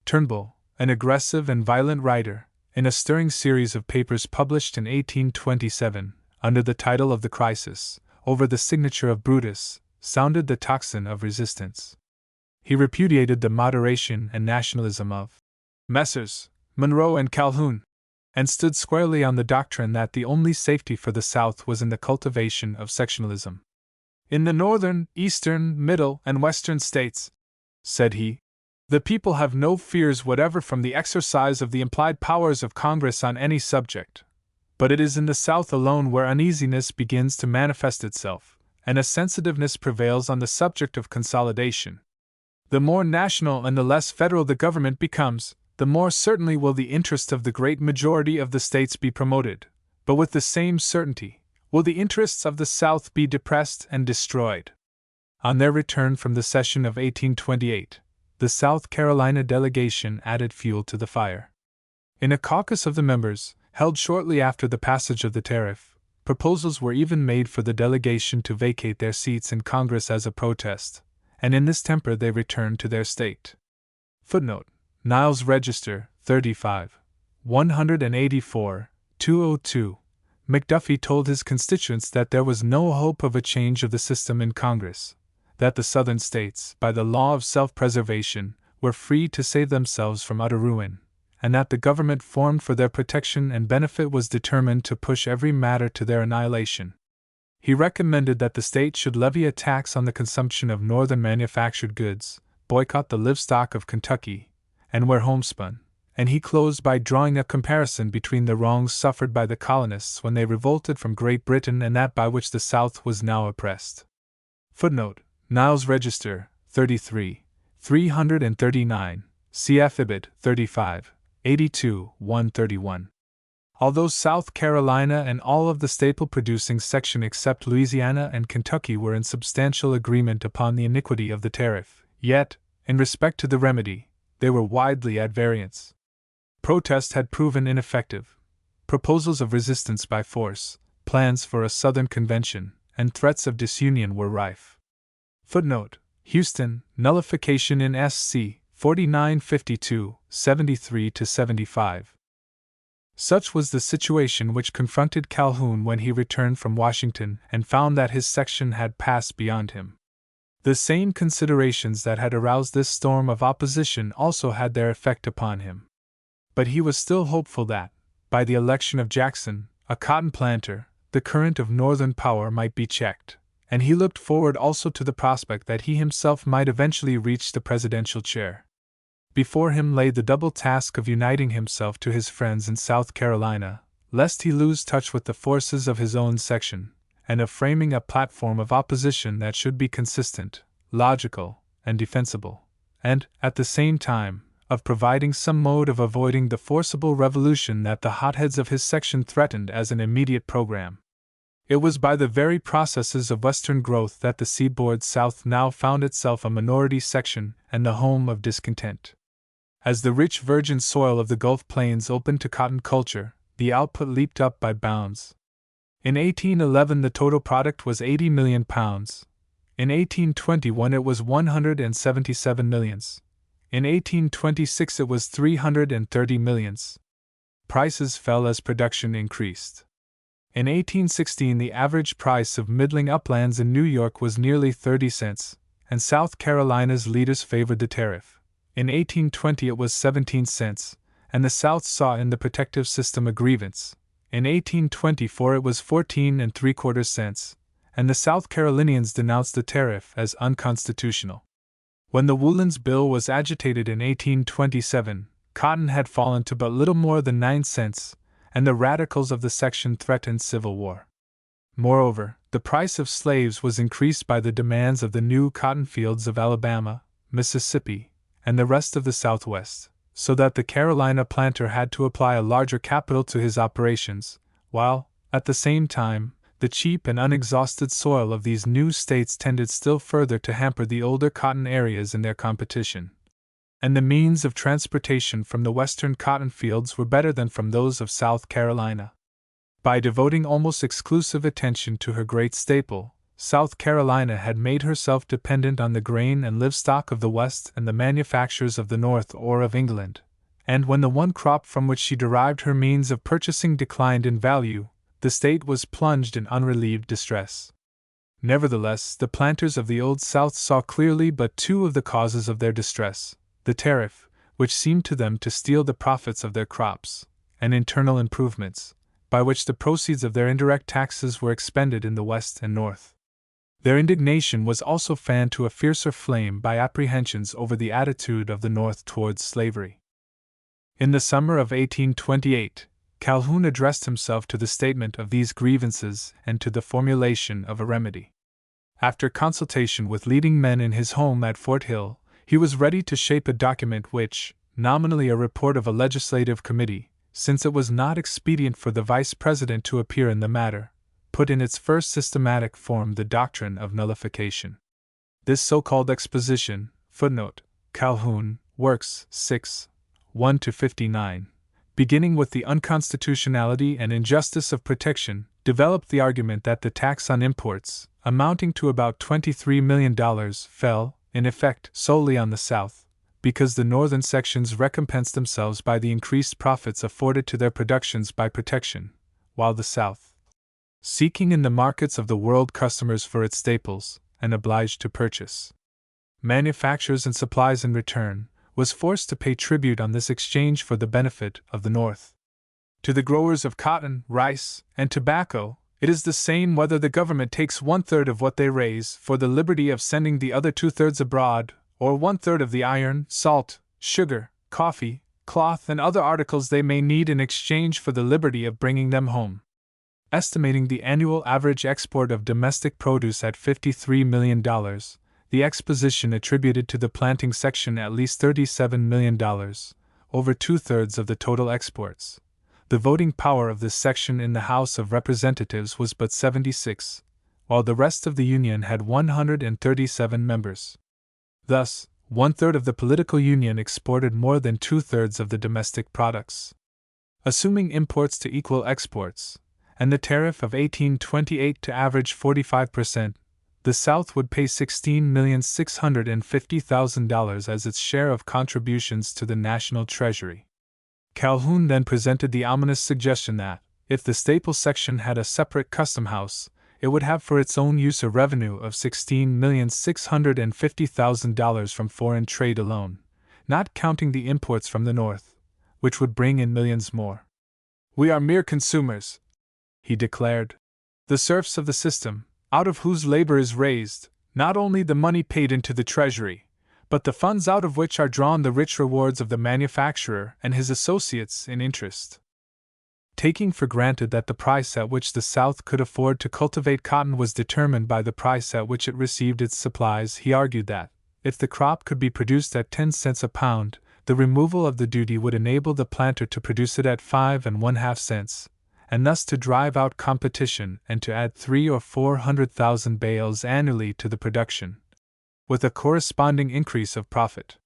Turnbull, an aggressive and violent writer, in a stirring series of papers published in 1827, under the title of The Crisis, over the signature of Brutus, sounded the tocsin of resistance. He repudiated the moderation and nationalism of Messrs. Monroe and Calhoun, and stood squarely on the doctrine that the only safety for the South was in the cultivation of sectionalism. "In the northern, eastern, middle, and western states," said he, "the people have no fears whatever from the exercise of the implied powers of Congress on any subject, but it is in the South alone where uneasiness begins to manifest itself, and a sensitiveness prevails on the subject of consolidation. The more national and the less federal the government becomes, the more certainly will the interest of the great majority of the states be promoted, but with the same certainty, Will the interests of the South be depressed and destroyed? On their return from the session of 1828, the South Carolina delegation added fuel to the fire. In a caucus of the members, held shortly after the passage of the tariff, proposals were even made for the delegation to vacate their seats in Congress as a protest, and in this temper they returned to their state. Footnote: Niles Register, 35. 184, 202. McDuffie told his constituents that there was no hope of a change of the system in Congress, that the Southern states, by the law of self-preservation, were free to save themselves from utter ruin, and that the government formed for their protection and benefit was determined to push every matter to their annihilation. He recommended that the state should levy a tax on the consumption of northern manufactured goods, boycott the livestock of Kentucky, and wear homespun, and he closed by drawing a comparison between the wrongs suffered by the colonists when they revolted from Great Britain and that by which the South was now oppressed. Footnote: Niles Register, 33. 339, cf. Ibid, 35. 82, 131. Although South Carolina and all of the staple-producing section except Louisiana and Kentucky were in substantial agreement upon the iniquity of the tariff, yet, in respect to the remedy, they were widely at variance. Protest had proven ineffective. Proposals of resistance by force, plans for a Southern convention, and threats of disunion were rife. Footnote: Houston, Nullification in SC 4952, 73-75. Such was the situation which confronted Calhoun when he returned from Washington and found that his section had passed beyond him. The same considerations that had aroused this storm of opposition also had their effect upon him. But he was still hopeful that, by the election of Jackson, a cotton planter, the current of Northern power might be checked, and he looked forward also to the prospect that he himself might eventually reach the presidential chair. Before him lay the double task of uniting himself to his friends in South Carolina, lest he lose touch with the forces of his own section, and of framing a platform of opposition that should be consistent, logical, and defensible, and, at the same time, of providing some mode of avoiding the forcible revolution that the hotheads of his section threatened as an immediate program. It was by the very processes of Western growth that the seaboard South now found itself a minority section and the home of discontent. As the rich virgin soil of the Gulf Plains opened to cotton culture, the output leaped up by bounds. In 1811 the total product was 80 million pounds. In 1821 it was 177 millions. In 1826 it was 330 millions. Prices fell as production increased. In 1816 the average price of middling uplands in New York was nearly 30 cents, and South Carolina's leaders favored the tariff. In 1820 it was 17 cents, and the South saw in the protective system a grievance. In 1824 it was 14 3/4 cents, and the South Carolinians denounced the tariff as unconstitutional. When the Woolens Bill was agitated in 1827, cotton had fallen to but little more than 9 cents, and the radicals of the section threatened civil war. Moreover, the price of slaves was increased by the demands of the new cotton fields of Alabama, Mississippi, and the rest of the Southwest, so that the Carolina planter had to apply a larger capital to his operations, while, at the same time, the cheap and unexhausted soil of these new states tended still further to hamper the older cotton areas in their competition. And the means of transportation from the western cotton fields were better than from those of South Carolina. By devoting almost exclusive attention to her great staple, South Carolina had made herself dependent on the grain and livestock of the West and the manufactures of the North or of England, and when the one crop from which she derived her means of purchasing declined in value, the state was plunged in unrelieved distress. Nevertheless, the planters of the Old South saw clearly but two of the causes of their distress: the tariff, which seemed to them to steal the profits of their crops, and internal improvements, by which the proceeds of their indirect taxes were expended in the West and North. Their indignation was also fanned to a fiercer flame by apprehensions over the attitude of the North towards slavery. In the summer of 1828, Calhoun addressed himself to the statement of these grievances and to the formulation of a remedy. After consultation with leading men in his home at Fort Hill, he was ready to shape a document which, nominally a report of a legislative committee, since it was not expedient for the vice president to appear in the matter, put in its first systematic form the doctrine of nullification. This so-called exposition, footnote, Calhoun, Works, 6, 1-59, beginning with the unconstitutionality and injustice of protection, developed the argument that the tax on imports, amounting to about $23 million, fell, in effect, solely on the South, because the northern sections recompensed themselves by the increased profits afforded to their productions by protection, while the South, seeking in the markets of the world customers for its staples, and obliged to purchase manufactures and supplies in return, was forced to pay tribute on this exchange for the benefit of the North. To the growers of cotton, rice, and tobacco, it is the same whether the government takes 1/3 of what they raise for the liberty of sending the other 2/3 abroad, or 1/3 of the iron, salt, sugar, coffee, cloth, and other articles they may need in exchange for the liberty of bringing them home. Estimating the annual average export of domestic produce at $53 million, the exposition attributed to the planting section at least $37 million, over 2/3 of the total exports. The voting power of this section in the House of Representatives was but 76, while the rest of the Union had 137 members. Thus, 1/3 of the political union exported more than 2/3 of the domestic products. Assuming imports to equal exports, and the tariff of 1828 to average 45%, the South would pay $16,650,000 as its share of contributions to the national treasury. Calhoun then presented the ominous suggestion that, if the Staples section had a separate custom house, it would have for its own use a revenue of $16,650,000 from foreign trade alone, not counting the imports from the North, which would bring in millions more. "We are mere consumers," he declared, "the serfs of the system, out of whose labor is raised, not only the money paid into the treasury, but the funds out of which are drawn the rich rewards of the manufacturer and his associates in interest." Taking for granted that the price at which the South could afford to cultivate cotton was determined by the price at which it received its supplies, he argued that, if the crop could be produced at 10 cents a pound, the removal of the duty would enable the planter to produce it at 5 1/2 cents, and thus to drive out competition and to add 300,000 or 400,000 bales annually to the production, with a corresponding increase of profit.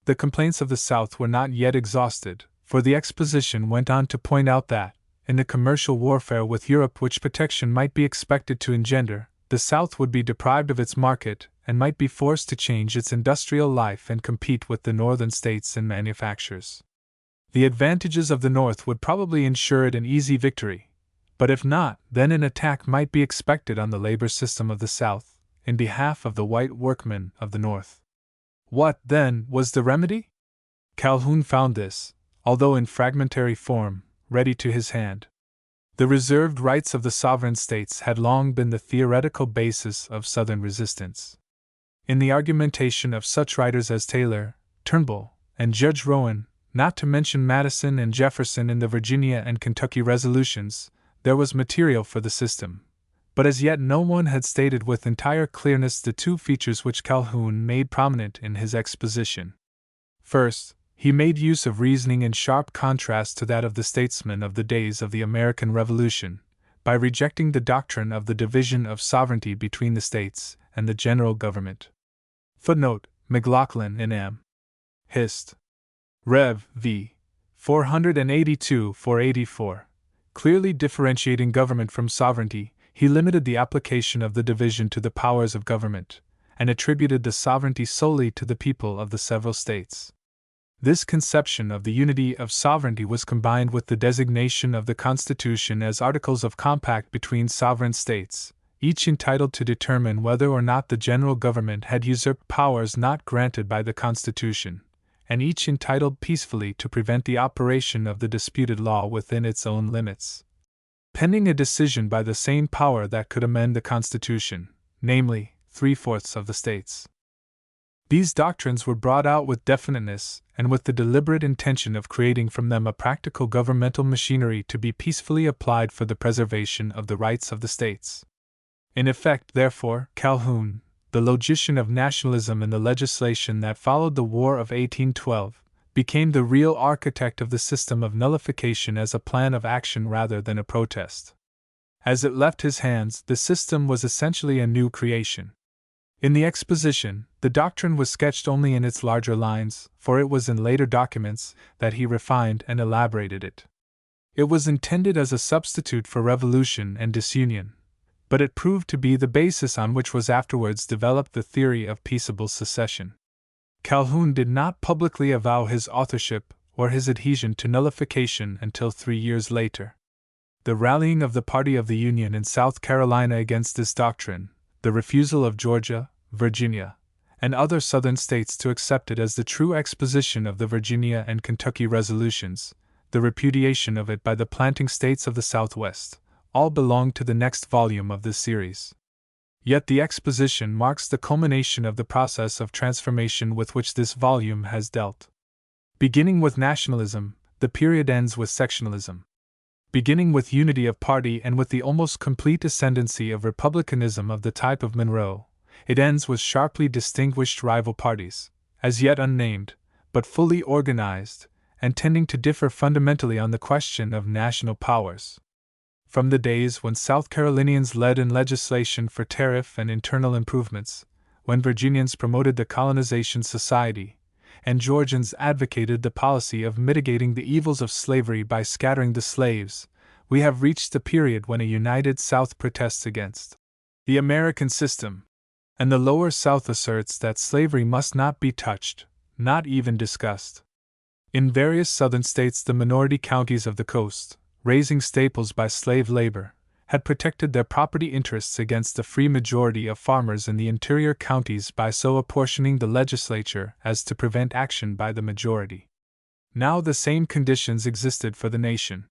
The complaints of the South were not yet exhausted, for the exposition went on to point out that, in the commercial warfare with Europe which protection might be expected to engender, the South would be deprived of its market and might be forced to change its industrial life and compete with the northern states in manufactures. The advantages of the North would probably ensure it an easy victory, but if not, then an attack might be expected on the labor system of the South, in behalf of the white workmen of the North. What, then, was the remedy? Calhoun found this, although in fragmentary form, ready to his hand. The reserved rights of the sovereign states had long been the theoretical basis of Southern resistance. In the argumentation of such writers as Taylor, Turnbull, and Judge Rowan, not to mention Madison and Jefferson in the Virginia and Kentucky resolutions, there was material for the system, but as yet no one had stated with entire clearness the two features which Calhoun made prominent in his exposition. First, he made use of reasoning in sharp contrast to that of the statesmen of the days of the American Revolution, by rejecting the doctrine of the division of sovereignty between the states and the general government. Footnote: McLaughlin in M. Hist. Rev. v. 482-484. Clearly differentiating government from sovereignty, he limited the application of the division to the powers of government, and attributed the sovereignty solely to the people of the several states. This conception of the unity of sovereignty was combined with the designation of the Constitution as articles of compact between sovereign states, each entitled to determine whether or not the general government had usurped powers not granted by the Constitution, and each entitled peacefully to prevent the operation of the disputed law within its own limits, pending a decision by the same power that could amend the Constitution, namely, 3/4 of the states. These doctrines were brought out with definiteness and with the deliberate intention of creating from them a practical governmental machinery to be peacefully applied for the preservation of the rights of the states. In effect, therefore, Calhoun, the logician of nationalism in the legislation that followed the War of 1812, became the real architect of the system of nullification as a plan of action rather than a protest. As it left his hands, the system was essentially a new creation. In the exposition, the doctrine was sketched only in its larger lines, for it was in later documents that he refined and elaborated it. It was intended as a substitute for revolution and disunion, but it proved to be the basis on which was afterwards developed the theory of peaceable secession. Calhoun did not publicly avow his authorship or his adhesion to nullification until 3 years later. The rallying of the Party of the Union in South Carolina against this doctrine, the refusal of Georgia, Virginia, and other Southern states to accept it as the true exposition of the Virginia and Kentucky resolutions, the repudiation of it by the planting states of the Southwest, all belong to the next volume of this series. Yet the exposition marks the culmination of the process of transformation with which this volume has dealt. Beginning with nationalism, the period ends with sectionalism. Beginning with unity of party and with the almost complete ascendancy of republicanism of the type of Monroe, it ends with sharply distinguished rival parties, as yet unnamed, but fully organized, and tending to differ fundamentally on the question of national powers. From the days when South Carolinians led in legislation for tariff and internal improvements, when Virginians promoted the Colonization Society, and Georgians advocated the policy of mitigating the evils of slavery by scattering the slaves, we have reached a period when a united South protests against the American system, and the lower South asserts that slavery must not be touched, not even discussed. In various Southern states, the minority counties of the coast, raising staples by slave labor, had protected their property interests against the free majority of farmers in the interior counties by so apportioning the legislature as to prevent action by the majority. Now the same conditions existed for the nation.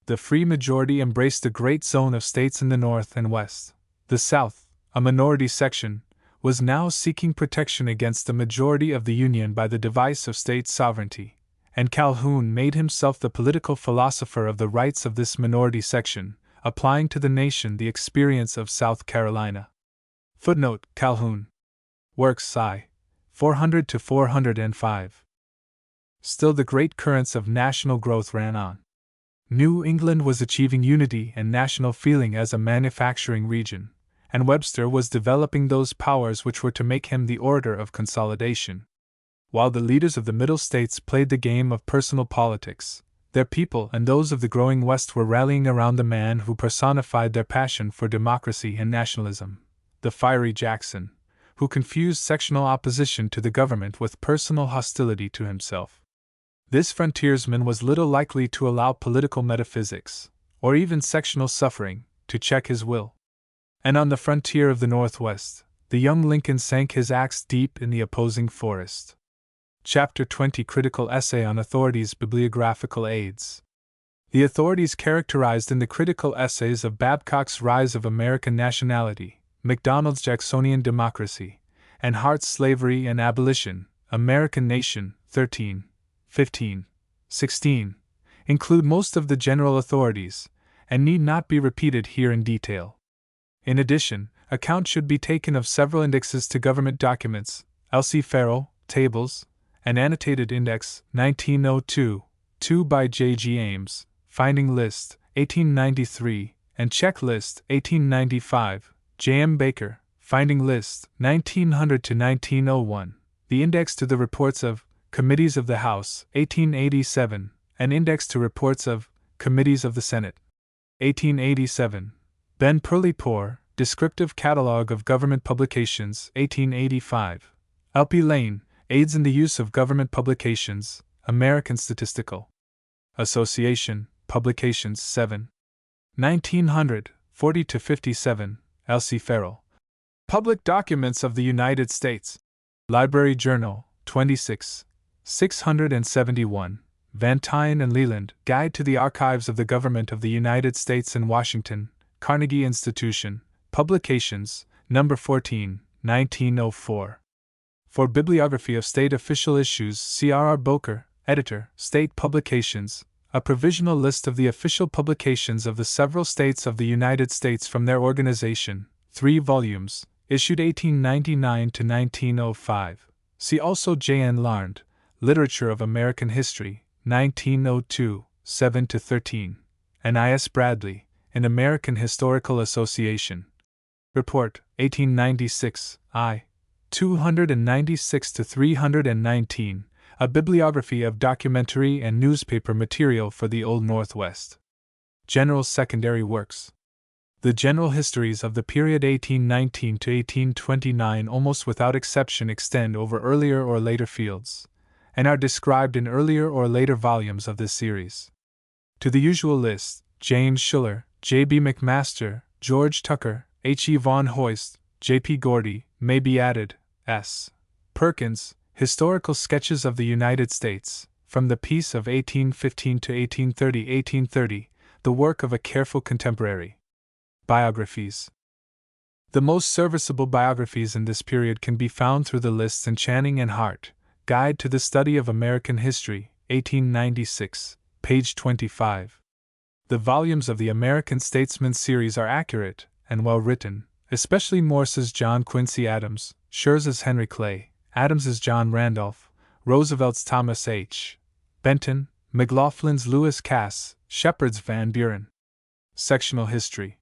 The free majority embraced a great zone of states in the North and West. The South, a minority section, was now seeking protection against the majority of the Union by the device of state sovereignty, and Calhoun made himself the political philosopher of the rights of this minority section, applying to the nation the experience of South Carolina. Footnote: Calhoun. Works Sci. 400-405. Still the great currents of national growth ran on. New England was achieving unity and national feeling as a manufacturing region, and Webster was developing those powers which were to make him the orator of consolidation. While the leaders of the Middle States played the game of personal politics, their people and those of the growing West were rallying around the man who personified their passion for democracy and nationalism, the fiery Jackson, who confused sectional opposition to the government with personal hostility to himself. This frontiersman was little likely to allow political metaphysics, or even sectional suffering, to check his will. And on the frontier of the Northwest, the young Lincoln sank his axe deep in the opposing forest. Chapter 20: Critical Essay on Authorities' Bibliographical Aids. The authorities characterized in the critical essays of Babcock's Rise of American Nationality, MacDonald's Jacksonian Democracy, and Hart's Slavery and Abolition, American Nation, 13, 15, 16, include most of the general authorities, and need not be repeated here in detail. In addition, account should be taken of several indexes to government documents, L.C. Farrell, Tables, an annotated index, 1902, 2 by J.G. Ames, Finding List, 1893, and Checklist, 1895, J.M. Baker, Finding List, 1900-1901, the Index to the Reports of Committees of the House, 1887, an Index to Reports of Committees of the Senate, 1887, Ben Perley-Poore, Descriptive Catalogue of Government Publications, 1885, L.P. Lane, Aids in the Use of Government Publications, American Statistical Association, Publications 7. 1900, 40-57, L.C. Farrell. Public Documents of the United States. Library Journal, 26, 671, Van Tine and Leland, Guide to the Archives of the Government of the United States in Washington, Carnegie Institution, Publications, No. 14, 1904. For bibliography of state official issues, see R. Boker, Editor, State Publications, a provisional list of the official publications of the several states of the United States from their organization, 3 volumes, issued 1899 to 1905. See also J. N. Larned, Literature of American History, 1902, 7-13, and I. S. Bradley, in American Historical Association. Report, 1896, I. 296 to 319, a bibliography of documentary and newspaper material for the Old Northwest. General Secondary Works. The general histories of the period 1819 to 1829 almost without exception extend over earlier or later fields, and are described in earlier or later volumes of this series. To the usual list, James Schuller, J. B. McMaster, George Tucker, H. E. Von Hoist, J. P. Gordy, may be added, S. Perkins, Historical Sketches of the United States, from the Peace of 1815 to 1830, the work of a careful contemporary. Biographies. The most serviceable biographies in this period can be found through the lists in Channing and Hart, Guide to the Study of American History, 1896, page 25. The volumes of the American Statesman series are accurate and well written, especially Morse's John Quincy Adams, Scherz's Henry Clay, Adams's John Randolph, Roosevelt's Thomas H. Benton, McLaughlin's Lewis Cass, Shepard's Van Buren. Sectional History.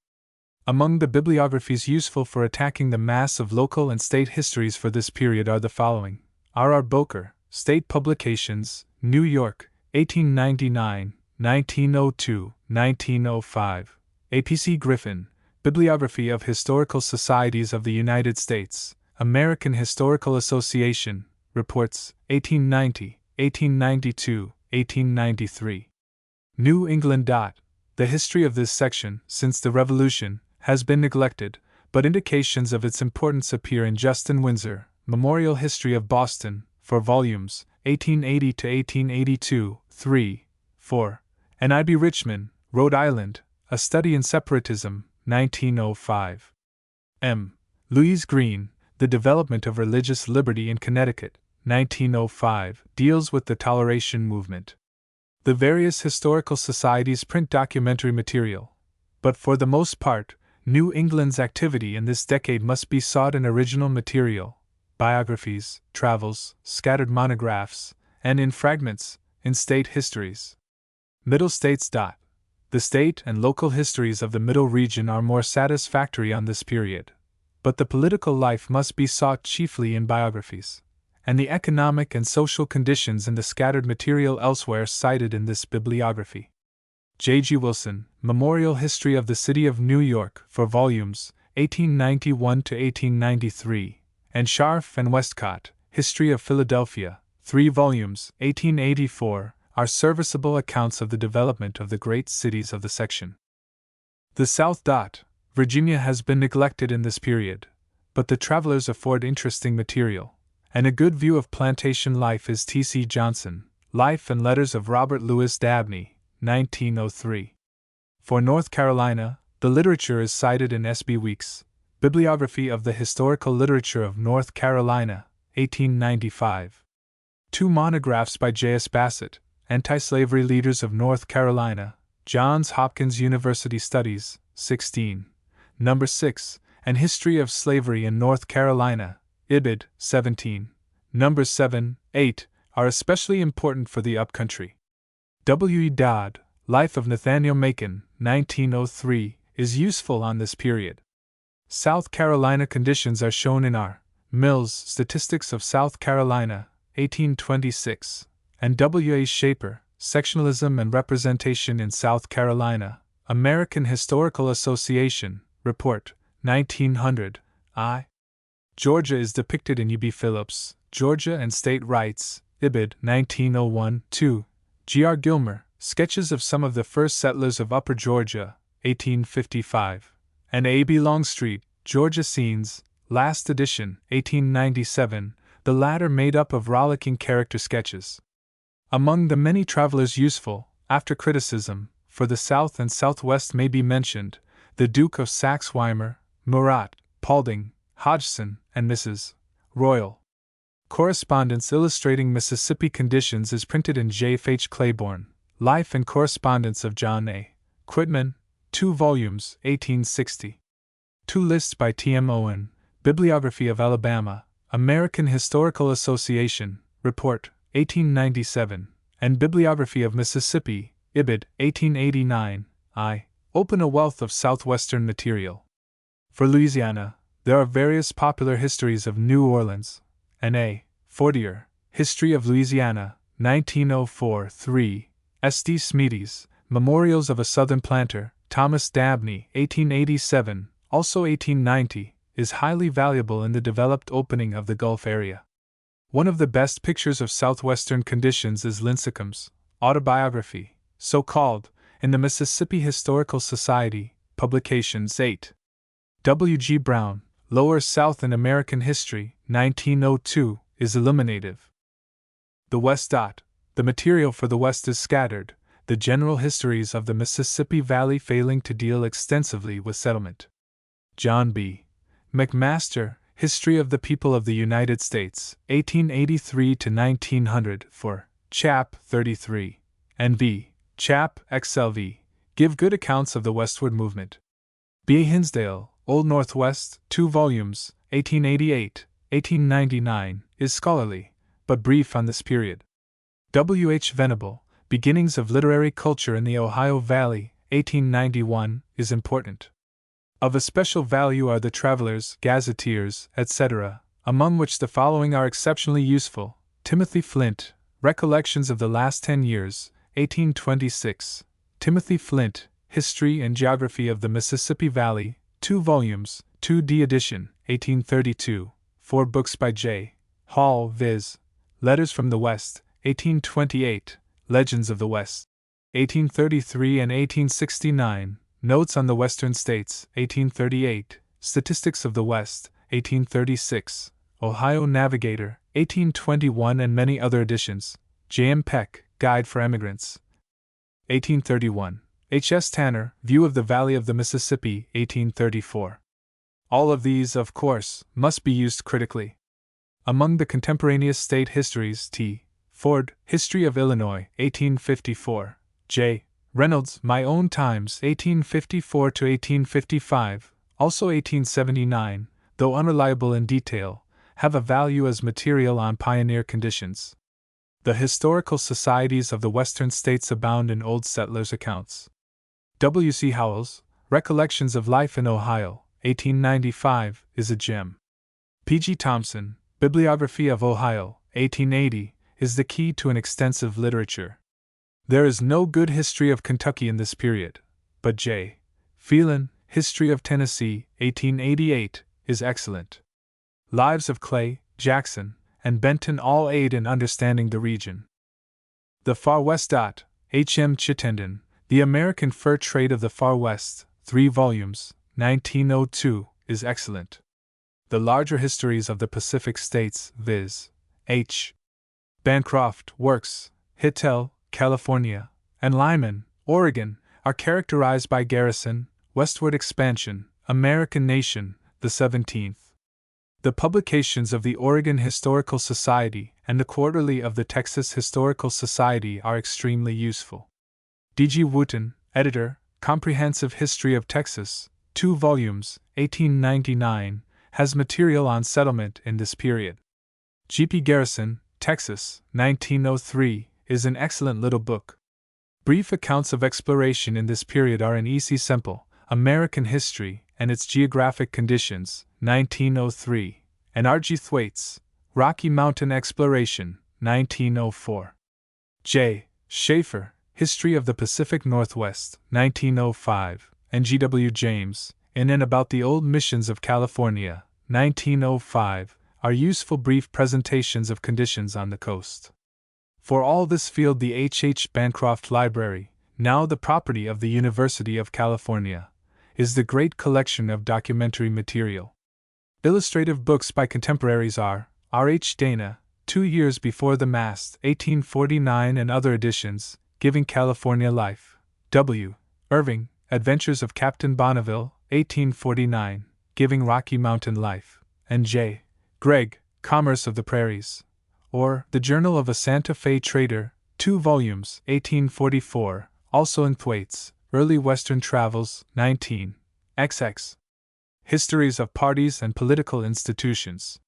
Among the bibliographies useful for attacking the mass of local and state histories for this period are the following: R. R. Boker, State Publications, New York, 1899, 1902, 1905. A. P. C. Griffin, Bibliography of Historical Societies of the United States, American Historical Association, Reports, 1890, 1892, 1893. New England. The history of this section, since the Revolution, has been neglected, but indications of its importance appear in Justin Windsor, Memorial History of Boston, 4 volumes, 1880 to 1882, 3, 4, and I. B. Richmond, Rhode Island, A Study in Separatism, 1905. M. Louise Green, The Development of Religious Liberty in Connecticut, 1905, deals with the toleration movement. The various historical societies print documentary material, but for the most part, New England's activity in this decade must be sought in original material, biographies, travels, scattered monographs, and in fragments, in state histories. Middle States. The state and local histories of the Middle region are more satisfactory on this period, but the political life must be sought chiefly in biographies, and the economic and social conditions in the scattered material elsewhere cited in this bibliography. J. G. Wilson, Memorial History of the City of New York, 4 volumes, 1891 to 1893, and Scharf and Westcott, History of Philadelphia, 3 volumes, 1884, are serviceable accounts of the development of the great cities of the section. The South. Virginia has been neglected in this period, but the travelers afford interesting material, and a good view of plantation life is T. C. Johnson, Life and Letters of Robert Louis Dabney, 1903. For North Carolina, the literature is cited in S. B. Weeks, Bibliography of the Historical Literature of North Carolina, 1895. 2 monographs by J. S. Bassett, Anti-Slavery Leaders of North Carolina, Johns Hopkins University Studies, 16, No. 6, and History of Slavery in North Carolina, Ibid, 17, No. 7, 8, are especially important for the upcountry. W. E. Dodd, Life of Nathaniel Macon, 1903, is useful on this period. South Carolina conditions are shown in R. Mills' Statistics of South Carolina, 1826, and W. A. Shaper, Sectionalism and Representation in South Carolina, American Historical Association, Report, 1900, I. Georgia is depicted in U. B. Phillips, Georgia and State Rights, Ibid, 1901, 2. G. R. Gilmer, Sketches of Some of the First Settlers of Upper Georgia, 1855, and A. B. Longstreet, Georgia Scenes, last edition, 1897, the latter made up of rollicking character sketches. Among the many travelers useful, after criticism, for the South and Southwest may be mentioned, the Duke of Saxe-Weimar, Murat, Paulding, Hodgson, and Mrs. Royal. Correspondence illustrating Mississippi conditions is printed in J. F. H. Claiborne, Life and Correspondence of John A. Quitman, 2 volumes, 1860. 2 lists by T. M. Owen, Bibliography of Alabama, American Historical Association, Report, 1897, and Bibliography of Mississippi, Ibid, 1889, I. open a wealth of southwestern material. For Louisiana, there are various popular histories of New Orleans. N. A. Fortier, History of Louisiana, 1904-3, S. D. Smeady's, Memorials of a Southern Planter, Thomas Dabney, 1887, also 1890, is highly valuable in the developed opening of the Gulf area. One of the best pictures of southwestern conditions is Lincecum's autobiography, so called, in the Mississippi Historical Society, Publications 8. W. G. Brown, Lower South in American History, 1902, is illuminative. The West. The material for the West is scattered, the general histories of the Mississippi Valley failing to deal extensively with settlement. John B. McMaster, History of the People of the United States, 1883 to 1900, for Chap. 33, and V. Chap. XLV, give good accounts of the westward movement. B. A. Hinsdale, Old Northwest, 2 volumes, 1888, 1899, is scholarly, but brief on this period. W. H. Venable, Beginnings of Literary Culture in the Ohio Valley, 1891, is important. Of especial value are the Travelers, Gazetteers, etc., among which the following are exceptionally useful: Timothy Flint, Recollections of the Last 10 Years, 1826, Timothy Flint, History and Geography of the Mississippi Valley, 2 volumes, 2d edition, 1832, 4 books by J. Hall, viz. Letters from the West, 1828, Legends of the West, 1833 and 1869, Notes on the Western States, 1838, Statistics of the West, 1836, Ohio Navigator, 1821, and many other editions. J. M. Peck, Guide for Emigrants, 1831. H. S. Tanner, View of the Valley of the Mississippi, 1834. All of these, of course, must be used critically. Among the contemporaneous state histories, T. Ford, History of Illinois, 1854, J. Reynolds, My Own Times, 1854 to 1855, also 1879, though unreliable in detail, have a value as material on pioneer conditions. The historical societies of the Western states abound in old settlers' accounts. W. C. Howells, Recollections of Life in Ohio, 1895, is a gem. P. G. Thompson, Bibliography of Ohio, 1880, is the key to an extensive literature. There is no good history of Kentucky in this period, but J. Phelan, History of Tennessee, 1888, is excellent. Lives of Clay, Jackson, and Benton all aid in understanding the region. The Far West. H. M. Chittenden, The American Fur Trade of the Far West, 3 volumes, 1902, is excellent. The larger histories of the Pacific States, viz. H. Bancroft, Works, Hittell, California, and Lyman, Oregon, are characterized by Garrison, Westward Expansion, American Nation, the 17th. The publications of the Oregon Historical Society and the Quarterly of the Texas Historical Society are extremely useful. D. G. Wooten, Editor, Comprehensive History of Texas, 2 volumes, 1899, has material on settlement in this period. G. P. Garrison, Texas, 1903, is an excellent little book. Brief accounts of exploration in this period are in E. C. Semple, American History and Its Geographic Conditions, 1903, and R. G. Thwaites, Rocky Mountain Exploration, 1904. J. Schaeffer, History of the Pacific Northwest, 1905, and G. W. James, In and About the Old Missions of California, 1905, are useful brief presentations of conditions on the coast. For all this field, the H. H. Bancroft Library, now the property of the University of California, is the great collection of documentary material. Illustrative books by contemporaries are R. H. Dana, 2 Years Before the Mast, 1849, and other editions, giving California life. W. Irving, Adventures of Captain Bonneville, 1849, giving Rocky Mountain life, and J. Gregg, Commerce of the Prairies, or The Journal of a Santa Fe Trader, 2 volumes, 1844, also in Thwaites, Early Western Travels, 19, XX. Histories of Parties and Political Institutions.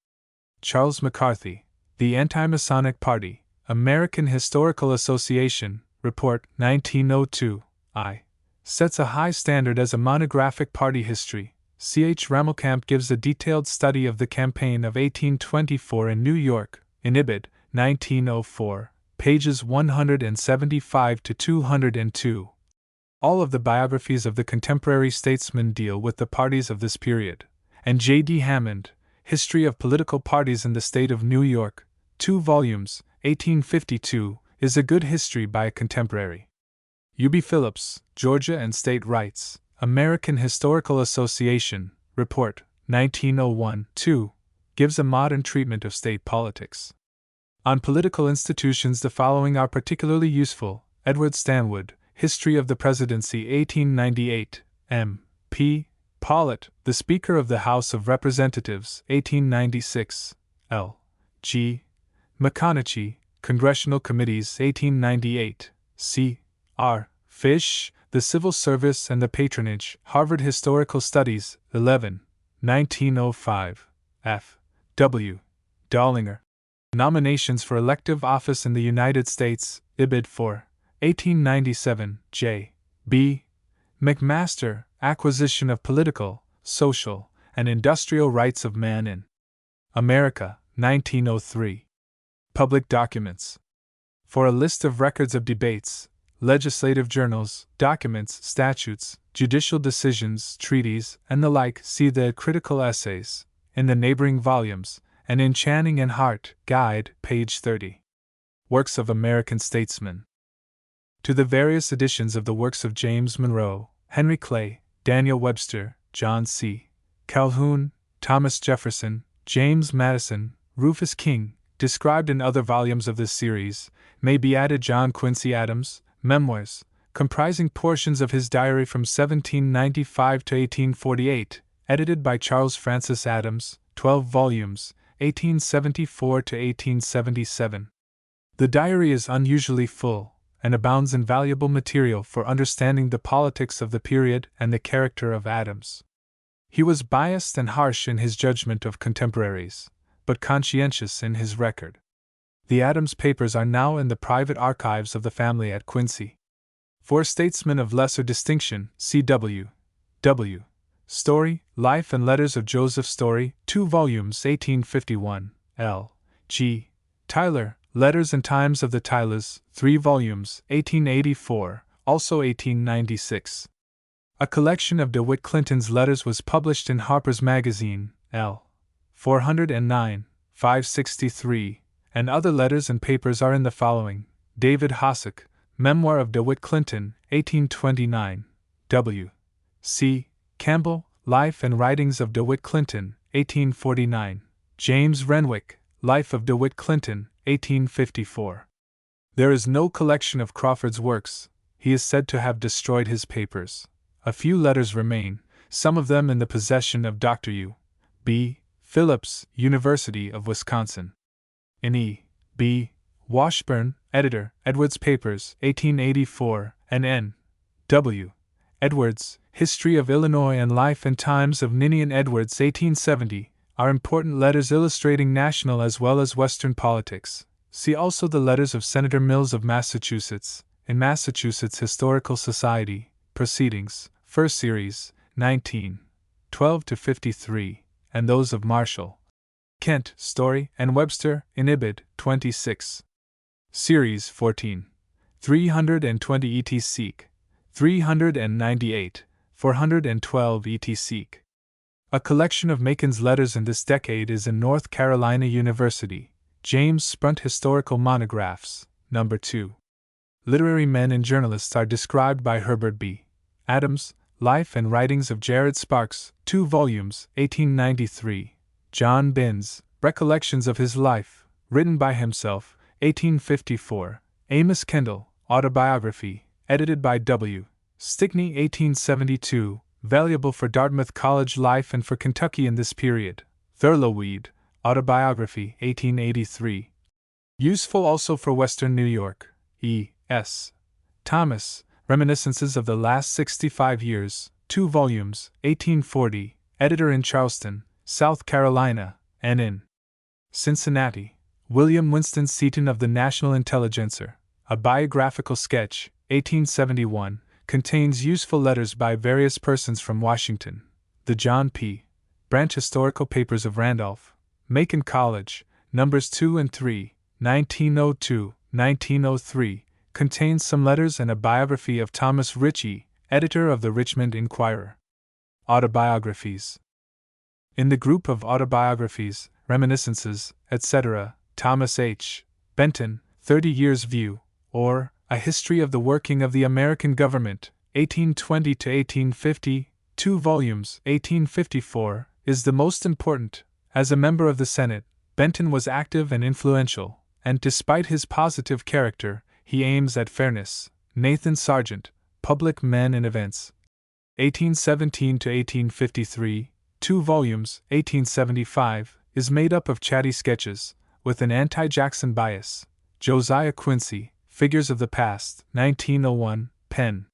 Charles McCarthy, The Anti-Masonic Party, American Historical Association, Report, 1902, I. sets a high standard as a monographic party history. C.H. Rammelkamp gives a detailed study of the campaign of 1824 in New York, in Ibid, 1904, pages 175 to 202. All of the biographies of the contemporary statesmen deal with the parties of this period, and J.D. Hammond, History of Political Parties in the State of New York, 2 volumes, 1852, is a good history by a contemporary. U.B. Phillips, Georgia and State Rights, American Historical Association, Report, 1901-2, gives a modern treatment of state politics. On political institutions, the following are particularly useful: Edward Stanwood, History of the Presidency, 1898, M. P. Pollitt, The Speaker of the House of Representatives, 1896, L. G. McConaughey, Congressional Committees, 1898, C. R. Fish, The Civil Service and the Patronage, Harvard Historical Studies, 11, 1905, F. W. Dollinger. Nominations for elective office in the United States, Ibid 4, 1897, J. B. McMaster, Acquisition of Political, Social, and Industrial Rights of Man in America, 1903. Public Documents. For a list of records of debates, legislative journals, documents, statutes, judicial decisions, treaties, and the like, see the Critical Essays, in the neighboring volumes, and in Channing and Hart, Guide, page 30. Works of American Statesmen. To the various editions of the works of James Monroe, Henry Clay, Daniel Webster, John C. Calhoun, Thomas Jefferson, James Madison, Rufus King, described in other volumes of this series, may be added John Quincy Adams, Memoirs, comprising portions of his diary from 1795 to 1848, edited by Charles Francis Adams, 12 volumes, 1874 to 1877. The diary is unusually full, and abounds in valuable material for understanding the politics of the period and the character of Adams. He was biased and harsh in his judgment of contemporaries, but conscientious in his record. The Adams papers are now in the private archives of the family at Quincy. For statesmen of lesser distinction, see W. W. Story, Life and Letters of Joseph Story, 2 volumes, 1851, L. G. Tyler, Letters and Times of the Tylers, 3 volumes, 1884, also 1896. A collection of DeWitt Clinton's letters was published in Harper's Magazine, L. 409, 563, and other letters and papers are in the following: David Hossack, Memoir of DeWitt Clinton, 1829, W. C. Campbell, Life and Writings of DeWitt Clinton, 1849, James Renwick, Life of DeWitt Clinton, 1854. There is no collection of Crawford's works. He is said to have destroyed his papers. A few letters remain, some of them in the possession of Dr. U. B. Phillips, University of Wisconsin. In E. B. Washburn, editor, Edwards Papers, 1884, and N. W. Edwards, History of Illinois and Life and Times of Ninian Edwards, 1870, are important letters illustrating national as well as Western politics. See also the letters of Senator Mills of Massachusetts, in Massachusetts Historical Society, Proceedings, First Series, 19, 12-53, and those of Marshall, Kent, Story, and Webster, in Ibid, 26. Series 14. 320 et seq. 398, 412 et seq. A collection of Macon's letters in this decade is in North Carolina University, James Sprunt Historical Monographs, No. 2. Literary men and journalists are described by Herbert B. Adams, Life and Writings of Jared Sparks, 2 volumes, 1893. John Binns, Recollections of His Life, written by himself, 1854. Amos Kendall, Autobiography, edited by W. Stickney, 1872, valuable for Dartmouth College life and for Kentucky in this period. Thurlow-Weed, Autobiography, 1883. Useful also for Western New York. E. S. Thomas, Reminiscences of the Last 65 Years, 2 volumes, 1840, editor in Charleston, South Carolina, and in Cincinnati. William Winston Seaton of the National Intelligencer, A Biographical Sketch, 1871, contains useful letters by various persons from Washington, the John P. Branch Historical Papers of Randolph, Macon College, Numbers 2 and 3, 1902-1903, contains some letters and a biography of Thomas Ritchie, editor of the Richmond Inquirer. Autobiographies. In the group of autobiographies, reminiscences, etc., Thomas H. Benton, 30 Years' View, or A History of the Working of the American Government, 1820 to 1850, 2 volumes, 1854, is the most important. As a member of the Senate, Benton was active and influential, and despite his positive character, he aims at fairness. Nathan Sargent, Public Men and Events, 1817 to 1853, 2 volumes, 1875, is made up of chatty sketches, with an anti-Jackson bias. Josiah Quincy, Figures of the Past, 1901, Penn.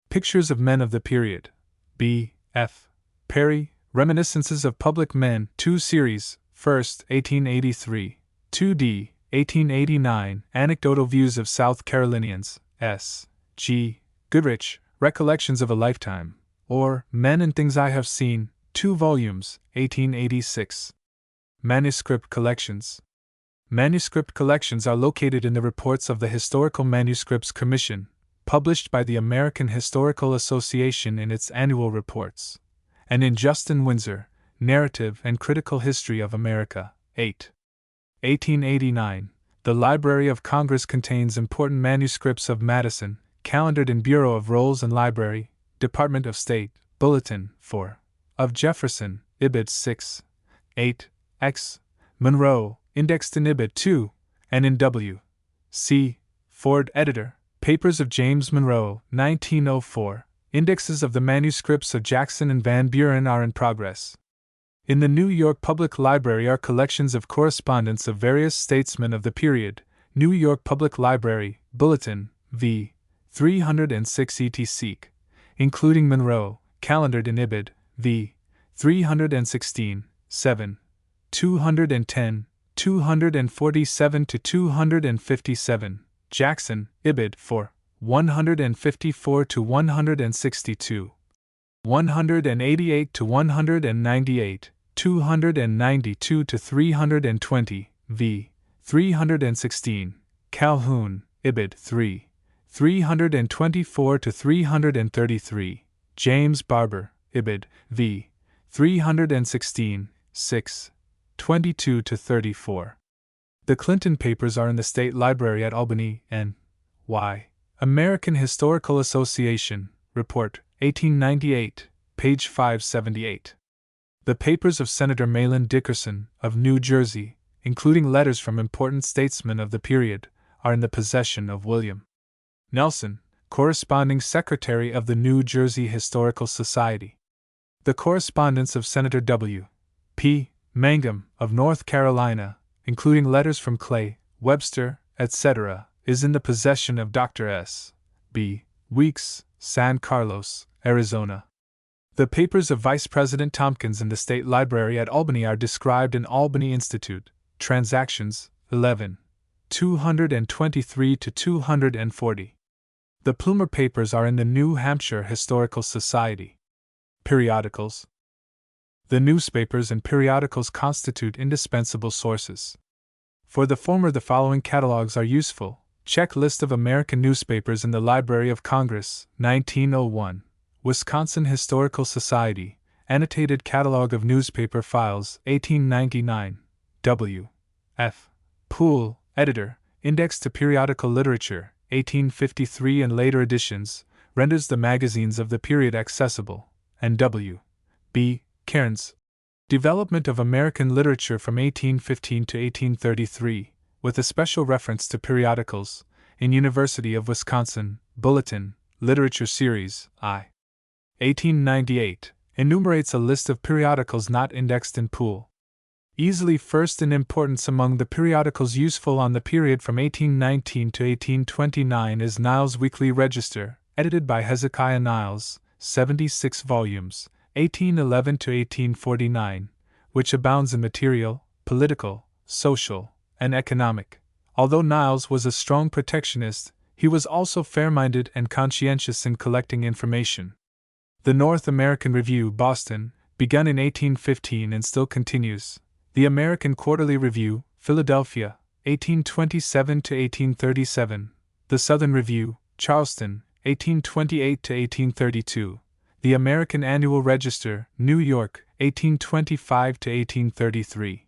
Pictures of Men of the Period. B. F. Perry, Reminiscences of Public Men, 2 series, 1st, 1883, 2d, 1889, Anecdotal Views of South Carolinians, S. G. Goodrich, Recollections of a Lifetime, or Men and Things I Have Seen, 2 volumes, 1886. Manuscript collections. Manuscript collections are located in the reports of the Historical Manuscripts Commission, published by the American Historical Association in its annual reports, and in Justin Windsor, Narrative and Critical History of America, 8. 1889, the Library of Congress contains important manuscripts of Madison, calendared in Bureau of Rolls and Library, Department of State, Bulletin, 4. Of Jefferson, Ibid 6. 8. X. Monroe, indexed in Ibid 2, and in W. C. Ford, editor, Papers of James Monroe, 1904, indexes of the manuscripts of Jackson and Van Buren are in progress. In the New York Public Library are collections of correspondence of various statesmen of the period. New York Public Library, Bulletin, v. 306 et seq., including Monroe, calendared in Ibid, v. 316, 7, 210, 247 to 257, Jackson, Ibid, 4, 154 to 162, 188 to 198, 292 to 320, v. 316, Calhoun, Ibid 3, 324 to 333, James Barber, Ibid, v. 316, 6, 22 to 34. The Clinton Papers are in the State Library at Albany, N.Y. American Historical Association, Report, 1898, page 578. The papers of Senator Mahlon Dickerson, of New Jersey, including letters from important statesmen of the period, are in the possession of William Nelson, corresponding secretary of the New Jersey Historical Society. The correspondence of Senator W. P. Mangum, of North Carolina, including letters from Clay, Webster, etc., is in the possession of Dr. S. B. Weeks, San Carlos, Arizona. The papers of Vice President Tompkins in the State Library at Albany are described in Albany Institute, Transactions, 11, 223 to 240. The Plumer papers are in the New Hampshire Historical Society. Periodicals. The newspapers and periodicals constitute indispensable sources. For the former, the following catalogs are useful. Check list of American newspapers in the Library of Congress, 1901. Wisconsin Historical Society, Annotated Catalog of Newspaper Files, 1899. W. F. Poole, Editor, Index to Periodical Literature, 1853 and later editions, renders the magazines of the period accessible, and W. B. Cairns, Development of American Literature from 1815 to 1833, with a special reference to periodicals, in University of Wisconsin, Bulletin, Literature Series, I. 1898, enumerates a list of periodicals not indexed in Poole. Easily first in importance among the periodicals useful on the period from 1819 to 1829 is Niles' Weekly Register, edited by Hezekiah Niles, 76 volumes, 1811 to 1849, which abounds in material, political, social, and economic. Although Niles was a strong protectionist, He was also fair-minded and conscientious in collecting information. The North American Review, Boston, begun in 1815 and still continues. The American Quarterly Review, Philadelphia, 1827 to 1837. The Southern Review, Charleston, 1828 to 1832. The American Annual Register, New York, 1825 to 1833.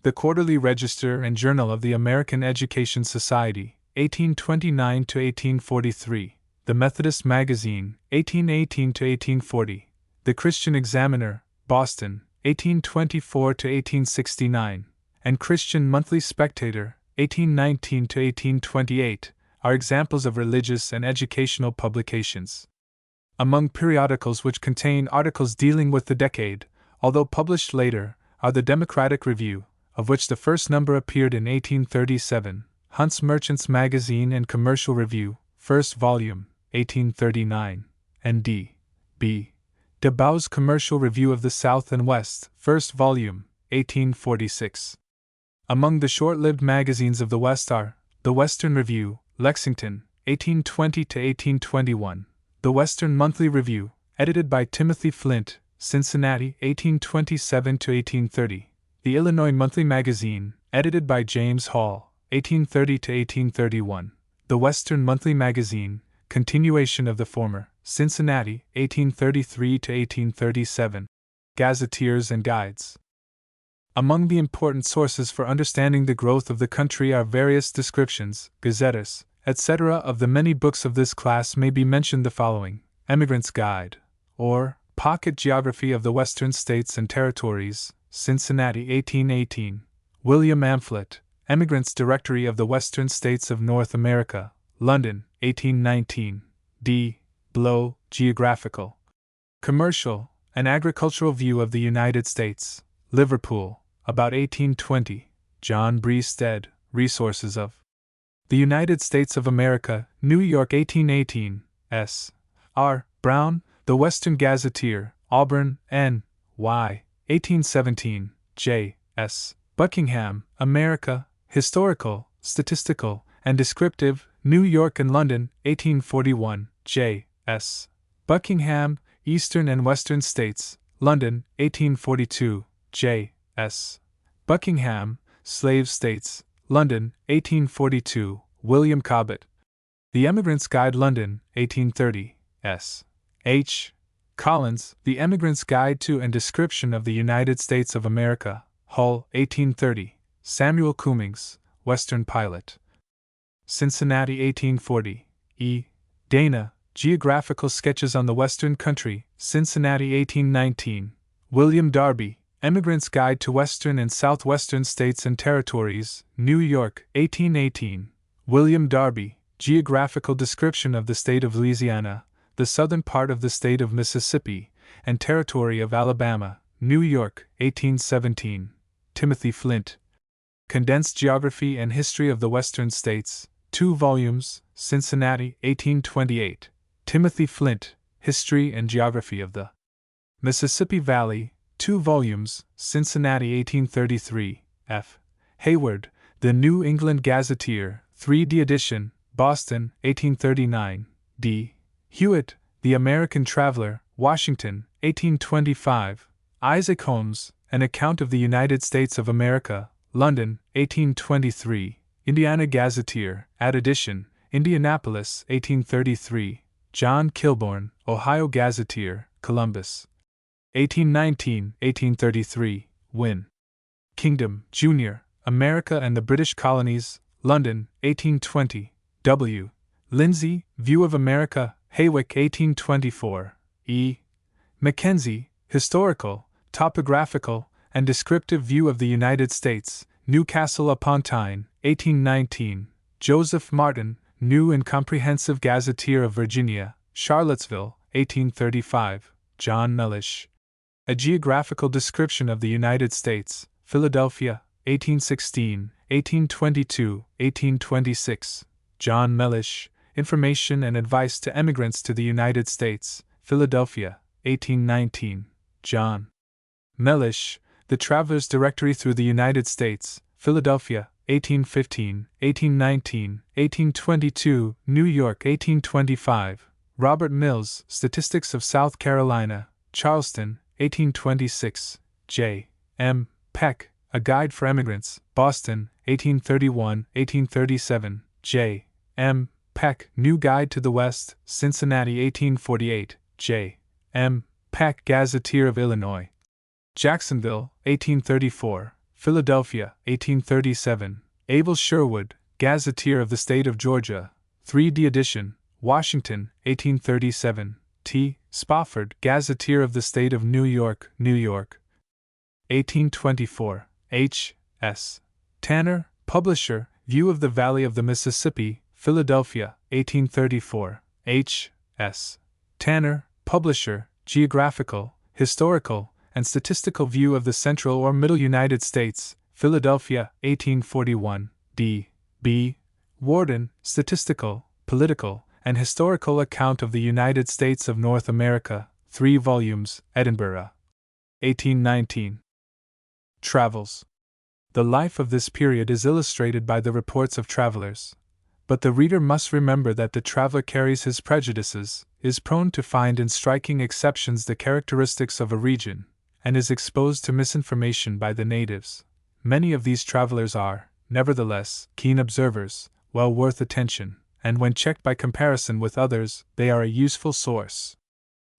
The Quarterly Register and Journal of the American Education Society, 1829 to 1843. The Methodist Magazine, 1818 to 1840. The Christian Examiner, Boston, 1824 to 1869, and Christian Monthly Spectator, 1819 to 1828, are examples of religious and educational publications. Among periodicals which contain articles dealing with the decade, although published later, are the Democratic Review, of which the first number appeared in 1837, Hunt's Merchant's Magazine and Commercial Review, first volume, 1839, and D.B. DeBau's Commercial Review of the South and West, first volume, 1846. Among the short-lived magazines of the West are the Western Review, Lexington, 1820 to 1821, the Western Monthly Review, edited by Timothy Flint, Cincinnati, 1827 to 1830, the Illinois Monthly Magazine, edited by James Hall, 1830 to 1831, the Western Monthly Magazine, continuation of the former, Cincinnati, 1833 to 1837, Gazetteers and Guides. Among the important sources for understanding the growth of the country are various descriptions, gazettes, etc. Of the many books of this class may be mentioned the following: Emigrant's Guide, or Pocket Geography of the Western States and Territories, Cincinnati, 1818, William Amphlett, Emigrant's Directory of the Western States of North America, London, 1819, D. Blow, Geographical, Commercial, and Agricultural View of the United States, Liverpool, about 1820, John Breasted, Resources of the United States of America, New York, 1818, S. R. Brown, The Western Gazetteer, Auburn, N. Y., 1817, J. S. Buckingham, America, Historical, Statistical, and Descriptive, New York and London, 1841, J. S. Buckingham, Eastern and Western States, London, 1842, J. S. Buckingham, Slave States, London, 1842, William Cobbett. The Emigrant's Guide, London, 1830, S. H. Collins, The Emigrant's Guide to and Description of the United States of America, Hull, 1830, Samuel Cummings, Western Pilot. Cincinnati, 1840, E. Dana, Geographical Sketches on the Western Country, Cincinnati, 1819, William Darby, Emigrant's Guide to Western and Southwestern States and Territories, New York, 1818, William Darby, Geographical Description of the State of Louisiana, the southern part of the State of Mississippi, and Territory of Alabama, New York, 1817, Timothy Flint, Condensed Geography and History of the Western States, 2 volumes, Cincinnati, 1828, Timothy Flint, History and Geography of the Mississippi Valley, 2 volumes, Cincinnati, 1833, F. Hayward, The New England Gazetteer, 3D edition, Boston, 1839, D. Hewitt, The American Traveler, Washington, 1825, Isaac Holmes, An Account of the United States of America, London, 1823, Indiana Gazetteer, ad edition, Indianapolis, 1833, John Kilbourne, Ohio Gazetteer, Columbus, 1819-1833, Wynne. Kingdom, Jr., America and the British Colonies, London, 1820, W. Lindsay, View of America, Hawick, 1824, E. Mackenzie, Historical, Topographical, and Descriptive View of the United States, Newcastle upon Tyne, 1819, Joseph Martin, New and Comprehensive Gazetteer of Virginia, Charlottesville, 1835, John Mellish. A Geographical Description of the United States, Philadelphia, 1816, 1822, 1826, John Mellish, Information and Advice to Emigrants to the United States, Philadelphia, 1819, John Mellish, The Traveler's Directory Through the United States, Philadelphia, 1815, 1819, 1822, New York 1825, Robert Mills, Statistics of South Carolina, Charleston, 1826, J. M. Peck, A Guide for Emigrants, Boston, 1831, 1837, J. M. Peck, New Guide to the West, Cincinnati, 1848, J. M. Peck, Gazetteer of Illinois. Jacksonville, 1834, Philadelphia, 1837, Abel Sherwood, Gazetteer of the State of Georgia, 3D edition, Washington, 1837, T. Spofford, Gazetteer of the State of New York, New York, 1824, H. S. Tanner, Publisher, View of the Valley of the Mississippi, Philadelphia, 1834, H. S. Tanner, Publisher, Geographical, Historical, and Statistical View of the Central or Middle United States, Philadelphia, 1841, D. B. Warden, Statistical, Political, and Historical Account of the United States of North America, 3 volumes, Edinburgh, 1819. Travels. The life of this period is illustrated by the reports of travelers. But the reader must remember that the traveler carries his prejudices, is prone to find in striking exceptions the characteristics of a region, and is exposed to misinformation by the natives. Many of these travelers are, nevertheless, keen observers, well worth attention, and when checked by comparison with others, they are a useful source.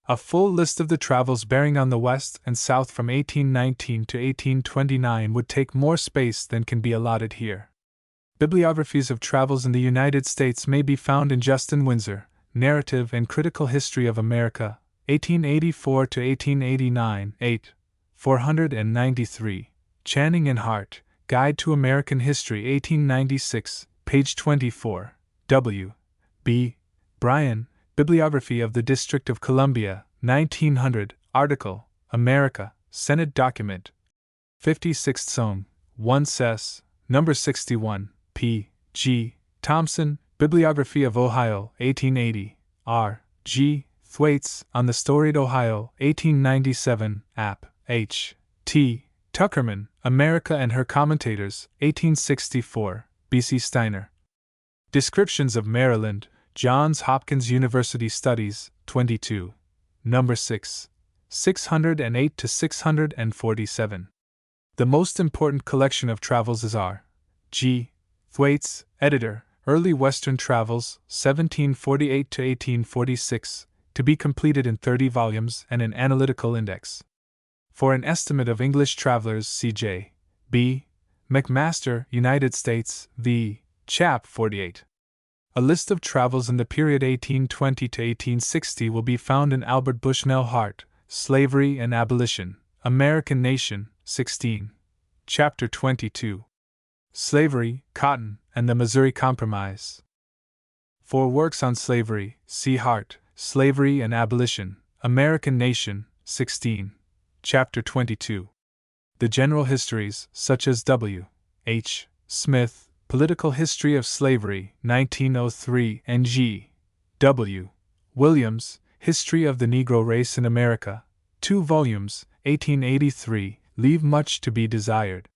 A full list of the travels bearing on the West and South from 1819 to 1829 would take more space than can be allotted here. Bibliographies of travels in the United States may be found in Justin Windsor, Narrative and Critical History of America, 1884 to 1889, 8, 493, Channing and Hart, Guide to American History, 1896, page 24, W. B. Bryan, Bibliography of the District of Columbia, 1900, article, America, Senate Document 56th Song, 1 Sess, number 61, P. G. Thompson, Bibliography of Ohio, 1880, R. G. Thwaites, On the Storied Ohio, 1897, App. H. T. Tuckerman, America and Her Commentators, 1864, B.C. Steiner. Descriptions of Maryland, Johns Hopkins University Studies, 22. Number 6. 608 to 647. The most important collection of travels is R. G. Thwaites, editor, Early Western Travels, 1748 to 1846, to be completed in 30 volumes and an analytical index. For an estimate of English travelers, C.J. B. McMaster, United States, v. Chap. 48. A list of travels in the period 1820 to 1860 will be found in Albert Bushnell Hart, Slavery and Abolition, American Nation, 16. Chapter 22. Slavery, Cotton, and the Missouri Compromise. For works on slavery, see Hart, Slavery and Abolition, American Nation, 16. Chapter 22. The general histories, such as W. H. Smith, Political History of Slavery, 1903, and G. W. Williams, History of the Negro Race in America, 2 volumes, 1883, leave much to be desired.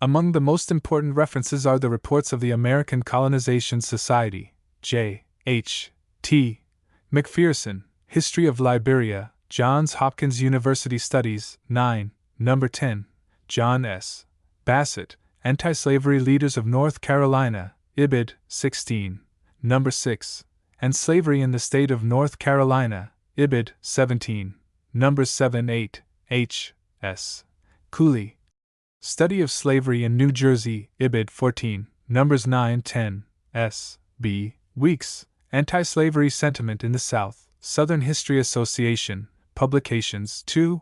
Among the most important references are the reports of the American Colonization Society, J. H. T. McPherson, History of Liberia, Johns Hopkins University Studies, 9, number 10, John S. Bassett, Anti-Slavery Leaders of North Carolina, Ibid, 16, number 6, and Slavery in the State of North Carolina, Ibid, 17, number 7, 8, H. S. Cooley. Study of Slavery in New Jersey, Ibid, 14, numbers 9, 10, S. B. Weeks, Anti-Slavery Sentiment in the South, Southern History Association, Publications, 2,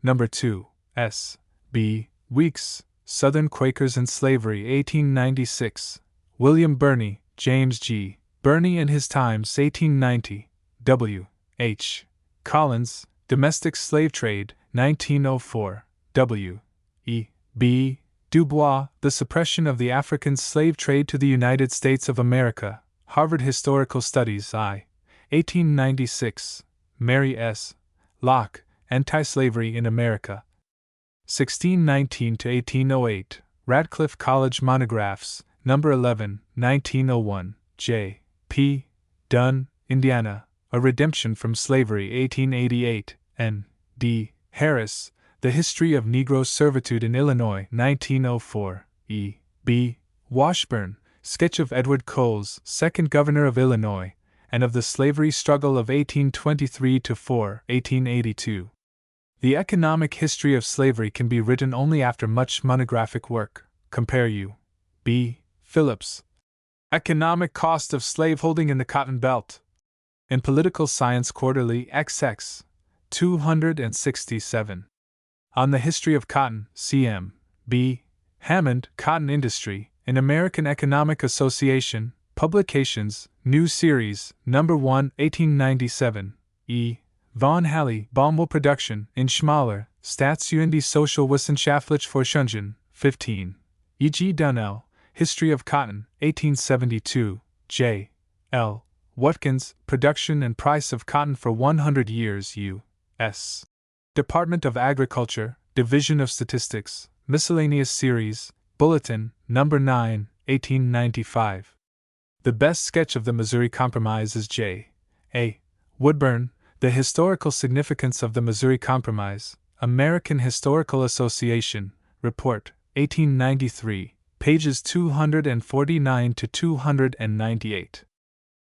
number 2, S. B. Weeks, Southern Quakers and Slavery, 1896, William Birney, James G. Birney and His Times, 1890, W. H. Collins, Domestic Slave Trade, 1904, W. E. B. Dubois, The Suppression of the African Slave Trade to the United States of America, Harvard Historical Studies, I. 1896, Mary S. Locke, Anti-Slavery in America, 1619 to 1808, Radcliffe College Monographs, No. 11, 1901, J. P. Dunn, Indiana, A Redemption from Slavery 1888, N. D. Harris, The History of Negro Servitude in Illinois 1904, E. B. Washburn, Sketch of Edward Coles, 2nd Governor of Illinois, and of the Slavery Struggle of 1823–4, 1882. The economic history of slavery can be written only after much monographic work. Compare U. B. Phillips. Economic Cost of Slaveholding in the Cotton Belt. In Political Science Quarterly XX. 267. On the History of Cotton, C.M. B. Hammond, Cotton Industry, in American Economic Association, Publications, New Series, No. 1, 1897, E. Von Halley, Baumwoll Production, in Schmaler, Staatskundige Sozialwissenschaftliche Forschungen, 15. E. G. Dunnell, History of Cotton, 1872, J. L. Watkins, Production and Price of Cotton for 100 Years, U.S. Department of Agriculture, Division of Statistics, Miscellaneous Series, Bulletin, No. 9, 1895. The best sketch of the Missouri Compromise is J. A. Woodburn, The Historical Significance of the Missouri Compromise, American Historical Association, Report, 1893, pages 249 to 298.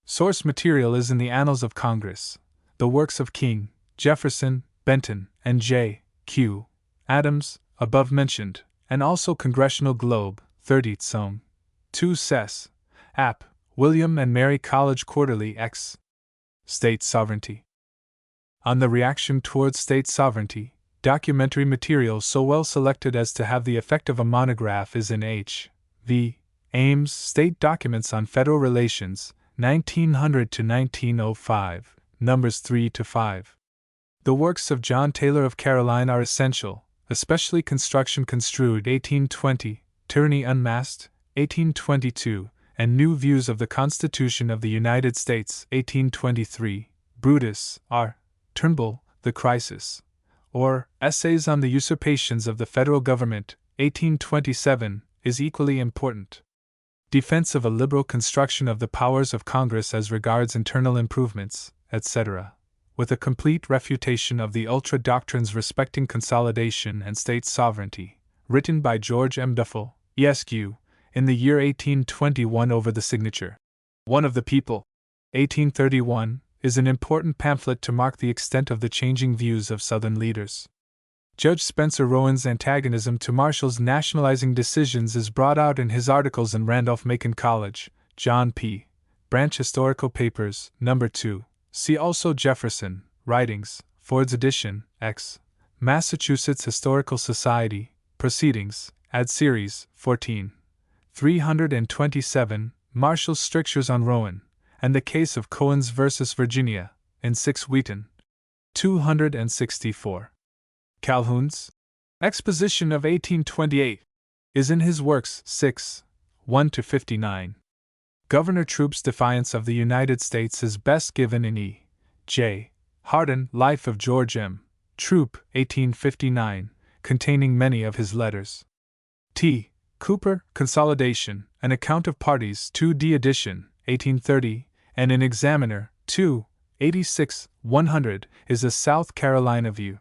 Source material is in the Annals of Congress, the works of King, Jefferson, Benton, and J. Q. Adams, above mentioned, and also Congressional Globe, 30th Song. 2 Sess. App. William and Mary College Quarterly X. State Sovereignty. On the reaction towards state sovereignty, documentary material so well selected as to have the effect of a monograph is in H. V. Ames' State Documents on Federal Relations, 1900 to 1905, numbers 3 to 5. The works of John Taylor of Caroline are essential, especially Construction Construed 1820, Tyranny Unmasked, 1822, and New Views of the Constitution of the United States, 1823, Brutus, R. Turnbull, The Crisis, or Essays on the Usurpations of the Federal Government, 1827, is equally important. Defense of a liberal construction of the powers of Congress as regards internal improvements, etc., with a complete refutation of the ultra-doctrines respecting consolidation and state sovereignty, written by George M. Duffel, Esq., in the year 1821 over the signature. One of the People, 1831, is an important pamphlet to mark the extent of the changing views of Southern leaders. Judge Spencer Rowan's antagonism to Marshall's nationalizing decisions is brought out in his articles in Randolph-Macon College, John P. Branch Historical Papers, No. 2. See also Jefferson, Writings, Ford's edition, X. Massachusetts Historical Society, Proceedings, Ad Series, 14. 327, Marshall's Strictures on Rowan, and the Case of Cohens vs. Virginia, in 6 Wheaton. 264. Calhoun's Exposition of 1828 is in his works 6, 1–59. Governor Troup's Defiance of the United States is best given in E. J. Hardin, Life of George M. Troup, 1859, containing many of his letters. T. Cooper, Consolidation, An Account of Parties, 2d edition, 1830, and in Examiner, 2, 86, 100, is a South Carolina view.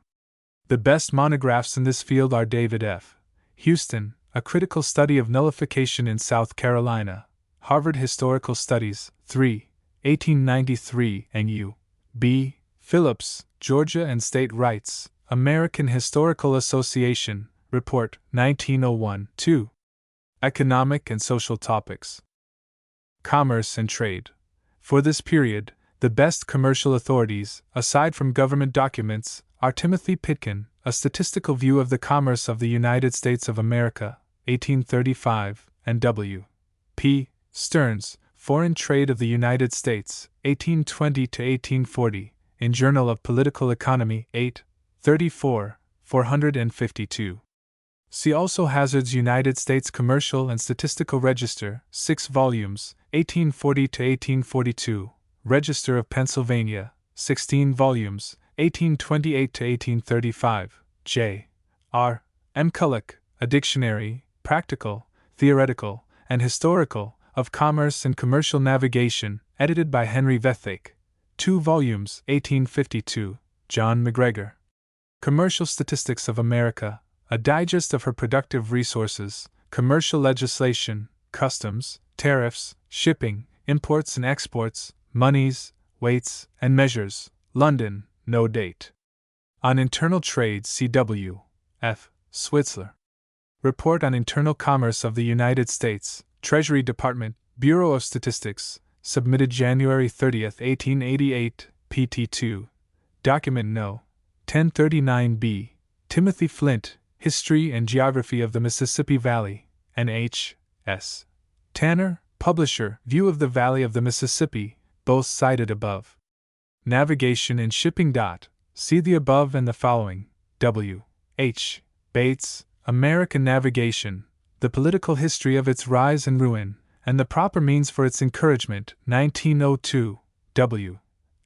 The best monographs in this field are David F. Houston, A Critical Study of Nullification in South Carolina, Harvard Historical Studies, 3, 1893, and U. B. Phillips, Georgia and State Rights, American Historical Association, Report, 1901, 2. Economic and Social Topics. Commerce and Trade. For this period, the best commercial authorities, aside from government documents, are Timothy Pitkin, A Statistical View of the Commerce of the United States of America, 1835, and W. P. Stearns, Foreign Trade of the United States, 1820–1840, in Journal of Political Economy, 8, 34, 452. See also Hazard's United States Commercial and Statistical Register, 6 volumes, 1840–1842, Register of Pennsylvania, 16 volumes, 1828–1835, J. R. M. Culloch, A Dictionary, Practical, Theoretical, and Historical, of Commerce and Commercial Navigation, edited by Henry Vethake. 2 volumes, 1852, John McGregor. Commercial Statistics of America, a digest of her productive resources, commercial legislation, customs, tariffs, shipping, imports and exports, moneys, weights, and measures, London, no date. On Internal Trade, C.W. F. Switzler. Report on Internal Commerce of the United States, Treasury Department, Bureau of Statistics, submitted January 30, 1888, pt. 2. Document No. 1039b. Timothy Flint, History and Geography of the Mississippi Valley, and H. S. Tanner, Publisher, View of the Valley of the Mississippi, both cited above. Navigation and Shipping. See the above and the following. W. H. Bates, American Navigation, The Political History of its Rise and Ruin, and the Proper Means for its Encouragement, 1902. W.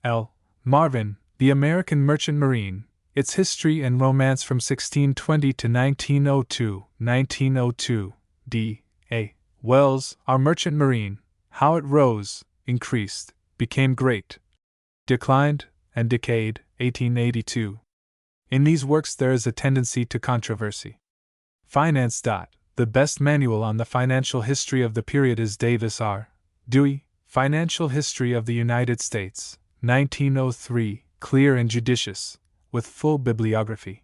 L. Marvin, The American Merchant Marine, Its History and Romance from 1620 to 1902, 1902. D. A. Wells, Our Merchant Marine, How It Rose, Increased, Became Great, Declined, and Decayed, 1882. In these works there is a tendency to controversy. Finance. The best manual on the financial history of the period is Davis R. Dewey, Financial History of the United States, 1903, clear and judicious, with full bibliography.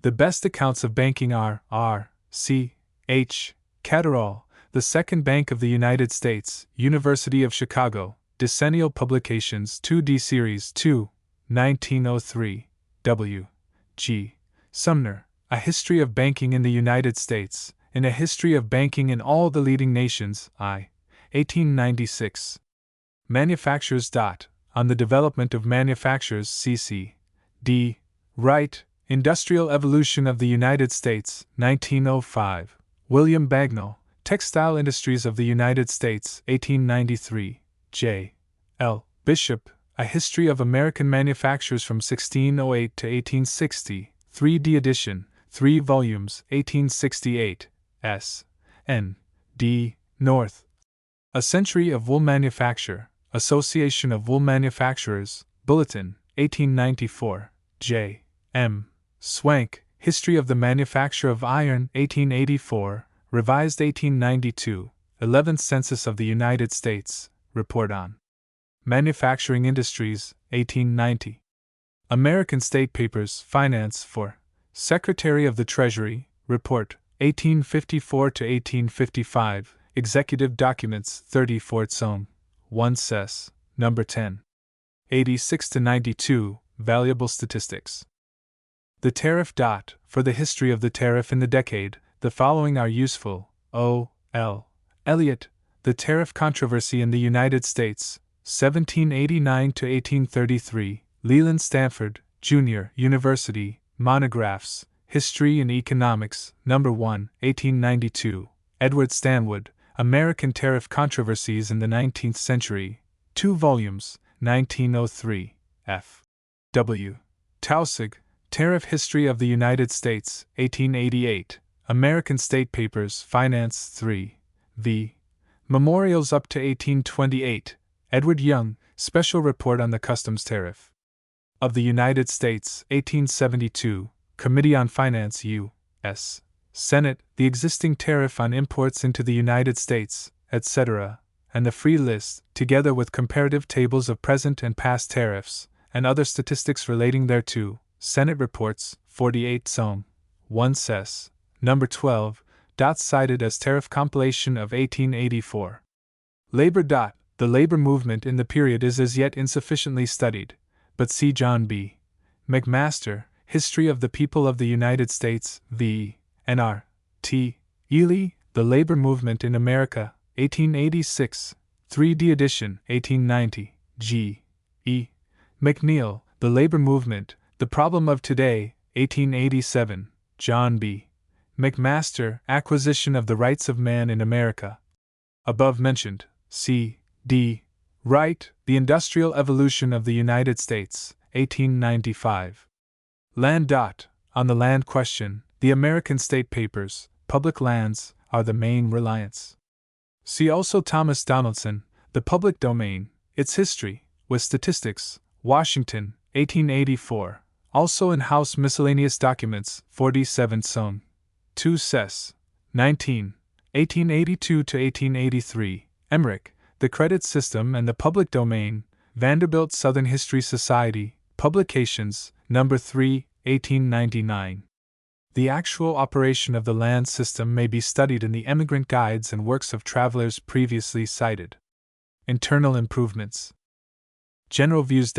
The best accounts of banking are R. C. H. Catterall, The Second Bank of the United States, University of Chicago, Decennial Publications 2D Series 2, 1903, W. G. Sumner, A History of Banking in the United States, in A History of Banking in All the Leading Nations, I. 1896. Manufactures. On the Development of Manufactures, C.C. D. Wright, Industrial Evolution of the United States, 1905. William Bagnall, Textile Industries of the United States, 1893. J. L. Bishop, A History of American Manufactures from 1608 to 1860, 3D edition, 3 volumes, 1868. S. N. D. North. A Century of Wool Manufacture, Association of Wool Manufacturers, Bulletin, 1894. J. M. Swank, History of the Manufacture of Iron, 1884, revised 1892, 11th Census of the United States, Report on Manufacturing Industries, 1890. American State Papers, Finance for Secretary of the Treasury, Report, 1854 to 1855, Executive Documents, 30 Fort Somme, 1 Cess, No. 10. 86 to 92, Valuable Statistics. The Tariff. For the history of the tariff in the decade, the following are useful. O. L. Elliott, The Tariff Controversy in the United States, 1789 to 1833, Leland Stanford, Jr., University, Monographs, History and Economics, No. 1, 1892, Edward Stanwood, American Tariff Controversies in the 19th Century, 2 volumes, 1903, F. W. Taussig, Tariff History of the United States, 1888, American State Papers, Finance 3, v. Memorials up to 1828, Edward Young, Special Report on the Customs Tariff of the United States, 1872, Committee on Finance U.S. Senate, the existing tariff on imports into the United States, etc., and the free list, together with comparative tables of present and past tariffs, and other statistics relating thereto, Senate Reports, 48 Somme, 1 Cess, No. 12, cited as Tariff Compilation of 1884. Labor. The labor movement in the period is as yet insufficiently studied, but see John B. McMaster, History of the People of the United States, v. N.R. T. Ely, The Labor Movement in America, 1886, 3D edition, 1890, G. E. McNeil, The Labor Movement, The Problem of Today, 1887, John B. McMaster, Acquisition of the Rights of Man in America. Above mentioned, C. D. Wright, The Industrial Evolution of the United States, 1895. Land. On the land question, the American State Papers, Public Lands, are the main reliance. See also Thomas Donaldson, The Public Domain, Its History, with Statistics, Washington, 1884, also in House Miscellaneous Documents, 47 Song. 2 Sess. 19, 1882–1883, Emmerich, The Credit System and the Public Domain, Vanderbilt Southern History Society, Publications, No. 3, 1899. The actual operation of the land system may be studied in the emigrant guides and works of travelers previously cited. Internal improvements. General views.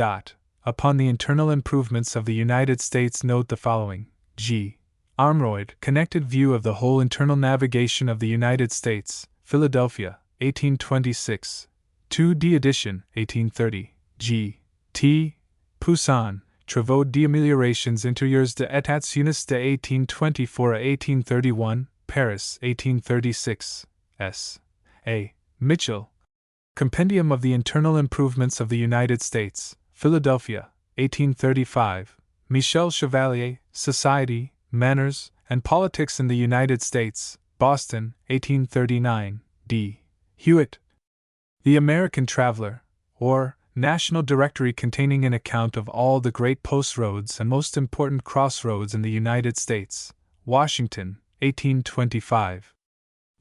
Upon the internal improvements of the United States, note the following. G. Armroyd, Connected View of the Whole Internal Navigation of the United States, Philadelphia, 1826. 2d edition, 1830. G. T. Poussin, Travaux d'améliorations intérieures de états unis de 1824 à 1831, Paris, 1836. S. A. Mitchell, Compendium of the Internal Improvements of the United States, Philadelphia, 1835. Michel Chevalier, Society, Manners, and Politics in the United States, Boston, 1839. D. Hewitt, The American Traveler, or National Directory, containing an account of all the great post roads and most important crossroads in the United States, Washington, 1825.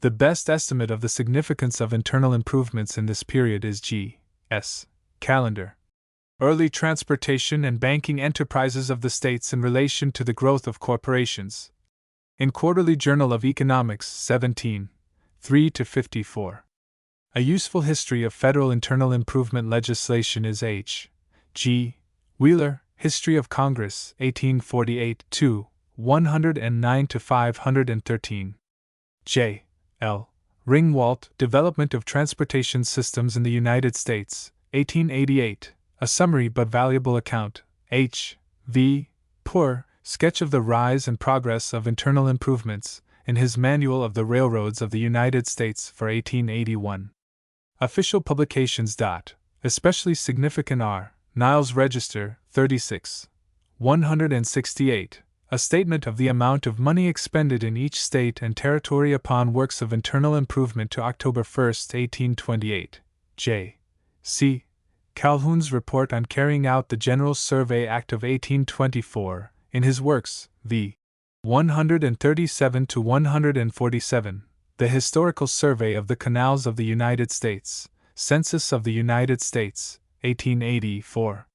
The best estimate of the significance of internal improvements in this period is G. S. Callender. Early Transportation and Banking Enterprises of the States in Relation to the Growth of Corporations. In Quarterly Journal of Economics, 17. 3–54. A useful history of federal internal improvement legislation is H. G. Wheeler, History of Congress, 1848, 2, 109–513. J. L. Ringwalt, Development of Transportation Systems in the United States, 1888, a summary but valuable account. H. V. Poor, Sketch of the Rise and Progress of Internal Improvements, in his Manual of the Railroads of the United States for 1881. Official publications. Especially significant are Niles Register, 36. 168, a statement of the amount of money expended in each state and territory upon works of internal improvement to October 1, 1828. J. C. Calhoun's Report on Carrying Out the General Survey Act of 1824, in his works, v. 137–147, The Historical Survey of the Canals of the United States, Census of the United States, 1884.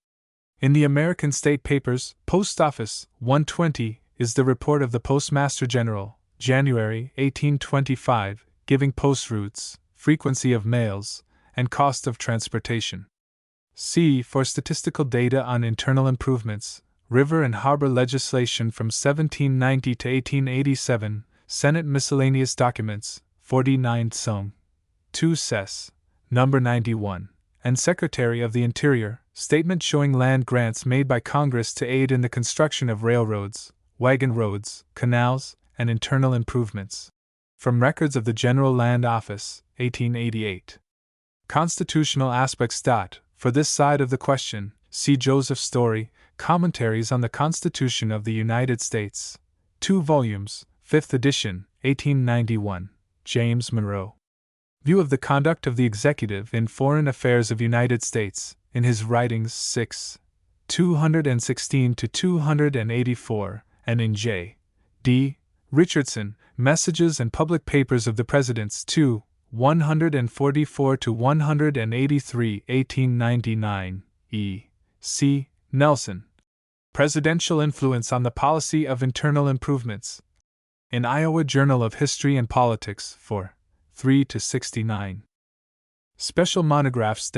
In the American State Papers, Post Office, 120, is the report of the Postmaster General, January, 1825, giving post routes, frequency of mails, and cost of transportation. C. For statistical data on internal improvements, river and harbor legislation from 1790 to 1887, Senate Miscellaneous Documents, 49 Song. 2 Sess. No. 91, and Secretary of the Interior, statement showing land grants made by Congress to aid in the construction of railroads, wagon roads, canals, and internal improvements. From Records of the General Land Office, 1888. Constitutional Aspects. For this side of the question, see Joseph Story, Commentaries on the Constitution of the United States. 2 volumes, 5th edition, 1891. James Monroe. View of the Conduct of the Executive in Foreign Affairs of United States, in his writings 6. 216–284, and in J. D. Richardson, Messages and Public Papers of the Presidents 2, 144–183, 1899, E. C. Nelson. Presidential Influence on the Policy of Internal Improvements. In Iowa Journal of History and Politics, 4. 3–69. Special monographs.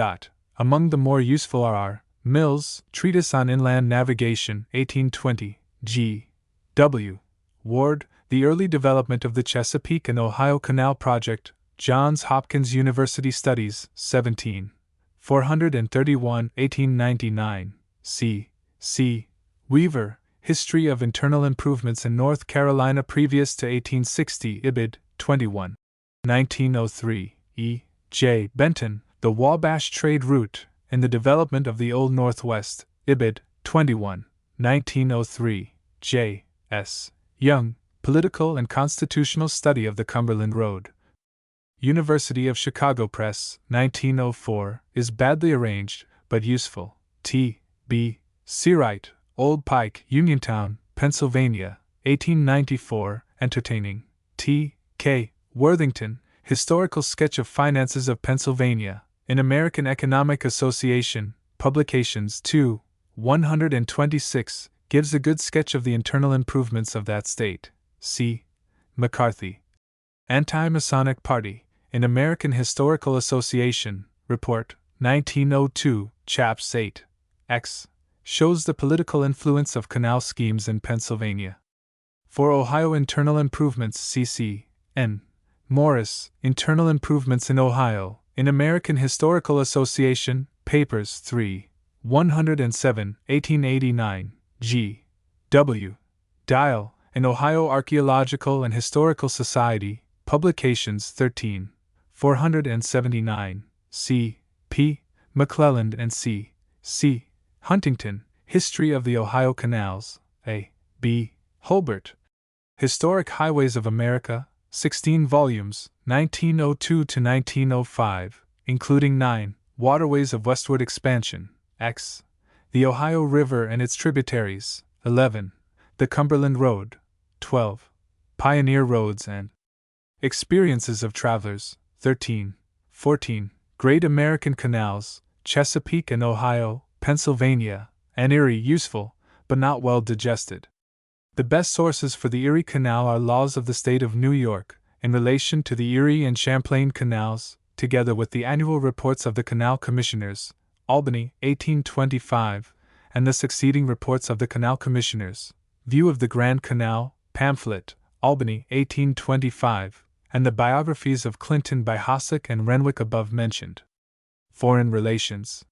Among the more useful are Mills, Treatise on Inland Navigation, 1820, G. W. Ward, The Early Development of the Chesapeake and Ohio Canal Project, Johns Hopkins University Studies, 17. 431, 1899, C. C. Weaver, History of Internal Improvements in North Carolina previous to 1860, Ibid, 21. 1903, E. J. Benton, The Wabash Trade Route, in the Development of the Old Northwest, Ibid, 21. 1903, J. S. Young, Political and Constitutional Study of the Cumberland Road. University of Chicago Press, 1904, is badly arranged, but useful. T. B. Seawright, Old Pike, Uniontown, Pennsylvania, 1894, entertaining. T. K. Worthington, Historical Sketch of Finances of Pennsylvania, in American Economic Association, Publications 2, 126, gives a good sketch of the internal improvements of that state. C. McCarthy. Anti-Masonic Party, in American Historical Association, Report, 1902, Chaps 8. X. Shows the political influence of canal schemes in Pennsylvania. For Ohio Internal Improvements, C.C. N. Morris, Internal Improvements in Ohio, in American Historical Association, Papers 3, 107, 1889, G. W. Dial, in Ohio Archaeological and Historical Society, Publications 13, 479, C. P. McClelland and C. C. Huntington, History of the Ohio Canals, A. B. Holbert. Historic Highways of America, 16 volumes, 1902 to 1905, including 9, Waterways of Westward Expansion, X. The Ohio River and its Tributaries, 11, The Cumberland Road, 12, Pioneer Roads and Experiences of Travelers, 13, 14, Great American Canals, Chesapeake and Ohio, Pennsylvania, and Erie useful, but not well digested. The best sources for the Erie Canal are laws of the state of New York, in relation to the Erie and Champlain Canals, together with the annual reports of the Canal Commissioners, Albany, 1825, and the succeeding reports of the Canal Commissioners, View of the Grand Canal, pamphlet, Albany, 1825, and the biographies of Clinton by Hossack and Renwick above mentioned. Foreign Relations.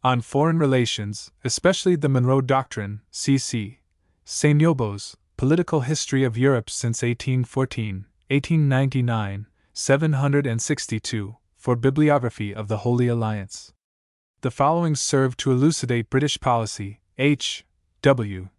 On foreign relations, especially the Monroe Doctrine, C.C. Saint-Yobos, Political History of Europe since 1814, 1899, 762, for Bibliography of the Holy Alliance. The following serve to elucidate British policy. H. W.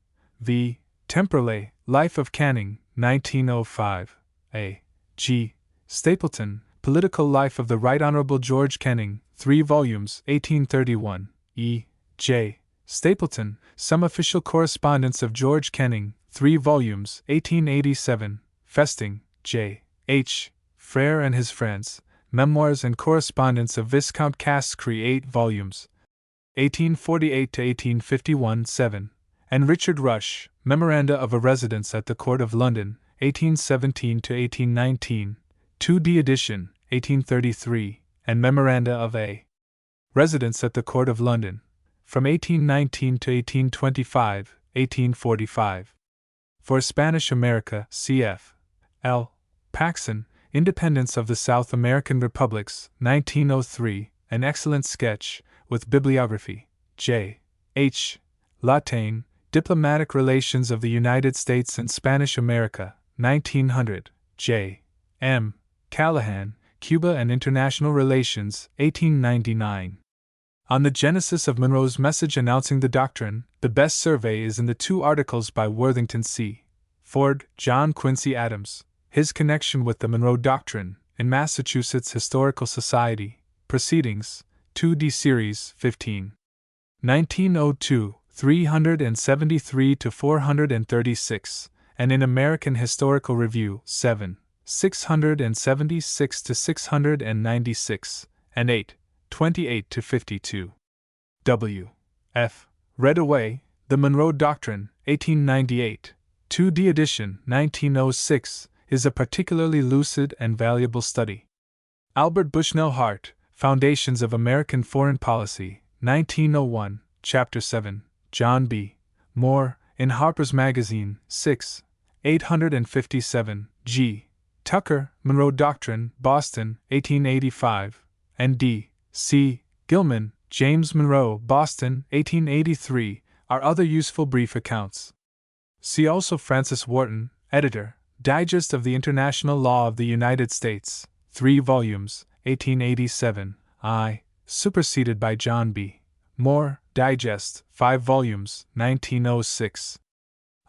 V. Temperley, Life of Canning, 1905. A. G. Stapleton, Political Life of the Right Honorable George Canning, 3 volumes, 1831. E. J. Stapleton, Some Official Correspondence of George Canning, 3 volumes, 1887. Festing, J. H. Frere and His Friends, Memoirs and Correspondence of Viscount Cascre, 8 volumes, 1848 to 1851, 7. And Richard Rush, Memoranda of a Residence at the Court of London, 1817 to 1819, 2d edition, 1833, and Memoranda of a Residence at the Court of London, from 1819 to 1825, 1845. For Spanish America, cf. L. Paxson, Independence of the South American Republics, 1903, an excellent sketch, with bibliography. J. H. Latane, Diplomatic Relations of the United States and Spanish America, 1900. J. M. Callahan, Cuba and International Relations, 1899. On the genesis of Monroe's message announcing the doctrine, the best survey is in the 2 articles by Worthington C. Ford, John Quincy Adams, His Connection with the Monroe Doctrine, in Massachusetts Historical Society, Proceedings, 2d Series, 15. 1902, 373 to 436, and in American Historical Review, 7, 676 to 696, and 8, 28 to 52. W. F. Redaway, The Monroe Doctrine, 1898, 2d edition, 1906, is a particularly lucid and valuable study. Albert Bushnell Hart, Foundations of American Foreign Policy, 1901, Chapter 7, John B. Moore, in Harper's Magazine, 6, 857, G. Tucker, Monroe Doctrine, Boston, 1885, and D. C. Gilman, James Monroe, Boston, 1883, are other useful brief accounts. See also Francis Wharton, Editor, Digest of the International Law of the United States, 3 volumes, 1887, I, superseded by John B. Moore, Digest, 5 volumes, 1906.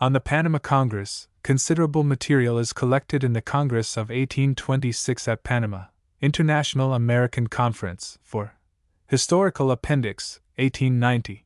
On the Panama Congress, considerable material is collected in the Congress of 1826 at Panama, International American Conference, for Historical Appendix, 1890.